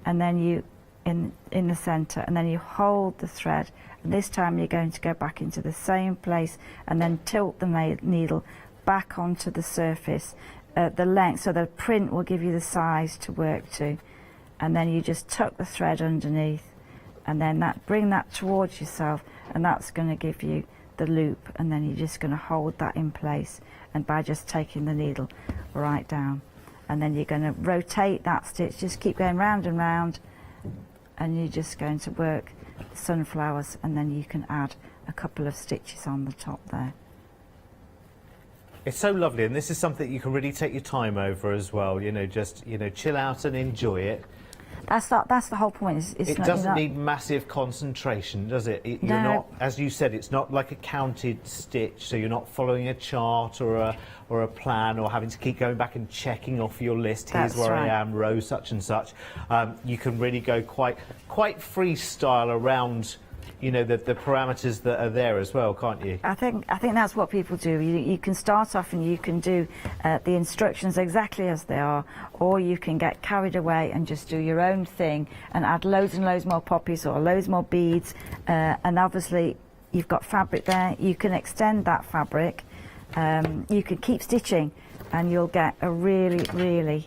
and then you in the centre, and then you hold the thread. And this time you're going to go back into the same place and then tilt the needle back onto the surface, the length, so the print will give you the size to work to. And then you just tuck the thread underneath, and then bring that towards yourself, and that's going to give you the loop, and then you're just going to hold that in place, and by just taking the needle right down, and then you're going to rotate that stitch, just keep going round and round, and you're just going to work sunflowers, and then you can add a couple of stitches on the top there. It's so lovely, and this is something you can really take your time over as well, you know, just, you know, chill out and enjoy it. That's the whole point. It doesn't need massive concentration, does it? You're not, as you said, it's not like a counted stitch, so you're not following a chart or a plan, or having to keep going back and checking off your list. Here's where I am, row such and such. You can really go quite freestyle around, you know, the parameters that are there as well, can't you? I think that's what people do. You can start off and you can do the instructions exactly as they are, or you can get carried away and just do your own thing and add loads and loads more poppies or loads more beads. And obviously you've got fabric there. You can extend that fabric you can keep stitching and you'll get a really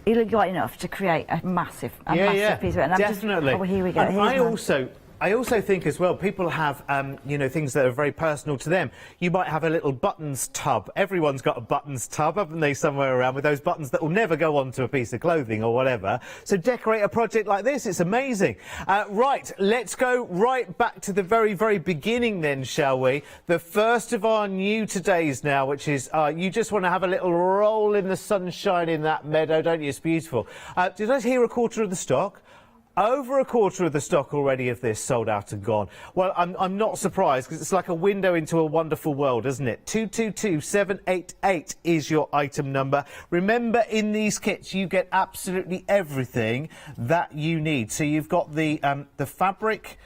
you'll got enough to create a massive piece of it. And definitely. Here we go. And I also think as well, people have, you know, things that are very personal to them. You might have a little buttons tub. Everyone's got a buttons tub, haven't they, somewhere around, with those buttons that will never go onto a piece of clothing or whatever. So decorate a project like this. It's amazing. Right, let's go right back to the very, very beginning then, shall we? The first of our new todays now, which is, you just want to have a little roll in the sunshine in that meadow, don't you? It's beautiful. Did I hear a quarter of the stock? Over a quarter of the stock already of this sold out and gone. Well, I'm not surprised, because it's like a window into a wonderful world, isn't it? 222788 is your item number. Remember, in these kits you get absolutely everything that you need. So you've got the fabric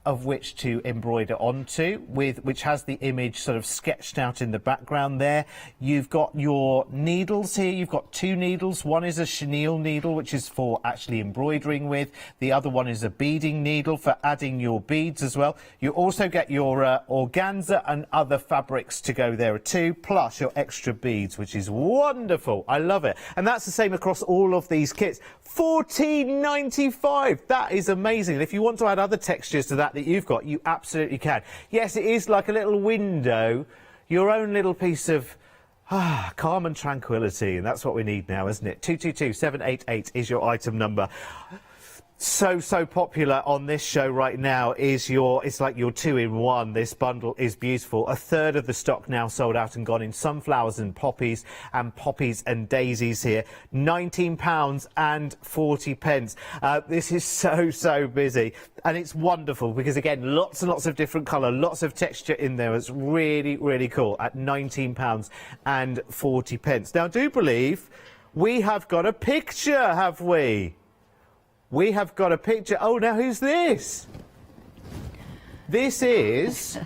of which to embroider onto, which has the image sort of sketched out in the background there. You've got your needles here. You've got two needles. One is a chenille needle, which is for actually embroidering with. The other one is a beading needle for adding your beads as well. You also get your organza and other fabrics to go there too, plus your extra beads, which is wonderful. I love it. And that's the same across all of these kits. $14.95. That is amazing. And if you want to add other textures to that you've got, you absolutely can. Yes, it is like a little window, your own little piece of calm and tranquility, and that's what we need now, isn't it? 222788 is your item number. So popular on this show right now is it's like your 2-in-1. This bundle is beautiful. A third of the stock now sold out and gone in sunflowers and poppies and daisies here. £19.40. This is so busy, and it's wonderful because, again, lots and lots of different colour, lots of texture in there. It's really cool at £19.40. Now, do believe we have got a picture, have we? We have got a picture. Oh, now who's this? This is...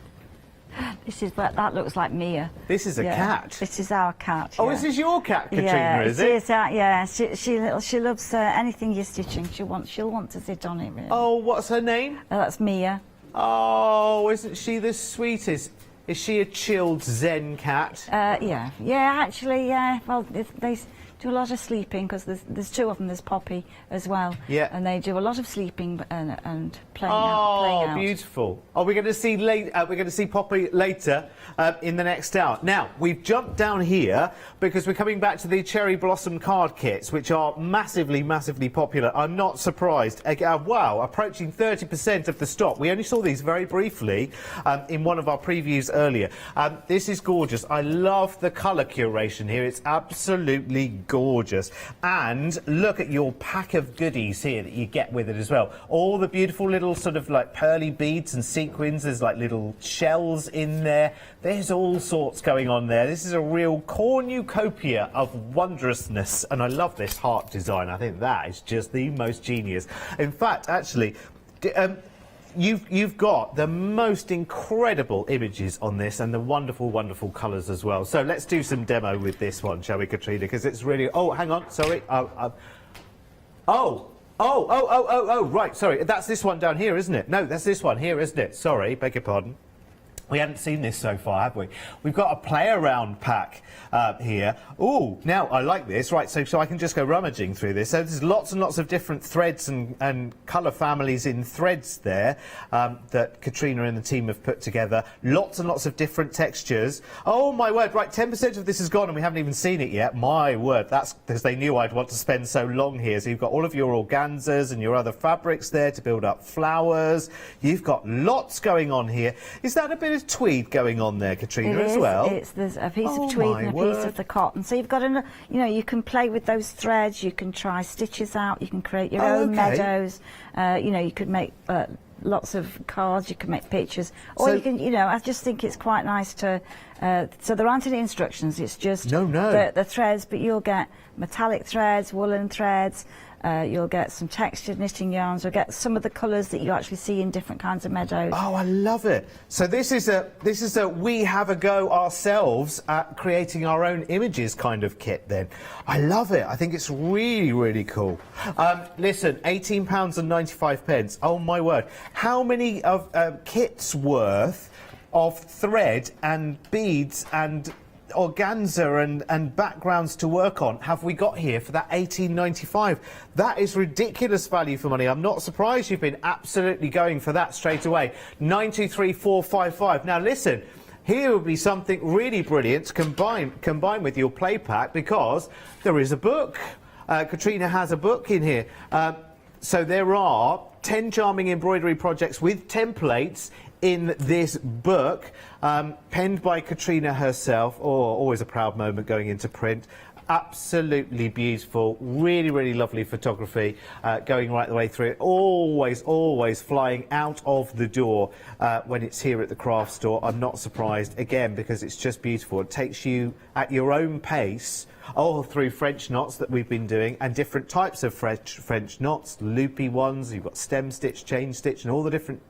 This is what that looks like, Mia. This is a cat. This is our cat. Oh, this is your cat, Katrina, yeah, is it? Yeah, she loves anything you're stitching. She'll want to sit on it. Really. Oh, what's her name? That's Mia. Oh, isn't she the sweetest? Is she a chilled Zen cat? Yeah, actually, yeah. Well, they do a lot of sleeping because there's two of them. There's Poppy as well. Yeah. And they do a lot of sleeping and playing out. Oh, beautiful. Oh, we're going to see we're going to see Poppy later in the next hour. Now, we've jumped down here because we're coming back to the Cherry Blossom card kits, which are massively popular. I'm not surprised. Wow, approaching 30% of the stock. We only saw these very briefly in one of our previews earlier. This is gorgeous. I love the colour curation here. It's absolutely gorgeous. And look at your pack of goodies here that you get with it as well. All the beautiful little sort of like pearly beads and sequins. There's like little shells in there. There's all sorts going on there. This is a real cornucopia of wondrousness, and I love this heart design. I think that is just the most genius. In fact, actually, You've got the most incredible images on this and the wonderful colours as well. So let's do some demo with this one, shall we, Katrina? Because it's really... Oh, hang on, sorry. Right, sorry. That's this one down here, isn't it? No, that's this one here, isn't it? Sorry, beg your pardon. We haven't seen this so far, have we? We've got a play-around pack here. Ooh, now I like this. Right, so I can just go rummaging through this. So there's lots and lots of different threads and colour families in threads there that Katrina and the team have put together. Lots and lots of different textures. Oh, my word. Right, 10% of this is gone and we haven't even seen it yet. My word, that's because they knew I'd want to spend so long here. So you've got all of your organzas and your other fabrics there to build up flowers. You've got lots going on here. Is that a bit of tweed going on there, Katrina, as well? There's a piece of tweed and a piece of the cotton. So you've got you can play with those threads. You can try stitches out. You can create your own meadows. You could make lots of cards. You can make pictures, or you can. I just think it's quite nice to. So there aren't any instructions. It's just the threads, but you'll get metallic threads, woolen threads. You'll get some textured knitting yarns. You'll get some of the colours that you actually see in different kinds of meadows. Oh, I love it. So this is a we have a go ourselves at creating our own images kind of kit then. I love it. I think it's really cool. Listen, £18.95. Oh my word. How many of kits worth of thread and beads and organza and backgrounds to work on have we got here for that £18.95? That is ridiculous value for money. I'm not surprised you've been absolutely going for that straight away. 923455. Now listen, here would be something really brilliant to combine with your play pack, because there is a book. Katrina has a book in here. So there are 10 charming embroidery projects with templates in this book, penned by Katrina herself. Oh, always a proud moment going into print. Absolutely beautiful, really, really lovely photography going right the way through it. Always, always flying out of the door when it's here at the craft store. I'm not surprised, again, because it's just beautiful. It takes you at your own pace all through French knots that we've been doing, and different types of French knots, loopy ones, you've got stem stitch, chain stitch, and all the different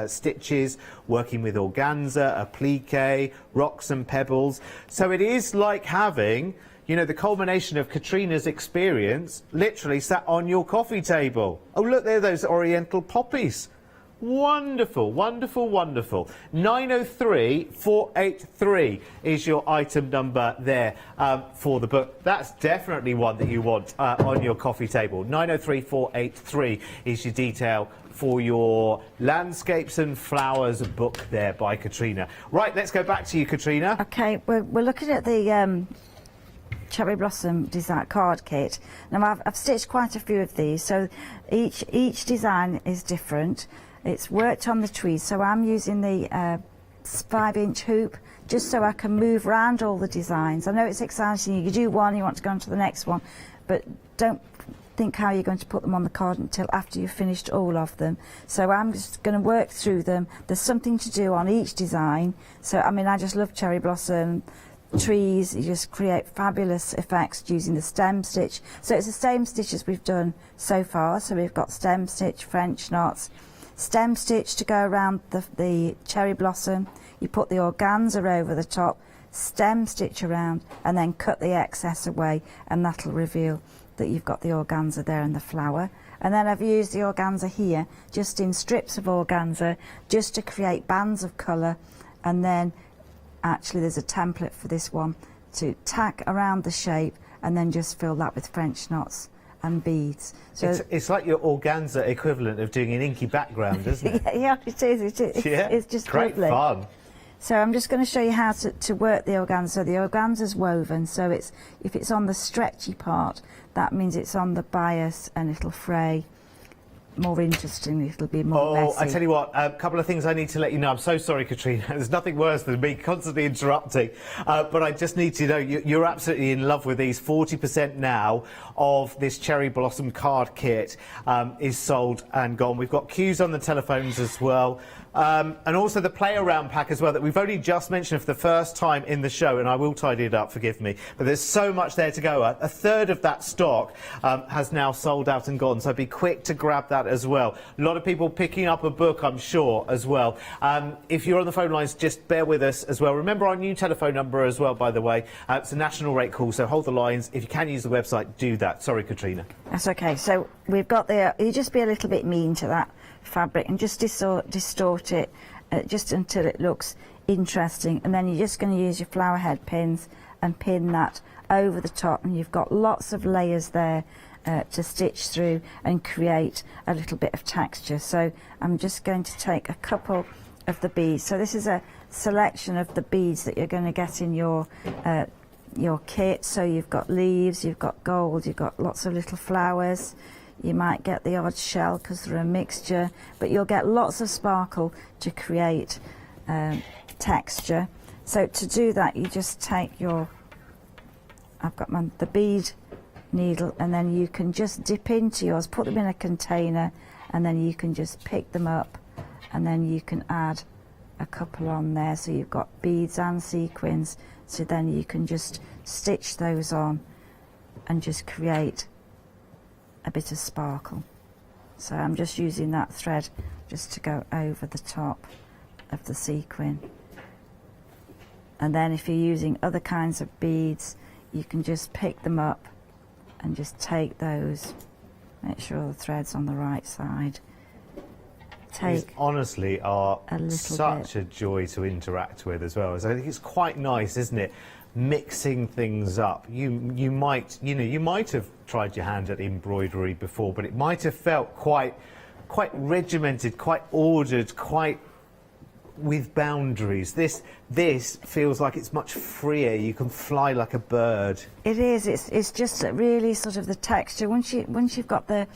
stitches, working with organza, applique, rocks and pebbles. So it is like having, you know, the culmination of Katrina's experience literally sat on your coffee table. Oh, look, there are those oriental poppies. Wonderful, wonderful, wonderful. 903483 is your item number there for the book. That's definitely one that you want on your coffee table. 903483 is your detail for your Landscapes and Flowers book there by Katrina. Right, let's go back to you, Katrina. Okay, we're looking at the cherry blossom design card kit. Now I've stitched quite a few of these, so each design is different. It's worked on the trees, so I'm using the 5-inch hoop just so I can move around all the designs. I know it's exciting, you do one, you want to go on to the next one, but don't think how you're going to put them on the card until after you've finished all of them. So I'm just going to work through them. There's something to do on each design. So I mean, I just love cherry blossom trees. You just create fabulous effects using the stem stitch. So it's the same stitch as we've done so far. So we've got stem stitch, French knots, stem stitch to go around the cherry blossom. You put the organza over the top, stem stitch around, and then cut the excess away, and that'll reveal that you've got the organza there and the flower. And then I've used the organza here just in strips of organza just to create bands of colour, and then actually there's a template for this one to tack around the shape and then just fill that with French knots and beads. So it's like your organza equivalent of doing an inky background, isn't it? Yeah, it is. Yeah, it's just great lovely. fun. So I'm just going to show you how to work the organza. So the organza's woven, so if it's on the stretchy part, that means it's on the bias and it'll fray. More interestingly, it'll be more messy. I tell you what, a couple of things I need to let you know. I'm so sorry, Katrina. There's nothing worse than me constantly interrupting. But I just need to know you're absolutely in love with these. 40% now of this cherry blossom card kit is sold and gone. We've got queues on the telephones as well. And also the play around pack as well that we've only just mentioned for the first time in the show, and I will tidy it up, forgive me, but there's so much there to go. A third of that stock has now sold out and gone, so be quick to grab that as well. A lot of people picking up a book, I'm sure, as well. If you're on the phone lines, just bear with us as well. Remember our new telephone number as well, by the way. It's a national rate call, so hold the lines. If you can use the website, do that. Sorry, Katrina. That's okay. So we've got the, you just be a little bit mean to that fabric and just distort it just until it looks interesting, and then you're just going to use your flower head pins and pin that over the top, and you've got lots of layers there to stitch through and create a little bit of texture. So I'm just going to take a couple of the beads. So this is a selection of the beads that you're going to get in your kit. So you've got leaves, you've got gold, you've got lots of little flowers. You might get the odd shell because they're a mixture, but you'll get lots of sparkle to create texture. So to do that, you just take your, I've got the bead needle, and then you can just dip into yours, put them in a container, and then you can just pick them up, and then you can add a couple on there. So you've got beads and sequins, so then you can just stitch those on and just create a bit of sparkle. So I'm just using that thread just to go over the top of the sequin. And then if you're using other kinds of beads, you can just pick them up and just take those, make sure the thread's on the right side, take honestly are such bit. a joy to interact with as well. So I think it's quite nice, isn't it? Mixing things up. You might have tried your hand at embroidery before, but it might have felt quite regimented, quite ordered, quite with boundaries. This feels like it's much freer. You can fly like a bird. It is. It's just really sort of the texture. Once you've got the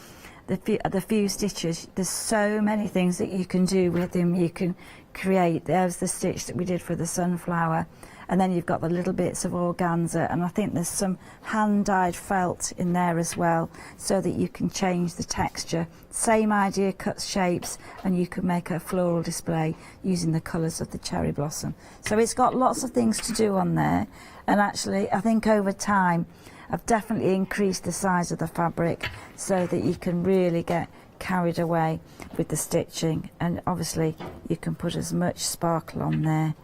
few stitches, there's so many things that you can do with them. You can create. There's the stitch that we did for the sunflower, and then you've got the little bits of organza, and I think there's some hand-dyed felt in there as well, so that you can change the texture. Same idea, cuts shapes, and you can make a floral display using the colours of the cherry blossom. So it's got lots of things to do on there, and actually I think over time I've definitely increased the size of the fabric so that you can really get carried away with the stitching, and obviously you can put as much sparkle on there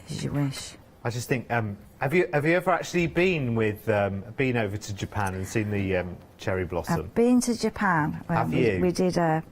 as you wish. I just think, have you ever actually been over to Japan and seen the cherry blossom? I've been to Japan. Have you? We did a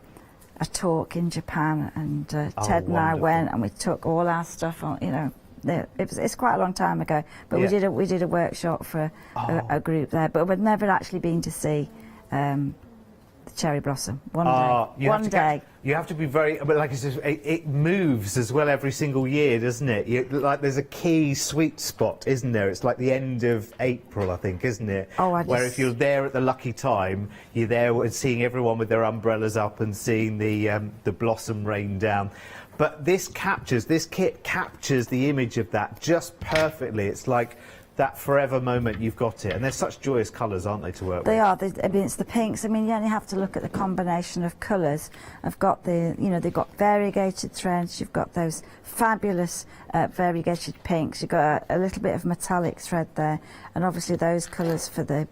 talk in Japan, and Ted and I went, and we took all our stuff on. You know, it's quite a long time ago, but we did a workshop for a group there. But we'd never actually been to see the cherry blossom. One day. You have to be very, but like I said, it moves as well every single year, doesn't it? Like there's a key sweet spot, isn't there? It's like the end of April, I think, isn't it? Where if you're there at the lucky time, you're there seeing everyone with their umbrellas up and seeing the blossom rain down. But this kit captures the image of that just perfectly. It's like that forever moment, you've got it. And they're such joyous colours, aren't they, to work with? They are. I mean, it's the pinks. I mean, you only have to look at the combination of colours. I've got they've got variegated threads. You've got those fabulous variegated pinks. You've got a little bit of metallic thread there. And obviously those colours for the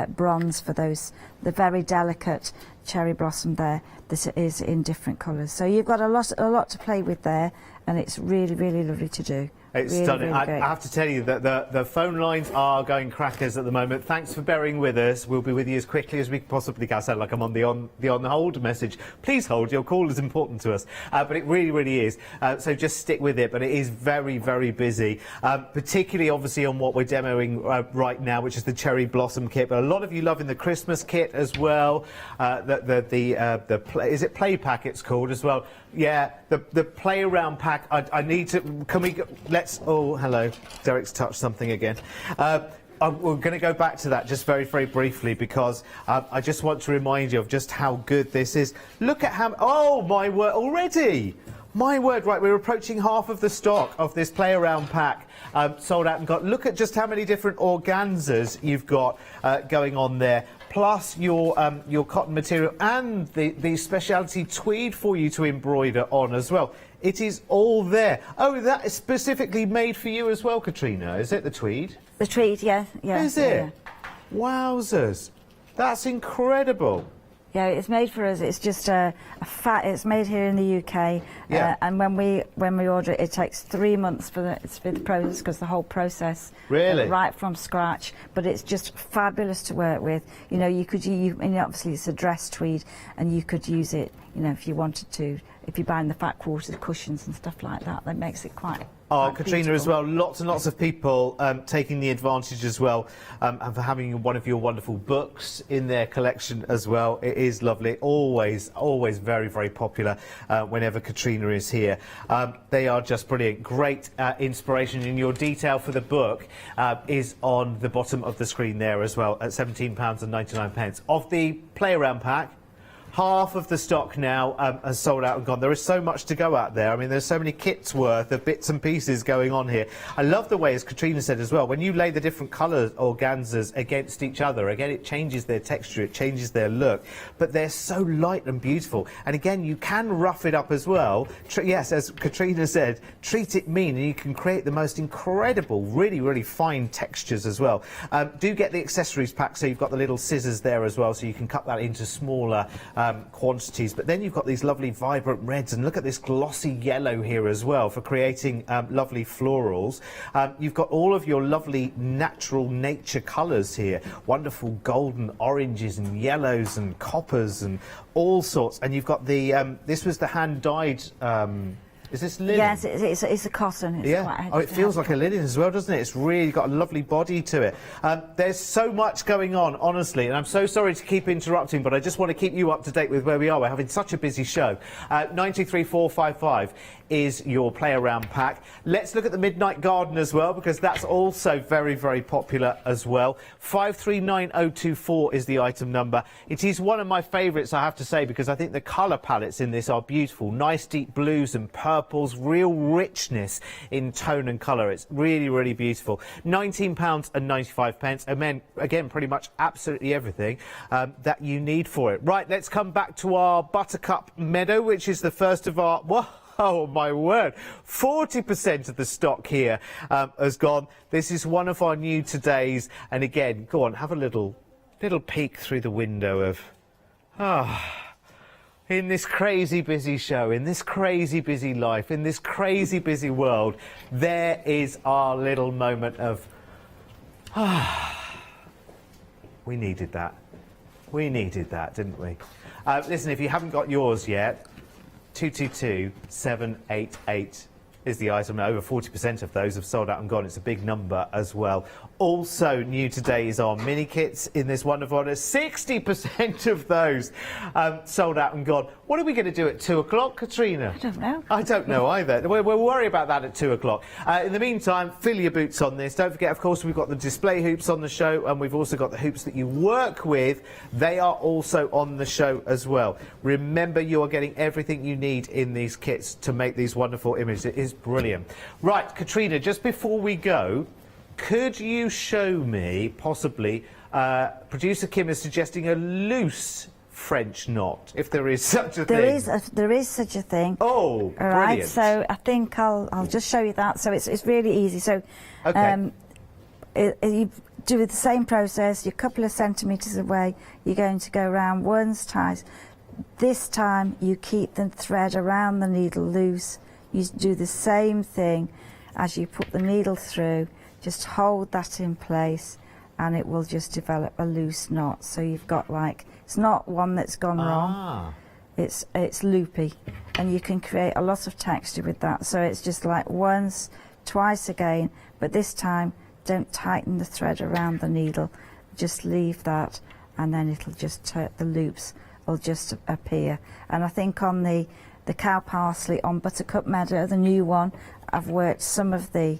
bronze, for the very delicate cherry blossom there. This is in different colours. So you've got a lot to play with there, and it's really, really lovely to do. It's really, stunning. really I have to tell you that the phone lines are going crackers at the moment. Thanks for bearing with us. We'll be with you as quickly as we possibly can. I sound like I'm on the on hold message. Please hold. Your call is important to us. But it really, really is. So just stick with it. But it is very, very busy. Particularly, obviously, on what we're demoing right now, which is the cherry blossom kit. But a lot of you loving the Christmas kit as well. Is it play pack? It's called as well. Yeah, the play around pack. I need to. Can we go, let's. Oh, hello. Derek's touched something again. We're going to go back to that just very, very briefly, because I just want to remind you of just how good this is. Look at how. Oh my word! Already. My word, right, we're approaching half of the stock of this play around pack sold out and got. Look at just how many different organzas you've got going on there, plus your cotton material and the specialty tweed for you to embroider on as well. It is all there. Oh, that is specifically made for you as well, Katrina, is it, the tweed? The tweed, yeah. Is it? Yeah. Wowzers. That's incredible. Yeah, it's made for us. It's just it's made here in the UK, and when we order it, it takes 3 months for the process, because the whole process, really, right from scratch. But it's just fabulous to work with. You know, obviously it's a dress tweed, and you could use it, you know, if you wanted to. If you're buying the fat quarters cushions and stuff like that, that makes it quite. Oh, Katrina, as well, lots and lots of people taking the advantage as well, and for having one of your wonderful books in their collection as well. It is lovely, always very, very popular whenever Katrina is here. They are just brilliant, great inspiration, and your detail for the book is on the bottom of the screen there as well, at £17.99. Of the play around pack, half of the stock now has sold out and gone. There is so much to go out there. I mean, there's so many kits worth of bits and pieces going on here. I love the way, as Katrina said as well, when you lay the different colours organzas against each other, again, it changes their texture, it changes their look, but they're so light and beautiful. And again, you can rough it up as well. Yes, as Katrina said, treat it mean, and you can create the most incredible, really, really fine textures as well. Do get the accessories pack, so you've got the little scissors there as well, so you can cut that into smaller quantities, but then you've got these lovely vibrant reds, and look at this glossy yellow here as well for creating lovely florals. You've got all of your lovely natural nature colours here, wonderful golden oranges and yellows and coppers and all sorts, and you've got the this was the hand dyed is this linen? Yes, it's a cotton. It's yeah. Oh, it feels like a linen as well, doesn't it? It's really got a lovely body to it. There's so much going on, honestly, and I'm so sorry to keep interrupting, but I just want to keep you up to date with where we are. We're having such a busy show. 933455 is your play around pack. Let's look at the Midnight Garden as well, because that's also very, very popular as well. 539024 is the item number. It is one of my favourites, I have to say, because I think the colour palettes in this are beautiful. Nice deep blues and purples, real richness in tone and colour. It's really, really beautiful. £19.95. And again, pretty much absolutely everything that you need for it. Right, let's come back to our Buttercup Meadow, which is the first of our... Whoa. Oh, my word. 40% of the stock here has gone. This is one of our new todays. And again, go on, have a little peek through the window of... in this crazy busy show, in this crazy busy life, in this crazy busy world, there is our little moment of... we needed that. We needed that, didn't we? Listen, if you haven't got yours yet... 222788 is the item. Over 40% of those have sold out and gone. It's a big number as well. Also new today is our mini kits in this wonderful order. 60% of those sold out and gone. What are we going to do at 2 o'clock, Katrina? I don't know. I don't know either. We'll worry about that at 2 o'clock. In the meantime, fill your boots on this. Don't forget, of course, we've got the display hoops on the show, and we've also got the hoops that you work with. They are also on the show as well. Remember, you are getting everything you need in these kits to make these wonderful images. It is brilliant. Right, Katrina, just before we go, could you show me, possibly, producer Kim is suggesting a loose French knot, if there is such a thing. There is such a thing. Oh, brilliant. All right, so I think I'll just show you that. So it's really easy. So okay. You do the same process. You're a couple of centimetres away. You're going to go around once, twice. This time you keep the thread around the needle loose. You do the same thing as you put the needle through. Just hold that in place and it will just develop a loose knot. So you've got, like, it's not one that's gone wrong. It's loopy, and you can create a lot of texture with that. So it's just like once, twice again, but this time don't tighten the thread around the needle. Just leave that, and then it'll just the loops will just appear. And I think on the cow parsley on Buttercup Meadow, the new one, I've worked some of the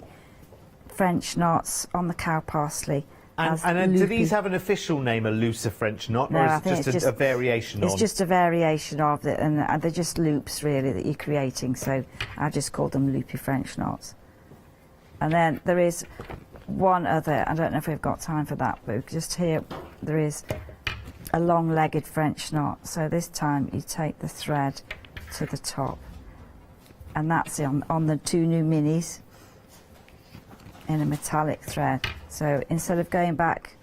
French knots on the cow parsley. And do these have an official name, a looser French knot, no, or is it just a variation of? It's just a variation of it, and they're just loops really that you're creating, so I just call them loopy French knots. And then there is one other, I don't know if we've got time for that, but just here there is a long-legged French knot. So this time you take the thread to the top, and that's on the two new minis in a metallic thread. So instead of going back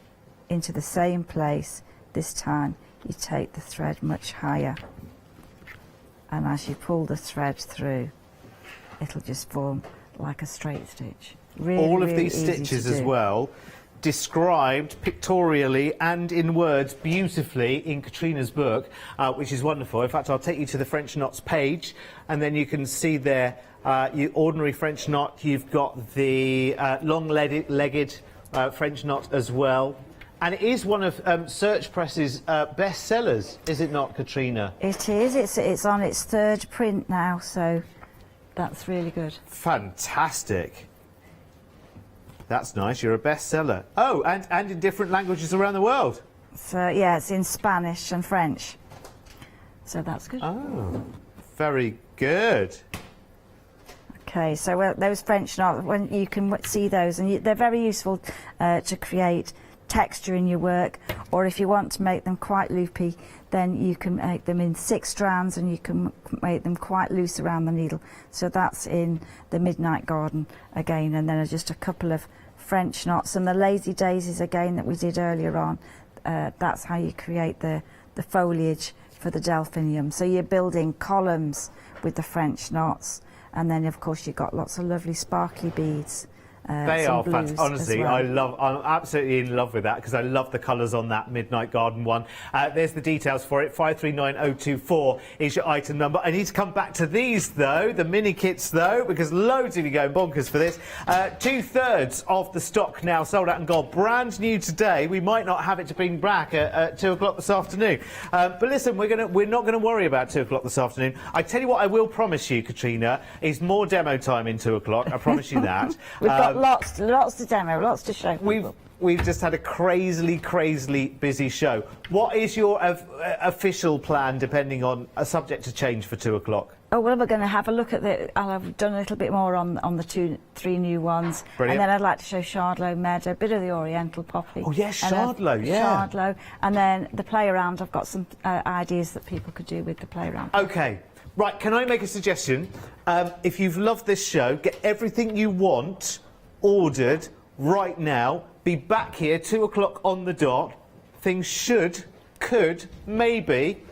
into the same place, this time you take the thread much higher, and as you pull the thread through, it'll just form like a straight stitch. Really, all of really these stitches as do. well, described pictorially and in words beautifully in Katrina's book, which is wonderful. In fact, I'll take you to the French knots page, and then you can see there your ordinary French knot. You've got the long-legged French knot as well. And it is one of Search Press's best sellers, is it not, Katrina? It is. It's on its third print now, so that's really good. Fantastic. That's nice. You're a bestseller. Oh, and in different languages around the world. So yeah, it's in Spanish and French. So that's good. Oh, very good. Okay, so those French knots, when you can see those, and they're very useful to create texture in your work, or if you want to make them quite loopy, then you can make them in 6 strands, and you can make them quite loose around the needle. So that's in the Midnight Garden again, and then just a couple of French knots, and the Lazy Daisies again that we did earlier on. That's how you create the foliage for the delphinium. So you're building columns with the French knots, and then of course you've got lots of lovely sparkly beads. They are fantastic. Honestly, well. I'm absolutely in love with that because I love the colours on that Midnight Garden one. There's the details for it. 539024 is your item number. I need to come back to these though, the mini kits though, because loads of you going bonkers for this. 2/3 of the stock now sold out and gone. Brand new today. We might not have it to bring back at 2 o'clock this afternoon. But listen, we're not going to worry about 2 o'clock this afternoon. I tell you what, I will promise you, Katrina, is more demo time in 2 o'clock. I promise you that. We've got lots to demo, lots to show people. We've just had a crazily busy show. What is your official plan, depending on a subject to change for 2 o'clock? Oh, well, we're going to have a look at I'll have done a little bit more on the 3 new ones. Brilliant. And then I'd like to show Shardlow Meadow, a bit of the Oriental Poppy. Oh, yes, Shardlow, yeah. Shardlow. And then the play around, I've got some ideas that people could do with the play around. OK. Right, can I make a suggestion? If you've loved this show, get everything you want ordered right now. Be back here 2 o'clock on the dot. Things could, maybe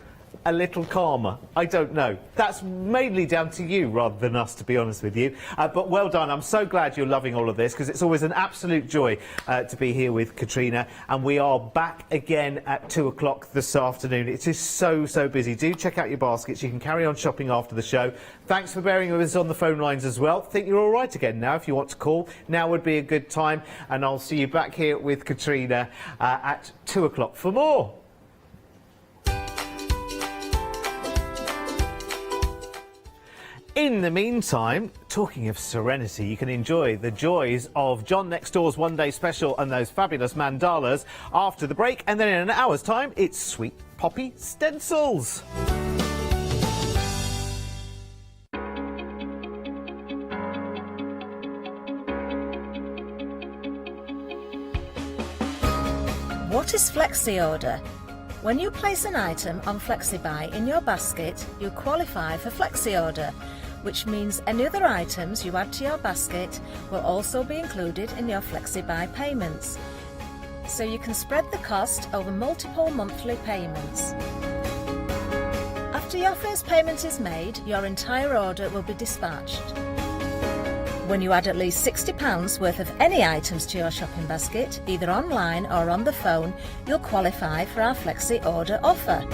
a little calmer. I don't know. That's mainly down to you rather than us, to be honest with you. But well done. I'm so glad you're loving all of this because it's always an absolute joy to be here with Katrina. And we are back again at 2 o'clock this afternoon. It is so busy. Do check out your baskets. You can carry on shopping after the show. Thanks for bearing with us on the phone lines as well. Think you're all right again now. If you want to call, now would be a good time. And I'll see you back here with Katrina at 2 o'clock for more. In the meantime, talking of serenity, you can enjoy the joys of John Next Door's One Day Special and those fabulous mandalas after the break. And then in an hour's time, it's Sweet Poppy Stencils. What is Flexi Order? When you place an item on FlexiBuy in your basket, you qualify for Flexi Order, which means any other items you add to your basket will also be included in your FlexiBuy payments. So you can spread the cost over multiple monthly payments. After your first payment is made, your entire order will be dispatched. When you add at least £60 worth of any items to your shopping basket, either online or on the phone, you'll qualify for our Flexi Order offer.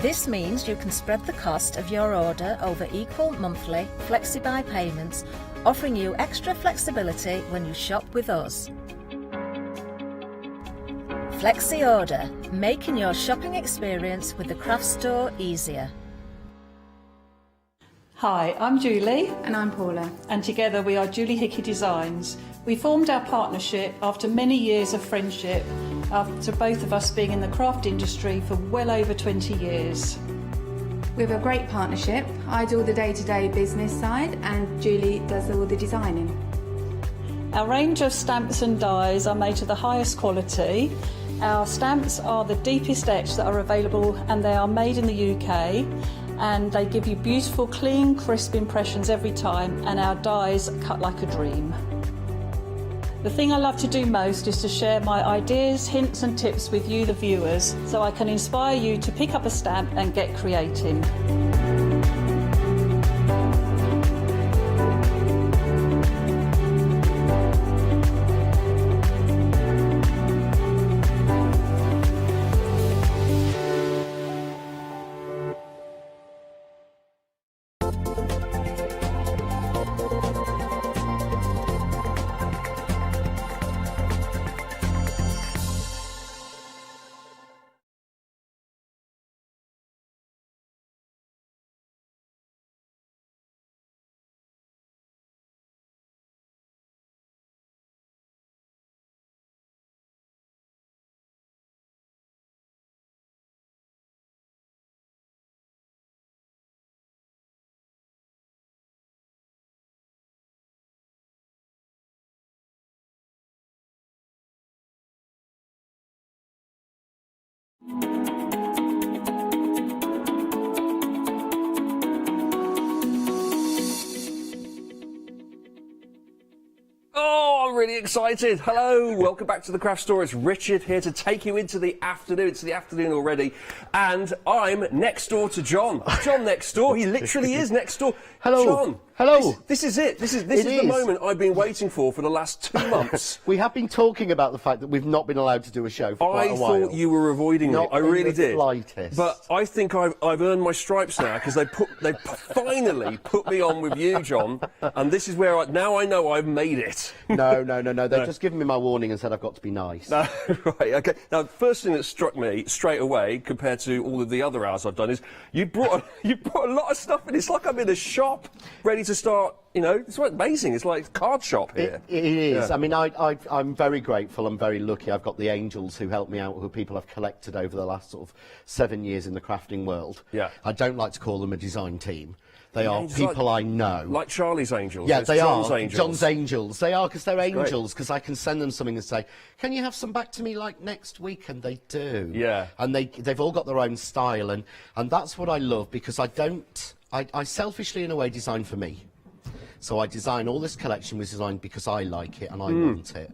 This means you can spread the cost of your order over equal monthly FlexiBuy payments, offering you extra flexibility when you shop with us. Flexi Order, making your shopping experience with the craft store easier. Hi, I'm Julie. And I'm Paula. And together we are Julie Hickey Designs. We formed our partnership after many years of friendship, after both of us being in the craft industry for well over 20 years. We have a great partnership. I do all the day-to-day business side and Julie does all the designing. Our range of stamps and dies are made to the highest quality. Our stamps are the deepest etch that are available and they are made in the UK. And they give you beautiful, clean, crisp impressions every time, and our dies cut like a dream. The thing I love to do most is to share my ideas, hints and tips with you, the viewers, so I can inspire you to pick up a stamp and get creating. really excited. Hello, welcome back to the Craft Store. It's Richard here to take you into the afternoon. It's the afternoon already, and I'm next door to John. John next door. He literally is next door. Hello. John. Hello. This is it. This is the moment I've been waiting for the last 2 months. We have been talking about the fact that we've not been allowed to do a show for quite a while. I thought you were avoiding me. I really did. Slightest. But I think I've earned my stripes now because they finally put me on with you, John. And this is where now I know I've made it. No. They've just given me my warning and said I've got to be nice. No, right, okay. Now, the first thing that struck me straight away, compared to all of the other hours I've done, is you brought a lot of stuff in. It's like I'm in a shop, ready to start. You know, it's amazing. It's like a card shop here. It is. Yeah. I mean, I'm very grateful. I'm very lucky. I've got the angels who help me out, who people I've collected over the last sort of 7 years in the crafting world. Yeah. I don't like to call them a design team. They are people I know. Like Charlie's Angels. Yeah, they John's are. Angels. John's Angels. They are, because they're That's angels, because I can send them something and say, can you have some back to me like next week? And they do. Yeah. And they've all got their own style, and that's what I love, because I selfishly, in a way, design for me. So I design all this collection was designed because I like it and I want it.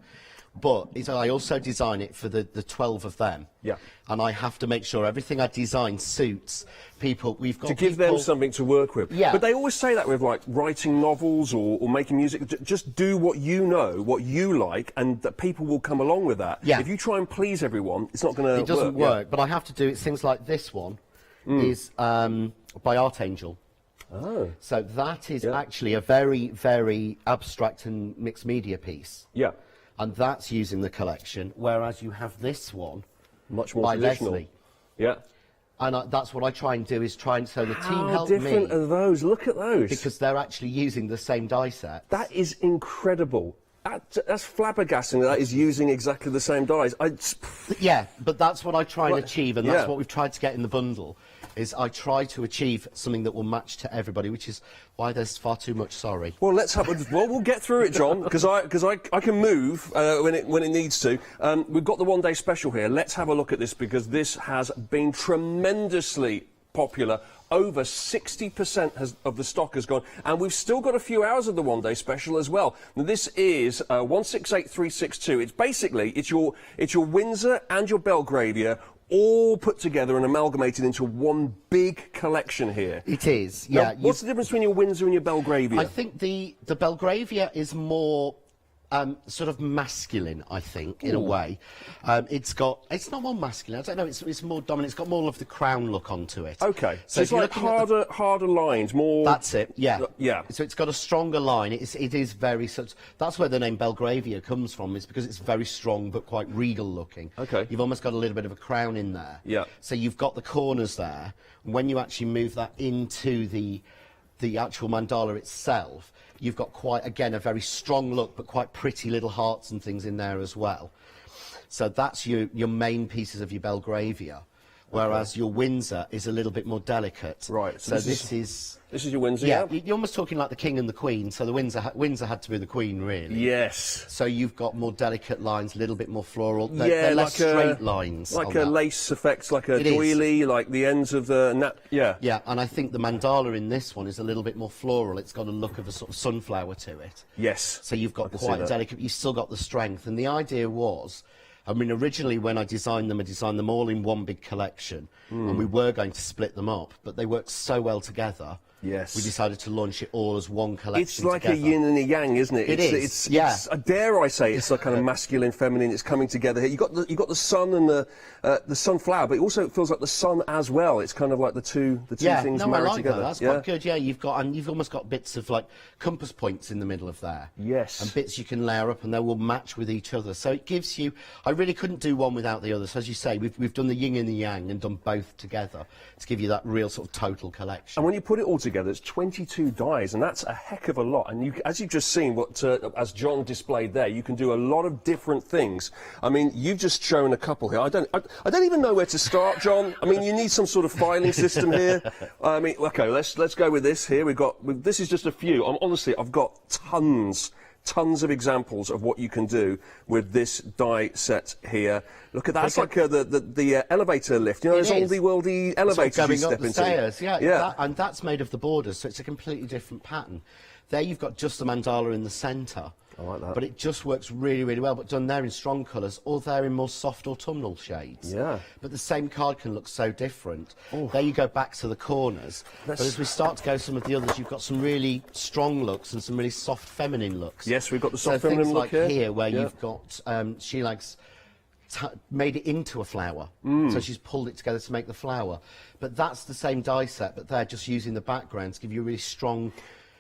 But I also design it for the 12 of them. Yeah. And I have to make sure everything I design suits people. We've got to give them something to work with. Yeah. But they always say that with like writing novels or making music. Just do what you know, what you like, and that people will come along with that. Yeah. If you try and please everyone, it's not going to work. It doesn't work. Yeah. But I have to do it. Things like this one is by Art Angel. Oh. So that is actually a very, very abstract and mixed media piece. Yeah. And that's using the collection, whereas you have this one much more by traditional. Leslie. Yeah. And that's what I try and do, is try and so the team How help me. different are those? Look at those. Because they're actually using the same die set. That is incredible. That's flabbergasting. That is using exactly the same dies. Yeah, but that's what I try and achieve, and that's Yeah. what we've tried to get in the bundle. Is I try to achieve something that will match to everybody, which is why there's far too much sorry. Well, we'll get through it, John, because I can move when it needs to. We've got the one-day special here. Let's have a look at this, because this has been tremendously popular. Over 60% of the stock has gone, and we've still got a few hours of the one-day special as well. Now, this is 168362. It's basically it's your Windsor and your Belgravia all put together and amalgamated into one big collection here. It is, yeah. Now, what's the difference between your Windsor and your Belgravia? I think the Belgravia is more sort of masculine, I think, in a way. It's not more masculine, I don't know, it's more dominant, it's got more of the crown look onto it. Okay, so it's like harder lines, more... That's it, yeah. Yeah. So it's got a stronger line, it is very such... That's where the name Belgravia comes from, is because it's very strong but quite regal looking. Okay. You've almost got a little bit of a crown in there. Yeah. So you've got the corners there, when you actually move that into the actual mandala itself, you've got quite, again, a very strong look, but quite pretty little hearts and things in there as well. So that's your main pieces of your Belgravia, whereas your Windsor is a little bit more delicate. Right. So this is your Windsor, yeah? You're almost talking like the King and the Queen, so the Windsor had to be the Queen, really. Yes. So you've got more delicate lines, a little bit more floral. They're less straight lines. Like a lace effects, like a doily, like the ends of the... Yeah. Yeah, and I think the mandala in this one is a little bit more floral. It's got a look of a sort of sunflower to it. Yes. So you've got quite delicate, you've still got the strength. And the idea was, I mean, originally when I designed them all in one big collection, and we were going to split them up, but they worked so well together. Yes. We decided to launch it all as one collection. It's like together. a yin and a yang, isn't it? It is. It's, yeah. Dare I say, it's like kind of masculine, feminine. It's coming together here. You got the sun and the sunflower, but it also feels like the sun as well. It's kind of like the two things married together. That. That's quite good. Yeah, you've almost got bits of like compass points in the middle of there. Yes. And bits you can layer up, and they will match with each other. So it gives you. I really couldn't do one without the other. So as you say, we've done the yin and the yang and done both together to give you that real sort of total collection. And when you put it all together, it's 22 dies, and that's a heck of a lot. And as you've just seen, as John displayed there, you can do a lot of different things. I mean, you've just shown a couple here. I don't even know where to start, John. I mean, you need some sort of filing system here. I mean, okay, let's go with this here. This is just a few. Honestly, I've got tons of examples of what you can do with this die set here. Look at that. It's like the elevator lift. You know, those oldie-worldy elevators going you step up the into. Stairs, yeah. And that's made of the borders, so it's a completely different pattern. There you've got just the mandala in the centre. I like that. But it just works really, really well. But done there in strong colours, or there in more soft autumnal shades. Yeah. But the same card can look so different. There you go back to the corners. But as we start to go some of the others, you've got some really strong looks and some really soft feminine looks. Yes, we've got the soft so feminine things look like here, where you've got Sheila's made it into a flower. So she's pulled it together to make the flower. But that's the same die set, but they're just using the background to give you a really strong...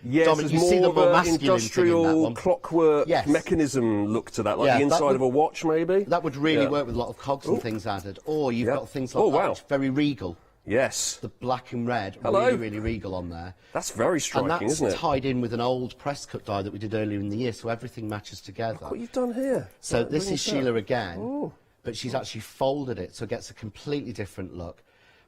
Yes, there's more of an industrial clockwork mechanism look to that, like the inside of a watch, maybe? That would really work with a lot of cogs and things added. Or you've got things like that, which are very regal. Yes. The black and red, really, really regal on there. That's very striking, isn't it? And that's tied in with an old press cut die that we did earlier in the year, so everything matches together. Look what you've done here. So this is Sheila again, but she's actually folded it, so it gets a completely different look.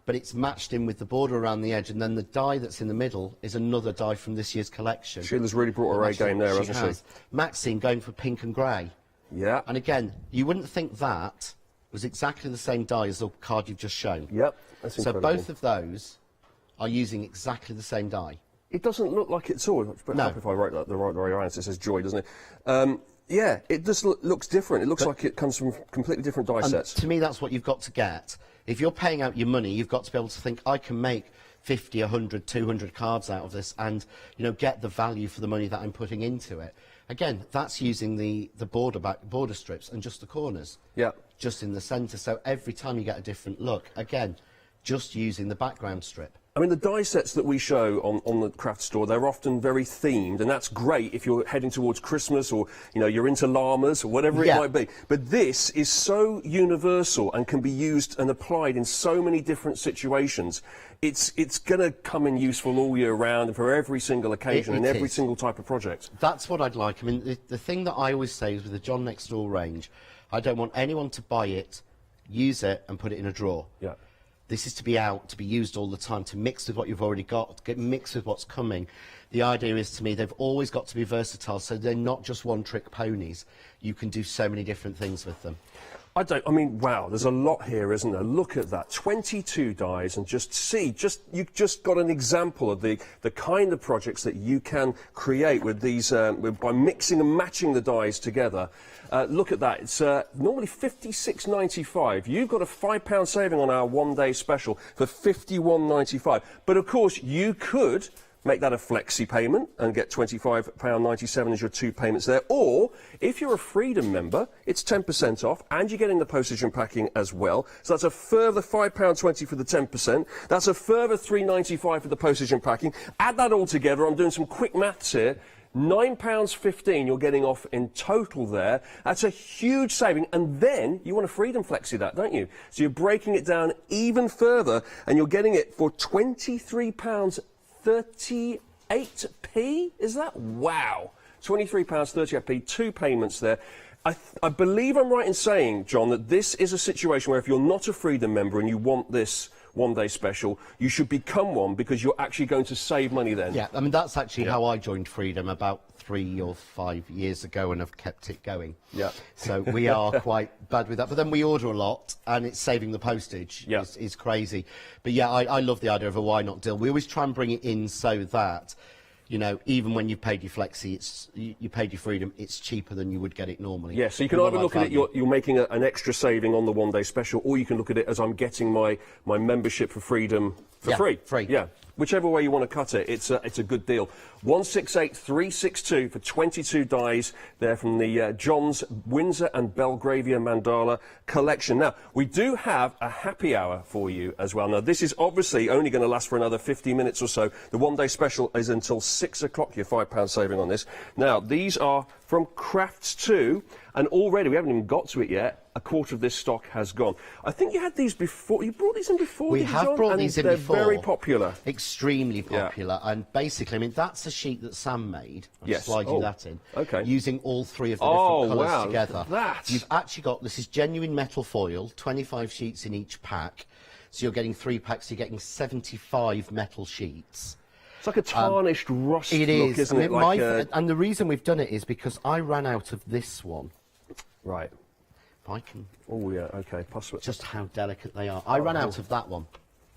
But it's matched in with the border around the edge, and then the die that's in the middle is another die from this year's collection. Sheila's really brought her A game there, hasn't she? Maxine going for pink and grey. Yeah. And again, you wouldn't think that was exactly the same die as the card you've just shown. Yep, that's incredible. So both of those are using exactly the same die. It doesn't look like it at all. No. If I write that the right way around, it says joy, doesn't it? Yeah, it just looks different. It looks like it comes from completely different die sets. To me, that's what you've got to get. If you're paying out your money, you've got to be able to think, I can make 50, 100, 200 cards out of this and, you know, get the value for the money that I'm putting into it. Again, that's using the border strips and just the corners. Yeah. Just in the centre. So every time you get a different look, again, just using the background strip. I mean, the die sets that we show on the craft store, they're often very themed, and that's great if you're heading towards Christmas or, you know, you're into llamas or whatever it might be. But this is so universal and can be used and applied in so many different situations. It's going to come in useful all year round and for every single occasion and every single type of project. That's what I'd like. I mean, the thing that I always say is with the John Next Door range, I don't want anyone to buy it, use it and put it in a drawer. Yeah. This is to be out, to be used all the time, to mix with what you've already got, to get mixed with what's coming. The idea is, to me, they've always got to be versatile, so they're not just one-trick ponies. You can do so many different things with them. I mean, wow, there's a lot here, isn't there? Look at that, 22 dies, and you've just got an example of the kind of projects that you can create with these, by mixing and matching the dies together. Look at that, it's normally $56.95. You've got a £5 saving on our one-day special for $51.95. But of course, you could make that a flexi payment and get £25.97 as your 2 payments there. Or, if you're a Freedom member, it's 10% off, and you're getting the postage and packing as well. So that's a further £5.20 for the 10%. That's a further £3.95 for the postage and packing. Add that all together, I'm doing some quick maths here. £9.15 you're getting off in total there. That's a huge saving, and then you want to Freedom Flexi that, don't you? So you're breaking it down even further, and you're getting it for £23.38p. Is that? Wow. £23.38p, 2 payments there. I believe I'm right in saying, John, that this is a situation where if you're not a Freedom member and you want this one-day special, you should become one because you're actually going to save money then. Yeah, I mean, that's actually how I joined Freedom about 3 or 5 years ago and have kept it going. Yeah. So we are quite bad with that. But then we order a lot and it's saving the postage is crazy. But yeah, I love the idea of a why not deal. We always try and bring it in so that, you know, even when you've paid your flexi, you paid your Freedom, it's cheaper than you would get it normally. Yeah, so you can either look at it, you're making an extra saving on the one-day special, or you can look at it as I'm getting my membership for Freedom for free. Yeah, whichever way you want to cut it, it's a good deal. 168362 for 22 dies there from the John's Windsor and Belgravia Mandala collection. Now, we do have a happy hour for you as well. Now, this is obviously only going to last for another 50 minutes or so. The one-day special is until 6 o'clock, your £5 saving on this. Now, these are from Crafts 2, and already, we haven't even got to it yet, a quarter of this stock has gone. I think you had these before. You brought these in before, We have brought these in before. They're very popular. Extremely popular. Yeah. And basically, I mean, that's a sheet that Sam made. I'll yes. slide you that in. Okay. Using all 3 of the different colours wow, together. Look at that. You've actually got, this is genuine metal foil, 25 sheets in each pack. So you're getting 3 packs, you're getting 75 metal sheets. It's like a tarnished rust it look, is. isn't I mean, it? and the reason we've done it is because I ran out of this one. Right. If I can... Oh, yeah, OK. Just how delicate they are. I ran out of that one.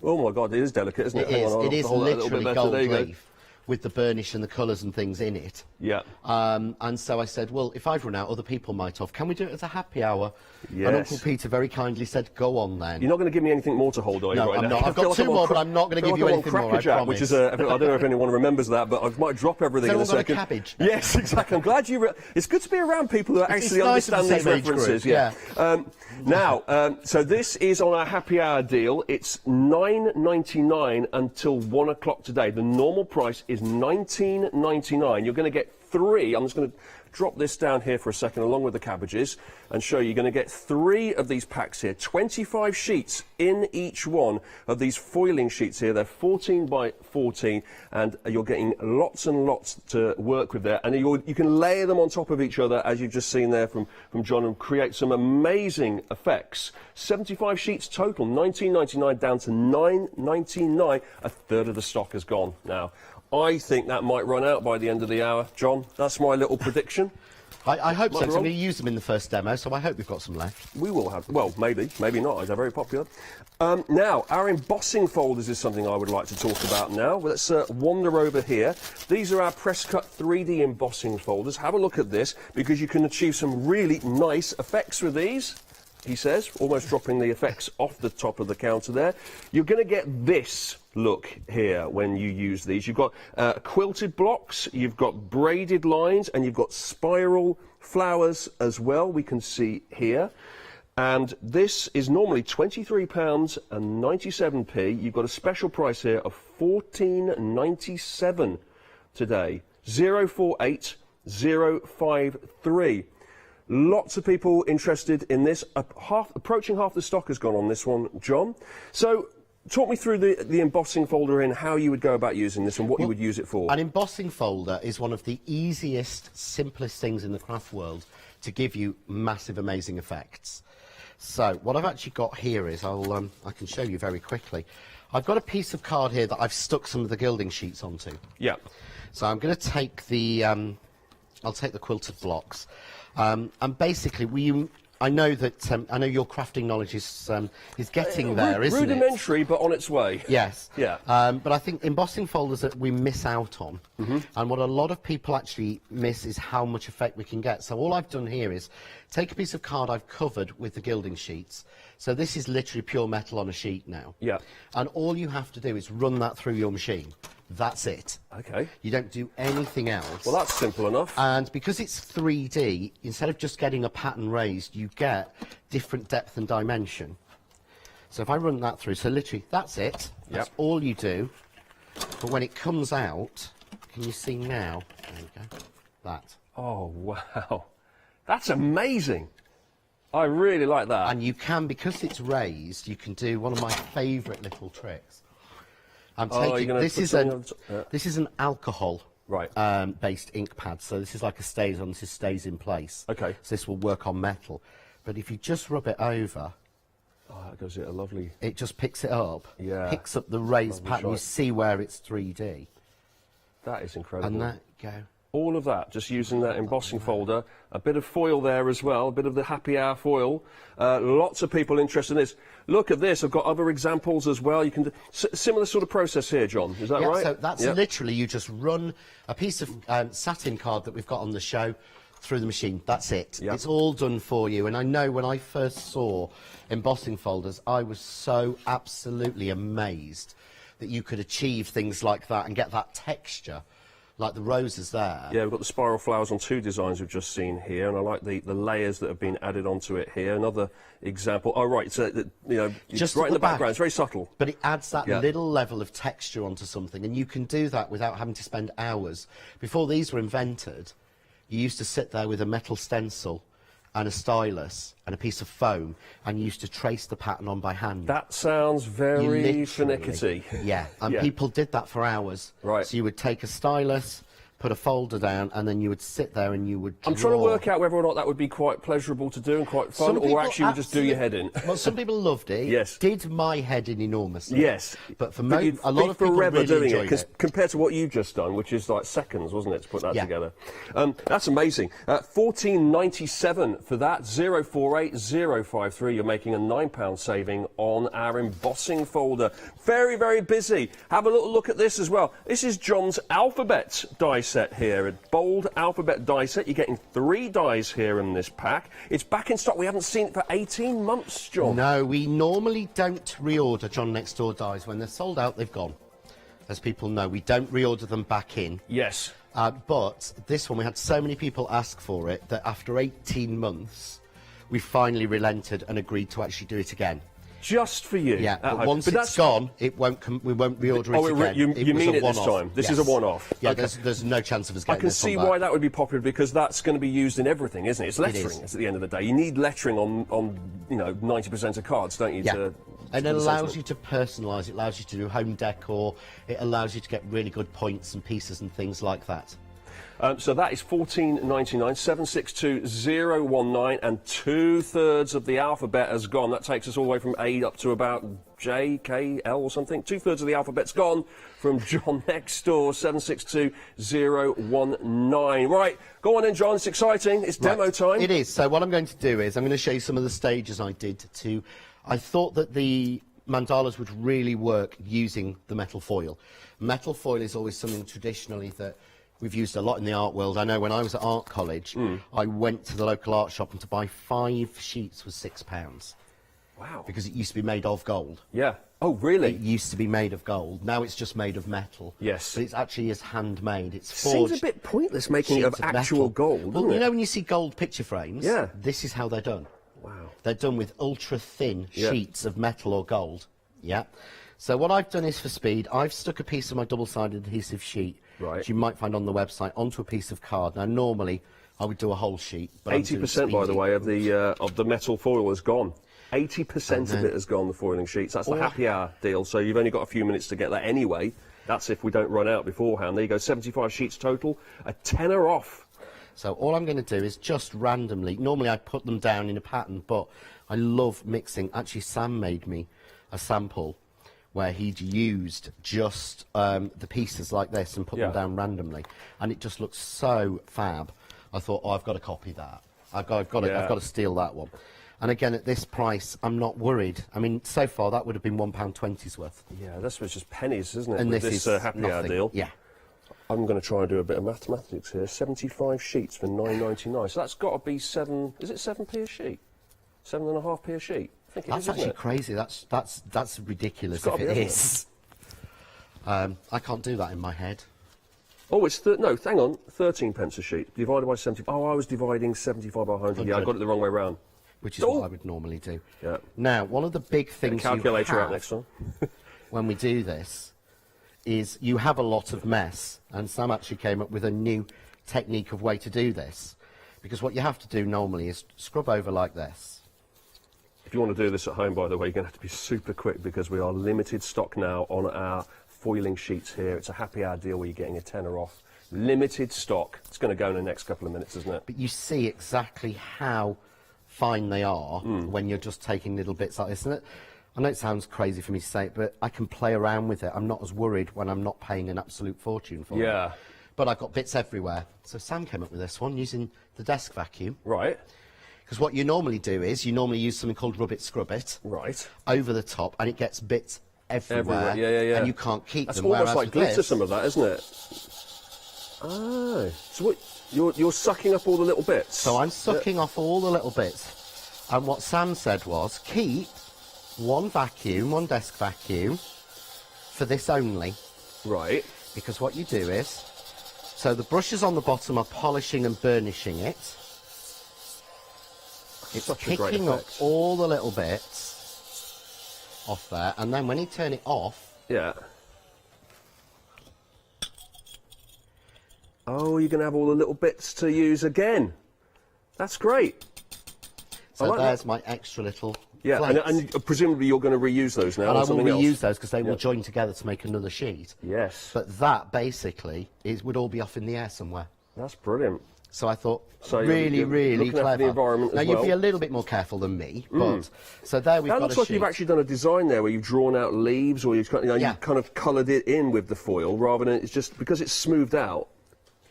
Oh, my God, it is delicate, isn't it? It is literally gold leaf. with the burnish and the colours and things in it. Yeah. And so I said, well, if I've run out, other people might have. Can we do it as a happy hour? Yes. And Uncle Peter very kindly said, go on then. You're not going to give me anything more to hold, are you? No, right I'm now? not. I've got 2 more, but I'm not going to give you anything more, I promise. Which is, I don't know if anyone remembers that, but I might drop everything in a second. Got a cabbage? Yes, exactly. I'm glad you... It's good to be around people who actually understand these references. Yeah. Now, so this is on our happy hour deal. It's $9.99 until 1 o'clock today. The normal price is $19.99. You're going to get 3. I'm just going to drop this down here for a second along with the cabbages and show you. You're going to get 3 of these packs here, 25 sheets in each one of these foiling sheets here. They're 14 by 14 and you're getting lots and lots to work with there, and you can layer them on top of each other, as you've just seen there from John, and create some amazing effects. 75 sheets total, $19.99 down to $9.99. A third of the stock is gone now. I think that might run out by the end of the hour, John. That's my little prediction. I hope so, 'cause I'm going to use them in the first demo, so I hope we've got some left. We will have. Well, maybe not. They're very popular. Now, our embossing folders is something I would like to talk about now. Let's wander over here. These are our press cut 3D embossing folders. Have a look at this, because you can achieve some really nice effects with these. He says, almost dropping the effects off the top of the counter there. You're going to get this look here when you use these. You've got quilted blocks, you've got braided lines, and you've got spiral flowers as well, we can see here. And this is normally £23.97. You've got a special price here of $14.97 today. 048053. Lots of people interested in this. Approaching half the stock has gone on this one, John. So talk me through the embossing folder and how you would go about using this and what you would use it for. An embossing folder is one of the easiest, simplest things in the craft world to give you massive, amazing effects. So what I've actually got here is, I can show you very quickly. I've got a piece of card here that I've stuck some of the gilding sheets onto. Yeah. So I'm going to take the, I'll take the quilted blocks. And basically, I know that I know your crafting knowledge is getting there, isn't it? Rudimentary, but on its way. Yes. Yeah. But I think embossing folders that we miss out on, and what a lot of people actually miss is how much effect we can get. So all I've done here is take a piece of card I've covered with the gilding sheets. So this is literally pure metal on a sheet now. Yeah. And all you have to do is run that through your machine. That's it. Okay. You don't do anything else. Well, that's simple enough. And because it's 3D, instead of just getting a pattern raised, you get different depth and dimension. So if I run that through, so literally, that's it. That's all you do. But when it comes out, can you see now? There you go. That. Oh, wow. That's amazing. I really like that. And you can, because it's raised, you can do one of my favourite little tricks. I'm taking, this is an alcohol based ink pad, so this is like a stays on, this stays in place. Okay. So this will work on metal. But if you just rub it over, that gives it a lovely... It just picks it up, picks up the raised Lovely pattern, shot. you see where it's 3D. That is incredible. And that, go. All of that, just using that embossing folder, a bit of foil there as well, a bit of the happy hour foil. Lots of people interested in this. Look at this, I've got other examples as well. You can do similar sort of process here, John, is that right? So that's literally, you just run a piece of satin card that we've got on the show through the machine. That's it. It's all done for you. And I know when I first saw embossing folders, I was so absolutely amazed that you could achieve things like that and get that texture. Like the roses there. Yeah, we've got the spiral flowers on 2 designs we've just seen here, and I like the layers that have been added onto it here. Another example. Oh, right, so, just right in the background. It's very subtle. But it adds that little level of texture onto something, and you can do that without having to spend hours. Before these were invented, you used to sit there with a metal stencil and a stylus and a piece of foam, and you used to trace the pattern on by hand. That sounds very finicky. Yeah, and people did that for hours. Right. So you would take a stylus put a folder down, and then you would sit there and you would draw. I'm trying to work out whether or not that would be quite pleasurable to do and quite fun, or actually would just do your head in. Well, some people loved it. Yes. Did my head in enormously. Yes. But for a lot of people forever really doing enjoyed it, compared to what you've just done, which is like seconds, wasn't it, to put that Yeah. together? That's amazing. £14.97 for that. 048053. You're making a £9 saving on our embossing folder. Very, very busy. Have a little look at this as well. This is John's alphabet die set here. A bold alphabet die set. You're getting 3 dies here in this pack. It's back in stock. We haven't seen it for 18 months, John. No, we normally don't reorder John Next Door dies. When they're sold out, they've gone. As people know, we don't reorder them back in. Yes. But this one, we had so many people ask for it that after 18 months, we finally relented and agreed to actually do it again. Just for you. Yeah, but once it's gone, it won't we won't reorder it again. You mean it this time? This is a one-off? Yeah, okay. there's no chance of us getting I can see why that would be popular, because that's going to be used in everything, isn't it? It's lettering. It's at the end of the day. You need lettering on 90% of cards, don't you? Yeah. And it allows you to personalise, it allows you to do home decor, it allows you to get really good points and pieces and things like that. So that is £14.99, 762019, and 2/3 of the alphabet has gone. That takes us all the way from A up to about J, K, L or something. 2/3 of the alphabet's gone from John Next Door, 762019. Right, go on then, John, it's exciting. It's demo time. It is. So what I'm going to do is I'm going to show you some of the stages I did to... I thought that the mandalas would really work using the metal foil. Metal foil is always something traditionally that we've used a lot in the art world. I know when I was at art college, I went to the local art shop, and to buy 5 sheets was £6. Wow. Because it used to be made of gold. Yeah. Oh, really? It used to be made of gold. Now it's just made of metal. Yes. But it's actually is handmade. It's forged. Seems a bit pointless making it of actual gold, Well, doesn't you it? know when you see gold picture frames? Yeah. This is how they're done. Wow. They're done with ultra-thin sheets of metal or gold. Yeah. So what I've done is, for speed, I've stuck a piece of my double-sided adhesive sheet, which you might find on the website, onto a piece of card. Now, normally, I would do a whole sheet. But 80%, by the way, of the metal foil is gone. 80% of it has gone, the foiling sheets. That's the happy hour deal, so you've only got a few minutes to get that anyway. That's if we don't run out beforehand. There you go, 75 sheets total, a tenner off. So all I'm going to do is just randomly, normally I put them down in a pattern, but I love mixing. Actually, Sam made me a sample where he'd used just the pieces like this and put them down randomly, and it just looks so fab. I thought, oh, I've got to copy that. I've got to steal that one. And again, at this price, I'm not worried. I mean, so far that would have been £1.20's worth. Yeah, this was just pennies, isn't it? And with this this is happy hour deal. Yeah. I'm going to try and do a bit of mathematics here. 75 sheets for £9.99. So that's got to be 7. Is it 7p a sheet? 7.5p a sheet. I think it That's is, actually isn't it? crazy. That's ridiculous if it is. I can't do that in my head. Oh, it's no. Hang on, 13 pence a sheet divided by 70. Oh, I was dividing 75 by 100. Yeah, I got it the wrong way round. Which is what I would normally do. Yeah. Now, one of the big things calculator you out have next time. when we do this is you have a lot of mess, and Sam actually came up with a new technique of way to do this, because what you have to do normally is scrub over like this. If you want to do this at home, by the way, you're going to have to be super quick, because we are limited stock now on our foiling sheets here. It's a happy hour deal where you're getting a tenner off. Limited stock. It's going to go in the next couple of minutes, isn't it? But you see exactly how fine they are when you're just taking little bits like this. And I know it sounds crazy for me to say it, but I can play around with it. I'm not as worried when I'm not paying an absolute fortune for it. Yeah. But I've got bits everywhere. So Sam came up with this one using the desk vacuum. Right. Because what you normally do is you normally use something called Rub It, Scrub It. Right. Over the top, and it gets bits everywhere. Yeah. And you can't keep That's them. almost Whereas like with glitter, this, some of that, isn't it? Oh. So what, you're sucking up all the little bits? So I'm sucking off all the little bits. And what Sam said was, keep one desk vacuum, for this only. Right. Because what you do is, so the brushes on the bottom are polishing and burnishing it. It's kicking up all the little bits off there, and then when you turn it off... Yeah. Oh, you're going to have all the little bits to use again. That's great. So there's my extra little Yeah, and presumably you're going to reuse those now. And I will reuse else. those because they will join together to make another sheet. Yes. But that basically would all be off in the air somewhere. That's brilliant. So I thought, so really, really clever. The environment now as you'd be a little bit more careful than me, but so there we've got a sheet. That looks like you've actually done a design there where you've drawn out leaves, or you've you've kind of coloured it in with the foil rather than it's just because it's smoothed out.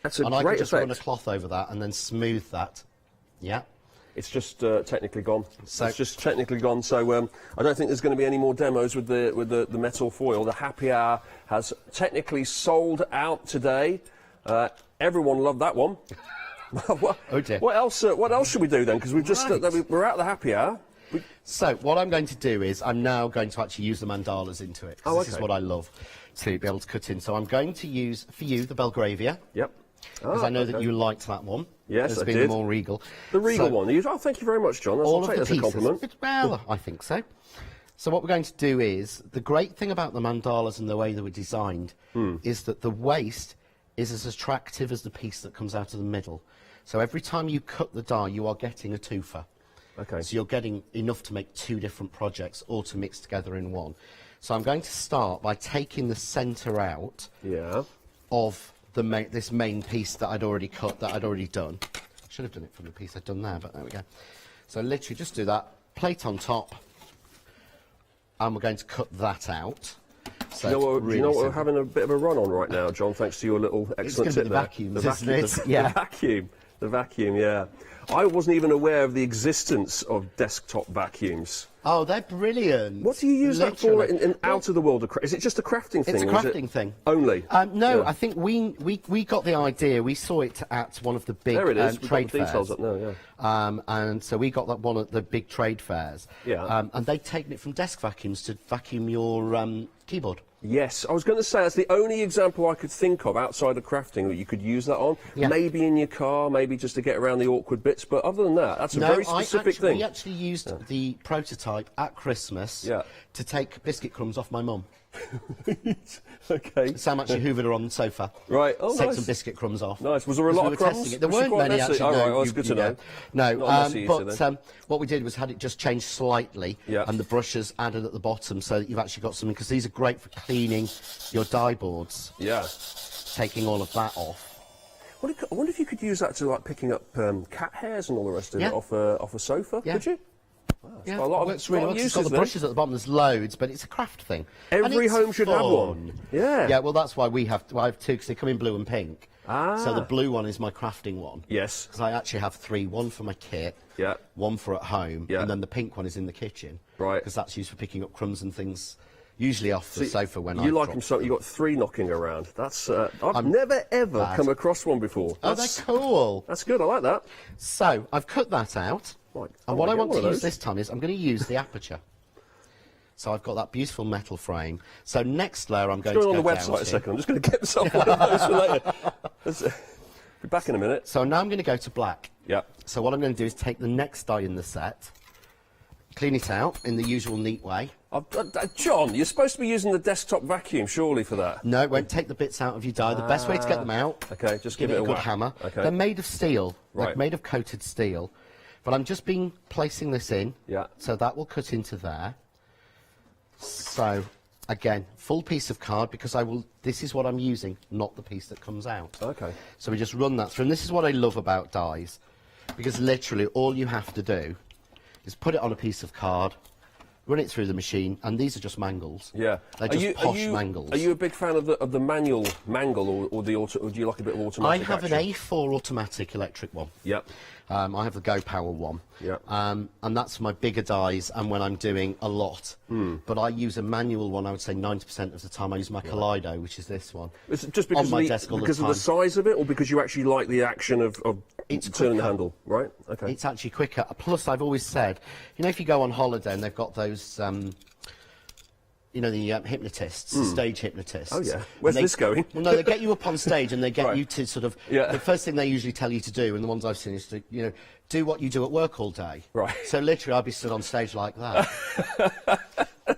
That's a and great I could just effect. run a cloth over that and then smooth that. Yeah. It's just technically gone. So it's just technically gone. So I don't think there's going to be any more demos with the metal foil. The happy hour has technically sold out today. Everyone loved that one. Oh dear. What else? What else should we do then? Because we've just we're out the happy hour. So what I'm going to do is I'm now going to actually use the mandalas into it. This is what I love to be able to cut in. So I'm going to use for you the Belgravia. Yep. Because I know that you liked that one. Yes, I did. It's been more regal. The regal one. Oh, thank you very much, John. All I'll of take the that as a compliment. Well, I think so. So what we're going to do is, the great thing about the mandalas and the way they were designed is that the waste is as attractive as the piece that comes out of the middle. So every time you cut the die, you are getting a twofer. Okay. So you're getting enough to make two different projects or to mix together in one. So I'm going to start by taking the centre out of this main piece that I'd already cut, that I'd already done. Should have done it from the piece I'd done there, but there we go. So literally just do that, plate on top, and we're going to cut that out. So do you know what we're having a bit of a run on right now, John, thanks to your little excellent tip there? Vacuums, isn't it? Yeah. The vacuum, yeah. I wasn't even aware of the existence of desktop vacuums. Oh, they're brilliant. What do you use that for out of the world of crafting? Is it just a crafting thing? It's a crafting thing. Only? No, I think we got the idea. We saw it at one of the big trade fairs. Details up now, yeah. And so we got that one at the big trade fairs. Yeah. And they'd taken it from desk vacuums to vacuum your keyboard. Yes, I was going to say that's the only example I could think of outside of crafting that you could use that on. Yeah. Maybe in your car, maybe just to get around the awkward bits. But other than that, that's a very specific thing. We actually used the prototype at Christmas to take biscuit crumbs off my mum. Okay. Sam actually hoovered her on the sofa. Right. Oh, take some biscuit crumbs off. Nice. Was there a lot of crumbs? There weren't many actually. All right. Well, that's good to know. No. But what we did was had it just changed slightly, and the brushes added at the bottom, so that you've actually got something. Because these are great for cleaning your die boards. Yeah. Taking all of that off. I wonder if you could use that to like picking up cat hairs and all the rest of it off a sofa. Yeah. Could you? Yeah, it works really well. It's got the brushes at the bottom. There's loads, but it's a craft thing. Every home should have one. Yeah. Yeah. Well, that's why I have two, because they come in blue and pink. So the blue one is my crafting one. Yes. Because I actually have three: one for my kit, one for at home, and then the pink one is in the kitchen. Right. Because that's used for picking up crumbs and things. Usually off the sofa when you like them so you got three knocking around. That's I've never ever come across one before. Oh, they're cool. That's good. I like that. So I've cut that out, and what I want to use this time is I'm going to use the aperture. So I've got that beautiful metal frame. So next layer I'm going to go on the website a second. I'm just going to get myself one of those for later. Be back in a minute. So now I'm going to go to black. Yeah. So what I'm going to do is take the next die in the set, clean it out in the usual neat way. John, you're supposed to be using the desktop vacuum, surely, for that? No, it won't take the bits out of your die. The best way to get them out, just give it a good hammer. Okay. They're made of steel, right. they're made of coated steel. But I'm just placing this in, so that will cut into there. So, again, full piece of card, because this is what I'm using, not the piece that comes out. Okay. So we just run that through, and this is what I love about dies, because literally all you have to do is put it on a piece of card, run it through the machine, and these are just mangles. Yeah. They're just posh mangles. Are you a big fan of the manual mangle, or do you like a bit of automatic I have action? an A4 automatic electric one. Yep. I have the Go Power one. Yep. And that's for my bigger dies and when I'm doing a lot. But I use a manual one, I would say 90% of the time. I use my Kaleido, which is this one. Is it just because, on my desk all because the of the size of it, or because you actually like the action of it's turning quicker. the handle? Right, okay. It's actually quicker. Plus, I've always said, you know, if you go on holiday and they've got those... you know, the hypnotists, the stage hypnotists. Oh, yeah. Where's this going? Well, no, they get you up on stage and they get you to sort of... The first thing they usually tell you to do, and the ones I've seen, is to, you know, do what you do at work all day. Right. So literally I'd be stood on stage like that.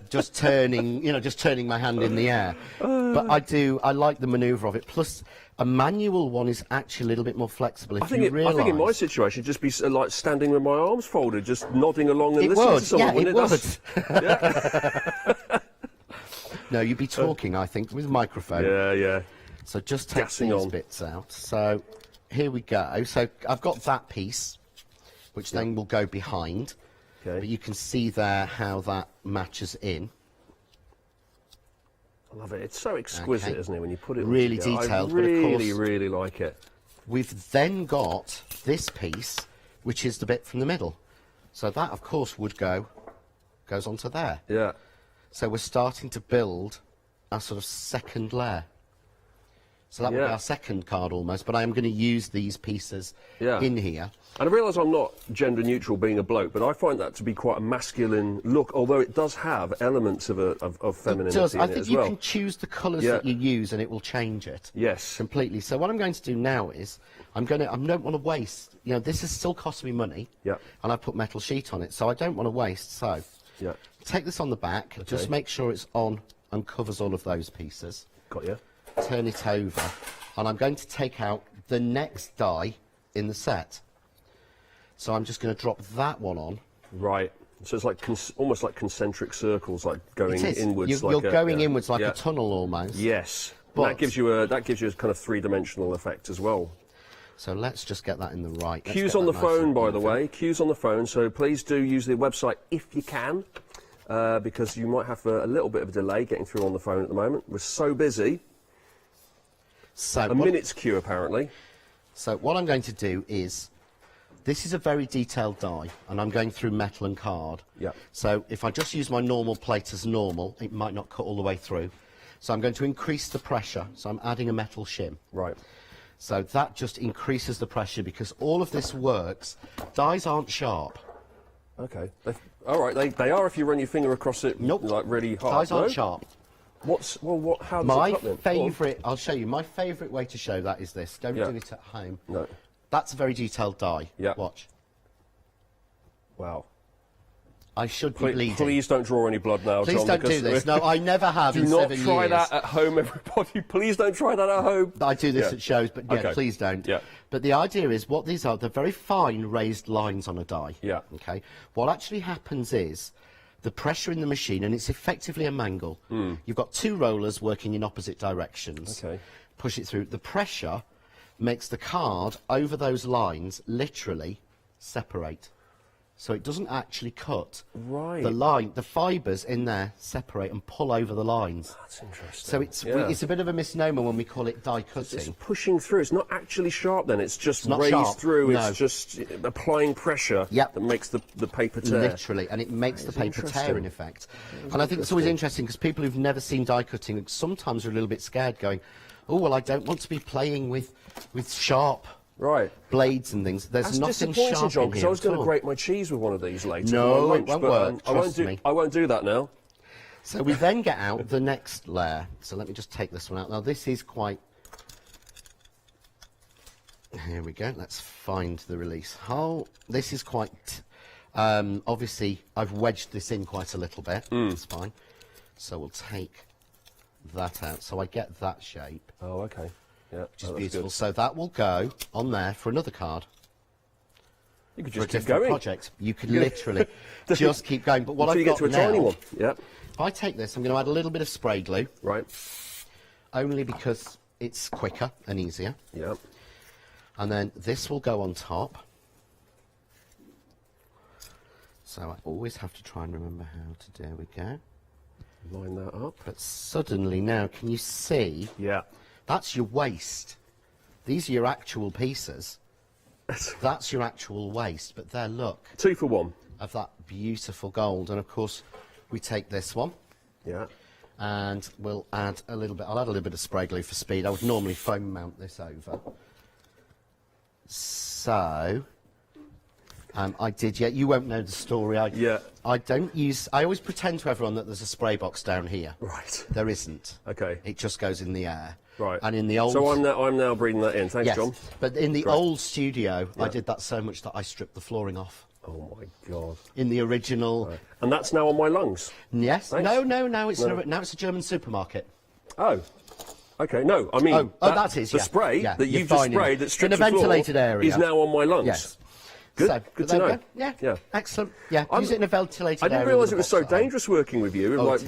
just turning my hand in the air. But I like the manoeuvre of it. Plus, A manual one is actually a little bit more flexible. If I think in my situation, it'd just be like standing with my arms folded, just nodding along and listening to someone. It would. Yeah. No, you'd be talking, I think, with a microphone. Yeah, yeah. So just take these bits out. So here we go. So I've got that piece, which then will go behind. Okay. But you can see there how that matches in. I love it. It's so exquisite, isn't it, when you put it all really together. detailed. I really, but of course, really like it. We've then got this piece, which is the bit from the middle. So that, of course, goes onto there. Yeah. So we're starting to build our sort of second layer. So that will be our second card almost, but I am going to use these pieces in here. And I realise I'm not gender neutral being a bloke, but I find that to be quite a masculine look, although it does have elements of femininity it does. in I it think as you well. can choose the colours that you use and it will change it. Yes. Completely. So what I'm going to do now is, I don't want to waste, you know, this has still cost me money. Yeah. And I put metal sheet on it, so I don't want to waste. So take this on the back, just make sure it's on and covers all of those pieces. Got you. Turn it over, and I'm going to take out the next die in the set. So I'm just going to drop that one on. Right. So it's like almost like concentric circles, like going inwards. You're going inwards like a tunnel almost. Yes. But that gives you a kind of three-dimensional effect as well. So let's just get that in the right. Q's on the phone, by the way. Q's on the phone. So please do use the website if you can, because you might have a little bit of a delay getting through on the phone at the moment. We're so busy. So a minute's queue, apparently. So what I'm going to do is, this is a very detailed die, and I'm going through metal and card. Yeah. So if I just use my normal plate as normal, it might not cut all the way through. So I'm going to increase the pressure, so I'm adding a metal shim. Right. So that just increases the pressure, because all of this works. Dies aren't sharp. Okay. All right, they are if you run your finger across it like really hard. Dies aren't sharp. How does it cut then? Favourite, I'll show you, my favourite way to show that is this. Don't do it at home. No. That's a very detailed die. Yeah. Watch. Wow. I should be bleeding. Please don't draw any blood now, Please John. Don't do this. No, I never have in 7 years. Do not try that at home, everybody. Please don't try that at home. I do this at shows, but please don't. Yeah. But the idea is, what these are, they're very fine raised lines on a die. Yeah. Okay. What actually happens is, the pressure in the machine, and it's effectively a mangle. You've got two rollers working in opposite directions. Okay. Push it through. The pressure makes the card over those lines literally separate. So it doesn't actually cut. Right. The fibres in there separate and pull over the lines. That's interesting. So it's a bit of a misnomer when we call it die cutting. It's pushing through. It's not actually sharp then. It's just not raised sharp. through. No. It's just applying pressure that makes the paper tear. Literally, and it makes the paper tear in effect. And I think it's always interesting because people who've never seen die cutting sometimes are a little bit scared, going, "Oh well, I don't want to be playing with sharp." Blades and things. There's nothing sharp John, in because here I was going at to all. grate my cheese with one of these later. No, lunch, it won't work. Trust me. I won't do that now. So we then get out the next layer. So let me just take this one out. Now this is quite. Here we go. Let's find the release hole. This is quite. Obviously, I've wedged this in quite a little bit. That's fine. So we'll take that out. So I get that shape. Oh, okay. Yeah, which is beautiful. Good. So that will go on there for another card. You could for just a keep different going. project. You could literally just keep going. But what Until I've you got get to a now, tiny one. Yep. If I take this, I'm going to add a little bit of spray glue. Right. Only because it's quicker and easier. Yep. And then this will go on top. So I always have to try and remember how to. There we go. Line that up. But suddenly now, can you see? Yeah. That's your waste. These are your actual pieces. That's your actual waste. But there, look. 2 for 1. Of that beautiful gold. And of course, we take this one. Yeah. And we'll add a little bit. I'll add a little bit of spray glue for speed. I would normally foam mount this over. So, I did. Yeah, you won't know the story. I don't use. I always pretend to everyone that there's a spray box down here. Right. There isn't. Okay. It just goes in the air. Right. And in the old. So I'm now breathing that in. Thanks, yes, John. But in the old studio, I did that so much that I stripped the flooring off. Oh my God. In the original. Right. And that's now on my lungs. Yes. Thanks. No. Now it's a German supermarket. Oh. Okay, no, I mean... that is, the spray that you've just sprayed that strips in a ventilated the floor area is now on my lungs. Yes. Good, So, good to know. Yeah, excellent. Yeah, use it in a ventilated area. I didn't realise it was so dangerous working with you, like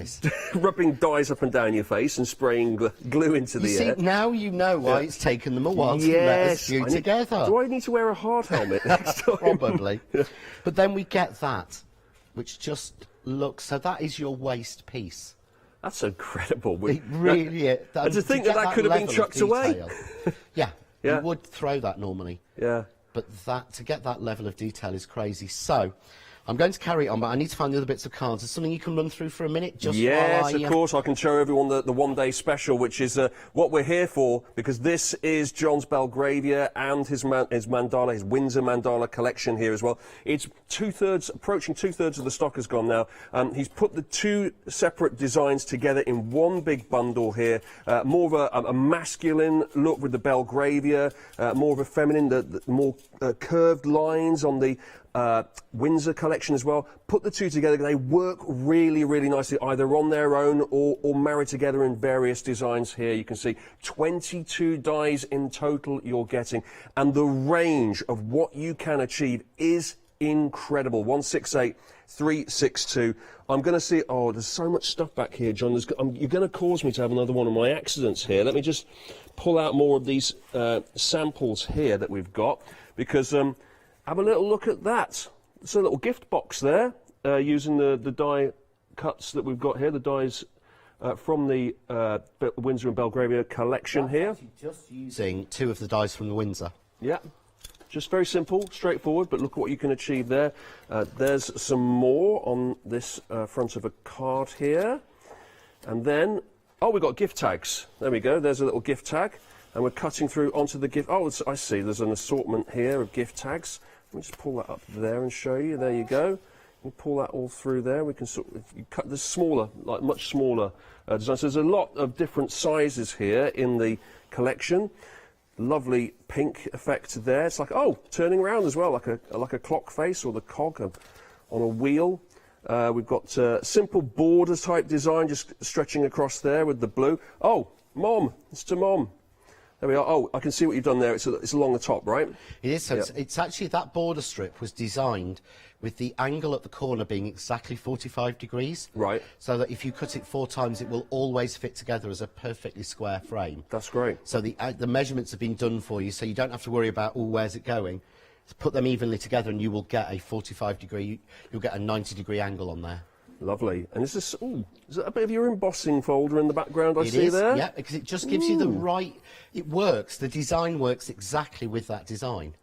rubbing dyes up and down your face and spraying glue into the air. See, now you know why it's taken them a while to let us few together. Do I need to wear a hard helmet next time? Probably. But then we get that, which just looks... So that is your waste piece. That's incredible. It really is. And to think that could have been chucked away. Yeah, you would throw that normally. Yeah. But to get that level of detail is crazy. So, I'm going to carry it on, but I need to find the other bits of cards. Is something you can run through for a minute? Yes, of course. I can show everyone the one-day special, which is what we're here for, because this is John's Belgravia and his mandala, his Windsor mandala collection here as well. It's approaching two-thirds of the stock has gone now. He's put the two separate designs together in one big bundle here. More of a masculine look with the Belgravia, more of a feminine, the more curved lines on the Windsor collection as well. Put the two together, they work really, really nicely, either on their own or married together in various designs here. You can see 22 dies in total you're getting, and the range of what you can achieve is incredible. 168 362. I'm going to see... Oh, there's so much stuff back here, John. You're going to cause me to have another one of my accidents here. Let me just pull out more of these samples here that we've got, because... have a little look at that. It's a little gift box there, using the die cuts that we've got here, the dies from the Windsor and Belgravia collection here. Just using two of the dies from the Windsor. Yeah, just very simple, straightforward, but look what you can achieve there. There's some more on this front of a card here. And then, oh, we've got gift tags. There we go, there's a little gift tag. And we're cutting through onto the gift... Oh, I see, there's an assortment here of gift tags. Let me just pull that up there and show you. There you go. You pull that all through there. We can sort of cut this smaller, like much smaller designs. So there's a lot of different sizes here in the collection. Lovely pink effect there. It's like, oh, turning around as well, like a clock face or the cog on a wheel. We've got simple border type design just stretching across there with the blue. Oh, Mom, it's to Mom. There we are. Oh, I can see what you've done there. It's along the top, right? It is. So it's actually, that border strip was designed with the angle at the corner being exactly 45 degrees. Right. So that if you cut it 4 times, it will always fit together as a perfectly square frame. That's great. So the measurements have been done for you, so you don't have to worry about, oh, where's it going? Put them evenly together and you will get a 45 degree, you'll get a 90 degree angle on there. Lovely. And is this, is that a bit of your embossing folder in the background I see there? Yeah, because it just gives you the right, it works, the design works exactly with that design.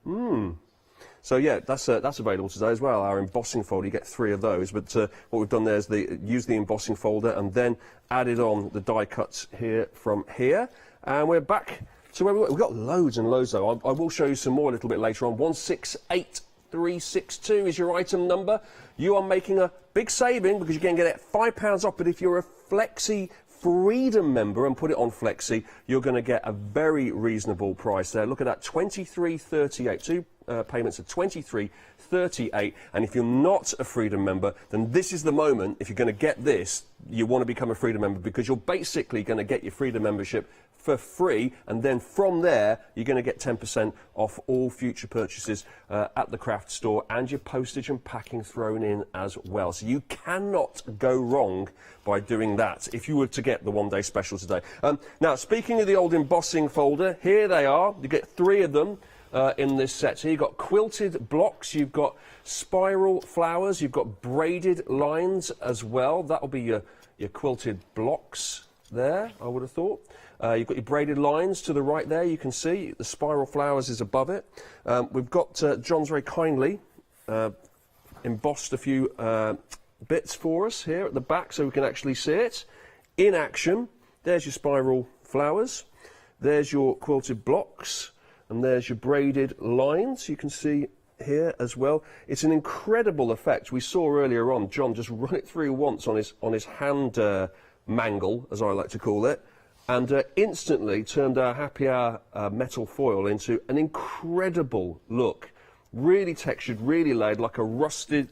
So yeah, that's available today as well, our embossing folder. You get 3 of those, but what we've done there is use the embossing folder and then added on the die cuts here from here. And we're back to where we've got loads and loads though. I will show you some more a little bit later on. 168362 is your item number. You are making a big saving because you're going to get it £5 off, but if you're a Flexi Freedom member and put it on Flexi, you're going to get a very reasonable price there. Look at that, £23.38. 2 payments of £23.38. And if you're not a Freedom member, then this is the moment. If you're going to get this, you want to become a Freedom member, because you're basically going to get your Freedom membership for free, and then from there you're going to get 10% off all future purchases at the craft store, and your postage and packing thrown in as well. So you cannot go wrong by doing that if you were to get the one-day special today. Now, speaking of the old embossing folder, here they are. You get 3 of them in this set here. You've got quilted blocks, you've got spiral flowers, you've got braided lines as well. That'll be your quilted blocks there, I would have thought. You've got your braided lines to the right there, you can see. The spiral flowers is above it. We've got, John's very kindly embossed a few bits for us here at the back so we can actually see it in action. There's your spiral flowers, there's your quilted blocks, and there's your braided lines you can see here as well. It's an incredible effect. We saw earlier on John just run it through once on his hand mangle, as I like to call it, and instantly turned our happy hour metal foil into an incredible look. Really textured, really laid, like a rusted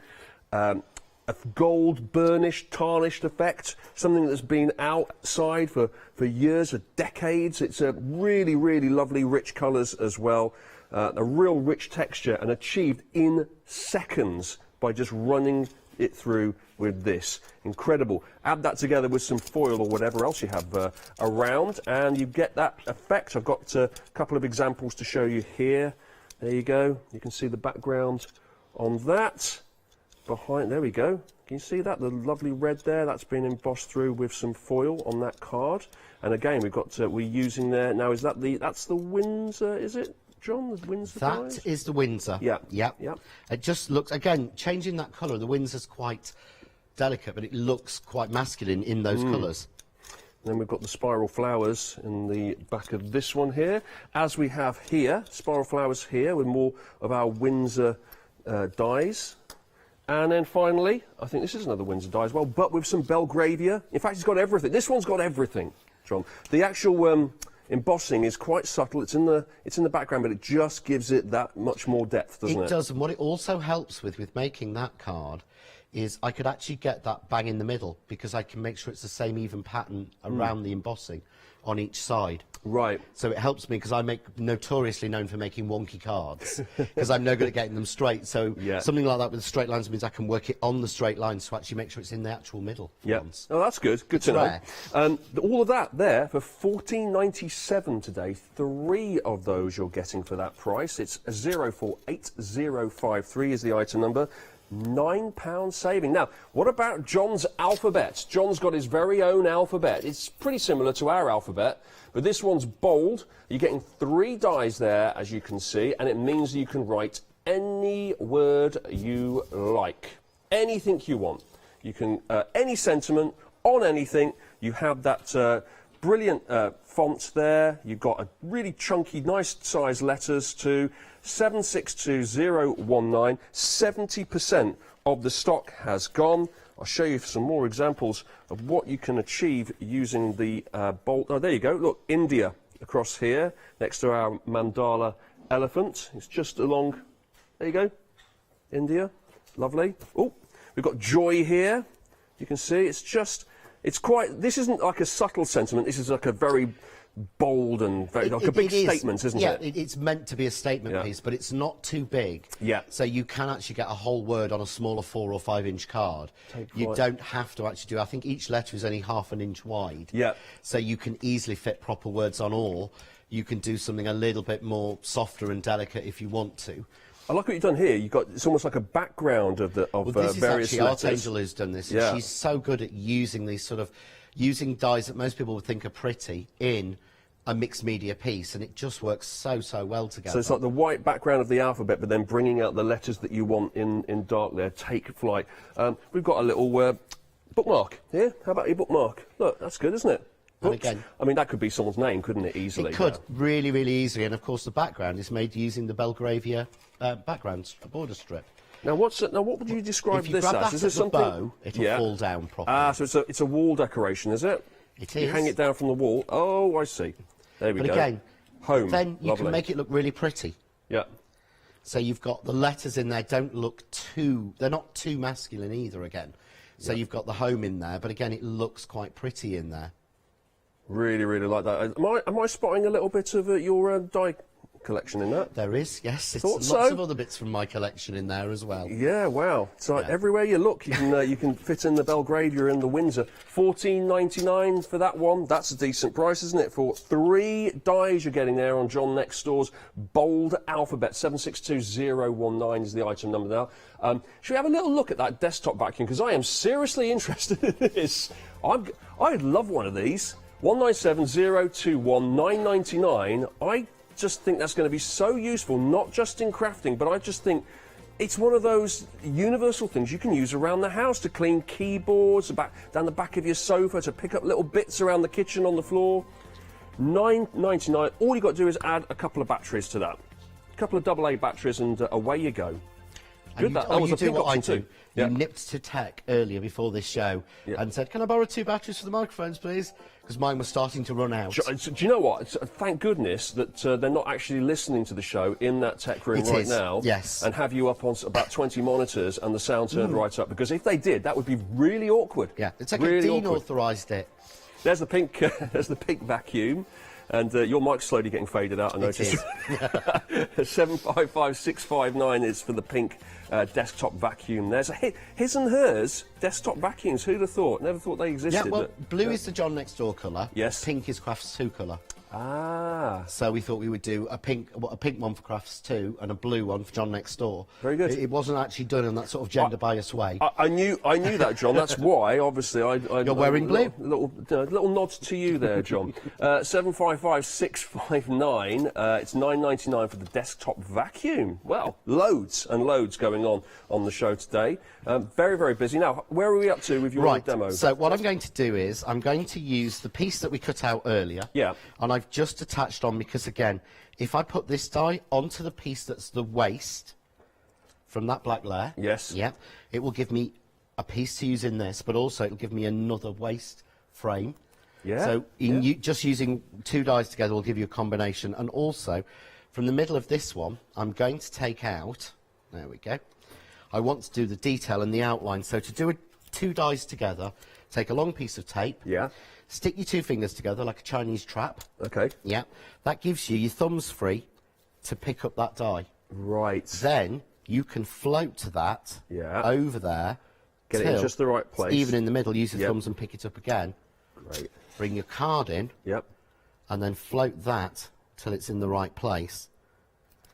a gold burnished, tarnished effect, something that's been outside for years, for decades. It's a really, really lovely, rich colours as well. A real rich texture and achieved in seconds by just running it through with this. Incredible. Add that together with some foil or whatever else you have around and you get that effect. I've got a couple of examples to show you here. There you go. You can see the background on that. Behind, there we go. Can you see that? The lovely red there, that's been embossed through with some foil on that card. And again, we've got, we're using there, now is that that's the Windsor, is it? John, the Windsor dies? That is the Windsor. Yeah. Yeah. It just looks, again, changing that colour, the Windsor's quite delicate, but it looks quite masculine in those colours. Then we've got the spiral flowers in the back of this one here. As we have here, spiral flowers here with more of our Windsor dies. And then finally, I think this is another Windsor die as well, but with some Belgravia. In fact, it's got everything. This one's got everything, John. The actual embossing is quite subtle. It's in the background, but it just gives it that much more depth, doesn't it? It does, and what it also helps with making that card is I could actually get that bang in the middle because I can make sure it's the same even pattern around the embossing on each side. Right. So it helps me because I'm notoriously known for making wonky cards because I'm no good at getting them straight. So something like that with straight lines means I can work it on the straight lines to actually make sure it's in the actual middle. Yeah. Oh, that's good. Good to know. All of that there for $14.97 today. 3 of those you're getting for that price. It's 048053 is the item number. £9 saving. Now, what about John's alphabet? John's got his very own alphabet. It's pretty similar to our alphabet, but this one's bold. You're getting 3 dies there, as you can see, and it means you can write any word you like. Anything you want. You can, any sentiment on anything. You have that brilliant font there. You've got a really chunky, nice size letters too. 762019, 70% of the stock has gone. I'll show you some more examples of what you can achieve using the bolt. Oh, there you go. Look, India across here, next to our mandala elephant. It's just along. There you go. India. Lovely. Oh, we've got joy here. You can see it's just, it's quite, this isn't like a subtle sentiment. This is like a very bold and very, like a big statement, isn't it? Yeah, it's meant to be a statement piece, but it's not too big. Yeah. So you can actually get a whole word on a smaller 4 or 5 inch card. You don't have to actually do, I think each letter is only ½ an inch wide. Yeah. So you can easily fit proper words on, or you can do something a little bit more softer and delicate if you want to. I like what you've done here. You've got, it's almost like a background of the this various is actually letters. Archangel who's done this. And she's so good at using these sort of, using dies that most people would think are pretty in a mixed media piece, and it just works so well together. So it's like the white background of the alphabet, but then bringing out the letters that you want in dark there. Take flight. We've got a little bookmark here. How about your bookmark? Look, that's good, isn't it? And again, I mean, that could be someone's name, couldn't it, easily? It could, really easily, and of course the background is made using the Belgravia background border strip. Now, what would you describe if you this grab as? That Is this at the something? bow, it'll fall down properly. Ah, so it's a wall decoration, is it? It You is. hang it down from the wall. Oh, I see. There we But go. again, home. then you Lovely. can make it look really pretty. Yeah. So you've got the letters in there, don't look too, they're not too masculine either again. So you've got the home in there, but again, it looks quite pretty in there. Really like that. Am I spotting a little bit of your die collection in that? There is, yes. It's Thought lots so. of other bits from my collection in there as well. Yeah, wow. It's like everywhere you look, you can fit in the Belgravia and the Windsor. $14.99 for that one. That's a decent price, isn't it? For 3 dies you're getting there on John Next Door's bold alphabet. 762019 is the item number now. Should we have a little look at that desktop vacuum? Because I am seriously interested in this. I'd love one of these. 197021 I just think that's going to be so useful, not just in crafting, but I just think it's one of those universal things you can use around the house to clean keyboards, down the back of your sofa, to pick up little bits around the kitchen on the floor. $9.99. All you've got to do is add a couple of batteries to that. A couple of AA batteries and away you go. Good, that was a do pink what I option do. too. Yeah. You nipped to tech earlier before this show and said, can I borrow 2 batteries for the microphones, please? Because mine was starting to run out. Do you know what? Thank goodness that they're not actually listening to the show in that tech room right now. Yes. And have you up on about 20 monitors and the sound turned right up. Because if they did, that would be really awkward. Yeah, it's like really Dean authorised it. There's the pink, there's the pink vacuum. And your mic's slowly getting faded out, I noticed. 755659 is for the pink desktop vacuum. There's a his and hers desktop vacuums. Who'd have thought? Never thought they existed. Yeah, well, blue is the John Next Door colour. Yes. Pink is Crafts 2 colour. Ah. So we thought we would do a pink one for Crafts 2 and a blue one for John Next Door. Very good. It wasn't actually done in that sort of gender-biased way. I knew that, John. That's why, obviously, You're wearing blue. Little nod to you there, John. 755659. It's £9.99 for the desktop vacuum. Well, loads and loads going on the show today. Very, very busy. Now, where are we up to with your demo? So what I'm going to do is I'm going to use the piece that we cut out earlier. Yeah. And I've just attached on because, again, if I put this die onto the piece that's the waste from that black layer, yes, yeah, it will give me a piece to use in this, but also it'll give me another waste frame. Yeah. So just using 2 dies together will give you a combination. And also, from the middle of this one, I'm going to take out, there we go, I want to do the detail and the outline. So to do 2 dies together, take a long piece of tape. Yeah. Stick your 2 fingers together like a Chinese trap. Okay. Yeah. That gives you your thumbs free to pick up that die. Right. Then you can float to that over there. Get it in just the right place. Even in the middle, use your thumbs and pick it up again. Great. Bring your card in. Yep. And then float that till it's in the right place.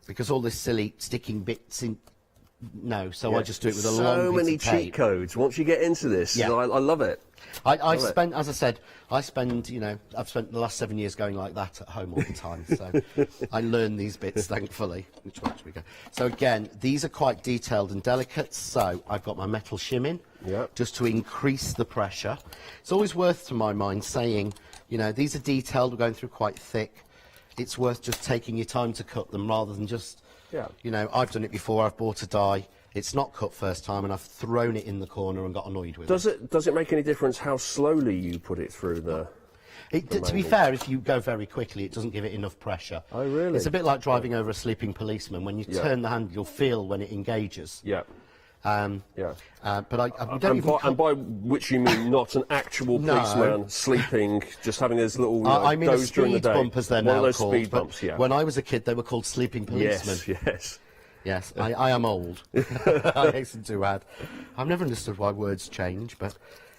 Because all this silly sticking bits in... No, so I just do it with a long So piece many of tape. cheat codes once you get into this. Yeah. I love it. I've spent, as I said, I've spent the last 7 years going like that at home all the time. So I learn these bits, thankfully. Which way should we go? So again, these are quite detailed and delicate. So I've got my metal shim in, just to increase the pressure. It's always worth, to my mind, saying, these are detailed. We're going through quite thick. It's worth just taking your time to cut them rather than just, I've done it before. I've bought a die. It's not cut first time, and I've thrown it in the corner and got annoyed with it. Does it make any difference how slowly you put it through the... To be fair, if you go very quickly, it doesn't give it enough pressure. Oh, really? It's a bit like driving over a sleeping policeman. When you turn the handle, you'll feel when it engages. Yeah. But and by which you mean not an actual policeman sleeping, just having his little I mean doze during the speed day. bump, as they're One now of those called. speed bumps, yeah. When I was a kid, they were called sleeping policemen. Yes. Yes, I am old. I hasten to add. I've never understood why words change, but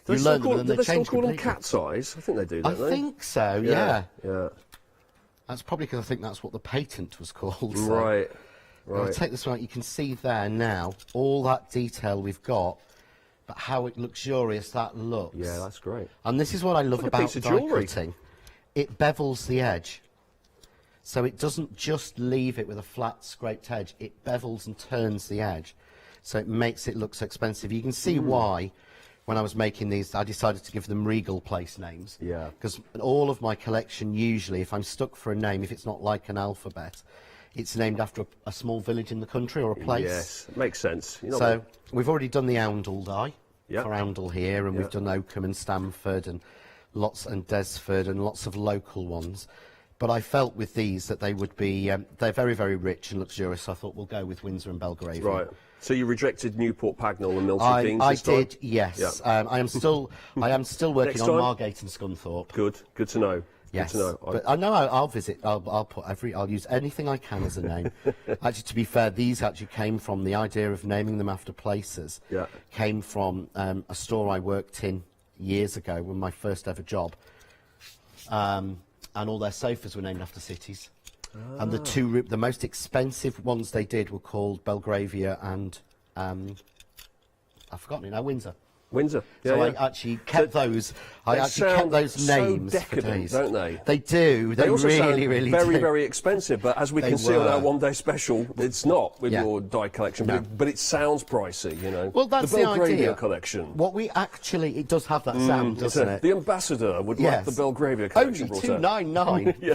you learn them and they change. Do they still call them completely. cat's eyes? I think they do, don't they? I think so, yeah. Yeah. That's probably because I think that's what the patent was called. So. Right. I'll take this one out. You can see there now all that detail we've got, but how luxurious that looks. Yeah, that's great. And this is what I love Like a about piece of die jewellery. cutting. It bevels the edge. So it doesn't just leave it with a flat, scraped edge. It bevels and turns the edge. So it makes it look so expensive. You can see why, when I was making these, I decided to give them Regal place names. Yeah. Because all of my collection, usually, if I'm stuck for a name, if it's not like an alphabet, it's named after a small village in the country or a place. Yes, it makes sense. So we've already done the Oundle die Yep. for Oundle here, and we've done Oakham and Stamford and Desford and lots of local ones. But I felt with these that they would be, they're very, very rich and luxurious, so I thought we'll go with Windsor and Belgravia. Right. So you rejected Newport Pagnell and Milton Keynes this time? I did, yes. Yeah. I am still working on Margate and Scunthorpe. Good to know. Yes, Good to know. but I know I'll visit. I'll use anything I can as a name. Actually, to be fair, these actually came from the idea of naming them after places. Yeah. Came from a store I worked in years ago, when my first ever job. And all their sofas were named after cities. And the most expensive ones they did were called Belgravia and I've forgotten it now, Windsor. Windsor. So I actually kept those. I actually kept those names so for decadent, days. don't they? They do. They also really, sound really very, do. very expensive. But as we They can see on our were. one-day special, it's not with your die collection. No. But it sounds pricey, you know. Well, that's the the Belgravia idea. collection. What we actually, it does have that sound, doesn't it? The ambassador would like the Belgravia collection Only brought out. $2.99. Yeah.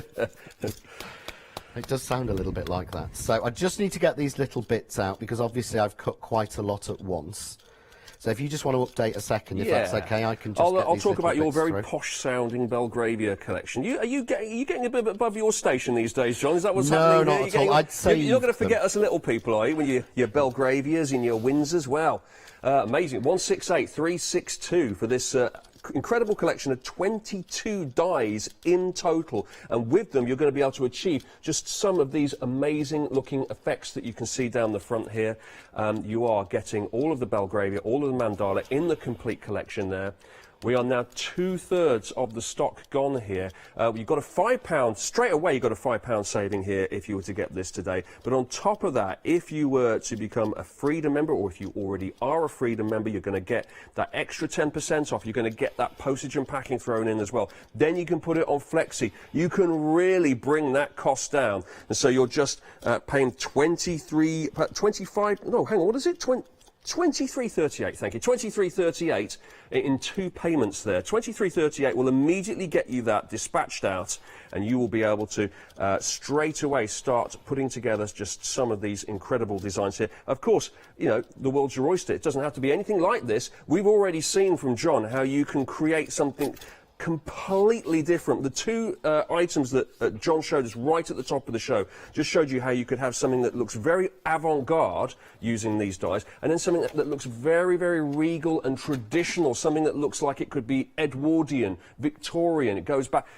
It does sound a little bit like that. So I just need to get these little bits out because obviously I've cut quite a lot at once. So if you just want to update a second, if that's okay, I can just I'll talk about your very through. posh-sounding Belgravia collection. Are you getting a bit above your station these days, John? Is that what's happening? No, not at all. I'd say you're not going to forget us little people, are you? When your Belgravias and your Windsors, well, amazing. 168362 for this incredible collection of 22 dies in total, and with them you're going to be able to achieve just some of these amazing looking effects that you can see down the front here. You are getting all of the Belgravia, all of the mandala in the complete collection there. We are now 2/3 of the stock gone here. You've got a £5, straight away you've got a £5 saving here if you were to get this today. But on top of that, if you were to become a Freedom member, or if you already are a Freedom member, you're going to get that extra 10% off. You're going to get that postage and packing thrown in as well. Then you can put it on Flexi. You can really bring that cost down. And so you're just paying 25, no, hang on, what is it? 23.38, thank you. 23.38 in 2 payments there. 23.38 will immediately get you that dispatched out, and you will be able to straight away start putting together just some of these incredible designs here. Of course, you know, the world's your oyster. It doesn't have to be anything like this. We've already seen from John how you can create something completely different. The 2 items that John showed us right at the top of the show just showed you how you could have something that looks very avant-garde using these dies, and then something that looks very, very regal and traditional, something that looks like it could be Edwardian, Victorian. It goes back,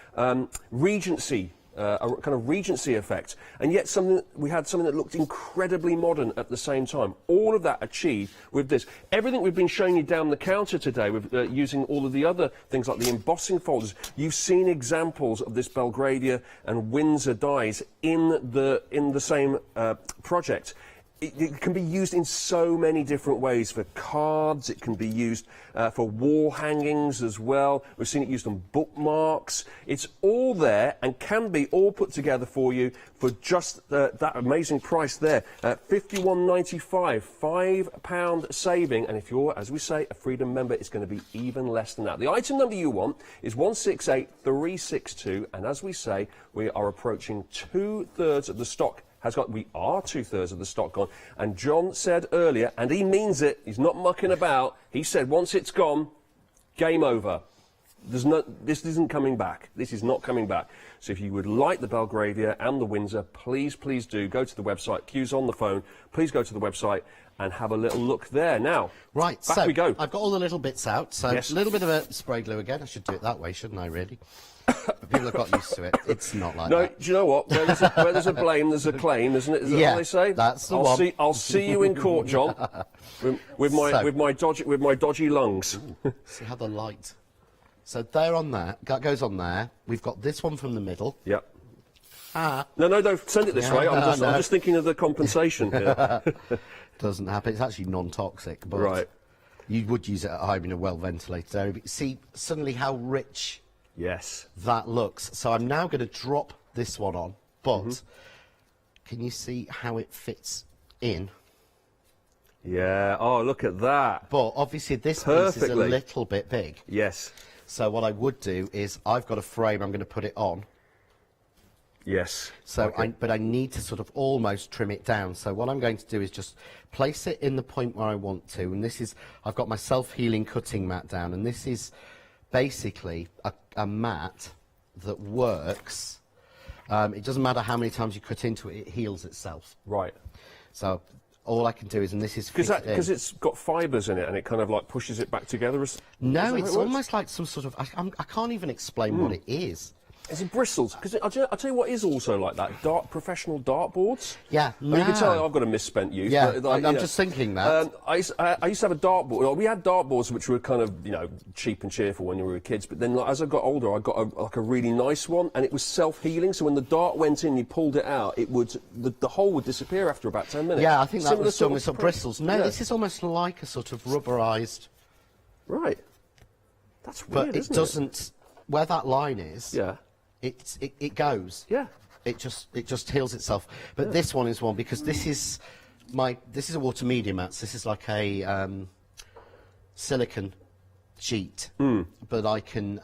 Regency. A kind of Regency effect, and yet we had something that looked incredibly modern at the same time. All of that achieved with this. Everything we've been showing you down the counter today, with using all of the other things like the embossing folders, you've seen examples of this Belgravia and Windsor dies in the same project. It can be used in so many different ways for cards. It can be used for wall hangings as well. We've seen it used on bookmarks. It's all there and can be all put together for you for just that amazing price there. £51.95, £5 saving. And if you're, as we say, a Freedom member, it's going to be even less than that. The item number you want is 168362. And as we say, we are approaching 2/3 of the stock. We are 2/3 of the stock gone. And John said earlier, and he means it, he's not mucking about, he said once it's gone, game over. This isn't coming back. This is not coming back. So if you would like the Belgravia and the Windsor, please, please do go to the website. Q's on the phone. Please go to the website and have a little look there. Now, right, back so we go. I've got all the little bits out. So yes. A little bit of a spray glue again. I should do it that way, shouldn't I, really? But people have got used to it. It's not like that. No, do you know what? Where there's a blame, there's a claim, isn't it? Is that what they say? That's the one. I'll see you in court, John, with my dodgy lungs. See how the light. So there on there, that goes on there. We've got this one from the middle. Yep. No, don't send it this way. I'm just thinking of the compensation here. Doesn't happen. It's actually non-toxic, but right. You would use it at home in a well-ventilated area. But see suddenly how rich that looks. So I'm now going to drop this one on, but can you see how it fits in? Yeah, oh, look at that. But obviously this piece is a little bit big. Yes. So what I would do is, I've got a frame, I'm going to put it on. Yes. So, okay. but I need to sort of almost trim it down. So what I'm going to do is just place it in the point where I want to. And this is, I've got my self-healing cutting mat down. And this is basically a mat that works. It doesn't matter how many times you cut into it, it heals itself. Right. So all I can do is, and this is because it's got fibres in it, and it kind of like pushes it back together. No, it's almost like some sort of. I can't even explain what it is. Is it bristles? Because I'll tell you what is also like that. Professional dartboards. Yeah, no. You can tell I've got a misspent youth. Yeah, but, like, I'm just thinking that. I used to have a dartboard. We had dartboards which were kind of, cheap and cheerful when we were kids. But then, as I got older, I got a really nice one, and it was self-healing. So when the dart went in, you pulled it out, the hole would disappear after about 10 minutes. Yeah, I think that was done with some bristles. No, this is almost like a sort of rubberised. Right. That's weird. But it doesn't. Where that line is. Yeah. It goes. Yeah. It just heals itself. But this one is one because this is a water media mat. So this is like a silicone sheet. But I can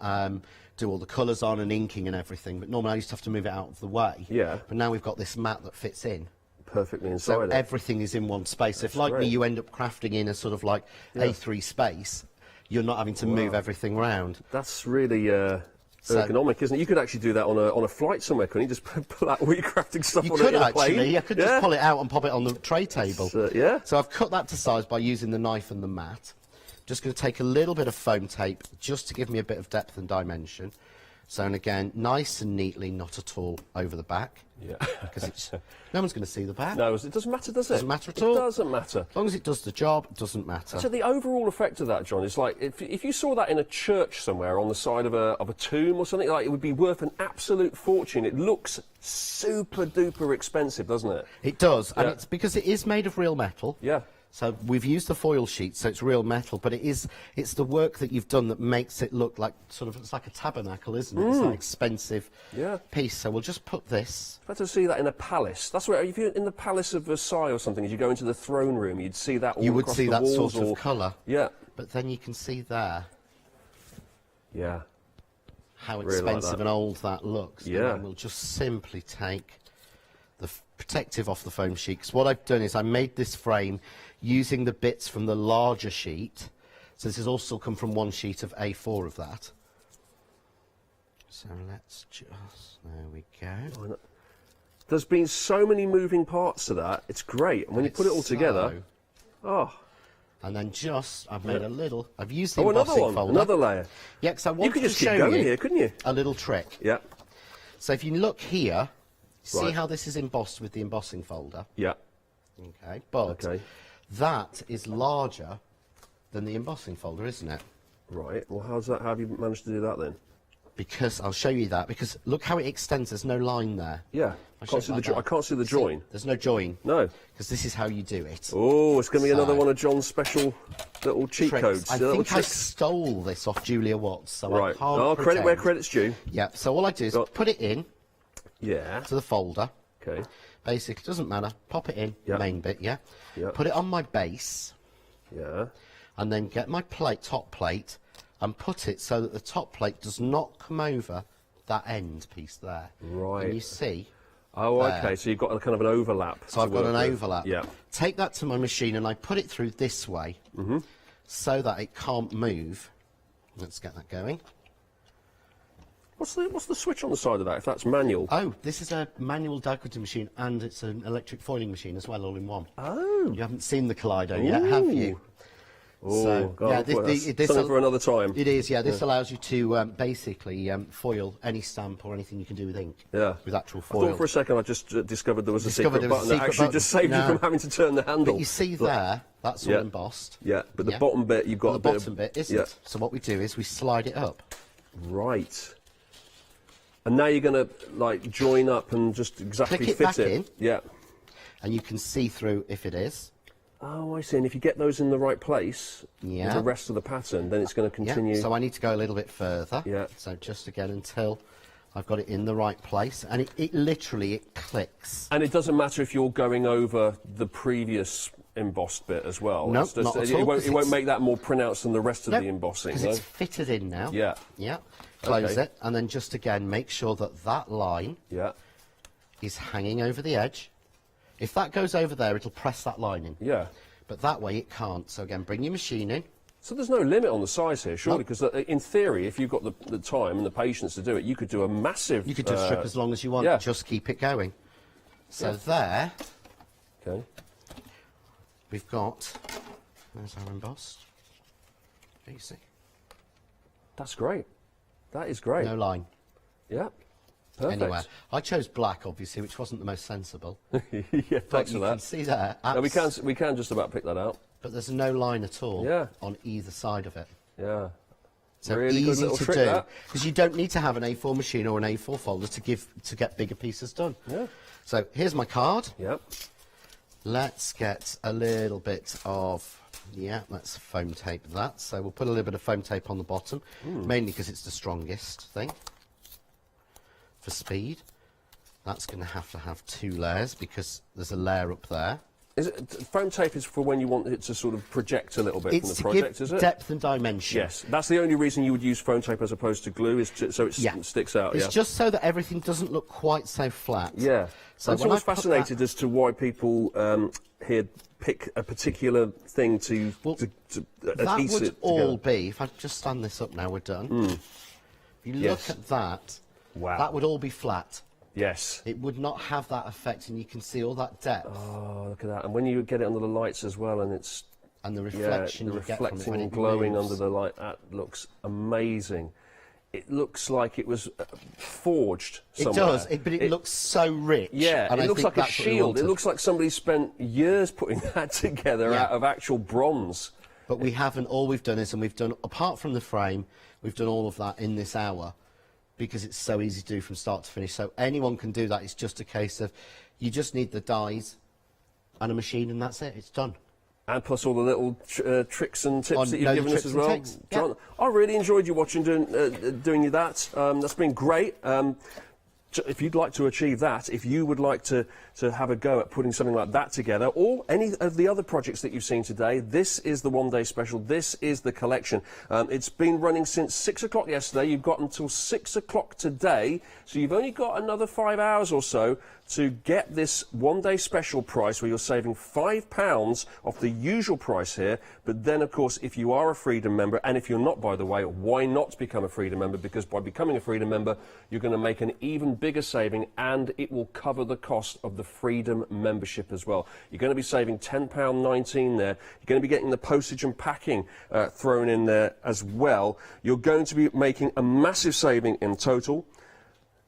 do all the colours on and inking and everything, but normally I used to have to move it out of the way. Yeah. But now we've got this mat that fits in. Perfectly inside so it. everything is in one space. If, like me, you end up crafting in a sort of like A3 space, you're not having to move everything round. That's really ergonomic, isn't it? You could actually do that on a flight somewhere, couldn't you? Just pull out all your crafting stuff you on could it in actually. a plane. I could just pull it out and pop it on the tray table. Yeah. So I've cut that to size by using the knife and the mat. Just going to take a little bit of foam tape just to give me a bit of depth and dimension. So, and again, nice and neatly, not at all over the back. Yeah. Because no one's going to see the back. No, it doesn't matter, does it? Doesn't matter at all. It doesn't matter. As long as it does the job, it doesn't matter. So the overall effect of that, John, is like if you saw that in a church somewhere on the side of a tomb or something, like it would be worth an absolute fortune. It looks super duper expensive, doesn't it? It does, and it's because it is made of real metal. Yeah. So we've used the foil sheet, so it's real metal, but it's the work that you've done that makes it look like it's like a tabernacle, isn't it? It's an expensive piece. So we'll just put this. I'd to see that in a palace. That's where, if you're in the Palace of Versailles or something, as you go into the throne room, you'd see that all You would across see the that walls sort of colour. Yeah. But then you can see there. Yeah. How Really like expensive that. and old that looks. Yeah. And then we'll just simply take the protective off the foam sheet. Because what I've done is I made this frame using the bits from the larger sheet. So this has also come from one sheet of A4 of that. So let's just, there we go. There's been so many moving parts to that. It's great. And when you put it all together, and then I've made a little, I've used the another embossing one, folder. another layer. Yeah, because I You wanted could to just keep show going you here, couldn't you? a little trick. Yeah. So if you look here, see Right. how this is embossed with the embossing folder? Yeah. Okay, but that is larger than the embossing folder, isn't it? Right. Well, how have you managed to do that then? Because I'll show you that. Because look how it extends. There's no line there. Yeah. I can't see the join. There's no join. No. Because this is how you do it. Oh, it's going to be another one of John's special little cheat Tricks. codes. I think I stole this off Julia Watts, so I Right. can't Oh, credit pretend. where credit's due. Yeah. So all I do is put it in. Yeah. To the folder. Okay. Basically, doesn't matter. Pop it in. Yeah. Main bit. Yeah. Yeah. Put it on my base. Yeah. And then get my top plate, and put it so that the top plate does not come over that end piece there. Right. And you see. Oh, there. okay. So you've got a kind of an overlap. So I've got an overlap. Yeah. Take that to my machine and I put it through this way so that it can't move. Let's get that going. What's the switch on the side of that, if that's manual? Oh, this is a manual die cutting machine and it's an electric foiling machine as well, all in one. Oh. You haven't seen the Kaleido yet, have you? Oh, So, God, yeah, that's something for another time. It is, yeah. This allows you to basically foil any stamp or anything you can do with ink. Yeah. With actual I foil. thought for a second I just discovered there was a Discovered secret there was button a that secret actually button. just saved you No. from having to turn the handle. But you see there, that's all embossed. Yeah, but the bottom bit you've got the a bit bottom of, bit isn't. Yeah. So what we do is we slide it up. Right. And now you're going to like join up and just exactly Click it fit back it. in. Yeah. And you can see through if it is. Oh, I see. And if you get those in the right place Yeah. with the rest of the pattern, then it's going to continue. Yeah. So I need to go a little bit further. Yeah. So just again until I've got it in the right place, and it literally clicks. And it doesn't matter if you're going over the previous embossed bit as well. No, It's just, not at it all, won't, 'cause it won't it's- make that more pronounced than the rest of Nope, the embossing. because No? it's fitted in now. Yeah. Yeah. Close Okay. it, and then just again make sure that that line is hanging over the edge. If that goes over there, it'll press that line in. Yeah. But that way it can't. So again, bring your machine in. So there's no limit on the size here, surely? Because in theory, if you've got the time and the patience to do it, you could do a massive... You could do a strip as long as you want. Yeah. Just keep it going. So Yeah. there, Okay. we've got... There's our embossed. There you see. That's great. That is great. No line. Yeah. Perfect. Anywhere. I chose black, obviously, which wasn't the most sensible. Yeah, But thanks you for can that. see there. No, we can just about pick that out. But there's no line at all Yeah. on either side of it. Yeah. So Really good easy little to trick, do, that. because you don't need to have an A4 machine or an A4 folder to get bigger pieces done. Yeah. So here's my card. Yep. Let's get a little bit of, let's foam tape that. So we'll put a little bit of foam tape on the bottom, mainly because it's the strongest thing for speed. That's going to have 2 layers because there's a layer up there. Is it, foam tape is for when you want it to sort of project a little bit from the project, is it? Depth and dimension. Yes, that's the only reason you would use foam tape as opposed to glue, is so it sticks out. It's just so that everything doesn't look quite so flat. Yeah. So I'm always fascinated as to why people here pick a particular thing to adhese it that would all together. be, if I just stand this up now, we're done. If you look Yes. at that, Wow. that would all be flat. Yes. It would not have that effect, and you can see all that depth. Oh, look at that. And when you get it under the lights as well, and it's... And the reflection the you get from it reflecting when and it glowing moves. under the light, that looks amazing. It looks like it was forged somewhere. It does, but it looks so rich. Yeah, and it I looks think like a that's what we shield. It wanted. looks like somebody spent years putting that together out of actual bronze. But we haven't. All we've done is, and we've done, apart from the frame, we've done all of that in this hour, because it's so easy to do from start to finish. So anyone can do that. It's just a case of, you just need the dies and a machine, and that's it. It's done. And plus all the little tricks and tips that you've the given us tricks as and well. tips, John, I really enjoyed you watching doing you that. That's been great. If you'd like to achieve that, if you would like to have a go at putting something like that together, or any of the other projects that you've seen today, this is the one-day special. This is the collection. It's been running since 6 o'clock yesterday. You've got until 6 o'clock today, so you've only got another 5 hours or so to get this one-day special price, where you're saving £5 off the usual price here. But then, of course, if you are a Freedom member, and if you're not, by the way, why not become a Freedom member? Because by becoming a Freedom member, you're going to make an even bigger saving, and it will cover the cost of the Freedom membership as well. You're going to be saving £10.19 there. You're going to be getting the postage and packing thrown in there as well. You're going to be making a massive saving in total.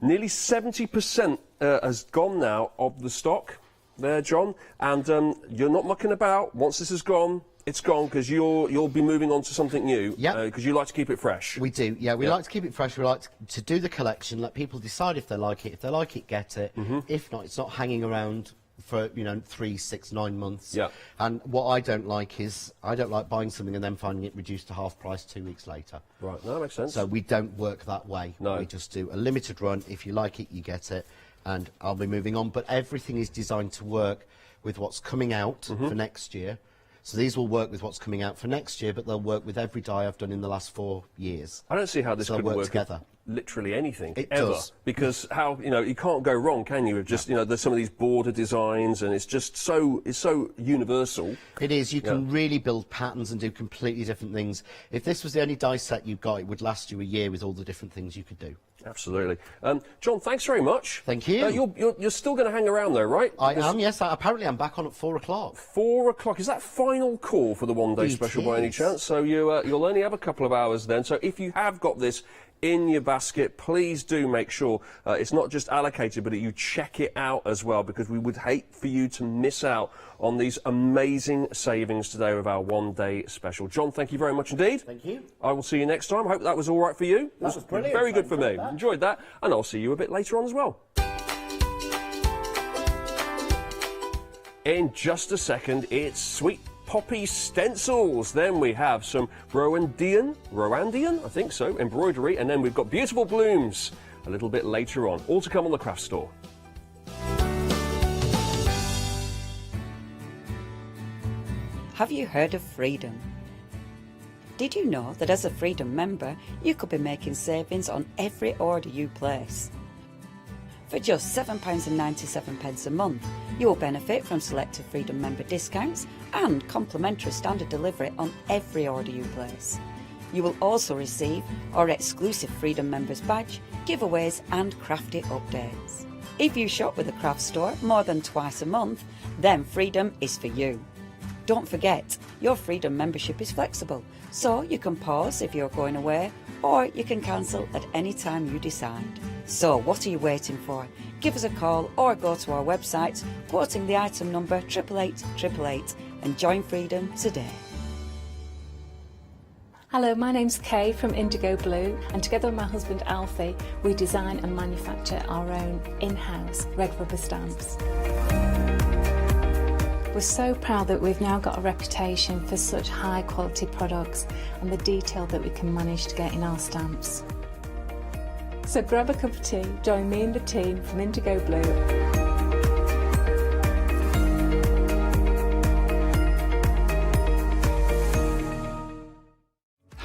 Nearly 70% has gone now of the stock there, John, and you're not mucking about. Once this is gone, it's gone, because you'll be moving on to something new. Yeah. Because you like to keep it fresh. We do. Yeah, we like to keep it fresh. We like to do the collection, let people decide if they like it. If they like it, get it. If not, it's not hanging around for 3, 6, 9 months. Yeah. And what I don't like is, I don't like buying something and then finding it reduced to half price 2 weeks later. Right, that makes sense. So we don't work that way. No. We just do a limited run. If you like it, you get it, and I'll be moving on. But everything is designed to work with what's coming out for next year. So these will work with what's coming out for next year, but they'll work with every die I've done in the last 4 years. I don't see how this could work together. Literally anything, It ever. does. Because how, you can't go wrong, can you? Just, there's some of these border designs, and it's just so universal. It is. You can really build patterns and do completely different things. If this was the only die set you got, it would last you a year with all the different things you could do. Absolutely. John, thanks very much. Thank you. You're still going to hang around though, right? I am, yes. Apparently I'm back on at 4 o'clock. 4 o'clock. Is that final call for the one-day special by any chance? So you'll only have a couple of hours then. So if you have got this in your basket, please do make sure it's not just allocated, but that you check it out as well, because we would hate for you to miss out on these amazing savings today with our one-day special. John, thank you very much indeed. Thank you. I will see you next time. I hope that was all right for you. That was brilliant. Very good for me. Enjoyed that. And I'll see you a bit later on as well. In just a second, it's Sweet Poppy stencils. Then we have some Rowandian, I think so, embroidery, and then we've got beautiful blooms a little bit later on. All to come on the craft store. Have you heard of Freedom? Did you know that as a Freedom member, you could be making savings on every order you place? For just £7.97 a month, you will benefit from selected Freedom member discounts and complimentary standard delivery on every order you place. You will also receive our exclusive Freedom members badge, giveaways and crafty updates. If you shop with the craft store more than twice a month, then Freedom is for you. Don't forget, your Freedom membership is flexible, so you can pause if you're going away, or you can cancel at any time you decide. So what are you waiting for? Give us a call or go to our website, quoting the item number 88888, and join Freedom today. Hello, my name's Kay from Indigo Blue, and together with my husband Alfie, we design and manufacture our own in-house red rubber stamps. We're so proud that we've now got a reputation for such high quality products and the detail that we can manage to get in our stamps. So grab a cup of tea, join me and the team from Indigo Blue.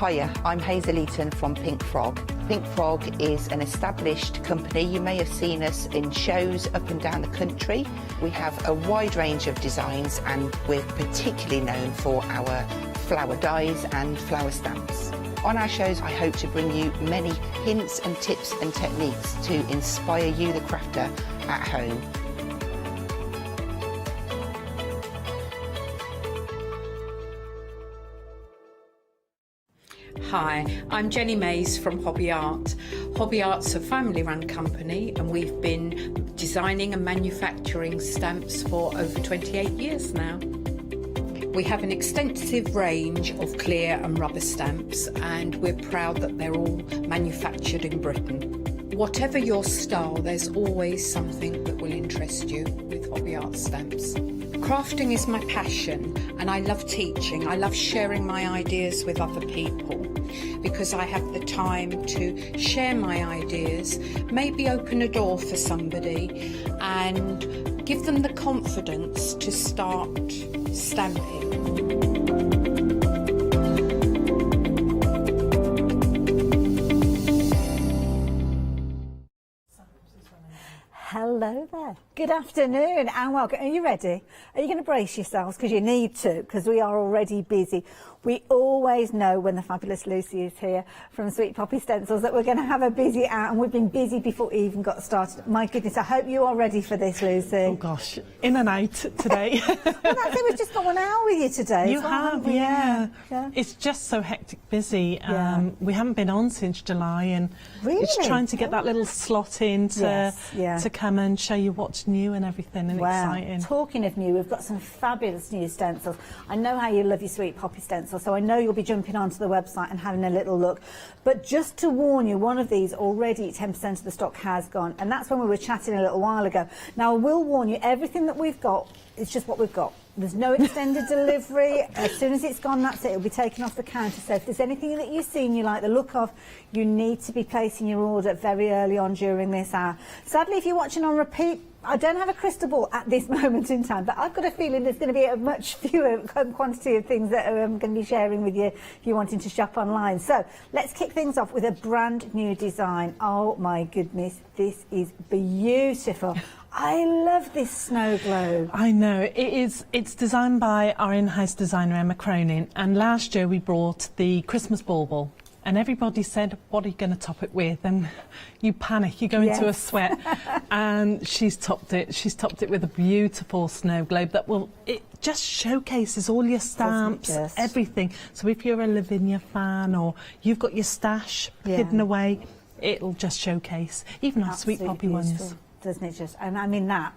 Hiya, I'm Hazel Eaton from Pink Frog. Pink Frog is an established company. You may have seen us in shows up and down the country. We have a wide range of designs and we're particularly known for our flower dies and flower stamps. On our shows, I hope to bring you many hints and tips and techniques to inspire you, the crafter, at home. Hi, I'm Jenny Mays from Hobby Art. Hobby Art's a family-run company and we've been designing and manufacturing stamps for over 28 years now. We have an extensive range of clear and rubber stamps and we're proud that they're all manufactured in Britain. Whatever your style, there's always something that will interest you with Hobby Art stamps. Crafting is my passion and I love teaching. I love sharing my ideas with other people because I have the time to share my ideas, maybe open a door for somebody and give them the confidence to start stamping. Hello there. Good afternoon and welcome. Are you ready? Are you going to brace yourselves? Because you need to, because we are already busy. We always know when the fabulous Lucy is here from Sweet Poppy Stencils that we're going to have a busy hour, and we've been busy before we even got started. My goodness, I hope you are ready for this, Lucy. Oh gosh, in and out today. Well, that's it, we've just got 1 hour with you today. You well, have, yeah. It's just so hectic busy. We haven't been on since July, and it's trying to get that little slot in to come and show you what's new and everything, and exciting. Talking of new, we've got some fabulous new stencils. I know how you love your Sweet Poppy stencils, so I know you'll be jumping onto the website and having a little look. But just to warn you, one of these already 10% of the stock has gone, and that's when we were chatting a little while ago. Now I will warn you, everything that we've got is just what we've got. There's no extended delivery. As soon as it's gone, that's it. It'll be taken off the counter. So if there's anything that you've seen you like the look of, you need to be placing your order very early on during this hour. Sadly, if you're watching on repeat, I don't have a crystal ball at this moment in time, but I've got a feeling there's going to be a much fewer quantity of things that I'm going to be sharing with you if you're wanting to shop online. So let's kick things off with a brand new design. Oh my goodness, this is beautiful. I love this snow globe. I know, it is. It's designed by our in-house designer Emma Cronin, and last year we brought the Christmas bauble. And everybody said, what are you going to top it with? And you panic, you go into a sweat. And she's topped it. She's topped it with a beautiful snow globe that will, it just showcases all your stamps, everything. So if you're a Lavinia fan or you've got your stash hidden away, it'll just showcase. Even our Sweet Poppy ones. Doesn't it just? And I mean that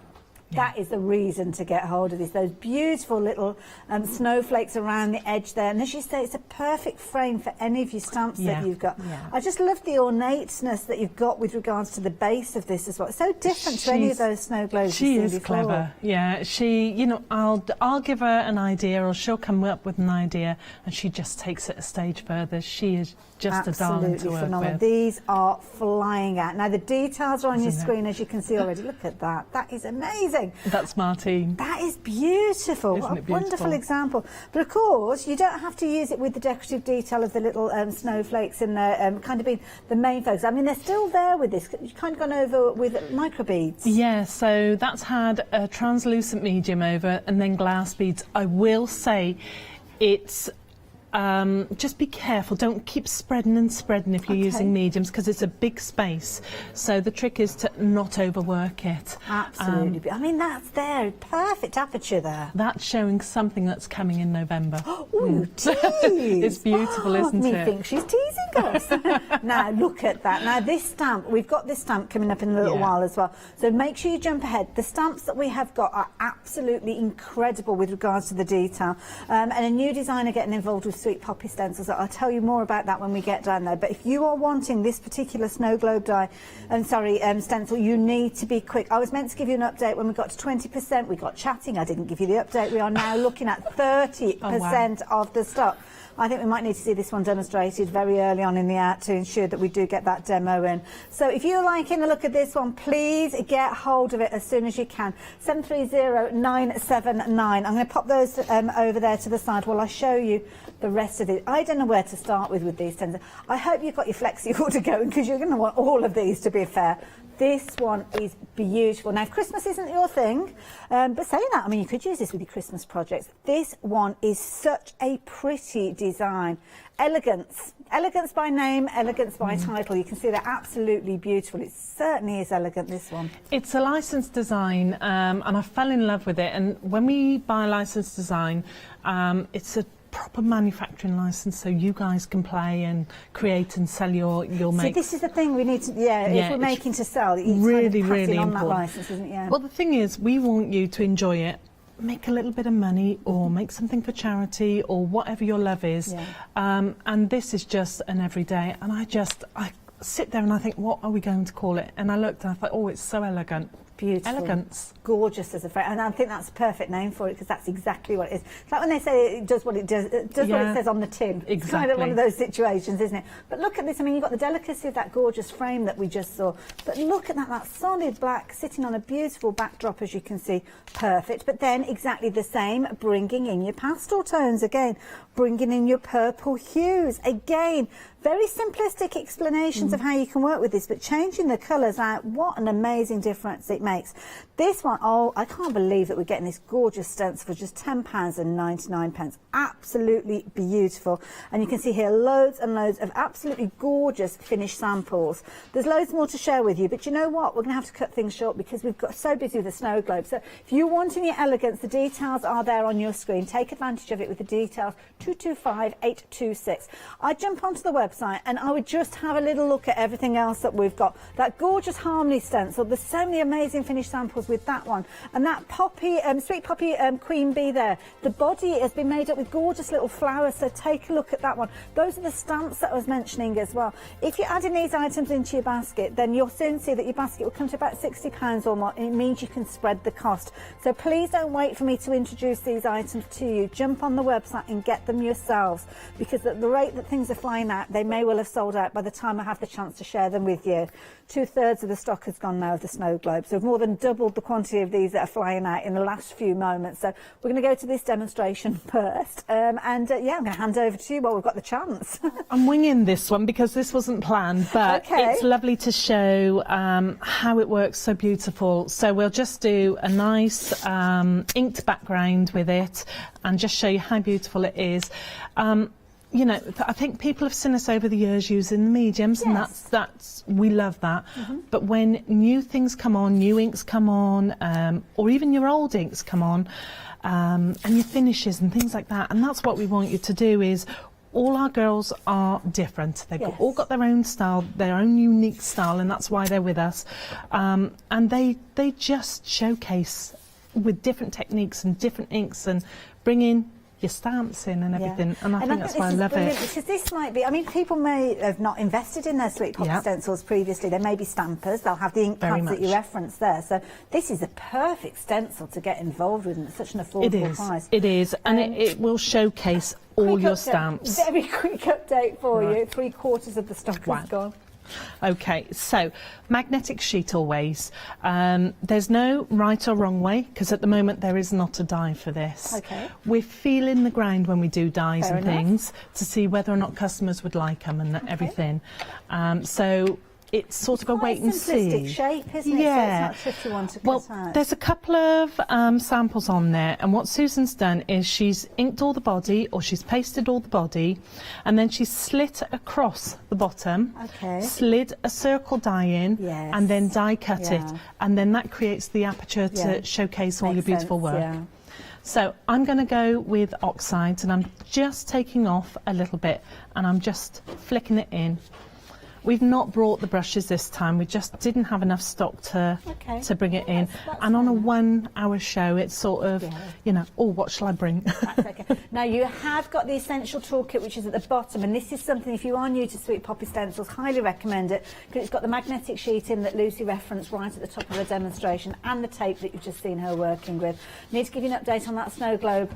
is the reason to get hold of this. Those beautiful little snowflakes around the edge there. And as you say, it's a perfect frame for any of your stamps that you've got. I just love the ornateness that you've got with regards to the base of this as well. It's so different to any of those snow globes She you've is seen before. clever. Yeah, she, you know, I'll give her an idea or she'll come up with an idea and she just takes it a stage further. She is just a darling to work phenomenal. with. These are flying out. Now the details are on your screen, as you can see already. Look at that. That is amazing. That's Martine. That is beautiful. What a wonderful example. But of course, you don't have to use it with the decorative detail of the little snowflakes and kind of being the main focus. I mean, they're still there with this. You've kind of gone over with microbeads. Yeah, so that's had a translucent medium over and then glass beads. I will say it's just be careful, don't keep spreading and spreading if you're using mediums, because it's a big space, so the trick is to not overwork it. Absolutely. I mean, that's there, perfect aperture there. That's showing something that's coming in November. Oh, tease! It's beautiful, isn't it? I think she's teasing us. Now look at that. Now this stamp, we've got this stamp coming up in a little while as well, so make sure you jump ahead. The stamps that we have got are absolutely incredible with regards to the detail, and a new designer getting involved with Sweet Poppy Stencils. I'll tell you more about that when we get down there. But if you are wanting this particular snow globe die, stencil, you need to be quick. I was meant to give you an update when we got to 20%. We got chatting. I didn't give you the update. We are now looking at 30% of the stock. I think we might need to see this one demonstrated very early on in the hour to ensure that we do get that demo in. So if you're liking the look of this one, please get hold of it as soon as you can. 730979. I'm going to pop those over there to the side while I show you the the rest of it. I don't know where to start with these stencils. I hope you've got your flexi order going, because you're going to want all of these, to be fair. This one is beautiful. Now, if Christmas isn't your thing, but saying that, I mean, you could use this with your Christmas projects. This one is such a pretty design. Elegance. Elegance by name, elegance by title. You can see they're absolutely beautiful. It certainly is elegant, this one. It's a licensed design, and I fell in love with it. And when we buy a licensed design, it's a proper manufacturing license, so you guys can play and create and sell your makes. See, this is the thing we need to, if we're making to sell, it's really, kind of really on important. that license, isn't it? Yeah. Well, the thing is, we want you to enjoy it, make a little bit of money, or make something for charity, or whatever your love is. And this is just an everyday, and I sit there and I think, what are we going to call it? And I looked and I thought, oh, it's so elegant. Beautiful. Elegance. Gorgeous as a phrase. And I think that's a perfect name for it, because that's exactly what it is. It's like when they say it does what it does, it does what it says on the tin. Exactly. It's kind of one of those situations, isn't it? But look at this. I mean, you've got the delicacy of that gorgeous frame that we just saw. But look at that solid black sitting on a beautiful backdrop, as you can see. Perfect. But then exactly the same, bringing in your pastel tones again, bringing in your purple hues again. Very simplistic explanations of how you can work with this, but changing the colours out, what an amazing difference it makes. This one, oh, I can't believe that we're getting this gorgeous stencil for just £10.99. Absolutely beautiful. And you can see here loads and loads of absolutely gorgeous finished samples. There's loads more to share with you, but you know what? We're going to have to cut things short because we've got so busy with the snow globe. So if you want any elegance, the details are there on your screen. Take advantage of it with the details, 225826. I jump onto the website and I would just have a little look at everything else that we've got. That gorgeous Harmony stencil, there's so many amazing finished samples with that one. And that poppy, sweet poppy queen bee there, the body has been made up with gorgeous little flowers, so take a look at that one. Those are the stamps that I was mentioning as well. If you're adding these items into your basket, then you'll soon see that your basket will come to about £60 or more, and it means you can spread the cost. So please don't wait for me to introduce these items to you. Jump on the website and get them yourselves, because at the rate that things are flying out, they may well have sold out by the time I have the chance to share them with you. 2/3 of the stock has gone now of the snow globe, so we've more than doubled the quantity of these that are flying out in the last few moments. So we're going to go to this demonstration first, yeah, I'm going to hand over to you while we've got the chance. I'm winging this one because this wasn't planned, but it's lovely to show how it works. So beautiful. So we'll just do a nice inked background with it and just show you how beautiful it is. You know, I think people have seen us over the years using the mediums, and that's we love that. But when new things come on, new inks come on, or even your old inks come on, and your finishes and things like that, and that's what we want you to do. Is all our girls are different. They've all got their own style, their own unique style, and that's why they're with us. And they just showcase with different techniques and different inks and bring in your stamps in and everything, and I think that's why I love it. Because this might be, I mean, people may have not invested in their Sweet Poppy stencils previously. They may be stampers, they'll have the ink pads that you referenced there. So this is a perfect stencil to get involved with, and at such an affordable price. It is, and it will showcase all your stamps. Very quick update for you, 3/4 of the stock is gone. Okay, so magnetic sheet always. There's no right or wrong way, because at the moment there is not a die for this. Okay. We're feeling the ground when we do dies and things to see whether or not customers would like them and everything. So it's sort of a wait and see. Simplistic shape, isn't it? Yeah. So it's not a tricky one to cut out. There's a couple of samples on there, and what Susan's done is she's inked all the body, or she's pasted all the body, and then she's slit across the bottom, slid a circle die in, and then die cut it, and then that creates the aperture to showcase all your beautiful work. So I'm going to go with oxides, and I'm just taking off a little bit, and I'm just flicking it in. We've not brought the brushes this time. We just didn't have enough stock to bring it in. And on a 1 hour show, it's sort of, you know, oh, what shall I bring? That's okay. Now, you have got the Essential Toolkit, which is at the bottom, and this is something, if you are new to Sweet Poppy stencils, highly recommend it, because it's got the magnetic sheet in that Lucy referenced right at the top of the demonstration, and the tape that you've just seen her working with. I need to give you an update on that snow globe.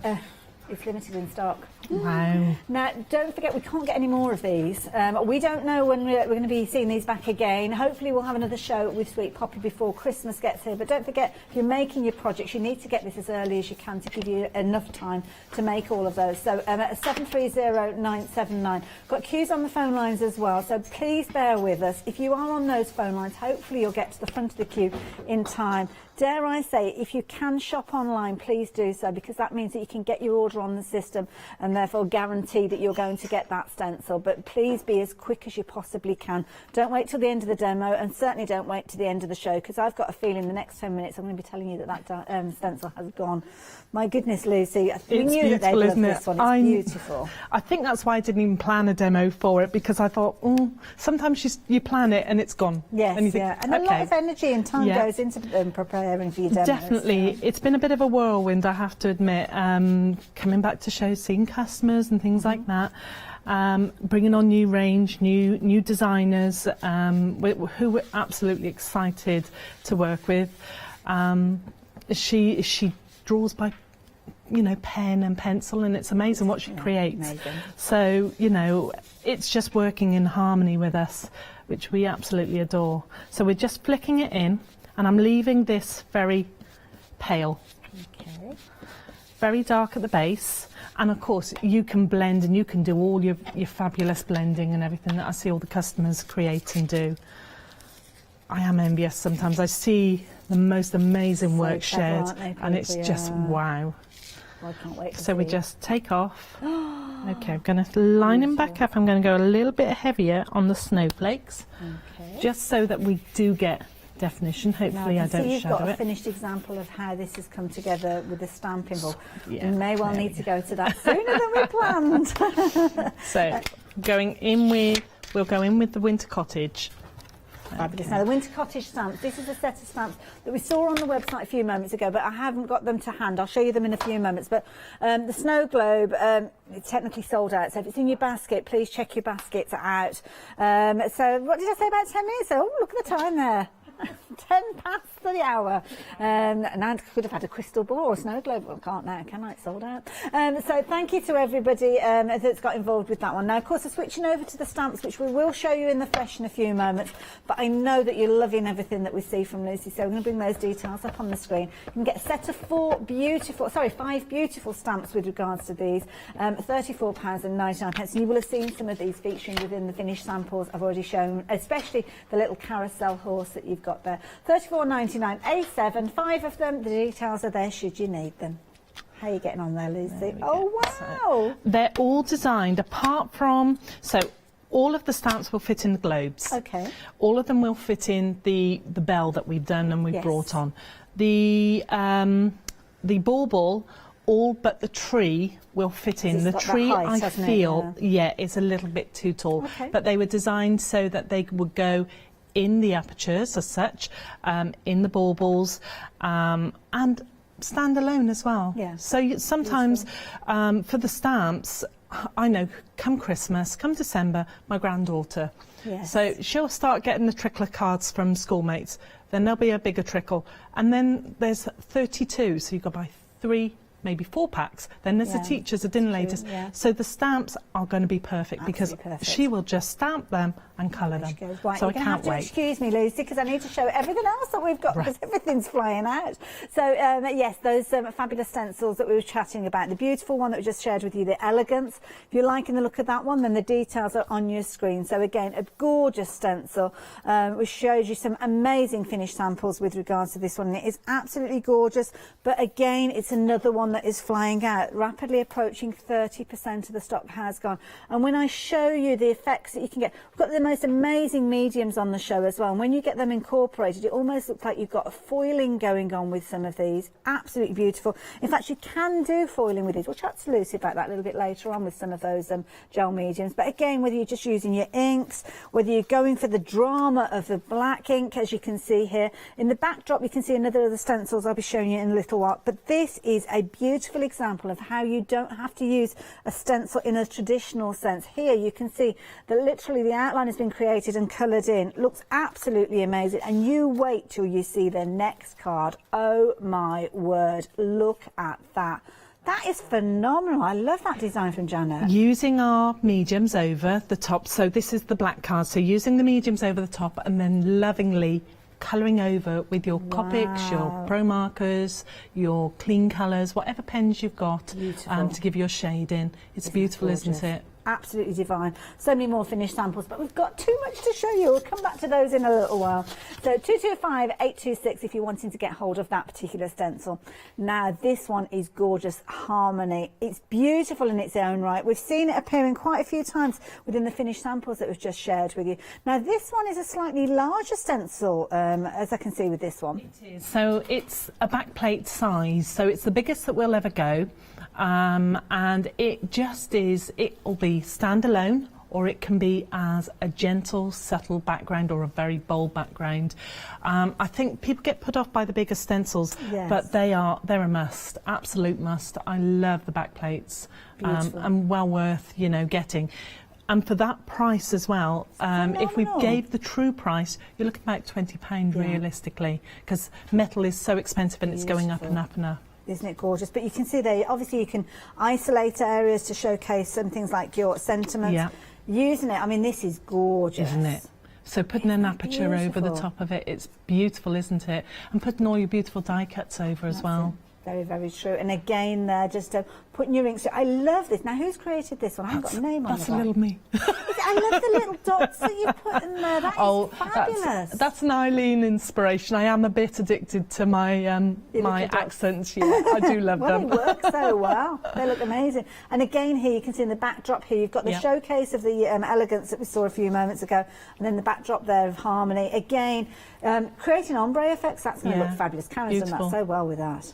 It's limited in stock. Wow. Now, don't forget, we can't get any more of these. We don't know when we're going to be seeing these back again. Hopefully we'll have another show with Sweet Poppy before Christmas gets here. But don't forget, if you're making your projects, you need to get this as early as you can to give you enough time to make all of those. So 730979. Got queues on the phone lines as well, so please bear with us. If you are on those phone lines, hopefully you'll get to the front of the queue in time. Dare I say, if you can shop online, please do so, because that means that you can get your order on the system and therefore guarantee that you're going to get that stencil. But please be as quick as you possibly can. Don't wait till the end of the demo, and certainly don't wait to the end of the show, because I've got a feeling the next 10 minutes I'm going to be telling you that that stencil has gone. My goodness, Lucy, we knew that they'd love this one. It's beautiful. I think that's why I didn't even plan a demo for it, because I thought, sometimes you plan it and it's gone. Yes, and you think, and a lot of energy and time goes into preparing for your demos. Definitely. It's been a bit of a whirlwind, I have to admit, coming back to shows, seeing customers and things like that. Bringing on new range, new designers who we're absolutely excited to work with. She draws by pen and pencil, and it's amazing what she creates. Amazing. So it's just working in harmony with us, which we absolutely adore. So we're just flicking it in, and I'm leaving this very pale. Okay. Very dark at the base. And of course you can blend and you can do all your fabulous blending and everything that I see all the customers create and do. I am envious sometimes. I see the most amazing work shared, and it's just wow. Well, I can't wait to so we see. just take off. Okay, I'm going to line him back up. I'm going to go a little bit heavier on the snowflakes, just so that we do get definition. Hopefully I don't you've shadow got a it. finished example of how this has come together with the stamp involved. We may well need to go to that sooner than we planned. So we'll go in with the Winter Cottage. Fabulous. Now, the Winter Cottage stamps, this is a set of stamps that we saw on the website a few moments ago, but I haven't got them to hand. I'll show you them in a few moments. But the snow globe, it's technically sold out, so if it's in your basket, please check your baskets out. So what did I say about 10 minutes? Oh, look at the time there. 10 past the hour. And I could have had a crystal ball or a snow globe. Well, I can't now, can I? It's sold out. So thank you to everybody that's got involved with that one. Now, of course, we're switching over to the stamps, which we will show you in the flesh in a few moments. But I know that you're loving everything that we see from Lucy, so we're going to bring those details up on the screen. You can get a set of 5 beautiful stamps with regards to these. £34.99. And you will have seen some of these featuring within the finished samples I've already shown, especially the little carousel horse that you've got there. £34.99, A7, 5 of them. The details are there should you need them. How are you getting on there, Lucy? Oh, wow! So they're all designed apart from... So all of the stamps will fit in the globes. Okay. All of them will fit in the bell that we've done and we've brought on. The bauble, all but the tree will fit in. The tree, height, I feel, is a little bit too tall. Okay. But they were designed so that they would go in the apertures as such, in the baubles, and stand alone as well. Yeah. So sometimes for the stamps, I know come Christmas, come December, my granddaughter. Yes. So she'll start getting the trickle of cards from schoolmates. Then there'll be a bigger trickle. And then there's 32, so you've got to buy 3, maybe 4 packs. Then there's the teachers, the dinner ladies. So the stamps are going to be perfect. Absolutely, because she will just stamp them and colour them. Right, so I you're going to can't have to wait. excuse me, Lucy, because I need to show everything else that we've got, because everything's flying out. So, yes, those fabulous stencils that we were chatting about. The beautiful one that we just shared with you, the Elegance. If you're liking the look of that one, then the details are on your screen. So, again, a gorgeous stencil. We showed you some amazing finished samples with regards to this one. It is absolutely gorgeous, but, again, it's another one that is flying out. Rapidly approaching 30% of the stock has gone. And when I show you the effects that you can get, we've got the most amazing mediums on the show as well, and when you get them incorporated, it almost looks like you've got a foiling going on with some of these. Absolutely beautiful. In fact, you can do foiling with these. We'll chat to Lucy about that a little bit later on with some of those gel mediums. But again, whether you're just using your inks, whether you're going for the drama of the black ink, as you can see here in the backdrop, you can see another of the stencils I'll be showing you in a little while. But this is a beautiful example of how you don't have to use a stencil in a traditional sense. Here you can see that literally the outline has been created and coloured in. Looks absolutely amazing, and you wait till you see the next card. Oh my word, look at that. That is phenomenal. I love that design from Janet. Using our mediums over the top, so this is the black card, so using the mediums over the top and then lovingly colouring over with your Copics, your Pro Markers, your clean colours, whatever pens you've got to give your shade in. It's beautiful, isn't it? Absolutely divine. So many more finished samples, but we've got too much to show you. We'll come back to those in a little while. So 225-826 if you're wanting to get hold of that particular stencil. Now this one is gorgeous. Harmony. It's beautiful in its own right. We've seen it appearing quite a few times within the finished samples that we've just shared with you. Now this one is a slightly larger stencil, as I can see with this one. It is. So it's a backplate size, so it's the biggest that we'll ever go. And it just is, it will be standalone, or it can be as a gentle, subtle background or a very bold background. I think people get put off by the bigger stencils, but they're a must, absolute must. I love the backplates, and well worth, you know, getting. And for that price as well, if we gave the true price, you're looking about £20 realistically, because metal is so expensive and it's going up and up and up. Isn't it gorgeous? But you can see there, obviously you can isolate areas to showcase some things like your sentiments. Using it, I mean, this is gorgeous. Isn't it? So putting an aperture over the top of it, it's beautiful, isn't it? And putting all your beautiful die cuts over as well. Very, very true. And again, there, just putting your inks. I love this. Now, who's created this one? I haven't got a name on it. That's a little me. I love the little dots that you put in there. That is fabulous. That's an Eileen inspiration. I am a bit addicted to my my accents. Yeah, I do love them. They work so well. They look amazing. And again, here you can see in the backdrop here, you've got the showcase of the elegance that we saw a few moments ago, and then the backdrop there of harmony. Again, creating ombre effects. That's going to look fabulous. Karen's done that so well with that.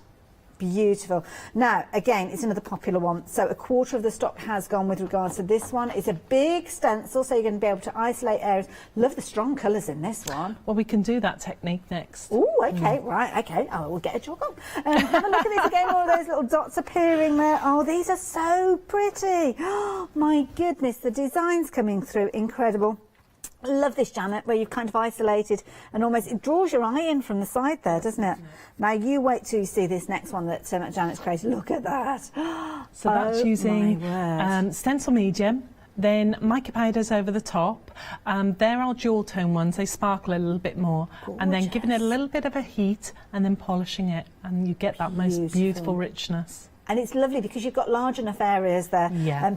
Beautiful. Now, again, it's another popular one. So a quarter of the stock has gone with regards to this one. It's a big stencil, so you're going to be able to isolate areas. Love the strong colours in this one. Well, we can do that technique next. Oh, okay, right, okay. Oh, we'll get a jog on. Have a look at this again, all those little dots appearing there. Oh, these are so pretty. Oh, my goodness, the design's coming through. Incredible. Love this, Janet, where you've kind of isolated and almost, it draws your eye in from the side there, doesn't it? Now, you wait till you see this next one that Janet's created. Look at that. So that's using stencil medium, then mica powders over the top. There are dual tone ones, they sparkle a little bit more. And then giving it a little bit of a heat and then polishing it, and you get that most beautiful richness. And it's lovely because you've got large enough areas there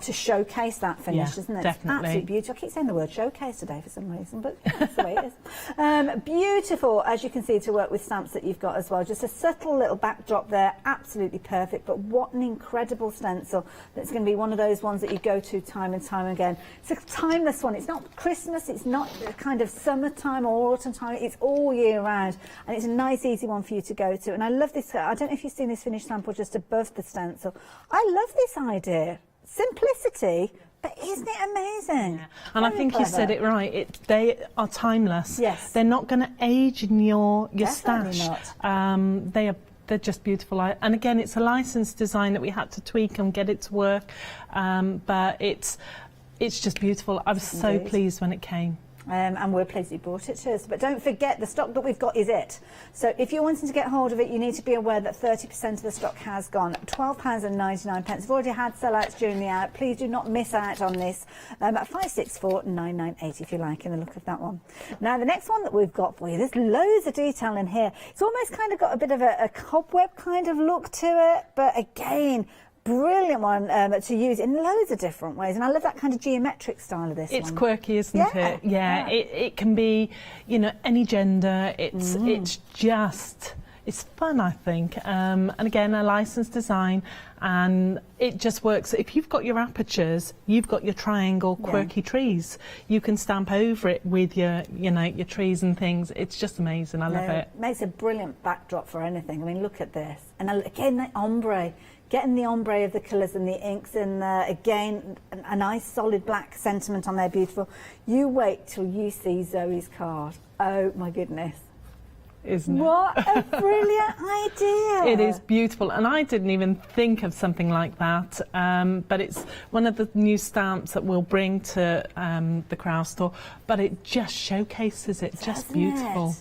to showcase that finish, isn't it? Definitely. It's absolutely beautiful. I keep saying the word showcase today for some reason, but that's the way it is. Beautiful, as you can see, to work with stamps that you've got as well. Just a subtle little backdrop there, absolutely perfect. But what an incredible stencil. That's going to be one of those ones that you go to time and time again. It's a timeless one. It's not Christmas, it's not kind of summertime or autumn time. It's all year round. And it's a nice, easy one for you to go to. And I love this. I don't know if you've seen this finished sample just above the stencil. I love this idea. Simplicity, but isn't it amazing? Yeah. And I think you said it right. They are timeless. Yes. They're not going to age in your stash. Not. They're just beautiful. And again, it's a licensed design that we had to tweak and get it to work. But it's just beautiful. I was so pleased when it came. And we're pleased you brought it to us. But don't forget, the stock that we've got is it. So if you're wanting to get hold of it, you need to be aware that 30% of the stock has gone. £12.99. We've already had sellouts during the hour. Please do not miss out on this. At 564-998 if you like, in the look of that one. Now, the next one that we've got for you, there's loads of detail in here. It's almost kind of got a bit of a cobweb kind of look to it. But again, brilliant one to use in loads of different ways, and I love that kind of geometric style of this It's one. quirky, isn't it? Yeah. It can be, you know, any gender. It's it's fun, I think. And again, a licensed design, and it just works. If you've got your apertures, you've got your triangle quirky trees. You can stamp over it with your, you know, your trees and things. It's just amazing. I love it. Makes a brilliant backdrop for anything. I mean, look at this, and again, the ombre. Getting the ombre of the colours and the inks in there, again, a nice solid black sentiment on there, beautiful. You wait till you see Zoe's card. Oh my goodness. Isn't it? What a brilliant idea. It is beautiful, and I didn't even think of something like that, but it's one of the new stamps that we'll bring to the craft store, but it just showcases it, just beautiful.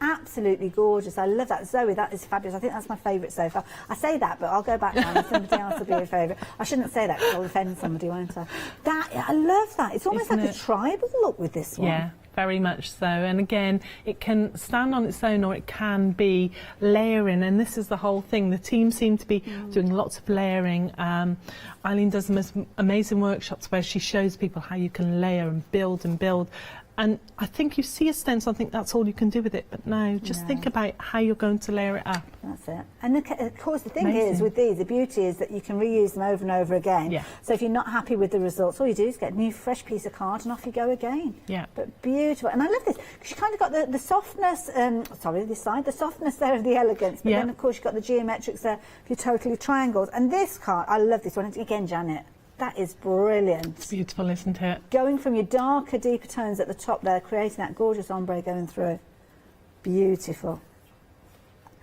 absolutely gorgeous. I love that. Zoe, that is fabulous. I think that's my favourite so far. I say that, but I'll go back now and somebody else will be a favourite. I shouldn't say that because I'll offend somebody, won't I? I love that. It's almost like a tribal look with this one. Yeah. Very much so, and again, it can stand on its own or it can be layering, and this is the whole thing. The team seem to be doing lots of layering. Eileen does the most amazing workshops where she shows people how you can layer and build, and I think you see a stencil, I think that's all you can do with it, but no, just think about how you're going to layer it up. That's it. And of course the thing is with these, the beauty is that you can reuse them over and over again. Yeah. So if you're not happy with the results, all you do is get a new fresh piece of card and off you go again. Yeah. But beautiful. And I love this because you kind of got the softness, this side, the softness there of the elegance, but then of course you've got the geometrics there for your totally triangles. And this card, I love this one. Again, Janet. That is brilliant. It's beautiful, isn't it? Going from your darker, deeper tones at the top there, creating that gorgeous ombre going through. Beautiful.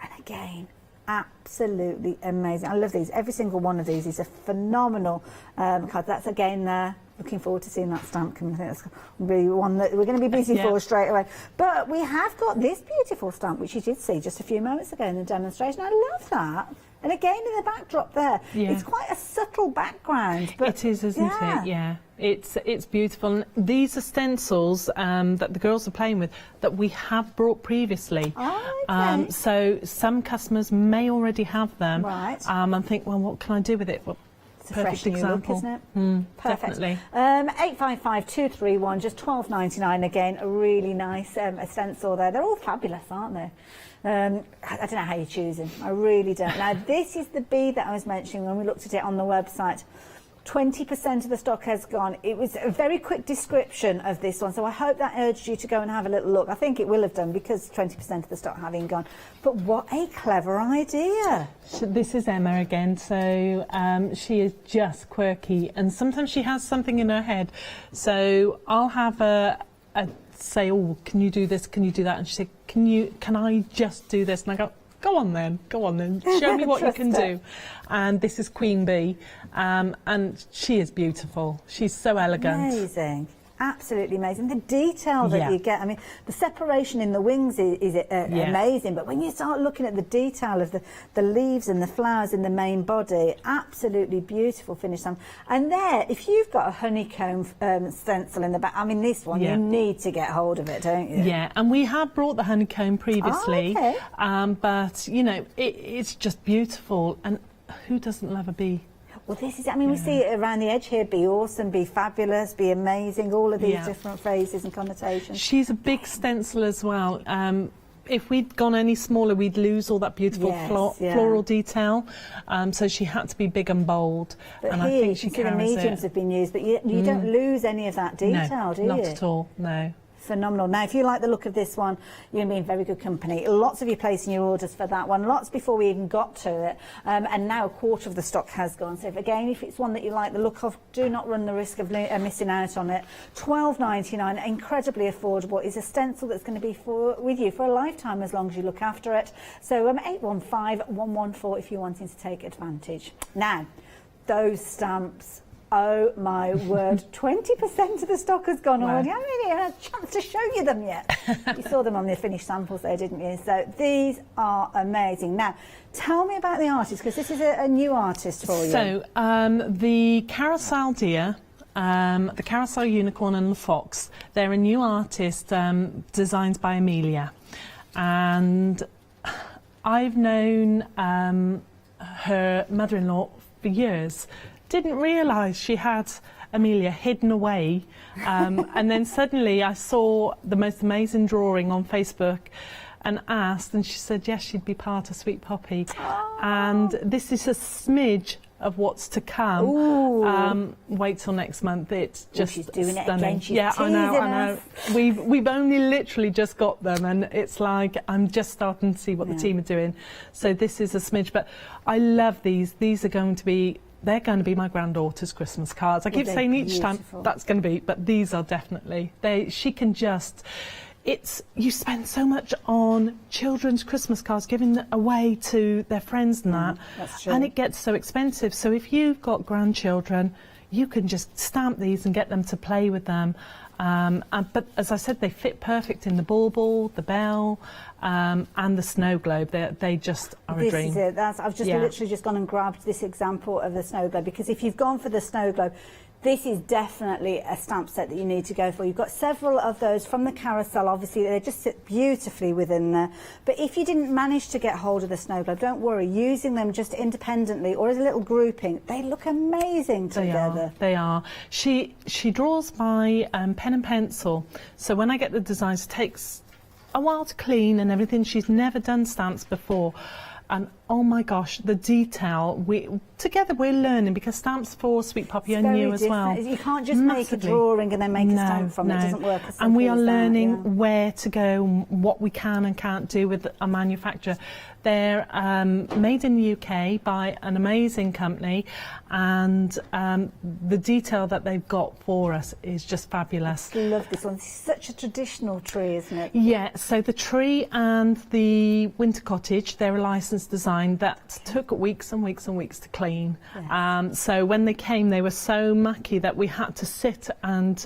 And again, absolutely amazing. I love these. Every single one of these is a phenomenal card. That's again there. Looking forward to seeing that stamp coming. I think that's really one that we're going to be busy for straight away. But we have got this beautiful stamp, which you did see just a few moments ago in the demonstration. I love that. And again, in the backdrop there, it's quite a subtle background. But it is, isn't it? Yeah. It's beautiful. And these are stencils that the girls are playing with that we have brought previously. Oh, okay. So some customers may already have them. Right. And think, well, what can I do with it? Well, it's a fresh new look, isn't it? Perfect. Definitely. 855-231, just $12.99 again. A really nice stencil there. They're all fabulous, aren't they? I don't know how you choose them. I really don't. Now, this is the bead that I was mentioning when we looked at it on the website. 20% of the stock has gone. It was a very quick description of this one, so I hope that urged you to go and have a little look. I think it will have done because 20% of the stock having gone. But what a clever idea. So this is Emma again, so she is just quirky, and sometimes she has something in her head. So I'll have a say, oh, can you do this, can you do that? And she said, can I just do this? And I go on then, show me what you can do. And this is Queen Bee, and she is beautiful. She's so elegant. Amazing. Absolutely amazing. The detail that you get, I mean, the separation in the wings is amazing, but when you start looking at the detail of the leaves and the flowers in the main body, absolutely beautiful finish. And there, if you've got a honeycomb stencil in the back, I mean, this one, you need to get hold of it, don't you? Yeah, and we have brought the honeycomb previously, okay. But, you know, it's just beautiful, and who doesn't love a bee? Well, this is, I mean, we see it around the edge here, be awesome, be fabulous, be amazing, all of these different phrases and connotations. She's a big stencil as well. If we'd gone any smaller, we'd lose all that beautiful floral detail. So she had to be big and bold. But and here, I think she the mediums have been used, but you don't lose any of that detail, do you? Not at all, no. Phenomenal. Now, if you like the look of this one, you're going to be in very good company. Lots of you placing your orders for that one, lots before we even got to it, and now a quarter of the stock has gone. So if it's one that you like the look of, do not run the risk of missing out on it. $12.99, incredibly affordable. Is a stencil that's going to be with you for a lifetime as long as you look after it. So 815-114 if you're wanting to take advantage. Now, those stamps. Oh my word, 20% of the stock has gone already. I haven't really had a chance to show you them yet. You saw them on the finished samples there, didn't you? So these are amazing. Now, tell me about the artist, because this is a new artist for you. So, the Carousel Deer, the Carousel Unicorn and the Fox, they're a new artist designed by Amelia. And I've known her mother-in-law for years. Didn't realise she had Amelia hidden away, and then suddenly I saw the most amazing drawing on Facebook and asked, and she said yes, she'd be part of Sweet Poppy. And this is a smidge of what's to come. Wait till next month. It's just she's doing stunning. It again. She's I know. We've only literally just got them, and it's like I'm just starting to see what the team are doing. So this is a smidge, but I love these. These are going to be. They're going to be my granddaughter's Christmas cards. I keep saying each time that's going to be, but these are definitely. She can just. You spend so much on children's Christmas cards, giving them away to their friends and that, that's true. and it gets so expensive. So if you've got grandchildren, you can just stamp these and get them to play with them. But as I said, they fit perfect in the bauble, the bell, and the snow globe. They just are a dream. This is it. I've just literally just gone and grabbed this example of the snow globe, because if you've gone for the snow globe, this is definitely a stamp set that you need to go for. You've got several of those from the carousel, obviously they just sit beautifully within there. But if you didn't manage to get hold of the snow globe, don't worry, using them just independently or as a little grouping, they look amazing together. They are. She draws by pen and pencil, so when I get the designs, it takes a while to clean and everything. She's never done stamps before. And oh my gosh, the detail, together we're learning, because stamps for Sweet Poppy are new as well. You can't just make a drawing and then make a stamp from it. It doesn't work as simple And we are as that, learning where to go, what we can and can't do with a manufacturer. They're made in the UK by an amazing company, and the detail that they've got for us is just fabulous. I love this one. It's such a traditional tree, isn't it? Yeah, so the tree and the winter cottage, they're a licensed design that took weeks and weeks and weeks to clean. Yes. So when they came, they were so mucky that we had to sit, and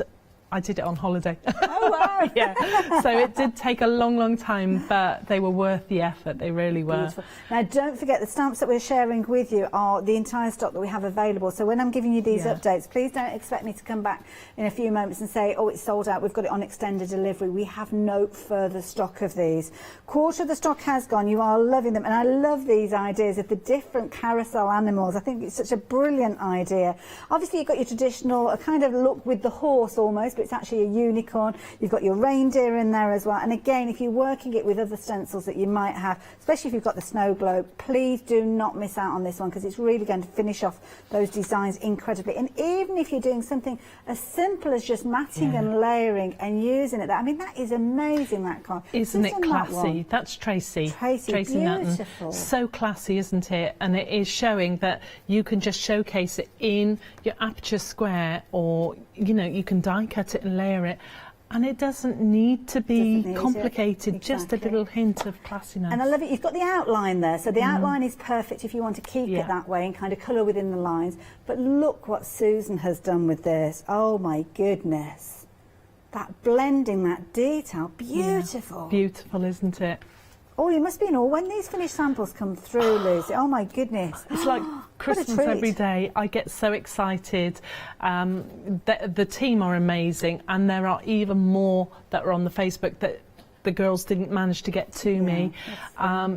I did it on holiday. Oh, wow. Yeah, so it did take a long, long time, but they were worth the effort. They really were. Beautiful. Now, don't forget, the stamps that we're sharing with you are the entire stock that we have available. So when I'm giving you these updates, please don't expect me to come back in a few moments and say, oh, it's sold out, we've got it on extended delivery. We have no further stock of these. Quarter of the stock has gone. You are loving them. And I love these ideas of the different carousel animals. I think it's such a brilliant idea. Obviously, you've got your traditional kind of look with the horse almost, but it's actually a unicorn. You've got your reindeer in there as well. And again, if you're working it with other stencils that you might have, especially if you've got the snow globe, please do not miss out on this one, because it's really going to finish off those designs incredibly. And even if you're doing something as simple as just matting and layering and using it, I mean, that is amazing, that card. Isn't it classy? That's Tracy. Tracy Nutton. So classy, isn't it? And it is showing that you can just showcase it in your aperture square, or, you know, you can die cut it and layer it. And it doesn't need to be complicated, just a little hint of classiness. And I love it, you've got the outline there, so the outline is perfect if you want to keep it that way and kind of colour within the lines. But look what Susan has done with this. Oh my goodness. That blending, that detail, beautiful. Yeah. Beautiful, isn't it? Oh, you must be in awe when these finished samples come through, Lucy. Oh my goodness. It's like Christmas every day. I get so excited. The team are amazing, and there are even more that are on the Facebook that the girls didn't manage to get to me.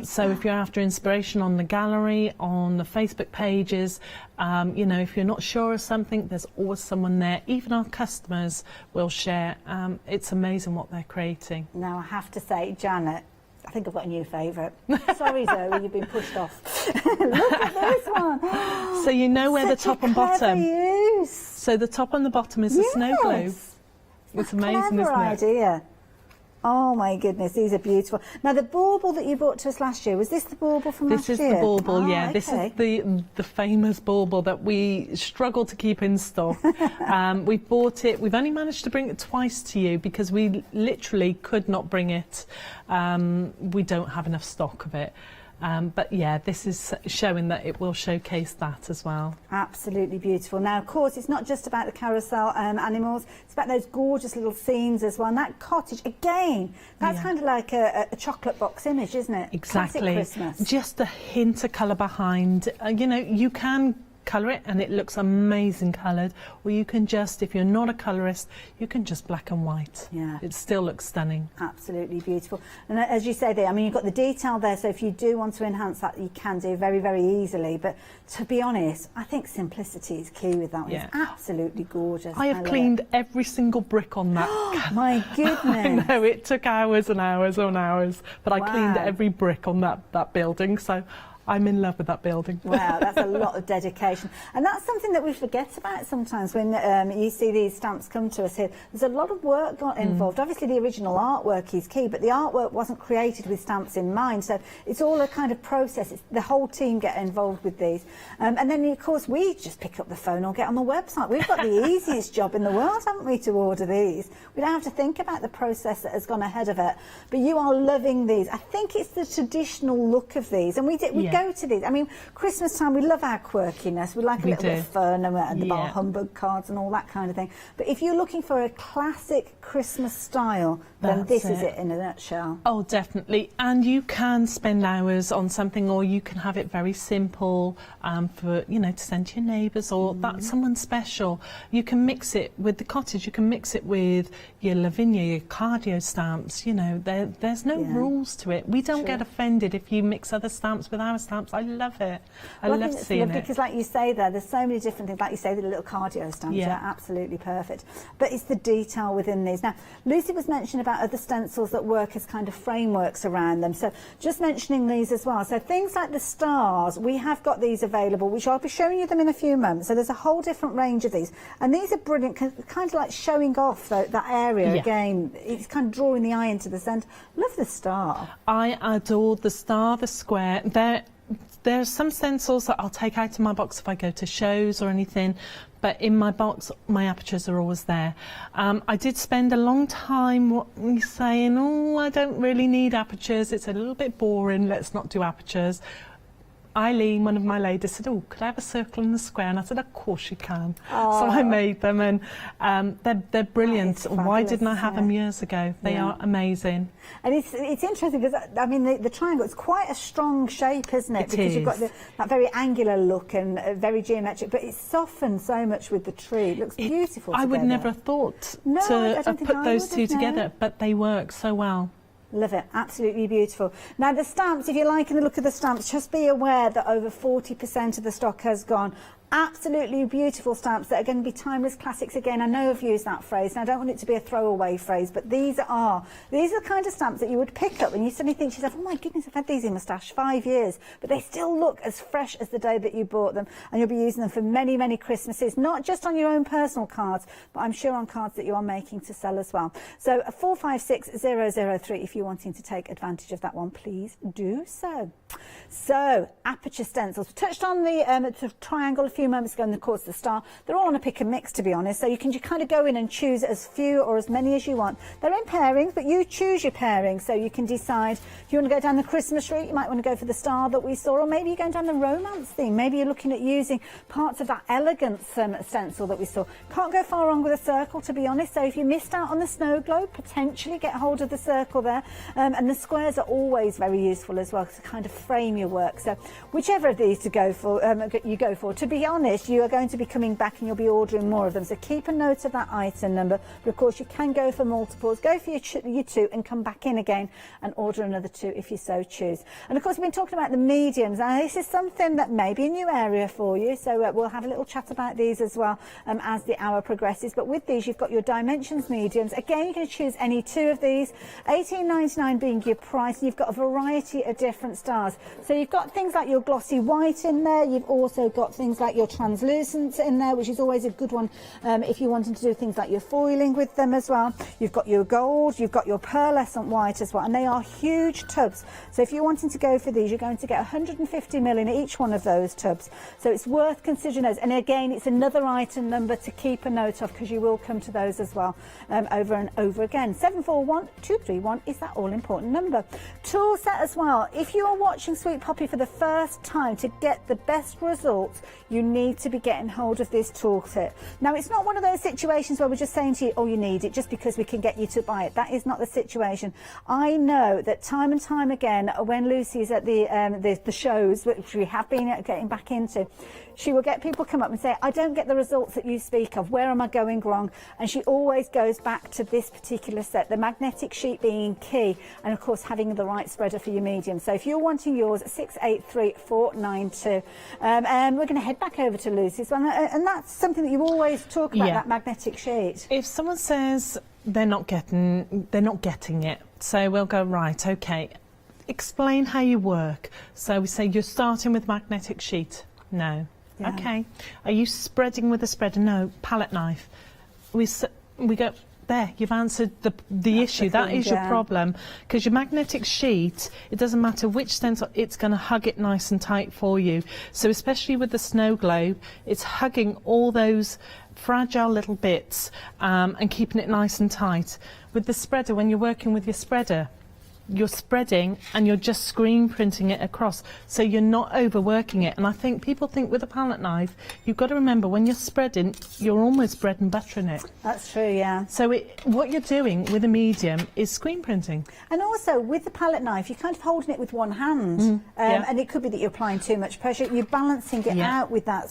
So if you're after inspiration on the gallery, on the Facebook pages, you know, if you're not sure of something, there's always someone there. Even our customers will share. It's amazing what they're creating. Now, I have to say, Janet, I think I've got a new favourite. Sorry, Zoe, you've been pushed off. Look at this one. So you know where the top and bottom. Use. So the top and the bottom is the snow globe. It's amazing, isn't it? Idea. Oh my goodness, these are beautiful. Now, the bauble that you brought to us last year, was this the bauble from last year? This is the bauble, yeah. Okay. This is the famous bauble that we struggle to keep in stock. We bought it, we've only managed to bring it twice to you because we literally could not bring it. We don't have enough stock of it. But yeah, this is showing that it will showcase that as well. Absolutely beautiful. Now, of course, it's not just about the carousel animals, it's about those gorgeous little scenes as well. And that cottage, again, that's kind of like a chocolate box image, isn't it? Exactly. Classic Christmas. Just a hint of colour behind. You know, you can colour it and it looks amazing coloured, or you can just, if you're not a colourist, you can just black and white. Yeah. It still looks stunning. Absolutely beautiful. And as you say there, I mean, you've got the detail there, so if you do want to enhance that, you can do very, very easily. But to be honest, I think simplicity is key with that one. It's absolutely gorgeous. I have cleaned every single brick on that. My goodness. I know, it took hours and hours and hours, but I cleaned every brick on that building, so I'm in love with that building. Wow, that's a lot of dedication. And that's something that we forget about sometimes when you see these stamps come to us here. There's a lot of work got involved. Obviously, the original artwork is key, but the artwork wasn't created with stamps in mind. So it's all a kind of process. The whole team get involved with these. And then, of course, we just pick up the phone or get on the website. We've got the easiest job in the world, haven't we, to order these? We don't have to think about the process that has gone ahead of it. But you are loving these. I think it's the traditional look of these. And we go to these. I mean, Christmas time, we love our quirkiness. We like a little bit of fun and the bar humbug cards and all that kind of thing. But if you're looking for a classic Christmas style, then this is it in a nutshell. Oh, definitely. And you can spend hours on something, or you can have it very simple for, you know, to send to your neighbours, or that's someone special. You can mix it with the cottage. You can mix it with your Lavinia, your cardio stamps. You know, there's no rules to it. We don't get offended if you mix other stamps with our stamps. I love it. I love seeing it. Because like you say there's so many different things. Like you say, the little cardio stamps are absolutely perfect. But it's the detail within these. Now, Lucy was mentioning about other stencils that work as kind of frameworks around them. So just mentioning these as well. So things like the stars, we have got these available, which I'll be showing you them in a few moments. So there's a whole different range of these. And these are brilliant, kind of like showing off that area again. It's kind of drawing the eye into the centre. Love the star. I adore the star, the square. There are some stencils that I'll take out of my box if I go to shows or anything, but in my box, my apertures are always there. I did spend a long time saying, oh, I don't really need apertures. It's a little bit boring. Let's not do apertures. Eileen, one of my ladies, said, oh, could I have a circle and a square? And I said, of course you can. So I made them, and they're brilliant. Why didn't I have them years ago? They are amazing. And it's interesting because, I mean, the triangle, it's quite a strong shape, isn't it? Because you've got that very angular look and very geometric, but it's softened so much with the tree. It looks beautiful together. I would never have thought to have put those two together, but they work so well. Love it, absolutely beautiful. Now the stamps, if you're liking the look of the stamps, just be aware that over 40% of the stock has gone. Absolutely beautiful stamps that are going to be timeless classics again. I know I've used that phrase, and I don't want it to be a throwaway phrase, but these are the kind of stamps that you would pick up and you suddenly think to yourself, oh my goodness, I've had these in my stash 5 years, but they still look as fresh as the day that you bought them, and you'll be using them for many, many Christmases, not just on your own personal cards, but I'm sure on cards that you are making to sell as well. So 456003, if you're wanting to take advantage of that one, please do so. So aperture stencils, we touched on the triangle a few moments ago, and of course the star. They're all on a pick and mix, to be honest, so you can kind of go in and choose as few or as many as you want. They're in pairings, but you choose your pairing, so you can decide if you want to go down the Christmas route, you might want to go for the star that we saw, or maybe you're going down the romance theme. Maybe you're looking at using parts of that elegance stencil that we saw. Can't go far wrong with a circle, to be honest, so if you missed out on the snow globe, potentially get hold of the circle there, and the squares are always very useful as well to kind of frame your work. So whichever of these to go for, you go for. To be honest, you are going to be coming back and you'll be ordering more of them, so keep a note of that item number, but of course you can go for multiples, go for your two and come back in again and order another two if you so choose. And of course we've been talking about the mediums. Now this is something that may be a new area for you, so we'll have a little chat about these as well as the hour progresses. But with these you've got your dimensions mediums. Again, you can choose any two of these, £18.99 being your price, and you've got a variety of different stars. So you've got things like your glossy white in there, you've also got things like your translucent in there, which is always a good one if you're wanting to do things like your foiling with them as well. You've got your gold, you've got your pearlescent white as well, and they are huge tubs. So if you're wanting to go for these, you're going to get 150 ml in each one of those tubs. So it's worth considering those. And again, it's another item number to keep a note of, because you will come to those as well over and over again. 741231 is that all important number. Tool set as well. If you are watching Sweet Poppy for the first time, to get the best results, you need to be getting hold of this toolkit. Now, it's not one of those situations where we're just saying to you, oh, you need it just because we can get you to buy it. That is not the situation. I know that time and time again, when Lucy's at the shows, which we have been getting back into, she will get people come up and say, I don't get the results that you speak of. Where am I going wrong? And she always goes back to this particular set, the magnetic sheet being key, and of course having the right spreader for your medium. So if you're wanting yours, 683492. And we're going to head back over to Lucy's one, and that's something that you always talk about, that magnetic sheet. If someone says they're not getting it, so we'll go, right, okay, explain how you work. So we say you're starting with magnetic sheet. No. Yeah. Okay. Are you spreading with a spreader? No. Palette knife. We go, there, you've answered the issue. That is your problem, because your magnetic sheet, it doesn't matter which stencil, it's going to hug it nice and tight for you. So especially with the snow globe, it's hugging all those fragile little bits and keeping it nice and tight. With the spreader, when you're working with your spreader, you're spreading and you're just screen printing it across, so you're not overworking it. And I think people think with a palette knife, you've got to remember when you're spreading, you're almost bread and buttering it. That's true, yeah. So what you're doing with a medium is screen printing. And also with the palette knife, you're kind of holding it with one hand, and it could be that you're applying too much pressure. You're balancing it out with that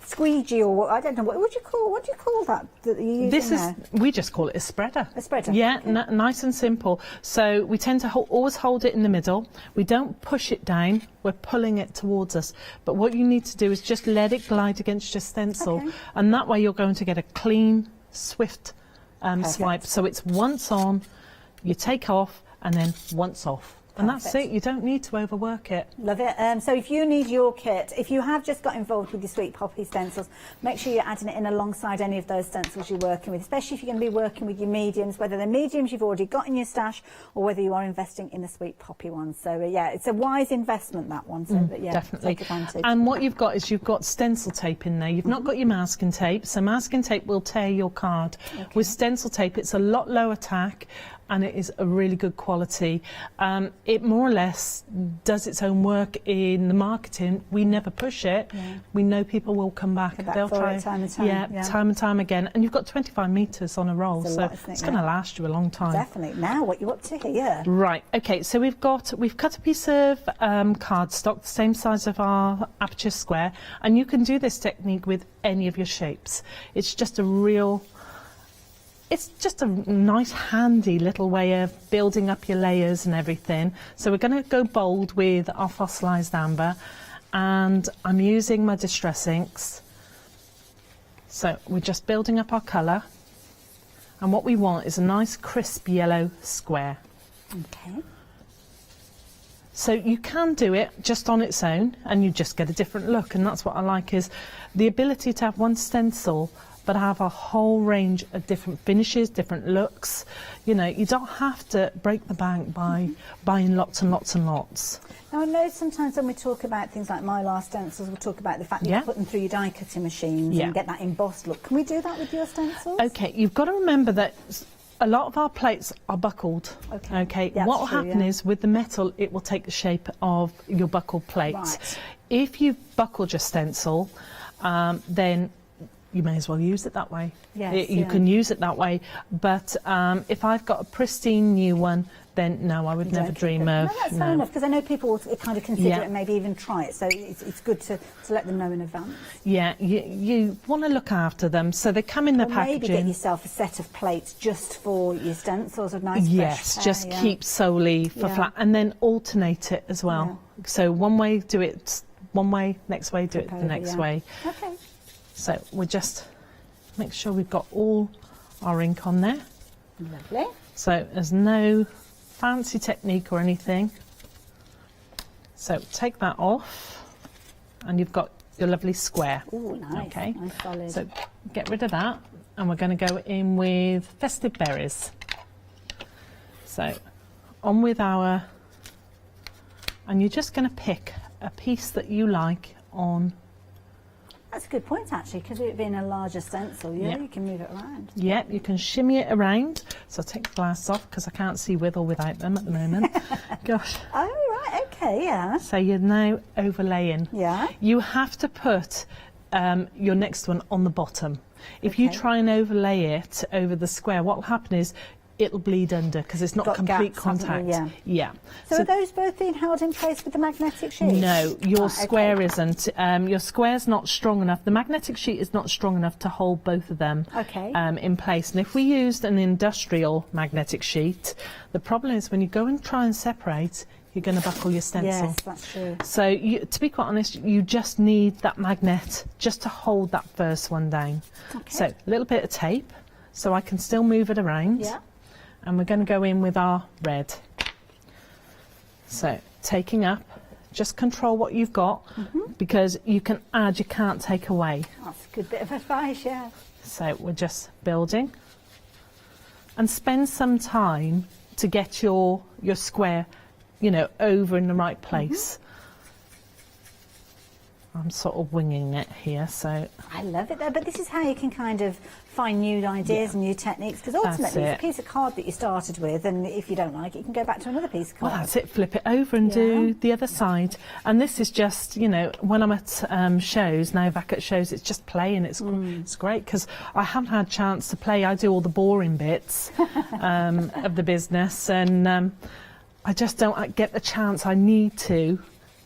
squeegee, or I don't know, what do you call that you're using we just call it a spreader. A spreader. Yeah, nice and simple. So we tend to always hold it in the middle. We don't push it down, we're pulling it towards us. But what you need to do is just let it glide against your stencil, and that way you're going to get a clean, swift swipe. So it's once on, you take off, and then once off. And that's it, you don't need to overwork it. Love it. So if you need your kit, if you have just got involved with your Sweet Poppy stencils, make sure you're adding it in alongside any of those stencils you're working with, especially if you're going to be working with your mediums, whether they're mediums you've already got in your stash or whether you are investing in a Sweet Poppy one. So yeah, it's a wise investment, that one. So yeah, definitely. Take advantage. And what you've got is you've got stencil tape in there. You've not got your masking tape, so masking tape will tear your card. With stencil tape, it's a lot lower tack, and it is a really good quality. It more or less does its own work in the marketing. We never push it. We know people will come back. They'll try it time and time. time and time again. And you've got 25 metres on a roll, so it's going to last you a long time. Definitely. Now, what you up to here? Right. Okay. So we've cut a piece of cardstock, the same size of our aperture square, and you can do this technique with any of your shapes. It's just a nice handy little way of building up your layers and everything. So we're going to go bold with our fossilised amber, and I'm using my distress inks. So we're just building up our colour, and what we want is a nice crisp yellow square. Okay. So you can do it just on its own and you just get a different look, and that's what I like, is the ability to have one stencil but have a whole range of different finishes, different looks. You know, you don't have to break the bank by buying lots and lots and lots. Now, I know sometimes when we talk about things like Mylar stencils, we'll talk about the fact that you put them through your die cutting machines and get that embossed look. Can we do that with your stencils? Okay, you've got to remember that a lot of our plates are buckled. Okay, what will happen is with the metal, it will take the shape of your buckled plate. Right. If you've buckled your stencil, then you may as well use it that way. Yes, you can use it that way, but if I've got a pristine new one, then no, I would never dream of. No, that's fair enough, because I know people will kind of consider it and maybe even try it, so it's good to let them know in advance. Yeah, you want to look after them, so they come in the packaging. Maybe get yourself a set of plates just for your stencils of nice fresh pair, just keep solely for flat, and then alternate it as well. So one way do it one way, next way do it the next way. Okay. So we'll just make sure we've got all our ink on there. Lovely. So there's no fancy technique or anything. So take that off and you've got your lovely square. Oh, nice. Okay. Nice solid. So get rid of that, and we're going to go in with Festive Berries. So on with our, and you're just going to pick a piece that you like on. That's a good point, actually, because it being a larger stencil, you can move it around. Yeah, you can shimmy it around. So I'll take the glass off because I can't see with or without them at the moment. Gosh. Oh, right, okay, yeah. So you're now overlaying. Yeah. You have to put your next one on the bottom. If you try and overlay it over the square, what will happen is it'll bleed under because it's not complete contact. Yeah. So are those both being held in place with the magnetic sheet? No, your square isn't. Your square's not strong enough. The magnetic sheet is not strong enough to hold both of them in place. And if we used an industrial magnetic sheet, the problem is when you go and try and separate, you're going to buckle your stencil. Yes, that's true. So to be quite honest, you just need that magnet just to hold that first one down. So a little bit of tape so I can still move it around. Yeah. And we're going to go in with our red. So taking up, just control what you've got because you can add, you can't take away. That's a good bit of advice, yeah. So we're just building and spend some time to get your square, you know, over in the right place. I'm sort of winging it here, so... I love it though, but this is how you can kind of find new ideas and new techniques, because ultimately it's a piece of card that you started with, and if you don't like it, you can go back to another piece of card. Well, that's it, flip it over and do the other side. And this is just, you know, when I'm at shows, now back at shows, it's just playing. It's great, because I haven't had a chance to play. I do all the boring bits of the business, and I just don't get the chance I need to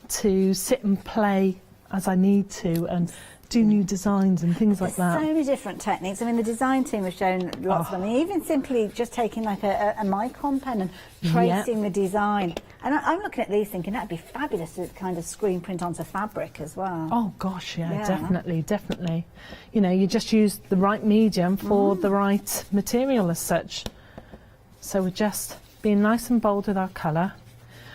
sit and play as I need to, and do new designs and things like that. So many different techniques. I mean, the design team has shown lots of them. Even simply just taking like a Micron pen and tracing the design. And I'm looking at these thinking that'd be fabulous to kind of screen print onto fabric as well. Oh gosh, yeah, definitely, definitely. You know, you just use the right medium for the right material as such. So we're just being nice and bold with our colour.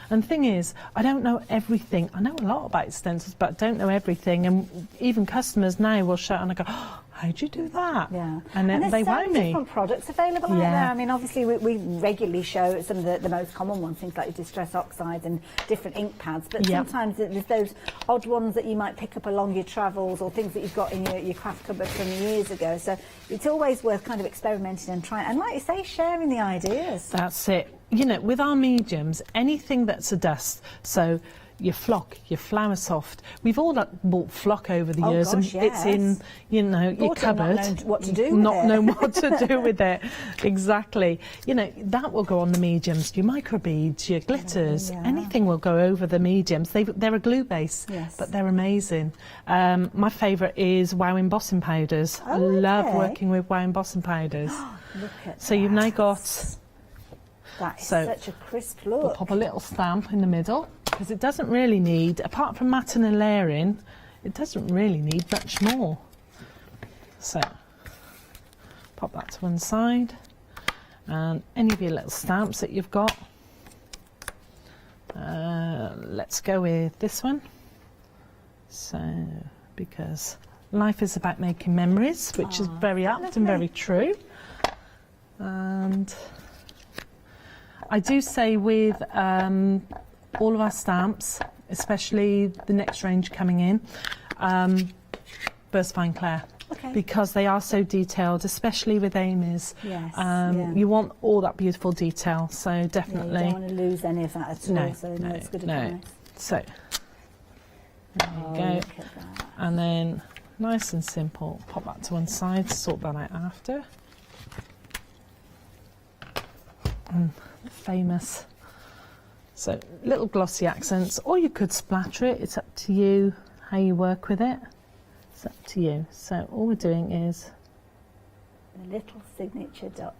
And the thing is, I don't know everything. I know a lot about stencils, but I don't know everything. And even customers now will shout and I go, oh, how'd you do that? Yeah. And there's they so wow many me. different products available out there. I mean, obviously, we regularly show some of the most common ones, things like distress oxides and different ink pads. But sometimes there's those odd ones that you might pick up along your travels, or things that you've got in your craft cupboard from years ago. So it's always worth kind of experimenting and trying. And like you say, sharing the ideas. That's it. You know, with our mediums, anything that's a dust, so your flock, your flower soft, we've all bought flock over the years, and it's in, you know, your cupboard. Not knowing what to do with Not knowing what to do with it. Exactly. You know, that will go on the mediums. Your microbeads, your glitters, anything will go over the mediums. They're a glue base, but they're amazing. My favourite is Wow embossing powders. I love working with Wow embossing powders. Look at so you've now got... That is such a crisp look. We'll pop a little stamp in the middle, because it doesn't really need, apart from matting and layering, it doesn't really need much more. So, pop that to one side, and any of your little stamps that you've got. Let's go with this one. So, because life is about making memories, which is very apt and very true. And I do say with all of our stamps, especially the next range coming in, Burst Fine Clair. Because they are so detailed, especially with Amy's. You want all that beautiful detail, so definitely. You don't want to lose any of that at all, so it's good advice. So, there you go. And then, nice and simple, pop that to one side, sort that out after. And famous. So little glossy accents, or you could splatter it. It's up to you how you work with it. It's up to you. So all we're doing is little signature dots.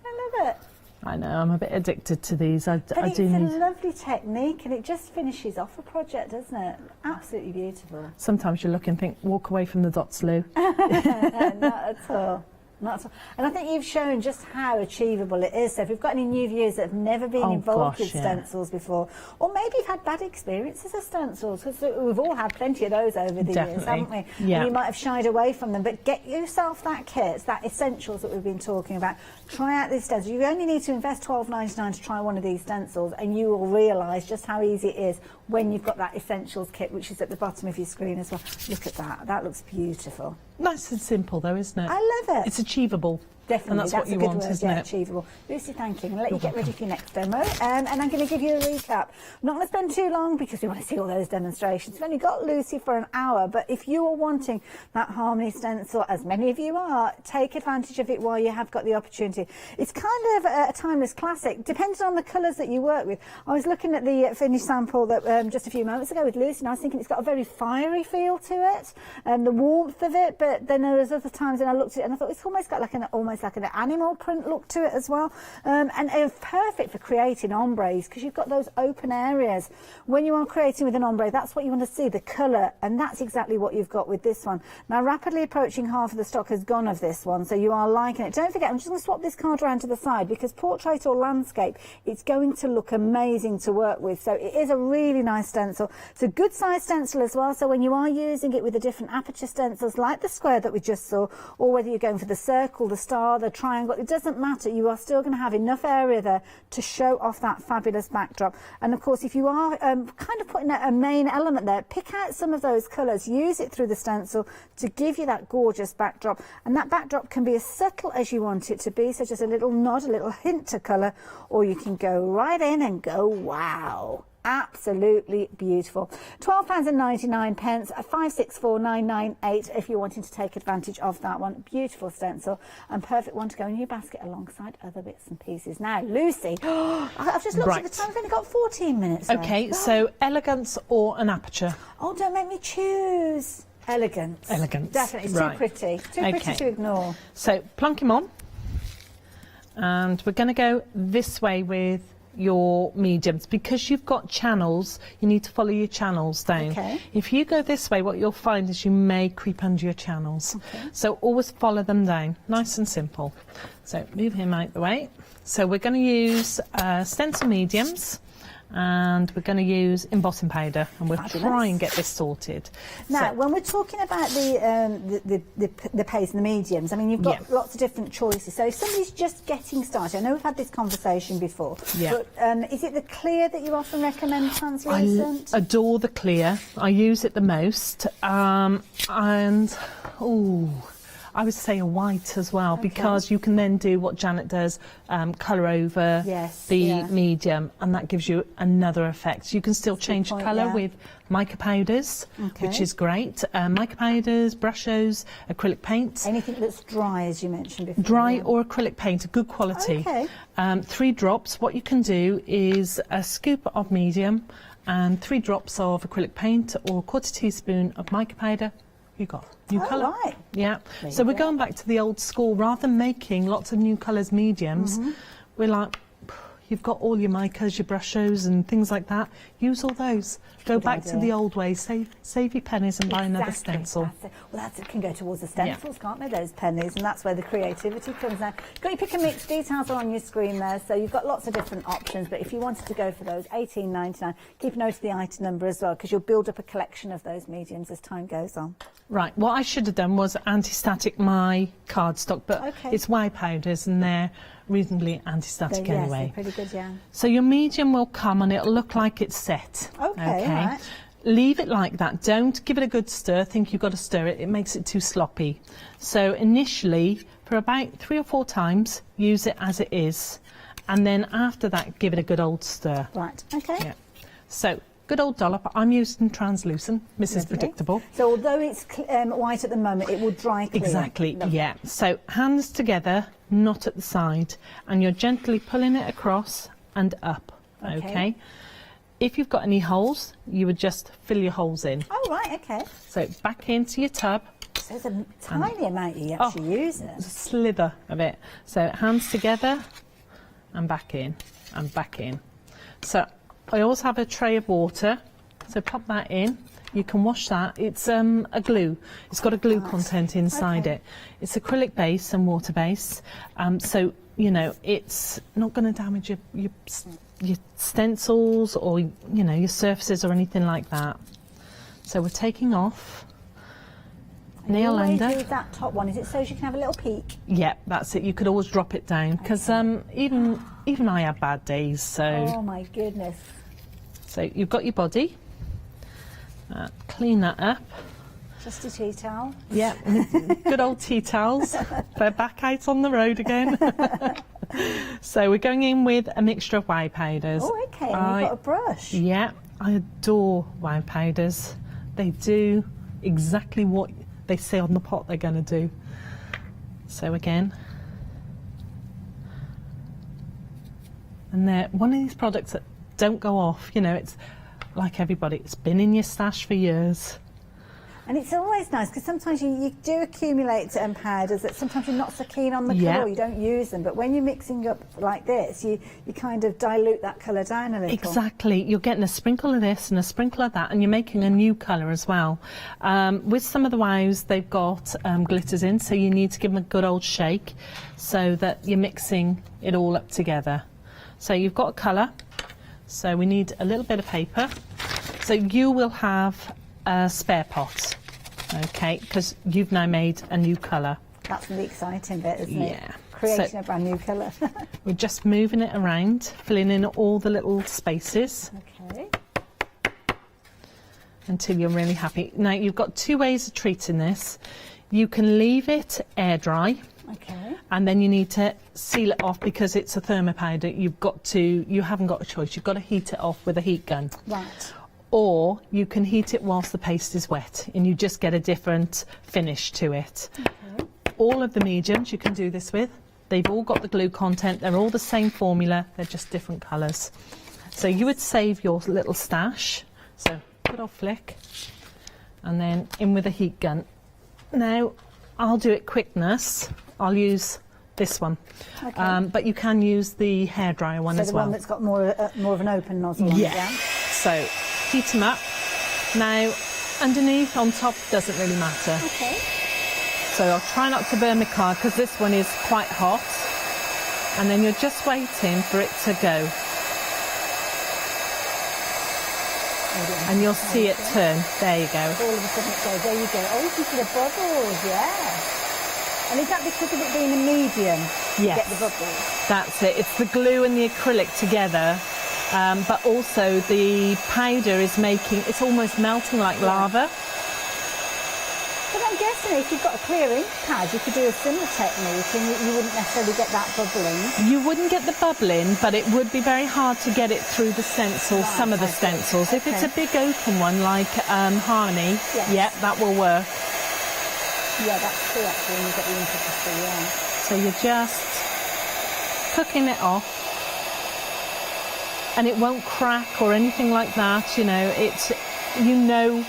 I love it. I know, I'm a bit addicted to these. I do need. It's a lovely technique, and it just finishes off a project, doesn't it? Absolutely beautiful. Sometimes you look and think, walk away from the dots, Lou. Not at all. Not at all. And I think you've shown just how achievable it is. So if we've got any new viewers that have never been involved with stencils before, or maybe you've had bad experiences with stencils, because we've all had plenty of those over the years, haven't we? And you might have shied away from them, but get yourself that kit, that essentials that we've been talking about. Try out this stencil. You only need to invest $12.99 to try one of these stencils, and you will realise just how easy it is when you've got that essentials kit, which is at the bottom of your screen as well. Look at that. That looks beautiful. Nice and simple though, isn't it? I love it. It's achievable. Definitely, and that's what you a good want, word, isn't it? Achievable. Lucy, thank you. I'm going to let you get ready for your next demo, and I'm going to give you a recap. I'm not going to spend too long because we want to see all those demonstrations. We've only got Lucy for an hour, but if you are wanting that Harmony stencil, as many of you are, take advantage of it while you have got the opportunity. It's kind of a timeless classic, depending on the colours that you work with. I was looking at the finished sample that just a few moments ago with Lucy, and I was thinking it's got a very fiery feel to it, and the warmth of it, but then there was other times when I looked at it and I thought it's almost got like almost like an animal print look to it as well, and it's perfect for creating ombres because you've got those open areas. When you are creating with an ombre, that's what you want to see, the colour, and that's exactly what you've got with this one. Now, rapidly approaching half of the stock has gone of this one, so you are liking it. Don't forget, I'm just going to swap this card around to the side because portrait or landscape, it's going to look amazing to work with. So it is a really nice stencil. It's a good size stencil as well, so when you are using it with the different aperture stencils like the square that we just saw, or whether you're going for the circle, the star, star, the triangle, it doesn't matter. You are still going to have enough area there to show off that fabulous backdrop. And of course, if you are kind of putting a main element there, pick out some of those colours, use it through the stencil to give you that gorgeous backdrop. And that backdrop can be as subtle as you want it to be, so just a little nod, a little hint to colour, or you can go right in and go, wow. Absolutely beautiful. £12.99, 564998 if you're wanting to take advantage of that one. Beautiful stencil and perfect one to go in your basket alongside other bits and pieces. Now, Lucy, I've just looked at the time, I've only got 14 minutes left. Okay, so elegance or an aperture? Oh, don't make me choose. Elegance. Elegance. Definitely, it's too pretty. Too pretty to ignore. So, plonk him on. And we're going to go this way with your mediums. Because you've got channels, you need to follow your channels down. Okay. If you go this way, what you'll find is you may creep under your channels. Okay. So always follow them down. Nice and simple. So move him out the way. So we're going to use stencil mediums. And we're going to use embossing powder, and we'll try and get this sorted. Now, when we're talking about the paste and the mediums, I mean, you've got lots of different choices. So if somebody's just getting started, I know we've had this conversation before, but is it the clear that you often recommend translucent? I adore the clear. I use it the most. And, I would say a white as well, because you can then do what Janet does, colour over the medium, and that gives you another effect. You can still change colour with mica powders, which is great. Mica powders, brushes, acrylic paint. Anything that's dry, as you mentioned before. Dry or acrylic paint, a good quality. 3 drops. What you can do is a scoop of medium and 3 drops of acrylic paint or a 1/4 teaspoon of mica powder. You got new colour. Right. Yeah. So we're going back to the old school. Rather than making lots of new colours mediums, we're like, you've got all your micas, your brushes and things like that. Use all those. Go back to the old way. Save your pennies and buy another stencil. Well, that can go towards the stencils, can't they, those pennies? And that's where the creativity comes in. You've got your pick and mix details are on your screen there, so you've got lots of different options. But if you wanted to go for those, £18.99, keep note of the item number as well, because you'll build up a collection of those mediums as time goes on. Right, what I should have done was anti-static my cardstock, but it's Y powders and they're reasonably anti-static anyway. They're pretty good, yeah. So your medium will come and it'll look like it's set. Okay. Right. Leave it like that. Don't give it a good stir. Think you've got to stir it. It makes it too sloppy. So initially, for about 3 or 4 times, use it as it is. And then after that, give it a good old stir. Right, okay. Yeah. So, good old dollop. I'm using translucent, Mrs. Predictable. So although it's white at the moment, it will dry clear. Exactly, yeah. So hands together, not at the side. And you're gently pulling it across and up, okay? If you've got any holes, you would just fill your holes in. Oh, right, okay. So back into your tub. So there's a tiny amount you actually use it. A slither of it. So hands together and back in and back in. So I always have a tray of water, so pop that in. You can wash that. It's a glue. It's got a glue content inside it. It's acrylic base and water base, so you know it's not going to damage your stencils or your surfaces or anything like that. So we're taking off. Nail under. under. Do that top one. Is it so you can have a little peek? Yeah, that's it. You could always drop it down because even I have bad days. So. Oh my goodness. So you've got your body. Clean that up. Just a tea towel. Yeah, good old tea towels. They're back out on the road again. So we're going in with a mixture of Y powders. Oh, okay. And you've got a brush. Yeah, I adore Y powders. They do exactly what they say on the pot they're going to do. So again. And they're one of these products that don't go off. It's like everybody, it's been in your stash for years. And it's always nice because sometimes you do accumulate powders that sometimes you're not so keen on the colour, you don't use them. But when you're mixing up like this, you kind of dilute that colour down a little. Exactly. You're getting a sprinkle of this and a sprinkle of that, and you're making a new colour as well. With some of the wows, they've got glitters in, so you need to give them a good old shake so that you're mixing it all up together. So you've got a colour. So we need a little bit of paper. So you will have a spare pot, okay, because you've now made a new colour. That's the exciting bit, isn't it? Yeah. Creating a brand new colour. We're just moving it around, filling in all the little spaces. Okay. Until you're really happy. Now, you've got two ways of treating this. You can leave it air dry. Okay. And then you need to seal it off because it's a thermopowder. You haven't got a choice. You've got to heat it off with a heat gun. Right. Or you can heat it whilst the paste is wet and you just get a different finish to it. Okay. All of the mediums you can do this with. They've all got the glue content. They're all the same formula. They're just different colours. So you would save your little stash. So good old flick. And then in with a heat gun. Now, I'll do it quickness. I'll use this one. Okay. But you can use the hairdryer one as well. So the one that's got more of an open nozzle on it, yeah? So heat them up. Now, underneath, on top, doesn't really matter. Okay. So I'll try not to burn my card because this one is quite hot. And then you're just waiting for it to go. And you'll see it turn. There you go. All of a sudden it goes, there you go. Oh, you can see the bubbles, yeah. And is that because of it being a medium? Yes. You get the bubbles? That's it. It's the glue and the acrylic together. But also the powder is it's almost melting like lava. But I'm guessing if you've got a clear ink pad, you could do a similar technique and you wouldn't necessarily get that bubbling. You wouldn't get the bubbling, but it would be very hard to get it through the stencils, some of the stencils. Okay. If it's a big open one like Harmony, yeah, that will work. Yeah, that's true actually, when you get the intricacy, yeah. So you're just cooking it off. And it won't crack or anything like that, you know,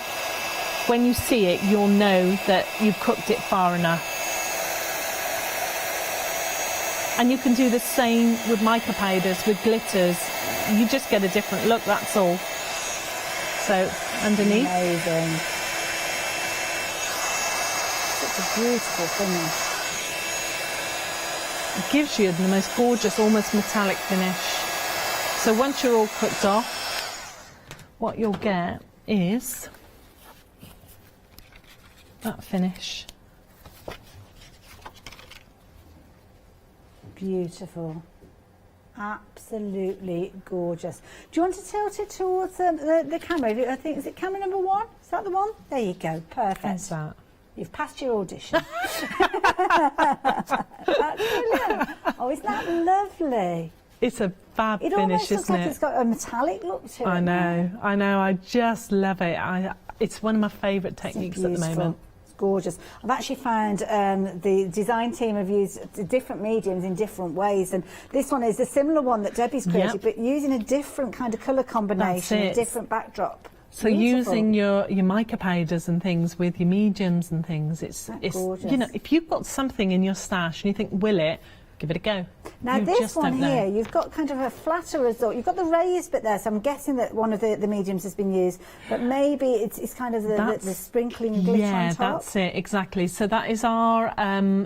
when you see it, you'll know that you've cooked it far enough. And you can do the same with mica powders, with glitters. You just get a different look, that's all. So, underneath. Amazing. Such a beautiful finish. It gives you the most gorgeous, almost metallic finish. So once you're all cooked off, what you'll get is that finish. Beautiful. Absolutely gorgeous. Do you want to tilt it towards the camera? I think, is it camera number 1? Is that the one? There you go. Perfect. How's that? You've passed your audition. That's brilliant. Oh, isn't that lovely? It's a fab finish, almost looks isn't like it? It's got a metallic look to it. I know. I just love it. It's one of my favourite techniques at the moment. It's gorgeous. I've actually found the design team have used different mediums in different ways, and this one is a similar one that Debbie's created, but using a different kind of colour combination, a different backdrop. So using your mica powders and things with your mediums and things, it's gorgeous. You know, if you've got something in your stash and you think, will it? Give it a go. Now this one here, you've got kind of a flatter result. You've got the raised bit there, so I'm guessing that one of the mediums has been used, but maybe it's kind of the sprinkling glitter on top. Yeah, that's it, exactly. So that is our,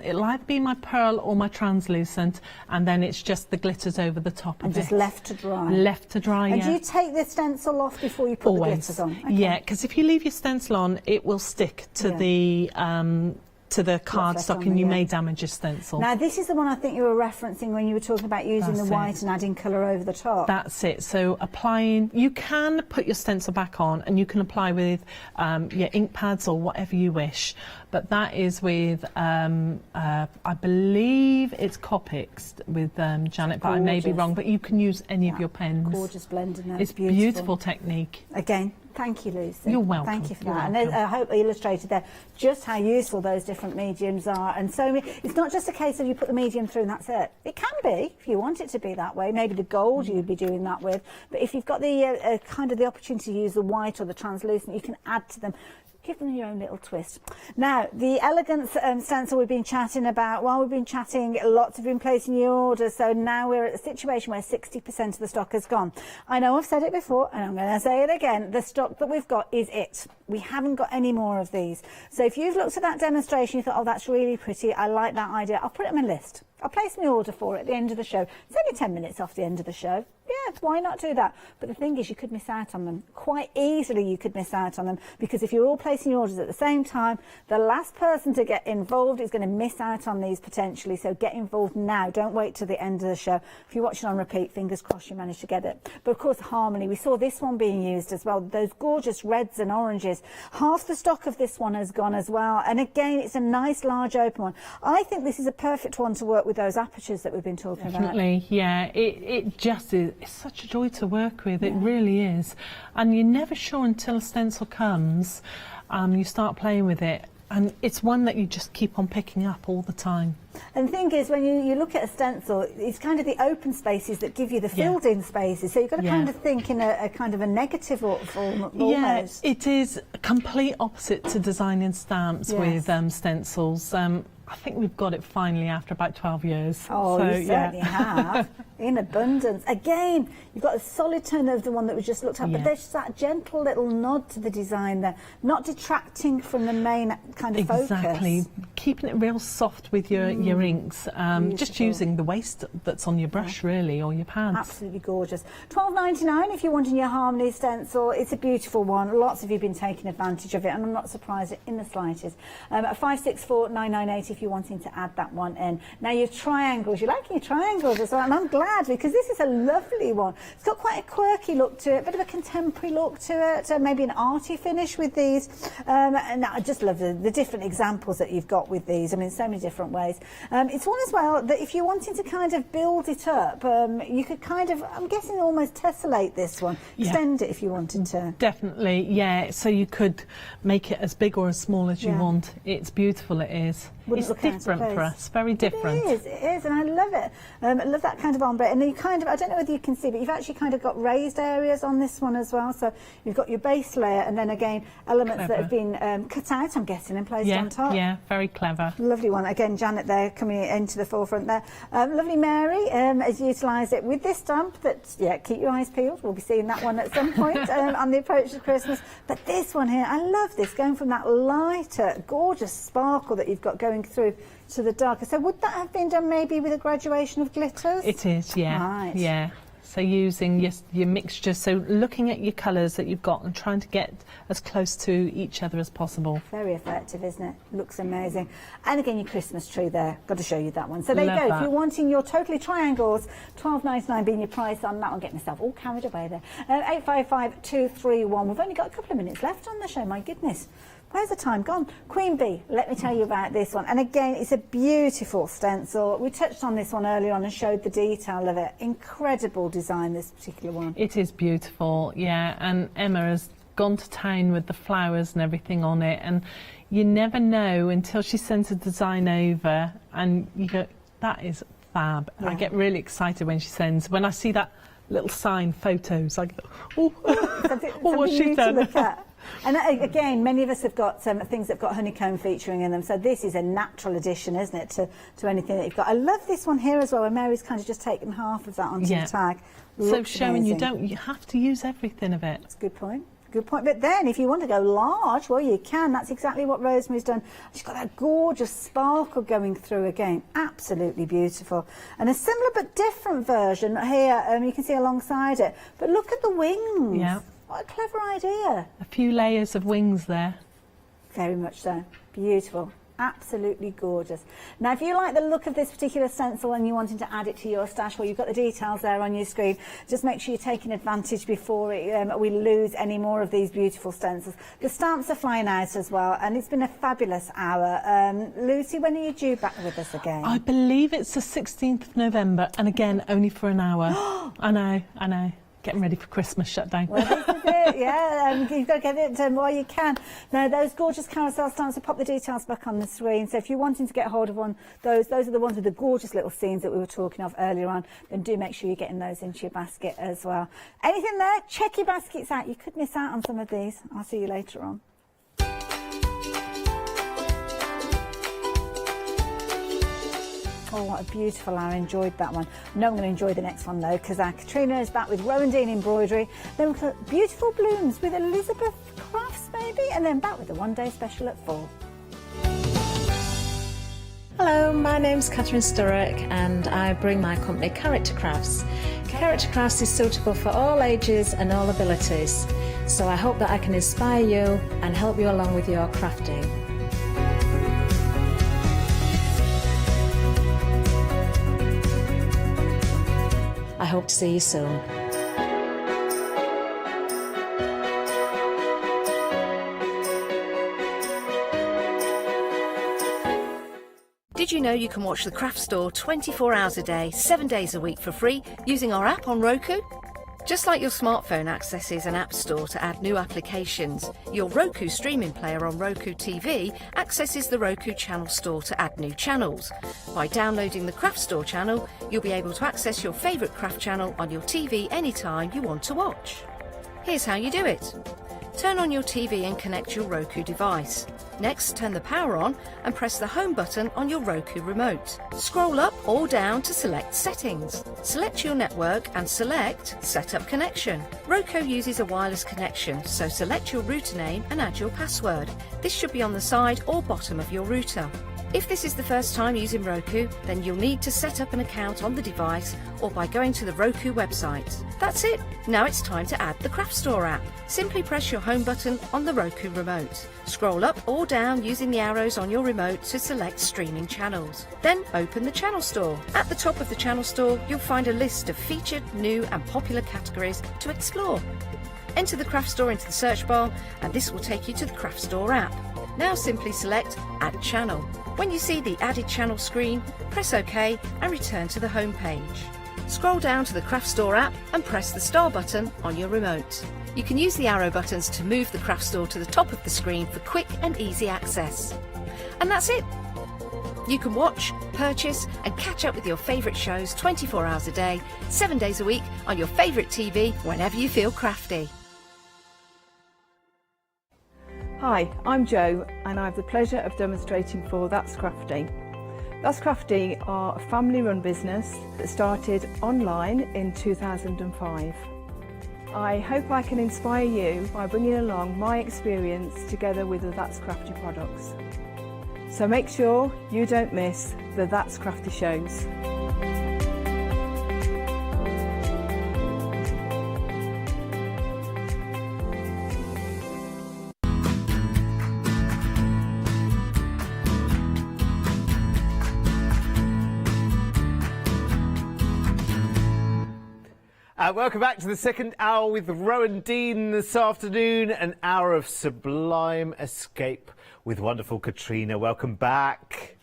it'll either be my pearl or my translucent, and then it's just the glitters over the top of it. And just left to dry. Left to dry, And do you take the stencil off before you put the glitters on? Okay. Yeah, because if you leave your stencil on, it will stick to the cardstock and you may damage your stencil. Now this is the one I think you were referencing when you were talking about using the white and adding colour over the top. That's it. So applying, you can put your stencil back on and you can apply with your ink pads or whatever you wish. But that is with, I believe it's Copics with Janet, but I may be wrong. But you can use any of your pens. Gorgeous blend in there. It's beautiful technique. Again, thank you, Lucy. You're welcome. Thank you for that. And I hope I illustrated there just how useful those different mediums are. And so it's not just a case of you put the medium through and that's it. It can be, if you want it to be that way. Maybe the gold you'd be doing that with. But if you've got the kind of the opportunity to use the white or the translucent, you can add to them. Give them your own little twist. Now, the elegance stencil we've been chatting about, while we've been chatting, lots have been placing your orders, so now we're at a situation where 60% of the stock has gone. I know I've said it before, and I'm going to say it again, the stock that we've got is it. We haven't got any more of these. So if you've looked at that demonstration, you thought, oh, that's really pretty, I like that idea, I'll put it on my list. I'll place my order for it at the end of the show. It's only 10 minutes off the end of the show. Yeah, why not do that? But the thing is, you could miss out on them. Quite easily you could miss out on them, because if you're all placing your orders at the same time, the last person to get involved is going to miss out on these potentially. So get involved now. Don't wait till the end of the show. If you're watching on repeat, fingers crossed you managed to get it. But of course, Harmony, we saw this one being used as well. Those gorgeous reds and oranges. Half the stock of this one has gone as well. And again, it's a nice large open one. I think this is a perfect one to work with those apertures that we've been talking about. Definitely, yeah. It just is. It's such a joy to work with, it really is. And you're never sure until a stencil comes, you start playing with it. And it's one that you just keep on picking up all the time. And the thing is, when you look at a stencil, it's kind of the open spaces that give you the filled-in spaces. So you've got to kind of think in a kind of a negative form almost. Yeah, it is a complete opposite to designing stamps with stencils. I think we've got it finally after about 12 years. Oh, so, you certainly have. In abundance. Again, you've got a solid tone of the one that we just looked at, but there's that gentle little nod to the design there, not detracting from the main kind of focus. Exactly. Keeping it real soft with your inks. Just using the waste that's on your brush, really, or your pads. Absolutely gorgeous. $12.99 if you're wanting your Harmony stencil. It's a beautiful one. Lots of you have been taking advantage of it, and I'm not surprised in the slightest. At $564,998 if you're wanting to add that one in. Now, your triangles. You're liking your triangles as well, and I'm glad, because this is a lovely one. It's got quite a quirky look to it, a bit of a contemporary look to it, maybe an arty finish with these. And I just love the different examples that you've got with these. I mean, so many different ways. It's one as well that if you're wanting to kind of build it up, you could kind of, I'm guessing, almost tessellate this one, extend it if you wanted to. Definitely, yeah. So you could make it as big or as small as you want. It's beautiful, it is. It's different for us, very different. It is, and I love it. I love that kind of ombre. And you kind of, I don't know whether you can see, but you've actually kind of got raised areas on this one as well. So you've got your base layer, and then again, elements that have been cut out, I'm guessing, and placed on top. Yeah, very clever. Lovely one. Again, Janet there coming into the forefront there. Lovely Mary has utilised it with this stamp that, keep your eyes peeled. We'll be seeing that one at some point on the approach to Christmas. But this one here, I love this, going from that lighter, gorgeous sparkle that you've got going through to the darker. So would that have been done maybe with a graduation of glitters? It is, yeah. Right. Yeah. So using your mixture, so looking at your colours that you've got and trying to get as close to each other as possible. Very effective, isn't it? Looks amazing. And again, your Christmas tree there. Got to show you that one. So there you go. If you're wanting your totally triangles, $12.99 being your price on that one. Getting myself all carried away there. 855-231. We've only got a couple of minutes left on the show. My goodness. Where's the time gone? Queen Bee, let me tell you about this one. And again, it's a beautiful stencil. We touched on this one earlier on and showed the detail of it. Incredible design, this particular one. It is beautiful, yeah. And Emma has gone to town with the flowers and everything on it. And you never know until she sends a design over and you go, that is fab. Yeah. I get really excited when she sends, when I see that little sign, photos, I go, oh, what's she done? And again, many of us have got things that have got honeycomb featuring in them, so this is a natural addition, isn't it, to anything that you've got. I love this one here as well, where Mary's kind of just taken half of that onto the tag. So showing you have to use everything of it. That's a good point. Good point. But then, if you want to go large, well, you can. That's exactly what Rosemary's done. She's got that gorgeous sparkle going through again. Absolutely beautiful. And a similar but different version here, you can see alongside it. But look at the wings. Yeah. What a clever idea. A few layers of wings there. Very much so. Beautiful. Absolutely gorgeous. Now, if you like the look of this particular stencil and you're wanting to add it to your stash, well, you've got the details there on your screen. Just make sure you're taking advantage before we lose any more of these beautiful stencils. The stamps are flying out as well, and it's been a fabulous hour. Lucy, when are you due back with us again? I believe it's the 16th of November, and again, only for an hour. I know. Getting ready for Christmas shutdown. Well, this is it, yeah. You've got to get it done while you can. Now, those gorgeous carousel stamps, will pop the details back on the screen. So if you're wanting to get hold of one, those are the ones with the gorgeous little scenes that we were talking of earlier on. Then do make sure you're getting those into your basket as well. Anything there? Check your baskets out. You could miss out on some of these. I'll see you later on. Oh, what a beautiful hour. I enjoyed that one. I know I'm going to enjoy the next one, though, because Katrina is back with Rowan Dean Embroidery. Then we've got Beautiful Blooms with Elizabeth Crafts, maybe, and then back with the one-day special at 4. Hello, my name's Catherine Sturrock and I bring my company Character Crafts. Character Crafts is suitable for all ages and all abilities, so I hope that I can inspire you and help you along with your crafting. I hope to see you soon. Did you know you can watch the Craft Store 24 hours a day, 7 days a week for free using our app on Roku? Just like your smartphone accesses an app store to add new applications, your Roku streaming player on Roku TV accesses the Roku channel store to add new channels. By downloading the Craft Store channel, you'll be able to access your favourite craft channel on your TV anytime you want to watch. Here's how you do it. Turn on your TV and connect your Roku device. Next, turn the power on and press the home button on your Roku remote. Scroll up or down to select Settings. Select your network and select Set Up Connection. Roku uses a wireless connection, so select your router name and add your password. This should be on the side or bottom of your router. If this is the first time using Roku, then you'll need to set up an account on the device or by going to the Roku website. That's it. Now it's time to add the Craft Store app. Simply press your home button on the Roku remote. Scroll up or down using the arrows on your remote to select streaming channels. Then open the Channel Store. At the top of the Channel Store, you'll find a list of featured, new and popular categories to explore. Enter the Craft Store into the search bar and this will take you to the Craft Store app. Now simply select Add Channel. When you see the Added Channel screen, press OK and return to the home page. Scroll down to the Craft Store app and press the star button on your remote. You can use the arrow buttons to move the Craft Store to the top of the screen for quick and easy access. And that's it! You can watch, purchase and catch up with your favourite shows 24 hours a day, 7 days a week on your favourite TV whenever you feel crafty. Hi, I'm Jo and I have the pleasure of demonstrating for That's Crafty. That's Crafty are a family-run business that started online in 2005. I hope I can inspire you by bringing along my experience together with the That's Crafty products. So make sure you don't miss the That's Crafty shows. Welcome back to the second hour with Rowan Dean this afternoon, an hour of sublime escape with wonderful Katrina. Welcome back.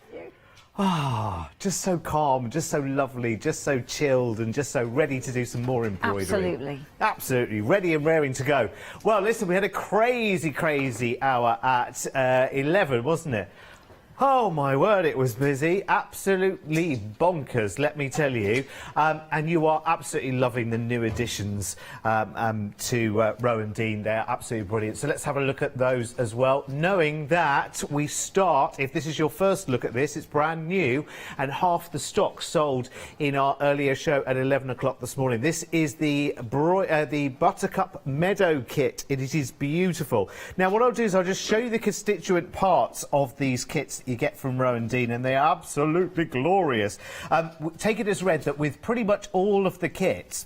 Ah, just so calm, just so lovely, just so chilled and just so ready to do some more embroidery. Absolutely. Absolutely, ready and raring to go. Well, listen, we had a crazy hour at 11, wasn't it? Oh my word, it was busy. Absolutely bonkers, let me tell you. And you are absolutely loving the new additions to Rowan Dean. They're absolutely brilliant. So let's have a look at those as well, knowing that we start, if this is your first look at this, it's brand new and half the stock sold in our earlier show at 11 o'clock this morning. This is the Buttercup Meadow kit. It is beautiful. Now what I'll do is I'll just show you the constituent parts of these kits you get from Rowan Dean, and they are absolutely glorious. Take it as read that with pretty much all of the kits,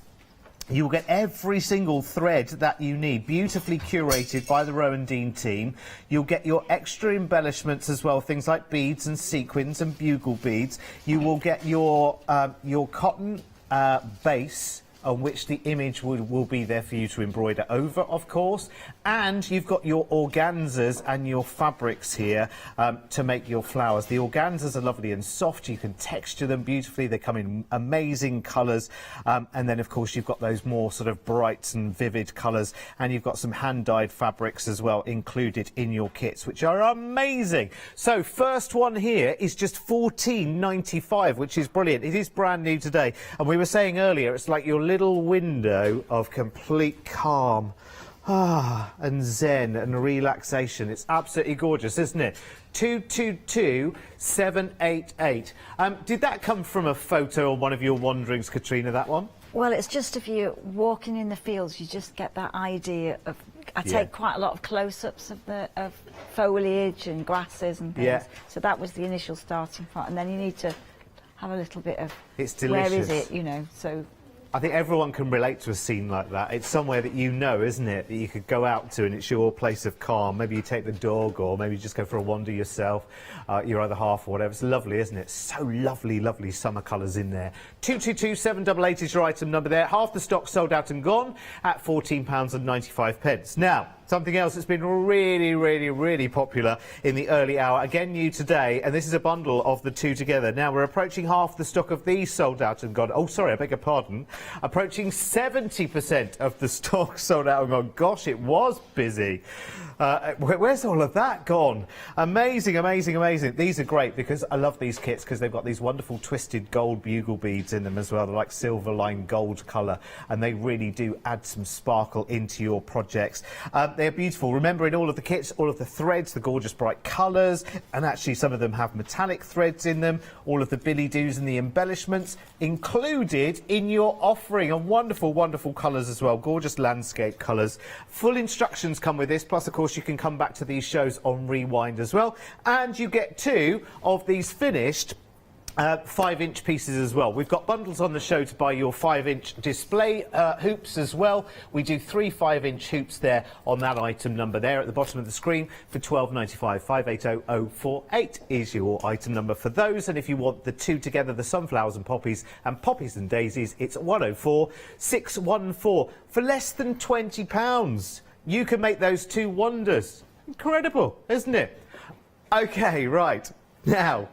you'll get every single thread that you need, beautifully curated by the Rowan Dean team. You'll get your extra embellishments as well, things like beads and sequins and bugle beads. You will get your cotton base, on which the image will be there for you to embroider over, of course. And you've got your organzas and your fabrics here to make your flowers. The organzas are lovely and soft. You can texture them beautifully. They come in amazing colours. And then, of course, you've got those more sort of bright and vivid colours. And you've got some hand-dyed fabrics as well included in your kits, which are amazing. So, first one here is just $14.95, which is brilliant. It is brand new today. And we were saying earlier, it's like your little window of complete calm and zen and relaxation. It's absolutely gorgeous, isn't it? 222788. Did that come from a photo or one of your wanderings, Katrina, that one? Well, it's just if you're walking in the fields, you just get that idea of take quite a lot of close-ups of foliage and grasses and things. Yeah. So that was the initial starting point, and then you need to have a little bit of it's delicious. where is it, you know, so. I think everyone can relate to a scene like that. It's somewhere that you know, isn't it, that you could go out to and it's your place of calm. Maybe you take the dog or maybe you just go for a wander yourself, your other half or whatever. It's lovely, isn't it? So lovely, lovely summer colours in there. 222788 is your item number there. Half the stock sold out and gone at £14.95. Now, something else that's been really, really, really popular in the early hour, again new today, and this is a bundle of the two together. Now, we're approaching half the stock of these sold out and gone. Oh, sorry, I beg your pardon. Approaching 70% of the stock sold out and gone. Gosh, it was busy. Where's all of that gone? Amazing, amazing, amazing. These are great because I love these kits because they've got these wonderful twisted gold bugle beads in them as well. They're like silver line gold colour, and they really do add some sparkle into your projects. They're beautiful. Remember, in all of the kits, all of the threads, the gorgeous bright colours, and actually some of them have metallic threads in them, all of the billy-doos and the embellishments included in your offering, and wonderful, wonderful colours as well, gorgeous landscape colours. Full instructions come with this, plus, of course, you can come back to these shows on Rewind as well, and you get 2 of these finished 5-inch pieces as well. We've got bundles on the show to buy your 5-inch display hoops as well. We do 3 5-inch hoops there on that item number there at the bottom of the screen for £12.95. 580048 is your item number for those. And if you want the two together, the sunflowers and poppies and daisies, it's 104614 for less than £20. You can make those 2 wonders. Incredible, isn't it? Okay, right. Now,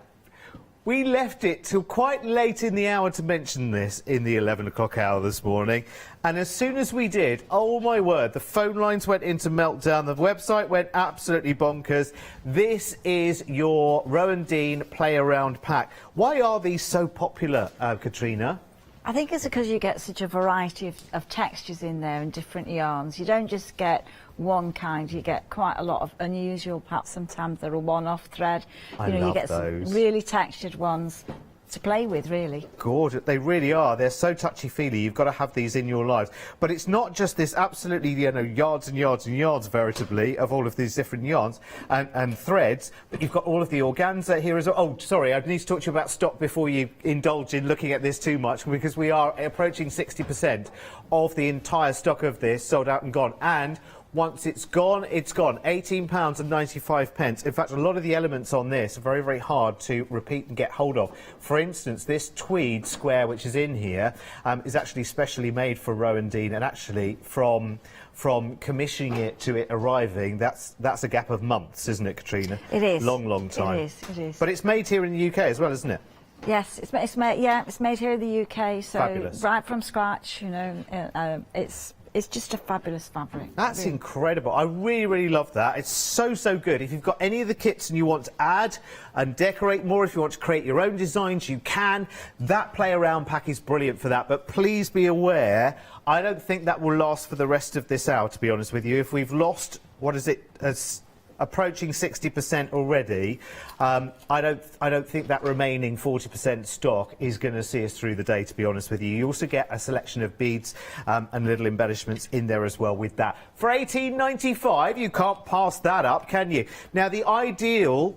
we left it till quite late in the hour to mention this in the 11 o'clock hour this morning. And as soon as we did, oh my word, the phone lines went into meltdown. The website went absolutely bonkers. This is your Rowan Dean Play Around pack. Why are these so popular, Katrina? I think it's because you get such a variety of textures in there and different yarns. You don't just get one kind, you get quite a lot of unusual, perhaps sometimes they're a one-off thread. I love you get those. Some really textured ones to play with, really. Gorgeous, they really are. They're so touchy-feely. You've got to have these in your lives. But it's not just this absolutely, you know, yards and yards and yards, veritably, of all of these different yarns and threads. But you've got all of the organza here as well. Oh, sorry, I need to talk to you about stock before you indulge in looking at this too much, because we are approaching 60% of the entire stock of this sold out and gone. And once it's gone, it's gone. £18.95. In fact, a lot of the elements on this are very, very hard to repeat and get hold of. For instance, this tweed square, which is in here, is actually specially made for Rowan Dean, and actually from commissioning it to it arriving, that's a gap of months, isn't it, Katrina? It is. Long, long time. It is. But it's made here in the UK as well, isn't it? Yes, it's made here in the UK, so Fabulous. right from scratch, you know, it's just a fabulous fabric. That's really incredible. I really, really love that. It's so, so good. If you've got any of the kits and you want to add and decorate more, if you want to create your own designs, you can. That Play Around pack is brilliant for that. But please be aware, I don't think that will last for the rest of this hour, to be honest with you. If we've lost, what is it, approaching 60% already, I don't think that remaining 40% stock is going to see us through the day, to be honest with you. You also get a selection of beads and little embellishments in there as well with that. For £18.95, you can't pass that up, can you? Now, the ideal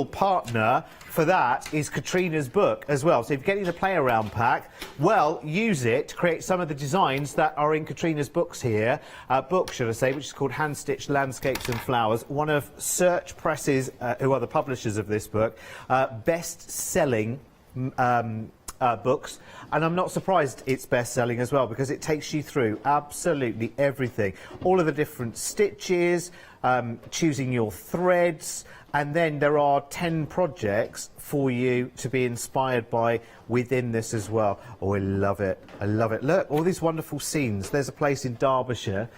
partner for that is Katrina's book as well. So if you're getting the Play Around pack, well, use it to create some of the designs that are in Katrina's books here, should I say, which is called Hand Stitched Landscapes and Flowers, one of Search Press's, who are the publishers of this book, best-selling books, and I'm not surprised it's best-selling as well, because it takes you through absolutely everything, all of the different stitches, choosing your threads, and then there are 10 projects for you to be inspired by within this as well. Oh, I love it. I love it. Look, all these wonderful scenes. There's a place in Derbyshire,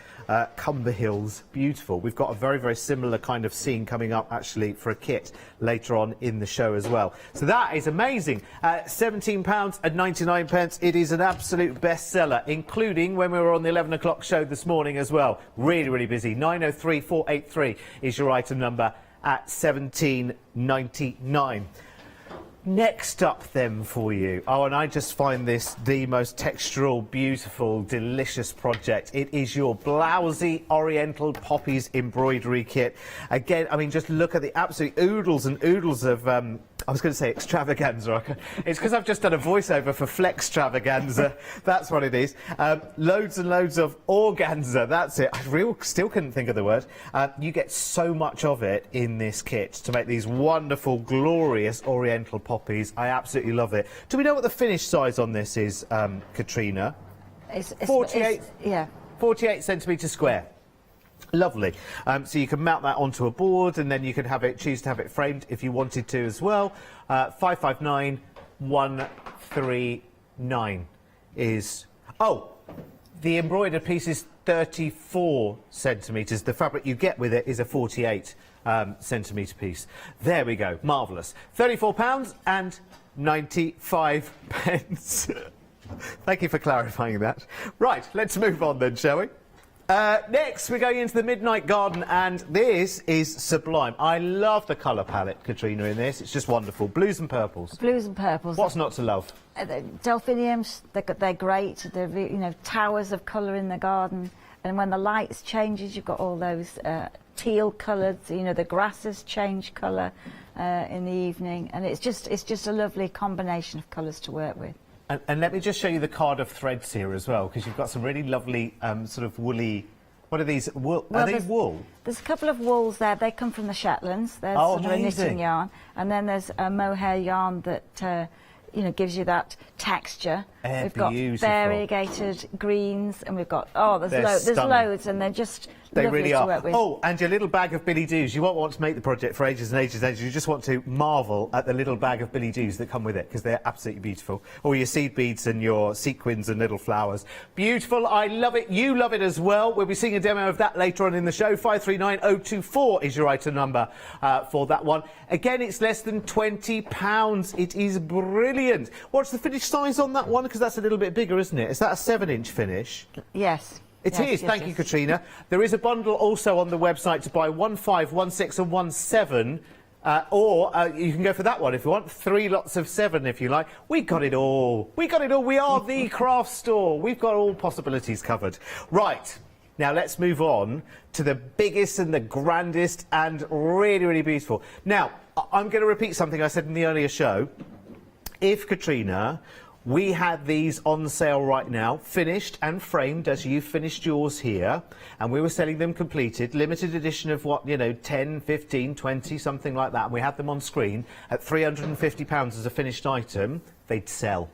Cumber Hills, beautiful. We've got a very, very similar kind of scene coming up, actually, for a kit later on in the show as well. So that is amazing. £17.99. It is an absolute bestseller, including when we were on the 11 o'clock show this morning as well. Really, really busy. 903483 is your item number at £17.99. Next up then for you, oh, and I just find this the most textural, beautiful, delicious project. It is your blousy Oriental Poppies embroidery kit. Again, I mean, just look at the absolute oodles and oodles of, I was going to say extravaganza. It's because I've just done a voiceover for Flextravaganza. That's what it is. Loads and loads of organza. That's it. I still couldn't think of the word. You get so much of it in this kit to make these wonderful, glorious Oriental poppies. I absolutely love it. Do we know what the finish size on this is, Katrina? It's 48. Yeah. 48 centimetres square. Lovely. So you can mount that onto a board, and then you can have it, choose to have it framed if you wanted to as well. 559139 is. Oh, the embroidered piece is 34 centimetres. The fabric you get with it is a 48 centimetre piece. There we go. Marvellous. £34.95. Thank you for clarifying that. Right, let's move on then, shall we? Next, we're going into the Midnight Garden, and this is sublime. I love the colour palette, Katrina, in this. It's just wonderful. Blues and purples. Blues and purples. What's not to love? Delphiniums, they're great. They're, you know, towers of colour in the garden. And when the lights changes, you've got all those teal colours. You know, the grasses change colour in the evening, and it's just a lovely combination of colours to work with. And let me just show you the card of threads here as well, because you've got some really lovely sort of woolly. What are these? Wool? Are they wool? There's a couple of wools there. They come from the Shetlands. There's sort of a knitting yarn, and then there's a mohair yarn that you know, gives you that texture. We've got variegated greens, and we've got there's loads, and they're just lovely to work with. Oh, and your little bag of Billy Doos. You won't want to make the project for ages and ages and ages. You just want to marvel at the little bag of Billy Doos that come with it, because they're absolutely beautiful. Or your seed beads and your sequins and little flowers. Beautiful. I love it. You love it as well. We'll be seeing a demo of that later on in the show. 539024 is your item number for that one. Again, it's less than £20. It is brilliant. What's the finish size on that one? Because that's a little bit bigger, isn't it? Is that a 7-inch finish? Yes. It is. Thank you, Katrina. There is a bundle also on the website to buy 15, 16 and 17. Or you can go for that one if you want. 3 lots of 7 if you like. We got it all. We got it all. We are the craft store. We've got all possibilities covered. Right. Now let's move on to the biggest and the grandest and really, really beautiful. Now, I'm going to repeat something I said in the earlier show. If, Katrina, we had these on sale right now, finished and framed as you finished yours here, and we were selling them completed, limited edition of what, you know, 10, 15, 20, something like that, and we had them on screen at £350 as a finished item, they'd sell.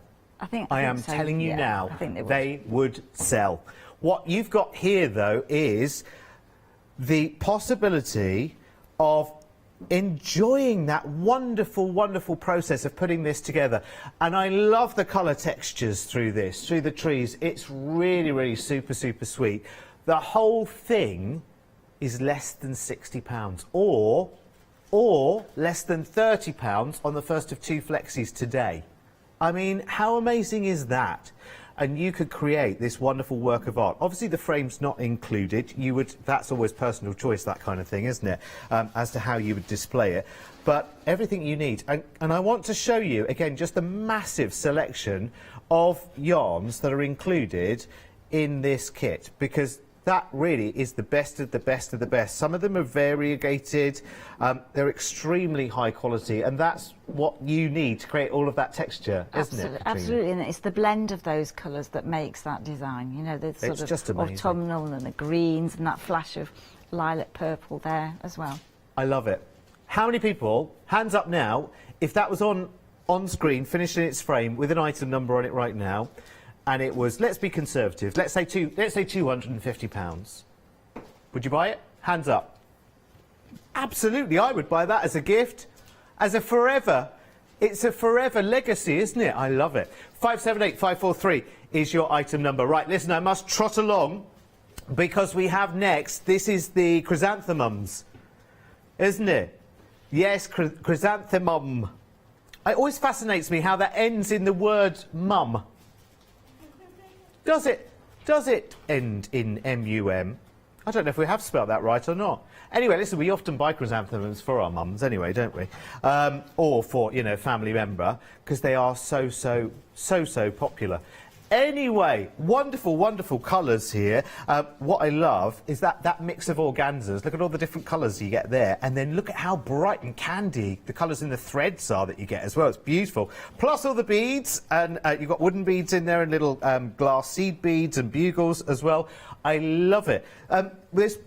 I am telling you now, they would sell. What you've got here, though, is the possibility of enjoying that wonderful, wonderful process of putting this together. And I love the colour textures through this, through the trees. It's really, really super, super sweet. The whole thing is less than £60 or less than £30 on the first of 2 flexis today. I mean, how amazing is that? And you could create this wonderful work of art. Obviously, the frame's not included. You would, that's always personal choice, that kind of thing, isn't it? As to how you would display it. But everything you need. And I want to show you, again, just the massive selection of yarns that are included in this kit, because that really is the best of the best of the best. Some of them are variegated, they're extremely high quality, and that's what you need to create all of that texture, isn't it, Katrina? Absolutely, and it's the blend of those colours that makes that design. You know, the sort of autumnal and the greens and that flash of lilac purple there as well. I love it. How many people, hands up now, if that was on screen, finished in its frame with an item number on it right now, and it was, let's be conservative, let's say £250. Would you buy it? Hands up. Absolutely, I would buy that as a gift, as a forever. It's a forever legacy, isn't it? I love it. 578543 is your item number. Right, listen, I must trot along because we have next, this is the chrysanthemums, isn't it? Yes, chrysanthemum. It always fascinates me how that ends in the word mum. Does it end in M-U-M? I don't know if we have spelled that right or not. Anyway, listen, we often buy chrysanthemums for our mums anyway, don't we? Or for, you know, family member, because they are so popular. Anyway, wonderful, wonderful colours here. What I love is that mix of organzas. Look at all the different colours you get there. And then look at how bright and candy the colours in the threads are that you get as well. It's beautiful. Plus all the beads. And you've got wooden beads in there and little glass seed beads and bugles as well. I love it. We've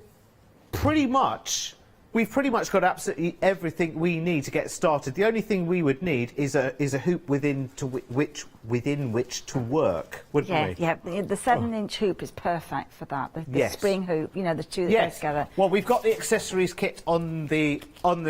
pretty much got absolutely everything we need to get started. The only thing we would need is a hoop within which to work, wouldn't we? Yeah, the 7-inch hoop is perfect for that. The spring hoop, you know, the two that go together. Well, we've got the accessories kit on the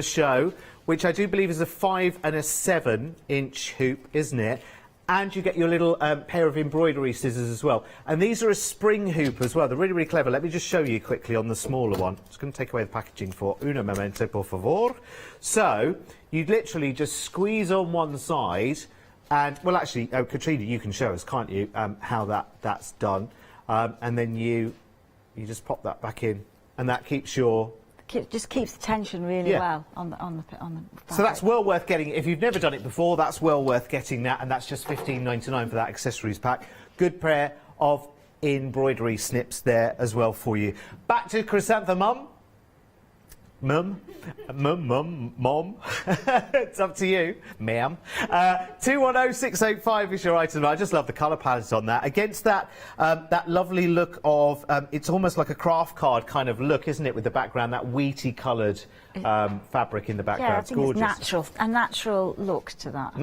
show, which I do believe is a 5 and a 7-inch hoop, isn't it? And you get your little pair of embroidery scissors as well. And these are a spring hoop as well. They're really, really clever. Let me just show you quickly on the smaller one. Just going to take away the packaging for uno momento, por favor. So, you literally just squeeze on one side. And, well, actually, Katrina, you can show us, can't you, how that's done. And then you just pop that back in. And that keeps your... Just keeps the tension really well on the fabric. So that's well worth getting. If you've never done it before, that's well worth getting that, and that's just $15.99 for that accessories pack. Good pair of embroidery snips there as well for you. Back to chrysanthemum. Mum. It's up to you, ma'am. 210685 is your item. I just love the colour palette on that. Against that, that lovely look of, it's almost like a craft card kind of look, isn't it, with the background, that wheaty coloured fabric in the background. Yeah, I it's think gorgeous. It's a natural look to that.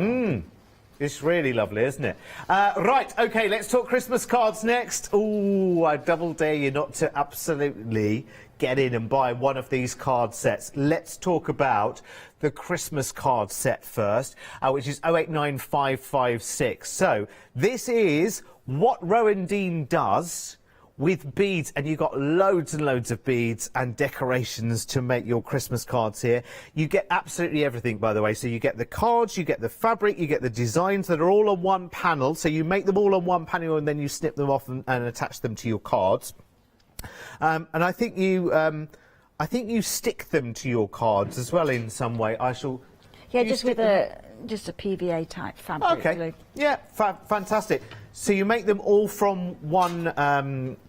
It's really lovely, isn't it? Right, OK, let's talk Christmas cards next. Ooh, I double dare you not to absolutely get in and buy one of these card sets. Let's talk about the Christmas card set first, which is 089556. So, this is what Rowan Dean does with beads, and you've got loads and loads of beads and decorations to make your Christmas cards here. You get absolutely everything, by the way. So you get the cards, you get the fabric, you get the designs that are all on one panel. So you make them all on one panel and then you snip them off and attach them to your cards. And I think you stick them to your cards as well in some way. Yeah, just with just a PVA type fabric. Okay. Yeah, fantastic. So you make them all from one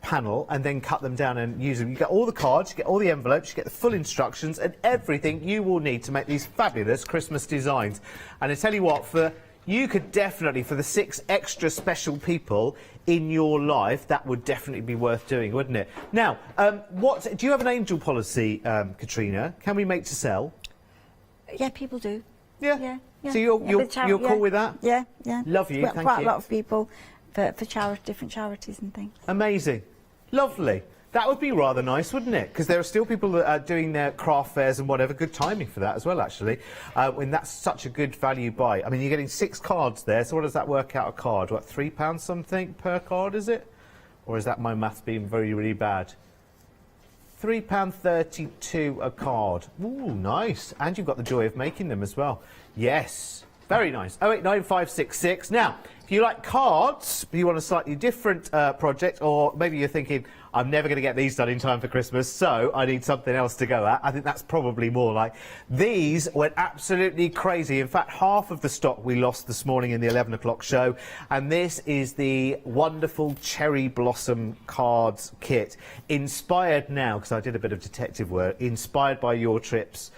panel and then cut them down and use them. You get all the cards, you get all the envelopes, you get the full instructions and everything you will need to make these fabulous Christmas designs. And I tell you what, you could definitely, for the 6 extra special people in your life, that would definitely be worth doing, wouldn't it? Now, do you have an angel policy, Katrina? Can we make to sell? Yeah, people do. Yeah. So you're cool with that? Yeah. Love you, thank you. Quite a lot of people for different charities and things. Amazing. Lovely. That would be rather nice, wouldn't it? Because there are still people that are doing their craft fairs and whatever. Good timing for that as well, actually. When that's such a good value buy. I mean, you're getting 6 cards there, so what does that work out a card? What, £3 something per card, is it? Or is that my maths being very, really bad? £3.32 a card. Ooh, nice. And you've got the joy of making them as well. Yes. Very nice. 089566. Now, if you like cards, but you want a slightly different project, or maybe you're thinking, I'm never going to get these done in time for Christmas, so I need something else to go at. I think that's probably more like. These went absolutely crazy. In fact, half of the stock we lost this morning in the 11 o'clock show. And this is the wonderful Cherry Blossom cards kit. Inspired now, because I did a bit of detective work, inspired by your trips.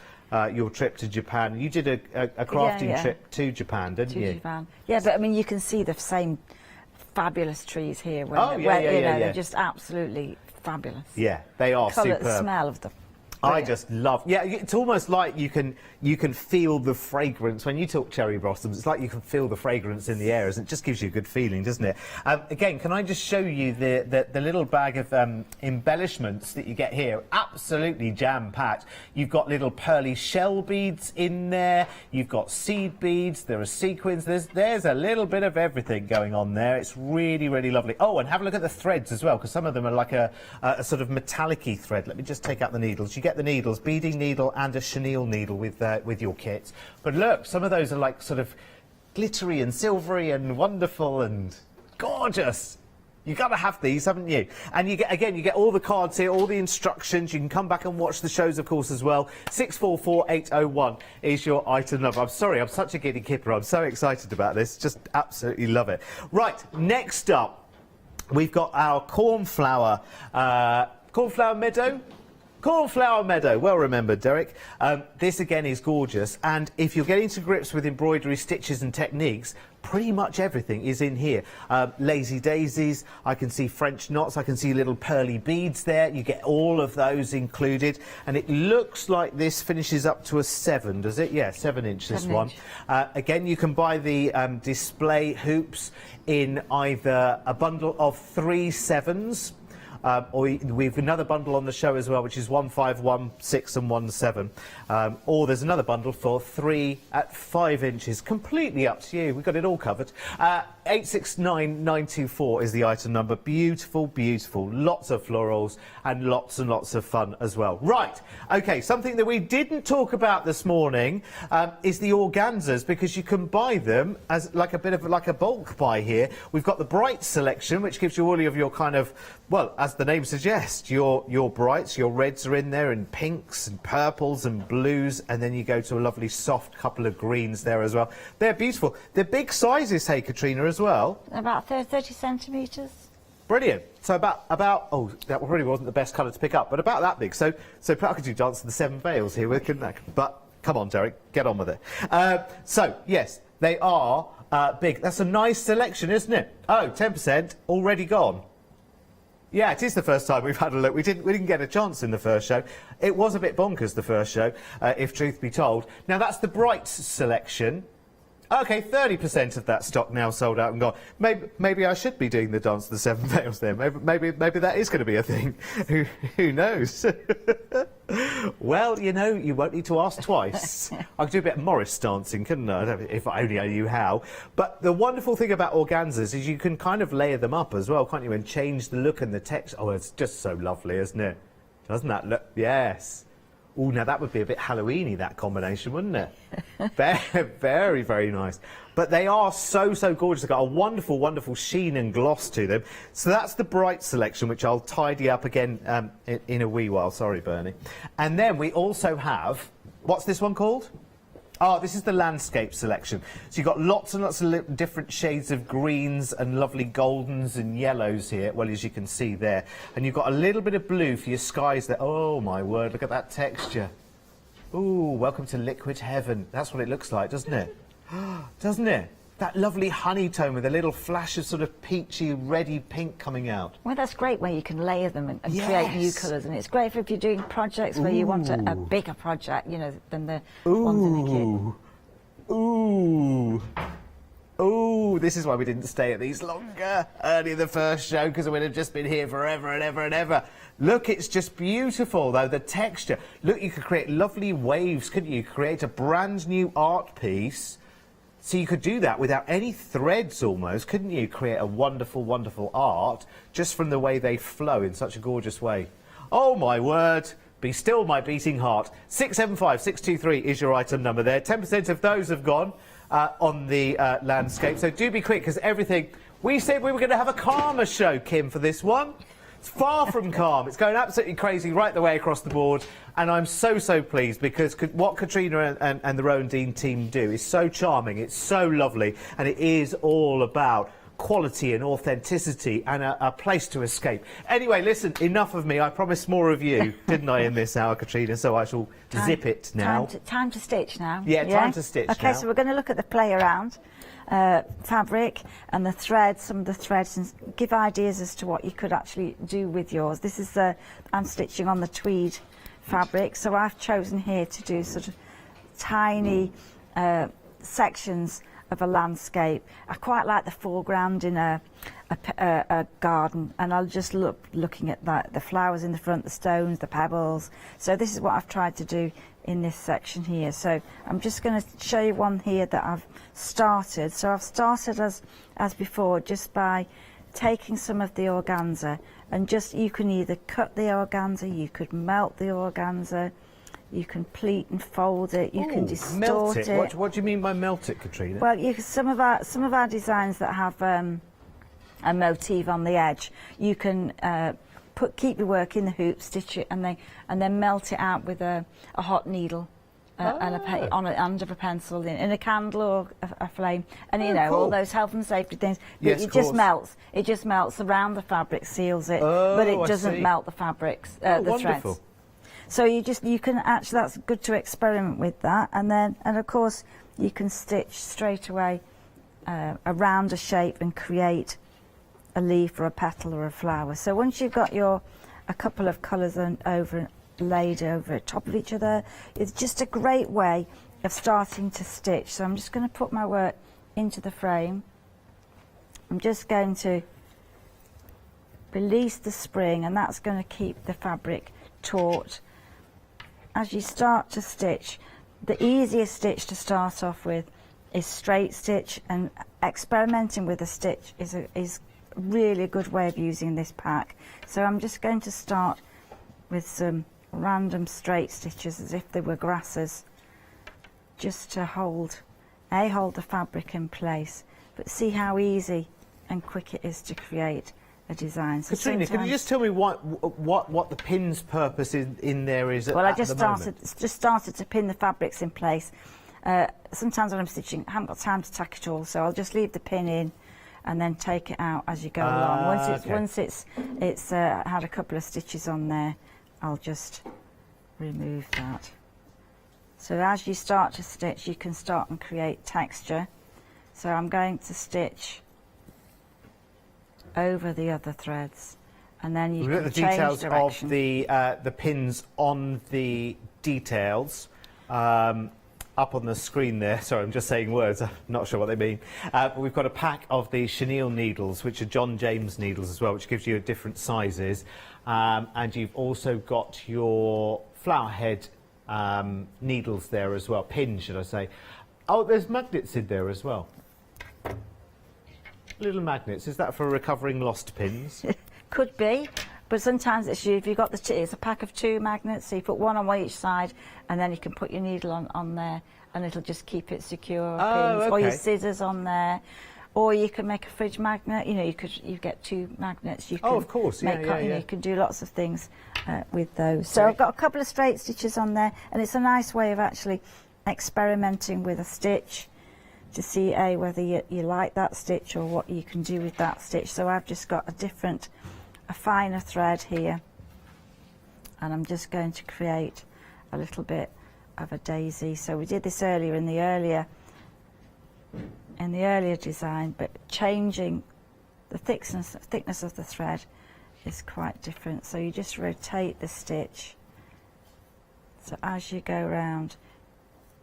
Your trip to Japan. You did a crafting trip to Japan, didn't you? Japan. Yeah, but I mean, you can see the same fabulous trees here. They're just absolutely fabulous. Yeah, they are superb. The smell of them. I just love. Yeah, it's almost like you can feel the fragrance when you talk cherry blossoms. It's like you can feel the fragrance in the air, and it just gives you a good feeling, doesn't it? Again, can I just show you the little bag of embellishments that you get here? Absolutely jam-packed. You've got little pearly shell beads in there. You've got seed beads. There are sequins. There's a little bit of everything going on there. It's really, really lovely. Oh, and have a look at the threads as well, because some of them are like a sort of metallic-y thread. Let me just take out the needles. You get the needles, beading needle and a chenille needle with your kits. But look, some of those are like sort of glittery and silvery and wonderful and gorgeous. You've got to have these, haven't you? And you get all the cards here, all the instructions. You can come back and watch the shows, of course, as well. 644801 is your item number. I'm sorry, I'm such a giddy kipper. I'm so excited about this. Just absolutely love it. Right, next up, we've got our cornflower meadow. Cornflower meadow, well remembered, Derek. This again is gorgeous, and if you're getting to grips with embroidery, stitches and techniques, pretty much everything is in here. Lazy daisies, I can see French knots, I can see little pearly beads there. You get all of those included, and it looks like this finishes up to a 7, does it? Yeah, 7-inch this one. Again, you can buy the display hoops in either a bundle of 3 7s, or we've another bundle on the show as well, which is 1 5, 1 6 and 1 7. Or there's another bundle for 3 at 5 inches. Completely up to you. We've got it all covered. 869924 is the item number. Beautiful, beautiful. Lots of florals and lots of fun as well. Right. OK, something that we didn't talk about this morning is the organzas, because you can buy them as like a bit of like a bulk buy here. We've got the bright selection, which gives you all of your kind of, well, as the name suggests, your brights, your reds are in there, and pinks and purples and blues, and then you go to a lovely soft couple of greens there as well. They're beautiful. They're big sizes, hey, Katrina, as well. About 30 centimetres. Brilliant. So about oh, that really wasn't the best colour to pick up, but about that big. So I could do Dance of the Seven Veils here, couldn't I? But come on, Derek, get on with it. So yes, they are big. That's a nice selection, isn't it? Oh, 10% already gone. Yeah, it is the first time we've had a look. We didn't get a chance in the first show. It was a bit bonkers, the first show, if truth be told. Now, that's the bright selection. OK, 30% of that stock now sold out and gone. Maybe I should be doing the Dance of the Seven Veils then. Maybe that is going to be a thing. Who knows? Well, you know, you won't need to ask twice. I could do a bit of Morris dancing, couldn't I? If only I knew how. But the wonderful thing about organzas is you can kind of layer them up as well, can't you? And change the look and the text. Oh, it's just so lovely, isn't it? Doesn't that look? Yes. Oh, now that would be a bit Halloween-y, that combination, wouldn't it? Very, very nice. But they are so gorgeous. They've got a wonderful, wonderful sheen and gloss to them. So that's the bright selection, which I'll tidy up again in a wee while. Sorry, Bernie. And then we also have, what's this one called? Oh, this is the landscape selection. So you've got lots and lots of different shades of greens and lovely goldens and yellows here, well, as you can see there. And you've got a little bit of blue for your skies there. Oh, my word, look at that texture. Ooh, welcome to liquid heaven. That's what it looks like, doesn't it? Doesn't it? That lovely honey tone with a little flash of sort of peachy, reddy pink coming out. Well, that's great where you can layer them and create new colours. And it's great for if you're doing projects where you want a bigger project, you know, than the ones in the kit. Ooh. Ooh, this is why we didn't stay at these longer early in the first show, because we'd have just been here forever and ever and ever. Look, it's just beautiful, though, the texture. Look, you could create lovely waves, couldn't you? Create a brand new art piece. So you could do that without any threads almost, couldn't you? Create a wonderful, wonderful art just from the way they flow in such a gorgeous way. Oh, my word. Be still my beating heart. 675623 is your item number there. 10% of those have gone on the landscape. So do be quick, because everything... We said we were going to have a calmer show, Kim, for this one. It's far from calm. It's going absolutely crazy right the way across the board. And I'm so pleased, because what Katrina and the Rowan Dean team do is so charming, it's so lovely, and it is all about quality and authenticity and a place to escape. Anyway, listen, enough of me. I promised more of you, didn't I, in this hour, Katrina? So I shall zip it now. Time to stitch now. Yeah, time to stitch now. OK, so we're going to look at the play around fabric and the threads, some of the threads, and give ideas as to what you could actually do with yours. This is I'm stitching on the tweed fabric, so I've chosen here to do sort of tiny sections of a landscape. I quite like the foreground in a garden, and I'll just looking at that, the flowers in the front, the stones, the pebbles. So this is what I've tried to do in this section here. So I'm just going to show you one here that I've started. So I've started as before, just by taking some of the organza, and just, you can either cut the organza, you could melt the organza, you can pleat and fold it, you can distort it. What do you mean by melt it, Katrina? Well, some of our designs that have a motif on the edge, you can keep your work in the hoop, stitch it, and then melt it out with a hot needle. Under a pencil in a candle or a flame, and you know, all those health and safety things. Yes, it just melts. It just melts around the fabric, seals it, but it doesn't melt the fabrics, the wonderful. threads. So you can actually, that's good to experiment with that, and of course you can stitch straight away around a shape and create a leaf or a petal or a flower. So once you've got a couple of colours laid over top of each other, it's just a great way of starting to stitch. So I'm just going to put my work into the frame. I'm just going to release the spring, and that's going to keep the fabric taut. As you start to stitch, the easiest stitch to start off with is straight stitch, and experimenting with a stitch is really a good way of using this pack. So I'm just going to start with some random straight stitches as if they were grasses, just to hold the fabric in place, but see how easy and quick it is to create a design. So Katrina, can you just tell me what the pin's purpose in there is? Well, I just started to pin the fabrics in place. Sometimes when I'm stitching, I haven't got time to tack it all, so I'll just leave the pin in and then take it out as you go along. Once it's had a couple of stitches on there, I'll just remove that. So as you start to stitch, you can start and create texture. So I'm going to stitch over the other threads, and then you can the change details direction. of the pins on the details up on the screen there. Sorry, I'm just saying words. I'm not sure what they mean. But we've got a pack of the chenille needles, which are John James needles as well, which gives you different sizes. And you've also got your flower head needles there as well, pins, should I say. Oh, there's magnets in there as well. Little magnets. Is that for recovering lost pins? Could be, but sometimes it's if you've got it's a pack of 2 magnets, so you put one on each side, and then you can put your needle on there, and it'll just keep it secure. Pins, or your scissors on there. Or you can make a fridge magnet. You know, you get 2 magnets. You can of course, You can do lots of things with those. So I've got a couple of straight stitches on there, and it's a nice way of actually experimenting with a stitch to see whether you like that stitch or what you can do with that stitch. So I've just got a finer thread here, and I'm just going to create a little bit of a daisy. So we did this earlier in the earlier design, but changing the thickness of the thread is quite different. So you just rotate the stitch, so as you go around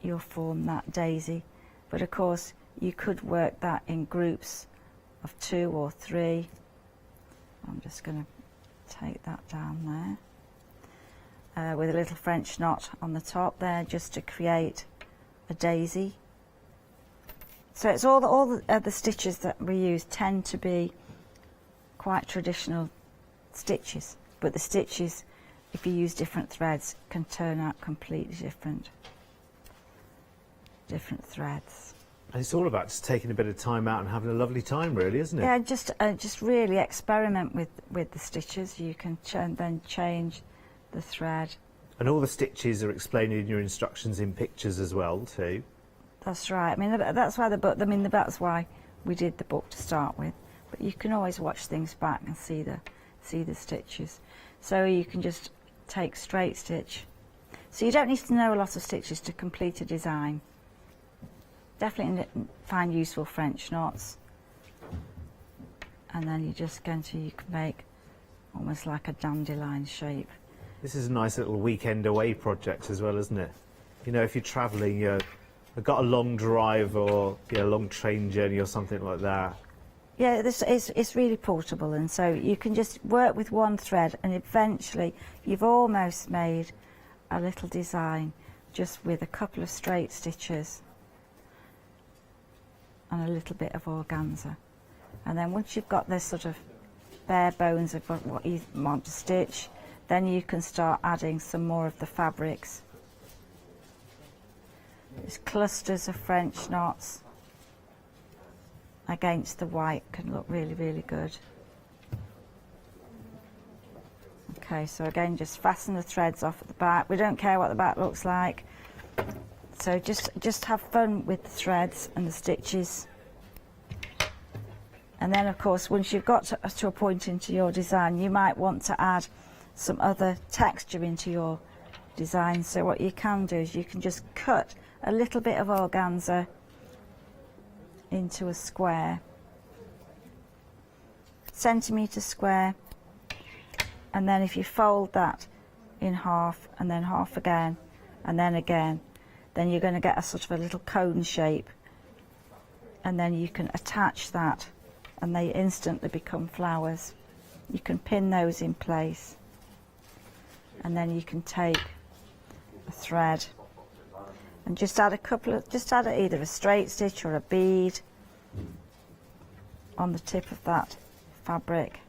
you'll form that daisy. But of course you could work that in groups of 2 or 3. I'm just going to take that down there with a little French knot on the top there, just to create a daisy. So it's all the stitches that we use tend to be quite traditional stitches, but the stitches, if you use different threads, can turn out completely different threads. And it's all about just taking a bit of time out and having a lovely time, really, isn't it? Yeah, just really experiment with the stitches. You can then change the thread. And all the stitches are explained in your instructions in pictures as well, too. That's right. I mean, that's why that's why we did the book to start with. But you can always watch things back and see the stitches. So you can just take straight stitch. So you don't need to know a lot of stitches to complete a design. Definitely find useful French knots. And then you can make almost like a dandelion shape. This is a nice little weekend away project as well, isn't it? You know, if you're travelling, you've got a long drive or a long train journey or something like that. Yeah, it's really portable, and so you can just work with one thread, and eventually you've almost made a little design just with a couple of straight stitches and a little bit of organza. And then once you've got this sort of bare bones of what you want to stitch, then you can start adding some more of the fabrics. There's clusters of French knots. against the white can look really, really good. Okay, so again, just fasten the threads off at the back. We don't care what the back looks like. So just have fun with the threads and the stitches. And then, of course, once you've got to a point into your design, you might want to add some other texture into your design. So what you can do is you can just cut a little bit of organza into a square, centimetre square, and then if you fold that in half and then half again and then again, then you're going to get a sort of a little cone shape, and then you can attach that and they instantly become flowers. You can pin those in place, and then you can take a thread and just add either a straight stitch or a bead on the tip of that fabric.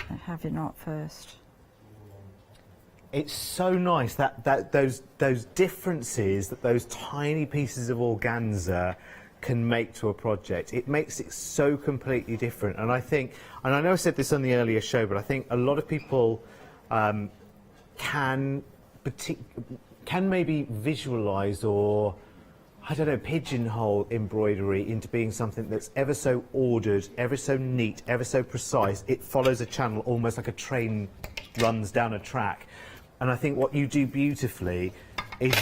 And have your knot first. It's so nice that those differences that those tiny pieces of organza can make to a project. It makes it so completely different. And I think, and I know I said this on the earlier show, but I think a lot of people can maybe visualise or, I don't know, pigeonhole embroidery into being something that's ever so ordered, ever so neat, ever so precise. It follows a channel almost like a train runs down a track. And I think what you do beautifully is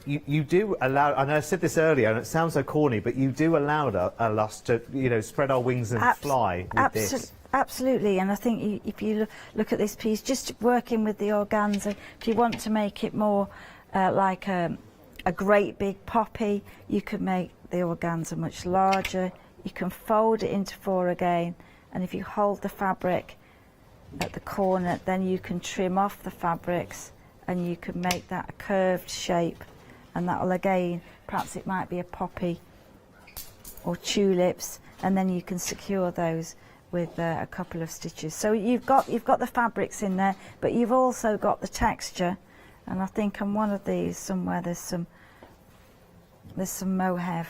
you do allow, and I said this earlier, and it sounds so corny, but you do allow us to, you know, spread our wings and fly with this. Absolutely, and I think if you look at this piece, just working with the organza, if you want to make it more like a great big poppy, you can make the organza much larger. You can fold it into 4 again, and if you hold the fabric at the corner, then you can trim off the fabrics and you can make that a curved shape, and that will again, perhaps it might be a poppy or tulips, and then you can secure those with a couple of stitches. So you've got the fabrics in there, but you've also got the texture. And I think on one of these somewhere there's some mohair,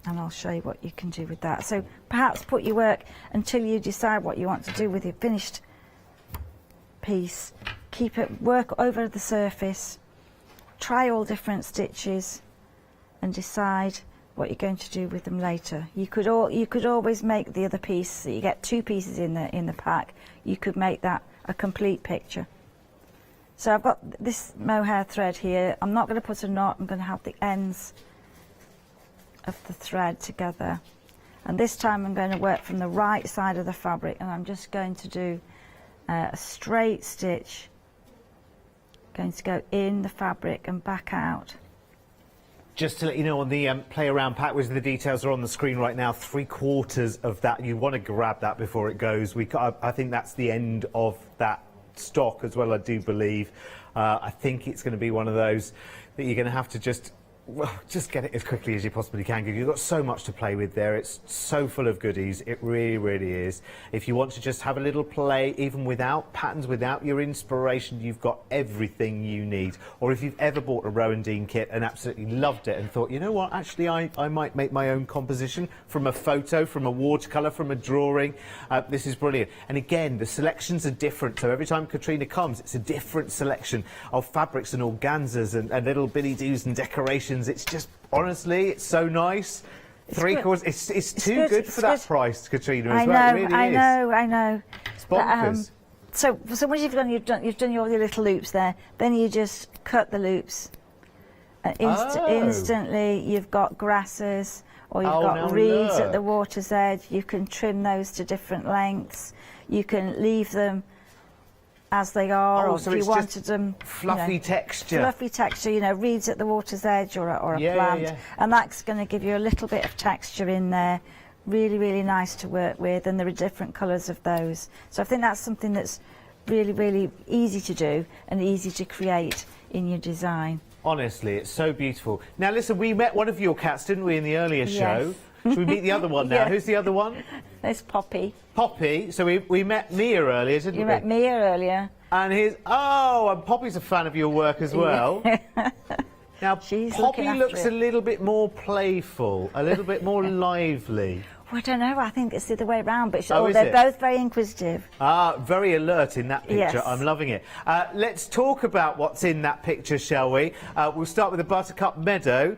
and I'll show you what you can do with that. So perhaps put your work until you decide what you want to do with your finished piece. Keep it, work over the surface, try all different stitches and decide what you're going to do with them later. You could always make the other piece, so you get 2 pieces in the pack. You could make that a complete picture. So I've got this mohair thread here. I'm not going to put a knot, I'm going to have the ends of the thread together. And this time I'm going to work from the right side of the fabric, and I'm just going to do a straight stitch, going to go in the fabric and back out. Just to let you know, on the play around pack, which the details are on the screen right now, 3/4 of that, you want to grab that before it goes. I think that's the end of that stock as well, I do believe. I think it's going to be one of those that you're going to have to just get it as quickly as you possibly can, because you've got so much to play with there. It's so full of goodies. It really, really is. If you want to just have a little play, even without patterns, without your inspiration, you've got everything you need. Or if you've ever bought a Rowan Dean kit and absolutely loved it and thought, you know what, actually I might make my own composition from a photo, from a watercolour, from a drawing, this is brilliant. And again, the selections are different. So every time Katrina comes, it's a different selection of fabrics and organzas and little billy-doos and decorations. It's just, honestly, it's so nice. It's too good for that price, Katrina, as well. It really is. I know. It's bonkers. So once you've done all your little loops there, then you just cut the loops. Instantly, you've got grasses, or you've got reeds at the water's edge. You can trim those to different lengths. You can leave them as they are, or so if you wanted them fluffy texture. Fluffy texture, you know, reeds at the water's edge or a plant, and that's going to give you a little bit of texture in there. Really, really nice to work with, and there are different colours of those. So I think that's something that's really, really easy to do and easy to create in your design. Honestly, it's so beautiful. Now, listen, we met one of your cats, didn't we, in the earlier show? Should we meet the other one now? Yeah. Who's the other one? It's Poppy. Poppy. So we met Mia earlier, didn't we? You met Mia earlier. And and Poppy's a fan of your work as well. Now, She's Poppy looking looks after a it. little bit more playful, a little bit more lively. Well, I don't know. I think it's the other way around, but Is they're it? both very inquisitive. Ah, very alert in that picture. Yes. I'm loving it. Let's talk about what's in that picture, shall we? We'll start with the Buttercup Meadow,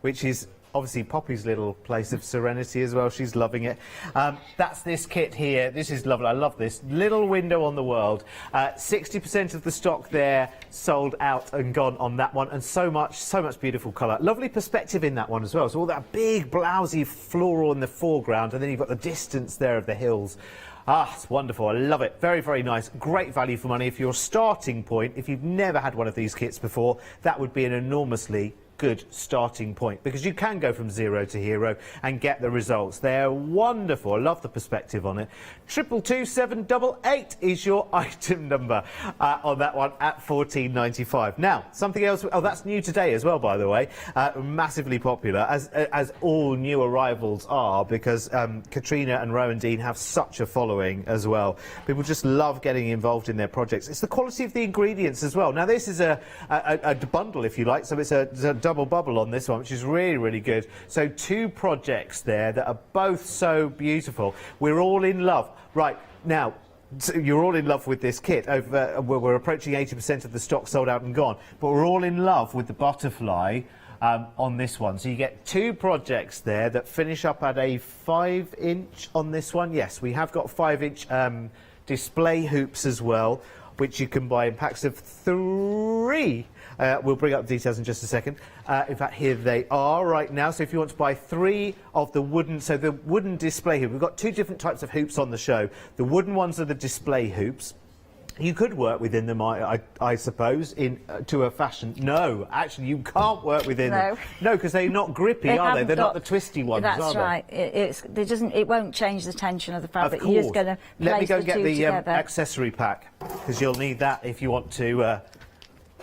which is obviously Poppy's little place of serenity as well. She's loving it. That's this kit here. This is lovely. I love this. Little window on the world. 60% of the stock there sold out and gone on that one, and so much beautiful colour. Lovely perspective in that one as well. So all that big blousy floral in the foreground, and then you've got the distance there of the hills. Ah, it's wonderful. I love it. Very, very nice. Great value for money. If your starting point, if you've never had one of these kits before, that would be an enormously good starting point, because you can go from 0 to hero and get the results. They're wonderful. I love the perspective on it. 222788 is your item number on that one at £14.95. Now, something else. Oh, that's new today as well, by the way. Massively popular, as all new arrivals are, because Katrina and Rowan Dean have such a following as well. People just love getting involved in their projects. It's the quality of the ingredients as well. Now, this is a bundle, if you like, so it's a double bubble on this one, which is really, really good. So 2 projects there that are both so beautiful. We're all in love. Right, now, so you're all in love with this kit. We're approaching 80% of the stock sold out and gone, but we're all in love with the butterfly on this one. So you get 2 projects there that finish up at a 5-inch on this one. Yes, we have got 5-inch display hoops as well, which you can buy in packs of 3. We'll bring up the details in just a second. In fact, here they are right now. So if you want to buy 3 of the wooden, so the wooden display hoop, we've got 2 different types of hoops on the show. The wooden ones are the display hoops. You could work within them, I suppose, to a fashion. No, actually, you can't work within them. No, because they're not grippy, are they? They're not the twisty ones, are they? That's right. It won't change the tension of the fabric. Of course. You're just going to Let me go place get the together. accessory pack, because you'll need that if you want to.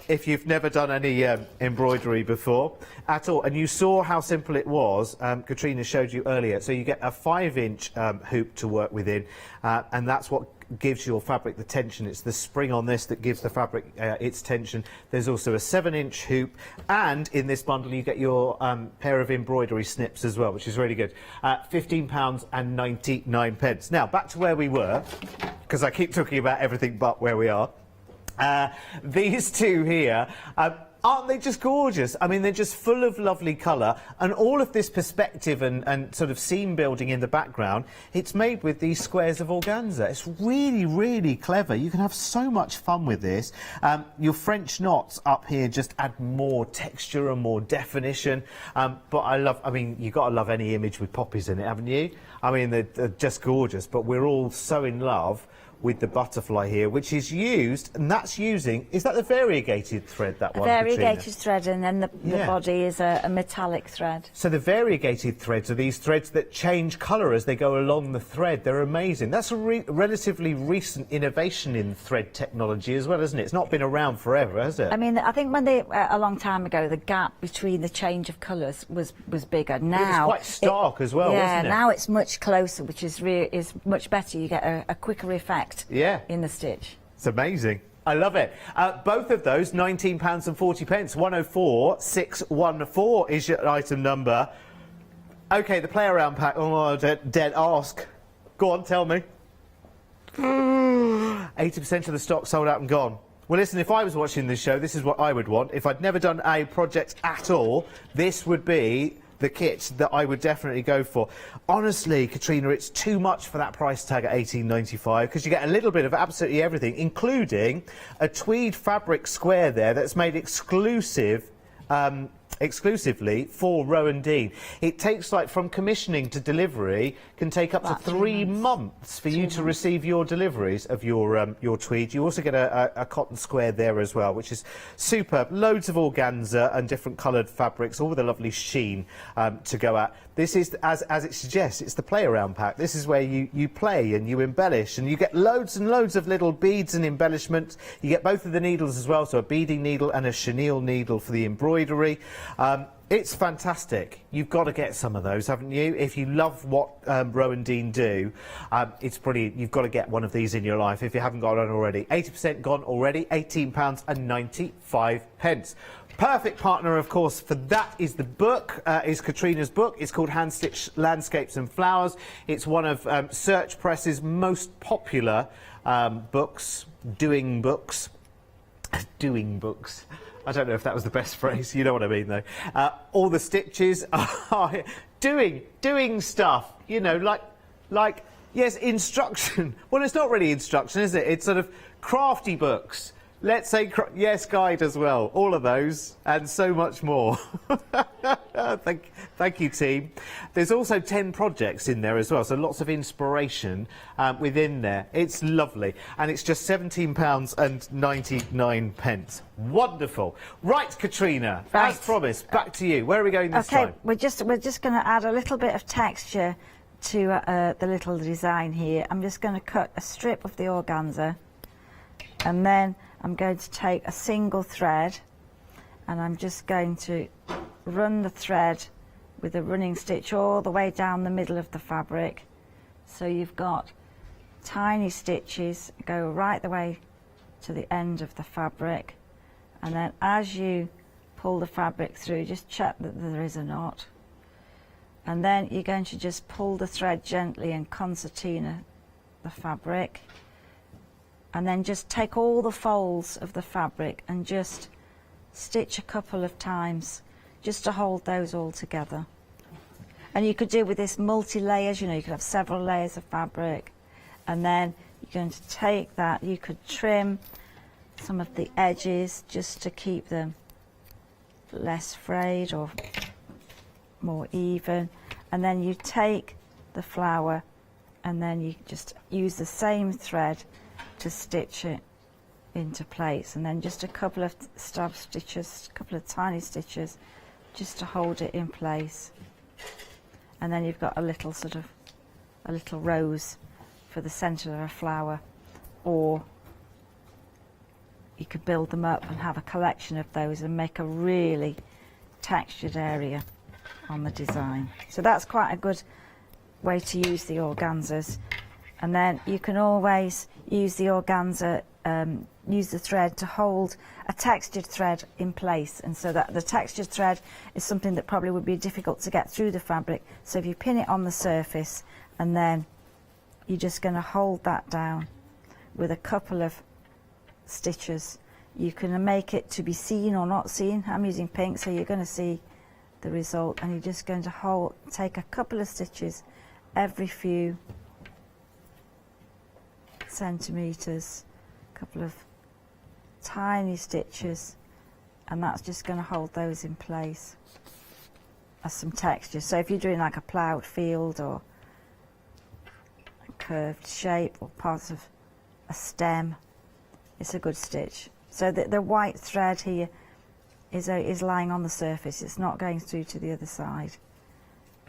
If you've never done any embroidery before at all, and you saw how simple it was, Katrina showed you earlier. So you get a 5-inch hoop to work within, and that's what gives your fabric the tension. It's the spring on this that gives the fabric its tension. There's also a 7-inch hoop, and in this bundle you get your pair of embroidery snips as well, which is really good. £15.99. Now back to where we were, because I keep talking about everything but where we are. These 2 here, aren't they just gorgeous? I mean, they're just full of lovely colour, and all of this perspective and sort of seam building in the background, it's made with these squares of organza. It's really, really clever. You can have so much fun with this. Your French knots up here just add more texture and more definition. But I mean, you've got to love any image with poppies in it, haven't you? I mean, they're just gorgeous, but we're all so in love with the butterfly here, which is used, and that's using, is that the variegated thread, that one, Variegated Katrina? thread, and then the body is a metallic thread. So the variegated threads are these threads that change colour as they go along the thread. They're amazing. That's a relatively recent innovation in thread technology as well, isn't it? It's not been around forever, has it? I mean, I think when a long time ago, the gap between the change of colours was bigger. Now it was quite stark as well, wasn't it? Now it's much closer, which is much better. You get a quicker effect. In the stitch. It's amazing. I love it. Both of those, £19.40. 104614 is your item number. OK, the play around pack. Oh, dead ask. Go on, tell me. 80% of the stock sold out and gone. Well, listen, if I was watching this show, this is what I would want. If I'd never done a project at all, this would be the kit that I would definitely go for. Honestly, Katrina, it's too much for that price tag at £18.95, because you get a little bit of absolutely everything, including a tweed fabric square there that's made exclusively for Rowan Dean. It takes, like, from commissioning to delivery, can take up to 3 months for you to receive your deliveries of your tweed. You also get a cotton square there as well, which is superb. Loads of organza and different coloured fabrics, all with a lovely sheen to go at. This is, as it suggests, it's the play around pack. This is where you play and you embellish, and you get loads and loads of little beads and embellishments. You get both of the needles as well, so a beading needle and a chenille needle for the embroidery. It's fantastic. You've got to get some of those, haven't you? If you love what Rowan Dean do, it's brilliant. You've got to get one of these in your life if you haven't got one already. 80% gone already, £18.95. Perfect partner, of course, for that is the book, is Katrina's book. It's called Hand Stitched Landscapes and Flowers. It's one of Search Press's most popular books, doing books. Doing books. I don't know if that was the best phrase. You know what I mean, though. All the stitches are doing stuff. You know, like yes, instruction. Well, it's not really instruction, is it? It's sort of crafty books. Let's say yes, guide as well. All of those and so much more. Thank you, team. There's also 10 projects in there as well, so lots of inspiration within there. It's lovely, and it's just £17.99. Wonderful. Right, Katrina. Right. As promised, back to you. Where are we going this time? We're just going to add a little bit of texture to the little design here. I'm just going to cut a strip of the organza, and then I'm going to take a single thread, and I'm just going to run the thread with a running stitch all the way down the middle of the fabric. So you've got tiny stitches go right the way to the end of the fabric, and then as you pull the fabric through, just check that there is a knot, and then you're going to just pull the thread gently and concertina the fabric, and then just take all the folds of the fabric and just stitch a couple of times just to hold those all together. And you could do with this multi-layers, you know, you could have several layers of fabric, and then you're going to take that, you could trim some of the edges just to keep them less frayed or more even, and then you take the flower and then you just use the same thread to stitch it into place, and then just a couple of stab stitches, a couple of tiny stitches just to hold it in place, and then you've got a little rose for the centre of a flower, or you could build them up and have a collection of those and make a really textured area on the design. So that's quite a good way to use the organzas. And then you can always use the organza, use the thread to hold a textured thread in place, and so that the textured thread is something that probably would be difficult to get through the fabric. So if you pin it on the surface, and then you're just going to hold that down with a couple of stitches, you can make it to be seen or not seen. I'm using pink, so you're going to see the result, and you're just going to take a couple of stitches every few centimetres, a couple of tiny stitches, and that's just going to hold those in place as some texture. So if you're doing like a ploughed field or a curved shape or parts of a stem, it's a good stitch. So the white thread here is lying on the surface, it's not going through to the other side.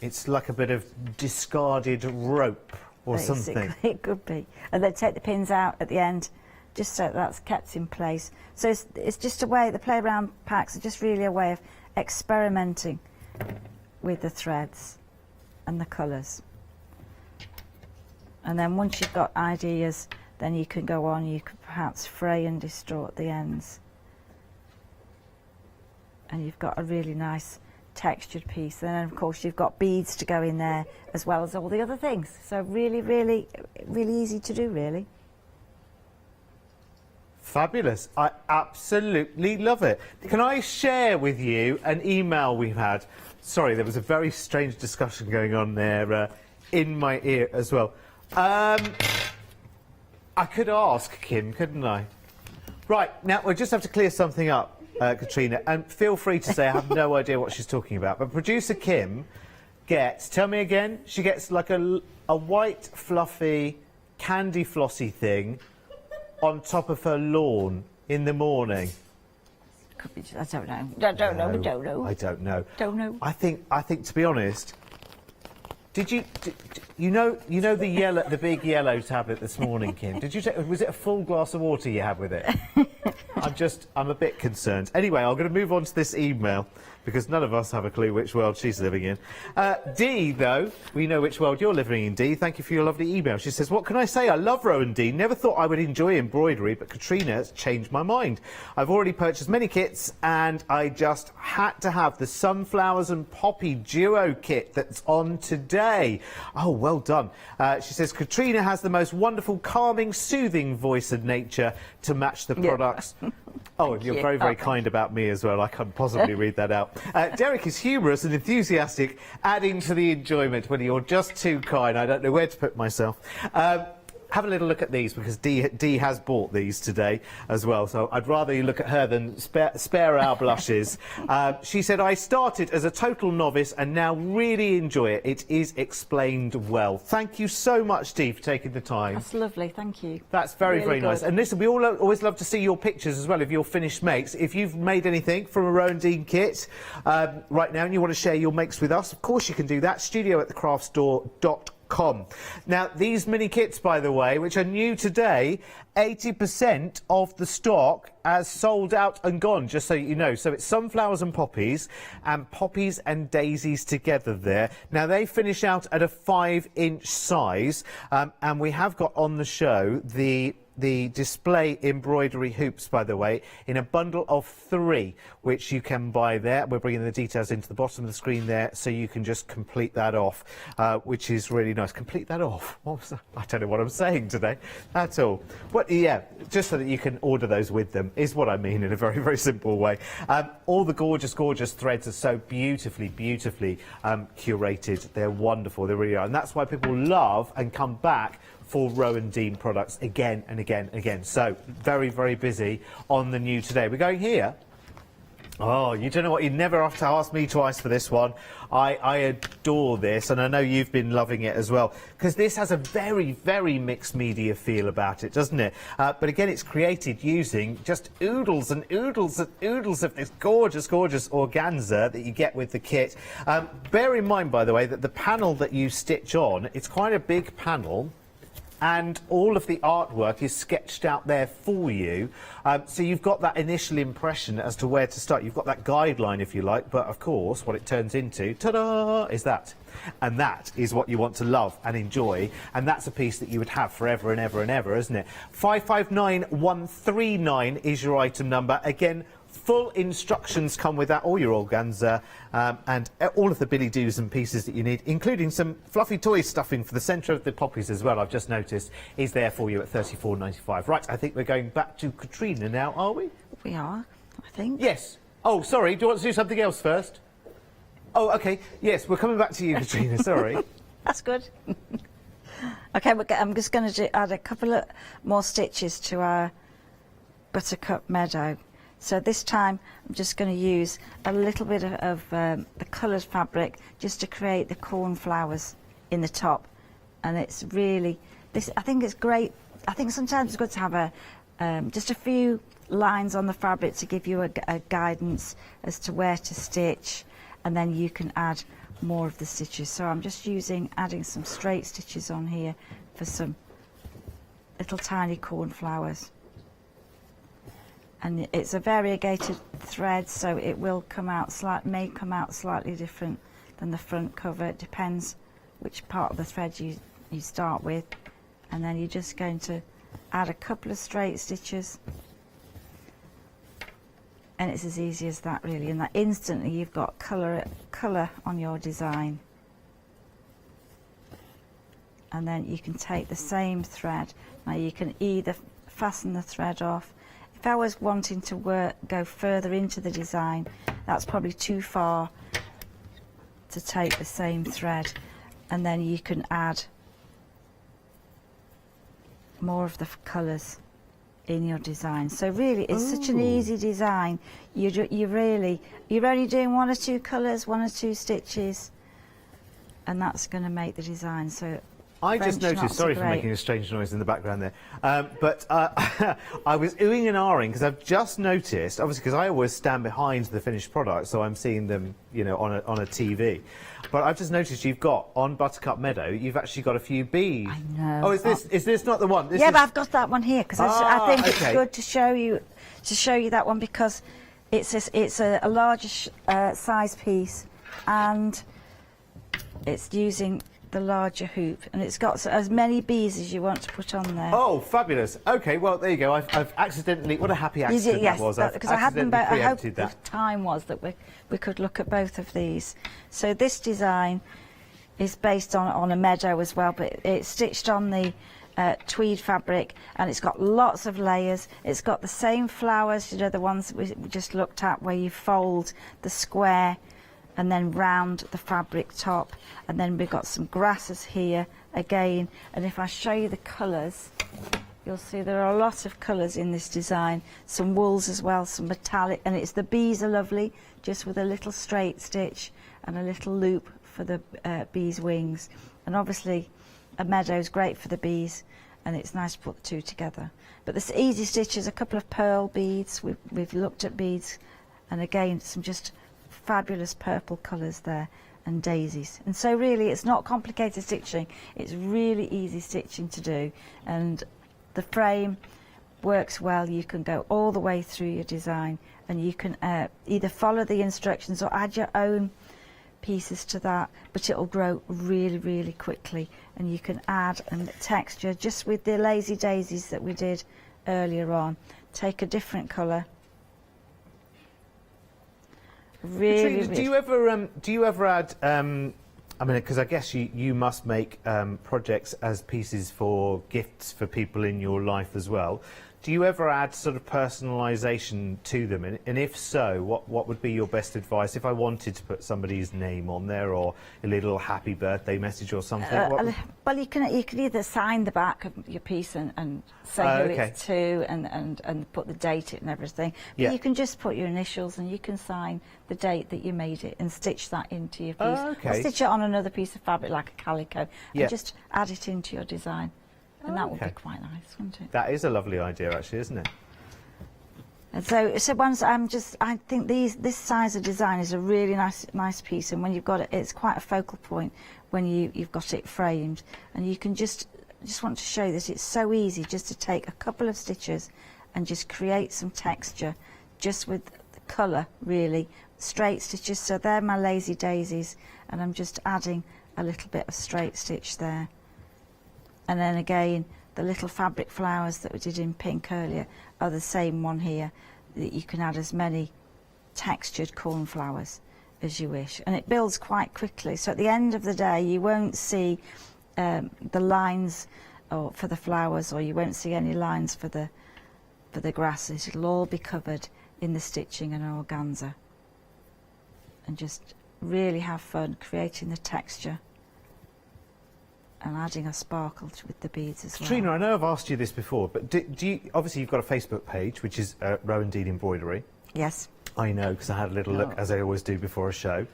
It's like a bit of discarded rope or Basically, something. it could be. And then take the pins out at the end, just so that's kept in place. So it's just a way, the play around packs are just really a way of experimenting with the threads and the colours. And then once you've got ideas, then you can go on, you could perhaps fray and distort the ends. And you've got a really nice textured piece, and then of course you've got beads to go in there as well as all the other things. So really, really, really easy to do, really. Fabulous. I absolutely love it. Can I share with you an email we've had? Sorry, there was a very strange discussion going on there in my ear as well. I could ask Kim, couldn't I? Right, now we just have to clear something up. Katrina, and feel free to say I have no idea what she's talking about, but producer Kim gets, tell me again, she gets like a white fluffy candy flossy thing on top of her lawn in the morning. Could be, I don't know. I don't know. I don't know. Don't know. I think to be honest, did you know the big yellow tablet this morning, Kim? Did you take, was it a full glass of water you had with it? I'm a bit concerned. Anyway, I'm going to move on to this email because none of us have a clue which world she's living in. Dee, though, we know which world you're living in, Dee. Thank you for your lovely email. She says, what can I say? I love Rowan Dean. Never thought I would enjoy embroidery, but Katrina has changed my mind. I've already purchased many kits and I just had to have the sunflowers and poppy duo kit that's on today. Oh, well done. She says, Katrina has the most wonderful, calming, soothing voice and nature to match the products. Oh, and you're very, very kind about me as well. I can't possibly read that out. Derek is humorous and enthusiastic, adding to the enjoyment. When you're just too kind, I don't know where to put myself. Have a little look at these because Dee has bought these today as well, so I'd rather you look at her than spare our blushes. She said, I started as a total novice and now really enjoy it. It is explained well. Thank you so much, Dee, for taking the time. That's lovely, thank you. That's very, Really very nice. good. And listen, we always love to see your pictures as well of your finished makes. If you've made anything from a Rowan Dean kit right now and you want to share your makes with us, of course you can do that. studio@thecraftstore.com. Now, these mini kits, by the way, which are new today, 80% of the stock has sold out and gone, just so you know. So it's sunflowers and poppies and daisies together there. Now, they finish out at a 5-inch size, and we have got on the show the display embroidery hoops, by the way, in a bundle of 3, which you can buy there. We're bringing the details into the bottom of the screen there, so you can just complete that off, which is really nice. Complete that off? What was that? I don't know what I'm saying today. That's all. Yeah, just so that you can order those with them, is what I mean in a very, very simple way. All the gorgeous, gorgeous threads are so beautifully, beautifully curated. They're wonderful. They really are. And that's why people love and come back for Rowan Dean products again and again and again. So, very, very busy on the new today. We're going here. Oh, you don't know what, you never have to ask me twice for this one. I adore this, and I know you've been loving it as well, because this has a very, very mixed media feel about it, doesn't it? But again, it's created using just oodles and oodles and oodles of this gorgeous, gorgeous organza that you get with the kit. Bear in mind, by the way, that the panel that you stitch on, it's quite a big panel, and all of the artwork is sketched out there for you, so you've got that initial impression as to where to start. You've got that guideline, if you like, but of course what it turns into, ta-da, is that. And that is what you want to love and enjoy, and that's a piece that you would have forever and ever and ever, isn't it? 559139 is your item number. Again, full instructions come with that, all your organza, and all of the billy-doos and pieces that you need, including some fluffy toy stuffing for the centre of the poppies as well, I've just noticed, is there for you at £34.95. Right, I think we're going back to Katrina now, are we? We are, I think. Yes. Oh, sorry, do you want to do something else first? Oh, OK, yes, we're coming back to you, Katrina, sorry. That's good. OK, I'm just going to add a couple of more stitches to our buttercup meadow. So this time I'm just going to use a little bit of the coloured fabric just to create the cornflowers in the top, and it's really I think it's great. I think sometimes it's good to have just a few lines on the fabric to give you a guidance as to where to stitch, and then you can add more of the stitches. So I'm just adding some straight stitches on here for some little tiny cornflowers. And it's a variegated thread, so it will come out may come out slightly different than the front cover. It depends which part of the thread you start with, and then you're just going to add a couple of straight stitches, and it's as easy as that, really. And that instantly you've got colour on your design. And then you can take the same thread. Now you can either fasten the thread off. If I was wanting to go further into the design, that's probably too far to take the same thread, and then you can add more of the colours in your design. So really, it's such an easy design. You're only doing 1 or 2 colours, 1 or 2 stitches, and that's going to make the design so I just noticed, sorry for making a strange noise in the background there, but I was oohing and ahhing because I've just noticed, obviously because I always stand behind the finished product, so I'm seeing them, you know, on a TV. But I've just noticed you've got, on Buttercup Meadow, you've actually got a few bees. I know. Oh, is this not the one? This yeah, is... but I've got that one here because I think it's okay. good to show you that one because it's a larger size piece and it's using the larger hoop, and it's got as many bees as you want to put on there. Oh, fabulous. OK, well, there you go. I've accidentally... What a happy accident yes, that was. Because I had them both. I hope that. the time was that we could look at both of these. So this design is based on a meadow as well, but it's stitched on the tweed fabric, and it's got lots of layers. It's got the same flowers, you know, the ones we just looked at, where you fold the square and then round the fabric top, and then we've got some grasses here again. And if I show you the colours, you'll see there are a lot of colours in this design, some wools as well, some metallic, and the bees are lovely, just with a little straight stitch and a little loop for the bees' wings. And obviously a meadow's great for the bees, and it's nice to put the two together. But this easy stitches, a couple of pearl beads, we've looked at beads, and again some just fabulous purple colours there, and daisies. And so really it's not complicated stitching, it's really easy stitching to do, and the frame works well. You can go all the way through your design, and you can either follow the instructions or add your own pieces to that, but it'll grow really, really quickly. And you can add texture, just with the lazy daisies that we did earlier on. Take a different colour. Really, Katrina, do you ever add? I mean, because I guess you must make projects as pieces for gifts for people in your life as well. Do you ever add sort of personalisation to them? And if so, what would be your best advice if I wanted to put somebody's name on there, or a little happy birthday message or something? Well, you can either sign the back of your piece and say who it's to, and put the date and everything. But you can just put your initials, and you can sign the date that you made it and stitch that into your piece. Or stitch it on another piece of fabric like a calico, and just add it into your design. And that would be quite nice, wouldn't it? That is a lovely idea, actually, isn't it? And so once I think this size of design is a really nice piece, and when you've got it, it's quite a focal point when you've got it framed, and you can just want to show that it's so easy just to take a couple of stitches and just create some texture, just with the colour, really straight stitches. So they're my lazy daisies, and I'm just adding a little bit of straight stitch there. And then again, the little fabric flowers that we did in pink earlier are the same one here, that you can add as many textured cornflowers as you wish. And it builds quite quickly, so at the end of the day you won't see the lines for the flowers, or you won't see any lines for the grasses. It'll all be covered in the stitching and organza. And just really have fun creating the texture and adding a sparkle with the beads as well. Katrina, I know I've asked you this before, but do you, obviously you've got a Facebook page, which is Rowan Dean Embroidery. Yes. I know, because I had a little look, as I always do before a show.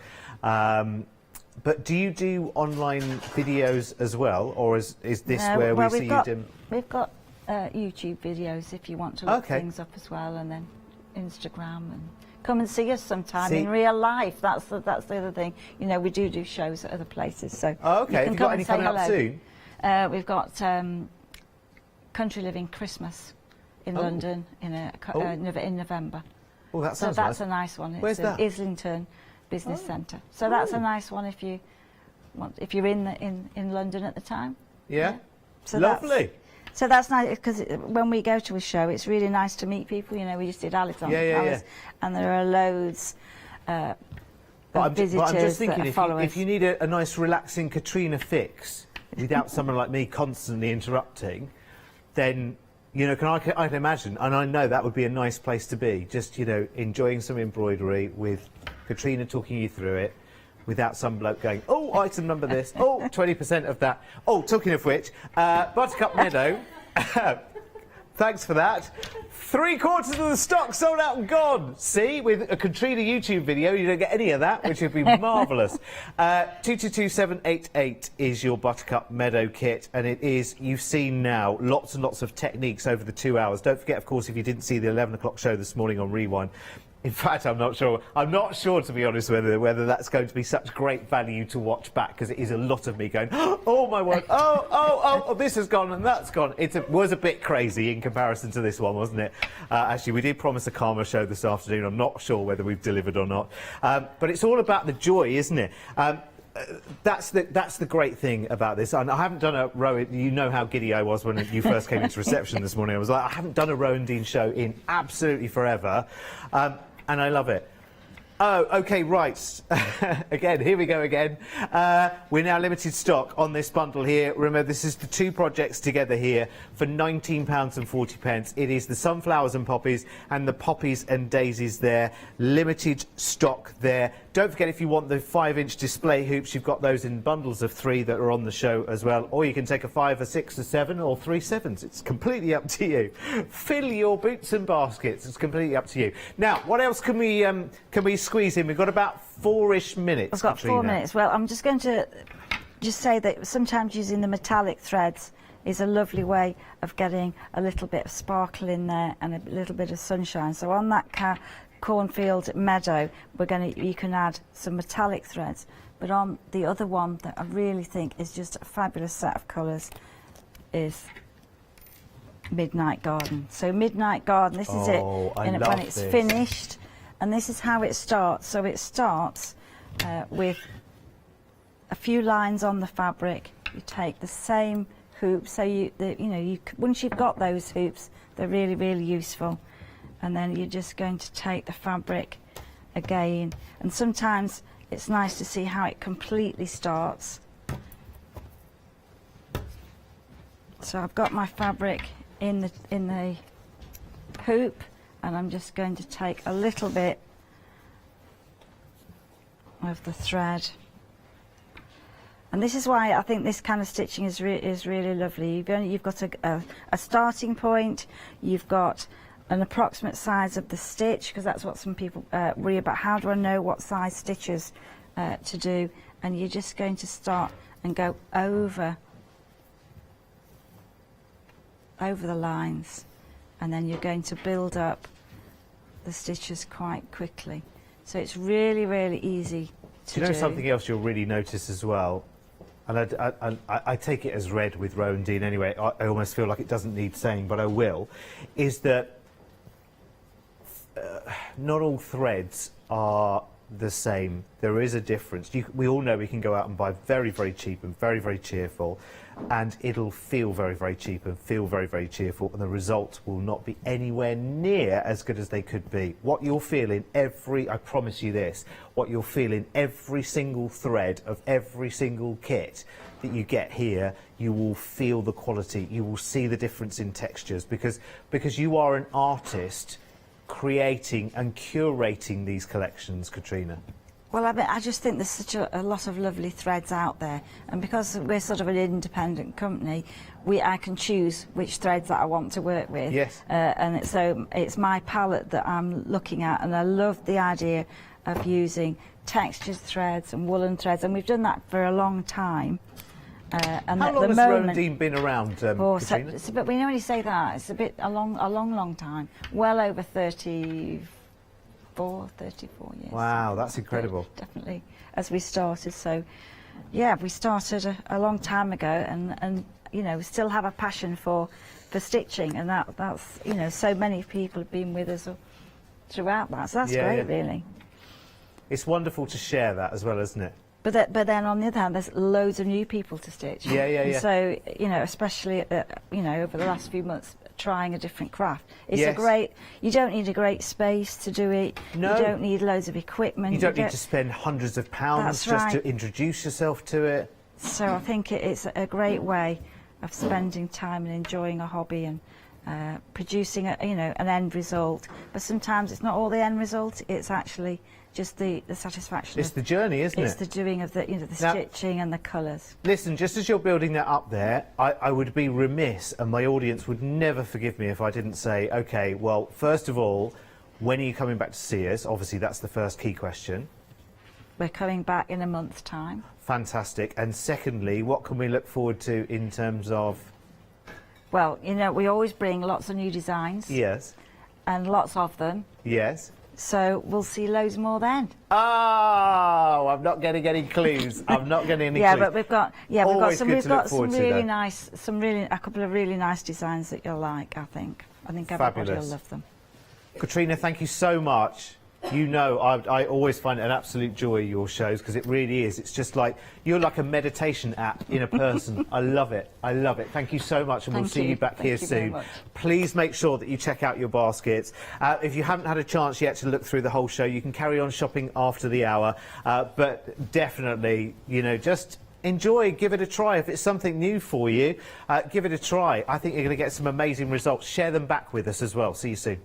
But do you do online videos as well, or is this where we see you do? We've got YouTube videos if you want to look things up as well, and then Instagram, and come and see us sometime in real life. That's the other thing. You know, we do shows at other places, so have you got any coming up soon? We've got Country Living Christmas in London in November. Oh, that sounds nice. So that's a nice one. Where's it's that? Islington Business Centre. So that's a nice one if you're in London at the time. Yeah. So lovely. So that's nice, because when we go to a show, it's really nice to meet people. You know, we just did Alice on Alice, and there are loads of visitors I'm just thinking, that follow us. if you need a nice, relaxing Katrina fix without someone like me constantly interrupting, then, you know, I can imagine, and I know that would be a nice place to be, just, you know, enjoying some embroidery with Katrina talking you through it, without some bloke going, oh, item number this, oh, 20% of that. Oh, talking of which, Buttercup Meadow, Thanks for that. 3/4 of the stock sold out and gone. See, with a Katrina YouTube video, you don't get any of that, which would be marvellous. 222788 is your Buttercup Meadow kit, and it is, you've seen now, lots and lots of techniques over the 2 hours. Don't forget, of course, if you didn't see the 11 o'clock show this morning on Rewind, in fact, I'm not sure, to be honest, whether that's going to be such great value to watch back, because it is a lot of me going, oh my word, oh, this has gone and that's gone. It was a bit crazy in comparison to this one, wasn't it? Actually, we did promise a calmer show this afternoon. I'm not sure whether we've delivered or not. But it's all about the joy, isn't it? That's the great thing about this. And I haven't done a Rowan. You know how giddy I was when you first came into reception this morning. I was like, I haven't done a Rowan Dean show in absolutely forever. And I love it. Oh, OK, right. Again, here we go again. We're now limited stock on this bundle here. Remember, this is the 2 projects together here for £19.40. It is the sunflowers and poppies and the poppies and daisies there. Limited stock there. Don't forget, if you want the 5-inch display hoops, you've got those in bundles of 3 that are on the show as well. Or you can take a 5, a 6, a 7, or 3 7s. It's completely up to you. Fill your boots and baskets. It's completely up to you. Now, what else can we squeeze in? We've got about 4-ish minutes. I've got Katrina. 4 minutes. Well, I'm just going to say that sometimes using the metallic threads is a lovely way of getting a little bit of sparkle in there and a little bit of sunshine. So on that cornfield meadow, you can add some metallic threads. But on the other one that I really think is just a fabulous set of colours is Midnight Garden. So Midnight Garden, this is it when it's finished. And this is how it starts. So it starts with a few lines on the fabric. You take the same hoops. So once you've got those hoops, they're really, really useful. And then you're just going to take the fabric again. And sometimes it's nice to see how it completely starts. So I've got my fabric in the hoop. And I'm just going to take a little bit of the thread. And this is why I think this kind of stitching is really lovely. You've got a starting point, you've got an approximate size of the stitch, because that's what some people worry about. How do I know what size stitches to do? And you're just going to start and go over the lines. And then you're going to build up the stitches quite quickly. So it's really, really easy to do. You know something else you'll really notice as well, and I take it as read with Rowan Dean anyway, I almost feel like it doesn't need saying, but I will, is that not all threads are the same. There is a difference. We all know we can go out and buy very, very cheap and very, very cheerful, and it'll feel very, very cheap and feel very, very cheerful, and the results will not be anywhere near as good as they could be. What you'll feel in I promise you this, what you'll feel in every single thread of every single kit that you get here, you will feel the quality, you will see the difference in textures, because you are an artist creating and curating these collections, Katrina. Well, I just think there's such a lot of lovely threads out there, and because we're sort of an independent company, I can choose which threads that I want to work with. Yes. And so it's my palette that I'm looking at, and I love the idea of using textured threads and woolen threads, and we've done that for a long time. And how long has Rowan Dean been around, Katrina? But we only say that it's a long time, well over 34 years. Wow, that's incredible. Definitely, as we started. So, yeah, we started a long time ago, and we still have a passion for stitching, and that's so many people have been with us throughout that. So that's great, really. It's wonderful to share that as well, isn't it? But then on the other hand, there's loads of new people to stitch. Yeah. And so especially over the last few months, trying a different craft. It's a great. You don't need a great space to do it. No. You don't need loads of equipment. You don't need to spend hundreds of pounds just to introduce yourself to it. So I think it's a great way of spending time and enjoying a hobby, and producing an end result. But sometimes it's not all the end result, it's actually just the satisfaction. It's the journey, isn't it? It's the doing of the stitching and the colours. Listen, just as you're building that up there, I would be remiss, and my audience would never forgive me if I didn't say, OK, well, first of all, when are you coming back to see us? Obviously, that's the first key question. We're coming back in a month's time. Fantastic. And secondly, what can we look forward to in terms of... Well, we always bring lots of new designs. Yes. And lots of them. Yes. So we'll see loads more then. Oh, I'm not getting any clues. I'm not getting any yeah, clues. But we've got a couple of really nice designs that you'll like. I think everybody will love them. Katrina, thank you so much. You know, I always find it an absolute joy, your shows, because it really is. It's just like, you're like a meditation app in a person. I love it. I love it. Thank you so much, and we'll see you back here soon. Please make sure that you check out your baskets. If you haven't had a chance yet to look through the whole show, you can carry on shopping after the hour. But definitely, just enjoy, give it a try. If it's something new for you, give it a try. I think you're going to get some amazing results. Share them back with us as well. See you soon.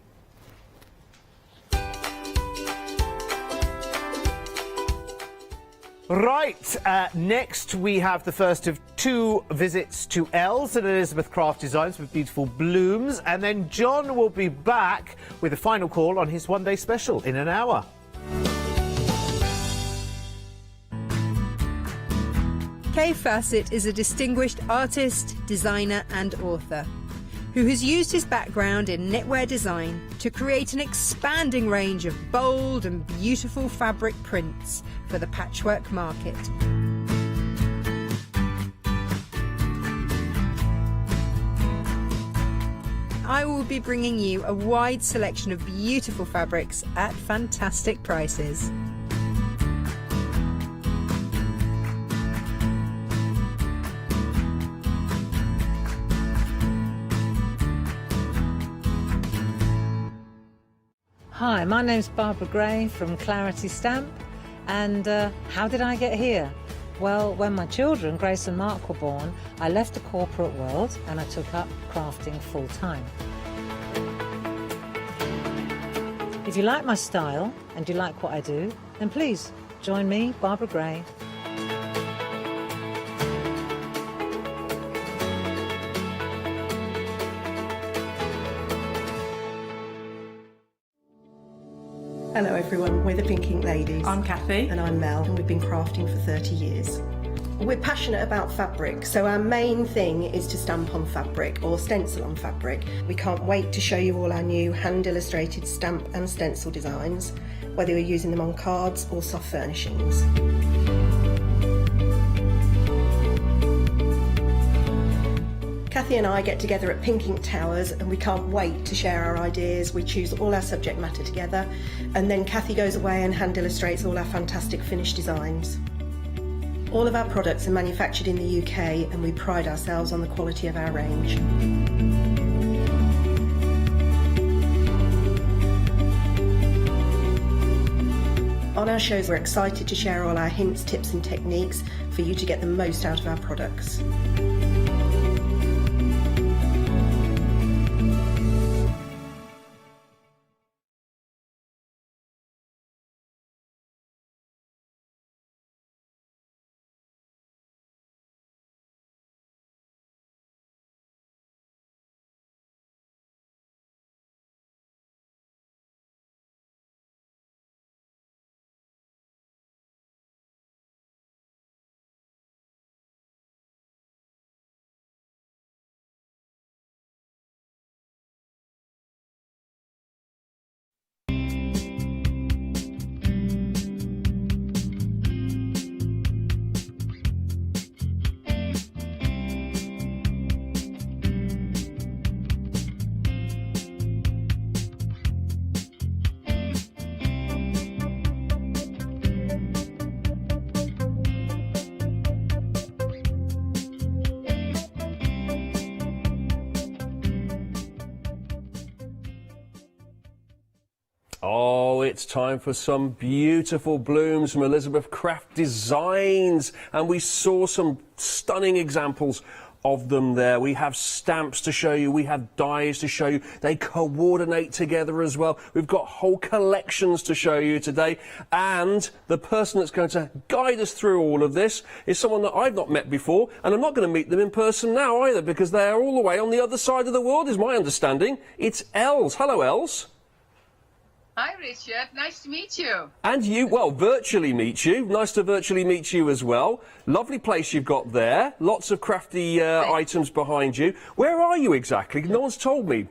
Right, next we have the first of 2 visits to Elle's at Elizabeth Craft Designs with beautiful blooms, and then John will be back with a final call on his one-day special in an hour. Kay Fassett is a distinguished artist, designer and author who has used his background in knitwear design to create an expanding range of bold and beautiful fabric prints for the patchwork market. I will be bringing you a wide selection of beautiful fabrics at fantastic prices. Hi, my name's Barbara Gray from Clarity Stamp, and how did I get here? Well, when my children, Grace and Mark, were born, I left the corporate world and I took up crafting full-time. If you like my style and you like what I do, then please join me, Barbara Gray. Hello everyone, we're the Pink Ink Ladies. I'm Kathy. And I'm Mel, and we've been crafting for 30 years. We're passionate about fabric, so our main thing is to stamp on fabric or stencil on fabric. We can't wait to show you all our new hand-illustrated stamp and stencil designs, whether you're using them on cards or soft furnishings. Kathy and I get together at Pink Ink Towers and we can't wait to share our ideas. We choose all our subject matter together, and then Kathy goes away and hand illustrates all our fantastic finished designs. All of our products are manufactured in the UK and we pride ourselves on the quality of our range. On our shows, we're excited to share all our hints, tips and techniques for you to get the most out of our products. Oh, it's time for some beautiful blooms from Elizabeth Craft Designs, and we saw some stunning examples of them there. We have stamps to show you, we have dies to show you. They coordinate together as well. We've got whole collections to show you today, and the person that's going to guide us through all of this is someone that I've not met before, and I'm not going to meet them in person now either, because they are all the way on the other side of the world, is my understanding. It's Els. Hello, Els. Hi, Richard. Nice to meet you. And you, well, virtually meet you. Nice to virtually meet you as well. Lovely place you've got there. Lots of crafty items behind you. Where are you exactly? No one's told me.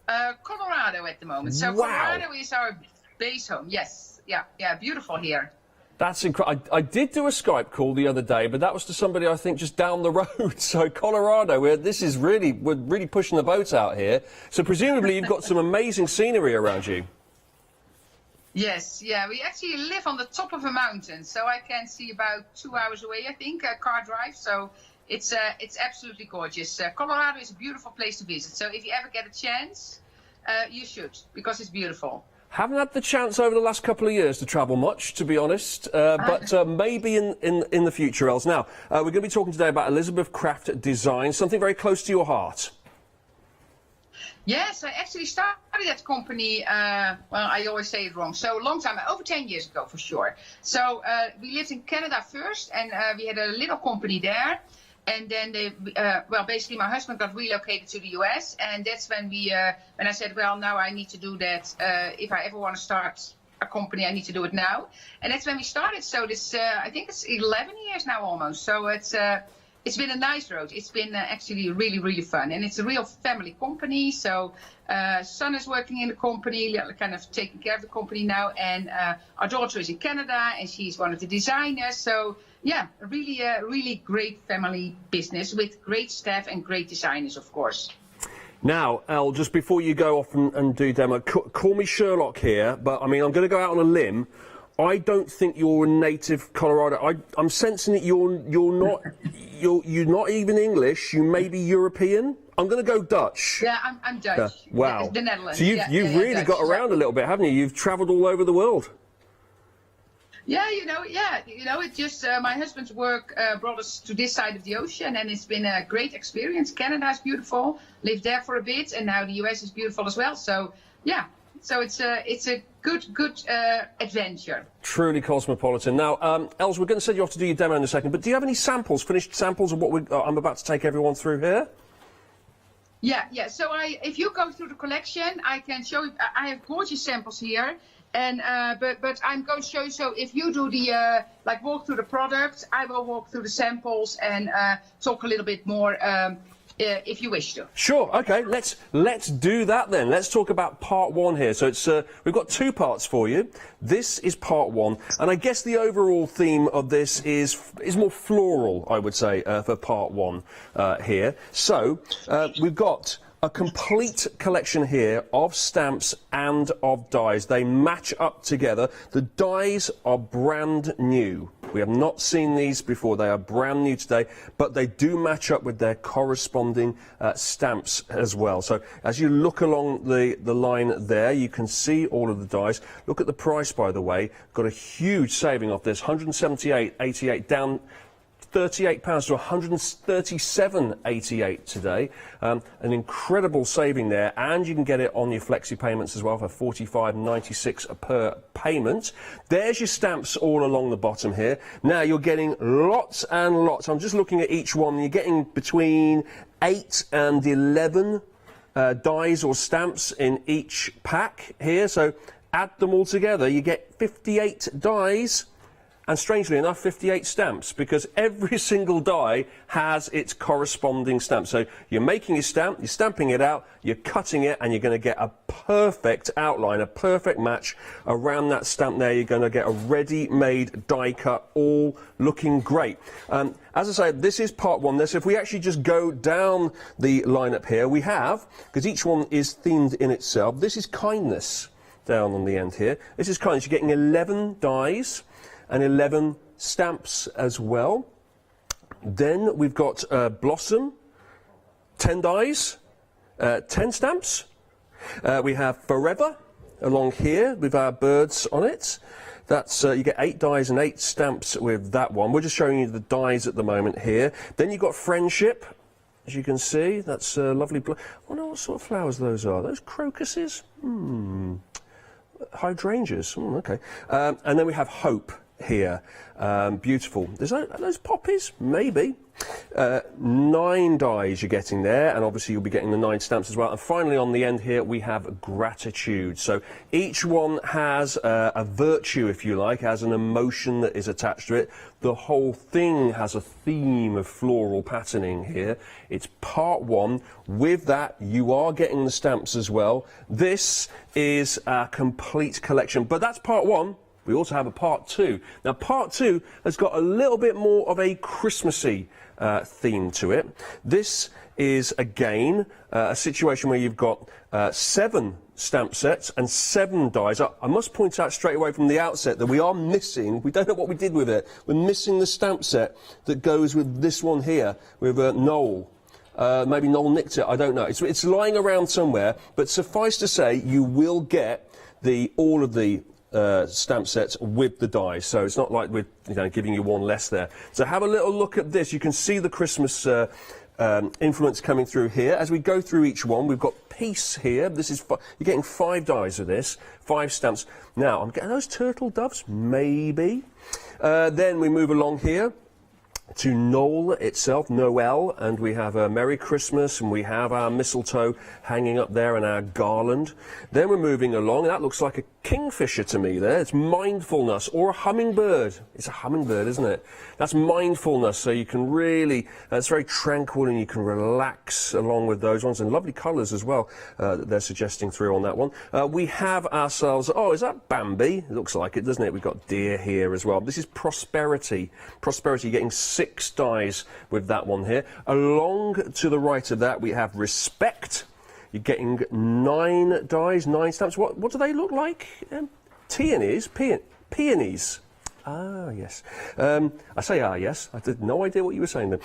Colorado at the moment. So Colorado is our base home. Yes. Yeah, beautiful here. That's incredible. I did do a Skype call the other day, but that was to somebody I think just down the road. So Colorado, we're really pushing the boat out here. So presumably you've got some amazing scenery around you. Yes, yeah. We actually live on the top of a mountain, so I can see about 2 hours away, I think, a car drive. So it's absolutely gorgeous. Colorado is a beautiful place to visit. So if you ever get a chance, you should, because it's beautiful. Haven't had the chance over the last couple of years to travel much, to be honest, but maybe in the future, Els. Now, we're going to be talking today about Elizabeth Craft Design, something very close to your heart. Yes, I actually started that company, well, I always say it wrong, so a long time, over 10 years ago for sure. So we lived in Canada first, and we had a little company there. And then well, basically my husband got relocated to the US, and that's when when I said, well, now I need to do that. If I ever want to start a company, I need to do it now. And that's when we started. So this, I think it's 11 years now almost. So it's been a nice road. It's been actually really, really fun. And it's a real family company. So son is working in the company, kind of taking care of the company now. And our daughter is in Canada, and she's one of the designers. So yeah, a really great family business with great staff and great designers, of course. Now, Elle, just before you go off and do demo, call me Sherlock here, but I mean, I'm going to go out on a limb. I don't think you're a native Colorado. I'm sensing that you're not even English. You may be European. I'm going to go Dutch. Yeah, I'm Dutch. Wow. The Netherlands. So you've really Dutch, got around a little bit, haven't you? You've travelled all over the world. Yeah, it just, my husband's work brought us to this side of the ocean, and it's been a great experience. Canada is beautiful, lived there for a bit, and now the US is beautiful as well. So, yeah, so it's a good adventure. Truly cosmopolitan. Now, Els, we're going to send you off to do your demo in a second, but do you have any samples, finished samples of what I'm about to take everyone through here? Yeah, so if you go through the collection, I can show you, I have gorgeous samples here. And but I'm going to show you. So if you do the walk through the product, I will walk through the samples and talk a little bit more if you wish to. Sure. Okay. Let's do that then. Let's talk about part one here. So it's we've got two parts for you. This is part one, and I guess the overall theme of this is more floral, I would say, for part one here. So we've got a complete collection here of stamps and of dies. They match up together. The dies are brand new. We have not seen these before. They are brand new today, but they do match up with their corresponding stamps as well. So as you look along the line there, you can see all of the dies. Look at the price, by the way. Got a huge saving off this, £178.88 down £38 to £137.88 today. An incredible saving there, and you can get it on your flexi payments as well for $45.96 per payment. There's your stamps all along the bottom here. Now you're getting lots and lots. I'm just looking at each one. You're getting between 8 and 11 dies or stamps in each pack here. So add them all together, you get 58 dies. And strangely enough, 58 stamps, because every single die has its corresponding stamp. So you're making a stamp, you're stamping it out, you're cutting it, and you're going to get a perfect outline, a perfect match around that stamp there. You're going to get a ready-made die cut, all looking great. As I say, this is part one. So if we actually just go down the lineup here, we have, because each one is themed in itself, this is kindness down on the end here. This is kindness. You're getting 11 dies and 11 stamps as well. Then we've got Blossom, 10 dies, 10 stamps. We have Forever along here with our birds on it. That's you get 8 dies and 8 stamps with that one. We're just showing you the dies at the moment here. Then you've got Friendship, as you can see. That's lovely. I wonder what sort of flowers those are. Those crocuses? Hydrangeas. Okay. And then we have Hope here. Beautiful. Are those poppies? Maybe. 9 dies you're getting there, and obviously you'll be getting the 9 stamps as well. And finally on the end here we have Gratitude. So each one has a virtue, if you like, has an emotion that is attached to it. The whole thing has a theme of floral patterning here. It's part 1. With that you are getting the stamps as well. This is a complete collection, but that's part 1. We also have a part 2. Now part 2 has got a little bit more of a Christmassy theme to it. This is again a situation where you've got 7 stamp sets and 7 dies. I must point out straight away from the outset that we are missing, we don't know what we did with it, we're missing the stamp set that goes with this one here, with Noel. Maybe Noel nicked it, I don't know. It's lying around somewhere, but suffice to say you will get all of the stamp sets with the dies, so it's not like we're giving you one less there. So have a little look at this. You can see the Christmas influence coming through here. As we go through each one, we've got Peace here. This is you're getting 5 dies of this, 5 stamps. Now I'm getting those turtle doves, maybe. Then we move along here to Noel itself, Noel, and we have a Merry Christmas, and we have our mistletoe hanging up there and our garland. Then we're moving along, and that looks like a kingfisher to me there. It's mindfulness, or a hummingbird. It's a hummingbird, isn't it? That's mindfulness, so you can really, it's very tranquil and you can relax along with those ones, and lovely colours as well that they're suggesting through on that one. We have ourselves, is that Bambi? It looks like it, doesn't it? We've got deer here as well. This is Prosperity. Prosperity, you're getting 6 dies with that one here. Along to the right of that we have Respect. You're getting 9 dies, 9 stamps. What do they look like? Peonies? Peonies. Ah, yes. I say yes. I had no idea what you were saying then.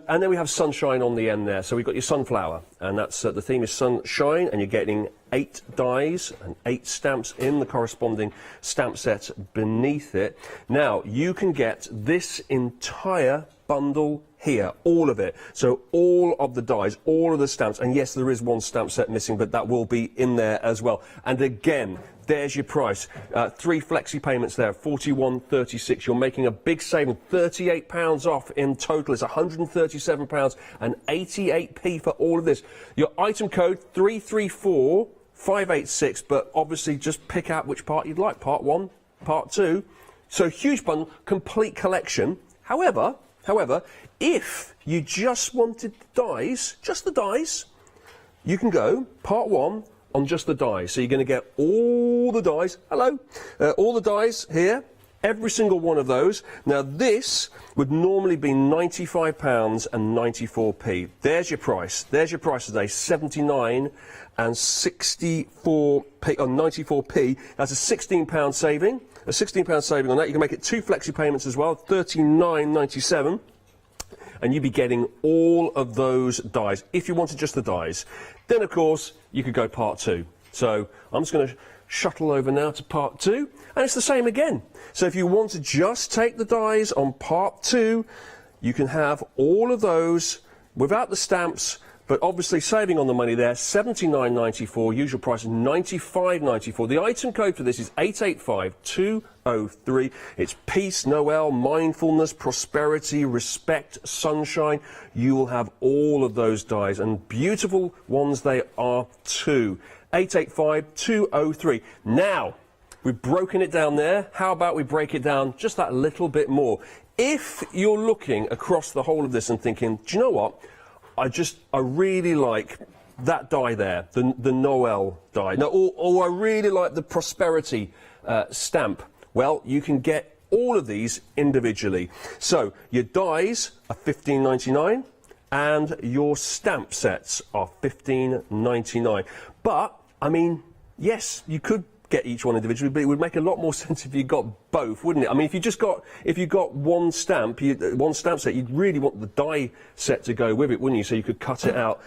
And then we have Sunshine on the end there. So we've got your sunflower, and that's the theme is Sunshine, and you're getting 8 dies and 8 stamps in the corresponding stamp set beneath it. Now, you can get this entire bundle here, all of it. So all of the dies, all of the stamps, and yes, there is one stamp set missing, but that will be in there as well. And again, there's your price. 3 flexi payments there, £41.36. You're making a big saving, £38 off in total. It's £137 and 88p for all of this. Your item code 334586, but obviously just pick out which part you'd like, part 1, part 2. So huge bundle, complete collection. However, if you just wanted the dies, just the dies, you can go part 1 on just the dies. So you're going to get all the dies, all the dies here, every single one of those. Now this would normally be £95 and 94p. There's your price. There's your price today, 79 and 64p, or 94p. That's a £16 saving. A £16 saving on that. You can make it 2 flexi payments as well, £39.97. And you'd be getting all of those dies, if you wanted just the dies. Then, of course, you could go part 2. So I'm just going to shuttle over now to part 2, and it's the same again. So if you want to just take the dies on part 2, you can have all of those without the stamps, but obviously saving on the money there, £79.94, usual price is £95.94. The item code for this is 885203. It's peace, Noel, mindfulness, prosperity, respect, sunshine. You will have all of those dies, and beautiful ones they are too. 885203. Now, we've broken it down there. How about we break it down just that little bit more? If you're looking across the whole of this and thinking, do you know what? I really like that die there, the Noel die. Now, or I really like the Prosperity stamp. Well, you can get all of these individually. So your dies are £15.99 and your stamp sets are £15.99. But, I mean, yes, you could get each one individually, but it would make a lot more sense if you got both, wouldn't it? I mean, if you got one stamp set, you'd really want the die set to go with it, wouldn't you? So you could cut it out.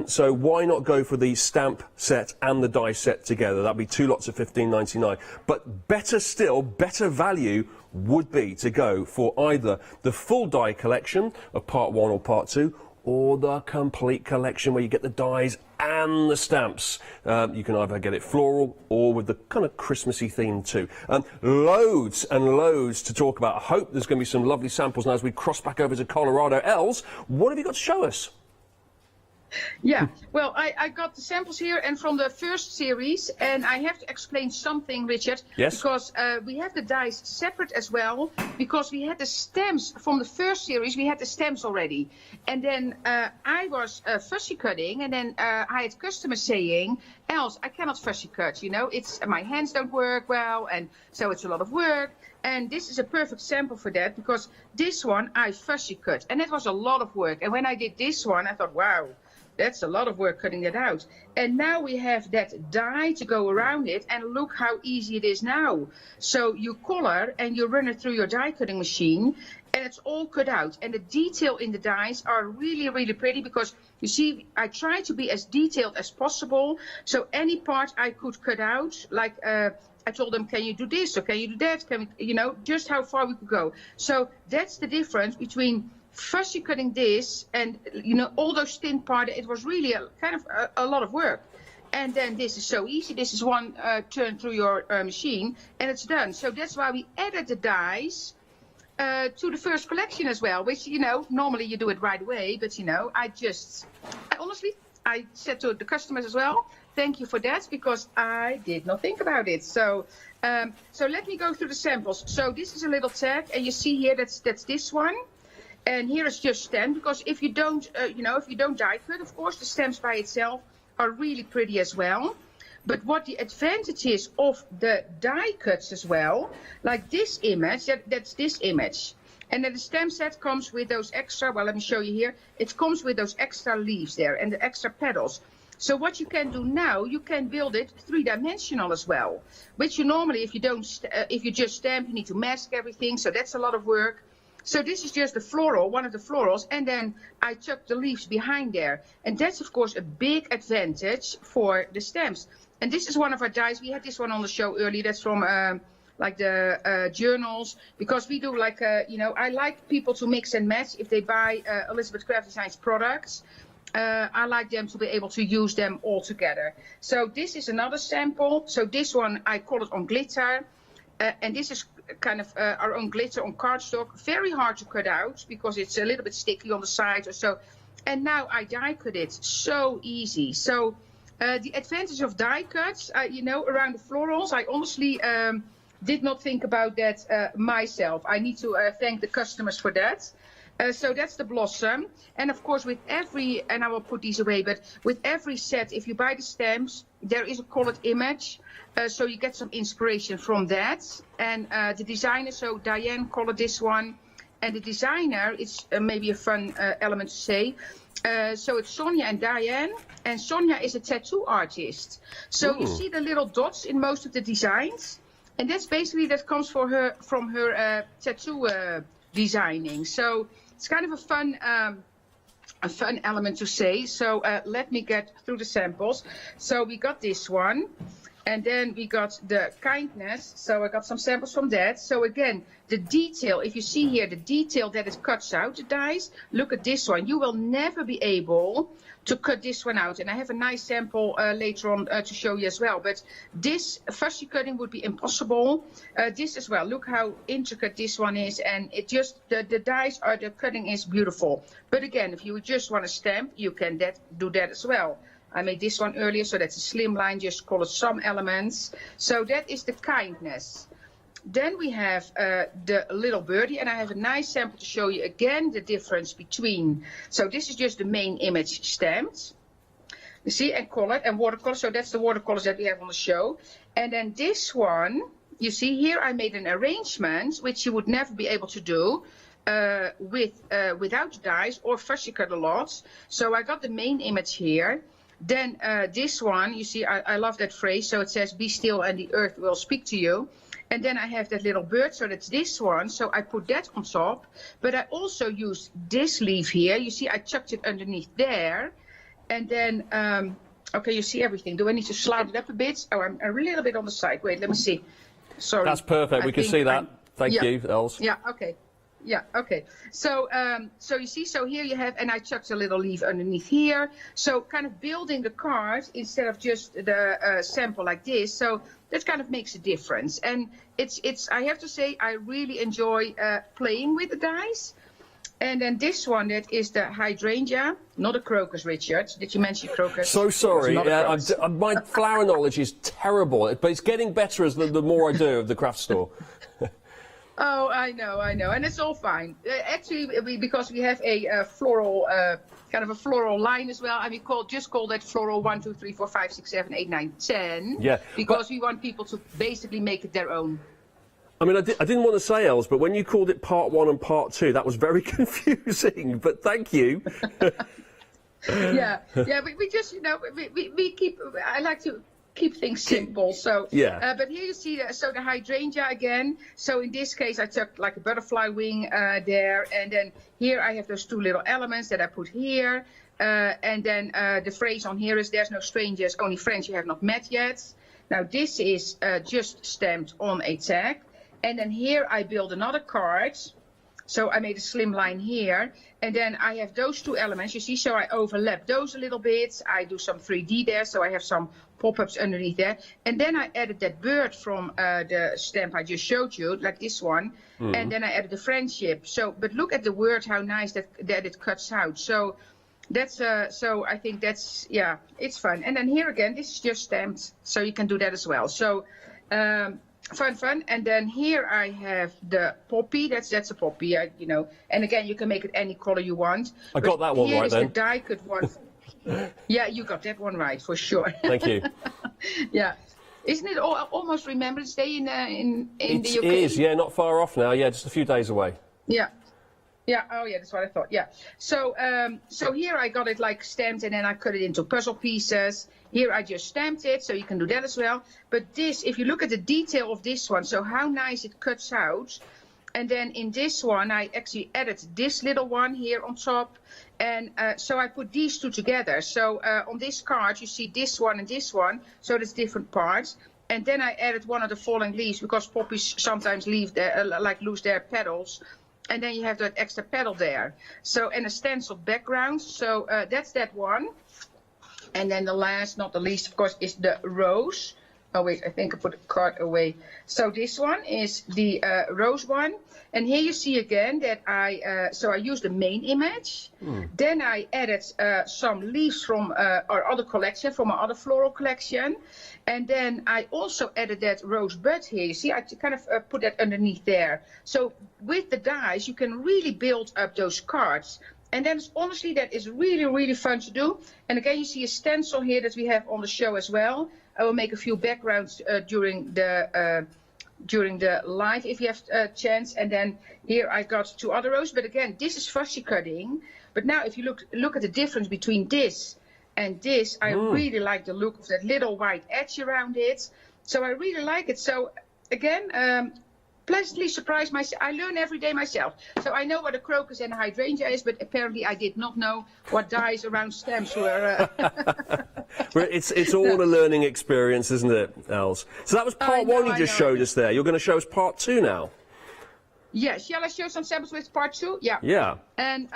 So why not go for the stamp set and the die set together? That'd be 2 lots of $15.99. But better still, better value would be to go for either the full die collection of part 1 or part 2, or the complete collection where you get the dies and the stamps. You can either get it floral or with the kind of Christmassy theme too. Loads and loads to talk about. I hope there's going to be some lovely samples now as we cross back over to Colorado. Els, what have you got to show us? Yeah, well, I got the samples here and from the first series, and I have to explain something, Richard. Yes. Because we have the dies separate as well, because we had the stamps from the first series, we had the stamps already. And then I was fussy cutting, and then I had customers saying, Els, I cannot fussy cut, you know, my hands don't work well, and so it's a lot of work. And this is a perfect sample for that, because this one I fussy cut, and it was a lot of work. And when I did this one, I thought, wow, that's a lot of work cutting that out. And now we have that die to go around it, and look how easy it is now. So you color and you run it through your die cutting machine, and it's all cut out. And the detail in the dies are really, really pretty, because you see, I try to be as detailed as possible. So any part I could cut out, like I told them, can you do this or can you do that? Can we, you know, just how far we could go. So that's the difference between fussy cutting this and, you know, all those thin parts. It was really a lot of work. And then this is so easy. This is one turn through your machine and it's done. So that's why we added the dies to the first collection as well, which, you know, normally you do it right away. But, you know, I honestly said to the customers as well, thank you for that, because I did not think about it. So so let me go through the samples. So this is a little tag, and you see here that's this one. And here is just stamp, because if you don't, you know, if you don't die cut, of course, the stamps by itself are really pretty as well. But what the advantage is of the die cuts as well, like this image, that's this image. And then the stamp set comes with those extra, well, let me show you here. It comes with those extra leaves there and the extra petals. So what you can do now, you can build it 3-dimensional as well, which you normally, if you just stamp, you need to mask everything. So that's a lot of work. So this is just the floral, one of the florals, and then I tuck the leaves behind there. And that's, of course, a big advantage for the stamps. And this is one of our dies. We had this one on the show earlier. That's from like the journals, because we do like, you know, I like people to mix and match. If they buy Elizabeth Craft Designs products, I like them to be able to use them all together. So this is another sample. So this one, I call it on glitter. And this is kind of our own glitter on cardstock. Very hard to cut out because it's a little bit sticky on the side or so. And now I die cut it. So easy. So the advantage of die cuts, you know, around the florals, I honestly did not think about that myself. I need to thank the customers for that. So that's the blossom. And of course with every, and I will put these away, but with every set, if you buy the stamps, there is a colored image. So you get some inspiration from that. And the designer, so Diane colored this one. And the designer, it's maybe a fun element to say. So it's Sonia and Diane. And Sonia is a tattoo artist. So you see the little dots in most of the designs. And that's basically, that comes from her tattoo designing. So it's kind of a fun element to say. So let me get through the samples. So we got this one, and then we got the kindness. So I got some samples from that. So again, the detail, if you see here, the detail that it cuts out the dies, look at this one. You will never be able to cut this one out. And I have a nice sample later on to show you as well. But this fussy cutting would be impossible. This as well, look how intricate this one is. And it just, the dies are, the cutting is beautiful. But again, if you just want to stamp, you can do that as well. I made this one earlier, so that's a slim line, just call it some elements. So that is the kindness. Then we have the little birdie, and I have a nice sample to show you again the difference between. So this is just the main image stamped. You see, and colored and watercolor. So that's the watercolors that we have on the show. And then this one, you see here, I made an arrangement, which you would never be able to do without dies or fussy cut a lot. So I got the main image here. Then this one, you see, I love that phrase. So it says, "Be still and the earth will speak to you." And then I have that little bird, so that's this one. So I put that on top. But I also used this leaf here. You see, I chucked it underneath there. And then, okay, you see everything. Do I need to slide it up a bit? Oh, I'm a little bit on the side. Wait, let me see. Sorry. That's perfect. We can see that. Thank you, Els. Yeah, okay. Yeah, okay. So, so you see, so here you have, and I chucked a little leaf underneath here. So kind of building the card instead of just the sample like this. So that kind of makes a difference. And it's I have to say, I really enjoy playing with the dies. And then this one, that is the hydrangea, not a crocus, Richard. Did you mention crocus? So sorry, my flower knowledge is terrible, but it's getting better as the more I do of the craft store. Oh, I know, and it's all fine. Actually, because we have a floral, kind of a floral line as well, and we just call that floral 1, 2, 3, 4, 5, 6, 7, 8, 9, 10. Yeah. Because we want people to basically make it their own. I mean, I didn't want to say, Els, but when you called it part 1 and part 2, that was very confusing. But thank you. yeah. We just, you know, we keep. I like to keep things simple. So yeah. But here you see, so the hydrangea again. So in this case, I took like a butterfly wing there, and then here I have those 2 little elements that I put here, and then the phrase on here is, "There's no strangers, only friends you have not met yet." Now this is just stamped on a tag. And then here I build another card. So I made a slim line here. And then I have those 2 elements, you see, so I overlap those a little bit. I do some 3D there, so I have some pop-ups underneath there. And then I added that bird from the stamp I just showed you, like this one. Mm-hmm. And then I added the friendship. So, but look at the word, how nice that it cuts out. So that's, so I think that's, yeah, it's fun. And then here again, this is just stamped, so you can do that as well. So, fun. And then here I have the poppy. That's a poppy, you know. And again, you can make it any color you want. I got that one right then. Here is the die cut one. Yeah, you got that one right for sure. Thank you. Yeah, isn't it almost Remembrance Day in the UK? It is. Yeah, not far off now. Yeah, just a few days away. Yeah. Yeah, oh yeah, that's what I thought, yeah. So so here I got it like stamped, and then I cut it into puzzle pieces. Here I just stamped it, so you can do that as well. But this, if you look at the detail of this one, so how nice it cuts out. And then in this one, I actually added this little one here on top. And so I put these 2 together. So on this card, you see this one and this one, so that's different parts. And then I added one of the falling leaves, because poppies sometimes leave their, lose their petals. And then you have that extra petal there. So, and a stenciled background. So that's that one. And then the last, not the least, of course, is the rose. Oh wait, I think I put the card away. So this one is the rose one. And here you see again that I used the main image. Then I added some leaves from our other collection, from our other floral collection. And then I also added that rose bud here. You see, I kind of put that underneath there. So with the dies, you can really build up those cards. And then honestly, that is really, really fun to do. And again, you see a stencil here that we have on the show as well. I will make a few backgrounds during the live if you have a chance. And then here I got 2 other rows. But again, this is fussy cutting. But now if you look at the difference between this and this, I really like the look of that little white edge around it. So I really like it. So again, pleasantly surprised myself. I learn every day myself. So I know what a crocus and a hydrangea is, but apparently I did not know what dies around stamps were. Well, it's all a learning experience, isn't it, Els? So that was part 1 you just showed us there. You're going to show us part 2 now. Yeah, shall I show some samples with part 2? Yeah. Yeah. And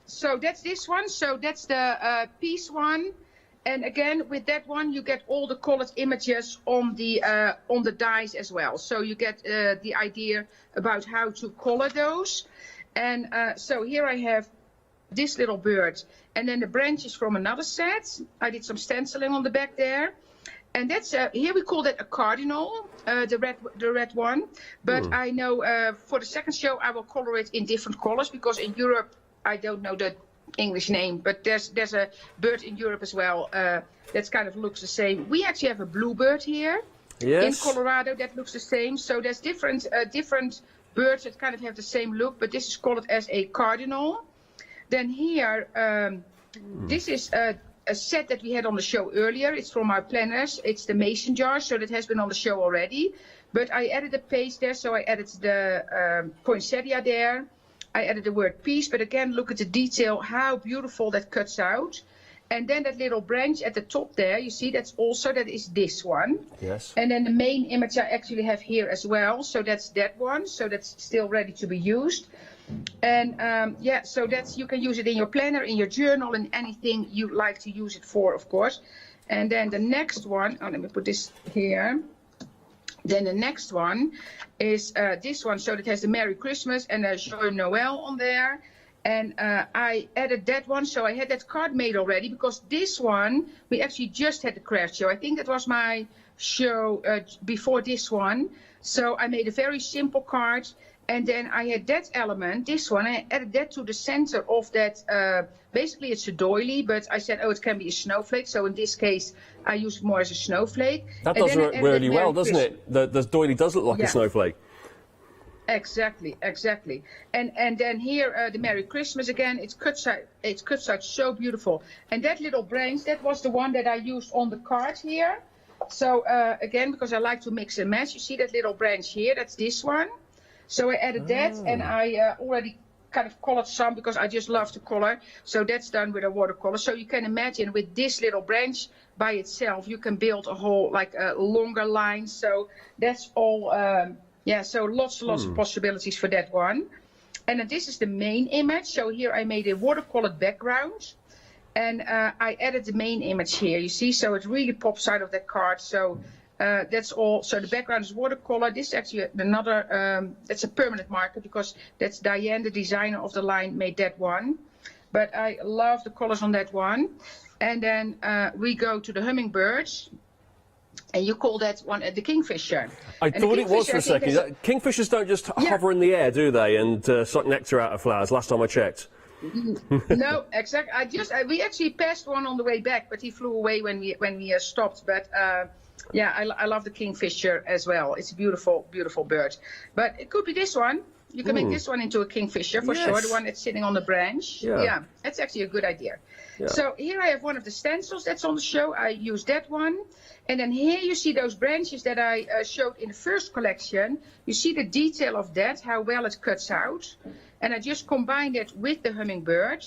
so that's this one. So that's the piece one. And again, with that one, you get all the colored images on the dies as well. So you get the idea about how to color those. And so here I have this little bird, and then the branches from another set. I did some stenciling on the back there. And that's here we call that a cardinal, the red one. But I know for the second show I will color it in different colors, because in Europe I don't know the English name, but there's a bird in Europe as well that kind of looks the same. We actually have a bluebird here in Colorado that looks the same. So there's different birds that kind of have the same look, but this is called as a cardinal. Then here, this is a set that we had on the show earlier. It's from our planners. It's the mason jar, so that has been on the show already. But I added a page there, so I added the poinsettia there. I added the word peace, but again, look at the detail, how beautiful that cuts out. And then that little branch at the top there, you see, that is this one. Yes. And then the main image I actually have here as well. So that's that one. So that's still ready to be used. And yeah, so you can use it in your planner, in your journal, and anything you like to use it for, of course. And then the next one, let me put this here. Then the next one is this one. So that has the Merry Christmas and a Joyeux Noël on there. And I added that one, so I had that card made already, because this one, we actually just had the craft show. I think that was my show before this one. So I made a very simple card, and then I had that element, this one, I added that to the center of that. Basically, it's a doily, but I said, oh, it can be a snowflake. So in this case, I use it more as a snowflake. That does work really well, doesn't it? The doily does look like a snowflake. Exactly. And then here the Merry Christmas again. It cuts out so beautiful. And that little branch, that was the one that I used on the card here. So again, because I like to mix and match, you see that little branch here, that's this one. So I added that, and I already kind of colored some because I just love to color. So that's done with a watercolor. So you can imagine with this little branch by itself, you can build a whole, like a longer line. So that's all. Yeah, so lots of possibilities for that one. And then this is the main image. So here I made a watercolored background. And I added the main image here, you see. So it really pops out of that card. So that's all. So the background is watercolor. This is actually another, that's a permanent marker, because that's Diane, the designer of the line, made that one. But I love the colors on that one. And then we go to the hummingbirds. And you call that one the kingfisher. I thought it was for a second. Kingfishers don't just hover in the air, do they, and suck nectar out of flowers, last time I checked. No, exactly. We actually passed one on the way back, but he flew away when we stopped. But yeah, I love the kingfisher as well. It's a beautiful, beautiful bird. But it could be this one. You can make this one into a kingfisher for sure, the one that's sitting on the branch. Yeah, that's actually a good idea. Yeah. So here I have one of the stencils that's on the show. I use that one. And then here you see those branches that I showed in the first collection. You see the detail of that, how well it cuts out. And I just combined it with the hummingbird.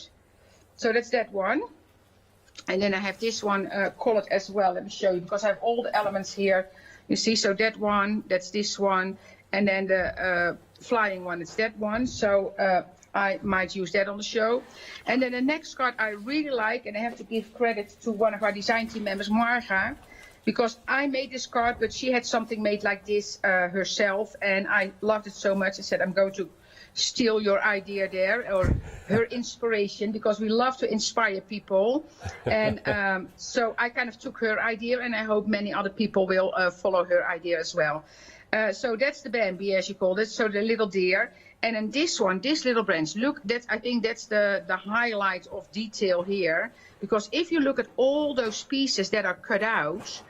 So that's that one. And then I have this one colored as well. Let me show you, because I have all the elements here. You see, so that one, that's this one. And then the flying one, it's that one. So I might use that on the show. And then the next card I really like, and I have to give credit to one of our design team members, Marga, because I made this card, but she had something made like this herself, and I loved it so much. I said, I'm going to steal your idea there, or her inspiration, because we love to inspire people. And so I kind of took her idea, and I hope many other people will follow her idea as well. So that's the Bambi, as you call it, so the little deer. And then this one, this little branch, look, I think that's the highlight of detail here, because if you look at all those pieces that are cut out,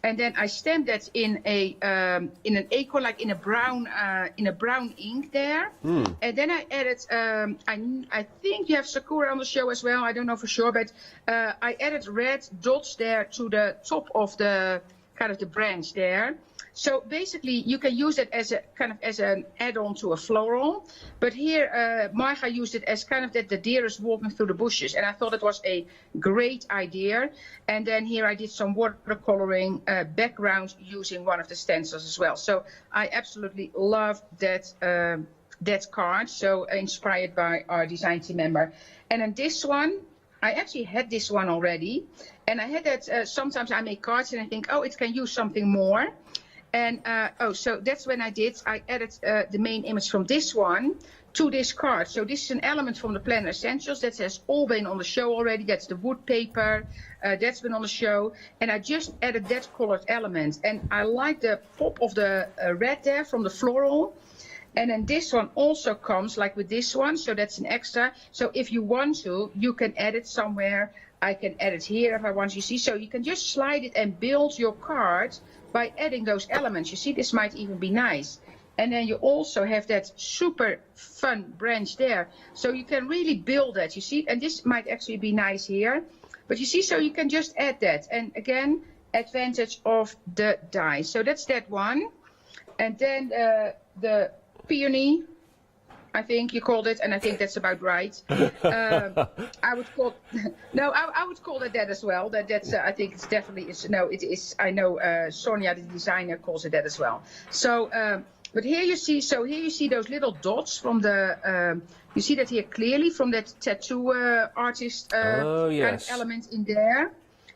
and then I stamped that in an acorn, like in a brown ink there. And then I added, I think you have Sakura on the show as well. I don't know for sure, but I added red dots there to the top of the kind of the branch there. So basically, you can use it as a kind of as an add-on to a floral. But here, Marga used it as kind of that the deer is walking through the bushes, and I thought it was a great idea. And then here I did some watercoloring background using one of the stencils as well. So I absolutely love that that card. So inspired by our design team member. And then this one, I actually had this one already, and I had that. Sometimes I make cards and I think, oh, it can use something more. And so that's when I added the main image from this one to this card. So this is an element from the Planner Essentials that has all been on the show already. That's the wood paper, that's been on the show. And I just added that colored element. And I like the pop of the red there from the floral. And then this one also comes like with this one, so that's an extra. So if you want to, you can add it somewhere. I can add it here if I want, you see. So you can just slide it and build your card by adding those elements. You see, this might even be nice. And then you also have that super fun branch there. So you can really build that, you see. And this might actually be nice here. But you see, so you can just add that. And again, advantage of the die. So that's that one. And then the peony, I think you called it, and I think that's about right. I would call I would call it that as well. That's I think it's definitely it is. I know Sonia, the designer, calls it that as well. So, but here you see. So here you see those little dots from the. You see that here clearly from that tattoo artist kind of element in there.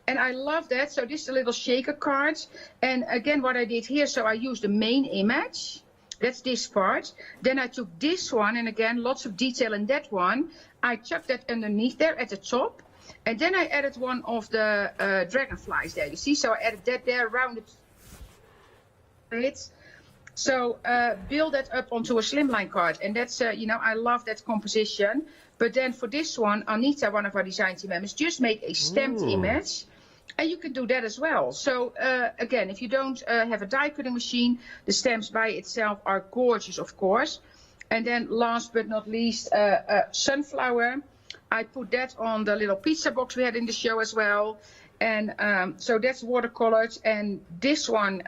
And I love that. So this is a little shaker card. And again, what I did here, so I used the main image. That's this part. Then I took this one, and again, lots of detail in that one. I chucked that underneath there at the top. And then I added one of the dragonflies there, you see? So I added that there around it. So build that up onto a slimline card. And that's, I love that composition. But then for this one, Anita, one of our design team members, just made a stamped image. And you can do that as well. So again, if you don't have a die cutting machine, the stamps by itself are gorgeous, of course. And then last but not least, sunflower. I put that on the little pizza box we had in the show as well. And so that's watercolored. And this one,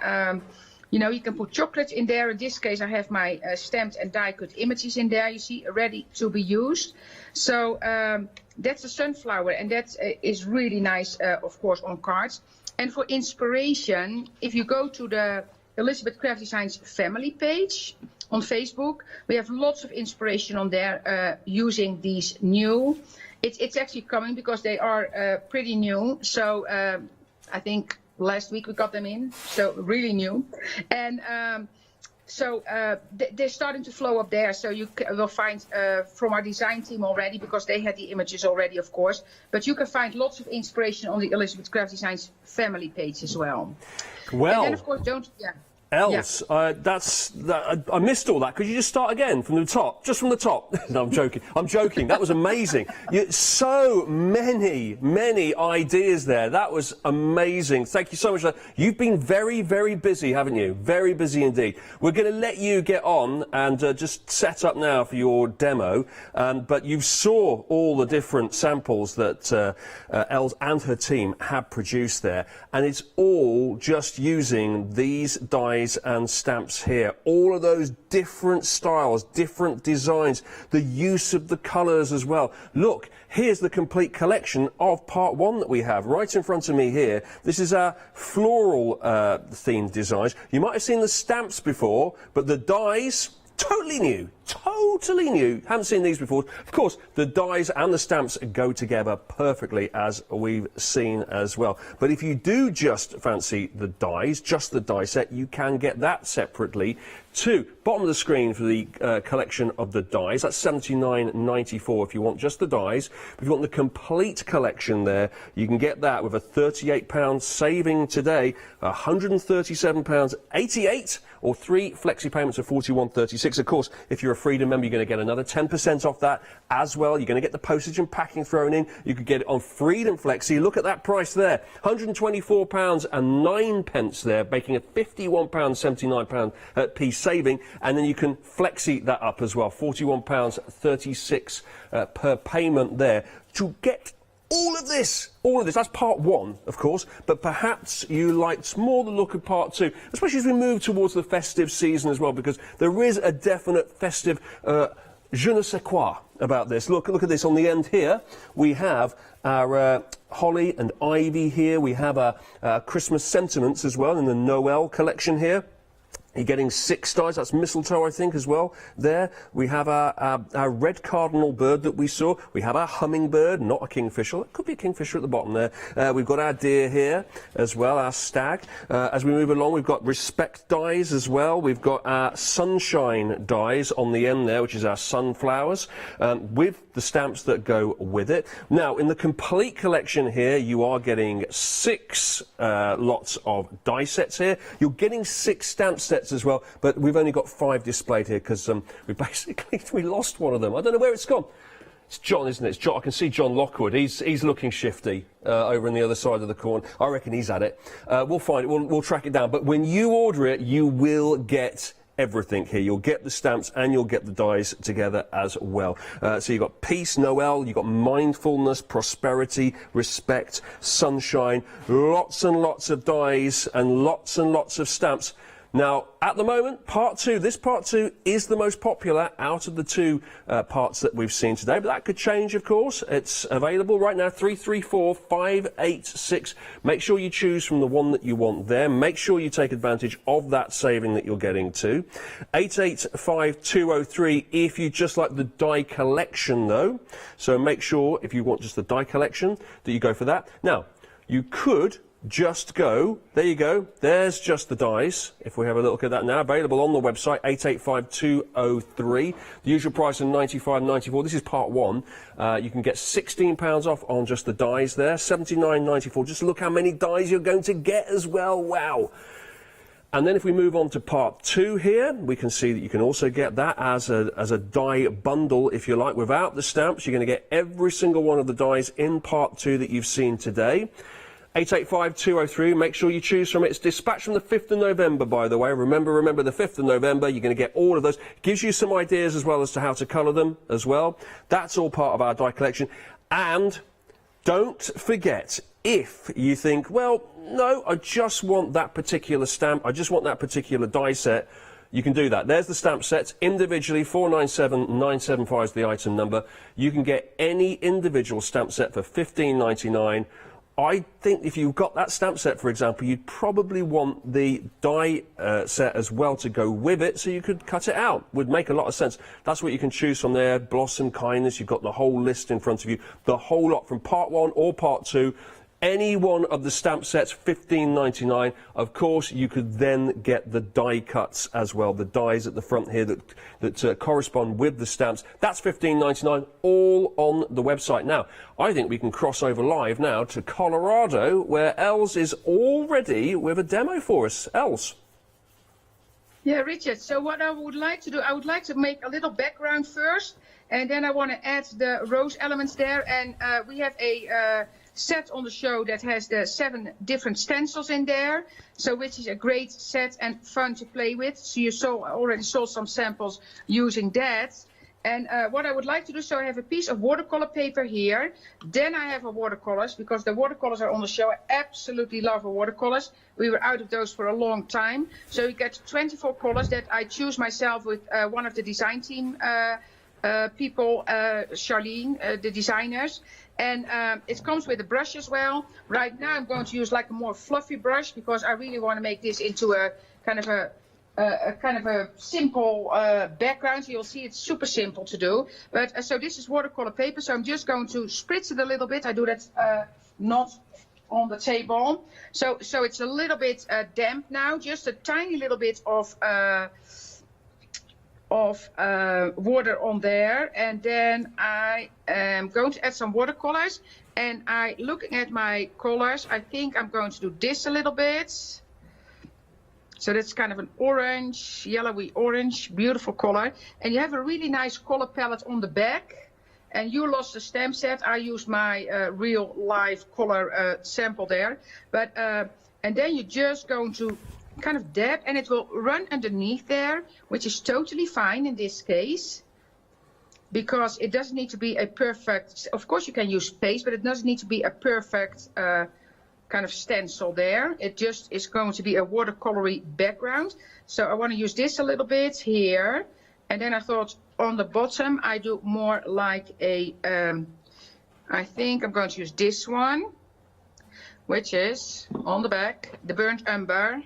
you can put chocolate in there. In this case, I have my stamped and die cut images in there, you see, ready to be used. So that's a sunflower, and that is really nice, of course, on cards. And for inspiration, if you go to the Elizabeth Craft Designs family page on Facebook, we have lots of inspiration on there using these new. It's actually coming because they are pretty new. So I think last week we got them in, so really new. And so they're starting to flow up there, so you will find from our design team already, because they had the images already, of course, but you can find lots of inspiration on the Elizabeth Craft Designs family page as well. Well, and then, of course, Els, I missed all that. Could you just start again from the top? Just from the top. No, I'm joking. I'm joking. That was amazing. So many ideas there. That was amazing. Thank you so much. You've been very, very busy, haven't you? Very busy indeed. We're going to let you get on and just set up now for your demo. But you saw all the different samples that Els and her team have produced there. And it's all just using these dies and stamps here. All of those different styles, different designs, the use of the colours as well. Look, here's the complete collection of part one that we have right in front of me here. This is our floral themed designs. You might have seen the stamps before, but the dies, totally new. Totally new. Haven't seen these before. Of course, the dies and the stamps go together perfectly, as we've seen as well. But if you do just fancy the dies, just the die set, you can get that separately too. Bottom of the screen for the collection of the dies. That's $79.94 if you want just the dies. If you want the complete collection there, you can get that with a £38 saving today, £137.88, or 3 flexi payments of £41.36. Of course, if you're a Freedom member, you're going to get another 10% off that as well. You're going to get the postage and packing thrown in. You could get it on Freedom Flexi. Look at that price there, £124.09 there, making a £51.79 saving, and then you can flexi that up as well, £41.36 per payment there to get all of this. That's part one, of course, but perhaps you liked more the look of part two, especially as we move towards the festive season as well, because there is a definite festive je ne sais quoi about this. Look at this on the end here. We have our holly and ivy here. We have our Christmas sentiments as well in the Noel collection here. You're getting 6 dies, that's mistletoe, I think, as well. There, we have our red cardinal bird that we saw. We have our hummingbird, not a kingfisher. It could be a kingfisher at the bottom there. We've got our deer here as well, our stag. As we move along, we've got respect dies as well. We've got our sunshine dies on the end there, which is our sunflowers, with the stamps that go with it. Now, in the complete collection here, you are getting 6 lots of die sets here. You're getting 6 stamp sets as well, but we've only got 5 displayed here because we lost one of them. I don't know where it's gone. It's John, isn't it? It's John. I can see John Lockwood. He's looking shifty over on the other side of the corner. I reckon he's at it. We'll find it. We'll track it down. But when you order it, you will get everything here. You'll get the stamps and you'll get the dies together as well. So you've got peace, Noel, you've got mindfulness, prosperity, respect, sunshine, lots and lots of dies and lots of stamps. Now, at the moment, this part two is the most popular out of the two parts that we've seen today, but that could change, of course. It's available right now, 334586. Make sure you choose from the one that you want there. Make sure you take advantage of that saving that you're getting to. 885203 if you just like the die collection, though. So make sure, if you want just the die collection, that you go for that. Now, you could just go, there you go, there's just the dies. If we have a look at that now, available on the website, 885203. The usual price of £95.94. This is part one. You can get £16 off on just the dies there, £79.94. Just look how many dies you're going to get as well. Wow. And then if we move on to part two here, we can see that you can also get that as a die bundle, if you like, without the stamps. You're going to get every single one of the dies in part two that you've seen today. 885203, make sure you choose from it. It's dispatched from the 5th of November, by the way. Remember the 5th of November. You're going to get all of those. Gives you some ideas as well as to how to colour them as well. That's all part of our die collection. And don't forget, if you think, well, no, I just want that particular stamp, I just want that particular die set, you can do that. There's the stamp sets individually, 497975 is the item number. You can get any individual stamp set for $15.99. I think if you've got that stamp set, for example, you'd probably want the die set as well to go with it, so you could cut it out. Would make a lot of sense. That's what you can choose from there. Blossom, Kindness, you've got the whole list in front of you. The whole lot from part one or part two. Any one of the stamp sets, $15.99. Of course, you could then get the die cuts as well, the dies at the front here that correspond with the stamps. That's $15.99, all on the website. Now, I think we can cross over live now to Colorado, where Els is already with a demo for us. Els. Yeah, Richard, so what I would like to do, I would like to make a little background first, and then I want to add the rose elements there, and we have a set on the show that has the 7 different stencils in there, so which is a great set and fun to play with. So you already saw some samples using that. And what I would like to do, so I have a piece of watercolor paper here, then I have watercolors, because the watercolors are on the show. I absolutely love watercolors. We were out of those for a long time. So you get 24 colors that I choose myself with one of the design team people, Charlene, the designers. And it comes with a brush as well. Right now I'm going to use like a more fluffy brush, because I really want to make this into a kind of a simple background. So you'll see it's super simple to do. But so this is watercolor paper, so I'm just going to spritz it a little bit. I do that not on the table. So it's a little bit damp now, just a tiny little bit of water on there, and then I am going to add some watercolors. And looking at my colors, I think I'm going to do this a little bit. So that's kind of an orange, yellowy orange, beautiful color. And you have a really nice color palette on the back. And you lost the stamp set. I used my real live color sample there. But and then you're just going to kind of dab, and it will run underneath there, which is totally fine in this case, because it doesn't need to be a perfect, of course you can use paste, but it doesn't need to be a perfect kind of stencil there. It just is going to be a watercolory background. So I want to use this a little bit here, and then I thought on the bottom I do more like a I think I'm going to use this one, which is on the back, the burnt umber.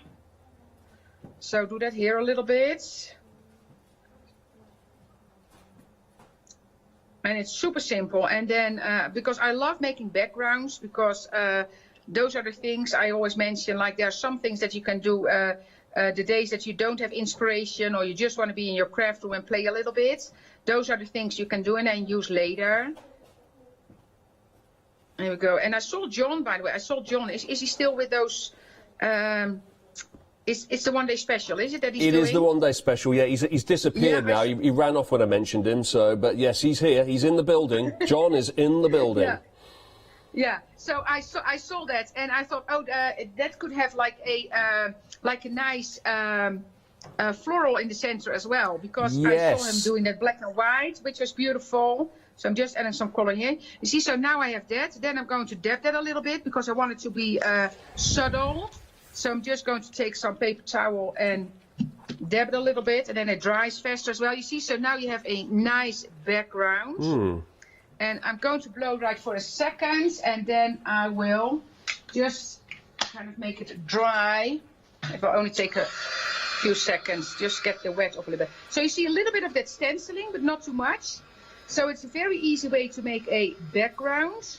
So do that here a little bit. And it's super simple. And then, because I love making backgrounds, because those are the things I always mention, like there are some things that you can do the days that you don't have inspiration, or you just want to be in your craft room and play a little bit. Those are the things you can do and then use later. There we go. And I saw John, by the way. I saw John. Is he still with those... It's the one-day special, is it, that he's doing? It is the one-day special, yeah. He's disappeared now. He ran off when I mentioned him, so... But, yes, he's here. He's in the building. John is in the building. Yeah. So I saw that, and I thought, oh, that could have like a nice floral in the center as well, because I saw him doing that black and white, which was beautiful. So I'm just adding some color here. You see, so now I have that. Then I'm going to dab that a little bit because I want it to be subtle. So I'm just going to take some paper towel and dab it a little bit, and then it dries faster as well. You see, so now you have a nice background. And I'm going to blow right for a second, and then I will just kind of make it dry. It will only take a few seconds, just get the wet off a little bit. So you see a little bit of that stenciling, but not too much. So it's a very easy way to make a background.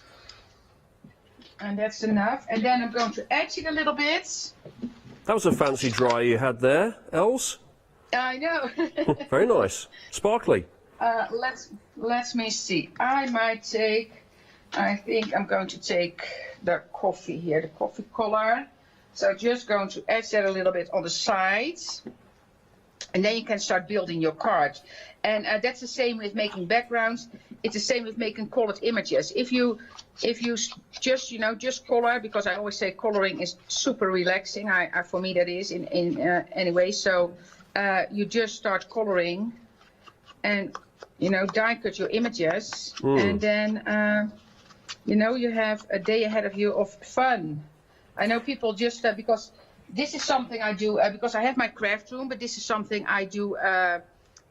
And that's enough. And then I'm going to edge it a little bit. That was a fancy dry you had there, Els. I know. Very nice. Sparkly. Let me see. I think I'm going to take the coffee here, the coffee color. So just going to edge that a little bit on the sides. And then you can start building your card. And that's the same with making backgrounds. It's the same with making colored images. If you just, just color, because I always say coloring is super relaxing. For me that is in anyway. So you just start coloring and, die cut your images. And then, you have a day ahead of you of fun. I know people just, because this is something I do, because I have my craft room, but this is something I do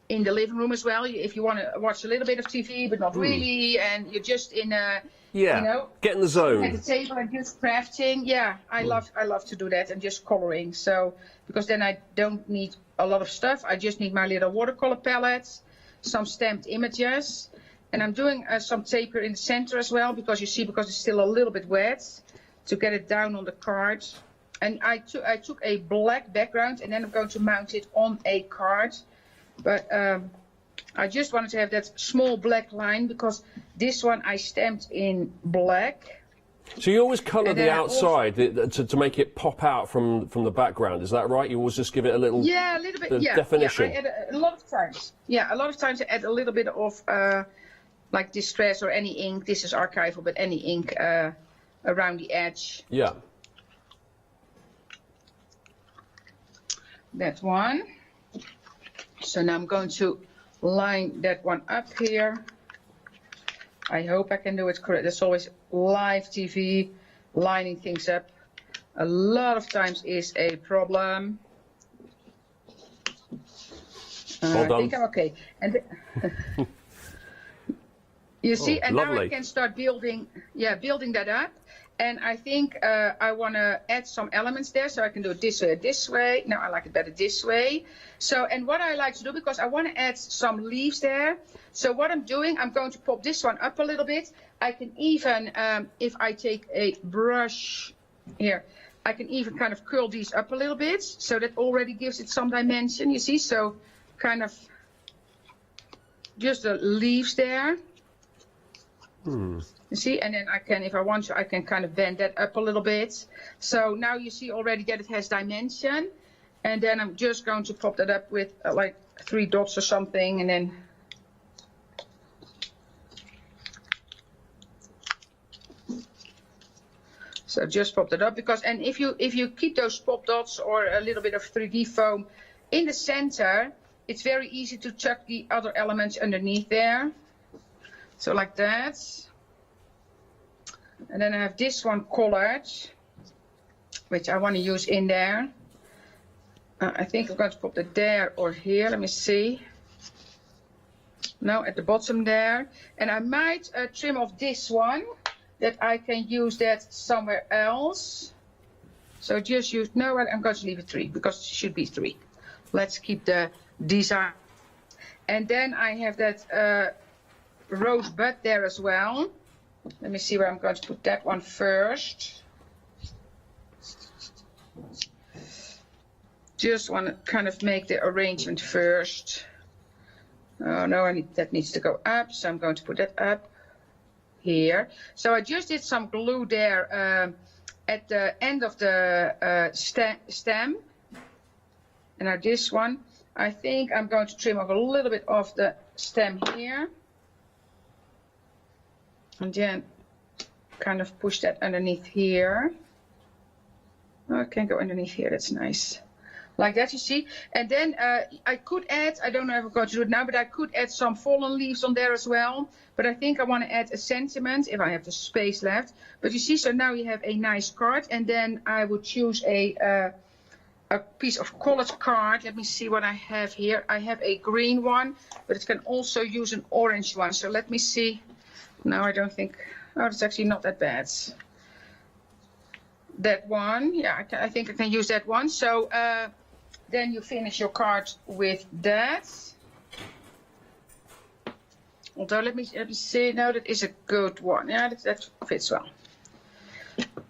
in the living room as well. If you want to watch a little bit of TV, but not really, and you're just in get in the zone. At the table and just crafting. Yeah, I love to do that and just coloring. So, because then I don't need a lot of stuff. I just need my little watercolor palettes, some stamped images, and I'm doing some taper in the center as well, because you see, because it's still a little bit wet, to get it down on the card. And I took a black background, and then I'm going to mount it on a card. But I just wanted to have that small black line, because this one I stamped in black. So you always colour the outside to make it pop out from the background, is that right? You always just give it a little definition? Yeah, I add a lot of times. Yeah, a lot of times I add a little bit of like distress or any ink. This is archival, but any ink around the edge. Yeah. That's one. So now I'm going to line that one up here. I hope I can do it correct. That's always live TV, lining things up. A lot of times is a problem. I think I'm okay. And you see, and lovely. Now I can start building that up. And I think I want to add some elements there, so I can do it this way. No, I like it better this way. So, and what I like to do, because I want to add some leaves there. So what I'm doing, I'm going to pop this one up a little bit. I can even, if I take a brush here, I can even kind of curl these up a little bit. So that already gives it some dimension, you see. So kind of just the leaves there. You see, and then I can, if I want to, I can kind of bend that up a little bit. So now you see already that it has dimension. And then I'm just going to pop that up with like 3 dots or something, and then so just pop that up, because, and if you keep those pop dots or a little bit of 3D foam in the center, it's very easy to chuck the other elements underneath there. So like that. And then I have this one colored, which I want to use in there. I think I'm going to put it there or here. Let me see. No, at the bottom there. And I might trim off this one, that I can use that somewhere else. So just use, no, I'm going to leave it 3, because it should be 3. Let's keep the design. And then I have that rosebud there as well. Let me see where I'm going to put that one first. Just want to kind of make the arrangement first. Oh no, that needs to go up, so I'm going to put that up here. So I just did some glue there at the end of the stem. And now this one, I think I'm going to trim off a little bit of the stem here. And then kind of push that underneath here. Oh, I can go underneath here, that's nice. Like that, you see. And then I could add, I don't know if I'm going to do it now, but I could add some fallen leaves on there as well. But I think I want to add a sentiment if I have the space left. But you see, so now you have a nice card. And then I would choose a piece of colored card. Let me see what I have here. I have a green one, but it can also use an orange one. So let me see. No, I don't think, oh, it's actually not that bad. That one, yeah, I think I can use that one. So then you finish your card with that. Although let me see, no, that is a good one. Yeah, that fits well.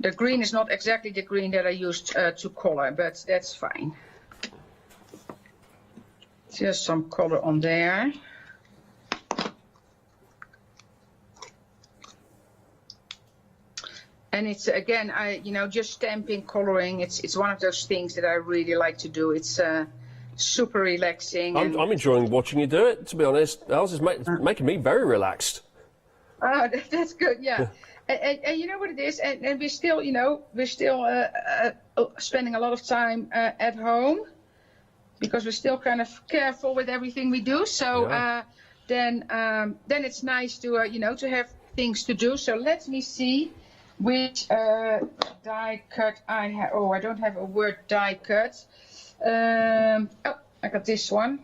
The green is not exactly the green that I used to color, but that's fine. Just some color on there. And it's again, just stamping, coloring. It's one of those things that I really like to do. It's super relaxing. I'm enjoying watching you do it. To be honest, Els is making me very relaxed. Oh, that's good. Yeah. And you know what it is, and we're still, spending a lot of time at home because we're still kind of careful with everything we do. So then it's nice to to have things to do. So let me see which die cut I have. Oh, I don't have a word die cut. Oh, I got this one.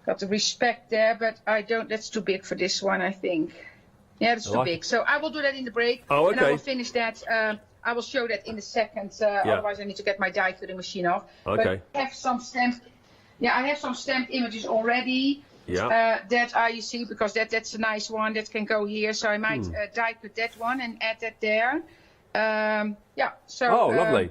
Got the respect there, but I don't. That's too big for this one, I think. Yeah, that's too big. So I will do that in the break. Oh, okay. And I will finish that. I will show that in a second. Otherwise, I need to get my die cutting machine off. Okay. But I have some stamped. Yeah, I have some stamped images already. Yeah. That you see, because that's a nice one that can go here. So I might die cut that one and add that there. Yeah. So. Oh, lovely.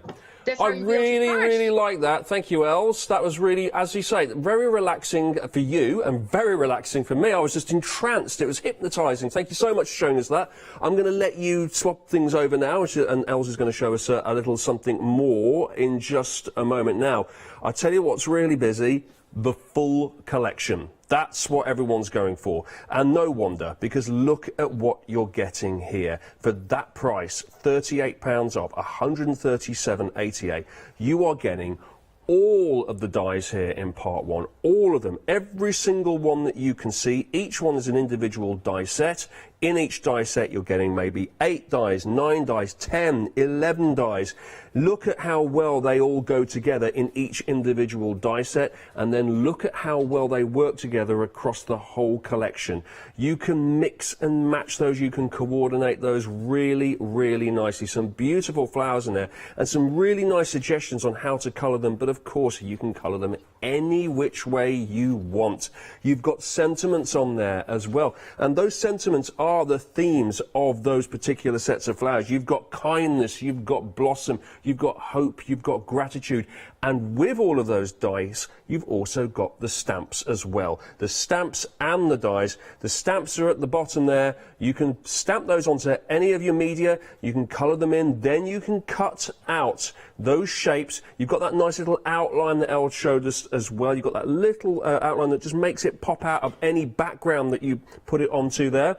I really like that. Thank you, Els. That was really, as you say, very relaxing for you and very relaxing for me. I was just entranced. It was hypnotising. Thank you so much for showing us that. I'm going to let you swap things over now, and Els is going to show us a little something more in just a moment. Now, I tell you what's really busy, the full collection. That's what everyone's going for. And no wonder, because look at what you're getting here. For that price, £38 off, £137.88, you are getting all of the dies here in part one, all of them, every single one that you can see. Each one is an individual die set. In each die set, you're getting maybe 8 dies, 9 dies, 10, 11 dies. Look at how well they all go together in each individual die set, and then look at how well they work together across the whole collection. You can mix and match those, you can coordinate those really, really nicely. Some beautiful flowers in there, and some really nice suggestions on how to colour them, but of course you can colour them any which way you want. You've got sentiments on there as well, and those sentiments are the themes of those particular sets of flowers. You've got kindness, you've got blossom, you've got hope, you've got gratitude, and with all of those dies you've also got the stamps as well. The stamps and the dies. The stamps are at the bottom there. You can stamp those onto any of your media, you can colour them in, then you can cut out those shapes. You've got that nice little outline that Elle showed us as well. You've got that little outline that just makes it pop out of any background that you put it onto there.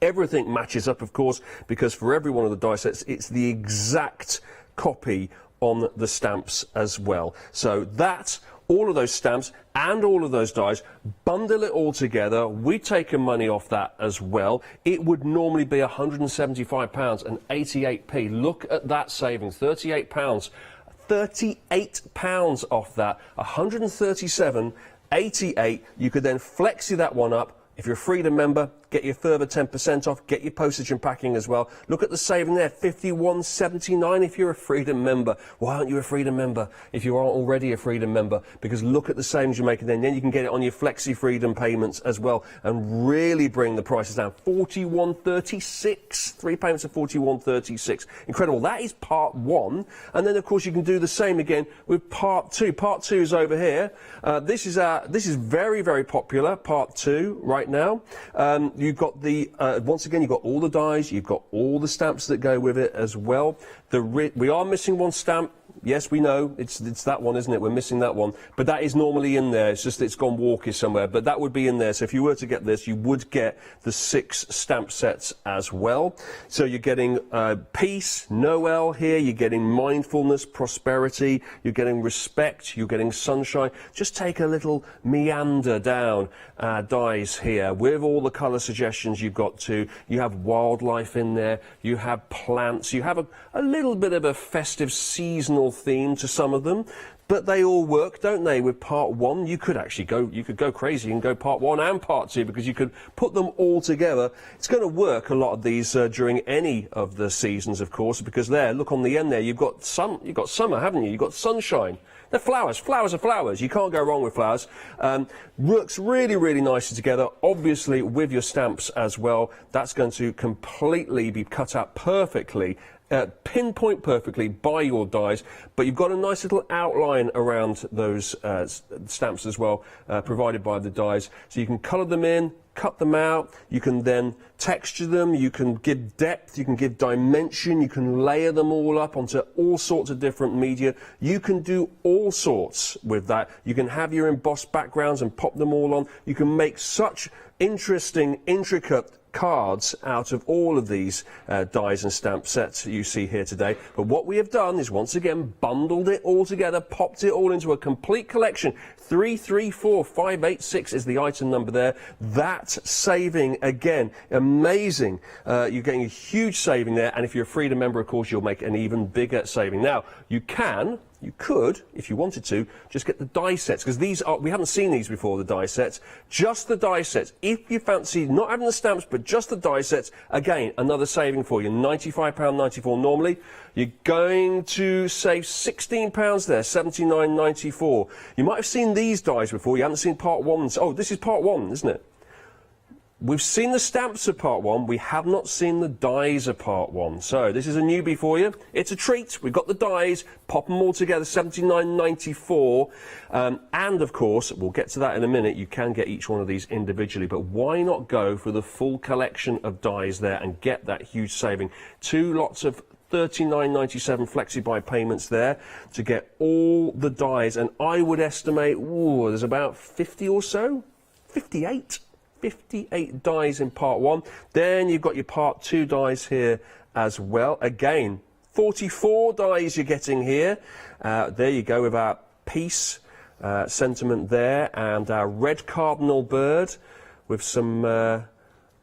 Everything matches up, of course, because for every one of the die sets, it's the exact copy on the stamps as well. So that, all of those stamps and all of those dies, bundle it all together. We've taken money off that as well. It would normally be £175.88. Look at that savings, £38. £38 off that, £137.88. You could then flexi that one up. If you're a Freedom member, get your further 10% off, get your postage and packing as well. Look at the saving there, £51.79 if you're a Freedom member. Why aren't you a Freedom member if you aren't already a Freedom member? Because look at the savings you're making then. Then you can get it on your Flexi Freedom payments as well and really bring the prices down. £41.36, 3 payments of £41.36. Incredible. That is part one. And then, of course, you can do the same again with part two. Part two is over here. This is very, very popular, part two, right now. You've got the, once again, you've got all the dies, you've got all the stamps that go with it as well. We are missing one stamp. Yes, we know it's that one, isn't it? We're missing that one, but that is normally in there. It's just it's gone walkish somewhere, but that would be in there. So if you were to get this, you would get the 6 stamp sets as well. So you're getting peace, Noel here. You're getting mindfulness, prosperity. You're getting respect. You're getting sunshine. Just take a little meander down dies here with all the colour suggestions you've got to. You have wildlife in there. You have plants. You have a little bit of a festive seasonal theme to some of them, but they all work, don't they? With part 1, you could actually go crazy and go part 1 and part 2, because you could put them all together. It's going to work, a lot of these during any of the seasons, of course, because there, look on the end there, you've got summer, haven't you? You've got sunshine. They're flowers. Flowers are flowers. You can't go wrong with flowers. Works really, really nicely together. Obviously, with your stamps as well, that's going to completely be cut out perfectly, pinpoint perfectly by your dies. But you've got a nice little outline around those stamps as well, provided by the dies. So you can colour them in, cut them out, you can then texture them, you can give depth, you can give dimension, you can layer them all up onto all sorts of different media. You can do all sorts with that. You can have your embossed backgrounds and pop them all on. You can make such interesting, intricate cards out of all of these dies and stamp sets that you see here today. But what we have done is once again bundled it all together, popped it all into a complete collection. 334586 is the item number there. That saving, again, amazing. You're getting a huge saving there, and if you're a Freedom member, of course, you'll make an even bigger saving. Now, you could, if you wanted to, just get the die sets, because we haven't seen these before, the die sets. Just the die sets. If you fancy not having the stamps, but just the die sets, again, another saving for you. £95.94 normally. You're going to save £16 there, £79.94. You might have seen these dies before. You haven't seen part 1. Oh, this is part 1, isn't it? We've seen the stamps of part 1, we have not seen the dies of part 1. So this is a newbie for you. It's a treat. We've got the dies, pop them all together, $79.94. And of course, we'll get to that in a minute, you can get each one of these individually, but why not go for the full collection of dies there and get that huge saving? 2 lots of $39.97 FlexiBuy payments there to get all the dies, and I would estimate, there's about 50 or so, 58 dies in part 1. Then you've got your part 2 dies here as well. Again, 44 dies you're getting here. There you go with our peace sentiment there, and our red cardinal bird with some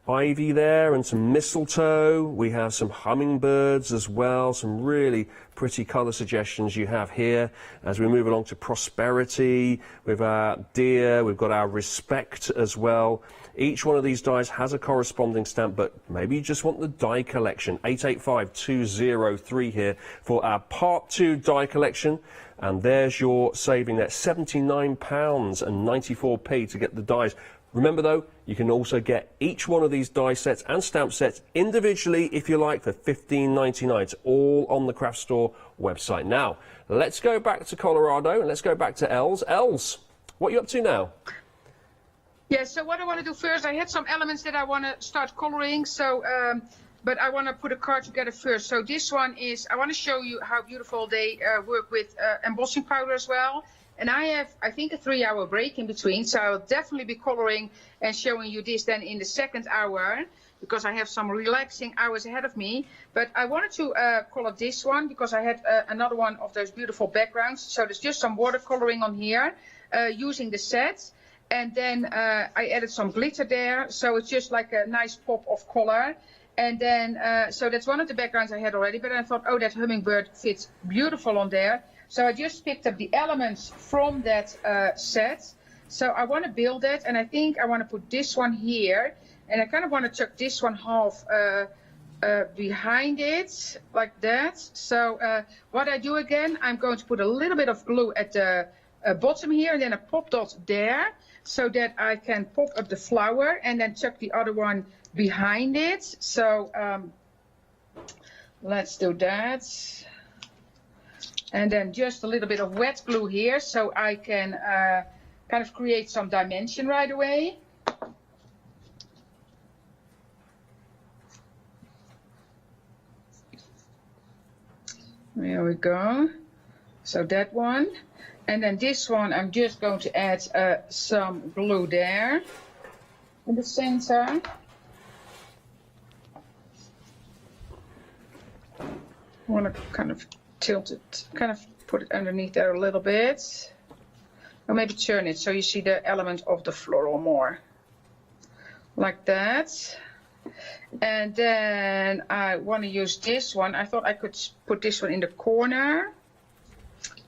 ivy there and some mistletoe. We have some hummingbirds as well, some really pretty colour suggestions you have here. As we move along to prosperity, with our deer, we've got our respect as well. Each one of these dies has a corresponding stamp, but maybe you just want the die collection. 885203 here for our part 2 die collection. And there's your saving there, £79.94 to get the dies. Remember though, you can also get each one of these die sets and stamp sets individually, if you like, for $15.99. It's all on the Craft Store website. Now, let's go back to Colorado and let's go back to Els. Els, what are you up to now? Yeah, so what I want to do first, I had some elements that I want to start coloring, so but I want to put a card together first. So this one is, I want to show you how beautiful they work with embossing powder as well. And I have, I think, a 3-hour break in between, so I'll definitely be coloring and showing you this then in the second hour, because I have some relaxing hours ahead of me. But I wanted to color this one because I had another one of those beautiful backgrounds. So there's just some watercoloring on here using the set. And then I added some glitter there, so it's just like a nice pop of color. And then, so that's one of the backgrounds I had already, but I thought, oh, that hummingbird fits beautiful on there. So I just picked up the elements from that set. So I want to build it, and I think I want to put this one here. And I kind of want to tuck this one half behind it, like that. So what I do again, I'm going to put a little bit of glue at the bottom here, and then a pop dot there, so that I can pop up the flower and then tuck the other one behind it. So let's do that. And then just a little bit of wet glue here, so I can kind of create some dimension right away. There we go. So that one. And then this one, I'm just going to add some glue there in the center. I want to kind of tilt it, kind of put it underneath there a little bit. Or maybe turn it so you see the element of the floral more. Like that. And then I want to use this one. I thought I could put this one in the corner.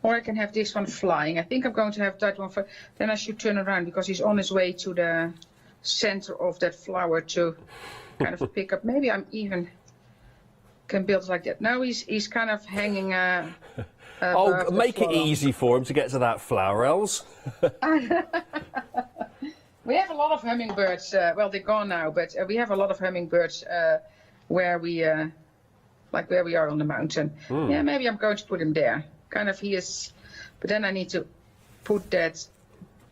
Or I can have this one flying. I think I'm going to have that one for... Then I should turn around because he's on his way to the center of that flower to kind of pick up. Maybe I'm even can build like that. Now he's kind of hanging... oh, make it easy for him to get to that flower, Els. We have a lot of hummingbirds. Well, they're gone now, but we have a lot of hummingbirds where we... like where we are on the mountain. Yeah, maybe I'm going to put him there. Kind of he is, but then I need to put that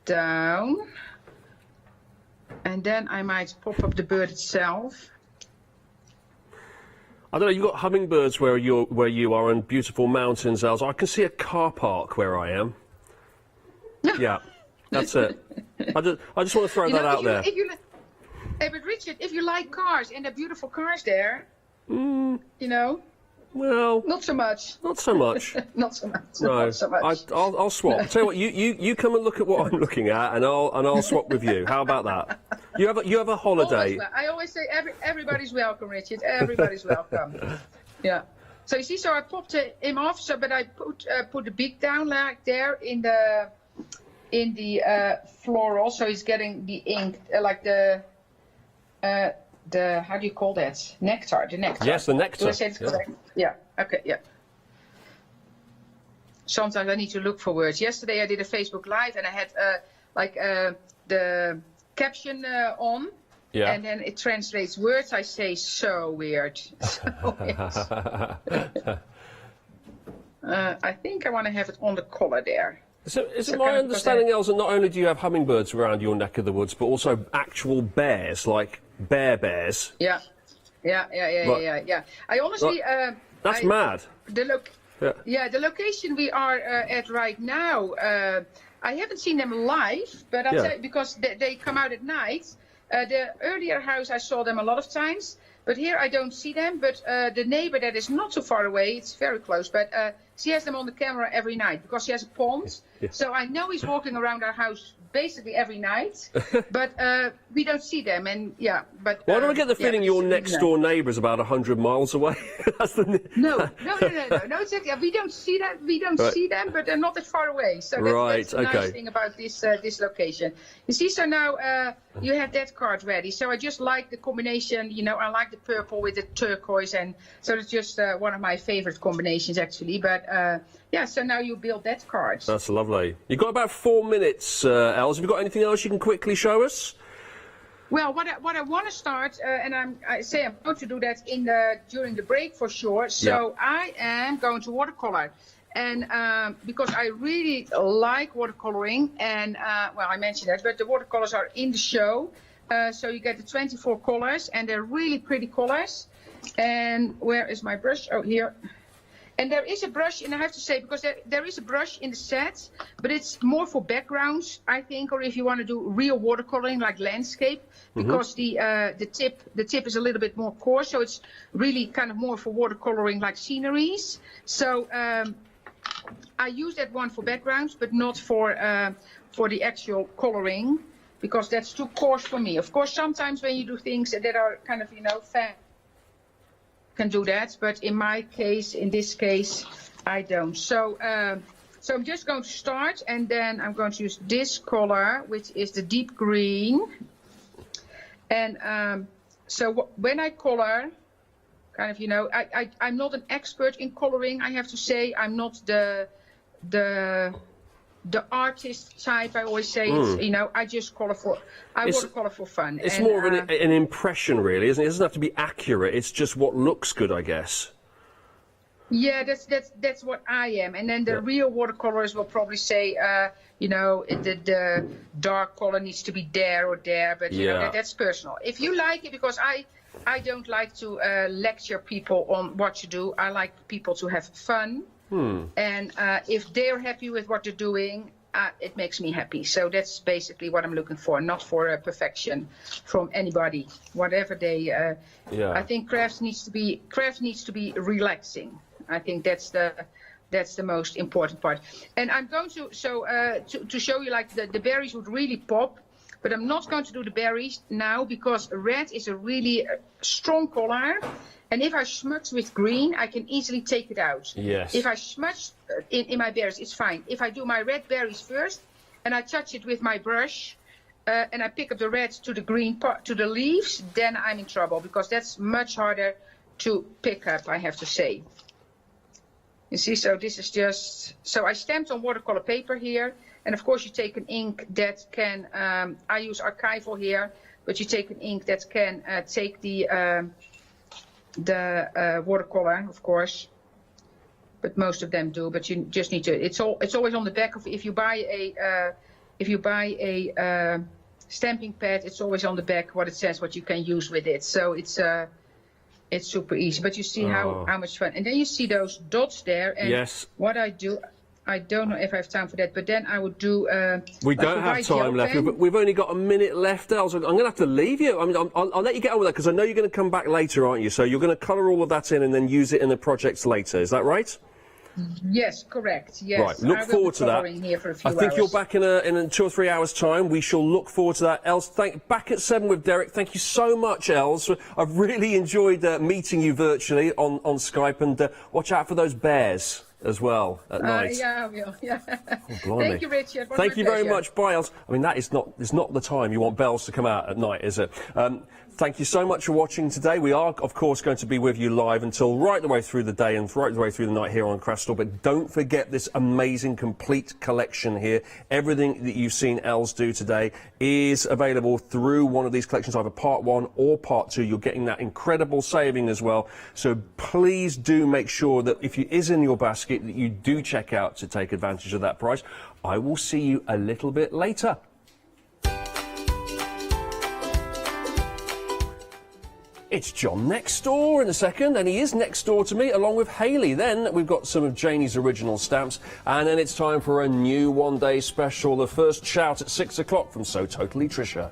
down, and then I might pop up the bird itself. I don't know. You've got hummingbirds where you are, and beautiful mountains. Els, I can see a car park where I am. Yeah, that's it. I just want to throw that out there. Hey, but Richard, if you like cars and the beautiful cars there, you know. Well, not so much. Not so much. Not so much. No, not so much. I'll swap. I'll tell you what, you come and look at what I'm looking at, and I'll swap with you. How about that? You have a holiday. I always say everybody's welcome, Richard. Everybody's welcome. Yeah. So you see, so I popped him off. So, but I put the beak down like there in the floral. So he's getting the ink, like the how do you call that? Nectar. The nectar. Yes, the nectar. Do I say it correct? Yeah. Okay. Yeah. Sometimes I need to look for words. Yesterday I did a Facebook Live and I had the caption on. Yeah. And then it translates words. I say so weird. So weird. I think I want to have it on the collar there. So is it my understanding, Els, that not only do you have hummingbirds around your neck of the woods, but also actual bears, like bears? Yeah. Yeah. I honestly... that's mad. The location we are at right now, I haven't seen them live, but I'll tell you, because they come out at night. The earlier house, I saw them a lot of times, but here I don't see them. But the neighbor that is not so far away, it's very close, but she has them on the camera every night because she has a pond. Yeah. So I know he's walking around our house basically every night, but we don't see them. And yeah, but why do I get the feeling your next door neighbour is about 100 miles away? That's the... No. Exactly. We don't see that. We don't see them, but they're not that far away. So that's the nice thing about this location. You see, so now you have that card ready. So I just like the combination. You know, I like the purple with the turquoise, and so it's just one of my favorite combinations actually. But yeah, so now you build that card. That's lovely. You've got about 4 minutes, Els. Have you got anything else you can quickly show us? Well, what I want to start, and I say I'm going to do that during the break for sure. So I am going to watercolor, and because I really like watercoloring, and well, I mentioned that, but the watercolors are in the show. So you get the 24 colors, and they're really pretty colors. And where is my brush? Oh, here. And there is a brush, and I have to say, because there is a brush in the set, but it's more for backgrounds, I think, or if you want to do real watercoloring like landscape, because the tip is a little bit more coarse, so it's really kind of more for watercoloring like sceneries. So I use that one for backgrounds, but not for the actual coloring, because that's too coarse for me. Of course, sometimes when you do things that are kind of, you know, can do that, but in my case, in this case, I don't. So so I'm just going to start, and then I'm going to use this color, which is the deep green. And so when I color, kind of, you know, I'm not an expert in coloring, I have to say. I'm not the artist type. I always say, it's, you know, I just color for, watercolor for fun. It's more of an impression, really, isn't it? It doesn't have to be accurate. It's just what looks good, I guess. Yeah, that's what I am. And then the real watercolorers will probably say, you know, the dark color needs to be there or there. But you know, that's personal. If you like it, because I don't like to lecture people on what to do. I like people to have fun. And if they're happy with what they're doing, it makes me happy. So that's basically what I'm looking for, not for perfection from anybody, whatever they. I think craft needs to be relaxing. I think that's the most important part. And I'm going to show you, like, the berries would really pop, but I'm not going to do the berries now because red is a really strong color. And if I smudge with green, I can easily take it out. Yes. If I smudge in my berries, it's fine. If I do my red berries first and I touch it with my brush and I pick up the red to the green part, to the leaves, then I'm in trouble because that's much harder to pick up, I have to say. You see, so this is just, so I stamped on watercolor paper here. And of course you take an ink that can, I use archival here, but you take an ink that can take the watercolor, of course, but most of them do. But you just need to. It's always on the back of. If you buy a stamping pad, it's always on the back what it says, what you can use with it. So it's super easy. But you see how much fun. And then you see those dots there. And what I do. I don't know if I have time for that, but then I would do. We don't have time left. We've only got a minute left, Els. I'm going to have to leave you. I mean, I'll let you get on with that because I know you're going to come back later, aren't you? So you're going to colour all of that in and then use it in the projects later. Is that right? Yes, correct. Yes. Right. Look forward to that. Here for a few I think hours. you're back in 2 or 3 hours' time. We shall look forward to that. Els, back at 7 with Derek. Thank you so much, Els. I've really enjoyed meeting you virtually on Skype, and watch out for those bears as well at night. Yeah, I will. Yeah. Oh, thank you, Richard. Thank you very much. Bye, Els. I mean, that is not the time you want bells to come out at night, is it? Thank you so much for watching today. We are, of course, going to be with you live until right the way through the day and right the way through the night here on Craft Store. But don't forget this amazing complete collection here. Everything that you've seen Els do today is available through one of these collections, either part 1 or part 2. You're getting that incredible saving as well. So please do make sure that if it is in your basket, that you do check out to take advantage of that price. I will see you a little bit later. It's John next door in a second, and he is next door to me along with Hayley. Then we've got some of Janie's original stamps, and then it's time for a new one-day special, the first shout at 6 o'clock from So Totally Trisha.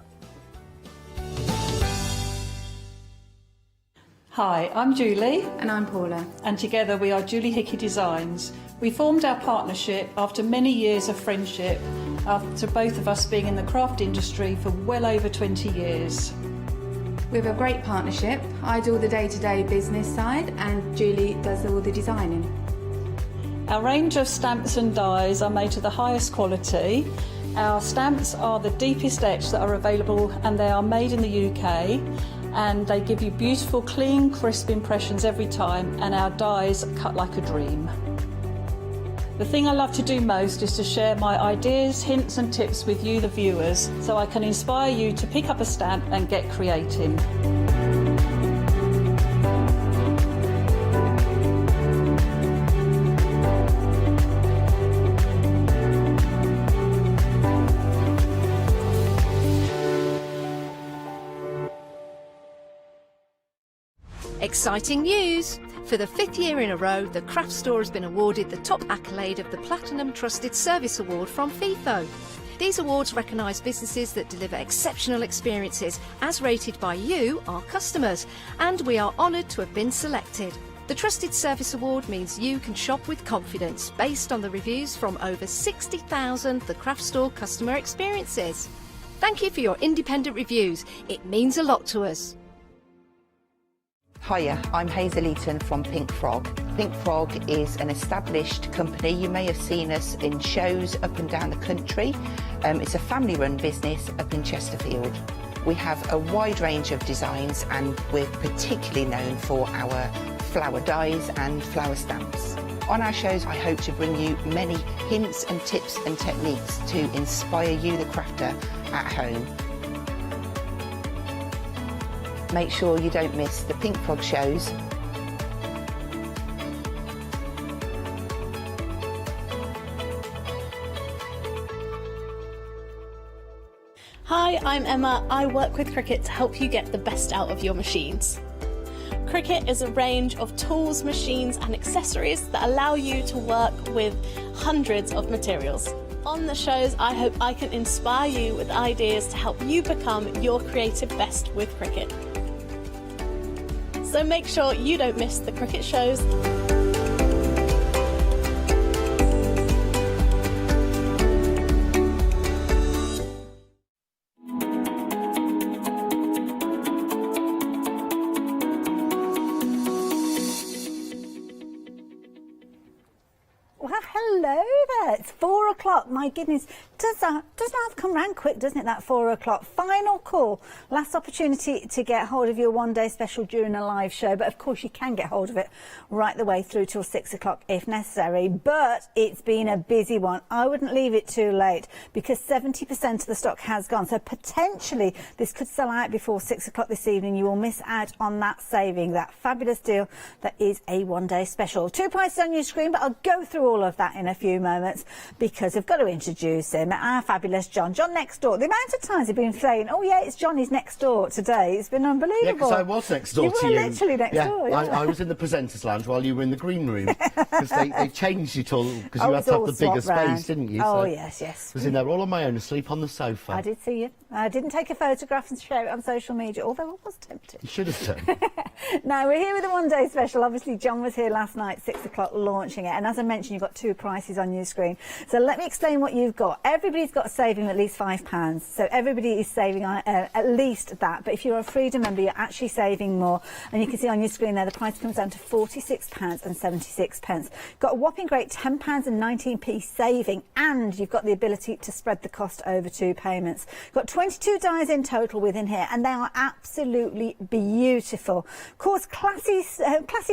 Hi, I'm Julie. And I'm Paula. And together we are Julie Hickey Designs. We formed our partnership after many years of friendship, after both of us being in the craft industry for well over 20 years. We have a great partnership. I do all the day-to-day business side and Julie does all the designing. Our range of stamps and dies are made to the highest quality. Our stamps are the deepest etch that are available, and they are made in the UK, and they give you beautiful, clean, crisp impressions every time, and our dies cut like a dream. The thing I love to do most is to share my ideas, hints and tips with you, the viewers, so I can inspire you to pick up a stamp and get creating. Exciting news! For the 5th year in a row, the Craft Store has been awarded the top accolade of the Platinum Trusted Service Award from FIFO. These awards recognise businesses that deliver exceptional experiences as rated by you, our customers, and we are honoured to have been selected. The Trusted Service Award means you can shop with confidence based on the reviews from over 60,000 The Craft Store customer experiences. Thank you for your independent reviews. It means a lot to us. Hiya, I'm Hazel Eaton from Pink Frog. Pink Frog is an established company. You may have seen us in shows up and down the country. It's a family-run business up in Chesterfield. We have a wide range of designs, and we're particularly known for our flower dies and flower stamps. On our shows, I hope to bring you many hints and tips and techniques to inspire you, the crafter, at home. Make sure you don't miss the Pink Frog shows. Hi, I'm Emma. I work with Cricut to help you get the best out of your machines. Cricut is a range of tools, machines and accessories that allow you to work with hundreds of materials. On the shows, I hope I can inspire you with ideas to help you become your creative best with Cricut. So make sure you don't miss the Cricut shows. Hello there, it's 4 o'clock. My goodness, does that have come round quick, doesn't it, that 4 o'clock? Final call, last opportunity to get hold of your one-day special during a live show, but of course you can get hold of it right the way through till 6 o'clock if necessary, but it's been a busy one. I wouldn't leave it too late because 70% of the stock has gone, so potentially this could sell out before 6 o'clock this evening. You will miss out on that saving, that fabulous deal that is a one-day special. 2 prices on your screen, but I'll go through all of that in a few moments because I've got to introduce him, our fabulous John next door. The amount of times he's been saying, oh yeah, it's John, he's next door today, it's been unbelievable. Yeah, because I was next door to you. You were literally next door, yeah. I was in the presenters lounge while you were in the green room because they changed it all because you had to have the bigger space, didn't you? Oh, so yes. I was in there all on my own, asleep on the sofa. I did see you. I didn't take a photograph and share it on social media, although I was tempted. You should have done. Now, we're here with a one-day special. Obviously, John was here last night, 6 o'clock, launching it. And as I mentioned, you've got 2 prices on your screen. So let me explain what you've got. Everybody's got a saving of at least £5. So everybody is saving at least that. But if you're a Freedom member, you're actually saving more. And you can see on your screen there, the price comes down to £46.76. Got a whopping great £10.19 saving. And you've got the ability to spread the cost over 2 payments. Got 22 dies in total within here, and they are absolutely beautiful. Of course, classy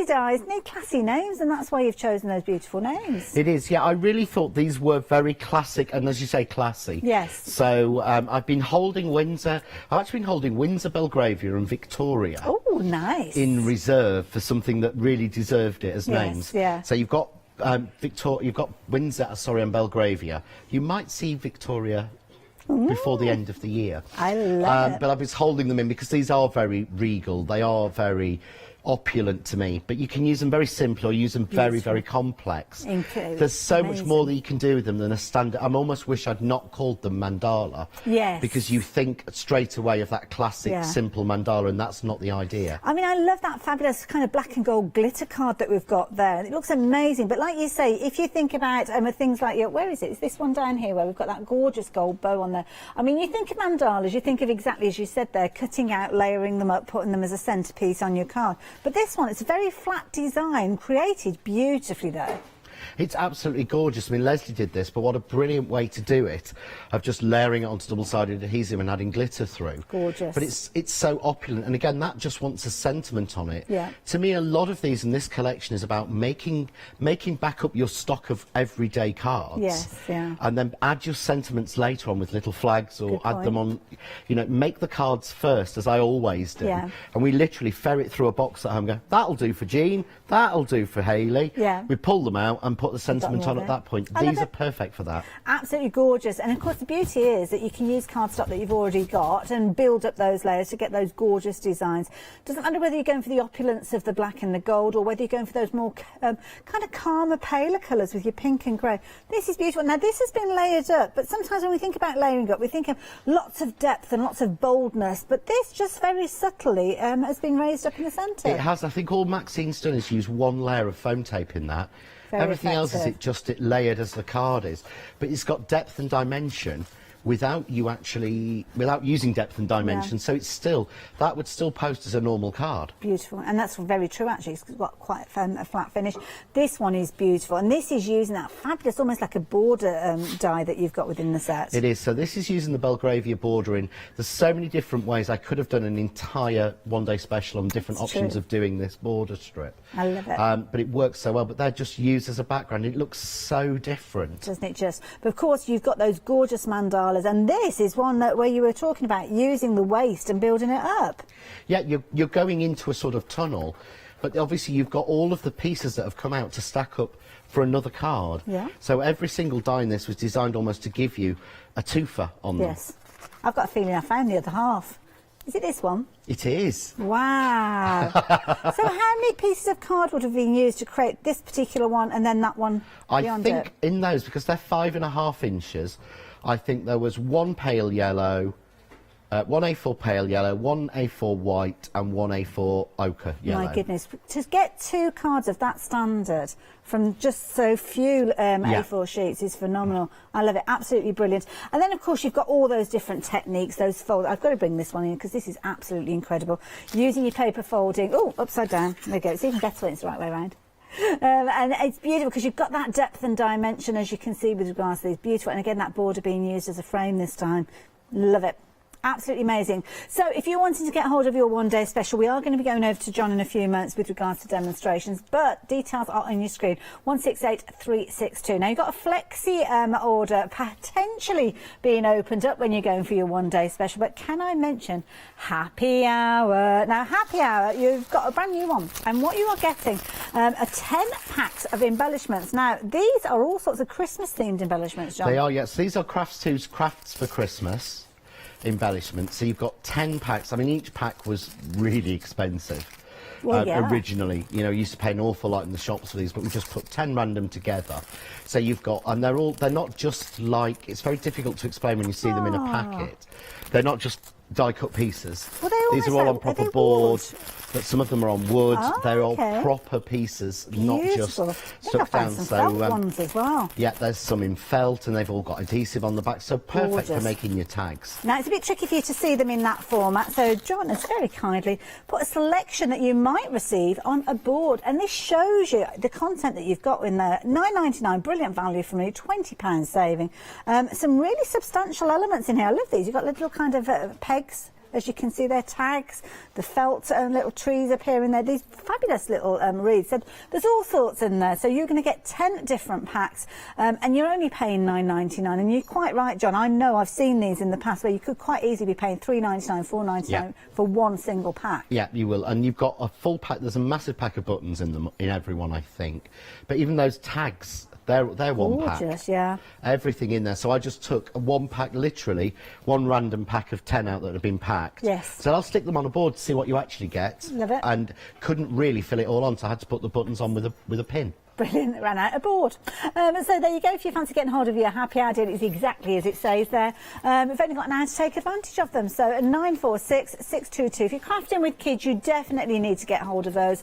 dies need classy names, and that's why you've chosen those beautiful names. It is, yeah. I really thought these were very classic, and as you say, classy. Yes. So I've been holding Windsor. I've actually been holding Windsor, Belgravia, and Victoria. Oh, nice. In reserve for something that really deserved it as names. Yeah. So you've got you've got Windsor, and Belgravia. You might see Victoria before the end of the year. I love it. But I was holding them in because these are very regal. They are very opulent to me, but you can use them very simple or use them very, very complex. There's so much more that you can do with them than a standard. I almost wish I'd not called them mandala. Yes. Because you think straight away of that classic, simple mandala, and that's not the idea. I mean, I love that fabulous kind of black and gold glitter card that we've got there. It looks amazing, but like you say, if you think about things like, where is it? It's this one down here where we've got that gorgeous gold bow on there. I mean, you think of mandalas, you think of exactly as you said there, cutting out, layering them up, putting them as a centrepiece on your card. But this one, it's a very flat design, created beautifully though. It's absolutely gorgeous. I mean, Leslie did this, but what a brilliant way to do it, of just layering it onto double-sided adhesive and adding glitter through. Gorgeous. But it's so opulent, and again, that just wants a sentiment on it. Yeah. To me, a lot of these in this collection is about making back up your stock of everyday cards. Yes, yeah. And then add your sentiments later on with little flags, or add them on, make the cards first, as I always do. Yeah. And we literally ferret through a box at home and go, that'll do for Jean, that'll do for Hayley. Yeah. We pull them out and put the sentiment on at that point. These are perfect for that. Absolutely gorgeous. And of course the beauty is that you can use cardstock that you've already got and build up those layers to get those gorgeous designs. Doesn't matter whether you're going for the opulence of the black and the gold or whether you're going for those more kind of calmer, paler colours with your pink and grey. This is beautiful. Now this has been layered up, but sometimes when we think about layering up, we think of lots of depth and lots of boldness, but this just very subtly has been raised up in the centre. It has. I think all Maxine's done is use one layer of foam tape in that. Very Everything else is effective. it layered as the card is, but it's got depth and dimension without using depth and dimension. So that would still post as a normal card. Beautiful, and that's very true actually. It's got quite a flat finish. This one is beautiful, and this is using that fabulous, almost like a border die that you've got within the set. It is. So this is using the Belgravia bordering. There's so many different ways. I could have done an entire one-day special on different options of doing this border strip. I love it. But it works so well. But they're just used as a background. It looks so different. Doesn't it just? But of course you've got those gorgeous mandalas, and this is one where you were talking about using the waste and building it up. Yeah, you're going into a sort of tunnel, but obviously you've got all of the pieces that have come out to stack up for another card. Yeah. So every single die in this was designed almost to give you a twofer on them. Yes. I've got a feeling I found the other half. Is it this one? It is. Wow. So how many pieces of cardboard have been used to create this particular one and then that one beyond it? I think in those, because they're 5.5 inches, I think there was one pale yellow, one A4 pale yellow, one A4 white and one A4 ochre yellow. My goodness, to get 2 cards of that standard from just so few A4 sheets is phenomenal. I love it, absolutely brilliant. And then of course you've got all those different techniques, those fold. I've got to bring this one in because this is absolutely incredible. Using your paper folding, oh, upside down, there you go, it's even better when it's the right way around. And it's beautiful because you've got that depth and dimension, as you can see with regards to these. Beautiful, and again that border being used as a frame this time. Love it. Absolutely amazing. So if you're wanting to get hold of your one-day special, we are going to be going over to John in a few moments with regards to demonstrations, but details are on your screen, 168362. Now you've got a flexi order potentially being opened up when you're going for your one-day special, but can I mention happy hour? Now happy hour, you've got a brand new one, and what you are getting are 10 packs of embellishments. Now these are all sorts of Christmas themed embellishments, John. They are, yes. These are Crafts2's Crafts for Christmas embellishments. So you've got 10 packs. I mean, each pack was really expensive. Well, yeah. Originally, you know, you used to pay an awful lot in the shops for these, but we just put 10 random together. So you've got, and they're not just like, it's very difficult to explain when you see them in a packet. They're not just die-cut pieces. Well, these are all on proper board, but some of them are on wood. They're all proper pieces, not just stuck down. Some felt ones as well. Yeah, there's some in felt, and they've all got adhesive on the back, so perfect for making your tags. Now, it's a bit tricky for you to see them in that format, so John has very kindly put a selection that you might receive on a board, and this shows you the content that you've got in there. £9.99, brilliant value for me, £20 saving. Some really substantial elements in here. I love these. You've got little kind of pegs. As you can see, they're tags, the felt little trees appearing there, these fabulous little wreaths. So there's all sorts in there. So you're going to get 10 different packs, and you're only paying £9.99. And you're quite right, John. I know I've seen these in the past where you could quite easily be paying £3.99, £4.99 for one single pack. Yeah, you will. And you've got a full pack. There's a massive pack of buttons in them, in every one, I think. But even those tags, they're one pack. Gorgeous, yeah. Everything in there. So I just took one pack, literally, one random pack of 10 out that had been packed. Yes. So I'll stick them on a board to see what you actually get. Love it. And couldn't really fill it all on, so I had to put the buttons on with a pin. Brilliant, it ran out of board. So there you go, if you fancy getting hold of your happy hour deal, it's exactly as it says there. We've only got an hour to take advantage of them, so 946622. If you're crafting with kids, you definitely need to get hold of those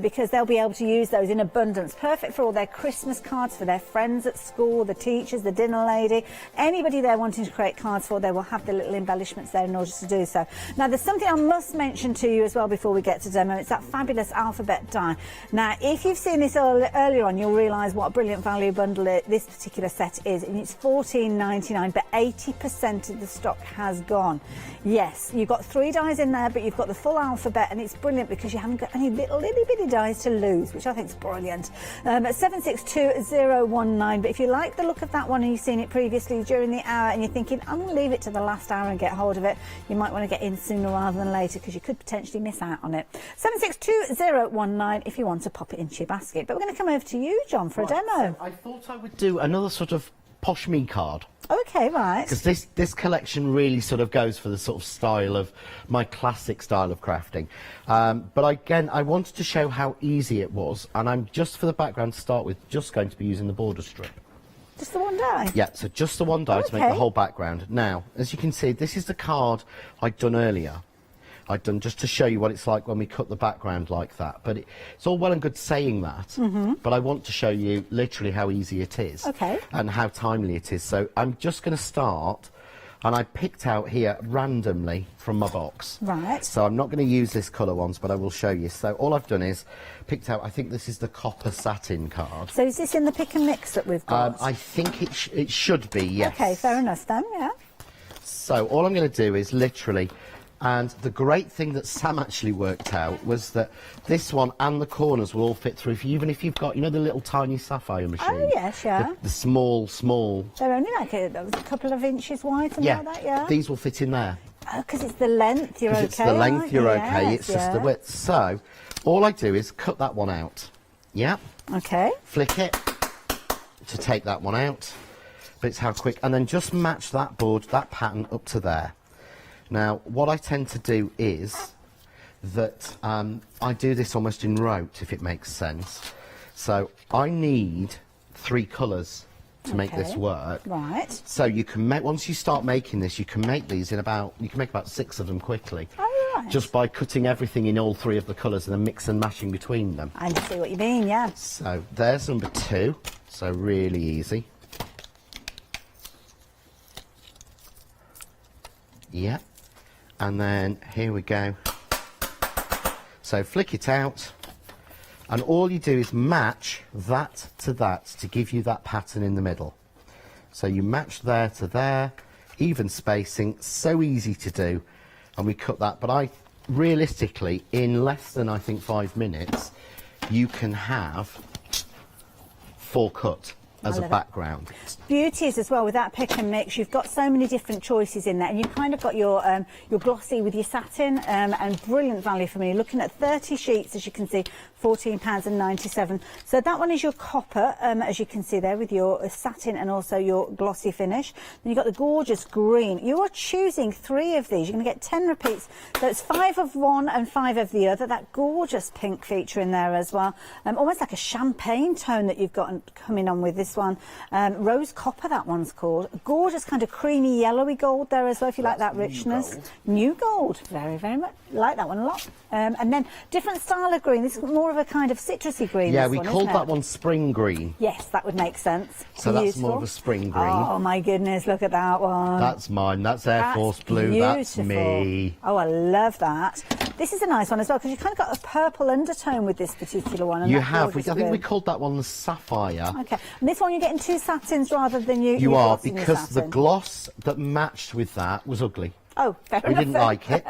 because they'll be able to use those in abundance. Perfect for all their Christmas cards, for their friends at school, the teachers, the dinner lady, anybody they're wanting to create cards for, they will have the little embellishments there in order to do so. Now there's something I must mention to you as well before we get to demo. It's that fabulous alphabet die. Now if you've seen this earlier on, you'll realise what a brilliant value bundle this particular set is, and it's £14.99, but 80% of the stock has gone. Yes, you've got 3 dies in there, but you've got the full alphabet, and it's brilliant because you haven't got any little bitty dies to lose, which I think is brilliant. At 762019, but if you like the look of that one and you've seen it previously during the hour and you're thinking, I'm going to leave it to the last hour and get hold of it, you might want to get in sooner rather than later because you could potentially miss out on it. 762019 if you want to pop it into your basket. But we're going to come over to you, John, for a demo. So I thought I would do another sort of posh me card. Okay, right. Because this collection really sort of goes for the sort of style of my classic style of crafting. But again, I wanted to show how easy it was, and I'm just for the background to start with, just going to be using the border strip. Just the one die? Yeah, so just the one die to make the whole background. Now, as you can see, this is the card I'd done earlier. I'd done just to show you what it's like when we cut the background like that. But it's all well and good saying that, but I want to show you literally how easy it is and how timely it is. So I'm just going to start, and I picked out here randomly from my box. Right. So I'm not going to use this colour ones, but I will show you. So all I've done is picked out, I think this is the copper satin card. So is this in the pick and mix that we've got? I think it should be, yes. Okay, fair enough then, yeah. So all I'm going to do is literally... And the great thing that Sam actually worked out was that this one and the corners will all fit through. Even if you've got, you know, the little tiny sapphire machine. Oh, yes, yeah. The small. They're only like a couple of inches wide, something like that, yeah. These will fit in there. Oh, because it's the length, you're okay. It's the length, you're okay. Yes, it's just the width. So, all I do is cut that one out. Yeah. Okay. Flick it to take that one out. But it's how quick. And then just match that board, that pattern up to there. Now, what I tend to do is that I do this almost in rote, if it makes sense. So I need 3 colours to make this work. Right. So you can make, once you start making this, you can make these in about, you can make about 6 of them quickly. Oh, right. Just by cutting everything in all 3 of the colours and then mix and mashing between them. I see what you mean, yeah. So there's number 2, so really easy. Yeah. And then here we go. So flick it out, and all you do is match that to give you that pattern in the middle. So you match there to there, even spacing, so easy to do, and we cut that. But I realistically, in less than I think 5 minutes, you can have full cut as a background. Beauty is as well with that pick and mix, you've got so many different choices in there, and you've kind of got your glossy with your satin, and brilliant value for me. You're looking at 30 sheets, as you can see, £14.97. So that one is your copper, as you can see there, with your satin and also your glossy finish. Then you've got the gorgeous green. You are choosing 3 of these. You're going to get 10 repeats. So it's 5 of one and 5 of the other. That gorgeous pink feature in there as well. Almost like a champagne tone that you've got coming on with this one. Rose copper, that one's called. Gorgeous kind of creamy yellowy gold there as well, if you like that richness. New gold. Very, very much. Like that one a lot. And then different style of green. This is more of a kind of citrusy green. Yeah, we called that one spring green. Yes, that would make sense. So that's more of a spring green. Oh my goodness, look at that one. That's mine. That's Air Force Blue. Beautiful. That's me. Oh, I love that. This is a nice one as well, because you've kind of got a purple undertone with this particular one. And You have. I think we called that one the sapphire. Okay. And this one you're getting 2 satins rather than you. You are, because the gloss that matched with that was ugly. Oh, fair enough. We didn't like it.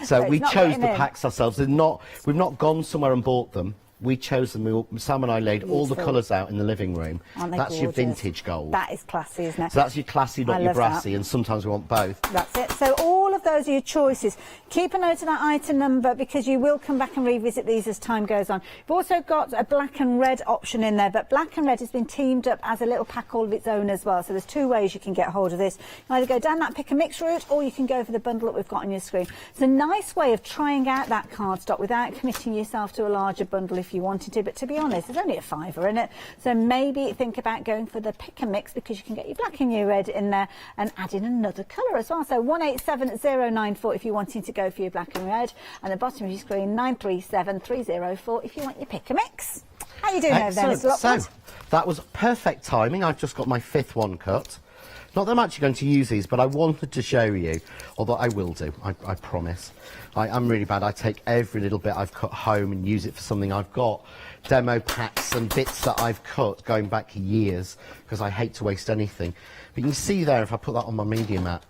So we chose the packs ourselves. We've not gone somewhere and bought them. We chose them. Sam and I laid all the colours out in the living room. Aren't they That's gorgeous? your vintage gold. That is classy, isn't it? So that's your classy, not I your love brassy, that. and sometimes we want both. That's it. So all of those are your choices. Keep a note of that item number, because you will come back and revisit these as time goes on. You've also got a black and red option in there, but black and red has been teamed up as a little pack all of its own as well. So there's 2 ways you can get hold of this. You can either go down that pick and mix route, or you can go for the bundle that we've got on your screen. It's a nice way of trying out that cardstock without committing yourself to a larger bundle if you wanted to. But to be honest, there's only a £5 in it, so maybe think about going for the pick and mix, because you can get your black and your red in there and add in another colour as well. So 187094 if you're wanting to go for your black and red, and the bottom of your screen 937304 if you want your pick and mix. How you doing over there, Mr. Lockwood? So that was perfect timing. I've just got my 5th one cut. Not that I'm actually going to use these, but I wanted to show you, although I will do, I promise. I'm really bad. I take every little bit I've cut home and use it for something. I've got demo packs and bits that I've cut going back years, because I hate to waste anything. But you can see there, if I put that on my media mat,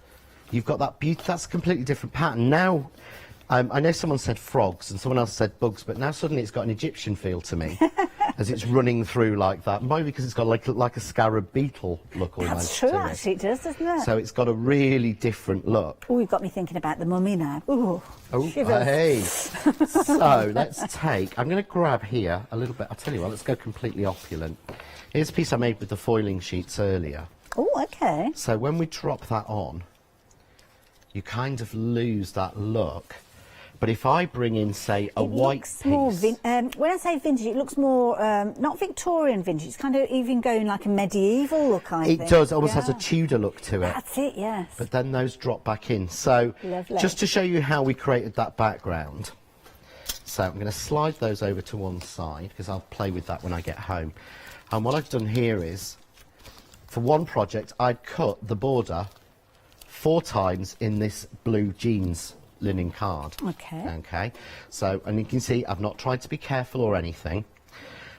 you've got that beauty. That's a completely different pattern. Now, I know someone said frogs and someone else said bugs, but now suddenly it's got an Egyptian feel to me. As it's running through like that. Maybe because it's got like a scarab beetle look almost. That's true, actually, it does, doesn't it? So it's got a really different look. Oh, you've got me thinking about the mummy now. Ooh, hey. So let's take, I'm going to grab here a little bit. I'll tell you what, let's go completely opulent. Here's a piece I made with the foiling sheets earlier. Oh, okay. So when we drop that on, you kind of lose that look. But if I bring in, say, a white piece... More when I say vintage, it looks more, not Victorian vintage, it's kind of even going like a medieval look, I think. It does, it almost has a Tudor look to it. That's it, yes. But then those drop back in. So, Lovely. just to show you how we created that background, so I'm going to slide those over to one side, because I'll play with that when I get home. And what I've done here is, for one project, I'd cut the border 4 times in this blue jeans linen card. Okay. So, and you can see I've not tried to be careful or anything,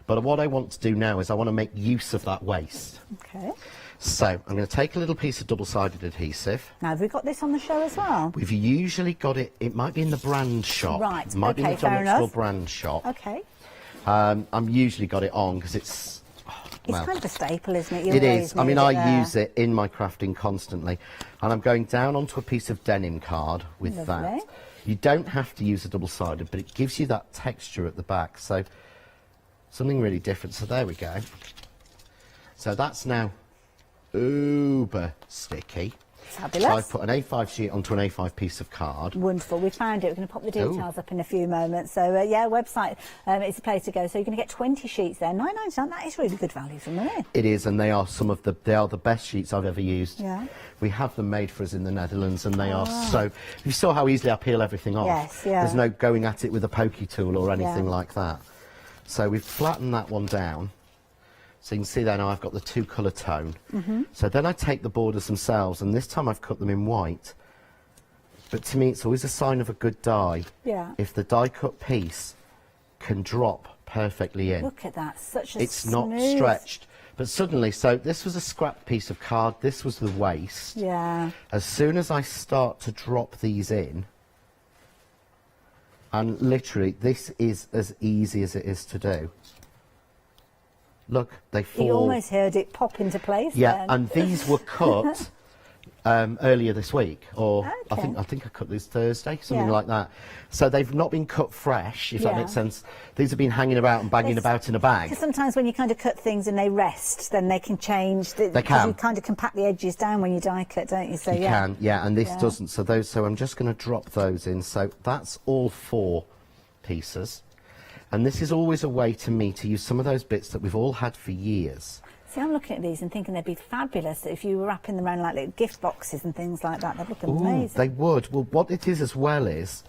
but what I want to do now is I want to make use of that waste. Okay. So I'm going to take a little piece of double-sided adhesive. Now, have we got this on the show as well? We've usually got it, it might be in the brand shop. Right, It might be in the John Maxwell brand shop. Okay. I'm usually got it on because it's... It's kind of a staple, isn't it? It is. I mean, I use it in my crafting constantly. And I'm going down onto a piece of denim card with that. You don't have to use a double-sided, but it gives you that texture at the back. So, something really different. So, there we go. So, that's now uber sticky. Fabulous. So I've put an A5 sheet onto an A5 piece of card. Wonderful. We found it. We're going to pop the details up in a few moments. So, yeah, website is the place to go. So you're going to get 20 sheets there. £9.99. That is really good value for money. It is, and they are the best sheets I've ever used. Yeah. We have them made for us in the Netherlands, and they are so... You saw how easily I peel everything off? Yes, yeah. There's no going at it with a pokey tool or anything like that. So we've flattened that one down. So you can see there now I've got the 2 colour tone. So then I take the borders themselves, and this time I've cut them in white. But to me, it's always a sign of a good die. Yeah. If the die cut piece can drop perfectly in. Look at that, such a It's not stretched. But suddenly, so this was a scrap piece of card, this was the waste. Yeah. As soon as I start to drop these in, and literally, this is as easy as it is to do. Look, they fall. You almost heard it pop into place. Yeah, then. and these were cut earlier this week, or I think I cut this Thursday, something like that. So they've not been cut fresh, if that makes sense. These have been hanging about and banging about in a bag. Because sometimes when you kind of cut things and they rest, then they can change. They can. You kind of compact the edges down when you die cut, don't you? So you can, yeah, and this doesn't. So those. So I'm just going to drop those in. So that's all 4 pieces. And this is always a way to me to use some of those bits that we've all had for years. See, I'm looking at these and thinking they'd be fabulous if you were wrapping them around like little gift boxes and things like that. They'd look amazing. They would. Well, what it is as well is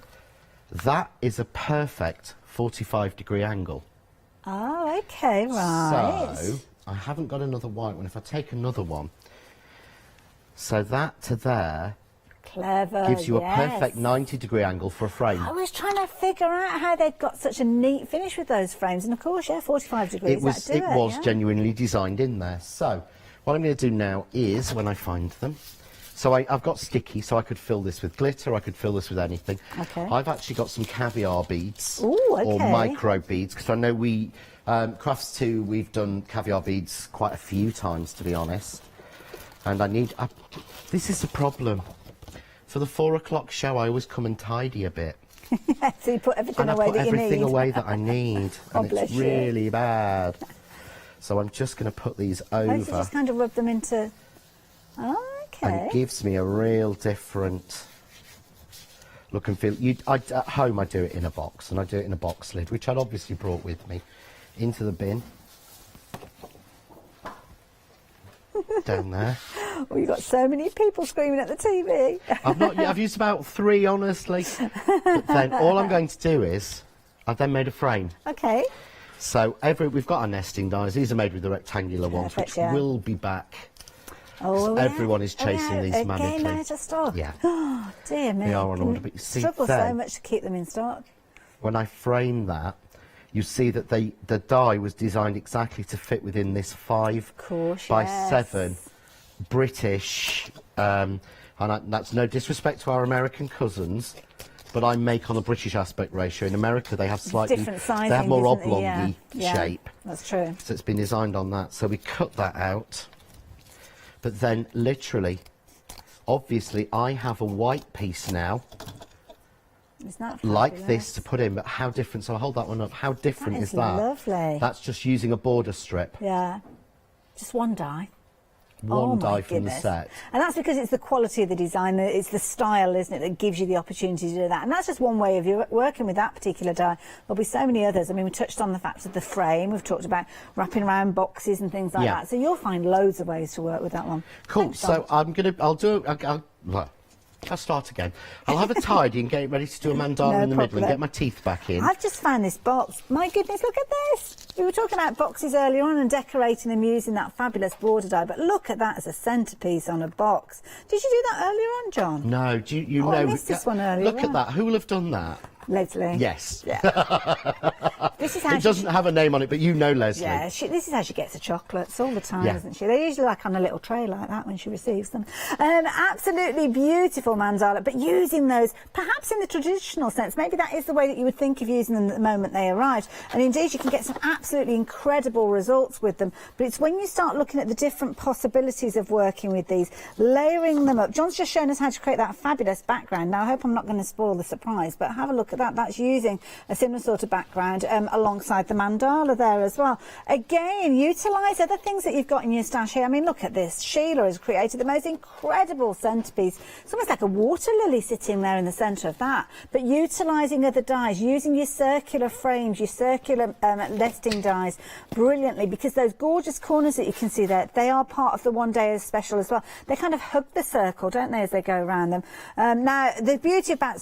that is a perfect 45-degree angle. Oh, okay, right. So I haven't got another white one. If I take another one, so that to there Clever, gives you a perfect 90-degree angle for a frame. I was trying to figure out how they'd got such a neat finish with those frames, and of course, 45 degrees. It was genuinely designed in there. So what I'm going to do now is, when I find them, so I've got sticky, so I could fill this with glitter, I could fill this with anything. Okay. I've actually got some caviar beads. Ooh, okay. Or micro beads, because I know we, Crafts 2, we've done caviar beads quite a few times, to be honest. And I need, this is the problem. For the 4 o'clock show, I always come and tidy a bit. So you put everything away that you need. I put everything away that I need, and it's really bad. So I'm just going to put these over. Oh, so just kind of rub them into... Oh, okay. And it gives me a real different look and feel. At home, I do it in a box, and I do it in a box lid, which I'd obviously brought with me into the bin. Down there. Oh, you've got so many people screaming at the TV. I've used about 3, honestly. But then all I'm going to do is, I've then made a frame. Okay. So we've got our nesting dies. These are made with the rectangular ones, which will be back. Oh, everyone is chasing these manically. Again, out of stock. Yeah. Oh, dear me. They are on order, but you see, struggle so much to keep them in stock. When I frame that, you see that the die was designed exactly to fit within this 5 by 7 British, and that's no disrespect to our American cousins, but I make on a British aspect ratio. In America, they have slightly different sizing, they have more oblong shape. That's true. So it's been designed on that. So we cut that out, but then literally, obviously, I have a white piece now. Like this to put in, but how different? So I'll hold that one up. How different is that? Lovely. That's just using a border strip. Yeah, just one die. One die from the set. And that's because it's the quality of the design, it's the style, isn't it, that gives you the opportunity to do that. And that's just one way of you working with that particular die. There'll be so many others. I mean, we touched on the fact of the frame. We've talked about wrapping around boxes and things like that. So you'll find loads of ways to work with that one. Cool. Thanks, so I'll start again. I'll have a tidy and get it ready to do a mandala in the middle and get my teeth back in. I've just found this box. My goodness, look at this. We were talking about boxes earlier on and decorating them using that fabulous border die, but look at that as a centrepiece on a box. Did you do that earlier on, John? No, you know. I missed this one earlier. Look at that. Who will have done that? Leslie. Yes. Yeah. This is how it doesn't have a name on it, but you know Leslie. Yeah, this is how she gets the chocolates all the time, Yeah. isn't she? They're usually like on a little tray like that when she receives them. Absolutely beautiful mandala, but using those perhaps in the traditional sense. Maybe that is the way that you would think of using them at the moment they arrive. And indeed, you can get some absolutely incredible results with them. But it's when you start looking at the different possibilities of working with these, layering them up. John's just shown us how to create that fabulous background. Now, I hope I'm not going to spoil the surprise, but have a look at that. That's using a similar sort of background, alongside the mandala there as well. Again, utilise other things that you've got in your stash here. I mean, look at this. Sheila has created the most incredible centrepiece. It's almost like a water lily sitting there in the centre of that. But utilising other dies, using your circular frames, your circular nesting dies brilliantly, because those gorgeous corners that you can see there, they are part of the one day special as well. They kind of hug the circle, don't they, as they go around them. Now, the beauty about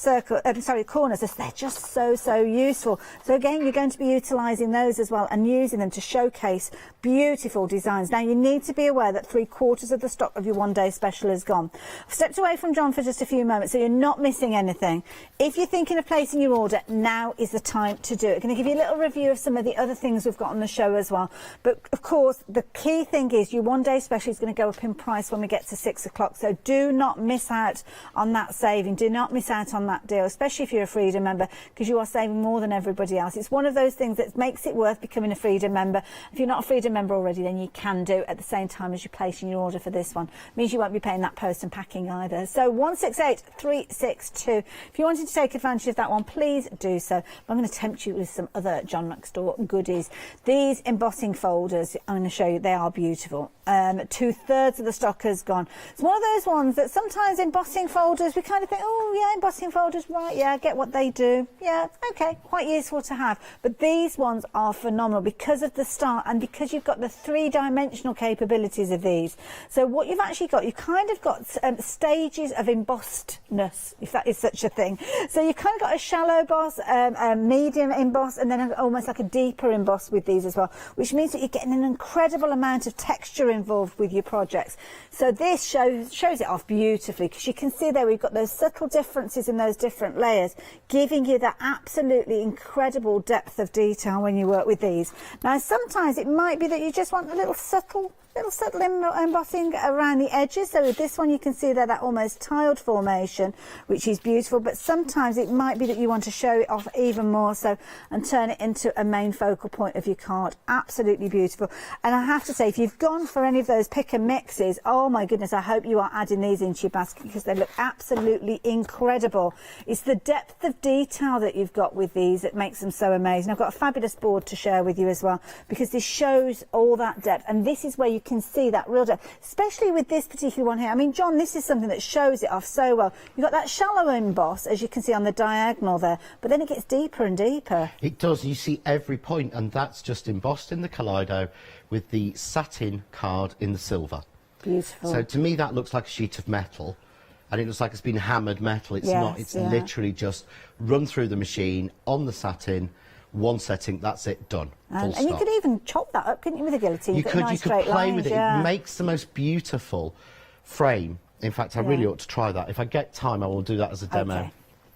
corners is they're just so useful. So again, you're going to be utilising those as well and using them to showcase beautiful designs. Now, you need to be aware that 3/4 of the stock of your one day special is gone. I've stepped away from John for just a few moments, so you're not missing anything. If you're thinking of placing your order, now is the time to do it. I'm going to give you a little review of some of the other things we've got on the show as well. But of course, the key thing is your one day special is going to go up in price when we get to 6 o'clock. So do not miss out on that saving. Do not miss out on that deal, especially if you're a Freedom member, because you are saving more than everybody else. It's one of those things that makes it worth becoming a Freedom member. If you're not a Freedom member already, then you can do at the same time as you're placing your order for this one. It means you won't be paying that post and packing either. So 168362. If you wanted to take advantage of that one, please do so. I'm going to tempt you with some other John McStore goodies. These embossing folders, I'm going to show you, they are beautiful. 2/3 of the stock has gone. It's one of those ones that sometimes embossing folders, we kind of think, oh yeah, embossing folders, right, yeah, I get what they do. Yeah, okay, quite useful to have. But these ones are phenomenal because of the start and because you've got the 3-dimensional capabilities of these. So what you've actually got, you've kind of got stages of embossedness, if that is such a thing. So you've kind of got a shallow emboss, a medium emboss, and then almost like a deeper emboss with these as well, which means that you're getting an incredible amount of texture involved with your projects. So this shows it off beautifully, because you can see there we've got those subtle differences in those different layers, giving you that absolutely incredible depth of detail when you work with these. Now, sometimes it might be that you just want a little subtle embossing around the edges. So with this one, you can see there that almost tiled formation, which is beautiful. But sometimes it might be that you want to show it off even more so and turn it into a main focal point of your card. Absolutely beautiful. And I have to say, if you've gone for any of those pick and mixes, oh my goodness, I hope you are adding these into your basket, because they look absolutely incredible. It's the depth of detail that you've got with these that makes them so amazing. I've got a fabulous board to share with you as well, because this shows all that depth, and this is where you can see that real depth, especially with this particular one here. I mean, John, this is something that shows it off so well. You've got that shallow emboss, as you can see on the diagonal there, but then it gets deeper and deeper. It does. You see every point, and that's just embossed in the Kaleido with the satin card in the silver. Beautiful. So to me, that looks like a sheet of metal, and it looks like it's been hammered metal. It's not. It's literally just run through the machine on the satin. One setting, that's it, done. And you could even chop that up, couldn't you, with a guillotine? You could play with it. It makes the most beautiful frame. In fact, I really ought to try that. If I get time, I will do that as a demo. Okay.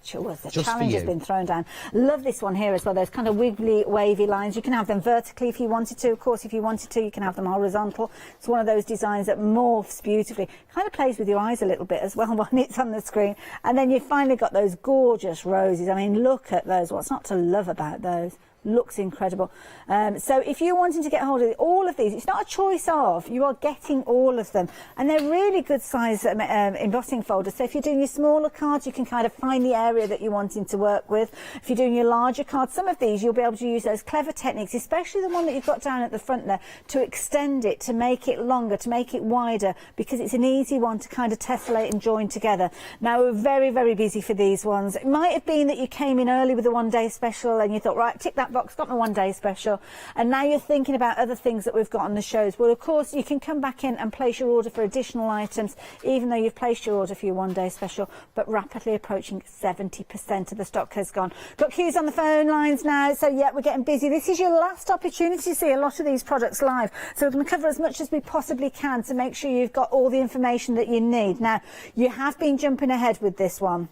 Sure, the challenge has been thrown down. Love this one here as well. Those kind of wiggly, wavy lines. You can have them vertically if you wanted to. Of course, if you wanted to, you can have them horizontal. It's one of those designs that morphs beautifully. Kind of plays with your eyes a little bit as well when it's on the screen. And then you've finally got those gorgeous roses. I mean, look at those. What's not to love about those? Looks incredible. So if you're wanting to get hold of all of these, it's not a choice of, you are getting all of them, and they're really good size embossing folders. So if you're doing your smaller cards, you can kind of find the area that you're wanting to work with. If you're doing your larger cards, some of these you'll be able to use those clever techniques, especially the one that you've got down at the front there, to extend it, to make it longer, to make it wider, because it's an easy one to kind of tessellate and join together. Now, we're very, very busy for these ones. It might have been that you came in early with the one day special and you thought, right, tick that box, got my one day special, and now you're thinking about other things that we've got on the shows. Well, of course, you can come back in and place your order for additional items, even though you've placed your order for your one day special, but rapidly approaching 70% of the stock has gone. Got queues on the phone lines now, so yeah, we're getting busy. This is your last opportunity to see a lot of these products live, so we're going to cover as much as we possibly can to make sure you've got all the information that you need. Now, you have been jumping ahead with this one.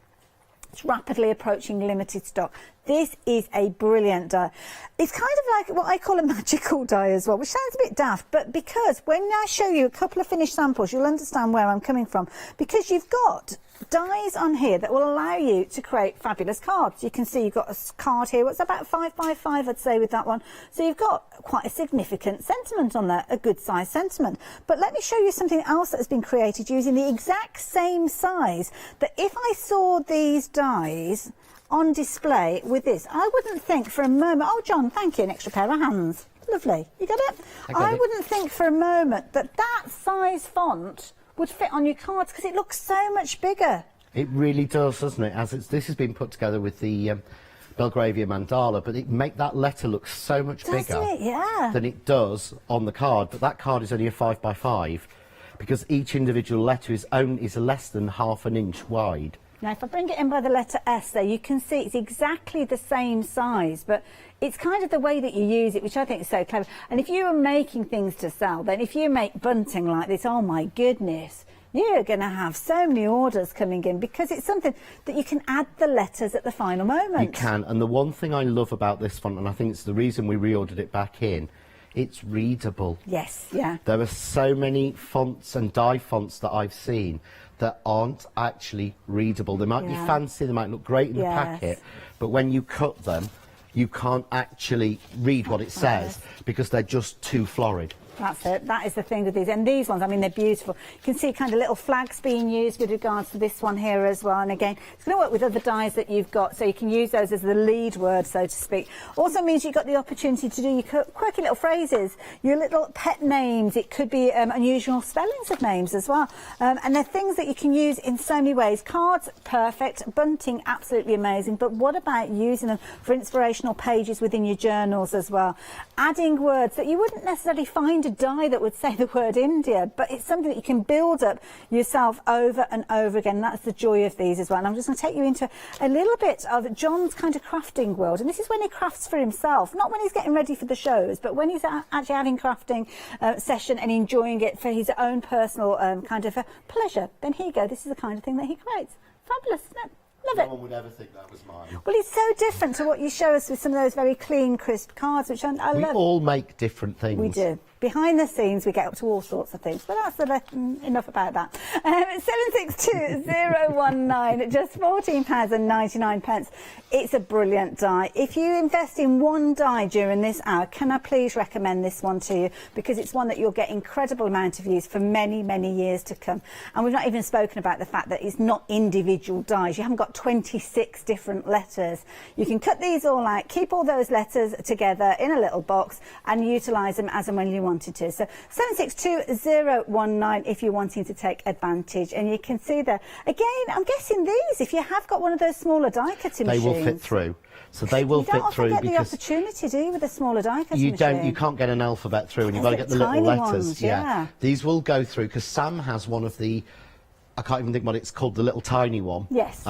It's rapidly approaching limited stock. This is a brilliant die. It's kind of like what I call a magical die as well, which sounds a bit daft, but because when I show you a couple of finished samples, you'll understand where I'm coming from. Because you've got dies on here that will allow you to create fabulous cards. You can see you've got a card here. What's about 5 by 5, I'd say, with that one. So you've got quite a significant sentiment on there, a good size sentiment. But let me show you something else that has been created using the exact same size, that if I saw these dies on display with this. I wouldn't think for a moment, oh John, thank you, an extra pair of hands. Lovely, you got it? I wouldn't think for a moment that that size font would fit on your cards because it looks so much bigger. It really does, doesn't it? This has been put together with the Belgravia mandala, but it make that letter look so much bigger than it does on the card. But that card is only a 5x5 because each individual letter is less than half an inch wide. Now, if I bring it in by the letter S there, you can see it's exactly the same size, but it's kind of the way that you use it, which I think is so clever. And if you are making things to sell, then if you make bunting like this, oh my goodness, you're going to have so many orders coming in because it's something that you can add the letters at the final moment. You can, and the one thing I love about this font, and I think it's the reason we reordered it back in, it's readable. Yes, yeah. There are so many fonts and die fonts that I've seen that aren't actually readable. They might be fancy, they might look great in the packet, but when you cut them, you can't actually read what it says because they're just too florid. That's it. That is the thing with these. And these ones, I mean, they're beautiful. You can see kind of little flags being used with regards to this one here as well. And again, it's going to work with other dies that you've got, so you can use those as the lead word, so to speak. Also means you've got the opportunity to do your quirky little phrases, your little pet names. It could be unusual spellings of names as well. And they're things that you can use in so many ways. Cards, perfect. Bunting, absolutely amazing. But what about using them for inspirational pages within your journals as well? Adding words that you wouldn't necessarily find a die that would say the word India, but it's something that you can build up yourself over and over again. That's the joy of these as well. And I'm just going to take you into a little bit of John's kind of crafting world. And this is when he crafts for himself, not when he's getting ready for the shows, but when he's actually having crafting session and enjoying it for his own personal kind of pleasure. Then here you go. This is the kind of thing that he creates. Fabulous, isn't it? Love it. No one would ever think that was mine. Well, it's so different to what you show us with some of those very clean, crisp cards, which I love. We all make different things. We do. Behind the scenes, we get up to all sorts of things, but that's enough about that. 762019 at just £14.99. It's a brilliant die. If you invest in one die during this hour, can I please recommend this one to you? Because it's one that you'll get incredible amount of use for many, many years to come. And we've not even spoken about the fact that it's not individual dies. You haven't got 26 different letters. You can cut these all out, keep all those letters together in a little box and utilise them as and when you wanted to. So 762019 if you're wanting to take advantage. And you can see there, again, I'm guessing these, if you have got one of those smaller die cutting machines. They will fit through. So they will fit through. You don't often get the opportunity, do you, with a smaller die cutting machine? You can't get an alphabet through, and you've got to get the little letters. Ones, yeah. These will go through, because Sam has one of the, I can't even think what it's called, the little tiny one. Yes,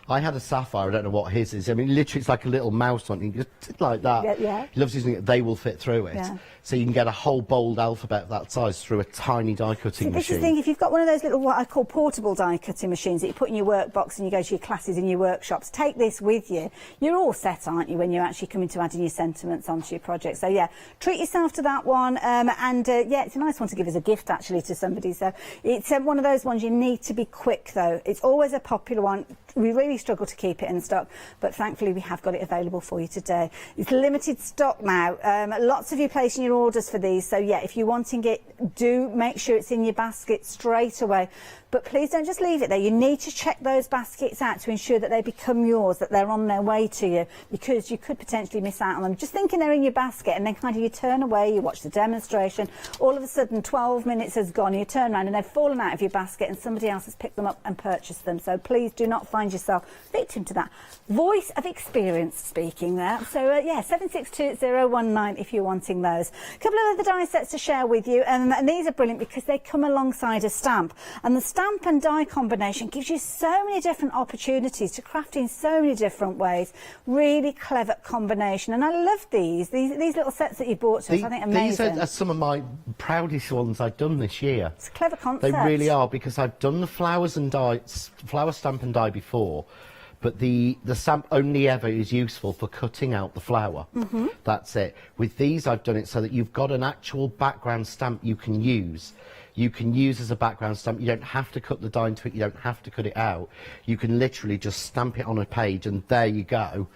I had a sapphire, I don't know what his is. I mean, literally it's like a little mouse on it, you just like that. Yeah. He loves using it, they will fit through it. Yeah. So you can get a whole bold alphabet of that size through a tiny die cutting This machine. is the thing, if you've got one of those little, what I call portable die cutting machines that you put in your workbox and you go to your classes in your workshops, take this with you. You're all set, aren't you, when you're actually coming to adding your sentiments onto your project. So yeah, treat yourself to that one. Yeah, it's a nice one to give as a gift actually to somebody. So it's one of those ones you need to be quick though. It's always a popular one. We really struggle to keep it in stock, but thankfully we have got it available for you today. It's limited stock now. Lots of you placing your orders for these, so yeah, if you're wanting it, do make sure it's in your basket straight away. But please don't just leave it there. You need to check those baskets out to ensure that they become yours, that they're on their way to you, because you could potentially miss out on them. Just thinking they're in your basket and then kind of you turn away, you watch the demonstration, all of a sudden 12 minutes has gone, you turn around and they've fallen out of your basket and somebody else has picked them up and purchased them. So please do not find yourself victim to that. Voice of experience speaking there. So yeah, 762019 if you're wanting those. A couple of other die sets to share with you, and these are brilliant because they come alongside a stamp, and the stamp and die combination gives you so many different opportunities to craft in so many different ways. Really clever combination, and I love these little sets that you bought to us. I think amazing. These are some of my proudest ones I've done this year. It's a clever concept. They really are, because I've done the flowers and die, flower stamp and die before, but the stamp only ever is useful for cutting out the flower. That's it. With these I've done it so that you've got an actual background stamp you can use. You can use as a background stamp. You don't have to cut the die into it, you don't have to cut it out. You can literally just stamp it on a page and there you go.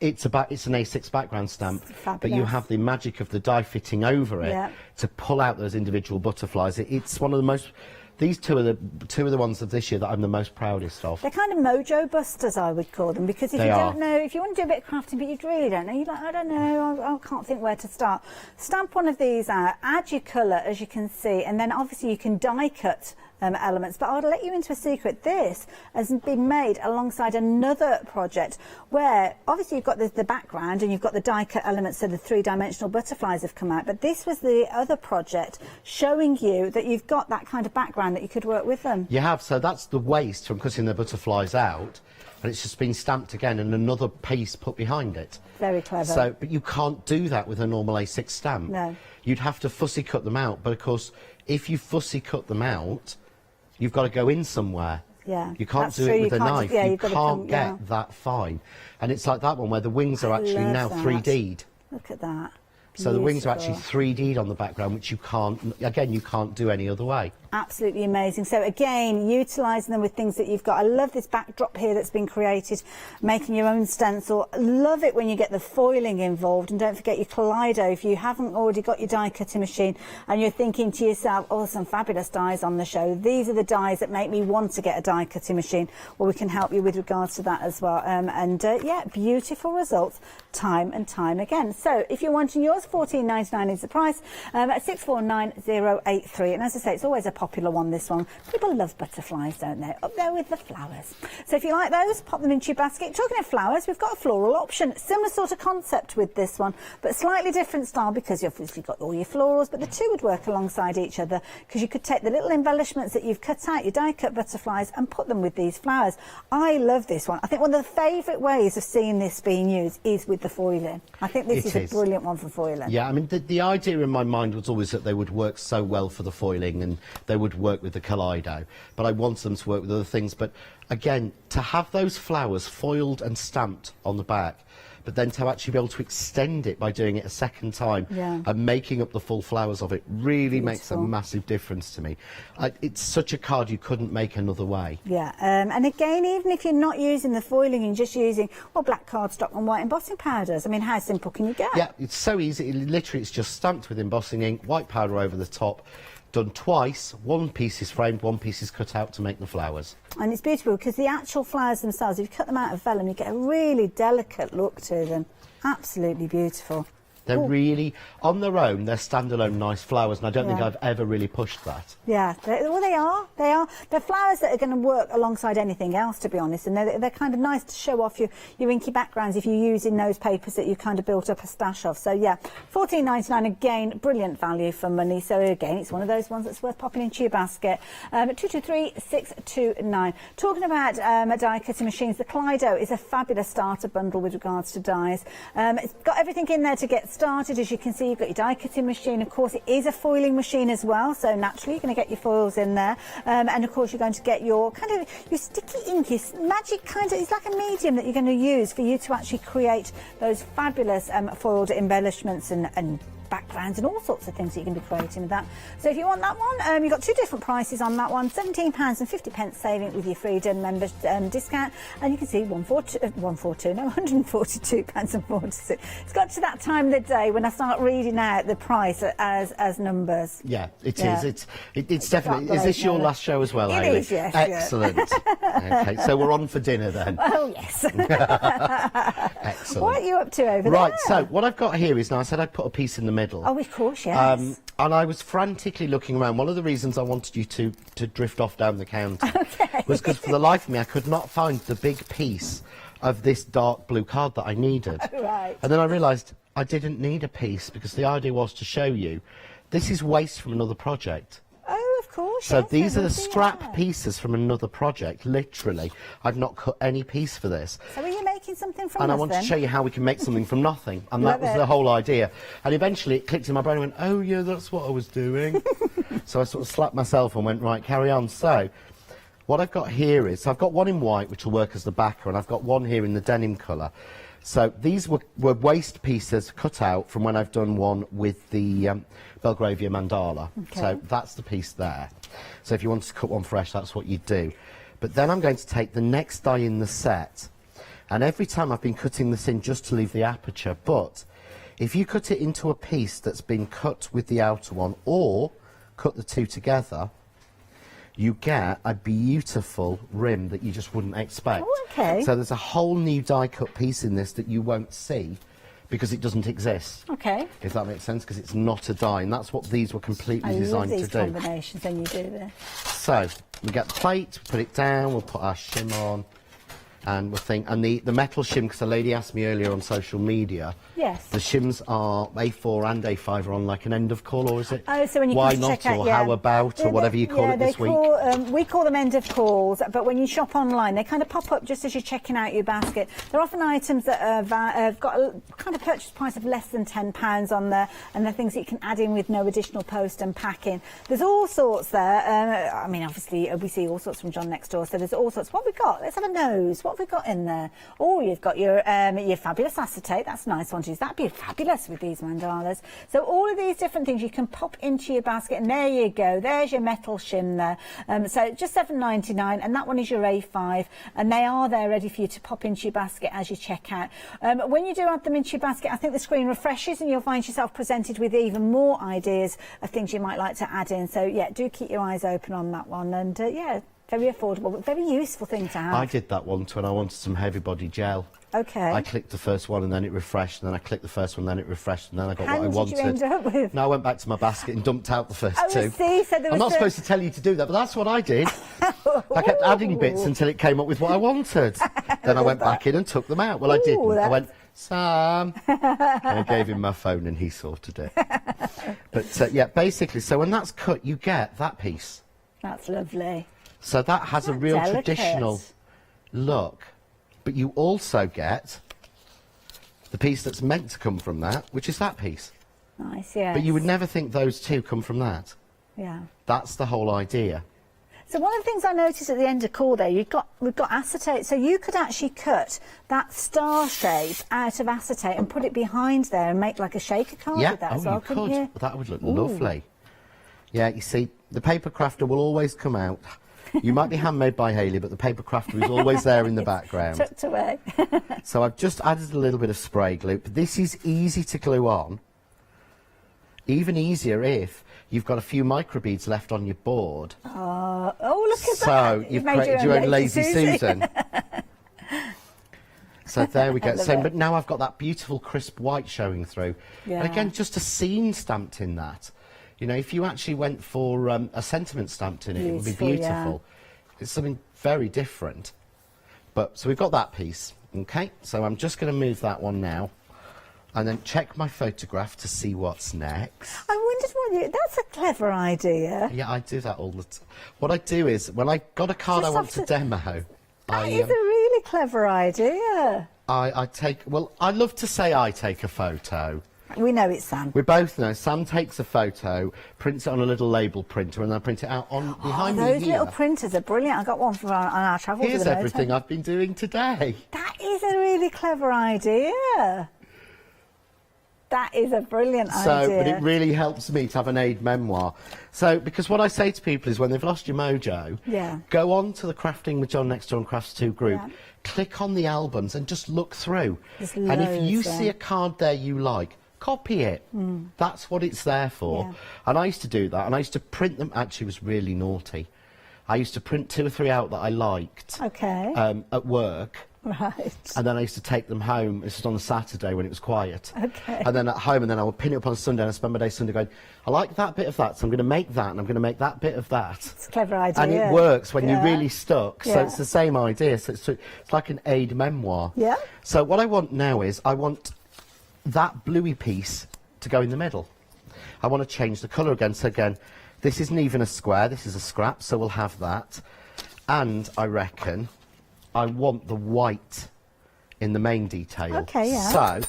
It's an A6 background stamp, but you have the magic of the die fitting over it to pull out those individual butterflies. It's one of the most these two are the ones of this year that I'm the most proudest of. They're kind of mojo busters, I would call them, because if you don't know, if you want to do a bit of crafting but you really don't know, you're like, I don't know, I can't think where to start. Stamp one of these out, add your colour, as you can see, and then obviously you can die cut elements, but I'll let you into a secret. This has been made alongside another project where obviously you've got the background and you've got the die cut elements, so the three-dimensional butterflies have come out, but this was the other project showing you that you've got that kind of background that you could work with them. You have, so that's the waste from cutting the butterflies out, and it's just been stamped again and another piece put behind it. Very clever. So, but you can't do that with a normal A6 stamp. No. You'd have to fussy cut them out, but of course, if you fussy cut them out, you've got to go in somewhere. Yeah, you can't do it with a knife. You can't get that fine. And it's like that one where the wings are actually now 3D'd. Look at that. So the wings are actually 3D'd on the background, which you can't, again, you can't do any other way. Absolutely amazing. So again, utilising them with things that you've got. I love this backdrop here that's been created, making your own stencil. Love it when you get the foiling involved, and don't forget your Kaleido. If you haven't already got your die cutting machine and you're thinking to yourself, oh, some fabulous dies on the show, these are the dies that make me want to get a die cutting machine. Well, we can help you with regards to that as well. Yeah, beautiful results time and time again. So if you're wanting yours, $14.99 is the price, at 649083. And as I say, it's always a popular one, this one. People love butterflies, don't they? Up there with the flowers. So if you like those, pop them into your basket. Talking of flowers, we've got a floral option. Similar sort of concept with this one, but slightly different style, because you've obviously got all your florals, but the two would work alongside each other, because you could take the little embellishments that you've cut out, your die cut butterflies, and put them with these flowers. I love this one. I think one of the favourite ways of seeing this being used is with the foiling. I think this is a brilliant one for foiling. Yeah, I mean, the idea in my mind was always that they would work so well for the foiling and they would work with the Kaleido, but I want them to work with other things. But again, to have those flowers foiled and stamped on the back, but then to actually be able to extend it by doing it a second time and making up the full flowers of it really makes a massive difference to me. It's such a card you couldn't make another way. Yeah, and again, even if you're not using the foiling and just using, well, black cardstock and white embossing powders, I mean, how simple can you get? Yeah, it's so easy. Literally, it's just stamped with embossing ink, white powder over the top, done twice. One piece is framed, one piece is cut out to make the flowers. And it's beautiful because the actual flowers themselves, if you cut them out of vellum, you get a really delicate look to them. Absolutely beautiful. They're really, on their own, they're standalone nice flowers, and I don't think I've ever really pushed that. Yeah, well, they are. They are. They're flowers that are going to work alongside anything else, to be honest, and they're kind of nice to show off your inky backgrounds if you're using those papers that you kind of built up a stash of. So, yeah, $14.99, again, brilliant value for money. So, again, it's one of those ones that's worth popping into your basket. 223629. Talking about die cutting machines, the Kaleido is a fabulous starter bundle with regards to dies. It's got everything in there to get started. As you can see, you've got your die cutting machine. Of course, it is a foiling machine as well, so naturally you're going to get your foils in there, and of course you're going to get your kind of your sticky ink, your magic kind of, it's like a medium that you're going to use for you to actually create those fabulous foiled embellishments and backgrounds and all sorts of things that you can be creating with that. So if you want that one, you've got two different prices on that one. £17.50 saving with your Freedom members discount, and you can see £142.46. It's got to that time of the day when I start reading out the price as numbers. Yeah, it is. It's definitely. Is this your last show as well, Hayley? It is, yes. Excellent. Okay, so we're on for dinner then. Oh yes. Excellent. What are you up to over there? Right. So what I've got here is, now I said I'd put a piece in the middle. Oh, of course, yes. And I was frantically looking around. One of the reasons I wanted you to drift off down the counter was because for the life of me I could not find the big piece of this dark blue card that I needed. Right. And then I realised I didn't need a piece, because the idea was to show you this is waste from another project. Oh, of course. So yes, these are the scrap pieces from another project, literally. I've not cut any piece for this. So are you making something from And nothing? I want to show you how we can make something from nothing. And that was the whole idea. And eventually it clicked in my brain and went, oh yeah, that's what I was doing. So I sort of slapped myself and went, right, carry on. So what I've got here is, I've got one in white, which will work as the backer, and I've got one here in the denim colour. So these were waste pieces cut out from when I've done one with the Belgravia mandala. Okay. So that's the piece there. So if you wanted to cut one fresh, that's what you'd do. But then I'm going to take the next die in the set, and every time I've been cutting this in just to leave the aperture, but if you cut it into a piece that's been cut with the outer one, or cut the two together, you get a beautiful rim that you just wouldn't expect. Oh, okay. So there's a whole new die cut piece in this that you won't see because it doesn't exist. Okay. If that makes sense, because it's not a die, and that's what these were completely designed to do. I love these combinations when you do this. So we get the plate, put it down, we'll put our shim on, and we'll think, and the metal shim, because a lady asked me earlier on social media, yes, the shims are A4 and A5 are on like an end of call, or is it? Oh, so when you why come to not, check out, or how about, or whatever you call it this week. We call them end of calls, but when you shop online, they kind of pop up just as you're checking out your basket. They're often items that have got a kind of purchase price of less than £10 on there, and they're things that you can add in with no additional post and packing. There's all sorts there. I mean, obviously, we see all sorts from John next door, so there's all sorts. What have we got? Let's have a nose. What have we got in there? Oh, you've got your fabulous acetate. That's a nice one to use. That'd be fabulous with these mandalas. So all of these different things you can pop into your basket, and there you go. There's your metal shim there. So just £7.99, and that one is your A5, and they are there ready for you to pop into your basket as you check out. When you do add them into your basket, I think the screen refreshes, and you'll find yourself presented with even more ideas of things you might like to add in. So yeah, do keep your eyes open on that one, and yeah, very affordable, but very useful thing to have. I did that once when I wanted some heavy body gel. Okay. I clicked the first one and then it refreshed, and then I clicked the first one, then it refreshed, and then I got what I wanted. How did you end up with? No, I went back to my basket and dumped out the first two. See, so there was I'm not supposed to tell you to do that, but that's what I did. I kept adding bits until it came up with what I wanted. Then I went back in and took them out. Well, I didn't. I went, Sam, and I gave him my phone and he sorted it. But yeah, basically, so when that's cut, you get that piece. That's lovely. So that has a real traditional look, but you also get the piece that's meant to come from that, which is that piece. Nice, yeah. But you would never think those two come from that. Yeah. That's the whole idea. So one of the things I noticed at the end of call there, we've got acetate, so you could actually cut that star shape out of acetate and put it behind there and make like a shaker card with that as well, couldn't you? That would look lovely. Yeah, you see, the paper crafter will always come out. You might be handmade by Hayley, but the paper crafter is always there in the background. Tucked away. So I've just added a little bit of spray glue. This is easy to glue on. Even easier if you've got a few microbeads left on your board. Oh, look at that. So you've created your own Lazy Susan. So there we go. So, but now I've got that beautiful crisp white showing through. Yeah. And again, just a scene stamped in that. You know, if you actually went for a sentiment stamped in it, it would be beautiful. Yeah. It's something very different. But so we've got that piece. Okay, so I'm just going to move that one now, and then check my photograph to see what's next. I wondered what that's a clever idea. Yeah, I do that all the time. What I do is, when I got a card I want to demo, that is a really clever idea. I take, well, I love to say I take a photo. We know it's Sam. We both know. Sam takes a photo, prints it on a little label printer, and then I print it out on behind me here. Those little printers are brilliant. I got one for on our travel. Here's everything I've been doing today. That is a really clever idea. That is a brilliant idea. But it really helps me to have an aid memoir. So, because what I say to people is when they've lost your mojo, go on to the Crafting with John Next Door and Crafts 2 group, click on the albums and just look through. And if you see a card there you like, copy it. That's what it's there for. Yeah. And I used to do that, and I used to print them. Actually, it was really naughty. I used to print 2 or 3 out that I liked at work. Right. And then I used to take them home. This was on a Saturday when it was quiet. Okay. And then at home, and then I would pin it up on Sunday, and I spend my day Sunday going, I like that bit of that, so I'm going to make that, and I'm going to make that bit of that. It's a clever idea. And it works when you're really stuck. So it's the same idea. So it's like an aid memoir. Yeah. So what I want now is, I want that bluey piece to go in the middle. I want to change the colour again. So again, this isn't even a square, this is a scrap, so we'll have that. And I reckon I want the white in the main detail. Okay, yeah. So,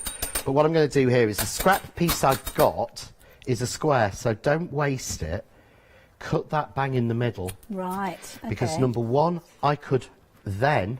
but what I'm going to do here is the scrap piece I've got is a square, so don't waste it. Cut that bang in the middle. Right, okay. Because number one, I could then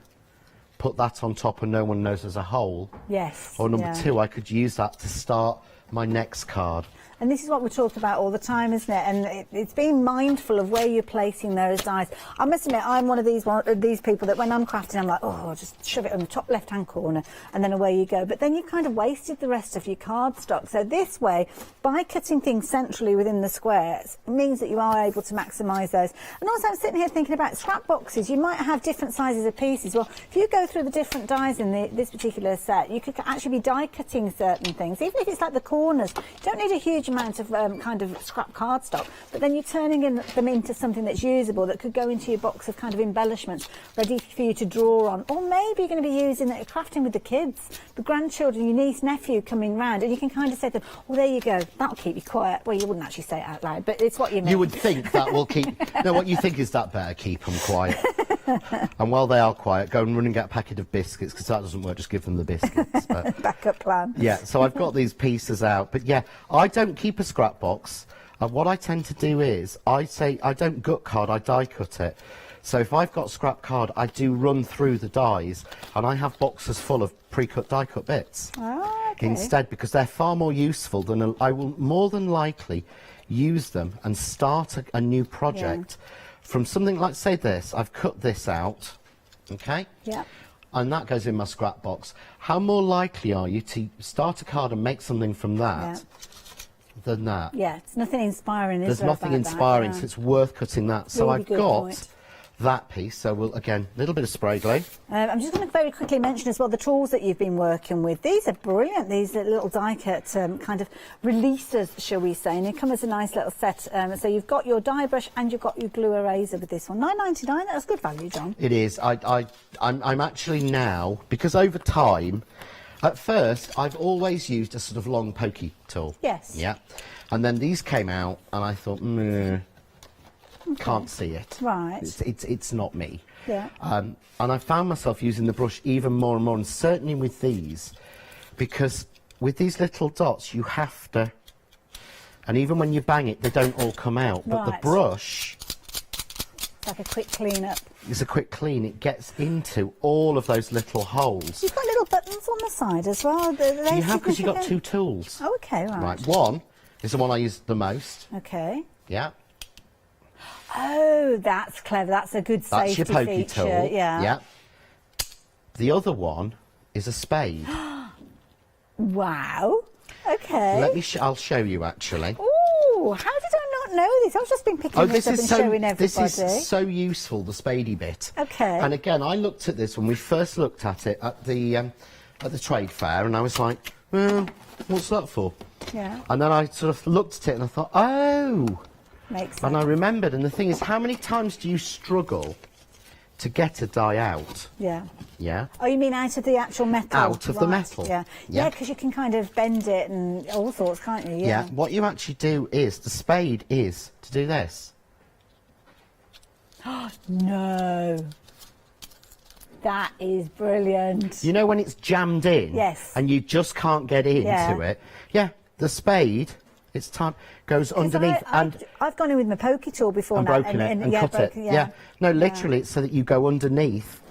put that on top and no one knows there's a hole. Yes. Or number two, I could use that to start my next card. And this is what we talk about all the time, isn't it? And it's being mindful of where you're placing those dies. I must admit, I'm one of these people that when I'm crafting, I'm like, oh, I'll just shove it on the top left-hand corner, and then away you go. But then you've kind of wasted the rest of your cardstock. So this way, by cutting things centrally within the squares, it means that you are able to maximise those. And also, I'm sitting here thinking about scrap boxes. You might have different sizes of pieces. Well, if you go through the different dies in this particular set, you could actually be die cutting certain things, even if it's like the corners. You don't need a huge amount of kind of scrap cardstock, but then you're turning them into something that's usable, that could go into your box of kind of embellishments ready for you to draw on. Or maybe you're going to be using it crafting with the kids, the grandchildren, your niece, nephew coming round, and you can kind of say to them, well, there you go, that'll keep you quiet. Well, you wouldn't actually say it out loud, but it's what you mean. You would think that will keep... No, what you think is that better keep them quiet. And while they are quiet, go and run and get a packet of biscuits, because that doesn't work, just give them the biscuits. But, backup plan. Yeah, so I've got these pieces out, but yeah, I don't keep a scrap box. What I tend to do is, I don't gut card, I die cut it. So if I've got scrap card, I do run through the dies, and I have boxes full of pre-cut die cut bits. Oh, okay. Instead, because they're far more useful than I will more than likely use them and start a new project from something like, say this, I've cut this out, okay? Yeah. And that goes in my scrap box. How more likely are you to start a card and make something from that than that? Yeah, it's nothing inspiring, is There's there? nothing inspiring, so it's worth cutting that. So Really I've good got point. that piece, so we'll, again, a little bit of spray glue. I'm just going to very quickly mention as well the tools that you've been working with. These are brilliant, these little die cut kind of releasers, shall we say, and they come as a nice little set. So you've got your die brush and you've got your glue eraser with this one. £9.99, that's good value, John. It is. I'm actually now, because over time, at first, I've always used a sort of long pokey tool. Yes. Yeah. And then these came out, and I thought, can't see it. Right. It's not me. Yeah. And I found myself using the brush even more and more, and certainly with these, because with these little dots, you have to, and even when you bang it, they don't all come out. But the brush... It's like a quick clean up. It's a quick clean. It gets into all of those little holes. You've got little buttons on the side as well. You have, because you've got two tools. Oh, okay, right. Right, one is the one I use the most. Okay. Yeah. Oh, that's clever. That's a good safety feature. That's your pokey tool. Yeah. Yeah. The other one is a spade. Wow. Okay. I'll show you, actually. Ooh, how did I not know this? I've just been picking this up and showing everybody. This is so useful, the spadey bit. Okay. And again, I looked at this when we first looked at it at the trade fair, and I was like, well, what's that for? Yeah. And then I sort of looked at it and I thought, oh. Makes sense. And I remembered, and the thing is, how many times do you struggle to get a die out? Yeah. Yeah. Oh, you mean out of the actual metal? Out of the metal. Yeah. Yeah, because you can kind of bend it and all sorts, can't you? Yeah. What you actually do is, the spade is to do this. No. That is brilliant. You know when it's jammed in? Yes. And you just can't get into it? Yeah. The spade, it's time, goes underneath I've gone in with my pokey tool before and now. broken it and cut it. Yeah. No, literally, it's so that you go underneath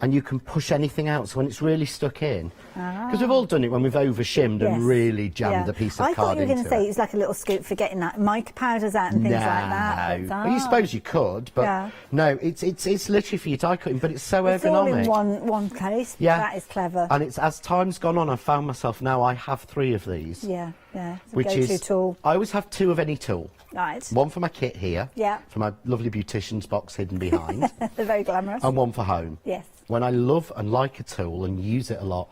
and you can push anything out. So when it's really stuck in, because we've all done it when we've over-shimmed and really jammed the piece of I card thought you were going to into say it. it's like a little scoop for getting that mica powders out and things like that. Well, you suppose you could, but no, it's literally for your die cutting, but it's so it's ergonomic. all in one case. Yeah. That is clever. And it's, as time's gone on, I've found myself now, I have 3 of these. Yeah, yeah. It's a Which go-to is, tool. I always have 2 of any tool. Right. One for my kit here. Yeah. For my lovely beautician's box hidden behind. They're very glamorous. And one for home. Yes. When I love and like a tool and use it a lot,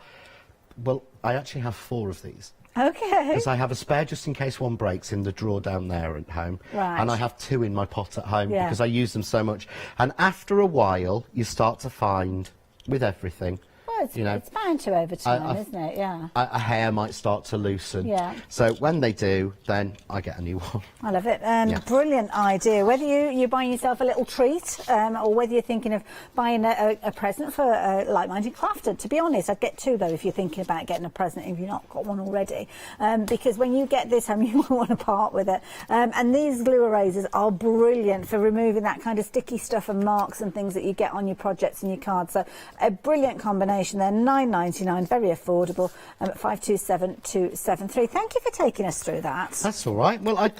well, I actually have 4 of these. Okay. Because I have a spare just in case one breaks in the drawer down there at home. Right. And I have 2 in my pot at home because I use them so much. And after a while, you start to find, with everything, Well, it's bound to over time, isn't it? Yeah. A hair might start to loosen. Yeah. So when they do, then I get a new one. I love it. Brilliant idea. Whether you're buying yourself a little treat or whether you're thinking of buying a present for a like-minded crafter. To be honest, I'd get 2 though if you're thinking about getting a present if you've not got one already. Because when you get this home, you won't want to part with it. And these glue erasers are brilliant for removing that kind of sticky stuff and marks and things that you get on your projects and your cards. So a brilliant combination information there, £9.99, very affordable, at 527273. Thank you for taking us through that. That's all right. Well,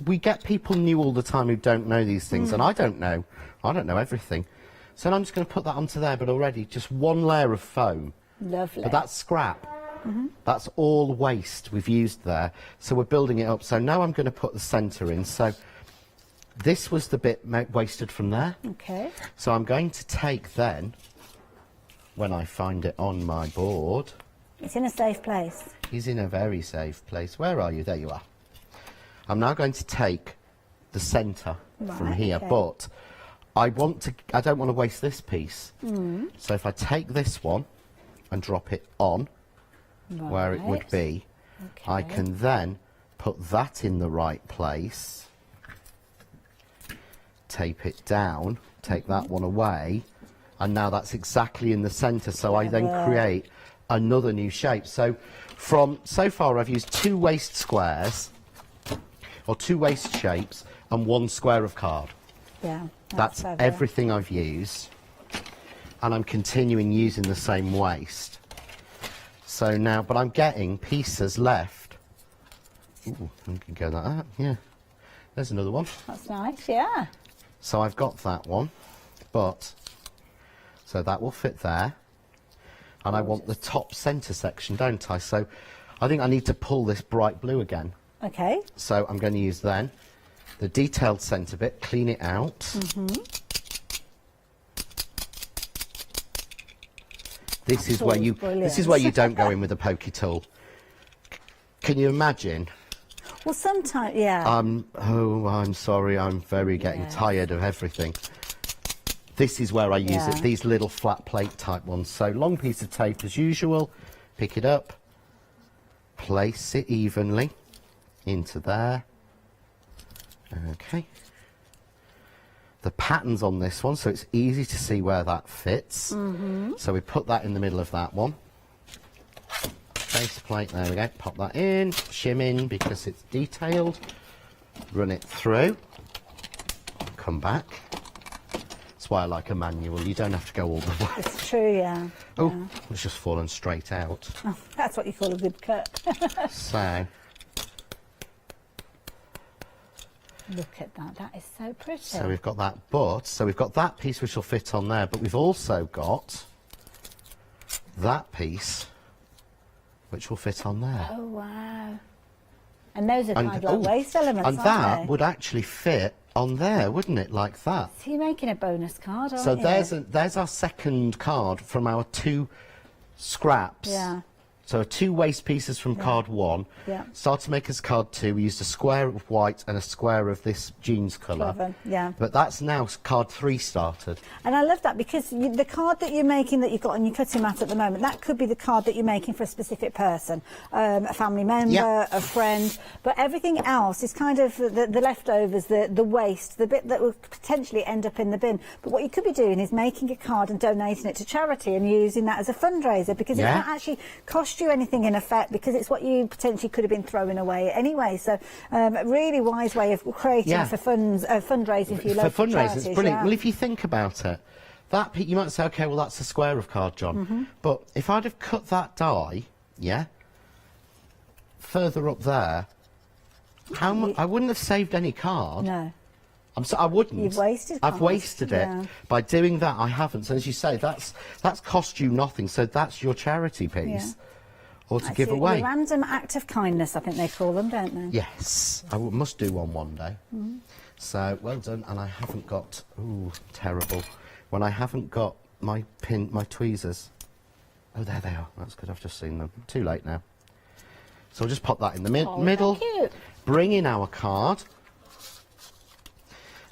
we get people new all the time who don't know these things, and I don't know everything. So I'm just going to put that onto there, but already just one layer of foam. Lovely. But that's scrap. That's all waste we've used there. So we're building it up. So now I'm going to put the centre in. So this was the bit wasted from there. Okay. So I'm going to take then, when I find it on my board. It's in a safe place. He's in a very safe place. Where are you? There you are. I'm now going to take the centre from here, okay. but I don't want to waste this piece. So if I take this one and drop it on where it would be, I can then put that in the right place, tape it down, take that one away, and now that's exactly in the centre. So I then create another new shape. So so far I've used 2 waste squares, or 2 waste shapes, and 1 square of card. Yeah. That's everything I've used, and I'm continuing using the same waste. So now, but I'm getting pieces left. Ooh, I can go like that, yeah. There's another one. That's nice, yeah. So I've got that one, so that will fit there. And I want the top centre section, don't I? So I think I need to pull this bright blue again. Okay. So I'm going to use then the detailed centre bit, clean it out. This is where you don't go in with a pokey tool. Can you imagine? Well, sometimes, yeah. Oh, I'm sorry, I'm getting tired of everything. This is where I use it, these little flat plate type ones. So long piece of tape as usual, pick it up, place it evenly into there. Okay. The pattern's on this one, so it's easy to see where that fits. So we put that in the middle of that one. Base plate, there we go, pop that in, shim in because it's detailed, run it through, come back. That's why I like a manual, you don't have to go all the way. It's true, yeah. Oh, it's just fallen straight out. Oh, that's what you call a good cut. So, look at that, that is so pretty. so we've got that, so we've got that piece which will fit on there, but we've also got that piece which will fit on there. Oh, wow. And those are kind of like waste elements, and aren't that they? would actually fit on there, wouldn't it, like that? So you're making a bonus card, aren't So you? there's our second card from our 2 scraps. Yeah. So 2 waste pieces from card 1. Yeah. Started to make us card 2. We used a square of white and a square of this jeans colour. Clever, yeah. But that's now card 3 started. And I love that because the card that you're making that you've got on your cutting mat at the moment, that could be the card that you're making for a specific person, a family member, a friend, but everything else is kind of the leftovers, the waste, the bit that will potentially end up in the bin. But what you could be doing is making a card and donating it to charity and using that as a fundraiser, because it won't actually cost you anything in effect, because it's what you potentially could have been throwing away anyway. So a really wise way of creating for funds, fundraising for your local For fundraisers, charities, it's brilliant. yeah. Well, if you think about it, you might say, okay, well, that's a square of card, John. But if I'd have cut that die, further up there, how much? I wouldn't have saved any card. No. I wouldn't. You've wasted I've cards. wasted it. By doing that, I haven't. So as you say, that's cost you nothing. So that's your charity piece. Or to give away. Your random act of kindness, I think they call them, don't they? Yes, I must do one day. So well done. And I haven't got. Ooh, terrible. When I haven't got my tweezers. Oh, there they are. That's good. I've just seen them. Too late now. So I'll just pop that in the middle. Cute. Bring in our card.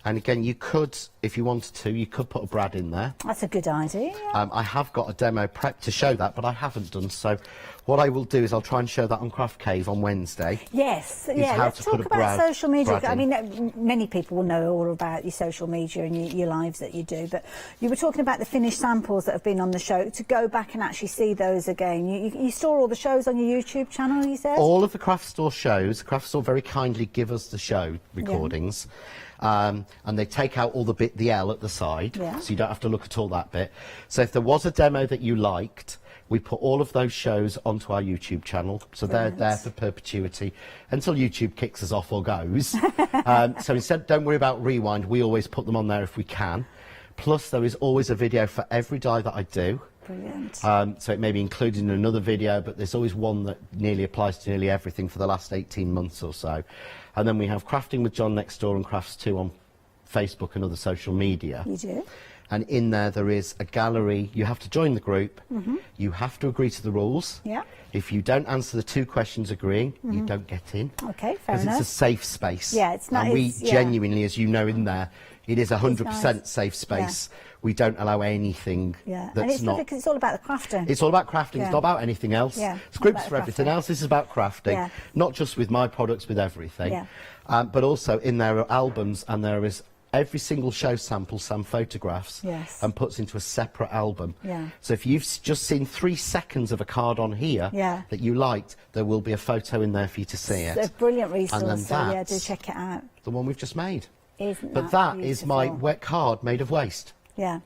And again, you could, if you wanted to, you could put a brad in there. That's a good idea. I have got a demo prep to show that, but I haven't done. So what I will do is I'll try and show that on Craft Cave on Wednesday. Yes, let's talk about social media. I mean, many people will know all about your social media and your lives that you do, but you were talking about the finished samples that have been on the show. To go back and actually see those again, you store all the shows on your YouTube channel, you said? All of the Craft Store shows, Craft Store very kindly give us the show recordings. and they take out all the L at the side, Yeah. so you don't have to look at all that bit. So if there was a demo that you liked, we put all of those shows onto our YouTube channel, so they're there for perpetuity until YouTube kicks us off or goes. So instead, don't worry about rewind, we always put them on there if we can. Plus, there is always a video for every die that I do. Brilliant. So it may be included in another video, but there's always one that nearly applies to nearly everything for the last 18 months or so. And then we have Crafting with John next door and Crafts 2 on Facebook and other social media. You do. And in there is a gallery. You have to join the group. You have to agree to the rules. Yeah. If you don't answer the 2 questions agreeing, you don't get in. Okay, fair enough. Because it's a safe space. Yeah, it's not. And we it's- yeah. genuinely, as you know in there, it is 100% nice. safe space. We don't allow anything Yeah, and that's it's not. lovely because it's all about the crafting. It's all about crafting. Yeah. It's not about anything else. Yeah, It's groups about for everything crafting. else. This is about crafting. Yeah. Not just with my products, with everything. Yeah. But also in there are albums, and there is every single show sample Sam photographs Yes. and puts into a separate album. Yeah. So if you've just seen 3 seconds of a card on here Yeah. that you liked, there will be a photo in there for you to see it. It's a brilliant resource, And then so yeah, do that's check it out. the one we've just made. Isn't But that is my beautiful? wet card made of waste. Yeah.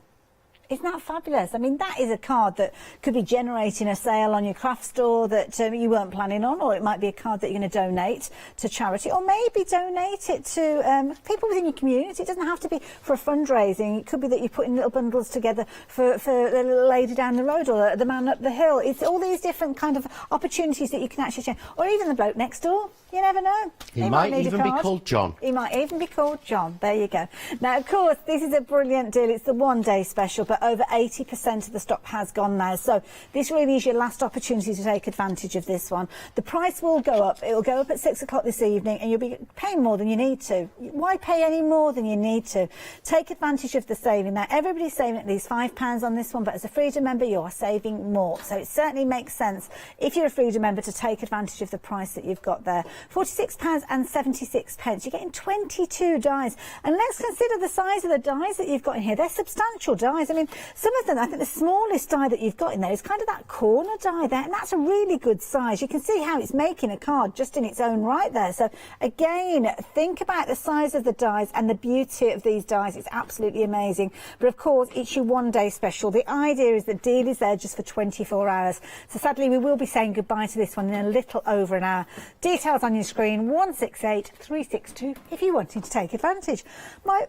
Isn't that fabulous? I mean, that is a card that could be generating a sale on your craft store that you weren't planning on, or it might be a card that you're going to donate to charity, or maybe donate it to people within your community. It doesn't have to be for a fundraising. It could be that you're putting little bundles together for the little lady down the road or the man up the hill. It's all these different kind of opportunities that you can actually change. Or even the bloke next door. You never know. He might need a even be card. called John. He might even be called John. There you go. Now, of course, this is a brilliant deal. It's the one-day special, but over 80% of the stock has gone now. So this really is your last opportunity to take advantage of this one. The price will go up. It will go up at 6 o'clock this evening, and you'll be paying more than you need to. Why pay any more than you need to? Take advantage of the saving. Now, everybody's saving at least £5 on this one, but as a Freedom member, you are saving more. So it certainly makes sense, if you're a Freedom member, to take advantage of the price that you've got there. £46.76. You're getting 22 dies. And let's consider the size of the dies that you've got in here. They're substantial dies. I mean, some of them, I think the smallest die that you've got in there is kind of that corner die there, and that's a really good size. You can see how it's making a card just in its own right there. So again, think about the size of the dies and the beauty of these dies. It's absolutely amazing. But of course, it's your one-day special. The idea is the deal is there just for 24 hours. So sadly, we will be saying goodbye to this one in a little over an hour. Details on your screen, 168362, if you're wanting to take advantage. My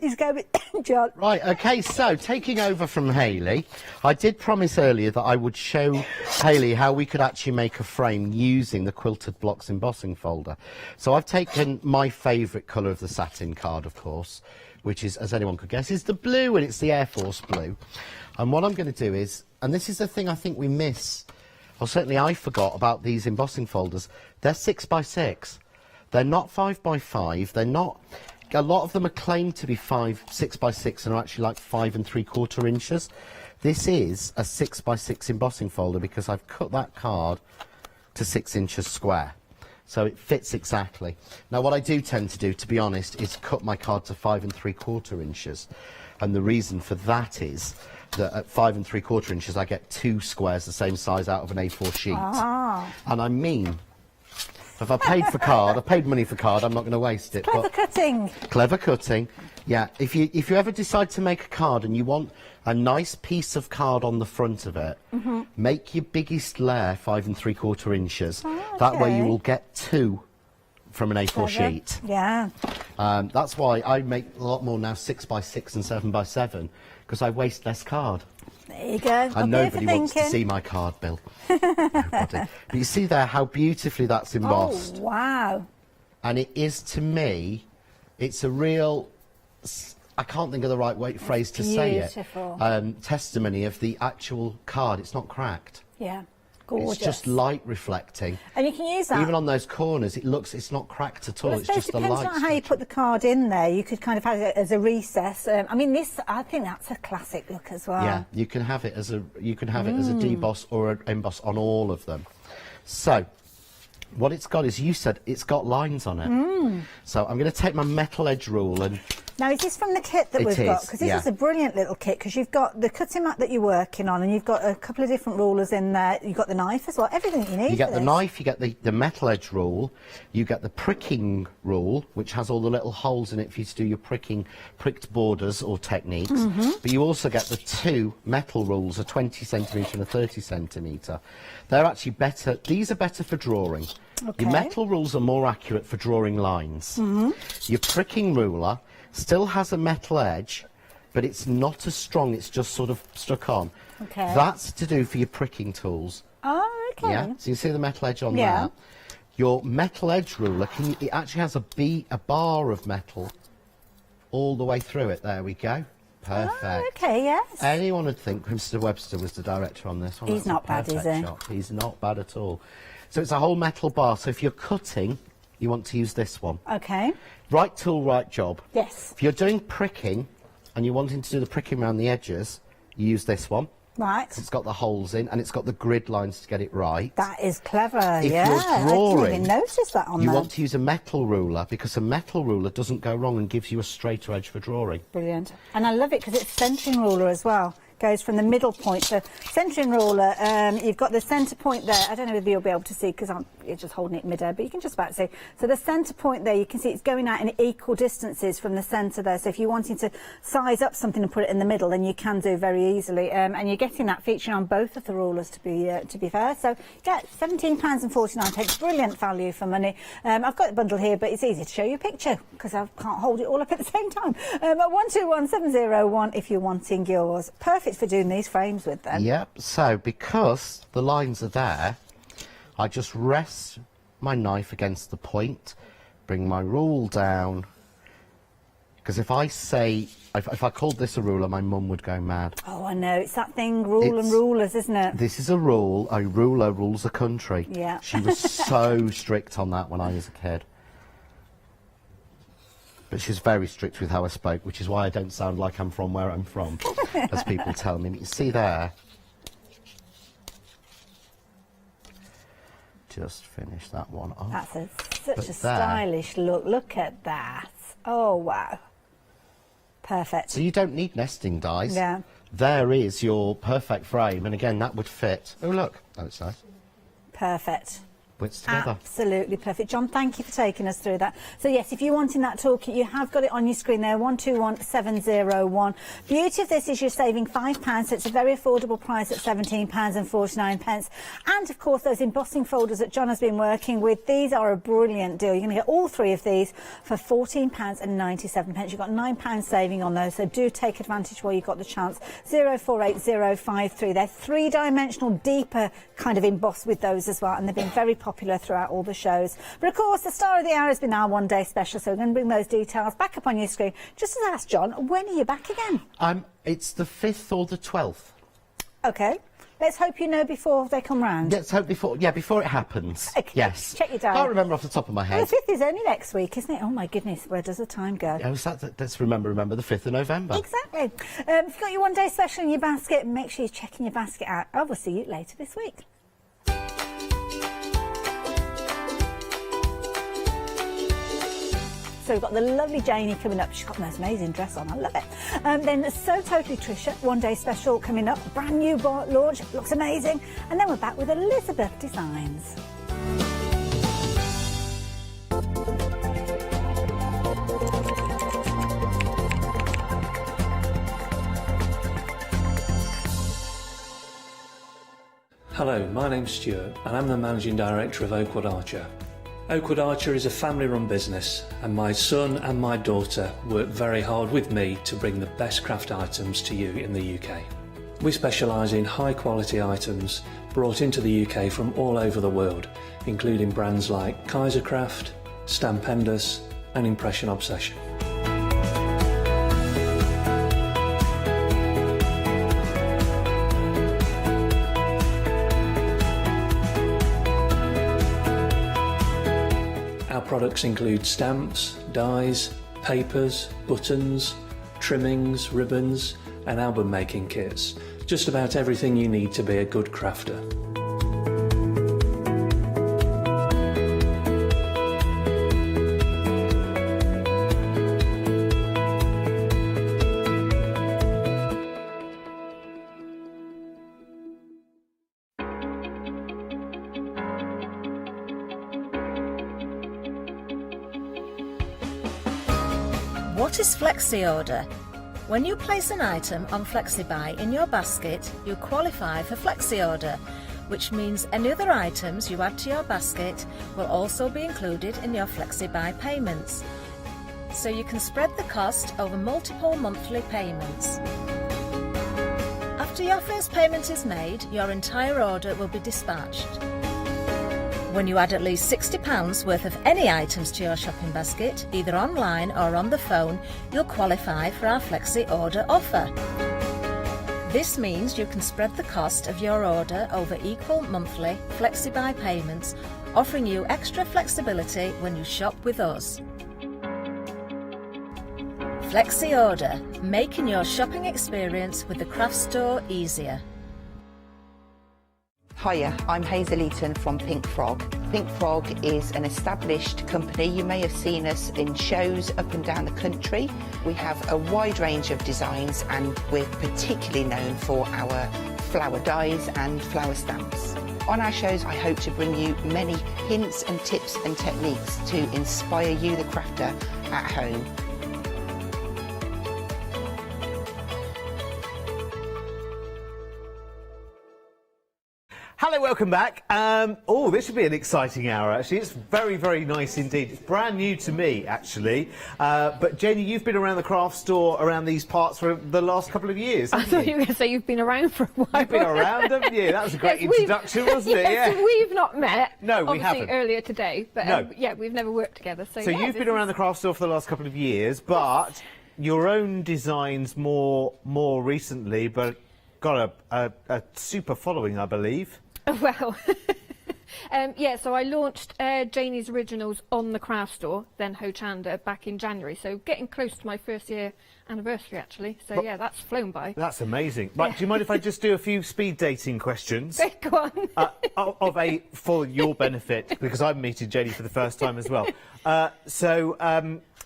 is going John. Right, okay, so taking over from Hayley, I did promise earlier that I would show Hayley how we could actually make a frame using the Quilted Blocks embossing folder. So I've taken my favourite colour of the satin card, of course, which is, as anyone could guess, is the blue, and it's the Air Force blue. And what I'm going to do is, and this is the thing I think we miss, or certainly I forgot about these embossing folders, they're 6x6. They're not 5x5. They're not. A lot of them are claimed to be 6x6 and are actually like 5 3/4 inches. This is a 6x6 embossing folder because I've cut that card to 6 inches square. So it fits exactly. Now what I do tend to do, to be honest, is cut my card to 5 3/4 inches. And the reason for that is that at 5 3/4 inches I get 2 squares the same size out of an A4 sheet. Ah. And I mean, if I paid for card, I paid money for card, I'm not going to waste it. Clever cutting. Clever cutting. Yeah, if you ever decide to make a card and you want a nice piece of card on the front of it, make your biggest layer 5 3/4 inches. That way you will get 2 from an A4 sheet. Yeah. That's why I make a lot more now 6x6 and 7x7, because I waste less card. There you go. And nobody wants to see my card bill. Nobody. But you see there how beautifully that's embossed. Oh, wow. And it is, to me, it's a real, I can't think of the right phrase to say it, testimony of the actual card. It's not cracked. Yeah. Gorgeous. It's just light reflecting. And you can use that. Even on those corners, it's not cracked at all. Well, It's just the light. depends on how you put the card in there. You could kind of have it as a recess. I mean, I think that's a classic look as well. Yeah, you can have it as a deboss or an emboss on all of them. So what it's got is, you said, it's got lines on it. So I'm going to take my metal edge rule and Now, is this from the kit that we've got? Because this is a brilliant little kit, because you've got the cutting mat that you're working on, and you've got a couple of different rulers in there. You've got the knife as well, everything that you need. You get the knife, you get the metal edge rule, you get the pricking rule, which has all the little holes in it for you to do your pricked borders or techniques. But you also get the 2 metal rules, a 20 centimetre and a 30 centimetre. They're actually better, these are better for drawing. Your metal rules are more accurate for drawing lines. Your pricking ruler still has a metal edge, but it's not as strong, it's just sort of stuck on. That's to do for your pricking tools. Oh, okay. Yeah, so you see the metal edge on there. Your metal edge ruler, it actually has a bar of metal all the way through it. There we go. Perfect. Oh, okay, yes. Anyone would think Mr. Webster was the director on this one. He's not bad, is he? Shot. He's not bad at all. So it's a whole metal bar. So if you're cutting, you want to use this one. Okay. Right tool, right job. Yes. If you're doing pricking and you're wanting to do the pricking around the edges, you use this one. Right. It's got the holes in and it's got the grid lines to get it right. That is clever, if yeah. You're drawing, I didn't even notice that on you there. want to use a metal ruler, because a metal ruler doesn't go wrong and gives you a straighter edge for drawing. Brilliant. And I love it because it's centering ruler as well. Goes from the middle point. So centering ruler, you've got the centre point there. I don't know whether you'll be able to see because you're just holding it mid-air, but you can just about see. So the centre point there, you can see it's going out in equal distances from the centre there. So if you're wanting to size up something and put it in the middle, then you can do very easily. And you're getting that featuring on both of the rulers, to be fair. So yeah, £17.49. Brilliant value for money. I've got the bundle here, but it's easy to show you a picture because I can't hold it all up at the same time. 121701 if you're wanting yours. Perfect for doing these frames with them. Yep, so because the lines are there, I just rest my knife against the point, bring my rule down, because if I say, if I called this a ruler, my mum would go mad. Oh, I know, it's that thing, rule and rulers, isn't it? This is a rule, a ruler rules a country. Yeah. She was so strict on that when I was a kid. But she's very strict with how I spoke, which is why I don't sound like I'm from where I'm from, as people tell me. But you see there, just finish that one off. That's such a stylish look. Look at that. Oh, wow. Perfect. So you don't need nesting dies. Yeah. There is your perfect frame, and again, that would fit. Oh, look. Oh, it's nice. Perfect. It's together. Absolutely perfect. John, thank you for taking us through that. So yes, if you're wanting that toolkit, you have got it on your screen there, 121701. Beauty of this is you're saving £5, so it's a very affordable price at £17.49. And of course, those embossing folders that John has been working with, these are a brilliant deal. You're going to get all 3 of these for £14.97. You've got £9 saving on those, so do take advantage while you've got the chance. 048053. They're 3-dimensional, deeper kind of emboss with those as well, and they've been very popular throughout all the shows. But of course, the star of the hour has been our one-day special, so we're going to bring those details back up on your screen. Just as I asked John, when are you back again? It's the 5th or the 12th. OK. Let's hope you know before they come round. Let's hope before it happens. Okay. Yes. Check your diary. Can't remember off the top of my head. Well, the 5th is only next week, isn't it? Oh my goodness, where does the time go? Oh, let's remember the 5th of November. Exactly. If you've got your one-day special in your basket, make sure you're checking your basket out. I will see you later this week. So we've got the lovely Janie coming up. She's got the most amazing dress on. I love it. Then So Totally Trisha, one-day special coming up. Brand new launch. Looks amazing. And then we're back with Elizabeth Designs. Hello, my name's Stuart and I'm the Managing Director of Oakwood Archer. Oakwood Archer is a family-run business and my son and my daughter work very hard with me to bring the best craft items to you in the UK. We specialise in high-quality items brought into the UK from all over the world, including brands like Kaisercraft, Stampendous and Impression Obsession. Products include stamps, dies, papers, buttons, trimmings, ribbons and album making kits. Just about everything you need to be a good crafter. What is Flexi Order? When you place an item on FlexiBuy in your basket, you qualify for Flexi Order, which means any other items you add to your basket will also be included in your FlexiBuy payments. So you can spread the cost over multiple monthly payments. After your first payment is made, your entire order will be dispatched. When you add at least £60 worth of any items to your shopping basket, either online or on the phone, you'll qualify for our Flexi Order offer. This means you can spread the cost of your order over equal monthly FlexiBuy payments, offering you extra flexibility when you shop with us. Flexi Order, making your shopping experience with the craft store easier. Hiya, I'm Hazel Eaton from Pink Frog. Pink Frog is an established company. You may have seen us in shows up and down the country. We have a wide range of designs and we're particularly known for our flower dies and flower stamps. On our shows, I hope to bring you many hints and tips and techniques to inspire you, the crafter, at home. Hello, welcome back. Oh, this should be an exciting hour, actually. It's very, very nice indeed. It's brand new to me, actually. But, Jenny, you've been around the craft store, around these parts for the last couple of years, I thought you were going to say you've been around for a while. You've been around, haven't you? That was a great introduction, wasn't it? Yes, Yeah. we've not met. No, we obviously haven't. Earlier today, but No. yeah, we've never worked together. So, So yeah, you've been around the craft store for the last couple of years, but your own designs more recently, but got a super following, I believe. Well, yeah, so I launched Janie's Originals on the craft store, then Hochanda, back in January. So getting close to my first year anniversary, actually. So, yeah, that's flown by. That's amazing. Right, do you mind if I just do a few speed dating questions? Go on. For your benefit, because I'm meeting Janie for the first time as well.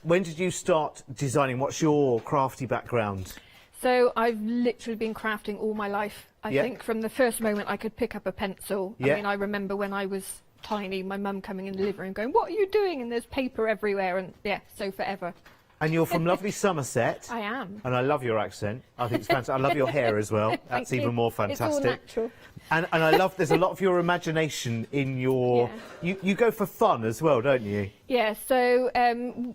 When did you start designing? What's your crafty background? So I've literally been crafting all my life. I think from the first moment I could pick up a pencil. I mean, I remember when I was tiny, my mum coming in the living room going, "What are you doing?" And there's paper everywhere, and yeah, so forever. And you're from lovely Somerset. I am. And I love your accent. I think it's fantastic. I love your hair as well. That's even more fantastic. It's all natural. And I love, there's a lot of your imagination in your... Yeah. You go for fun as well, don't you? Yeah, so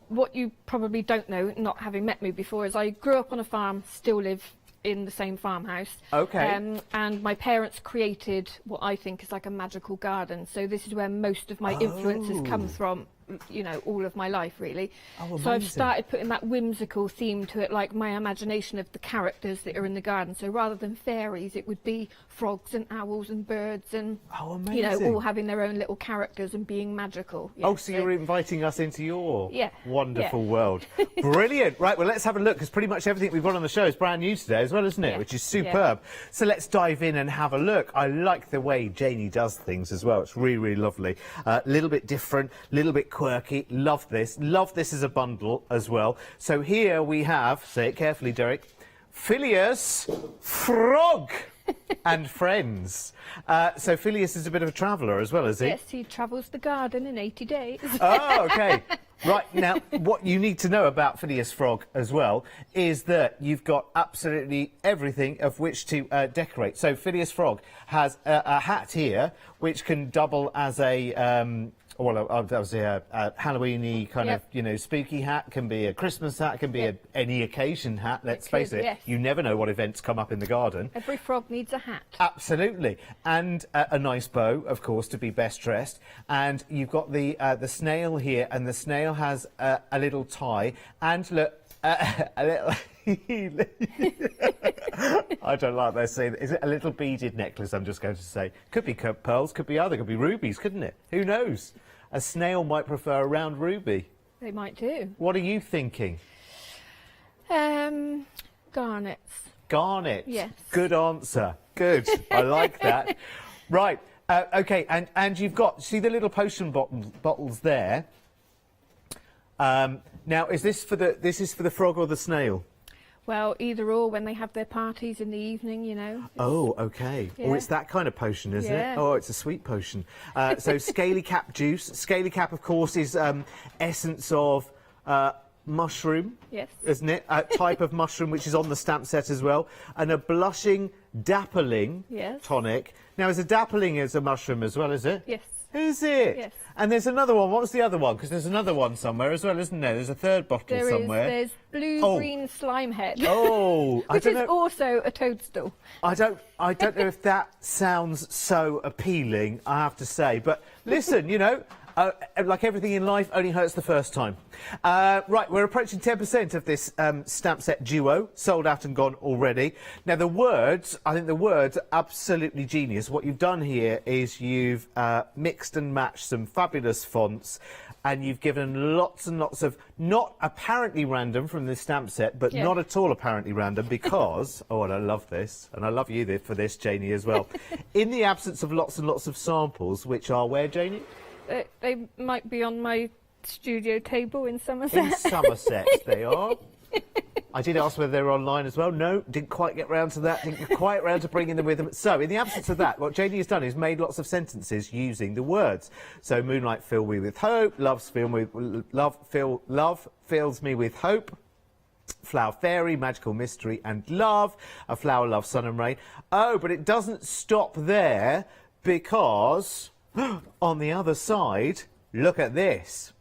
what you probably don't know, not having met me before, is I grew up on a farm, still live in the same farmhouse. Okay. And my parents created what I think is like a magical garden. So this is where most of my influences come from, you know, all of my life, really. Oh, so I've started putting that whimsical theme to it, like my imagination of the characters that are in the garden. So rather than fairies, it would be frogs and owls and birds and, you know, all having their own little characters and being magical. Yeah, so you're inviting us into your wonderful yeah. world. Brilliant. Right, well, let's have a look, because pretty much everything we've got on the show is brand new today as well, isn't it? Which is superb. So let's dive in and have a look. I like the way Janie does things as well. It's really, really lovely. A little bit different, a little bit quirky. Love this. Love this as a bundle as well. So here we have, say it carefully, Derek, Phileas Frog and Friends. So Phileas is a bit of a traveller as well, is he? Yes, he travels the garden in 80 days. Oh, OK. Right, now, what you need to know about Phileas Frog as well is that you've got absolutely everything of which to decorate. So Phileas Frog has a hat here which can double as a... obviously a Halloween-y kind of, you know, spooky hat, can be a Christmas hat, can be any occasion hat, let's face it. Yes. You never know what events come up in the garden. Every frog needs a hat. Absolutely. And a nice bow, of course, to be best dressed. And you've got the snail here, and the snail has a little tie. And look, a little... I don't like that saying. Is it a little beaded necklace, I'm just going to say? Could be pearls, could be other, could be rubies, couldn't it? Who knows? A snail might prefer a round ruby. They might do. What are you thinking? Garnets. Garnets? Yes. Good answer. Good. I like that. Right. OK, and you've got, see the little potion bottles there? Now, is this for the frog or the snail? Well, either or, when they have their parties in the evening, you know. Oh, OK. Yeah. Oh, it's that kind of potion, isn't it? Oh, it's a sweet potion. So Scaly Cap juice. Scaly Cap, of course, is essence of mushroom, Yes. isn't it? A type of mushroom which is on the stamp set as well, and a blushing dappling Yes. tonic. Now, is a dappling is a mushroom as well, is it? Yes. Is it? Yes. And there's another one. What's the other one? Because there's another one somewhere as well, isn't there? There's a third bottle somewhere. There's blue-green slime head. Oh, I which don't is know. also a toadstool. I don't know if that sounds so appealing, I have to say. But listen, you know, like everything in life, only hurts the first time. Right, we're approaching 10% of this stamp set duo, sold out and gone already. Now, the words, I think the words are absolutely genius. What you've done here is you've mixed and matched some fabulous fonts, and you've given lots and lots of, not apparently random from this stamp set, but not at all apparently random, because, oh, and I love this, and I love you for this, Janie, as well. In the absence of lots and lots of samples, which are where, Janie? They might be on my studio table in Somerset. In Somerset, they are. I did ask whether they were online as well. No, didn't quite get round to that. Didn't get quite round to bringing them with them. So, in the absence of that, what Janie has done is made lots of sentences using the words. So, moonlight fill me with hope. Love fills me with hope. Flower fairy, magical mystery and love. A flower loves sun and rain. Oh, but it doesn't stop there, because on the other side, look at this.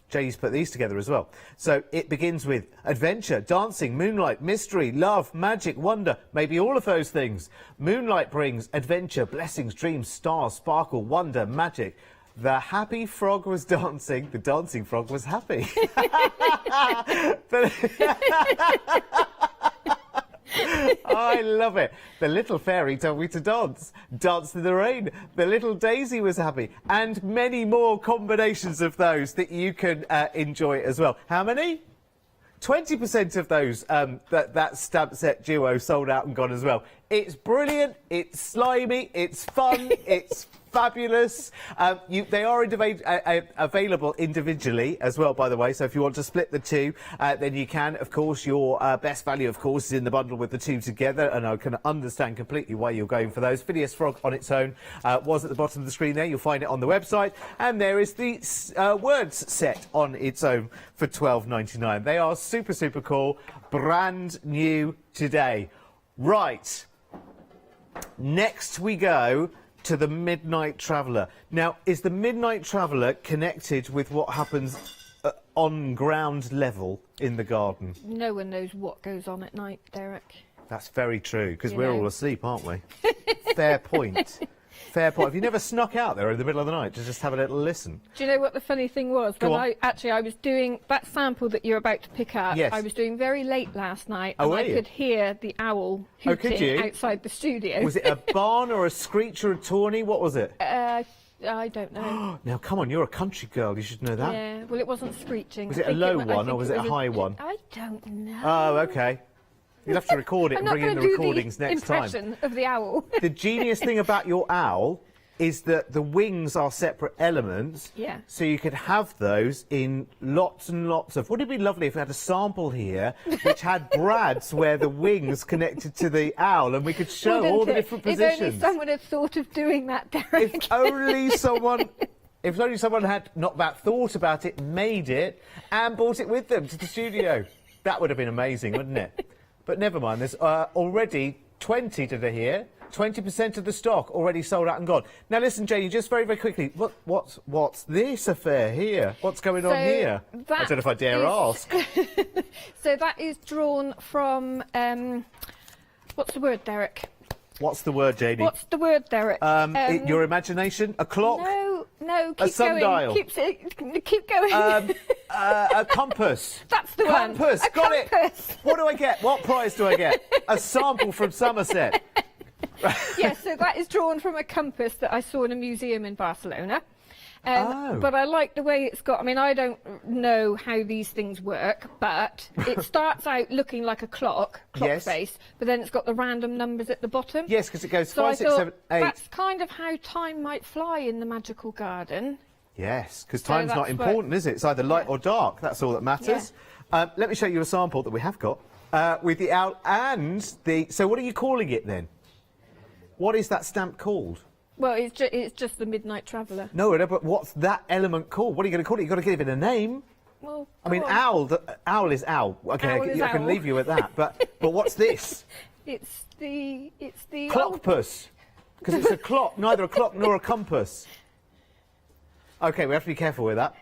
Janie's put these together as well. So it begins with adventure, dancing, moonlight, mystery, love, magic, wonder, maybe all of those things. Moonlight brings adventure, blessings, dreams, stars, sparkle, wonder, magic. The happy frog was dancing, the dancing frog was happy. I love it. The little fairy told me to dance. Danced in the rain. The little daisy was happy. And many more combinations of those that you can enjoy as well. How many? 20% of those, that stamp set duo sold out and gone as well. It's brilliant, it's slimy, it's fun, it's fabulous. They are available individually as well, by the way, so if you want to split the two, then you can. Of course, your best value, of course, is in the bundle with the two together, and I can understand completely why you're going for those. Phileas Frog on its own was at the bottom of the screen there. You'll find it on the website, and there is the words set on its own for £12.99. They are super, super cool, brand new today. Right, next we go to the Midnight Traveller. Now, is the Midnight Traveller connected with what happens on ground level in the garden? No one knows what goes on at night, Derek. That's very true, because we're all asleep, aren't we? Fair point. Fair point. Have you never snuck out there in the middle of the night to just have a little listen? Do you know what the funny thing was? Go When on. I was doing that sample that you're about to pick up. Yes. I was doing very late last night, Oh, and were I you? could hear the owl Oh, could hooting you? outside the studio. Was it a barn or a screech or a tawny? What was it? I don't know. Now, come on, you're a country girl. You should know that. Yeah, well, it wasn't screeching. Was I it a think low I one think or was it a high one? I don't know. Oh, OK. You'll have to record it I'm and not bring in gonna the do recordings next time. impression of the owl. The genius thing about your owl is that the wings are separate elements. Yeah. So you could have those in lots and lots of... Wouldn't it be lovely if we had a sample here which had brads where the wings connected to the owl and we could show Wouldn't all the it? different If positions? only someone had thought of doing that, Derek. If only someone... If only someone had not about thought about it, made it, and brought it with them to the studio. That would have been amazing, wouldn't it? But never mind, there's already 20 to the here. 20% of the stock already sold out and gone. Now listen, Janie, just very, very quickly, what's this affair here? What's going on here? I don't know if I dare ask. So that is drawn from, what's the word, Derek? What's the word, Janie? What's the word, Derek? Your imagination? A clock? No, keep a sundial? going. Keep going. A compass. That's the one. Compass, A got compass. it. What do I get? What prize do I get? A sample from Somerset. Yes, so that is drawn from a compass that I saw in a museum in Barcelona. But I like the way it's got... I mean, I don't know how these things work, but it starts out looking like a clock Yes. face, but then it's got the random numbers at the bottom. Yes, because it goes So 5, 6, I thought 7, 8. that's kind of how time might fly in the magical garden. Yes, because So time's not that's important, is it? It's either light or dark. That's all that matters. Let me show you a sample that we have got with the owl and the... So what are you calling it then? What is that stamp called? Well, it's just the Midnight Traveller. No, but what's that element called? What are you going to call it? You've got to give it a name. Well, I mean, owl is owl. Okay, Owl is I can owl. leave you at that. But what's this? It's the Clockpus. Because it's a clock, neither a clock nor a compass. Okay, we have to be careful with that.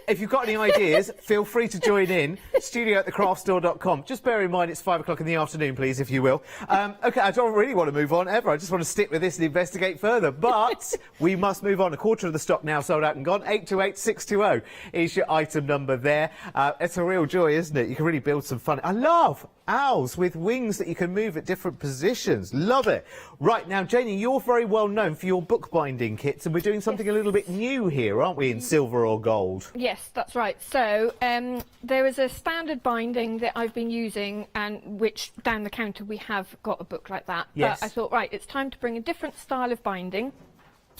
If you've got any ideas, feel free to join in. studio@thecraftstore.com. Just bear in mind it's 5 o'clock in the afternoon, please, if you will. OK, I don't really want to move on ever. I just want to stick with this and investigate further. But we must move on. A quarter of the stock now sold out and gone. 828620 is your item number there. It's a real joy, isn't it? You can really build some fun. I love owls with wings that you can move at different positions. Love it. Right, now, Janie, you're very well known for your bookbinding kits, and we're doing something a little bit new here, aren't we, in silver or gold? Yes, that's right. So there is a standard binding that I've been using, and which down the counter we have got a book like that. Yes. But I thought, right, it's time to bring a different style of binding.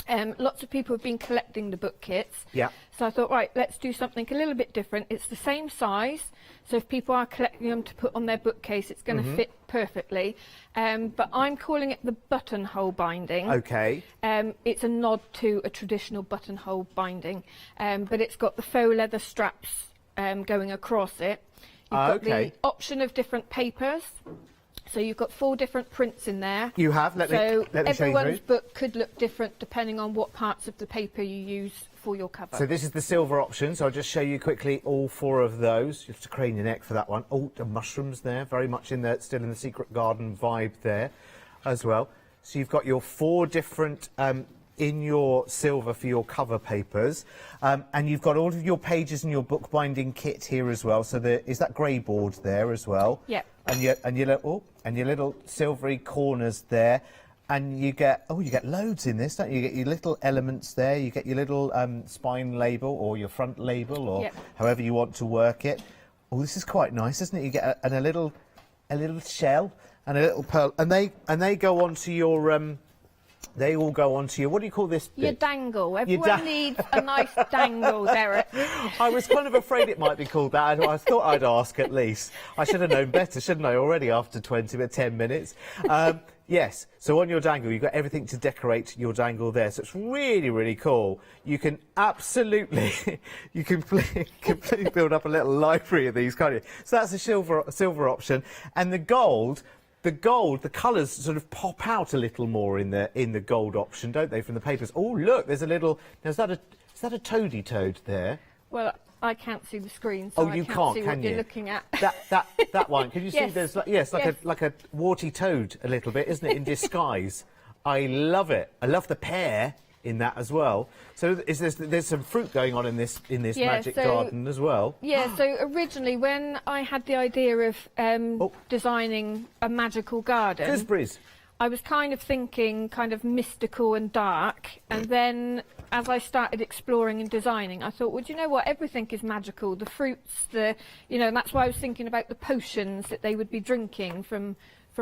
Lots of people have been collecting the book kits. Yeah. So I thought, right, let's do something a little bit different. It's the same size, so if people are collecting them to put on their bookcase, it's going to fit perfectly. But I'm calling it the buttonhole binding. OK. It's a nod to a traditional buttonhole binding, but it's got the faux leather straps going across it. You've got the option of different papers. So you've got 4 different prints in there. You have. Let me show you everyone's through. book could look different depending on what parts of the paper you use for your cover. So this is the silver option, so I'll just show you quickly all 4 of those. You have to crane your neck for that one. Oh, the mushrooms there, very much in there, still in the secret garden vibe there as well. So you've got your 4 different in your silver for your cover papers, and you've got all of your pages in your bookbinding kit here as well. So there is that grey board there as well. Yeah. And your little silvery corners there. And you get loads in this, don't you? You get your little elements there, you get your little spine label or your front label or however you want to work it. Oh, this is quite nice, isn't it? You get a little shell and a little pearl, and they go onto your they all go onto your, what do you call this bit? Your dangle. Everyone needs a nice dangle, Derek. I was kind of afraid it might be called that. I thought I'd ask at least. I should have known better, shouldn't I, already after 10 minutes? Yes, so on your dangle, you've got everything to decorate your dangle there. So it's really, really cool. You can absolutely, you can completely build up a little library of these, can't you? So that's a silver option. And the gold, the colours sort of pop out a little more in the gold option, don't they, from the papers? Oh, look, there's a little, is that a toady toad there? Well, I can't see the screen, so I can't see what you're looking at. That one. Can you see? There's like a warty toad a little bit, isn't it, in disguise? I love it. I love the pear in that as well. So there's some fruit going on in this magic garden as well. Yeah. So originally, when I had the idea of designing a magical garden, gooseberries, I was kind of thinking kind of mystical and dark, and then as I started exploring and designing, I thought, well, do you know what? Everything is magical. The fruits, and that's why I was thinking about the potions that they would be drinking from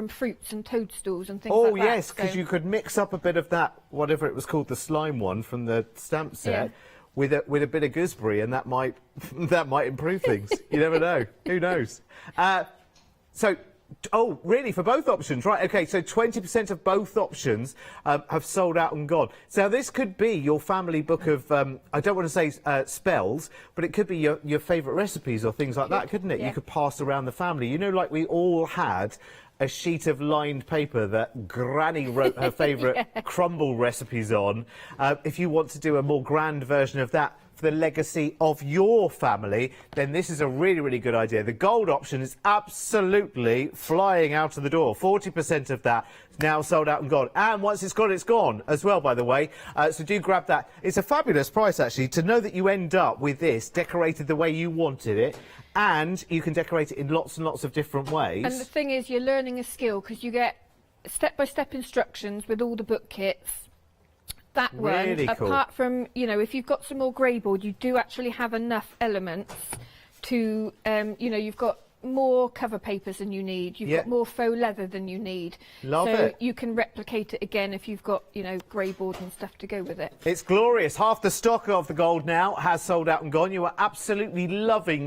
fruits and toadstools and things like that. Oh, yes, because you could mix up a bit of that, whatever it was called, the slime one from the stamp set, with a bit of gooseberry, and that might improve things. You never know. Who knows? Oh, really? For both options? Right, OK, so 20% of both options have sold out and gone. So this could be your family book of, I don't want to say spells, but it could be your favourite recipes or things like that, couldn't it? You could pass around the family. You know, like we all had a sheet of lined paper that Granny wrote her favourite crumble recipes on. If you want to do a more grand version of that for the legacy of your family, then this is a really, really good idea. The gold option is absolutely flying out of the door. 40% of that is now sold out and gone. And once it's gone as well, by the way. So do grab that. It's a fabulous price, actually, to know that you end up with this decorated the way you wanted it. And you can decorate it in lots and lots of different ways. And the thing is, you're learning a skill because you get step-by-step instructions with all the book kits. That really one, cool. apart from, if you've got some more grey board, you do actually have enough elements to, you've got more cover papers than you need. You've got more faux leather than you need. Love it. So you can replicate it again if you've got, grey board and stuff to go with it. It's glorious. Half the stock of the gold now has sold out and gone. You are absolutely loving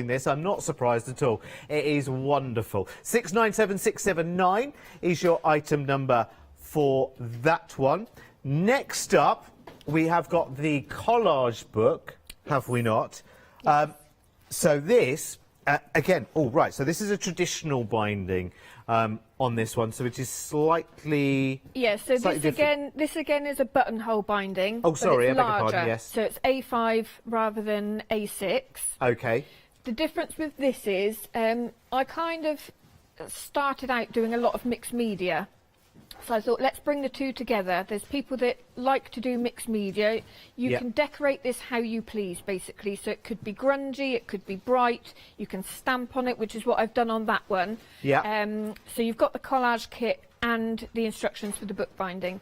this. I'm not surprised at all. It is wonderful. 697679 is your item number for that one. Next up, we have got the collage book, have we not? So this, again, so this is a traditional binding on this one, so it is slightly... Yeah, so this again is a buttonhole binding. Oh, sorry, I but it's beg your larger, pardon, yes. So it's A5 rather than A6. Okay. The difference with this is I kind of started out doing a lot of mixed media. So I thought, let's bring the two together. There's people that like to do mixed media. You can decorate this how you please, basically. So it could be grungy, it could be bright. You can stamp on it, which is what I've done on that one. Yeah. So you've got the collage kit and the instructions for the bookbinding.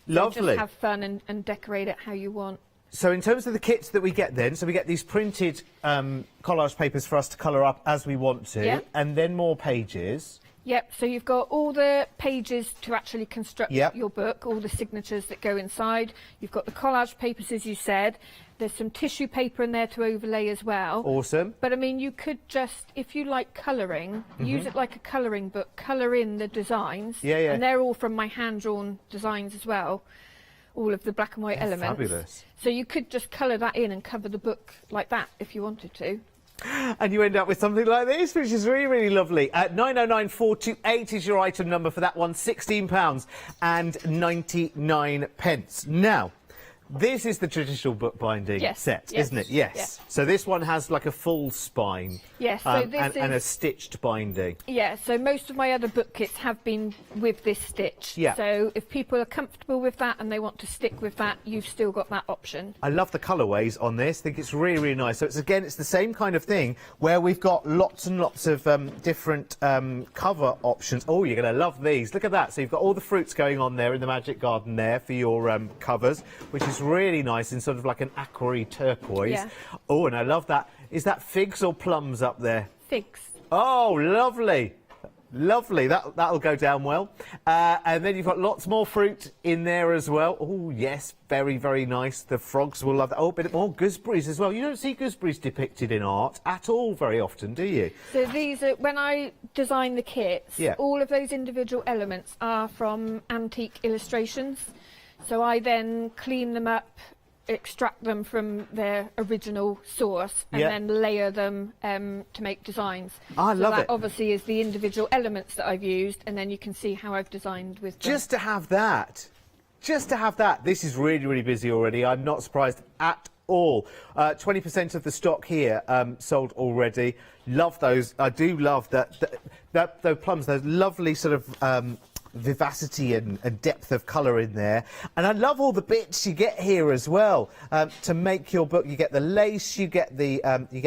So Lovely. just have fun and decorate it how you want. So in terms of the kits that we get then, so we get these printed collage papers for us to colour up as we want to, and then more pages. Yep, so you've got all the pages to actually construct your book, all the signatures that go inside. You've got the collage papers, as you said. There's some tissue paper in there to overlay as well. Awesome. But I mean, you could just, if you like colouring, use it like a colouring book, colour in the designs. Yeah, yeah. And they're all from my hand-drawn designs as well, all of the black and white elements. Fabulous. So you could just colour that in and cover the book like that if you wanted to. And you end up with something like this, which is really, really lovely. 909428 is your item number for that one, £16.99. Now, this is the traditional bookbinding set, isn't it? Yes. Yeah. So this one has like a full spine. Yes, so this and a stitched binding. Yeah, so most of my other book kits have been with this stitch. Yeah. So if people are comfortable with that and they want to stick with that, you've still got that option. I love the colourways on this. I think it's really, really nice. So it's the same kind of thing where we've got lots and lots of different cover options. Oh, you're going to love these. Look at that. So you've got all the fruits going on there in the Magic Garden there for your covers, which is really nice in sort of like an aquary turquoise. Yeah. Oh, and I love that. Is that figs or plums up there? Figs. Oh, lovely. Lovely. That'll go down well. And then you've got lots more fruit in there as well. Oh, yes. Very, very nice. The frogs will love that. Oh, a bit more gooseberries as well. You don't see gooseberries depicted in art at all very often, do you? So these are, when I design the kits, all of those individual elements are from antique illustrations. So I then clean them up, extract them from their original source, and then layer them to make designs. I love that it. Obviously is the individual elements that I've used, and then you can see how I've designed with them. Just to have that. Just to have that. This is really, really busy already. I'm not surprised at all. 20% of the stock here sold already. Love those. I do love those plums, those lovely sort of vivacity and depth of colour in there, and I love all the bits you get here as well to make your book. You get the lace, you get the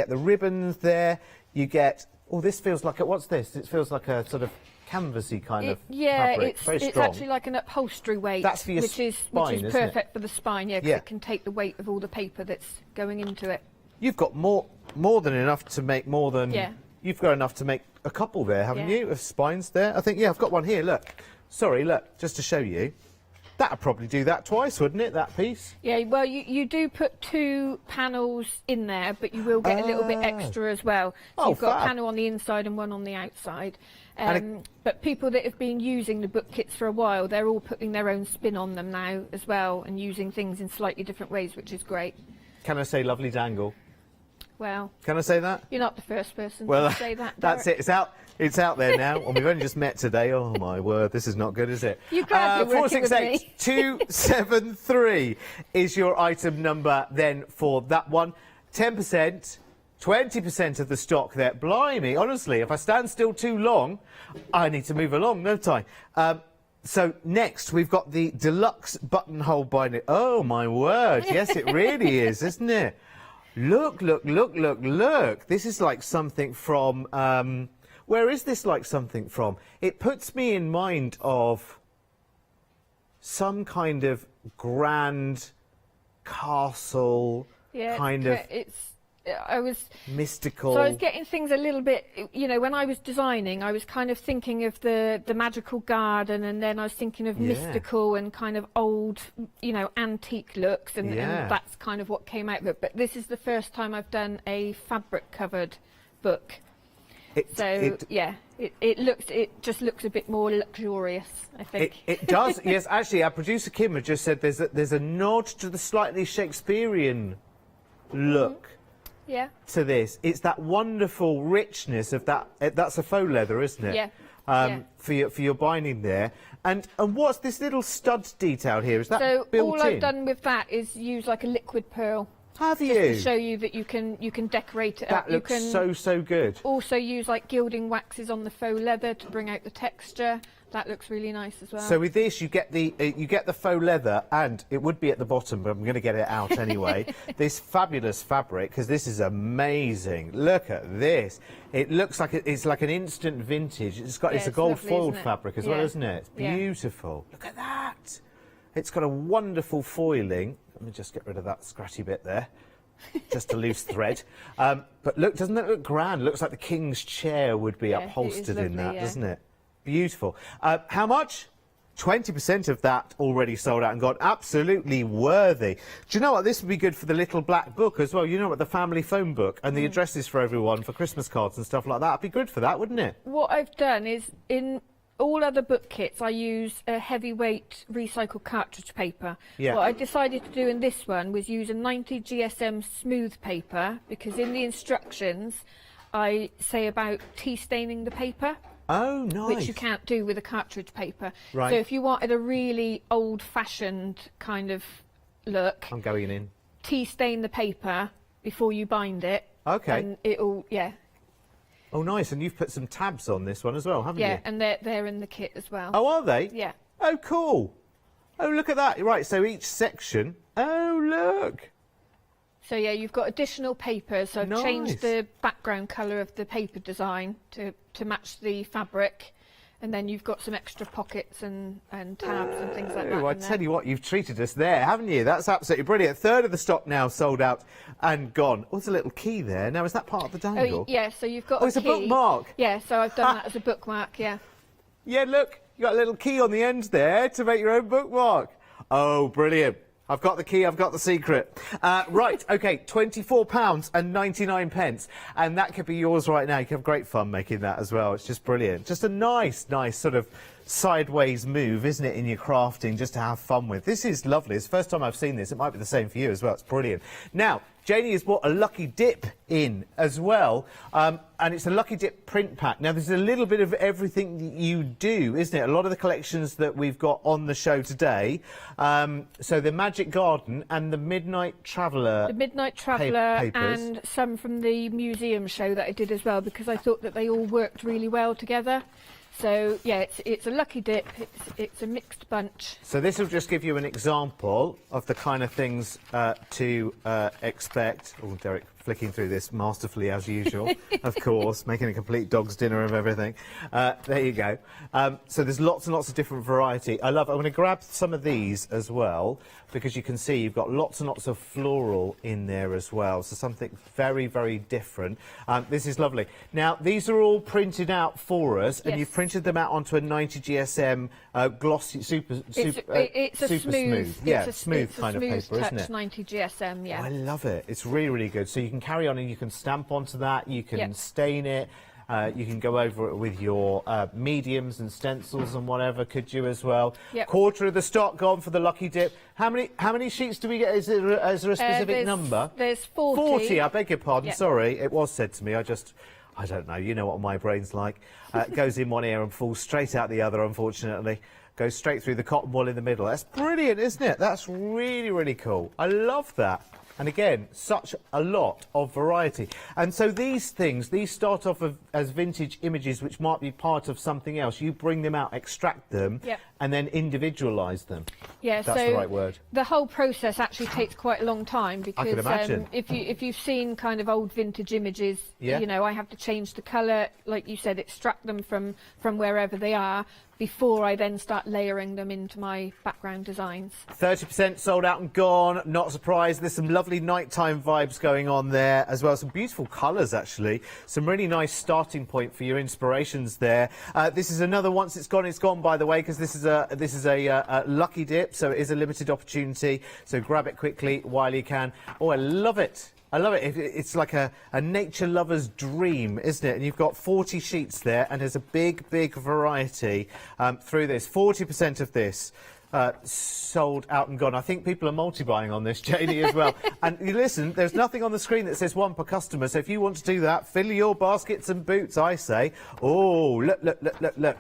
ribbons there, you get. Oh, this feels like a, what's this? It feels like a sort of canvasy kind of fabric. It's actually like an upholstery weight. That's for your which is perfect for the spine. Yeah, 'cause it can take the weight of all the paper that's going into it. You've got more than enough to make more than. Yeah. You've got enough to make a couple there, haven't you? Of spines there. I think. Yeah, I've got one here. Look. Sorry, look, just to show you. That'd probably do that twice, wouldn't it, that piece? Yeah, well, you do put 2 panels in there, but you will get a little bit extra as well. So you've got a panel on the inside and one on the outside. But people that have been using the book kits for a while, they're all putting their own spin on them now as well, and using things in slightly different ways, which is great. Can I say lovely dangle? Well, can I say that? You're not the first person to say that, That's it. It's out there now, and we've only just met today. Oh my word, this is not good, is it? You glad you're working with me? 468-273 is your item number then for that one. 10%, 20% of the stock there. Blimey, honestly, if I stand still too long, I need to move along, don't I? So next we've got the deluxe buttonhole binder. Oh my word, yes it really is, isn't it? Look, look, look, look, look. This is like something from, where is this like something from? It puts me in mind of some kind of grand castle, kind of mystical. So I was getting things a little bit, you know, when I was designing, I was kind of thinking of the magical garden, and then I was thinking of mystical and kind of old, you know, antique looks, and that's kind of what came out of it. But this is the first time I've done a fabric covered book. It just looks a bit more luxurious, I think. It does, yes. Actually, our producer Kim had just said there's a nod to the slightly Shakespearean look Yeah. to this. It's that wonderful richness of that. That's a faux leather, isn't it? Yeah. For your binding there. And what's this little stud detail here? Is that so built in? all I've done with that is use like a liquid pearl. Have you? Just to show you that you can decorate it up. That looks so good. Also use like gilding waxes on the faux leather to bring out the texture. That looks really nice as well. So with this, you get the faux leather, and it would be at the bottom, but I'm going to get it out anyway. This fabulous fabric, because this is amazing. Look at this. It looks like it's like an instant vintage. It's a gold foiled fabric as well, isn't it? It's beautiful. Look at that. It's got a wonderful foiling. Let me just get rid of that scratchy bit there. Just a loose thread. But look, doesn't that look grand? Looks like the king's chair would be upholstered in that, doesn't it? Beautiful. How much? 20% of that already sold out and gone. Absolutely worthy. Do you know what? This would be good for the little black book as well. You know what? The family phone book and the addresses for everyone for Christmas cards and stuff like that. It'd be good for that, wouldn't it? What I've done is in all other book kits, I use a heavyweight recycled cartridge paper. Yeah. What I decided to do in this one was use a 90 GSM smooth paper, because in the instructions I say about tea staining the paper. Oh, nice. Which you can't do with a cartridge paper. Right. So if you wanted a really old-fashioned kind of look, I'm going in. tea stain the paper before you bind it. Okay. And it'll, Oh, nice. And you've put some tabs on this one as well, haven't you? Yeah, and they're in the kit as well. Oh, are they? Yeah. Oh, cool. Oh, look at that. Right, so each section. Oh, look. So yeah, you've got additional papers. So I've changed the background colour of the paper design to match the fabric, and then you've got some extra pockets and tabs and things like that. Oh, I tell you what, you've treated us there, haven't you? That's absolutely brilliant. A third of the stock now sold out and gone. Oh, there's a little key there. Now, is that part of the dangle? Oh, yeah, so you've got it's a bookmark. Yeah, so I've done that as a bookmark, yeah. Yeah, look, you got a little key on the end there to make your own bookmark. Oh, brilliant. I've got the key, I've got the secret. Right, OK, £24.99, and that could be yours right now. You can have great fun making that as well. It's just brilliant. Just a nice sort of sideways move, isn't it, in your crafting, just to have fun with. This is lovely. It's the first time I've seen this. It might be the same for you as well. It's brilliant. Now, Janie has brought a Lucky Dip in as well, and it's a Lucky Dip print pack. Now, there's a little bit of everything that you do, isn't it? A lot of the collections that we've got on the show today. So the Magic Garden and the Midnight Traveller. The Midnight Traveller papers. and some from the museum show that I did as well, because I thought that they all worked really well together. So yeah, it's a Lucky Dip. It's a mixed bunch. So this will just give you an example of the kind of things to expect. Oh, Derek flicking through this masterfully as usual, of course, making a complete dog's dinner of everything. There you go. So there's lots and lots of different variety. I'm going to grab some of these as well, because you can see you've got lots and lots of floral in there as well. So something very, very different. This is lovely. Now, these are all printed out for us, and you've printed them out onto a 90 GSM glossy, super smooth. Yeah, smooth kind of paper, isn't it? 90 GSM, yeah. Oh, I love it. It's really, really good. So you can carry on and you can stamp onto that, you can stain it, you can go over it with your mediums and stencils and whatever, could you as well? Yep. Quarter of the stock gone for the Lucky Dip. How many sheets do we get? Is there a specific number? There's 40. 40, I beg your pardon, Yep. sorry. It was said to me, I don't know, you know what my brain's like. It goes in one ear and falls straight out the other, unfortunately. Goes straight through the cotton wool in the middle. That's brilliant, isn't it? That's really, really cool. I love that. And again, such a lot of variety. And so these things, these start off as vintage images which might be part of something else. You bring them out, extract them, and then individualise them. Yeah, that's so the right word. The whole process actually takes quite a long time, because I can imagine. If you've seen kind of old vintage images, you know, I have to change the colour, like you said, extract them from wherever they are, before I then start layering them into my background designs. 30% sold out and gone, not surprised. There's some lovely nighttime vibes going on there as well. Some beautiful colours, actually. Some really nice starting point for your inspirations there. This is another once it's gone, by the way, because this is a Lucky Dip, so it is a limited opportunity. So grab it quickly while you can. Oh, I love it. I love it. It's like a nature lover's dream, isn't it? And you've got 40 sheets there, and there's a big, big variety through this. 40% of this sold out and gone. I think people are multi-buying on this, Janie, as well. And you listen, there's nothing on the screen that says 1 per customer, so if you want to do that, fill your baskets and boots, I say. Oh, look, look, look, look, look.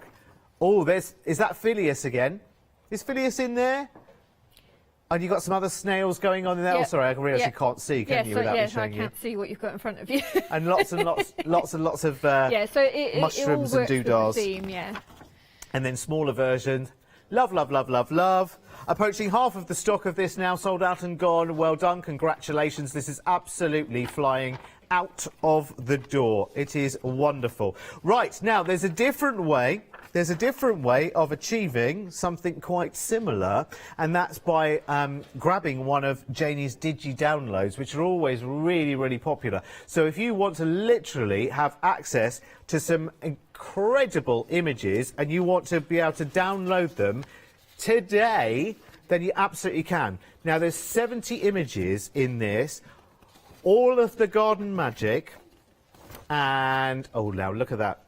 Oh, is that Phileas again? Is Phileas in there? And you've got some other snails going on in there. Oh, sorry, I realise you can't see, can you, without me showing you? I can't see what you've got in front of you. And lots and lots of mushrooms and doodahs. Theme, yeah. And then smaller versions. Love, love, love, love, love. Approaching half of the stock of this now, sold out and gone. Well done, congratulations. This is absolutely flying out of the door. It is wonderful. Right, now there's a different way. There's a different way of achieving something quite similar, and that's by grabbing one of Janie's Digi downloads, which are always really, really popular. So if you want to literally have access to some incredible images and you want to be able to download them today, then you absolutely can. Now, there's 70 images in this, all of the garden magic, and, oh, now look at that.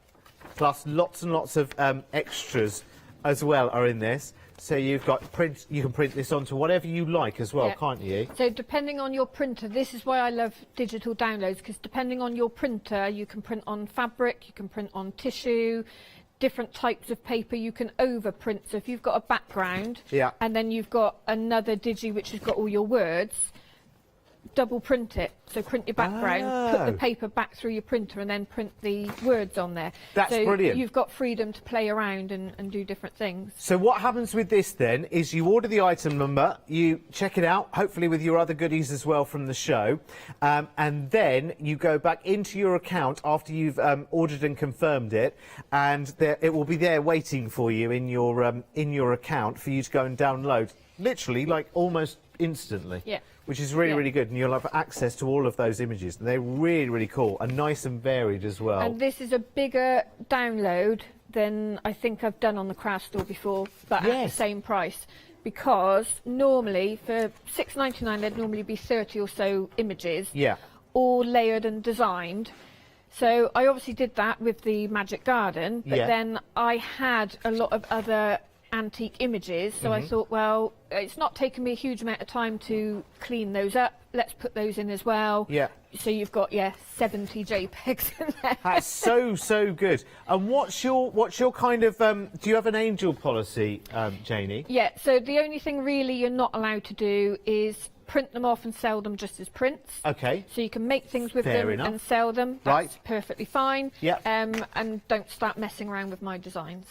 Plus lots and lots of extras as well are in this. So you've got you can print this onto whatever you like as well, can't you? So depending on your printer, this is why I love digital downloads, because depending on your printer, you can print on fabric, you can print on tissue, different types of paper, you can overprint. So if you've got a background and then you've got another Digi which has got all your words, double print it. So print your background, put the paper back through your printer and then print the words on there. That's brilliant. You've got freedom to play around and do different things. So what happens with this then is you order the item number, you check it out, hopefully with your other goodies as well from the show, and then you go back into your account after you've ordered and confirmed it, and it will be there waiting for you in your account for you to go and download, literally, like almost instantly. Yeah. Which is really, really good, and you'll have access to all of those images. And they're really, really cool, and nice and varied as well. And this is a bigger download than I think I've done on the craft store before, but at the same price. Because normally, for £6.99, there'd normally be 30 or so images, all layered and designed. So I obviously did that with the Magic Garden, but then I had a lot of other antique images, so I thought, well, it's not taken me a huge amount of time to clean those up, let's put those in as well. So you've got 70 JPEGs in there. That's so good. And what's your kind of do you have an angel policy, Janie? So the only thing really you're not allowed to do is print them off and sell them just as prints. Okay. So you can make things with them and sell them. That's perfectly fine. And don't start messing around with my designs.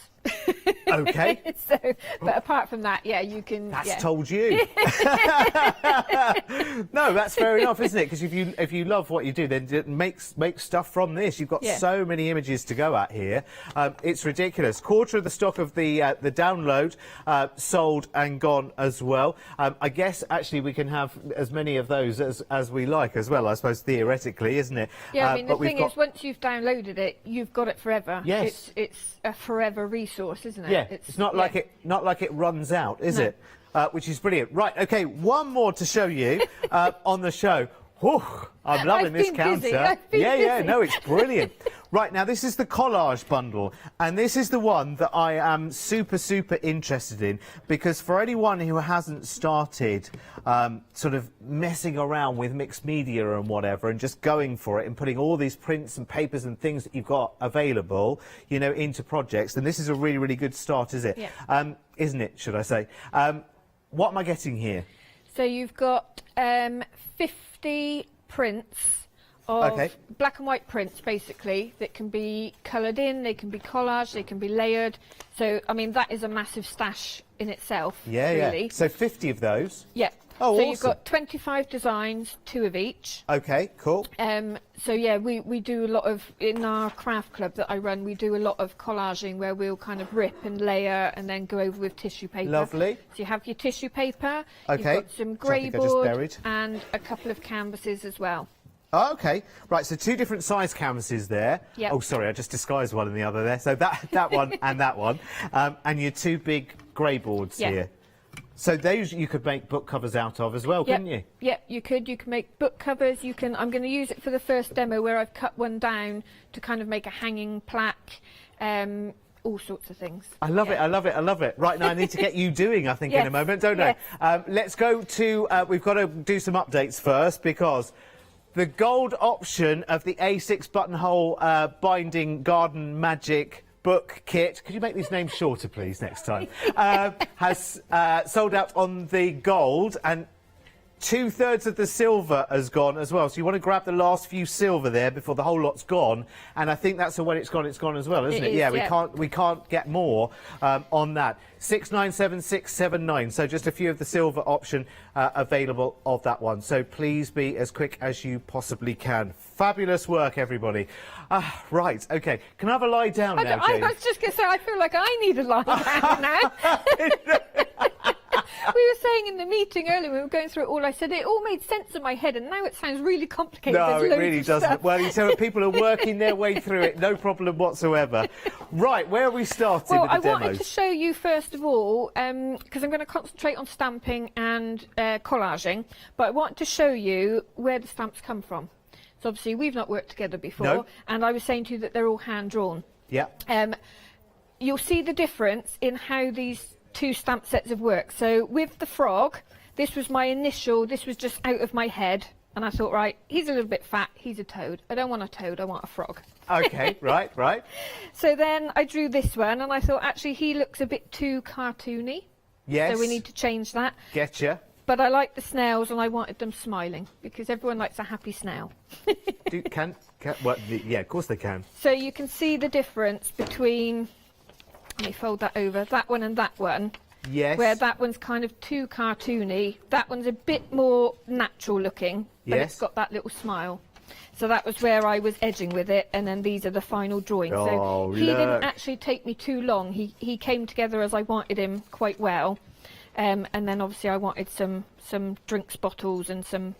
Okay. But apart from that, you can. That's told you. No, that's fair enough, isn't it? Because if you love what you do, then make stuff from this. You've got so many images to go at here. It's ridiculous. Quarter of the stock of the download sold and gone as well. I guess actually we can have as many of those as we like as well. I suppose theoretically, isn't it? Yeah, I mean the thing is, once you've downloaded it, you've got it forever. Yes. It's a forever resource, isn't it? Yeah, it's not like it runs out, is it? Which is brilliant. Right, okay, one more to show you on the show. Whew, I'm loving this counter. No, it's brilliant. Right, now this is the collage bundle, and this is the one that I am super interested in, because for anyone who hasn't started sort of messing around with mixed media and whatever, and just going for it and putting all these prints and papers and things that you've got available, you know, into projects, then this is a really good start, is it? Isn't it, should I say? What am I getting here? So you've got 50 prints of black and white prints, basically, that can be coloured in, they can be collaged, they can be layered. So, I mean, that is a massive stash in itself, really. So 50 of those? Yeah. Oh, so awesome. You've got 25 designs, 2 of each. Okay, cool. So yeah, we do a lot of, in our craft club that I run, we do a lot of collaging where we'll kind of rip and layer and then go over with tissue paper. Lovely. So you have your tissue paper, okay. You've got some grey board and a couple of canvases as well. Oh, okay. Right, so 2 different size canvases there. Yep. Oh, sorry, I just disguised one and the other there. So that one and that one. And your 2 big grey boards here. So those you could make book covers out of as well, couldn't you? Yeah, you could. You can make book covers. You can. I'm going to use it for the first demo where I've cut one down to kind of make a hanging plaque. all sorts of things. I love it, I love it, I love it. Right, now I need to get you doing, I think, in a moment, don't I? Let's go to, we've got to do some updates first, because the gold option of the A6 buttonhole binding garden magic book kit, could you make these names shorter, please, next time, has sold out on the gold, and 2/3 of the silver has gone as well. So you want to grab the last few silver there before the whole lot's gone. And I think that's the when it's gone as well, isn't it? Is, yeah, we can't get more on that. 697679. So just a few of the silver option available of that one. So please be as quick as you possibly can. Fabulous work, everybody. Right, okay. Can I have a lie down now, I Jane? was just going to say, I feel like I need a lie down now. We were saying in the meeting earlier, we were going through it all, I said it all made sense in my head, and now it sounds really complicated. No, There's it really doesn't. stuff. Well, you say people are working their way through it, no problem whatsoever. Right, where are we starting with the demos? I wanted to show you, first of all, because I'm going to concentrate on stamping and collaging, but I want to show you where the stamps come from. So obviously we've not worked together before, and I was saying to you that they're all hand-drawn. Yeah. You'll see the difference in how these two stamp sets have worked. So with the frog, this was my initial, this was just out of my head, and I thought, right, he's a little bit fat, he's a toad. I don't want a toad, I want a frog. Okay, right. So then I drew this one, and I thought, actually, he looks a bit too cartoony. Yes. So we need to change that. Getcha. But I like the snails, and I wanted them smiling, because everyone likes a happy snail. Yeah, of course they can. So you can see the difference between, let me fold that over, that one and that one. Yes. Where that one's kind of too cartoony. That one's a bit more natural looking, but Yes. it's got that little smile. So that was where I was edging with it, and then these are the final drawings. Oh, so he look. didn't actually take me too long. He came together as I wanted him quite well. And then obviously I wanted some drinks bottles and some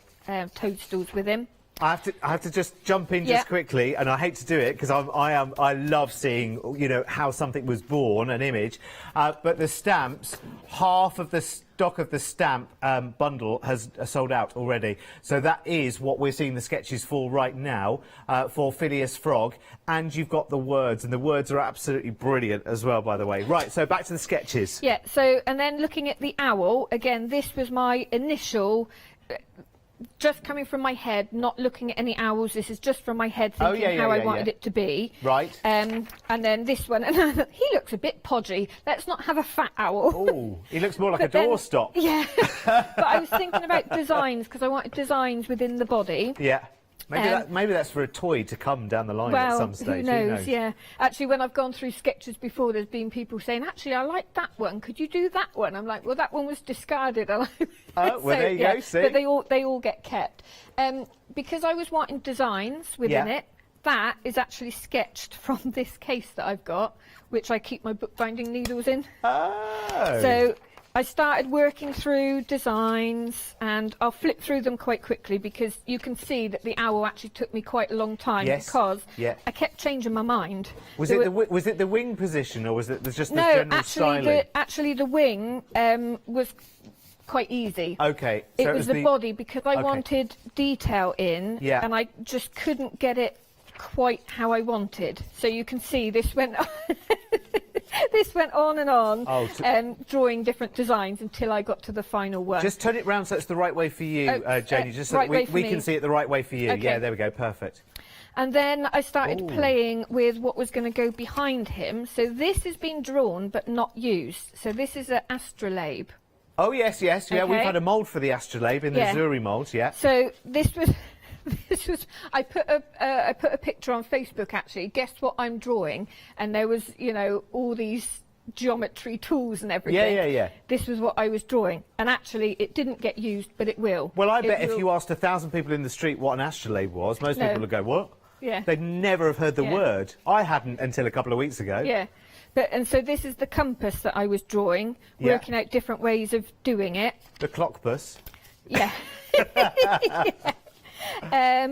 toadstools with him. I have to just jump in just quickly, and I hate to do it because I love seeing, you know, how something was born, an image. But the stamps, half of the stock of the stamp bundle has sold out already. So that is what we're seeing the sketches for right now for Phileas Frog. And you've got the words, and the words are absolutely brilliant as well, by the way. Right, so back to the sketches. Yeah. So and then looking at the owl again, this was my initial. Just coming from my head, not looking at any owls. This is just from my head, thinking how I wanted it to be. Right. And then this one, and I thought, he looks a bit podgy. Let's not have a fat owl. Oh, he looks more like a doorstop. Yeah. But I was thinking about designs, because I wanted designs within the body. Yeah. Maybe that's for a toy to come down the line at some stage. Who knows? Yeah. Actually, when I've gone through sketches before, there's been people saying, actually, I like that one. Could you do that one? I'm like, well, that one was discarded. Oh, well, there you go, see? But they all get kept. Because I was wanting designs within it, that is actually sketched from this case that I've got, which I keep my bookbinding needles in. Oh. So I started working through designs, and I'll flip through them quite quickly because you can see that the owl actually took me quite a long time because I kept changing my mind. Was it the wing position, or was it just the general styling? No, actually the wing was quite easy. Okay. So it was the body, because I wanted detail in, and I just couldn't get it quite how I wanted. So you can see this went this went on and on, drawing different designs until I got to the final one. Just turn it round so it's the right way for you, Janie, just so right that we can see it the right way for you. Okay. Yeah, there we go, perfect. And then I started playing with what was going to go behind him. So this has been drawn but not used. So this is an astrolabe. Oh, yes, yeah, we've had a mould for the astrolabe in the Zuri moulds, yeah. So this was... I put a picture on Facebook, actually. Guess what I'm drawing? And there was, you know, all these geometry tools and everything. Yeah. This was what I was drawing, and actually it didn't get used, but it will. Well, I bet if you asked 1,000 people in the street what an astrolabe was, most people would go, what? Yeah. They'd never have heard the word. I hadn't until a couple of weeks ago. Yeah. And so this is the compass that I was drawing, working out different ways of doing it. The clockbus. Yeah.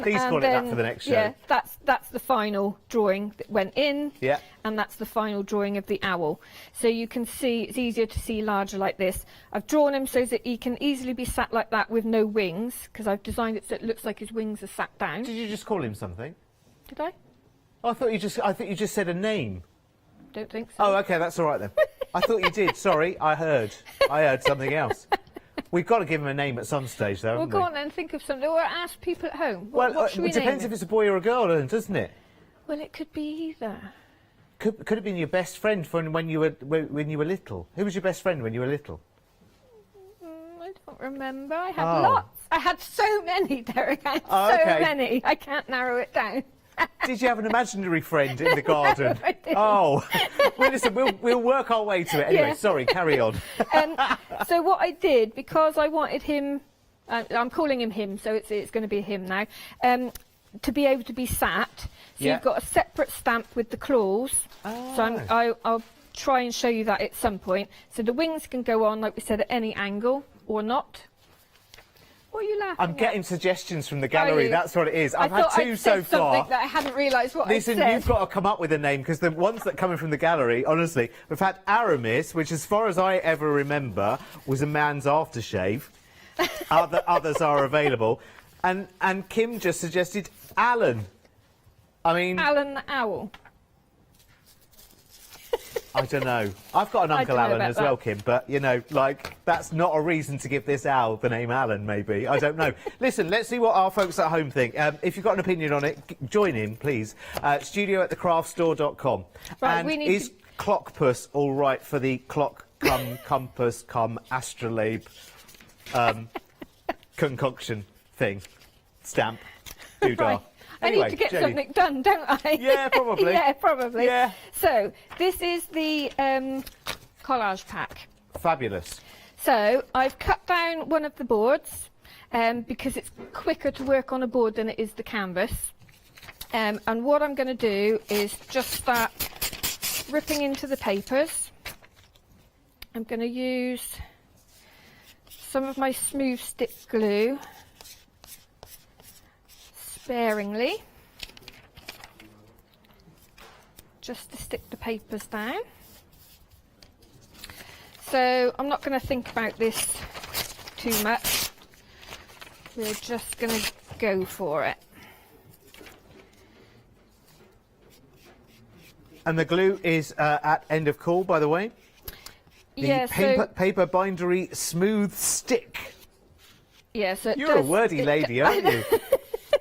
Please call it that for the next show. Yeah, that's the final drawing that went in. Yeah. And that's the final drawing of the owl. So you can see, it's easier to see larger like this. I've drawn him so that he can easily be sat like that with no wings, because I've designed it so it looks like his wings are sat down. Did you just call him something? Did I? I think you just said a name. don't think so. Oh, OK, that's all right then. I thought you did. Sorry, I heard something else. We've got to give him a name at some stage, though, Well, haven't go we? on then, think of something, or ask people at home. Well, what should we it depends name if him? it's a boy or a girl, then, doesn't it? Well, it could be either. Could have been your best friend when you were little. Who was your best friend when you were little? I don't remember. I had lots. I had so many, Derek. I had so okay. many. I can't narrow it down. Did you have an imaginary friend in the garden? No, I didn't. Oh, well, listen, we'll work our way to it. Anyway, Yeah. sorry, carry on. So what I did, because I wanted him, I'm calling him him, so it's going to be him now, to be able to be sat. So Yeah. you've got a separate stamp with the claws. So I'll try and show you that at some point. So the wings can go on, like we said, at any angle or not. What are you laughing I'm at? getting suggestions from the Are gallery. you? That's what it is. I've I had thought two I'd so said far. something that I hadn't realised what Listen, I said. you've got to come up with a name, because the ones that come in from the gallery, honestly, we've had Aramis, which, as far as I ever remember, was a man's aftershave. Others are available. And Kim just suggested Alan. I mean... Alan the Owl. I don't know. I've got an Uncle Alan as well, Kim, but, you know, like, that's not a reason to give this owl the name Alan, maybe. I don't know. Listen, let's see what our folks at home think. If you've got an opinion on it, join in, please. studio@thecraftstore.com. Right, and we need is Clockpuss all right for the clock, compass, astrolabe concoction thing? Stamp. Doodah. Right. Anyway, I need to get Jenny. something done, don't I? Yeah, probably. Yeah, probably. Yeah. So, this is the collage pack. Fabulous. So, I've cut down one of the boards because it's quicker to work on a board than it is the canvas. And what I'm going to do is just start ripping into the papers. I'm going to use some of my smooth stick glue sparingly, just to stick the papers down. So I'm not going to think about this too much. We're just going to go for it. And the glue is at end of call, by the way. The Yeah, paper bindery smooth stick. Yeah, so You're a wordy lady, aren't you?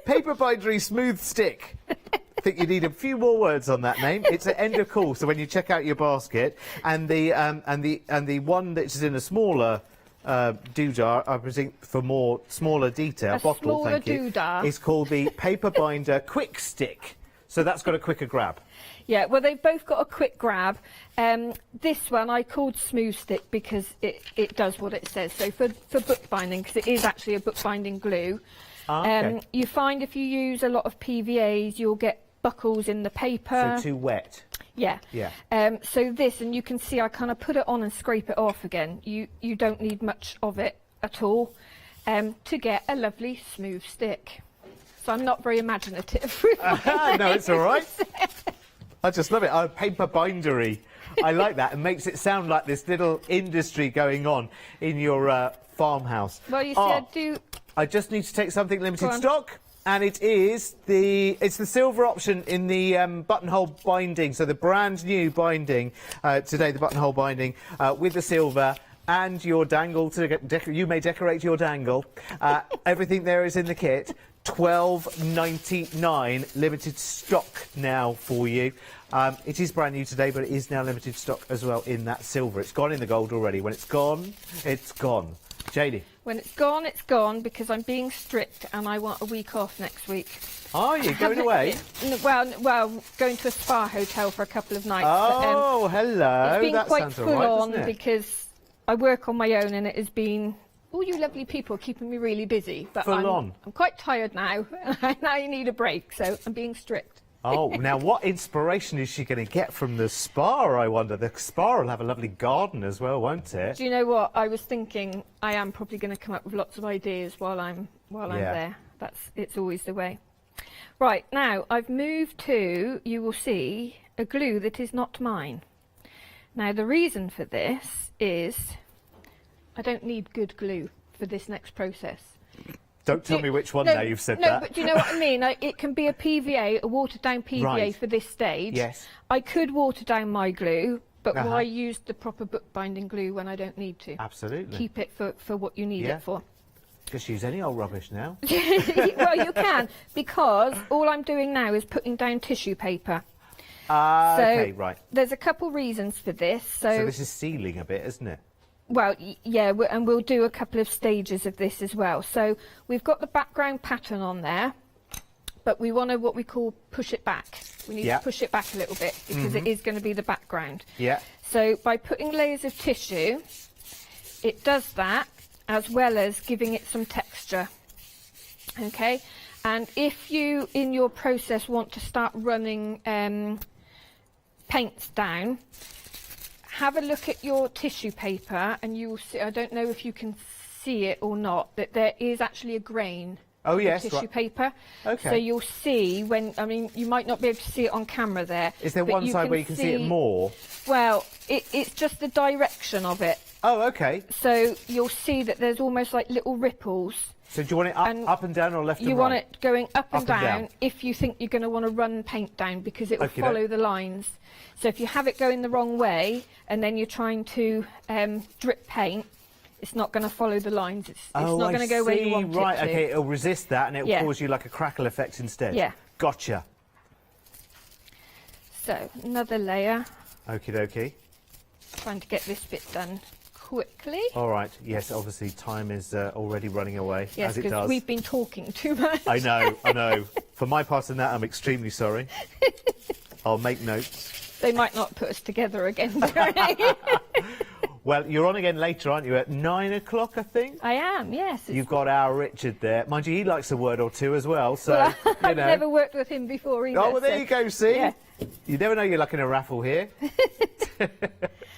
Paper bindery smooth stick. I think you need a few more words on that name. It's at end of call, so when you check out your basket, and the one that's in a smaller doodah, I presume for more smaller detail, bottle, thank you, is called the Paper Binder Quick Stick. So that's got a quicker grab. Yeah, well, they've both got a quick grab. This one I called Smooth Stick because it does what it says. So for bookbinding, because it is actually a bookbinding glue. Okay. You find if you use a lot of PVAs, you'll get buckles in the paper. So too wet. Yeah. Yeah. So this, and you can see I kind of put it on and scrape it off again. You don't need much of it at all to get a lovely smooth stick. So I'm not very imaginative. No, it's all right. I just love it. Paper bindery. I like that. It makes it sound like this little industry going on in your farmhouse. Well, you see, I just need to take something limited stock, and it's the silver option in the buttonhole binding. So the brand new binding today, the buttonhole binding with the silver. And your dangle you may decorate your dangle. Everything there is in the kit. $12.99 limited stock now for you. It is brand new today, but it is now limited stock as well in that silver. It's gone in the gold already. When it's gone, it's gone. JD. When it's gone because I'm being strict and I want a week off next week. Are you going away? Well, going to a spa hotel for a couple of nights. Oh, hello. It's been that quite sounds full all right, on doesn't it? because I work on my own and it has been all you lovely people keeping me really busy. But I'm quite tired now. Now you need a break, so I'm being strict. Oh, now what inspiration is she going to get from the spa, I wonder? The spa will have a lovely garden as well, won't it? Do you know what? I was thinking I am probably going to come up with lots of ideas while I'm there. It's always the way. Right, now I've moved to, you will see, a glue that is not mine. Now the reason for this is I don't need good glue for this next process. Don't tell me which one now you've said that. No, but do you know what I mean? It can be a PVA, a watered-down PVA for this stage. Yes. I could water down my glue, but why use the proper bookbinding glue when I don't need to? Absolutely. Keep it for what you need it for. Just use any old rubbish now. Well, you can, because all I'm doing now is putting down tissue paper. Okay, right. There's a couple reasons for this. So this is sealing a bit, isn't it? Well, yeah, and we'll do a couple of stages of this as well. So we've got the background pattern on there, but we want to what we call push it back. We need to push it back a little bit because it is going to be the background. Yeah. So by putting layers of tissue, it does that as well as giving it some texture. Okay, and if you in your process want to start running paints down, have a look at your tissue paper and you will see, I don't know if you can see it or not, that there is actually a grain of tissue paper. Okay. So you'll see when, I mean, you might not be able to see it on camera there. Is there one side where you can see it more? Well, it's just the direction of it. Oh, okay. So you'll see that there's almost like little ripples. So do you want it up and down or left and right? You want it going up and down down if you think you're going to want to run paint down because it will follow the lines. So if you have it going the wrong way and then you're trying to drip paint, it's not going to follow the lines. It's not going to go where you want it to. Right, okay, it'll resist that and it'll cause you like a crackle effect instead. Yeah. Gotcha. So another layer. Okie dokie. Trying to get this bit done quickly. All right, yes, obviously time is already running away, yes, as it does. Because we've been talking too much. I know. For my part in that, I'm extremely sorry. I'll make notes. They might not put us together again. Well, you're on again later, aren't you? At 9 o'clock, I think? I am, yes. You've got our Richard there. Mind you, he likes a word or two as well, so, well, you I've know. never worked with him before either. Oh, well, there you go, see? Yeah. You never know you're like in a raffle here.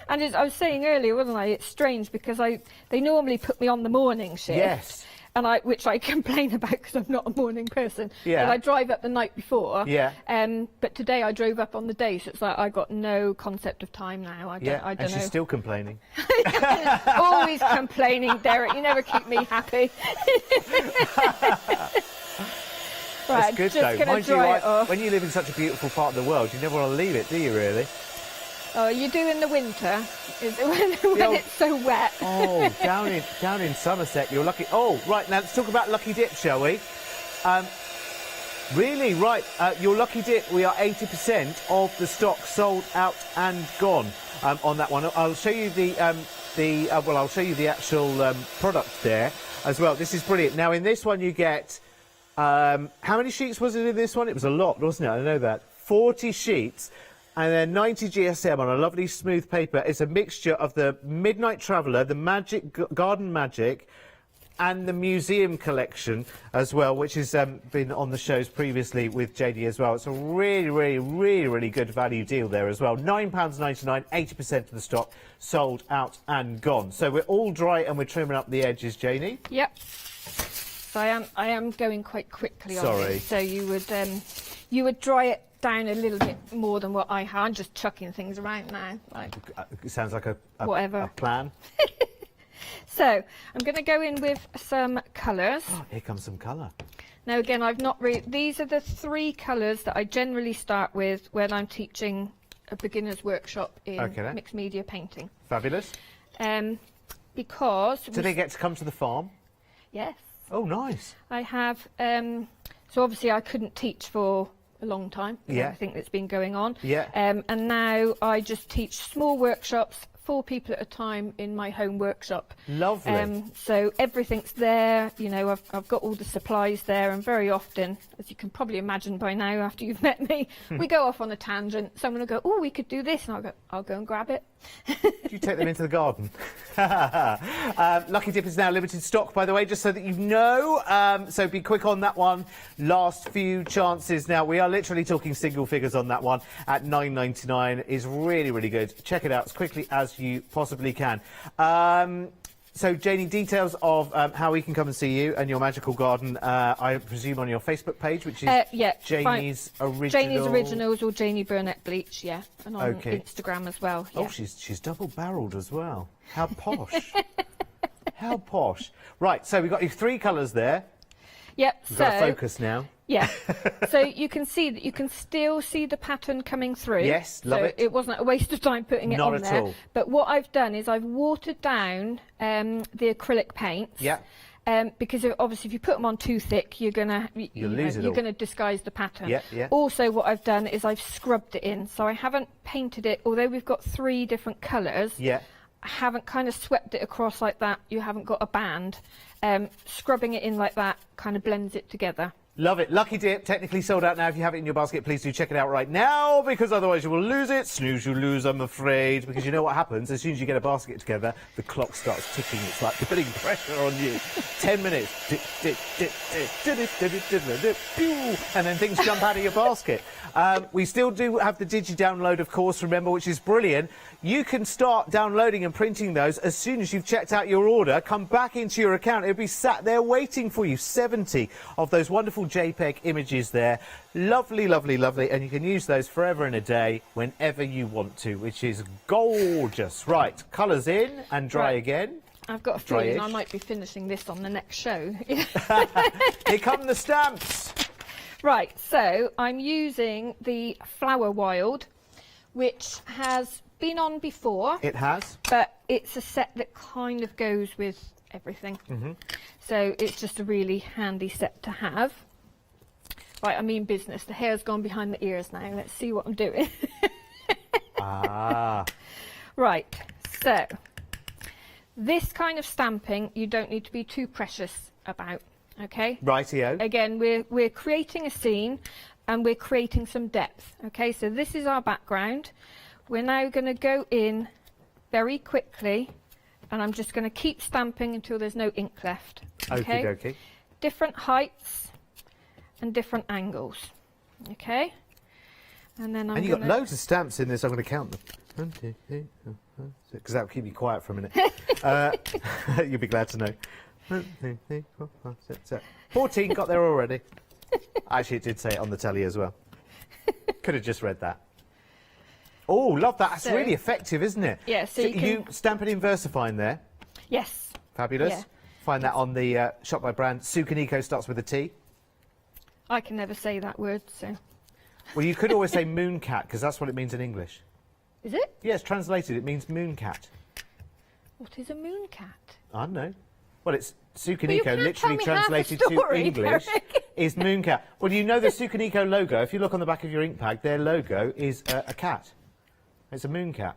And as I was saying earlier, wasn't I? It's strange because they normally put me on the morning shift. Yes. And which I complain about because I'm not a morning person. Yeah. And I drive up the night before. Yeah. But today I drove up on the day, so it's like I got no concept of time now. I don't and know. she's still complaining. Always complaining, Derek. You never keep me happy. Right, that's good though. Mind you, when you live in such a beautiful part of the world, you never want to leave it, do you really? Oh, you do in the winter, when it's so wet. Oh, down in Somerset, you're lucky. Oh, right, now let's talk about Lucky Dip, shall we? Really, right, your Lucky Dip, we are 80% of the stock sold out and gone on that one. I'll show you I'll show you the actual product there as well. This is brilliant. Now, in this one, you get, how many sheets was it in this one? It was a lot, wasn't it? I know that. 40 sheets. And then 90 GSM on a lovely smooth paper. It's a mixture of the Midnight Traveller, the Garden Magic, and the Museum Collection as well, which has been on the shows previously with JD as well. It's a really good value deal there as well. £9.99, 80% of the stock sold out and gone. So we're all dry and we're trimming up the edges, Janie. Yep. So I am going quite quickly on Sorry. this. So you would dry it down a little bit more than what I had. I'm just chucking things around now. Like, it sounds like a plan. So I'm going to go in with some colours. Oh, here comes some colour. Now again, I've not really. These are the 3 colours that I generally start with when I'm teaching a beginner's workshop in mixed media painting. Fabulous. Because do they get to come to the farm? Yes. Oh, nice. I have. So obviously I couldn't teach for a long time. Yeah. I think that's been going on. Yeah. And now I just teach small workshops, 4 people at a time in my home workshop. Lovely. So everything's there. You know, I've got all the supplies there, and very often, as you can probably imagine by now, after you've met me, we go off on a tangent. Someone will go, "Oh, we could do this," and I'll go and grab it. You take them into the garden. Lucky Dip is now limited stock, by the way, just so that you know. So be quick on that one. Last few chances now. We are literally talking single figures on that one at £9.99. Is really good. Check it out as quickly as you possibly can. So, Janie, details of how we can come and see you and your magical garden, I presume on your Facebook page, which is Janie's Originals. Janie's Originals or Janie Burnett Bleach, yeah. And on Instagram as well. Yeah. Oh, she's double-barrelled as well. How posh. How posh. Right, so we've got your 3 colours there. Yep. We've got to focus now. Yeah. So you can see that you can still see the pattern coming through. Yes, love it. It wasn't a waste of time putting it on there. Not at all. But what I've done is I've watered down the acrylic paints. Yeah. Because obviously if you put them on too thick, you're gonna disguise the pattern. Yeah, yeah. Also, what I've done is I've scrubbed it in, so I haven't painted it. Although we've got 3 different colours, yeah, I haven't kind of swept it across like that. You haven't got a band. Scrubbing it in like that kind of blends it together. Love it. Lucky Dip, technically sold out now. If you have it in your basket, please do check it out right now, because otherwise you will lose it. Snooze, you lose, I'm afraid. Because you know what happens? As soon as you get a basket together, the clock starts ticking. It's like putting pressure on you. 10 minutes. Dip, dip, dip, dip, dip, dip, dip, dip, dip, pew, and then things jump out of your basket. We still do have the digi-download, of course, remember, which is brilliant. You can start downloading and printing those as soon as you've checked out your order. Come back into your account. It'll be sat there waiting for you. 70 of those wonderful JPEG images there. Lovely, lovely, lovely. And you can use those forever and a day whenever you want to, which is gorgeous. Right, colours in and dry again. I've got a feeling I might be finishing this on the next show. Here come the stamps. Right, so I'm using the Flower Wild, which has been on before. It has. But it's a set that kind of goes with everything. So it's just a really handy set to have. Right, I mean business. The hair's gone behind the ears now. Let's see what I'm doing. Right, so this kind of stamping you don't need to be too precious about. Okay. Rightio. Again, we're creating a scene and we're creating some depth. Okay, so this is our background. We're now going to go in very quickly, and I'm just going to keep stamping until there's no ink left. Okay. Okie dokie. Different heights and different angles. Okay. And then you've got loads of stamps in this. I'm going to count them. 1, 2, 3, 4, 5, 6. Because that'll keep you quiet for a minute. You'll be glad to know. 1, 2, 3, 4, 5, 6, 7. 14 got there already. Actually, it did say it on the telly as well. Could have just read that. Oh, love that. That's really effective, isn't it? Yeah, so you stamp it in VersaFine there? Yes. Fabulous. Yeah. Find that on the shop by brand. Sukaniko starts with a T. I can never say that word, so. Well, you could always say mooncat, because that's what it means in English. Is it? Yes, translated, it means mooncat. What is a mooncat? I don't know. Well, it's Sukaniko, literally translated to English, is mooncat. Well, you know the Sukaniko logo. If you look on the back of your ink pad, their logo is a cat. It's a mooncat.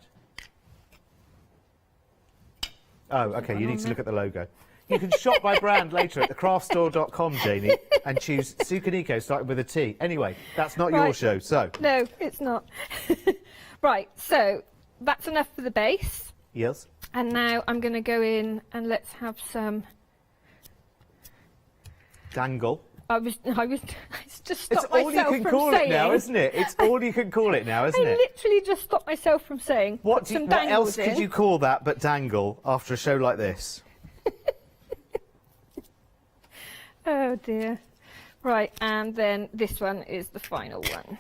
Oh, OK, you need to look at the logo. You can shop by brand later at thecraftstore.com, Janie, and choose Sukaniko starting with a T. Anyway, that's not your show, so. No, it's not. Right, so that's enough for the base. Yes. And now I'm going to go in and let's have some... Dangle. I just stopped myself from saying... It's all you can call it now, isn't it? It's all you can call it now, isn't it? I literally just stopped myself from saying What else could you call that but dangle after a show like this? Oh dear. Right, and then this one is the final one.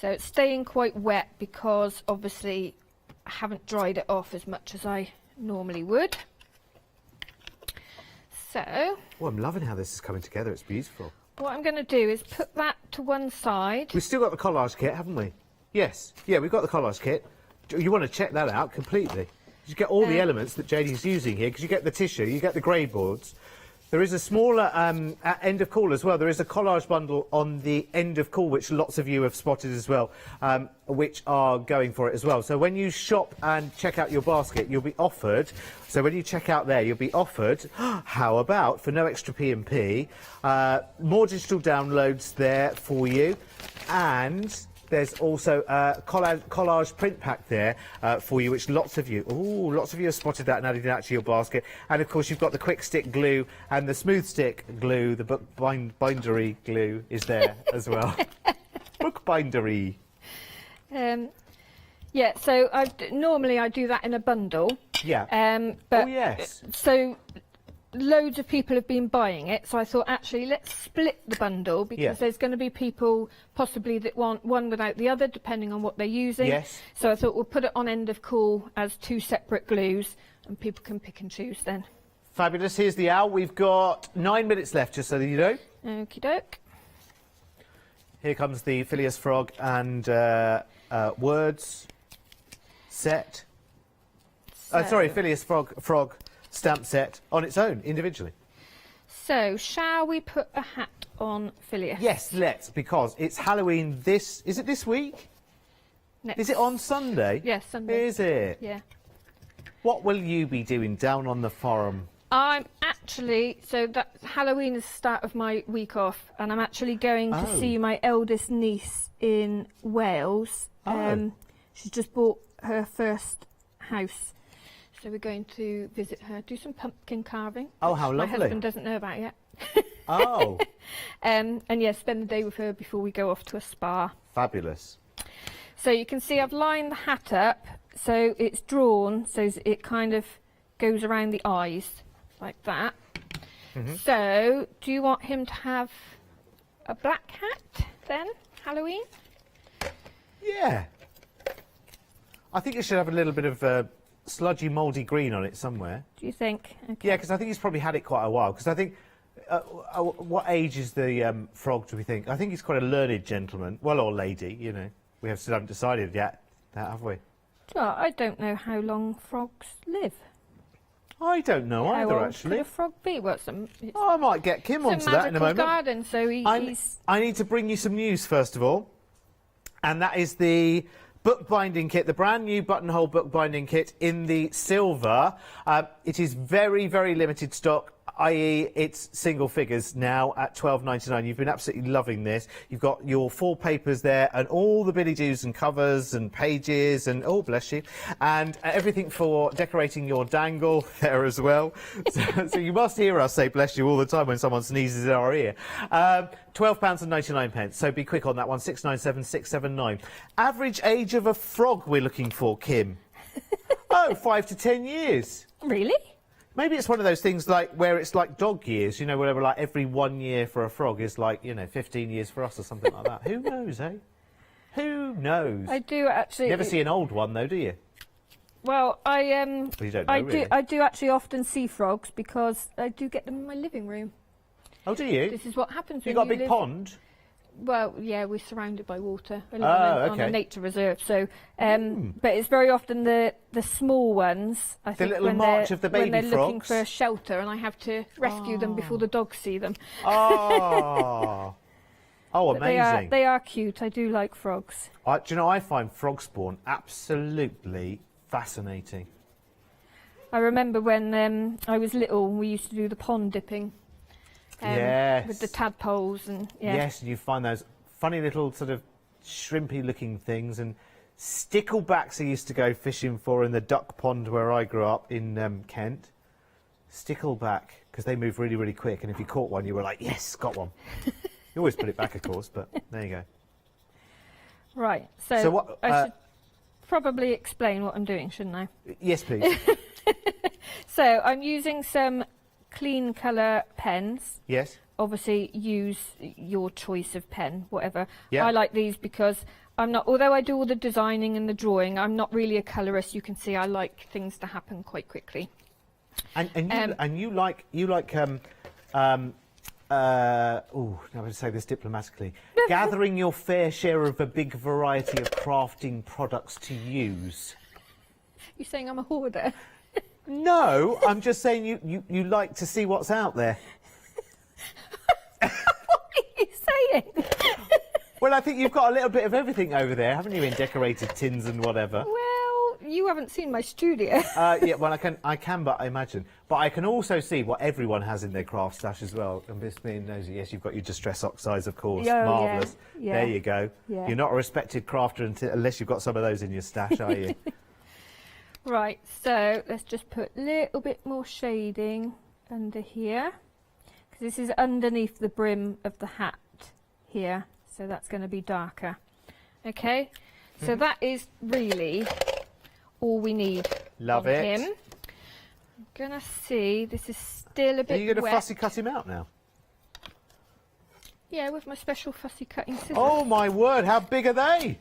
So it's staying quite wet because obviously I haven't dried it off as much as I normally would. So... Oh, I'm loving how this is coming together. It's beautiful. What I'm going to do is put that to one side. We've still got the collage kit, haven't we? Yes. Yeah, we've got the collage kit. You want to check that out completely. You get all the elements that Jadie's using here, because you get the tissue, you get the grey boards. There is a smaller end of call as well. There is a collage bundle on the end of call, which lots of you have spotted as well, which are going for it as well. So when you shop and check out your basket, you'll be offered. So when you check out there, you'll be offered. How about for no extra P&P? More digital downloads there for you, and there's also a collage print pack there for you, which lots of you have spotted that and added that to your basket. And of course, you've got the quick stick glue and the smooth stick glue. The book bindery glue is there as well. Book bindery. Yeah, so normally I do that in a bundle. Yeah. But oh yes. So loads of people have been buying it, so I thought actually let's split the bundle, because there's going to be people possibly that want one without the other depending on what they're using. Yes. So I thought we'll put it on end of call as 2 separate glues and people can pick and choose then. Fabulous. Here's the owl. We've got 9 minutes left, just so that you know. Okie doke. Here comes the Phileas Frog and words set. Sorry, Phileas Frog stamp set on its own, individually. So, shall we put a hat on Phileas? Yes, let's, because it's Halloween is it this week? Is it on Sunday? Yes, Sunday. Is it? Yeah. What will you be doing down on the forum? I'm actually, so that Halloween is the start of my week off, and I'm actually going to see my eldest niece in Wales. She's just bought her first house, so we're going to visit her, do some pumpkin carving. Oh, how lovely. My husband doesn't know about yet. Oh. And yeah, spend the day with her before we go off to a spa. Fabulous. So you can see I've lined the hat up, so it's drawn, so it kind of goes around the eyes. Like that. So, do you want him to have a black hat then, Halloween? Yeah. I think it should have a little bit of sludgy, mouldy green on it somewhere. Do you think? Okay. Yeah, because I think he's probably had it quite a while. Because I think, what age is the frog, do we think? I think he's quite a learned gentleman. Well, or lady, you know. We haven't decided yet, have we? Well, I don't know how long frogs live. I don't know either, How actually. old could a frog be? Well, I might get Kim onto that in a moment. Garden, so I need to bring you some news first of all, and that is the bookbinding kit, the brand new buttonhole bookbinding kit in the silver. It is very, very limited stock, i.e. it's single figures now at £12.99. You've been absolutely loving this. You've got your 4 papers there and all the billy-doos and covers and pages and, oh, bless you, and everything for decorating your dangle there as well. So you must hear us say bless you all the time when someone sneezes in our ear. £12.99. So be quick on that one, 697 Average age of a frog we're looking for, Kim. 5 to 10 years. Really? Maybe it's one of those things like where it's like dog years, you know, where like every 1 year for a frog is like, 15 years for us or something like that. Who knows, eh? Who knows? I do actually. You never see an old one though, do you? Well, I Well, you don't know, really. I do actually often see frogs because I do get them in my living room. Oh, do you? This is what happens when you got a big live... pond? Well, yeah, we're surrounded by water. We live on a nature reserve, so but it's very often the small ones. I think little march of the baby when they're frogs. looking for shelter, and I have to rescue them before the dogs see them. Oh, amazing! They are cute. I do like frogs. Do you know, I find frog spawn absolutely fascinating. I remember when I was little, we used to do the pond dipping. Yes. With the tadpoles and Yes, and you find those funny little sort of shrimpy looking things, and sticklebacks I used to go fishing for in the duck pond where I grew up in Kent. Stickleback, because they move really, really quick, and if you caught one you were like, yes, got one. You always put it back, of course, but there you go. Right, so what, I should probably explain what I'm doing, shouldn't I? Yes, please. So I'm using some clean colour pens. Yes. Obviously use your choice of pen, whatever. Yeah. I like these because I'm not, although I do all the designing and the drawing, I'm not really a colourist. You can see I like things to happen quite quickly. And you like how to say this diplomatically, gathering your fair share of a big variety of crafting products to use. You're saying I'm a hoarder? No, I'm just saying you like to see what's out there. What are you saying? Well, I think you've got a little bit of everything over there, haven't you, in decorated tins and whatever? Well, you haven't seen my studio. Yeah, well, I can, but I imagine. But I can also see what everyone has in their craft stash as well. And just being nosy, yes, you've got your distress oxides, of course. Oh, marvellous. Yeah. There you go. Yeah. You're not a respected crafter unless you've got some of those in your stash, are you? Right, so let's just put a little bit more shading under here, because this is underneath the brim of the hat here, so that's going to be darker. Okay, so that is really all we need. Love it. Him. I'm going to see, this is still a bit wet. Are you going to fussy cut him out now? Yeah, with my special fussy cutting scissors. Oh my word, how big are they?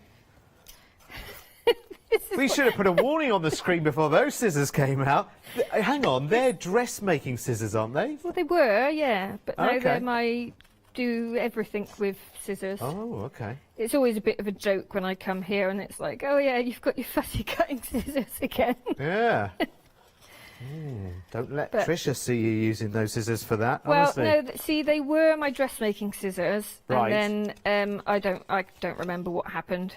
We should have put a warning on the screen before those scissors came out. Hang on, they're dressmaking scissors, aren't they? Well, they were, yeah, but now Okay. they're my do everything with scissors. Oh, okay. It's always a bit of a joke when I come here and it's like, oh yeah, you've got your fussy cutting scissors again. Yeah. Don't let Trisha see you using those scissors for that, honestly. Well, no, see, they were my dressmaking scissors, Right. and then I don't remember what happened.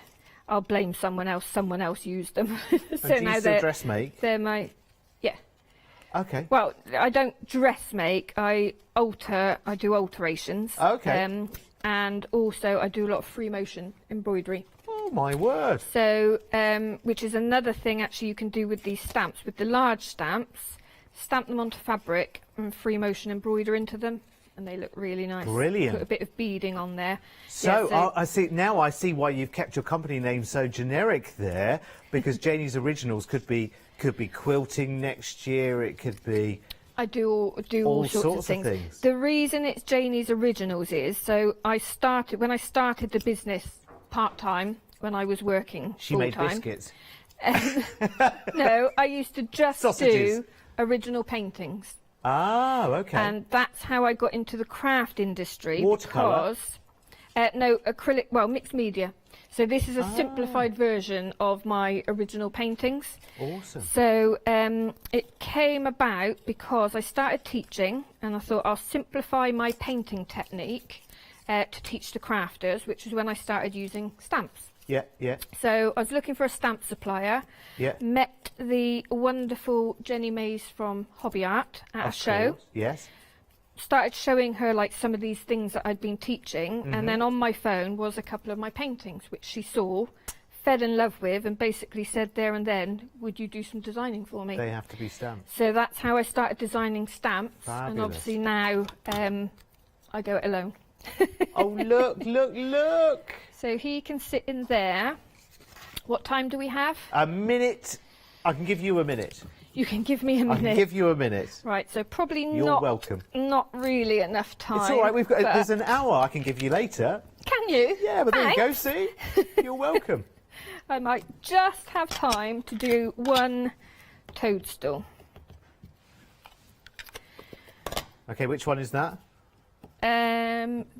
I'll blame someone else. Someone else used them. And do you still dressmake? They're my, yeah. Okay. Well, I don't dressmake. I alter. I do alterations. Okay. And also I do a lot of free motion embroidery. Oh my word. So, which is another thing actually you can do with these stamps. With the large stamps, stamp them onto fabric and free motion embroider into them, and they look really nice. Brilliant. Put a bit of beading on there. So, Yeah, I see now. I see why you've kept your company name so generic there, because Janie's Originals could be quilting next year. It could be. I do all sorts of things. The reason it's Janie's Originals is when I started the business part-time, when I was working She full-time. made biscuits. No, I used to just Sausages. do original paintings. Ah, okay. And that's how I got into the craft industry. Watercolour? Because, no, acrylic, well, mixed media. So this is a simplified version of my original paintings. Awesome. So it came about because I started teaching and I thought I'll simplify my painting technique to teach the crafters, which is when I started using stamps. Yeah, yeah. So I was looking for a stamp supplier, Yeah. met the wonderful Jenny Mays from Hobby Art at a Of show. course, yes. Started showing her like some of these things that I'd been teaching, Mhm. and then on my phone was a couple of my paintings which she saw, fell in love with, and basically said there and then, would you do some designing for me? They have to be stamped. So that's how I started designing stamps. And Fabulous. obviously now I go it alone. Oh, look. So he can sit in there. What time do we have? A minute. I can give you a minute. You can give me a I minute. can give you a minute. Right, so probably You're welcome. not really enough time. It's all right. but- There's an hour I can give you later. Can you? Yeah, but there you go. Thanks. See, you're welcome. I might just have time to do one toadstool. Okay, which one is that?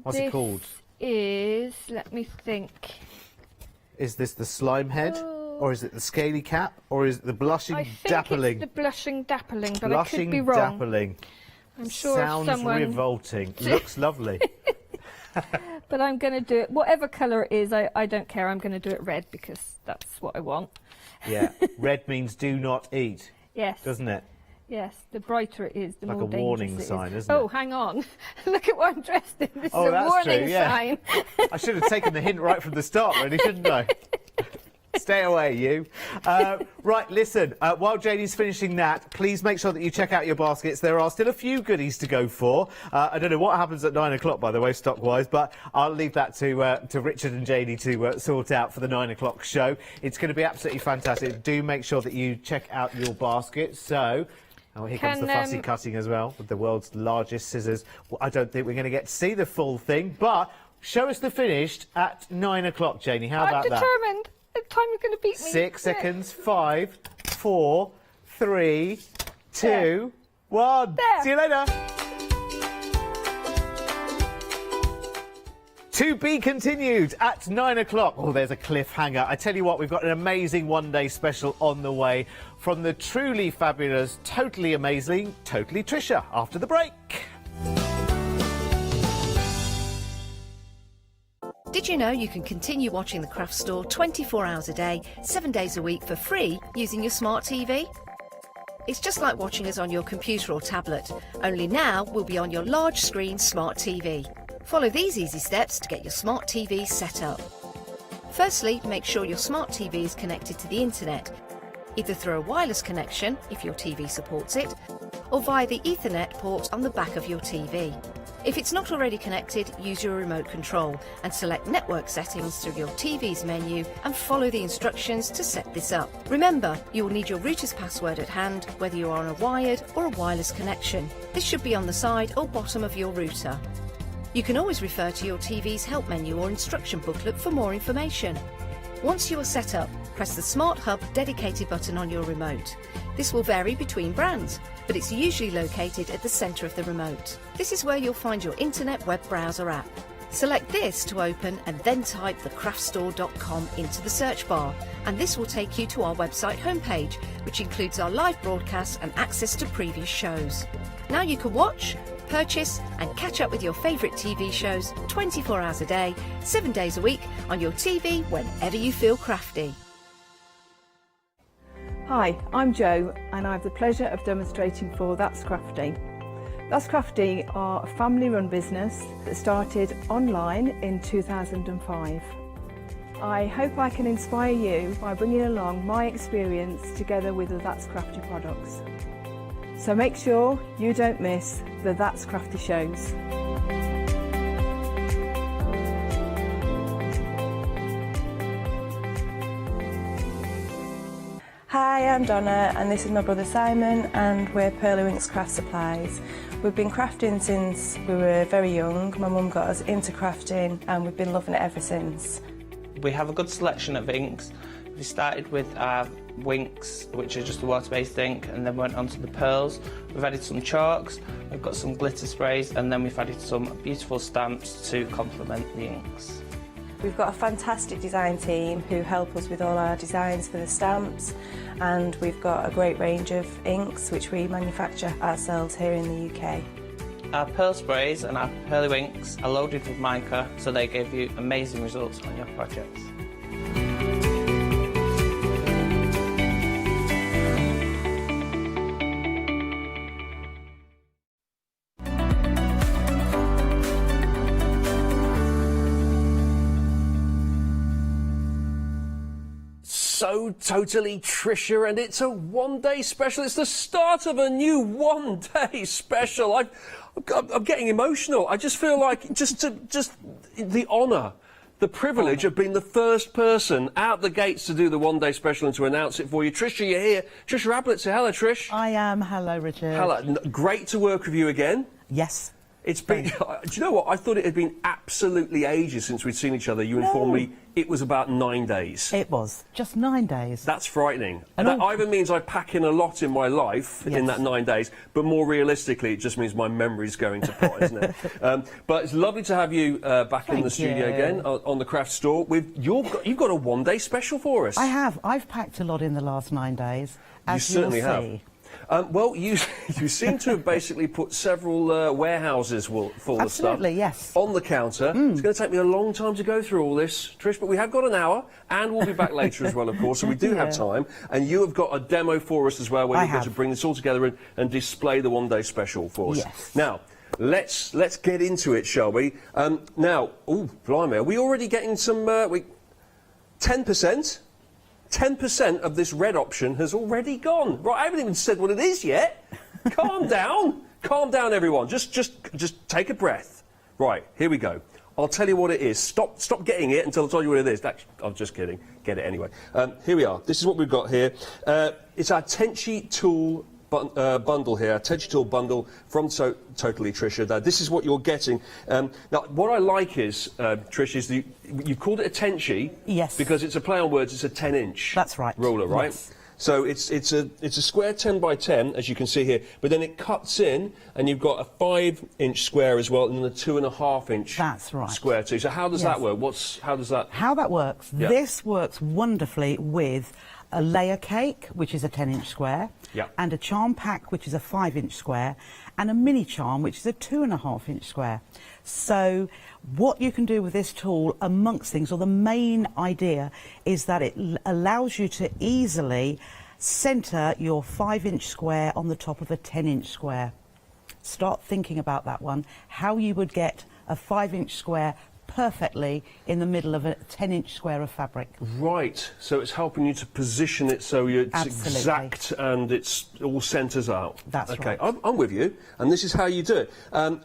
What's it called? Is, let me think. Is this the slime head, or is it the scaly cap, or is it the blushing I think dappling? it's the blushing dappling, but Blushing I could be wrong. dappling. I'm sure if Sounds someone... revolting. Looks lovely. But I'm going to do it, whatever colour it is, I don't care. I'm going to do it red because that's what I want. Yeah, red means do not eat. Yes. Doesn't it? Yes, the brighter it is, the Like more a dangerous warning it is. sign, isn't Oh, it? hang on. Look at what I'm dressed in. This Oh, is a that's warning true, yeah. sign. I should have taken the hint right from the start, really, shouldn't I? Stay away, you. Right, listen, while Janie's finishing that, please make sure that you check out your baskets. There are still a few goodies to go for. I don't know what happens at 9 o'clock, by the way, stock-wise, but I'll leave that to Richard and Janie to sort out for the 9 o'clock show. It's going to be absolutely fantastic. Do make sure that you check out your baskets. So... Oh, here comes the fussy cutting as well, with the world's largest scissors. Well, I don't think we're going to get to see the full thing, but show us the finished at 9 o'clock, Janie. How about that? I'm determined. The time is going to beat me. 6 seconds. 5, 4, 3, 2, 1. There. See you later. To be continued at 9 o'clock. Oh, there's a cliffhanger. I tell you what, we've got an amazing one-day special on the way from the truly fabulous, totally amazing, Totally Trisha after the break. Did you know you can continue watching The Craft Store 24 hours a day, 7 days a week for free using your smart TV? It's just like watching us on your computer or tablet, only now we'll be on your large screen smart TV. Follow these easy steps to get your smart TV set up. Firstly, make sure your smart TV is connected to the internet, either through a wireless connection if your TV supports it, or via the Ethernet port on the back of your TV. If it's not already connected, use your remote control and select network settings through your TV's menu and follow the instructions to set this up. Remember, you will need your router's password at hand, whether you're on a wired or a wireless connection. This should be on the side or bottom of your router. You can always refer to your TV's help menu or instruction booklet for more information. Once you are set up, press the Smart Hub dedicated button on your remote. This will vary between brands, but it's usually located at the centre of the remote. This is where you'll find your internet web browser app. Select this to open and then type thecraftstore.com into the search bar, and this will take you to our website homepage, which includes our live broadcasts and access to previous shows. Now you can watch, purchase and catch up with your favourite TV shows 24 hours a day, 7 days a week on your TV whenever you feel crafty. Hi, I'm Jo and I have the pleasure of demonstrating for That's Crafty. That's Crafty are a family-run business that started online in 2005. I hope I can inspire you by bringing along my experience together with the That's Crafty products. So make sure you don't miss the That's Crafty shows. Hi, I'm Donna and this is my brother Simon and we're Pearly Winks Craft Supplies. We've been crafting since we were very young. My mum got us into crafting and we've been loving it ever since. We have a good selection of inks. We started with our Winks, which are just a water-based ink, and then went on to the pearls. We've added some chalks, we've got some glitter sprays, and then we've added some beautiful stamps to complement the inks. We've got a fantastic design team who help us with all our designs for the stamps, and we've got a great range of inks which we manufacture ourselves here in the UK. Our pearl sprays and our Pearly Winks are loaded with mica, so they give you amazing results on your projects. So totally Trisha, and it's a one-day special. It's the start of a new one-day special. I'm getting emotional. I just feel like just the honour, the privilege of being the first person out the gates to do the one-day special and to announce it for you. Trisha, you're here. Trisha Ablett, say hello, Trish. I am. Hello, Richard. Hello. Great to work with you again. Yes. It's been. Do you know what? I thought it had been absolutely ages since we'd seen each other. You informed me it was about 9 days. It was just 9 days. That's frightening. And that either means I pack in a lot in my life in that 9 days, but more realistically, it just means my memory's going to pot, isn't it? But it's lovely to have you back in the studio again on the Craft Store. You've got a one-day special for us. I have. I've packed a lot in the last 9 days. As you certainly you'll have. see. Well, you seem to have basically put several warehouses full of stuff. Absolutely, yes. On the counter. It's going to take me a long time to go through all this, Trish, but we have got an hour, and we'll be back later as well, of course, so we do have time. And you have got a demo for us as well, where you're going to bring this all together and display the one-day special for us. Yes. Now, let's get into it, shall we? Now, oh, blimey, are we already getting some... 10%? 10% of this red option has already gone. Right, I haven't even said what it is yet. Calm down. Calm down, everyone. Just take a breath. Right, here we go. I'll tell you what it is. Stop getting it until I tell you what it is. Actually, I'm just kidding. Get it anyway. Here we are. This is what we've got here. It's our Tenchi Tool bundle here, Tenchi Tool bundle from Totally Trisha. Now, this is what you're getting. Now, what I like is, Trish, is you've called it a Tenchi. Yes. Because it's a play on words. It's a 10-inch. That's right. Ruler, right? Yes. So it's a square 10 by 10, as you can see here, but then it cuts in, and you've got a 5-inch square as well, and then a 2.5-inch square too. So how does that work? How that works? Yeah. This works wonderfully with a layer cake, which is a 10-inch square, and a charm pack, which is a 5-inch square, and a mini charm, which is a 2.5-inch square. So what you can do with this tool, amongst things, or the main idea, is that it allows you to easily centre your 5-inch square on the top of a 10-inch square. Start thinking about that one, how you would get a 5-inch square perfectly in the middle of a 10-inch square of fabric. Right, so it's helping you to position it so it's exact and it's all centres out. That's right. Okay, I'm with you, and this is how you do it.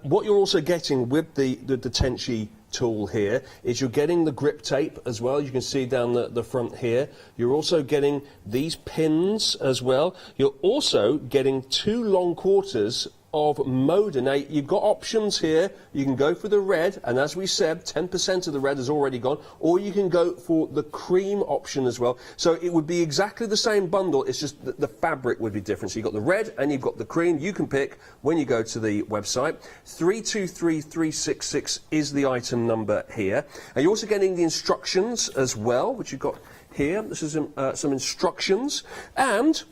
What you're also getting with the Tenchi tool here is you're getting the grip tape as well. You can see down the front here. You're also getting these pins as well. You're also getting 2 long quarters of Moda. Now, you've got options here. You can go for the red, and as we said, 10% of the red has already gone, or you can go for the cream option as well. So it would be exactly the same bundle, it's just the fabric would be different. So you've got the red and you've got the cream. You can pick when you go to the website. 323366 is the item number here. And you're also getting the instructions as well, which you've got here. This is some instructions. And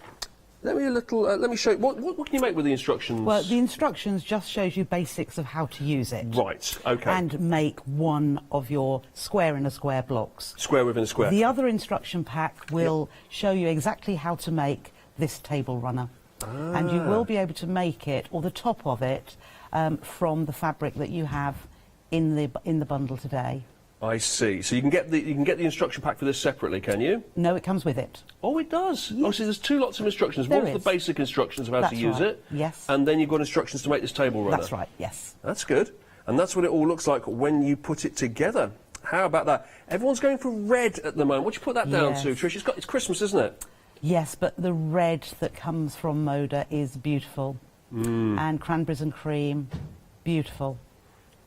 let me show you. What can you make with the instructions? Well, the instructions just shows you basics of how to use it. Right, okay. And make one of your square in a square blocks. Square within a square. The other instruction pack will show you exactly how to make this table runner. And you will be able to make it, or the top of it, from the fabric that you have in the bundle today. I see. So you can get the instruction pack for this separately, can you? No, it comes with it. Oh, it does. Yes. Oh, so there's two lots of instructions. There One's the basic instructions of how to use it. Yes. And then you've got instructions to make this table runner. That's right. Yes. That's good. And that's what it all looks like when you put it together. How about that? Everyone's going for red at the moment. What do you put that down to, Trish? It's Christmas, isn't it? Yes, but the red that comes from Moda is beautiful. And cranberries and cream, beautiful.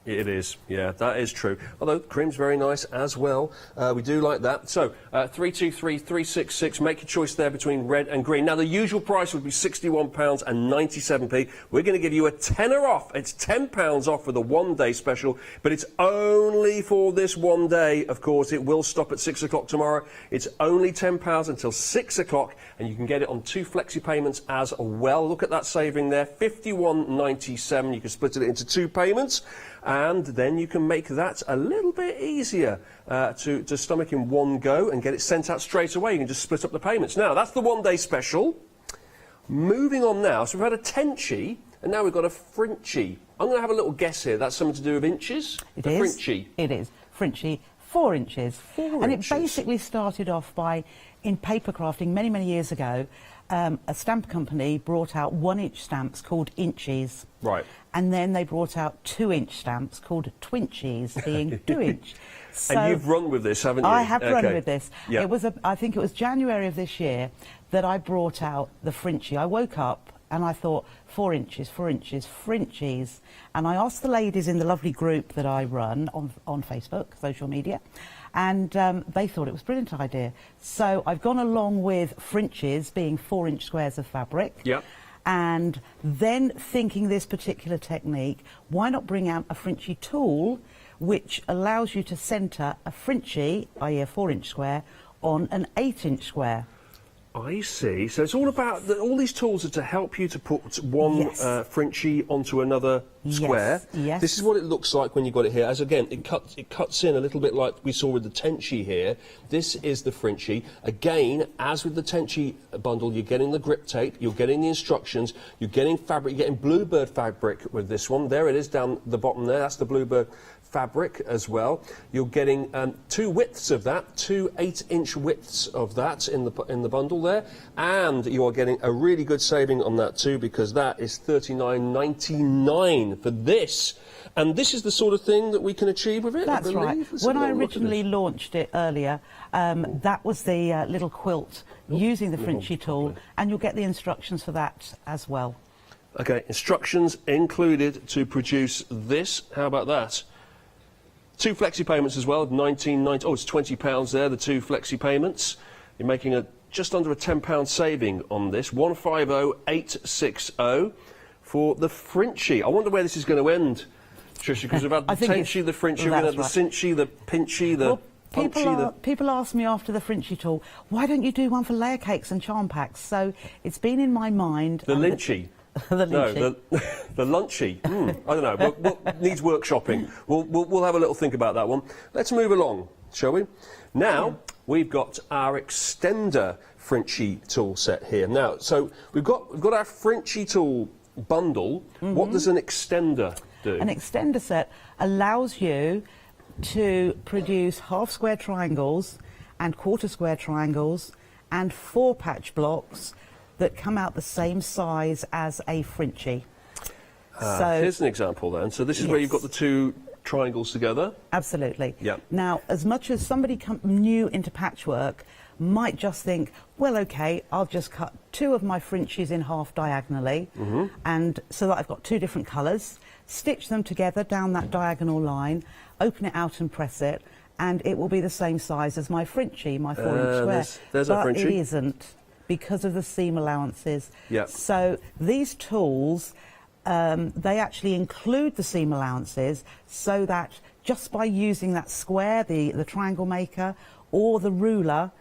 It is, yeah, that is true. Although cream's very nice as well. We do like that. So, 323366, make your choice there between red and green. Now, the usual price would be £61.97. We're going to give you a tenner off. It's £10 off for the one-day special, but it's only for this one day, of course. It will stop at 6 o'clock tomorrow. It's only £10 until 6 o'clock, and you can get it on 2 flexi payments as well. Look at that saving there, £51.97. You can split it into 2 payments. And then you can make that a little bit easier to stomach in one go and get it sent out straight away. You can just split up the payments. Now, that's the one-day special. Moving on now, so we've had a tenchi, and now we've got a Frenchy. I'm going to have a little guess here. That's something to do with inches? It is. Frenchy. It is. Frenchy, 4 inches. 4 and inches. It basically started off by, in paper crafting many, many years ago, a stamp company brought out 1-inch stamps called inchies. Right. And then they brought out 2-inch stamps called twinchies, being 2-inch. So and you've run with this, haven't you? I have run with this. Yeah. It was, I think it was January of this year that I brought out the Frenchy. I woke up and I thought, 4 inches, Frenchies. And I asked the ladies in the lovely group that I run on Facebook, social media, and they thought it was a brilliant idea. So I've gone along with Frenchies being 4-inch squares of fabric. Yep. And then thinking this particular technique, why not bring out a Frenchy tool which allows you to centre a Frenchy, i.e. a 4-inch square, on an 8-inch square. I see. So it's all about, all these tools are to help you to put one Frenchy onto another square. Yes. This is what it looks like when you've got it here. As again, it cuts in a little bit like we saw with the tenchi here. This is the Frenchy. Again, as with the tenchi bundle, you're getting the grip tape, you're getting the instructions, you're getting fabric, you're getting bluebird fabric with this one. There it is down the bottom there. That's the bluebird fabric as well. You're getting 2 widths of that, 2 8-inch widths of that in the bundle there, and you are getting a really good saving on that too, because that is $39.99 for this. And this is the sort of thing that we can achieve with it. That's right. When I originally launched it earlier, that was the little quilt using the Frenchy tool, and you'll get the instructions for that as well. Okay, instructions included to produce this. How about that? 2 flexi payments as well, $19.90. Oh, it's £20 there, the 2 flexi payments. You're making just under a £10 saving on this. 150,860 for the Frenchy. I wonder where this is going to end, Tricia, because we've had the Tenchy, the Frenchy, we've had the Cinchy, the Pinchy, the Punchy. People ask me after the Frenchy tool, why don't you do one for layer cakes and charm packs? So it's been in my mind. The Lynchy. The no, the lunchy. I don't know. Needs workshopping. We'll have a little think about that one. Let's move along, shall we? Now we've got our extender Frenchy tool set here. Now, so we've got our Frenchy tool bundle. What does an extender do? An extender set allows you to produce half square triangles and quarter square triangles and 4 patch blocks that come out the same size as a Frenchy. So here's an example then. So this is where you've got the 2 triangles together. Absolutely. Yeah. Now, as much as somebody new into patchwork might just think, well, okay, I'll just cut 2 of my Frenchies in half diagonally, and so that I've got 2 different colours, stitch them together down that diagonal line, open it out and press it, and it will be the same size as my Frenchie, my 4-inch square. There's but a Frenchie. It isn't, because of the seam allowances. Yeah. So these tools, they actually include the seam allowances, so that just by using that square, the triangle maker, or the ruler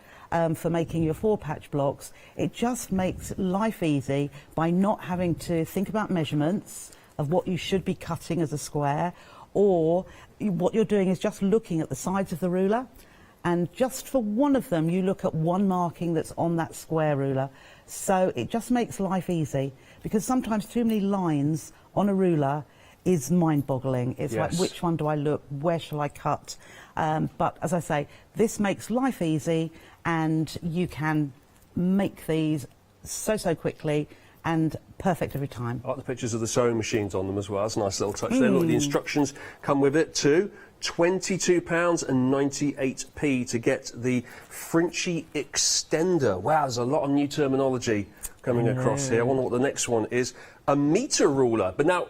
for making your 4-patch blocks, it just makes life easy by not having to think about measurements of what you should be cutting as a square, or what you're doing is just looking at the sides of the ruler, and just for one of them you look at one marking that's on that square ruler. So it just makes life easy, because sometimes too many lines on a ruler is mind-boggling. It's like, which one do I look, where shall I cut? But as I say, this makes life easy, and you can make these so quickly and perfect every time. I like the pictures of the sewing machines on them as well. That's a nice little touch there. Look, the instructions come with it too. £22.98 to get the Frenchie extender. Wow, there's a lot of new terminology coming across here. I wonder what the next one is. A metre ruler. But now,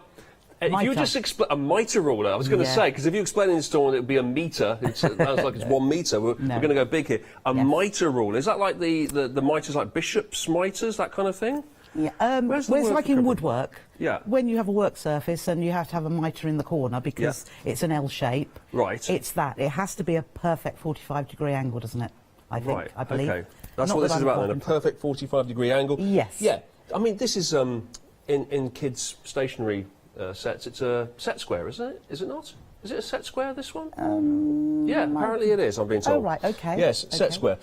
if you just explain a mitre ruler, I was going to say, because if you explain in the store, it would be a metre. It sounds like it's 1 metre. We're going to go big here. A mitre ruler. Is that like the mitres, like bishops' mitres, that kind of thing? Yeah, it's like in woodwork. Yeah. When you have a work surface and you have to have a mitre in the corner because it's an L shape. Right. It's that. It has to be a perfect 45-degree angle, doesn't it? I think. Right. I believe. Okay. That's what this is about then. A perfect 45-degree angle. Yes. Yeah. I mean, this is in kids' stationery sets. It's a set square, isn't it? Is it not? Is it a set square, this one? Yeah, apparently it is, I'm being told. Oh, right, okay. Yes, set square.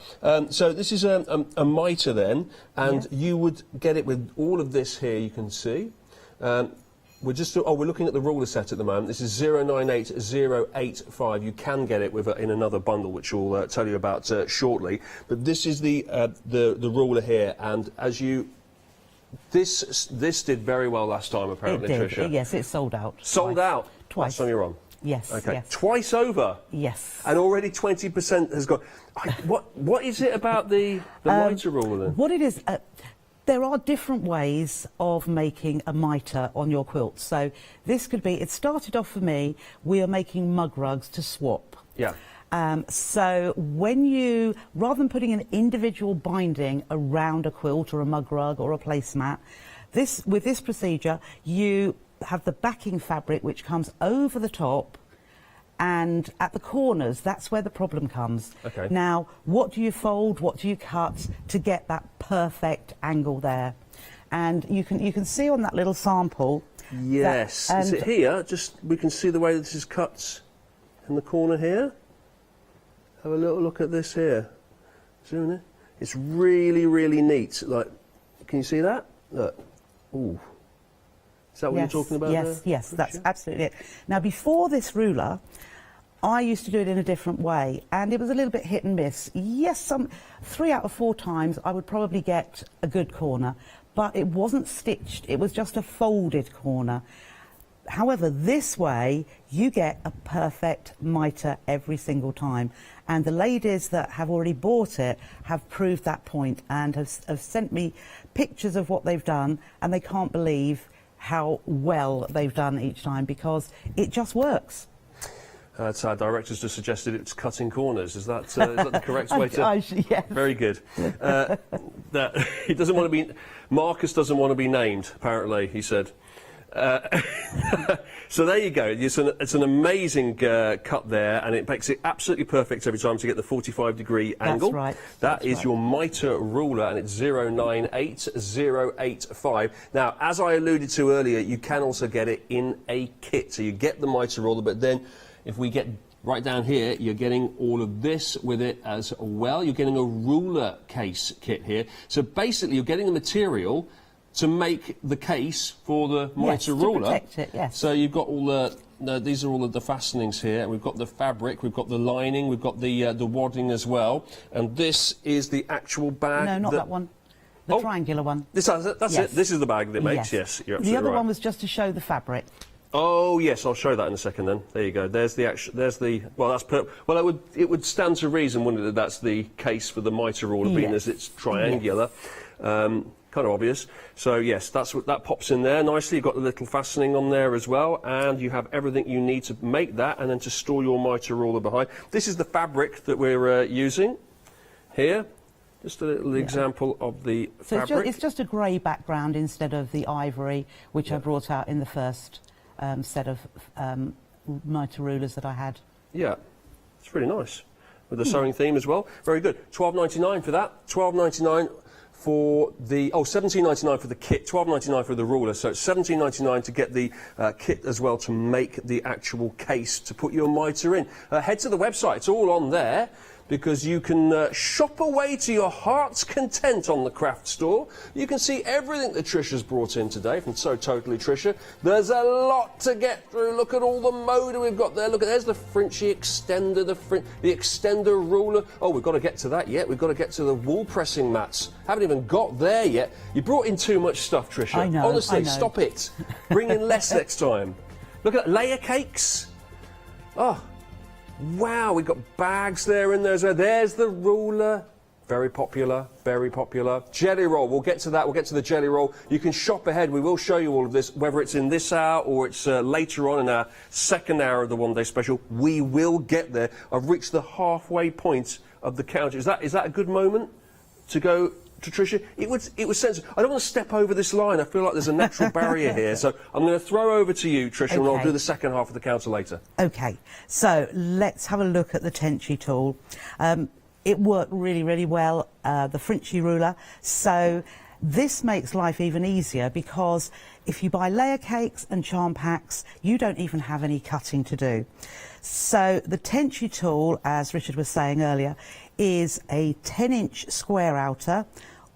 So this is a mitre then, and you would get it with all of this here, you can see. We're looking at the ruler set at the moment. This is 098085. You can get it with in another bundle, which we'll tell you about shortly. But this is the ruler here, and as you... This did very well last time, apparently, it did. Tricia. Yes, it's sold out. Sold out? Twice. Last time you're on? Yes. Okay. Yes. Twice over? Yes. And already 20% has gone. What is it about the mitre ruler then? What it is, there are different ways of making a mitre on your quilt. So this could be, it started off for me, we are making mug rugs to swap. Yeah. So when you, rather than putting an individual binding around a quilt or a mug rug or a placemat, with this procedure, you have the backing fabric which comes over the top, and at the corners, that's where the problem comes. Okay. Now, what do you fold, what do you cut to get that perfect angle there? And you can see on that little sample. Yes. Is it here? Just we can see the way this is cut in the corner here. Have a little look at this here. Zoom in. It's really, really neat. Like, can you see that? Look. Ooh. Is that what you're talking about? Yes, that's absolutely it. Now, before this ruler, I used to do it in a different way, and it was a little bit hit and miss. Yes, 3 out of 4 times I would probably get a good corner, but it wasn't stitched. It was just a folded corner. However, this way, you get a perfect mitre every single time. And the ladies that have already bought it have proved that point and have sent me pictures of what they've done, and they can't believe how well they've done each time, because it just works. So our director's just suggested it's cutting corners. Is that the correct way to... Yes. Very good. He doesn't want to be... Marcus doesn't want to be named, apparently, he said. So there you go. It's an amazing cut there, and it makes it absolutely perfect every time to get the 45-degree angle. That's right. That is your mitre ruler, and it's 098085. Now, as I alluded to earlier, you can also get it in a kit. So you get the mitre ruler, but then if we get right down here, you're getting all of this with it as well. You're getting a ruler case kit here. So basically, you're getting the material to make the case for the mitre ruler. To protect it, yes. So you've got all these are all of the fastenings here. We've got the fabric, we've got the lining, we've got the wadding as well. And this is the actual bag. No, not that one. The triangular one. That's it. This is the bag that it makes. Yes, you're absolutely The other right. one was just to show the fabric. Oh yes, I'll show that in a second. Then there you go. There's the actual. There's the. Well, that's well, it would stand to reason, wouldn't it? That that's the case for the mitre ruler, being as it's triangular. Yes. Kind of obvious. So yes, that's what that pops in there nicely. You've got the little fastening on there as well, and you have everything you need to make that, and then to store your mitre ruler behind. This is the fabric that we're using here. Just a little example of the fabric. It's just a grey background instead of the ivory, which I brought out in the first set of mitre rulers that I had. Yeah, it's really nice with the sewing theme as well. Very good. £12.99 for that. £12.99 for the £17.99 for the kit. £12.99 for the ruler. So it's £17.99 to get the kit as well, to make the actual case to put your mitre in. Head to the website. It's all on there, because you can shop away to your heart's content on the craft store. You can see everything that Trisha's brought in today from So Totally Trisha. There's a lot to get through. Look at all the motor we've got there. Look at, there's the Frenchy extender, the extender ruler. Oh, we've got to get to that yet. We've got to get to the wool pressing mats. Haven't even got there yet. You brought in too much stuff, Trisha. I know. Honestly, I know. Stop it. Bring in less next time. Look at that, layer cakes. Oh. Wow, we've got bags there and there's the ruler. Very popular, very popular. Jelly roll, we'll get to that, we'll get to the jelly roll. You can shop ahead, we will show you all of this, whether it's in this hour or it's later on in our second hour of the one day special. We will get there. I've reached the halfway point of the count. Is that a good moment to go to Tricia? It was sensible. I don't want to step over this line. I feel like there's a natural barrier here. So I'm going to throw over to you, Tricia, and I'll do the second half of the counter later. Okay, so let's have a look at the Tenchi tool. It worked really, really well, the Frenchy ruler. So this makes life even easier, because if you buy layer cakes and charm packs, you don't even have any cutting to do. So the Tenchi tool, as Richard was saying earlier, is a 10-inch square outer,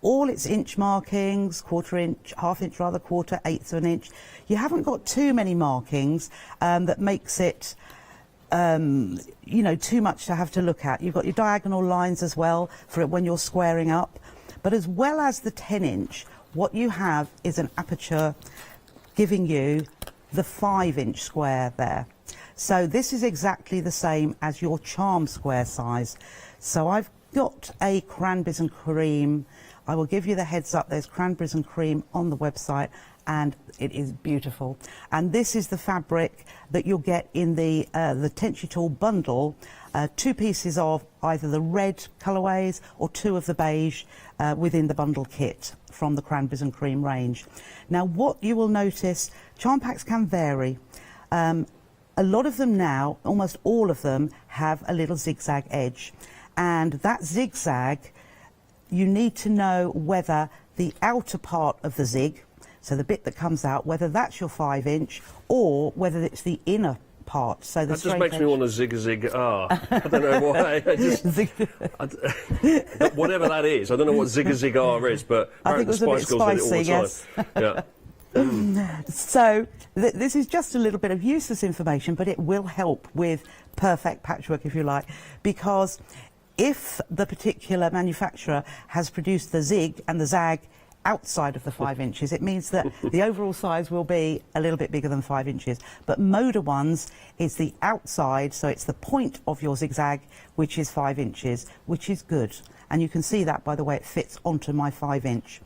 all its inch markings, quarter inch, half inch rather, quarter, eighth of an inch. You haven't got too many markings that makes it, you know, too much to have to look at. You've got your diagonal lines as well for it when you're squaring up. But as well as the 10-inch, what you have is an aperture giving you the 5-inch square there. So this is exactly the same as your charm square size. So I've got a cranberries and cream. I will give you the heads up. There's cranberries and cream on the website, and it is beautiful. And this is the fabric that you'll get in the Tenchi tool bundle. 2 pieces of either the red colourways or 2 of the beige within the bundle kit from the cranberries and cream range. Now, what you will notice, charm packs can vary. A lot of them now, almost all of them, have a little zigzag edge. And that zigzag, you need to know whether the outer part of the zig, so the bit that comes out, whether that's your 5-inch or whether it's the inner part. So the that just makes me want to zig-a-zig. I don't know why. Whatever that is, I don't know what zig-a-zig-ah is, but I think it was a bit spicy, yes. Yeah. So this is just a little bit of useless information, but it will help with perfect patchwork, if you like, because if the particular manufacturer has produced the zig and the zag outside of the 5 inches, it means that the overall size will be a little bit bigger than 5 inches. But Moda ones is the outside, so it's the point of your zigzag, which is 5 inches, which is good. And you can see that by the way it fits onto my 5-inch.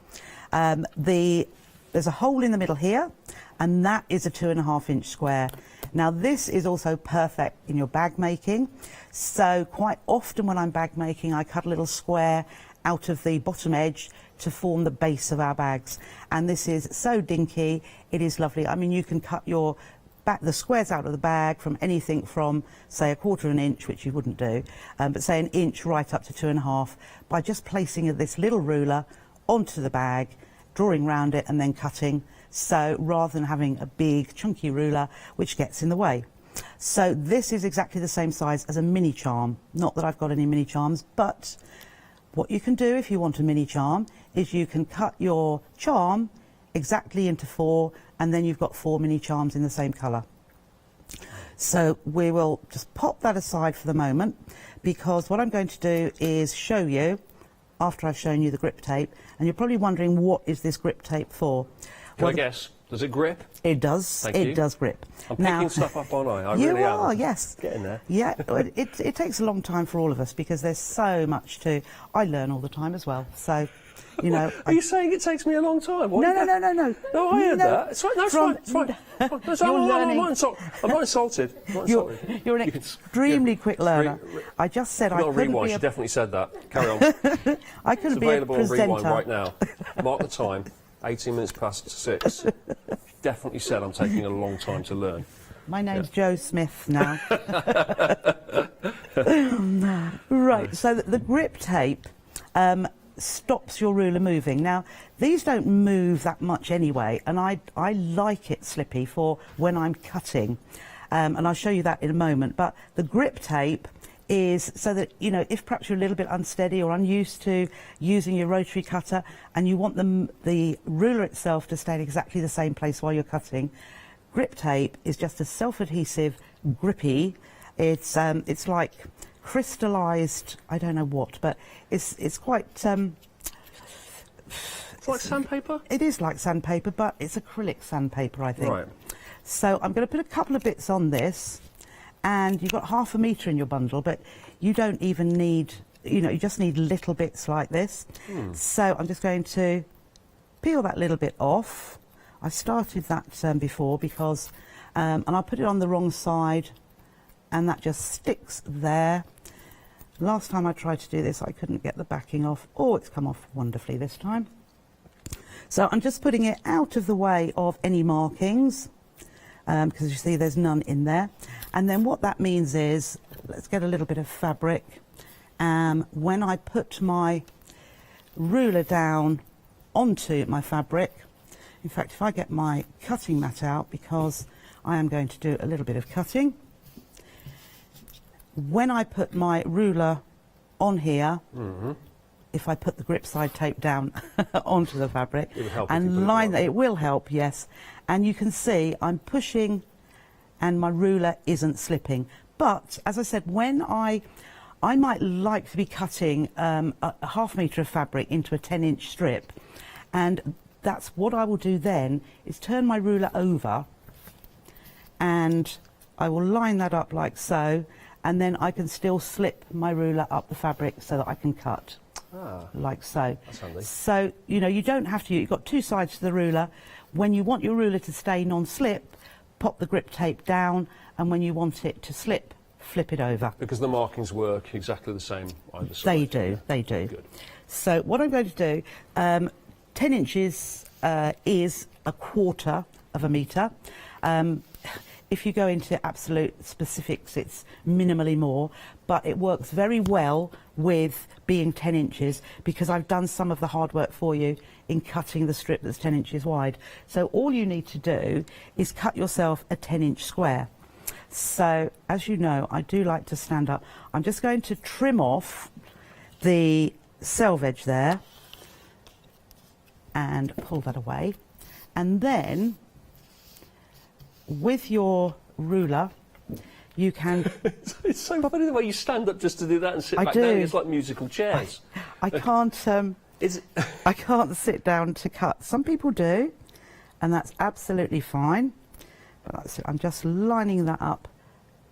There's a hole in the middle here, and that is a 2.5-inch square. Now this is also perfect in your bag making. So quite often when I'm bag making, I cut a little square out of the bottom edge to form the base of our bags. And this is so dinky, it is lovely. I mean, you can cut the squares out of the bag from anything from, say, 1/4 of an inch, which you wouldn't do, but say 1 inch right up to 2.5, by just placing this little ruler onto the bag, drawing round it and then cutting, so rather than having a big chunky ruler which gets in the way. So this is exactly the same size as a mini charm. Not that I've got any mini charms, but what you can do if you want a mini charm is you can cut your charm exactly into 4, and then you've got 4 mini charms in the same colour. So we will just pop that aside for the moment, because what I'm going to do is show you, after I've shown you the grip tape, and you're probably wondering, what is this grip tape for? Can I guess? Does it grip? It does. Thank you. It does grip. I'm picking stuff up, aren't I? I You really am. are, yes. Getting there. Yeah, well, it takes a long time for all of us because there's so much to... I learn all the time as well, so, you know... Are you saying it takes me a long time? No. No, I heard that. It's right, no, it's fine, it's fine. I'm not insulted. You're an extremely quick learner. I just said I couldn't rewind, be she definitely said that. Carry on. I couldn't be a presenter. It's available on rewind right now. Mark the time, 18 minutes past 6. Definitely said I'm taking a long time to learn. My name's Joe Smith now. Right, so the grip tape stops your ruler moving. Now, these don't move that much anyway, and I like it slippy for when I'm cutting, and I'll show you that in a moment. But the grip tape is so that, you know, if perhaps you're a little bit unsteady or unused to using your rotary cutter and you want the ruler itself to stay in exactly the same place while you're cutting, grip tape is just a self-adhesive grippy. It's like crystallized, I don't know what, but it's quite it's like sandpaper? It is like sandpaper, but it's acrylic sandpaper, I think. Right. So I'm going to put a couple of bits on this, and you've got 1/2 metre in your bundle, but you don't even need, you know, you just need little bits like this. So I'm just going to peel that little bit off. I started that before because, and I put it on the wrong side, and that just sticks there. Last time I tried to do this, I couldn't get the backing off. Oh, it's come off wonderfully this time. So I'm just putting it out of the way of any markings, because you see there's none in there. And then what that means is, let's get a little bit of fabric. When I put my ruler down onto my fabric, in fact, if I get my cutting mat out, because I am going to do a little bit of cutting, when I put my ruler on here, if I put the grip side tape down onto the fabric and line that, it will help, yes. And you can see I'm pushing and my ruler isn't slipping. But as I said, when I might like to be cutting a 1/2 metre of fabric into a 10-inch strip, and that's what I will do then, is turn my ruler over and I will line that up like so, and then I can still slip my ruler up the fabric so that I can cut. Like so. That's handy. So, you know, you don't have to, you've got 2 sides to the ruler. When you want your ruler to stay non-slip, pop the grip tape down, and when you want it to slip, flip it over. Because the markings work exactly the same either side. They do, they do. Good. So what I'm going to do, 10 inches is 1/4 of a metre. If you go into absolute specifics, it's minimally more, but it works very well with being 10 inches because I've done some of the hard work for you in cutting the strip that's 10 inches wide. So all you need to do is cut yourself a 10-inch square. So, as you know, I do like to stand up. I'm just going to trim off the selvage there and pull that away. And then, with your ruler, you can... It's so funny the way you stand up just to do that and sit I back do. down. It's like musical chairs. I can't... I can't sit down to cut. Some people do, and that's absolutely fine. But that's it. I'm just lining that up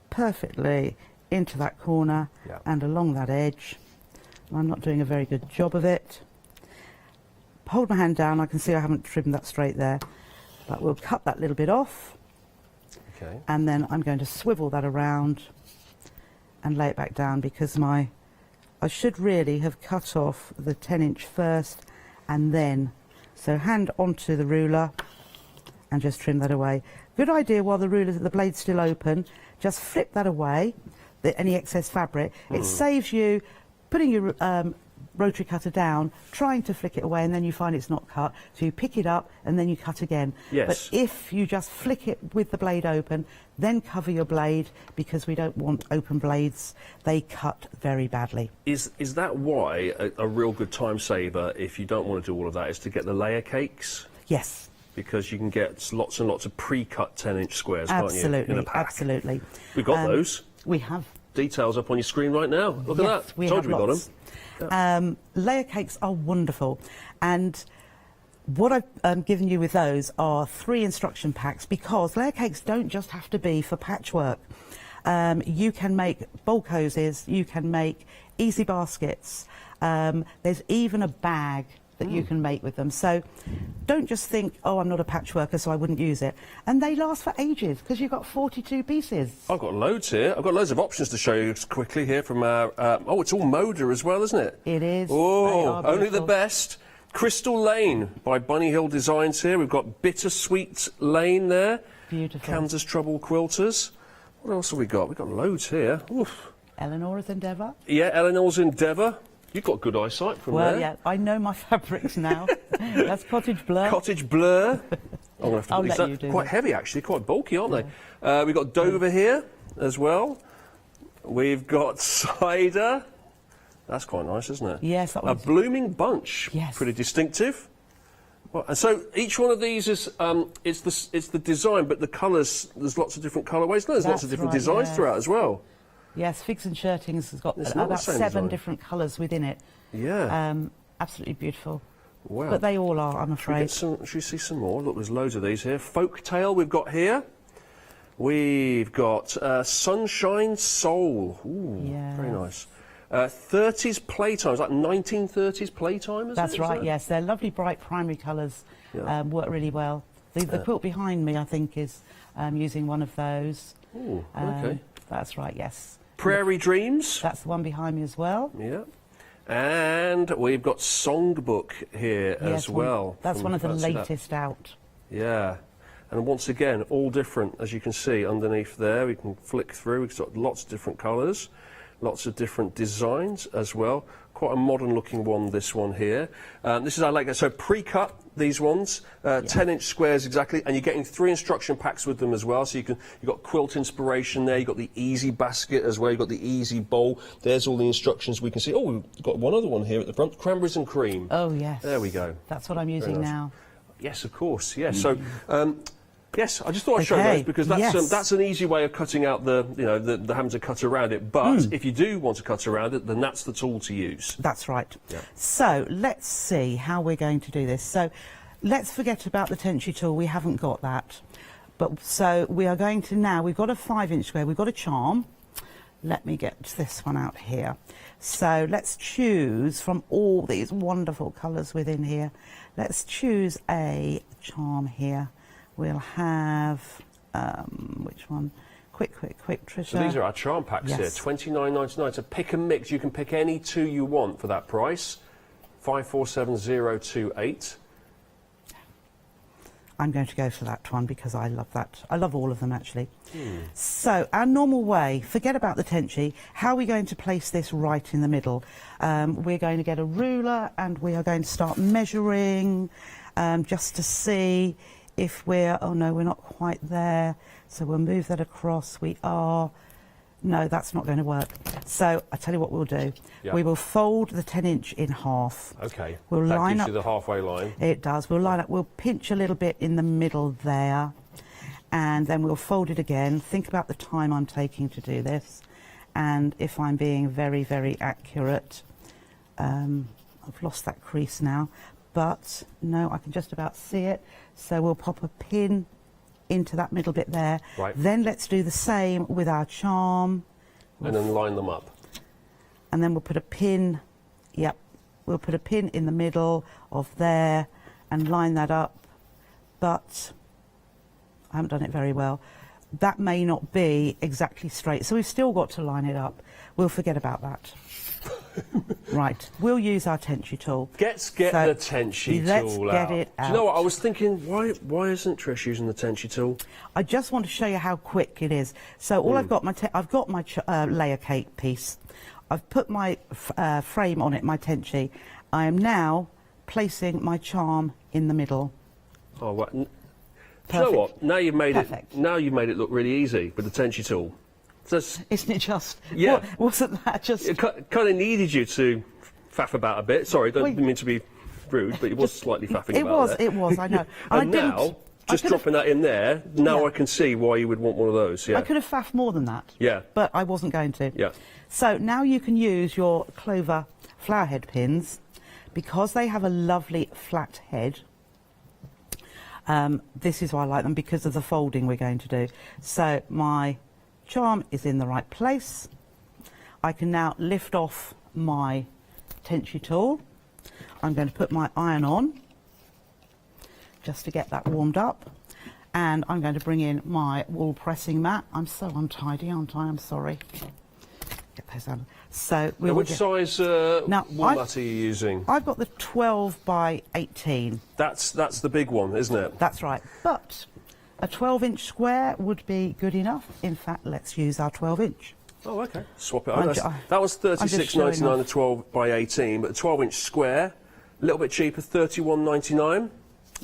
perfectly into that corner and along that edge. I'm not doing a very good job of it. Hold my hand down. I can see I haven't trimmed that straight there, but we'll cut that little bit off. Okay. And then I'm going to swivel that around and lay it back down because I should really have cut off the 10-inch first and then. So hand onto the ruler and just trim that away. Good idea while the blade's still open, just flip that away, any excess fabric. It saves you putting your rotary cutter down, trying to flick it away, and then you find it's not cut. So you pick it up and then you cut again. Yes. But if you just flick it with the blade open, then cover your blade because we don't want open blades. They cut very badly. Is that why a real good time saver, if you don't want to do all of that, is to get the layer cakes? Yes. Because you can get lots and lots of pre-cut 10-inch squares, Absolutely, can't you, in a pack? Absolutely. We've got those. We have. Details up on your screen right now. Look at that. We Told have you we got lots. them. Layer cakes are wonderful, and What I've given you with those are 3 instruction packs, because layer cakes don't just have to be for patchwork. You can make bulk hoses, you can make easy baskets, there's even a bag that you can make with them. So don't just think, oh, I'm not a patchworker, so I wouldn't use it. And they last for ages, because you've got 42 pieces. I've got loads here. I've got loads of options to show you quickly here from our... oh, it's all Moda as well, isn't it? It is. Oh, only the best. Crystal Lane by Bunny Hill Designs here. We've got Bittersweet Lane there. Beautiful. Kansas Trouble Quilters. What else have we got? We've got loads here. Oof. Eleanor's Endeavour. Yeah, Eleanor's Endeavour. You've got good eyesight from there. Well, yeah, I know my fabrics now. That's Cottage Blur. Cottage Blur. I'm gonna have to I'll put let these you do quite that. heavy, actually, quite bulky, aren't they? We've got Dover here as well. We've got Cider. That's quite nice, isn't it? Yes, that one's... A Blooming Bunch. Yes. Pretty distinctive. Well, and so each one of these is it's the design, but the colours, there's lots of different colourways. No, there's lots of different designs throughout as well. Yes, Figs and Shirtings has got It's not the about same 7 design. different colours within it. Yeah. Absolutely beautiful. Wow. But they all are, I'm afraid. Should we see some more? Look, there's loads of these here. Folktale we've got here. We've got Sunshine Soul. Ooh, Yeah. very nice. 30s Playtime, like 1930s Playtime, isn't That's it? right, yes. They're lovely, bright primary colours, work really well. The quilt behind me, I think, is using one of those. Ooh, okay. That's right, yes. Prairie Dreams. That's the one behind me as well. Yeah. And we've got Songbook here as well. That's one of the fancy that. latest out. Yeah. And once again, all different, as you can see underneath there. We can flick through. We've got lots of different colours, lots of different designs as well. Quite a modern looking one, this one here. This is, I like it. So pre-cut, these ones, 10-inch squares exactly, and you're getting 3 instruction packs with them as well. So you've got quilt inspiration there, you've got the easy basket as well, you've got the easy bowl. There's all the instructions we can see. Oh, we've got one other one here at the front, cranberries and cream. Oh, yes. There we go. That's what I'm using now. Yes, of course, yes. So, yes, I just thought I'd show those because that's an easy way of cutting out the having to cut around it. But if you do want to cut around it, then that's the tool to use. That's right. Yeah. So let's see how we're going to do this. So let's forget about the Tenchi tool. We haven't got that. But so we are going to now. We've got a 5-inch square. We've got a charm. Let me get this one out here. So let's choose from all these wonderful colours within here. Let's choose a charm here. We'll have, which one? Quick, Tricia. So these are our charm packs here, $29.99. So pick and mix. You can pick any 2 you want for that price. 547028. I'm going to go for that one because I love that. I love all of them, actually. So our normal way, forget about the Tenchi. How are we going to place this right in the middle? We're going to get a ruler and we are going to start measuring just to see if we're, oh no, we're not quite there. So we'll move that across. We are, no, that's not going to work. So I tell you what we'll do. Yeah. We will fold the 10-inch in half. Okay. We'll that line gives up. you the halfway line. It does. We'll line up. We'll pinch a little bit in the middle there, and then we'll fold it again. Think about the time I'm taking to do this, and if I'm being very, very accurate, I've lost that crease now, but no, I can just about see it. So we'll pop a pin into that middle bit there. Right. Then let's do the same with our charm. And then line them up. And then we'll put a pin, we'll put a pin in the middle of there and line that up. But I haven't done it very well. That may not be exactly straight, so we've still got to line it up. We'll forget about that. Right, we'll use our Tenchi tool. Let's get the Tenchi tool out. Let's get it out. Do you know what, I was thinking, why isn't Trish using the Tenchi tool? I just want to show you how quick it is. So all I've got my layer cake piece. I've put my frame on it, my Tenchi. I am now placing my charm in the middle. Oh, what? Do you know what? Now you've made it. Now you've made it look really easy with the Tenchi tool. Isn't it just? Yeah. Wasn't that just? It kind of needed you to faff about a bit. Sorry, don't mean to be rude, but it was slightly faffing about there. It was, I know. And now, just dropping that in there, now I can see why you would want one of those. Yeah. I could have faffed more than that. Yeah. But I wasn't going to. Yeah. So now you can use your clover flower head pins because they have a lovely flat head. This is why I like them, because of the folding we're going to do. So my charm is in the right place. I can now lift off my tension tool. I'm going to put my iron on just to get that warmed up, and I'm going to bring in my wool pressing mat. I'm so untidy, aren't I? I'm sorry. Get those on. So which size wool mat are you using? I've got the 12 by 18. That's the big one, isn't it? That's right. But a 12-inch square would be good enough. In fact, let's use our 12-inch. Oh, OK. Swap it over. That was $36.99, a 12 by 18, but a 12-inch square, a little bit cheaper, $31.99.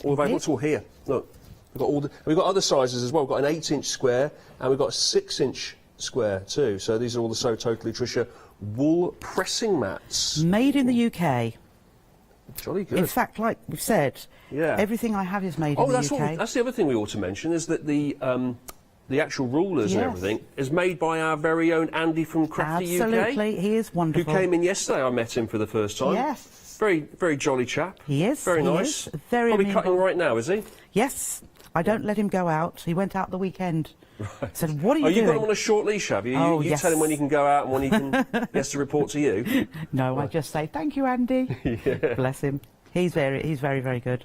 All available. It's all here. Look, we've got other sizes as well. We've got an 8-inch square, and we've got a 6-inch square too. So these are all the So Totally Tricia wool pressing mats. Made in the UK. Jolly good. In fact, like we've said, everything I have is made in the UK. That's the other thing we ought to mention, is that the actual rulers and everything is made by our very own Andy from Crafty UK. Absolutely, he is wonderful. Who came in yesterday. I met him for the first time. Yes. Very, very jolly chap. He is. Very nice. Is. Very Probably cutting right now, is he? Yes. I don't let him go out. He went out the weekend. Right. Said, what are you doing? You got him on a short leash, have you? Oh, you tell him when he can go out and when he has to report to you? No, I just say, thank you, Andy. Bless him. He's very, very good.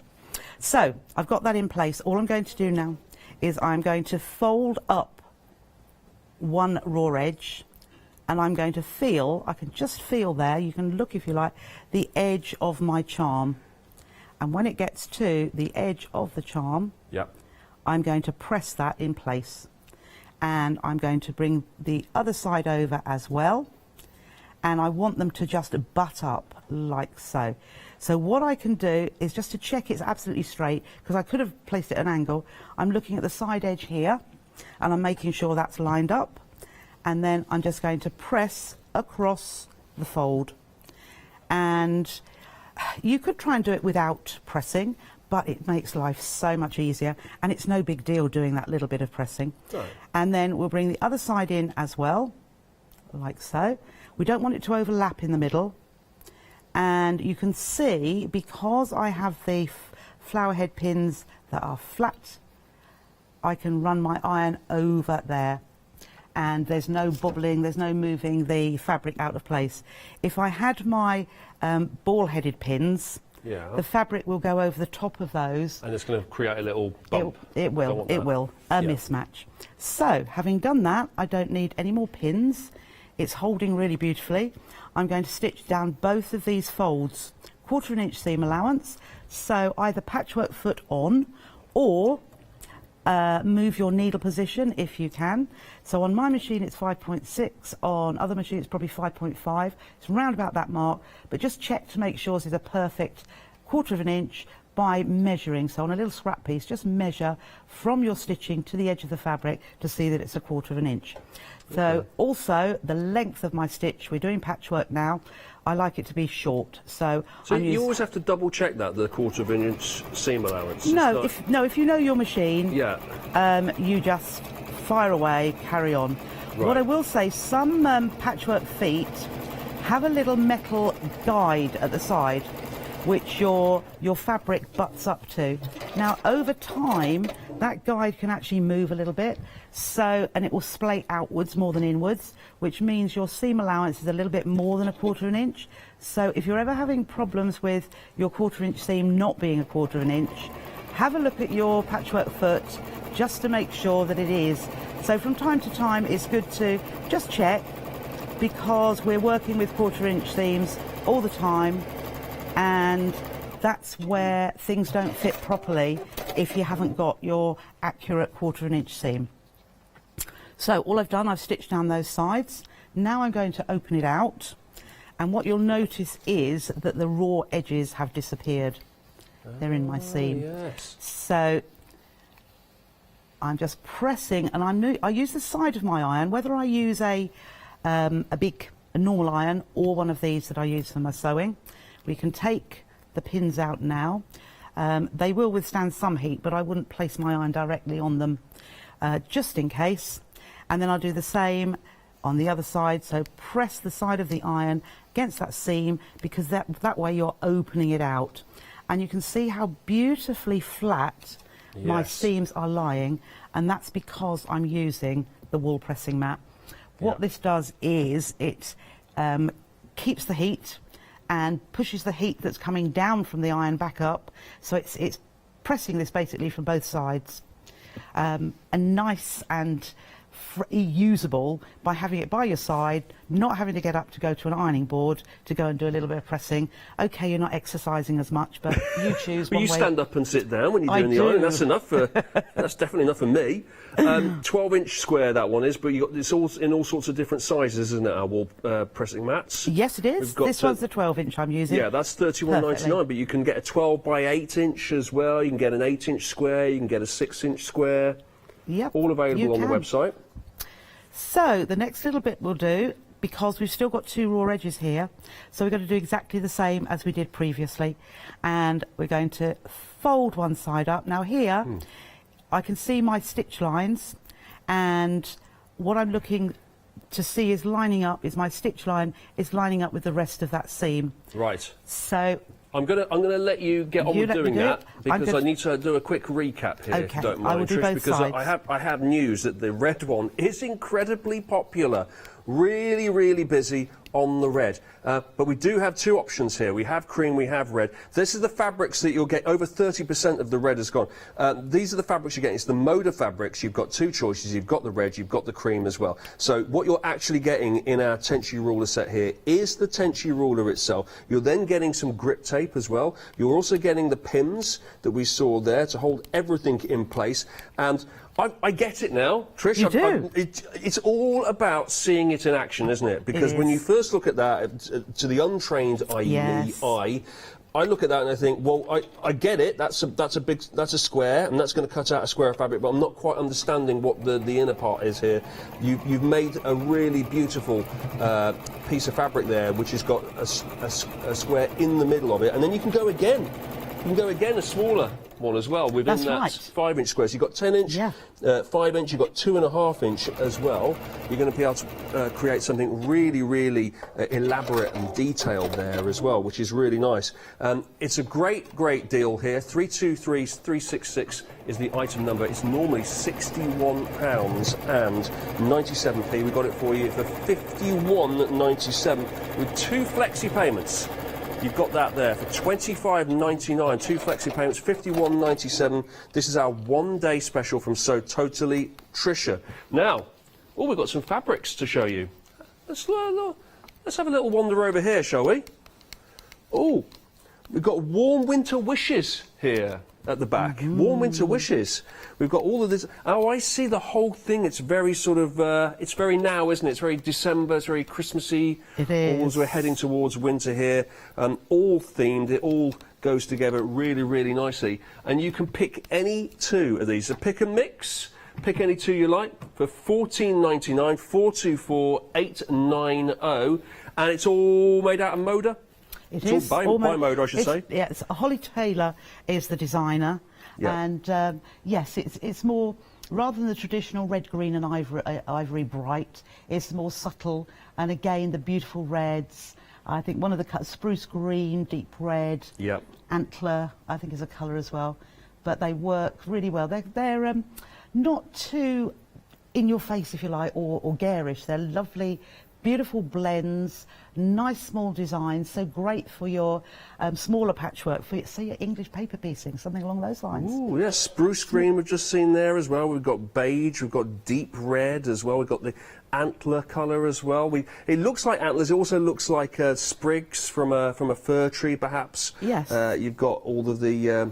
So, I've got that in place. All I'm going to do now is I'm going to fold up one raw edge, and I'm going to feel, I can just feel there, you can look if you like, the edge of my charm. And when it gets to the edge of the charm, I'm going to press that in place. And I'm going to bring the other side over as well. And I want them to just butt up like so. So what I can do is just to check it's absolutely straight, because I could have placed it at an angle. I'm looking at the side edge here, and I'm making sure that's lined up. And then I'm just going to press across the fold. And you could try and do it without pressing, but it makes life so much easier, and it's no big deal doing that little bit of pressing. Right. And then we'll bring the other side in as well, like so. We don't want it to overlap in the middle. And you can see, because I have the flower head pins that are flat, I can run my iron over there. And there's no bobbling, there's no moving the fabric out of place. If I had my ball-headed pins, the fabric will go over the top of those. And it's going to create a little bump. It will, a mismatch. So, having done that, I don't need any more pins. It's holding really beautifully. I'm going to stitch down both of these folds, 1/4 inch seam allowance, so either patchwork foot on, or move your needle position if you can. So on my machine it's 5.6, on other machines it's probably 5.5. It's round about that mark, but just check to make sure this is a perfect 1/4 inch by measuring. So on a little scrap piece, just measure from your stitching to the edge of the fabric to see that it's a 1/4 inch. So also the length of my stitch, we're doing patchwork now, I like it to be short. So you always have to double check that, the 1/4 inch seam allowance. No, if you know your machine, you just fire away, carry on. Right. What I will say, some patchwork feet have a little metal guide at the side, which your fabric butts up to. Now, over time, that guide can actually move a little bit, and it will splay outwards more than inwards, which means your seam allowance is a little bit more than a 1/4 inch. So if you're ever having problems with your 1/4 inch seam not being a 1/4 inch, have a look at your patchwork foot just to make sure that it is. So from time to time, it's good to just check, because we're working with 1/4 inch seams all the time, and that's where things don't fit properly if you haven't got your accurate 1/4 inch seam. So all I've done, I've stitched down those sides. Now I'm going to open it out, and what you'll notice is that the raw edges have disappeared. They're in my seam. Yes. So I'm just pressing, and I use the side of my iron, whether I use a normal iron or one of these that I use for my sewing. We can take the pins out now. They will withstand some heat, but I wouldn't place my iron directly on them just in case. And then I'll do the same on the other side. So press the side of the iron against that seam, because that way you're opening it out. And you can see how beautifully flat my Yes. seams are lying, and that's because I'm using the wool pressing mat. What this does is it keeps the heat and pushes the heat that's coming down from the iron back up, so it's pressing this basically from both sides, and nice and usable by having it by your side, not having to get up to go to an ironing board to go and do a little bit of pressing. Okay, you're not exercising as much, but you choose Well, one you way. stand up and sit down when you're I doing the do. iron. That's enough for. That's definitely enough for me. 12-inch square that one is, but it's all in all sorts of different sizes, isn't it? Our wall pressing mats. Yes, it is. We've got This one's the 12-inch I'm using. Yeah, that's £31.99, but you can get a 12 by 8 inch as well. You can get an 8-inch square. You can get a 6-inch square. Yep. All available on the website. So the next little bit we'll do, because we've still got 2 raw edges here, so we're going to do exactly the same as we did previously, and we're going to fold one side up. Now here I can see my stitch lines, and what I'm looking to see is lining up, is my stitch line is lining up with the rest of that seam. Right. So I'm gonna let you get on with doing that, because I need to do a quick recap here, if you don't mind, I will do Trish, both because sides. I have news that the red one is incredibly popular, really, really busy on the red. But we do have 2 options here. We have cream, we have red. This is the fabrics that you'll get. Over 30% of the red is gone. These are the fabrics you're getting. It's the Moda fabrics. You've got 2 choices. You've got the red, you've got the cream as well. So what you're actually getting in our Tenchi ruler set here is the Tenchi ruler itself. You're then getting some grip tape as well. You're also getting the pins that we saw there to hold everything in place. And I get it now, Trish. You do. It's all about seeing it in action, isn't it? Because when you first look at that, to the untrained, i.e. Yes. me, I look at that and I think, well, I get it. That's a square, and that's going to cut out a square of fabric. But I'm not quite understanding what the inner part is here. You've made a really beautiful piece of fabric there, which has got a square in the middle of it, and then you can go again. You can go again a smaller one as well within That's that right. 5-inch square. So you've got 10-inch, 5-inch, you've got 2.5-inch as well. You're going to be able to create something really, really elaborate and detailed there as well, which is really nice. It's a great, great deal here. 323366 is the item number. It's normally £61.97. We got it for you for £51.97 with 2 flexi payments. You've got that there for £25.99, 2 flexi payments, £51.97. This is our one-day special from So Totally Trisha. Now, we've got some fabrics to show you. Let's have a little wander over here, shall we? Oh, we've got Warm Winter Wishes here at the back. Warm Winter Wishes. We've got all of this. Oh, I see the whole thing. It's very sort of, it's very now, isn't it? It's very December, it's very Christmassy. It is. As we're heading towards winter here. All themed. It all goes together really, really nicely. And you can pick any 2 of these. So pick and mix. Pick any 2 you like for £14.99, 424890. And it's all made out of Moda. It's all by Moda, I should say. Yes, Holly Taylor is the designer, and yes, it's more, rather than the traditional red, green and ivory bright, it's more subtle, and again the beautiful reds. I think one of the colours, spruce green, deep red, antler, I think is a colour as well, but they work really well. They're not too in your face, if you like, or garish. They're lovely, beautiful blends, nice small designs, so great for your smaller patchwork, for say your English paper piecing, something along those lines. Ooh, yes, spruce green we've just seen there as well. We've got beige, we've got deep red as well. We've got the antler colour as well. It looks like antlers. It also looks like sprigs from a fir tree, perhaps. Yes. You've got all of the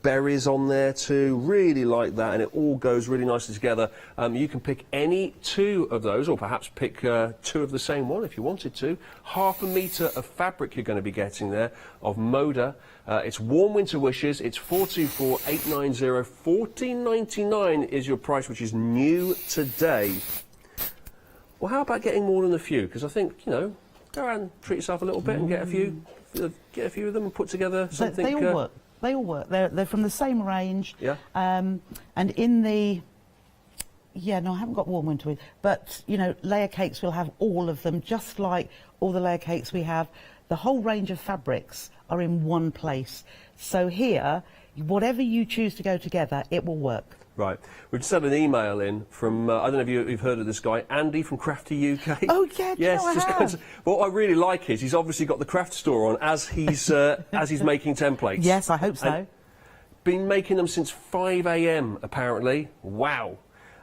berries on there too, really like that, and it all goes really nicely together. You can pick any 2 of those, or perhaps pick 2 of the same one if you wanted to. Half a metre of fabric you're going to be getting there of Moda. It's Warm Winter Wishes. It's 424890. £14.99 is your price, which is new today. Well, how about getting more than a few? Because I think, go around and treat yourself a little bit and get a few of them and put together something. They all work. They all work. They're from the same range. Yeah. And in the... Yeah, no, I haven't got Warm Winter, but, layer cakes will have all of them, just like all the layer cakes we have. The whole range of fabrics are in one place. So here, whatever you choose to go together, it will work. Right. We've just had an email in from, I don't know if you've heard of this guy, Andy from Crafty UK. Oh, yeah, yes. I have. What I really like is he's obviously got the craft store on as he's making templates. Yes, I hope so. And been making them since 5 a.m. apparently. Wow.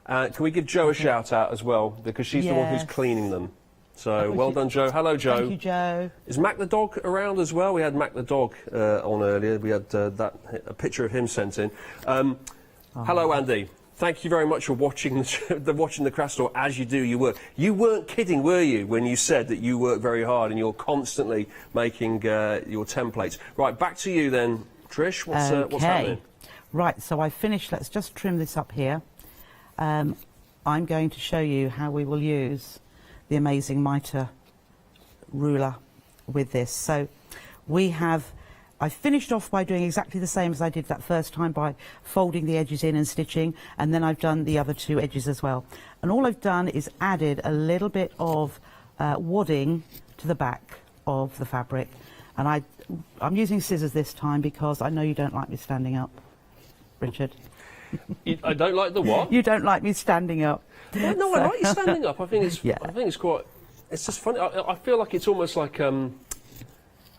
Can we give Jo a shout out as well, because she's the one who's cleaning them. So well done, Jo. Hello, Jo. Thank you, Jo. Is Mac the dog around as well? We had Mac the dog on earlier. We had a picture of him sent in. Hello, Andy. Thank you very much for watching the craft store as you do your work. You weren't kidding, were you, when you said that you work very hard and you're constantly making your templates? Right, back to you then, Trish. What's happening? Right, so I finished. Let's just trim this up here. I'm going to show you how we will use the amazing mitre ruler with this. So I finished off by doing exactly the same as I did that first time, by folding the edges in and stitching, and then I've done the other 2 edges as well. And all I've done is added a little bit of wadding to the back of the fabric. And I'm using scissors this time because I know you don't like me standing up, Richard. I don't like the what? You don't like me standing up. Well, no, I like you standing up. I think it's quite. It's just funny. I feel like it's almost like a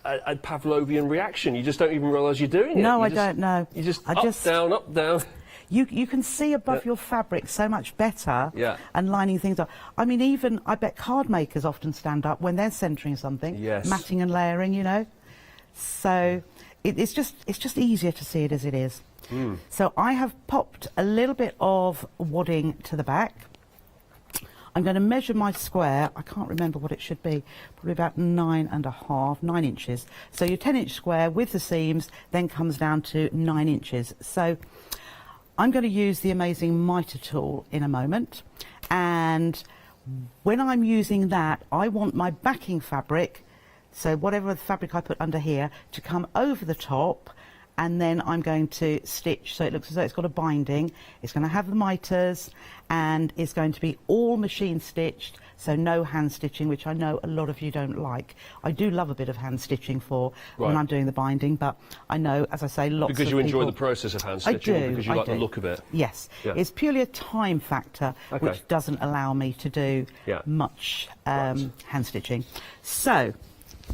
Pavlovian reaction. You just don't even realise you're doing it. No, I don't know. You just up, down. You can see above your fabric so much better and lining things up. I mean, even I bet card makers often stand up when they're centering something, matting and layering, you know. So it's just easier to see it as it is. So I have popped a little bit of wadding to the back. I'm going to measure my square. I can't remember what it should be. Probably about 9 inches. So your 10-inch square with the seams then comes down to 9 inches. So I'm going to use the amazing mitre tool in a moment. And when I'm using that, I want my backing fabric, so whatever fabric I put under here, to come over the top. And then I'm going to stitch so it looks as though it's got a binding. It's going to have the mitres and it's going to be all machine stitched, so no hand stitching, which I know a lot of you don't like. I do love a bit of hand stitching when I'm doing the binding, but I know, as I say, lots of people... Because you enjoy the process of hand stitching, or because you like the look of it? Yes. It's purely a time factor, which doesn't allow me to do much hand stitching. So...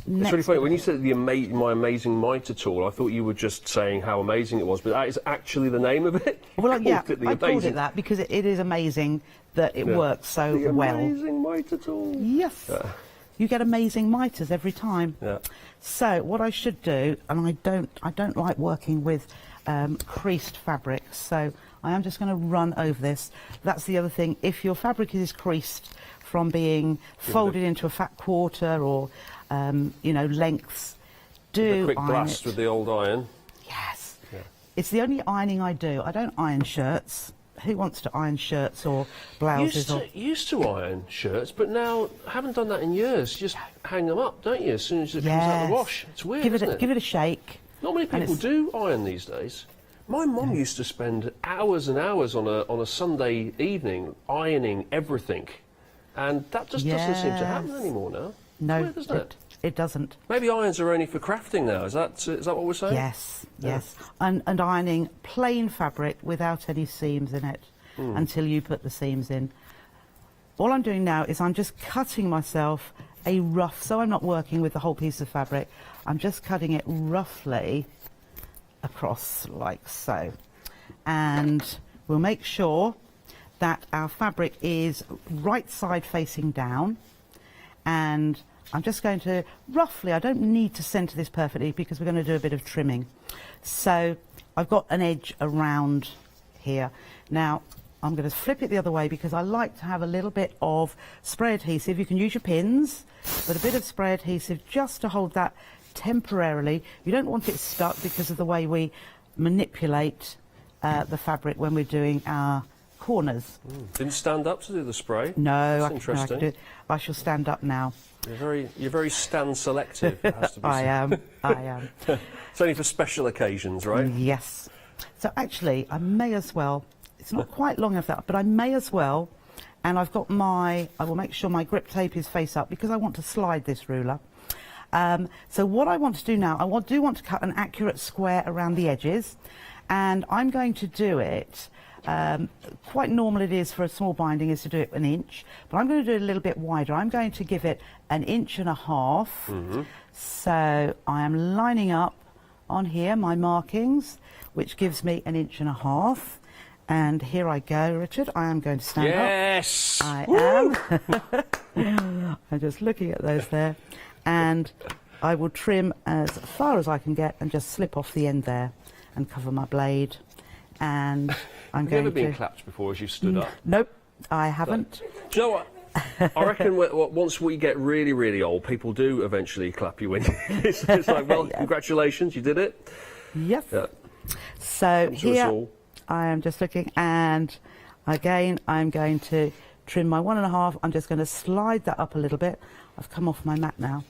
It's really funny, when you said my amazing mitre tool, I thought you were just saying how amazing it was, but that is actually the name of it? Well, yeah, I called it that because it is amazing that it works so well. The amazing mitre tool. Yes. You get amazing mitres every time. So what I should do, and I don't like working with creased fabric, so I am just going to run over this. That's the other thing. If your fabric is creased from being folded into a fat quarter or you know, lengths, do a quick blast with the old iron. Yes. It's the only ironing I do. I don't iron shirts. Who wants to iron shirts or blouses? Used to iron shirts, but now I haven't done that in years. You just hang them up, don't you, as soon as it comes out of the wash? It's weird, isn't it? Give it a shake. Not many people do iron these days. My mum used to spend hours and hours on a Sunday evening ironing everything, and that just doesn't seem to happen anymore now. No, weird, isn't it? It doesn't. Maybe irons are only for crafting now. Is that what we're saying? Yes, yes. And ironing plain fabric without any seams in it until you put the seams in. All I'm doing now is I'm just cutting myself a rough, so I'm not working with the whole piece of fabric. I'm just cutting it roughly across like so. And we'll make sure that our fabric is right side facing down. And I'm just going to roughly, I don't need to centre this perfectly because we're going to do a bit of trimming. So I've got an edge around here. Now I'm going to flip it the other way because I like to have a little bit of spray adhesive. You can use your pins, but a bit of spray adhesive just to hold that temporarily. You don't want it stuck because of the way we manipulate the fabric when we're doing our corners. Didn't stand up to do the spray? No, That's interesting. I can do it. I shall stand up now. You're very stand selective, it has to be said. I am. It's only for special occasions, right? Yes. So actually, I may as well, it's not quite long enough that, but I may as well, and I've got I will make sure my grip tape is face up because I want to slide this ruler. So what I want to do now, I do want to cut an accurate square around the edges, and I'm going to do it, quite normal it is for a small binding is to do it 1 inch, but I'm going to do it a little bit wider. I'm going to give it 1.5 inches. So I am lining up on here my markings, which gives me 1.5 inches. And here I go, Richard. I am going to stand up. Yes! I am. I'm just looking at those there. And I will trim as far as I can get and just slip off the end there and cover my blade. And I'm Have going you ever been to... clapped before as you've stood up? Nope, I haven't. Do you know what? I reckon once we get really, really old, people do eventually clap you when it's like, well, congratulations, you did it. Yes. Yeah. So Come to us here all. I am just looking, and again I'm going to trim my 1.5. I'm just going to slide that up a little bit. I've come off my mat now,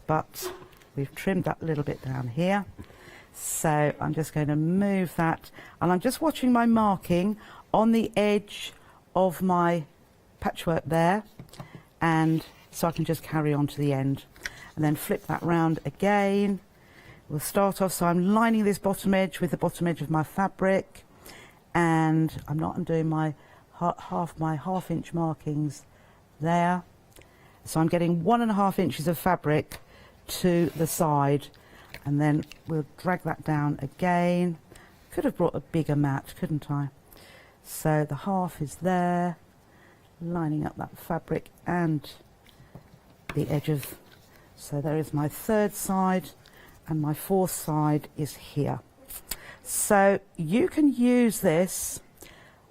but we've trimmed that a little bit down here. So I'm just going to move that, and I'm just watching my marking on the edge of my patchwork there, and so I can just carry on to the end and then flip that round again. We'll start off, so I'm lining this bottom edge with the bottom edge of my fabric, and I'm not undoing my half inch markings there. So I'm getting 1.5 inches of fabric to the side, and then we'll drag that down again. Could have brought a bigger mat, couldn't I? So the half is there, lining up that fabric and the edge of, so there is my 3rd side, and my 4th side is here. So you can use this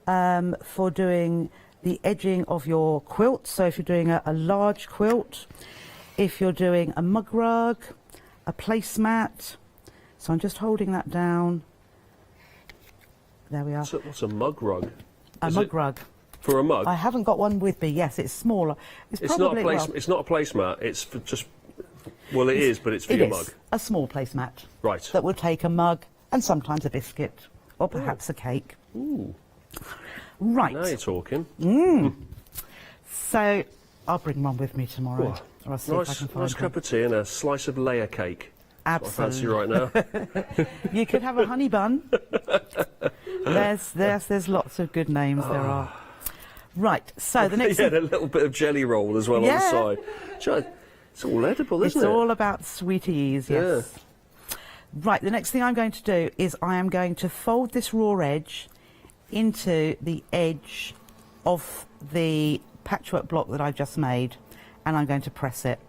for doing the edging of your quilt. So if you're doing a large quilt, if you're doing a mug rug, a placemat. So I'm just holding that down. There we are. So what's a mug rug? A mug rug. For a mug? I haven't got one with me. Yes, it's smaller. It's not probably, it's not a placemat. It's for just, well, it is, but it's for your mug. A small placemat. Right. That will take a mug and sometimes a biscuit, or perhaps a cake. Ooh. Right. Now you're talking. So I'll bring one with me tomorrow. Whoa. Or I'll see if I can find nice cup of tea and a slice of layer cake. Absolutely. That's what I fancy right now. You could have a honey bun. There's lots of good names there are. Right, so the next... Yeah, a little bit of jelly roll as well on the side. It's all edible, isn't it? It's all about sweeties, yes. Yeah. Right, the next thing I'm going to do is I am going to fold this raw edge into the edge of the patchwork block that I've just made, and I'm going to press it.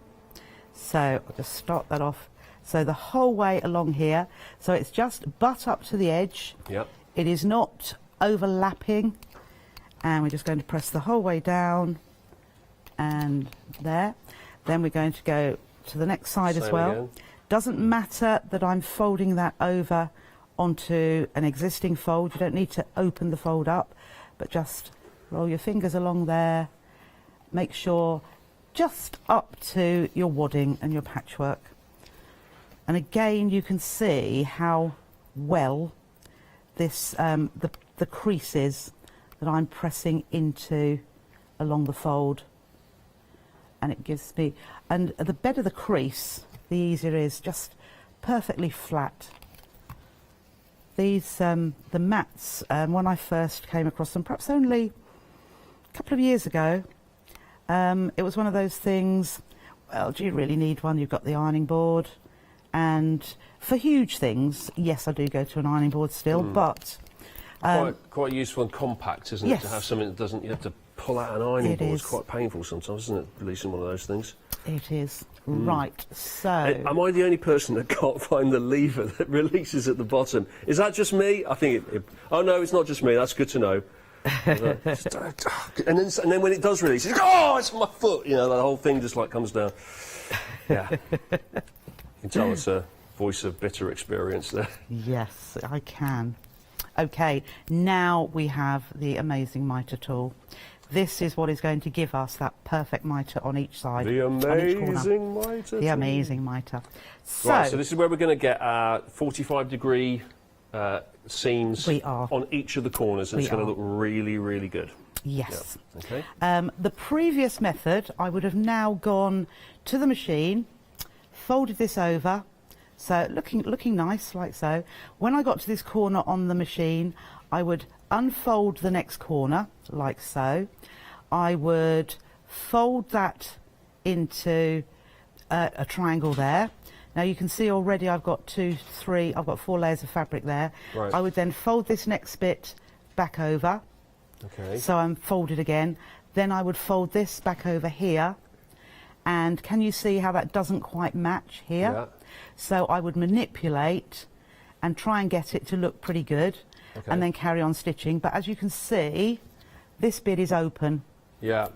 So I'll just start that off. So the whole way along here, so it's just butt up to the edge. Yep. It is not overlapping, and we're just going to press the whole way down and there. Then we're going to go to the next side as well. Again. Doesn't matter that I'm folding that over onto an existing fold. You don't need to open the fold up, but just roll your fingers along there. Make sure just up to your wadding and your patchwork. And again, you can see how well this the creases that I'm pressing into along the fold, and it gives me, and the better the crease, the easier it is, just perfectly flat. These the mats, when I first came across them, perhaps only a couple of years ago, it was one of those things, well, do you really need one? You've got the ironing board, and for huge things, yes, I do go to an ironing board still, but quite useful and compact, isn't it? To have something that doesn't, you have to pull out an ironing board. It's quite painful sometimes, isn't it, releasing one of those things? It is. Right, so... Am I the only person that can't find the lever that releases at the bottom? Is that just me? I think oh no, it's not just me, that's good to know. And then when it does release, it's like, oh, it's my foot! You know, the whole thing just like comes down. Yeah. You can tell it's a voice of bitter experience there. Yes, I can. Okay, now we have the amazing mitre tool. This is what is going to give us that perfect mitre on each side. The amazing mitre. The amazing mitre. So, right, so this is where we're going to get 45-degree seams on each of the corners, and it's going to look really, really good. Yes. Yeah. Okay. The previous method, I would have now gone to the machine, folded this over, so looking nice, like so. When I got to this corner on the machine, I would unfold the next corner, like so. I would fold that into a triangle there. Now you can see already I've got 4 layers of fabric there. Right. I would then fold this next bit back over. Okay. So I'm folded again. Then I would fold this back over here. And can you see how that doesn't quite match here? Yeah. So I would manipulate and try and get it to look pretty good, Okay. and then carry on stitching. But as you can see, this bit is open. Yeah.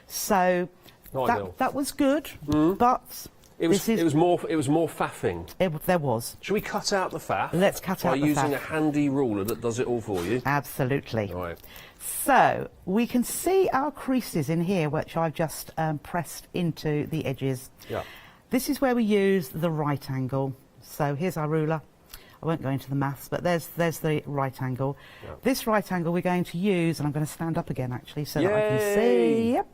So Not ideal. that was good, but it was more faffing. There was. Should we cut out the faff? Let's cut out the faff. By using a handy ruler that does it all for you. Absolutely. Right. So we can see our creases in here, which I've just pressed into the edges. Yeah. This is where we use the right angle. So here's our ruler. I won't go into the maths, but there's the right angle. Yeah. This right angle we're going to use, and I'm going to stand up again actually so that I can Yay! see. Yep.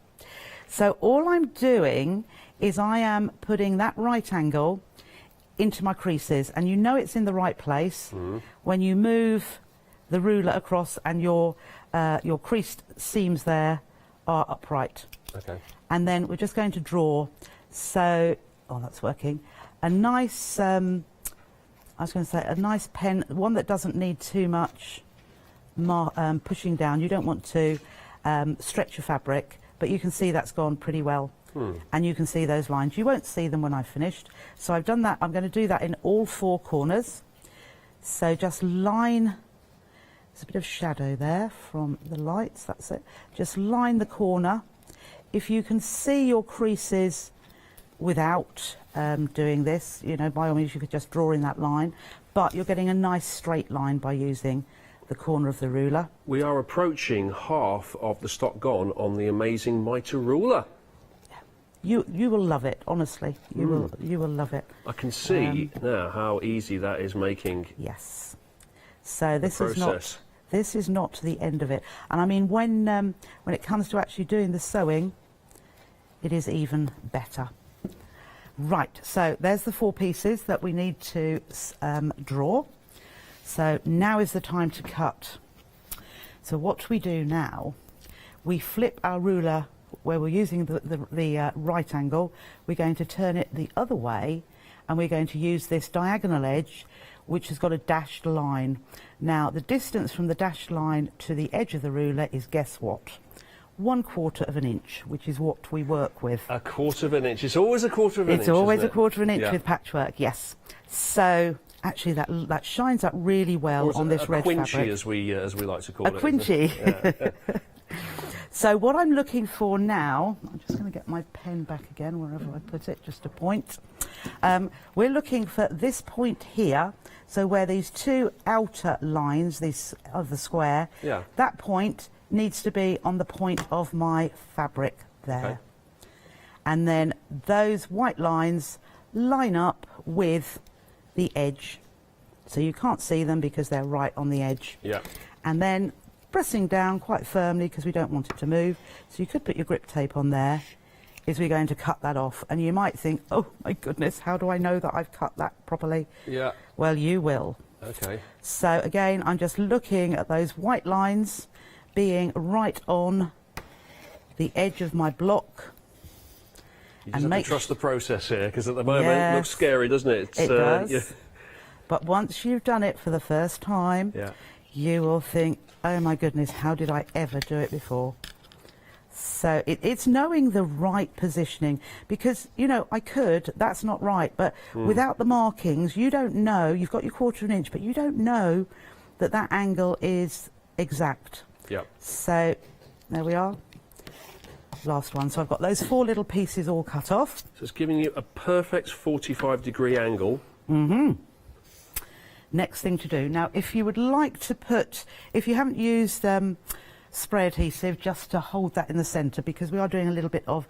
So all I'm doing is I am putting that right angle into my creases, and you know it's in the right place when you move the ruler across and your creased seams there are upright. Okay. And then we're just going to draw, so, oh, that's working, a nice, I was going to say, a nice pen, one that doesn't need too much pushing down. You don't want to stretch your fabric, but you can see that's gone pretty well. And you can see those lines. You won't see them when I've finished. So I've done that. I'm going to do that in all 4 corners. So just line, there's a bit of shadow there from the lights, that's it. Just line the corner. If you can see your creases without doing this, you know, by all means you could just draw in that line, but you're getting a nice straight line by using the corner of the ruler. We are approaching half of the stock gone on the amazing Mitre ruler. You will love it, honestly. You will love it. I can see now how easy that is making. Yes. So this is process. This is not the end of it. And I mean, when it comes to actually doing the sewing, it is even better. Right, so there's the 4 pieces that we need to draw. So now is the time to cut. So what we do now, we flip our ruler where we're using the right angle. We're going to turn it the other way, and we're going to use this diagonal edge, which has got a dashed line. Now, the distance from the dashed line to the edge of the ruler is, guess what? 1/4 of an inch, which is what we work with. 1/4 of an inch. It's always 1/4 of an inch. It's always isn't it? 1/4 of an inch Yeah. with patchwork, yes. So actually, that shines up really well on this red fabric. A quinchy, as we like to call a it. quinchy. Yeah. So what I'm looking for now, I'm just going to get my pen back again wherever I put it, just a point. We're looking for this point here, so where these 2 outer lines, these of the square, Yeah. that point needs to be on the point of my fabric there. Okay. And then those white lines line up with the edge. So you can't see them because they're right on the edge. Yeah. And then pressing down quite firmly because we don't want it to move. So you could put your grip tape on there, is we're going to cut that off. And you might think, oh my goodness, how do I know that I've cut that properly? Yeah. Well, you will. Okay. So again, I'm just looking at those white lines being right on the edge of my block. You just have to trust the process here, because at the moment it looks scary, doesn't it? It does. Yeah. But once you've done it for the first time, you will think, oh my goodness, how did I ever do it before? So it's knowing the right positioning, because, you know, that's not right, but without the markings, you don't know, you've got your 1/4 of an inch, but you don't know that that angle is exact. Yeah. So there we are. Last one. So I've got those 4 little pieces all cut off. So it's giving you a perfect 45-degree angle. Next thing to do. Now, if you would like to put, if you haven't used spray adhesive, just to hold that in the centre, because we are doing a little bit of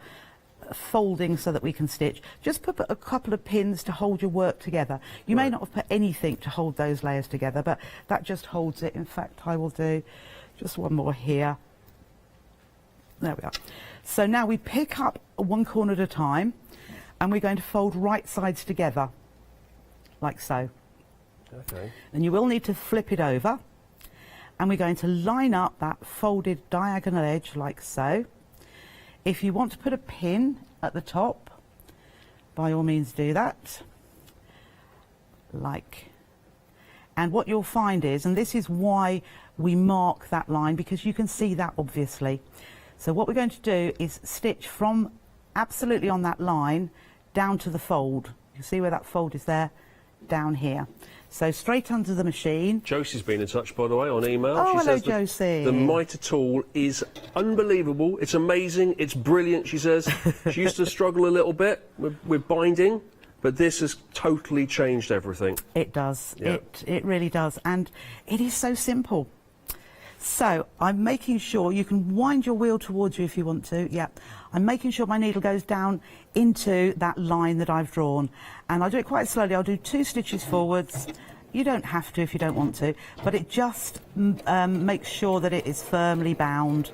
folding so that we can stitch, just put a couple of pins to hold your work together. You may not have put anything to hold those layers together, but that just holds it. In fact, I will do just one more here. There we are. So now we pick up 1 corner at a time. and we're going to fold right sides together, like so. Okay. And you will need to flip it over, and we're going to line up that folded diagonal edge like so. If you want to put a pin at the top, by all means do that, and what you'll find is, and this is why we mark that line, because you can see that obviously. So what we're going to do is stitch from absolutely on that line down to the fold. You see where that fold is there? Down here. So straight under the machine. Josie's been in touch, by the way, on email. Oh, she hello, says Josie. The mitre tool is unbelievable. It's amazing. It's brilliant, she says. She used to struggle a little bit with binding, but this has totally changed everything. It does. Yeah. It really does. And it is so simple. So I'm making sure you can wind your wheel towards you if you want to. Yeah. I'm making sure my needle goes down into that line that I've drawn. And I'll do it quite slowly. I'll do 2 stitches forwards. You don't have to if you don't want to, but it just makes sure that it is firmly bound.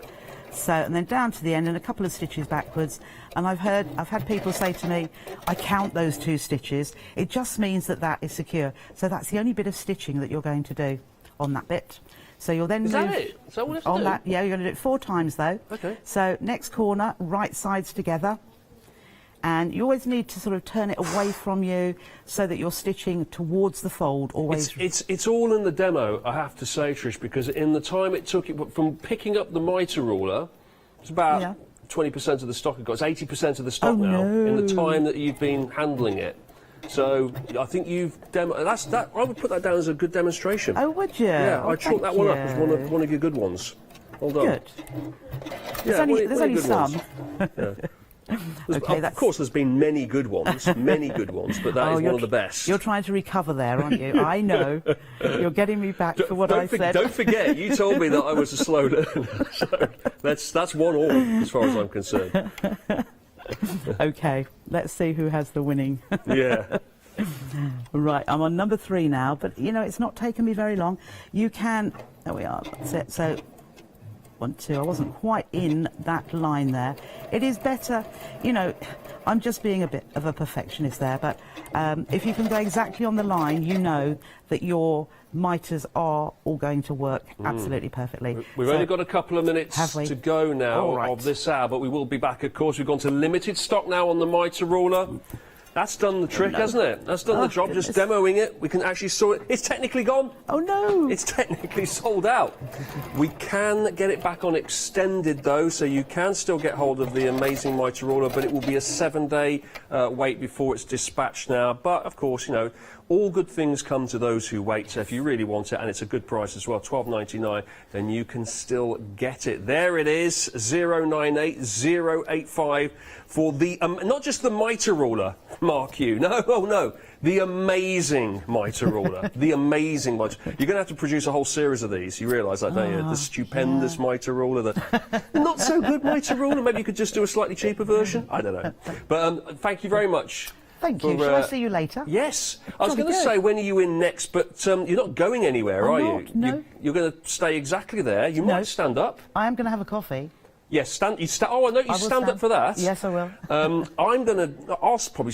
So, and then down to the end and a couple of stitches backwards. And I've had people say to me, I count those 2 stitches. It just means that that is secure. So that's the only bit of stitching that you're going to do on that bit. So you'll then Is move that it? Is that what I have to on do? that. Yeah, you're going to do it 4 times though. Okay. So next corner, right sides together. And you always need to sort of turn it away from you so that you're stitching towards the fold. Always. It's all in the demo, I have to say, Trish, because in the time it took it from picking up the mitre ruler, it's about 20% of the stock. It's 80% of the stock now in the time that you've been handling it. So I think you've I would put that down as a good demonstration. Oh, would you? Yeah, Oh, I chalk that one up as one of your good ones. Well done. Good. Yeah, There's only some. Yeah. Okay, of course, there's been many good ones, but that is one of the best. You're trying to recover there, aren't you? I know. You're getting me back for what I said. Don't forget, you told me that I was a slow learner. So that's 1 all, as far as I'm concerned. Okay, let's see who has the winning. Yeah. Right, I'm on number 3 now, but you know, it's not taken me very long. You can, there we are, that's it. So 1, 2, I wasn't quite in that line there. It is better, you know, I'm just being a bit of a perfectionist there, but if you can go exactly on the line, you know that your mitres are all going to work absolutely perfectly. We've only got a couple of minutes to go now of this hour, but we will be back, of course. We've gone to limited stock now on the mitre ruler. That's done the trick, hasn't it? That's done the job, goodness. just demoing it. We can actually saw it. It's technically gone. Oh, no. It's technically sold out. We can get it back on extended, though, so you can still get hold of the amazing mitre ruler, but it will be a 7-day wait before it's dispatched now. But, of course, you know, all good things come to those who wait. So if you really want it, and it's a good price as well, $12.99, then you can still get it. There it is, 098085 for the, not just the mitre ruler, Mark you. No, oh no, the amazing mitre ruler. The amazing mitre. You're going to have to produce a whole series of these. You realise that, don't you? The stupendous mitre ruler, the not so good mitre ruler. Maybe you could just do a slightly cheaper version. I don't know. But thank you very much. Thank you. Shall I see you later? Yes. I was going to say, when are you in next? But you're not going anywhere, are you? No. You're going to stay exactly there. You might stand up. I am going to have a coffee. Yes, oh, I know you stand up for that. Yes, I will. I'll probably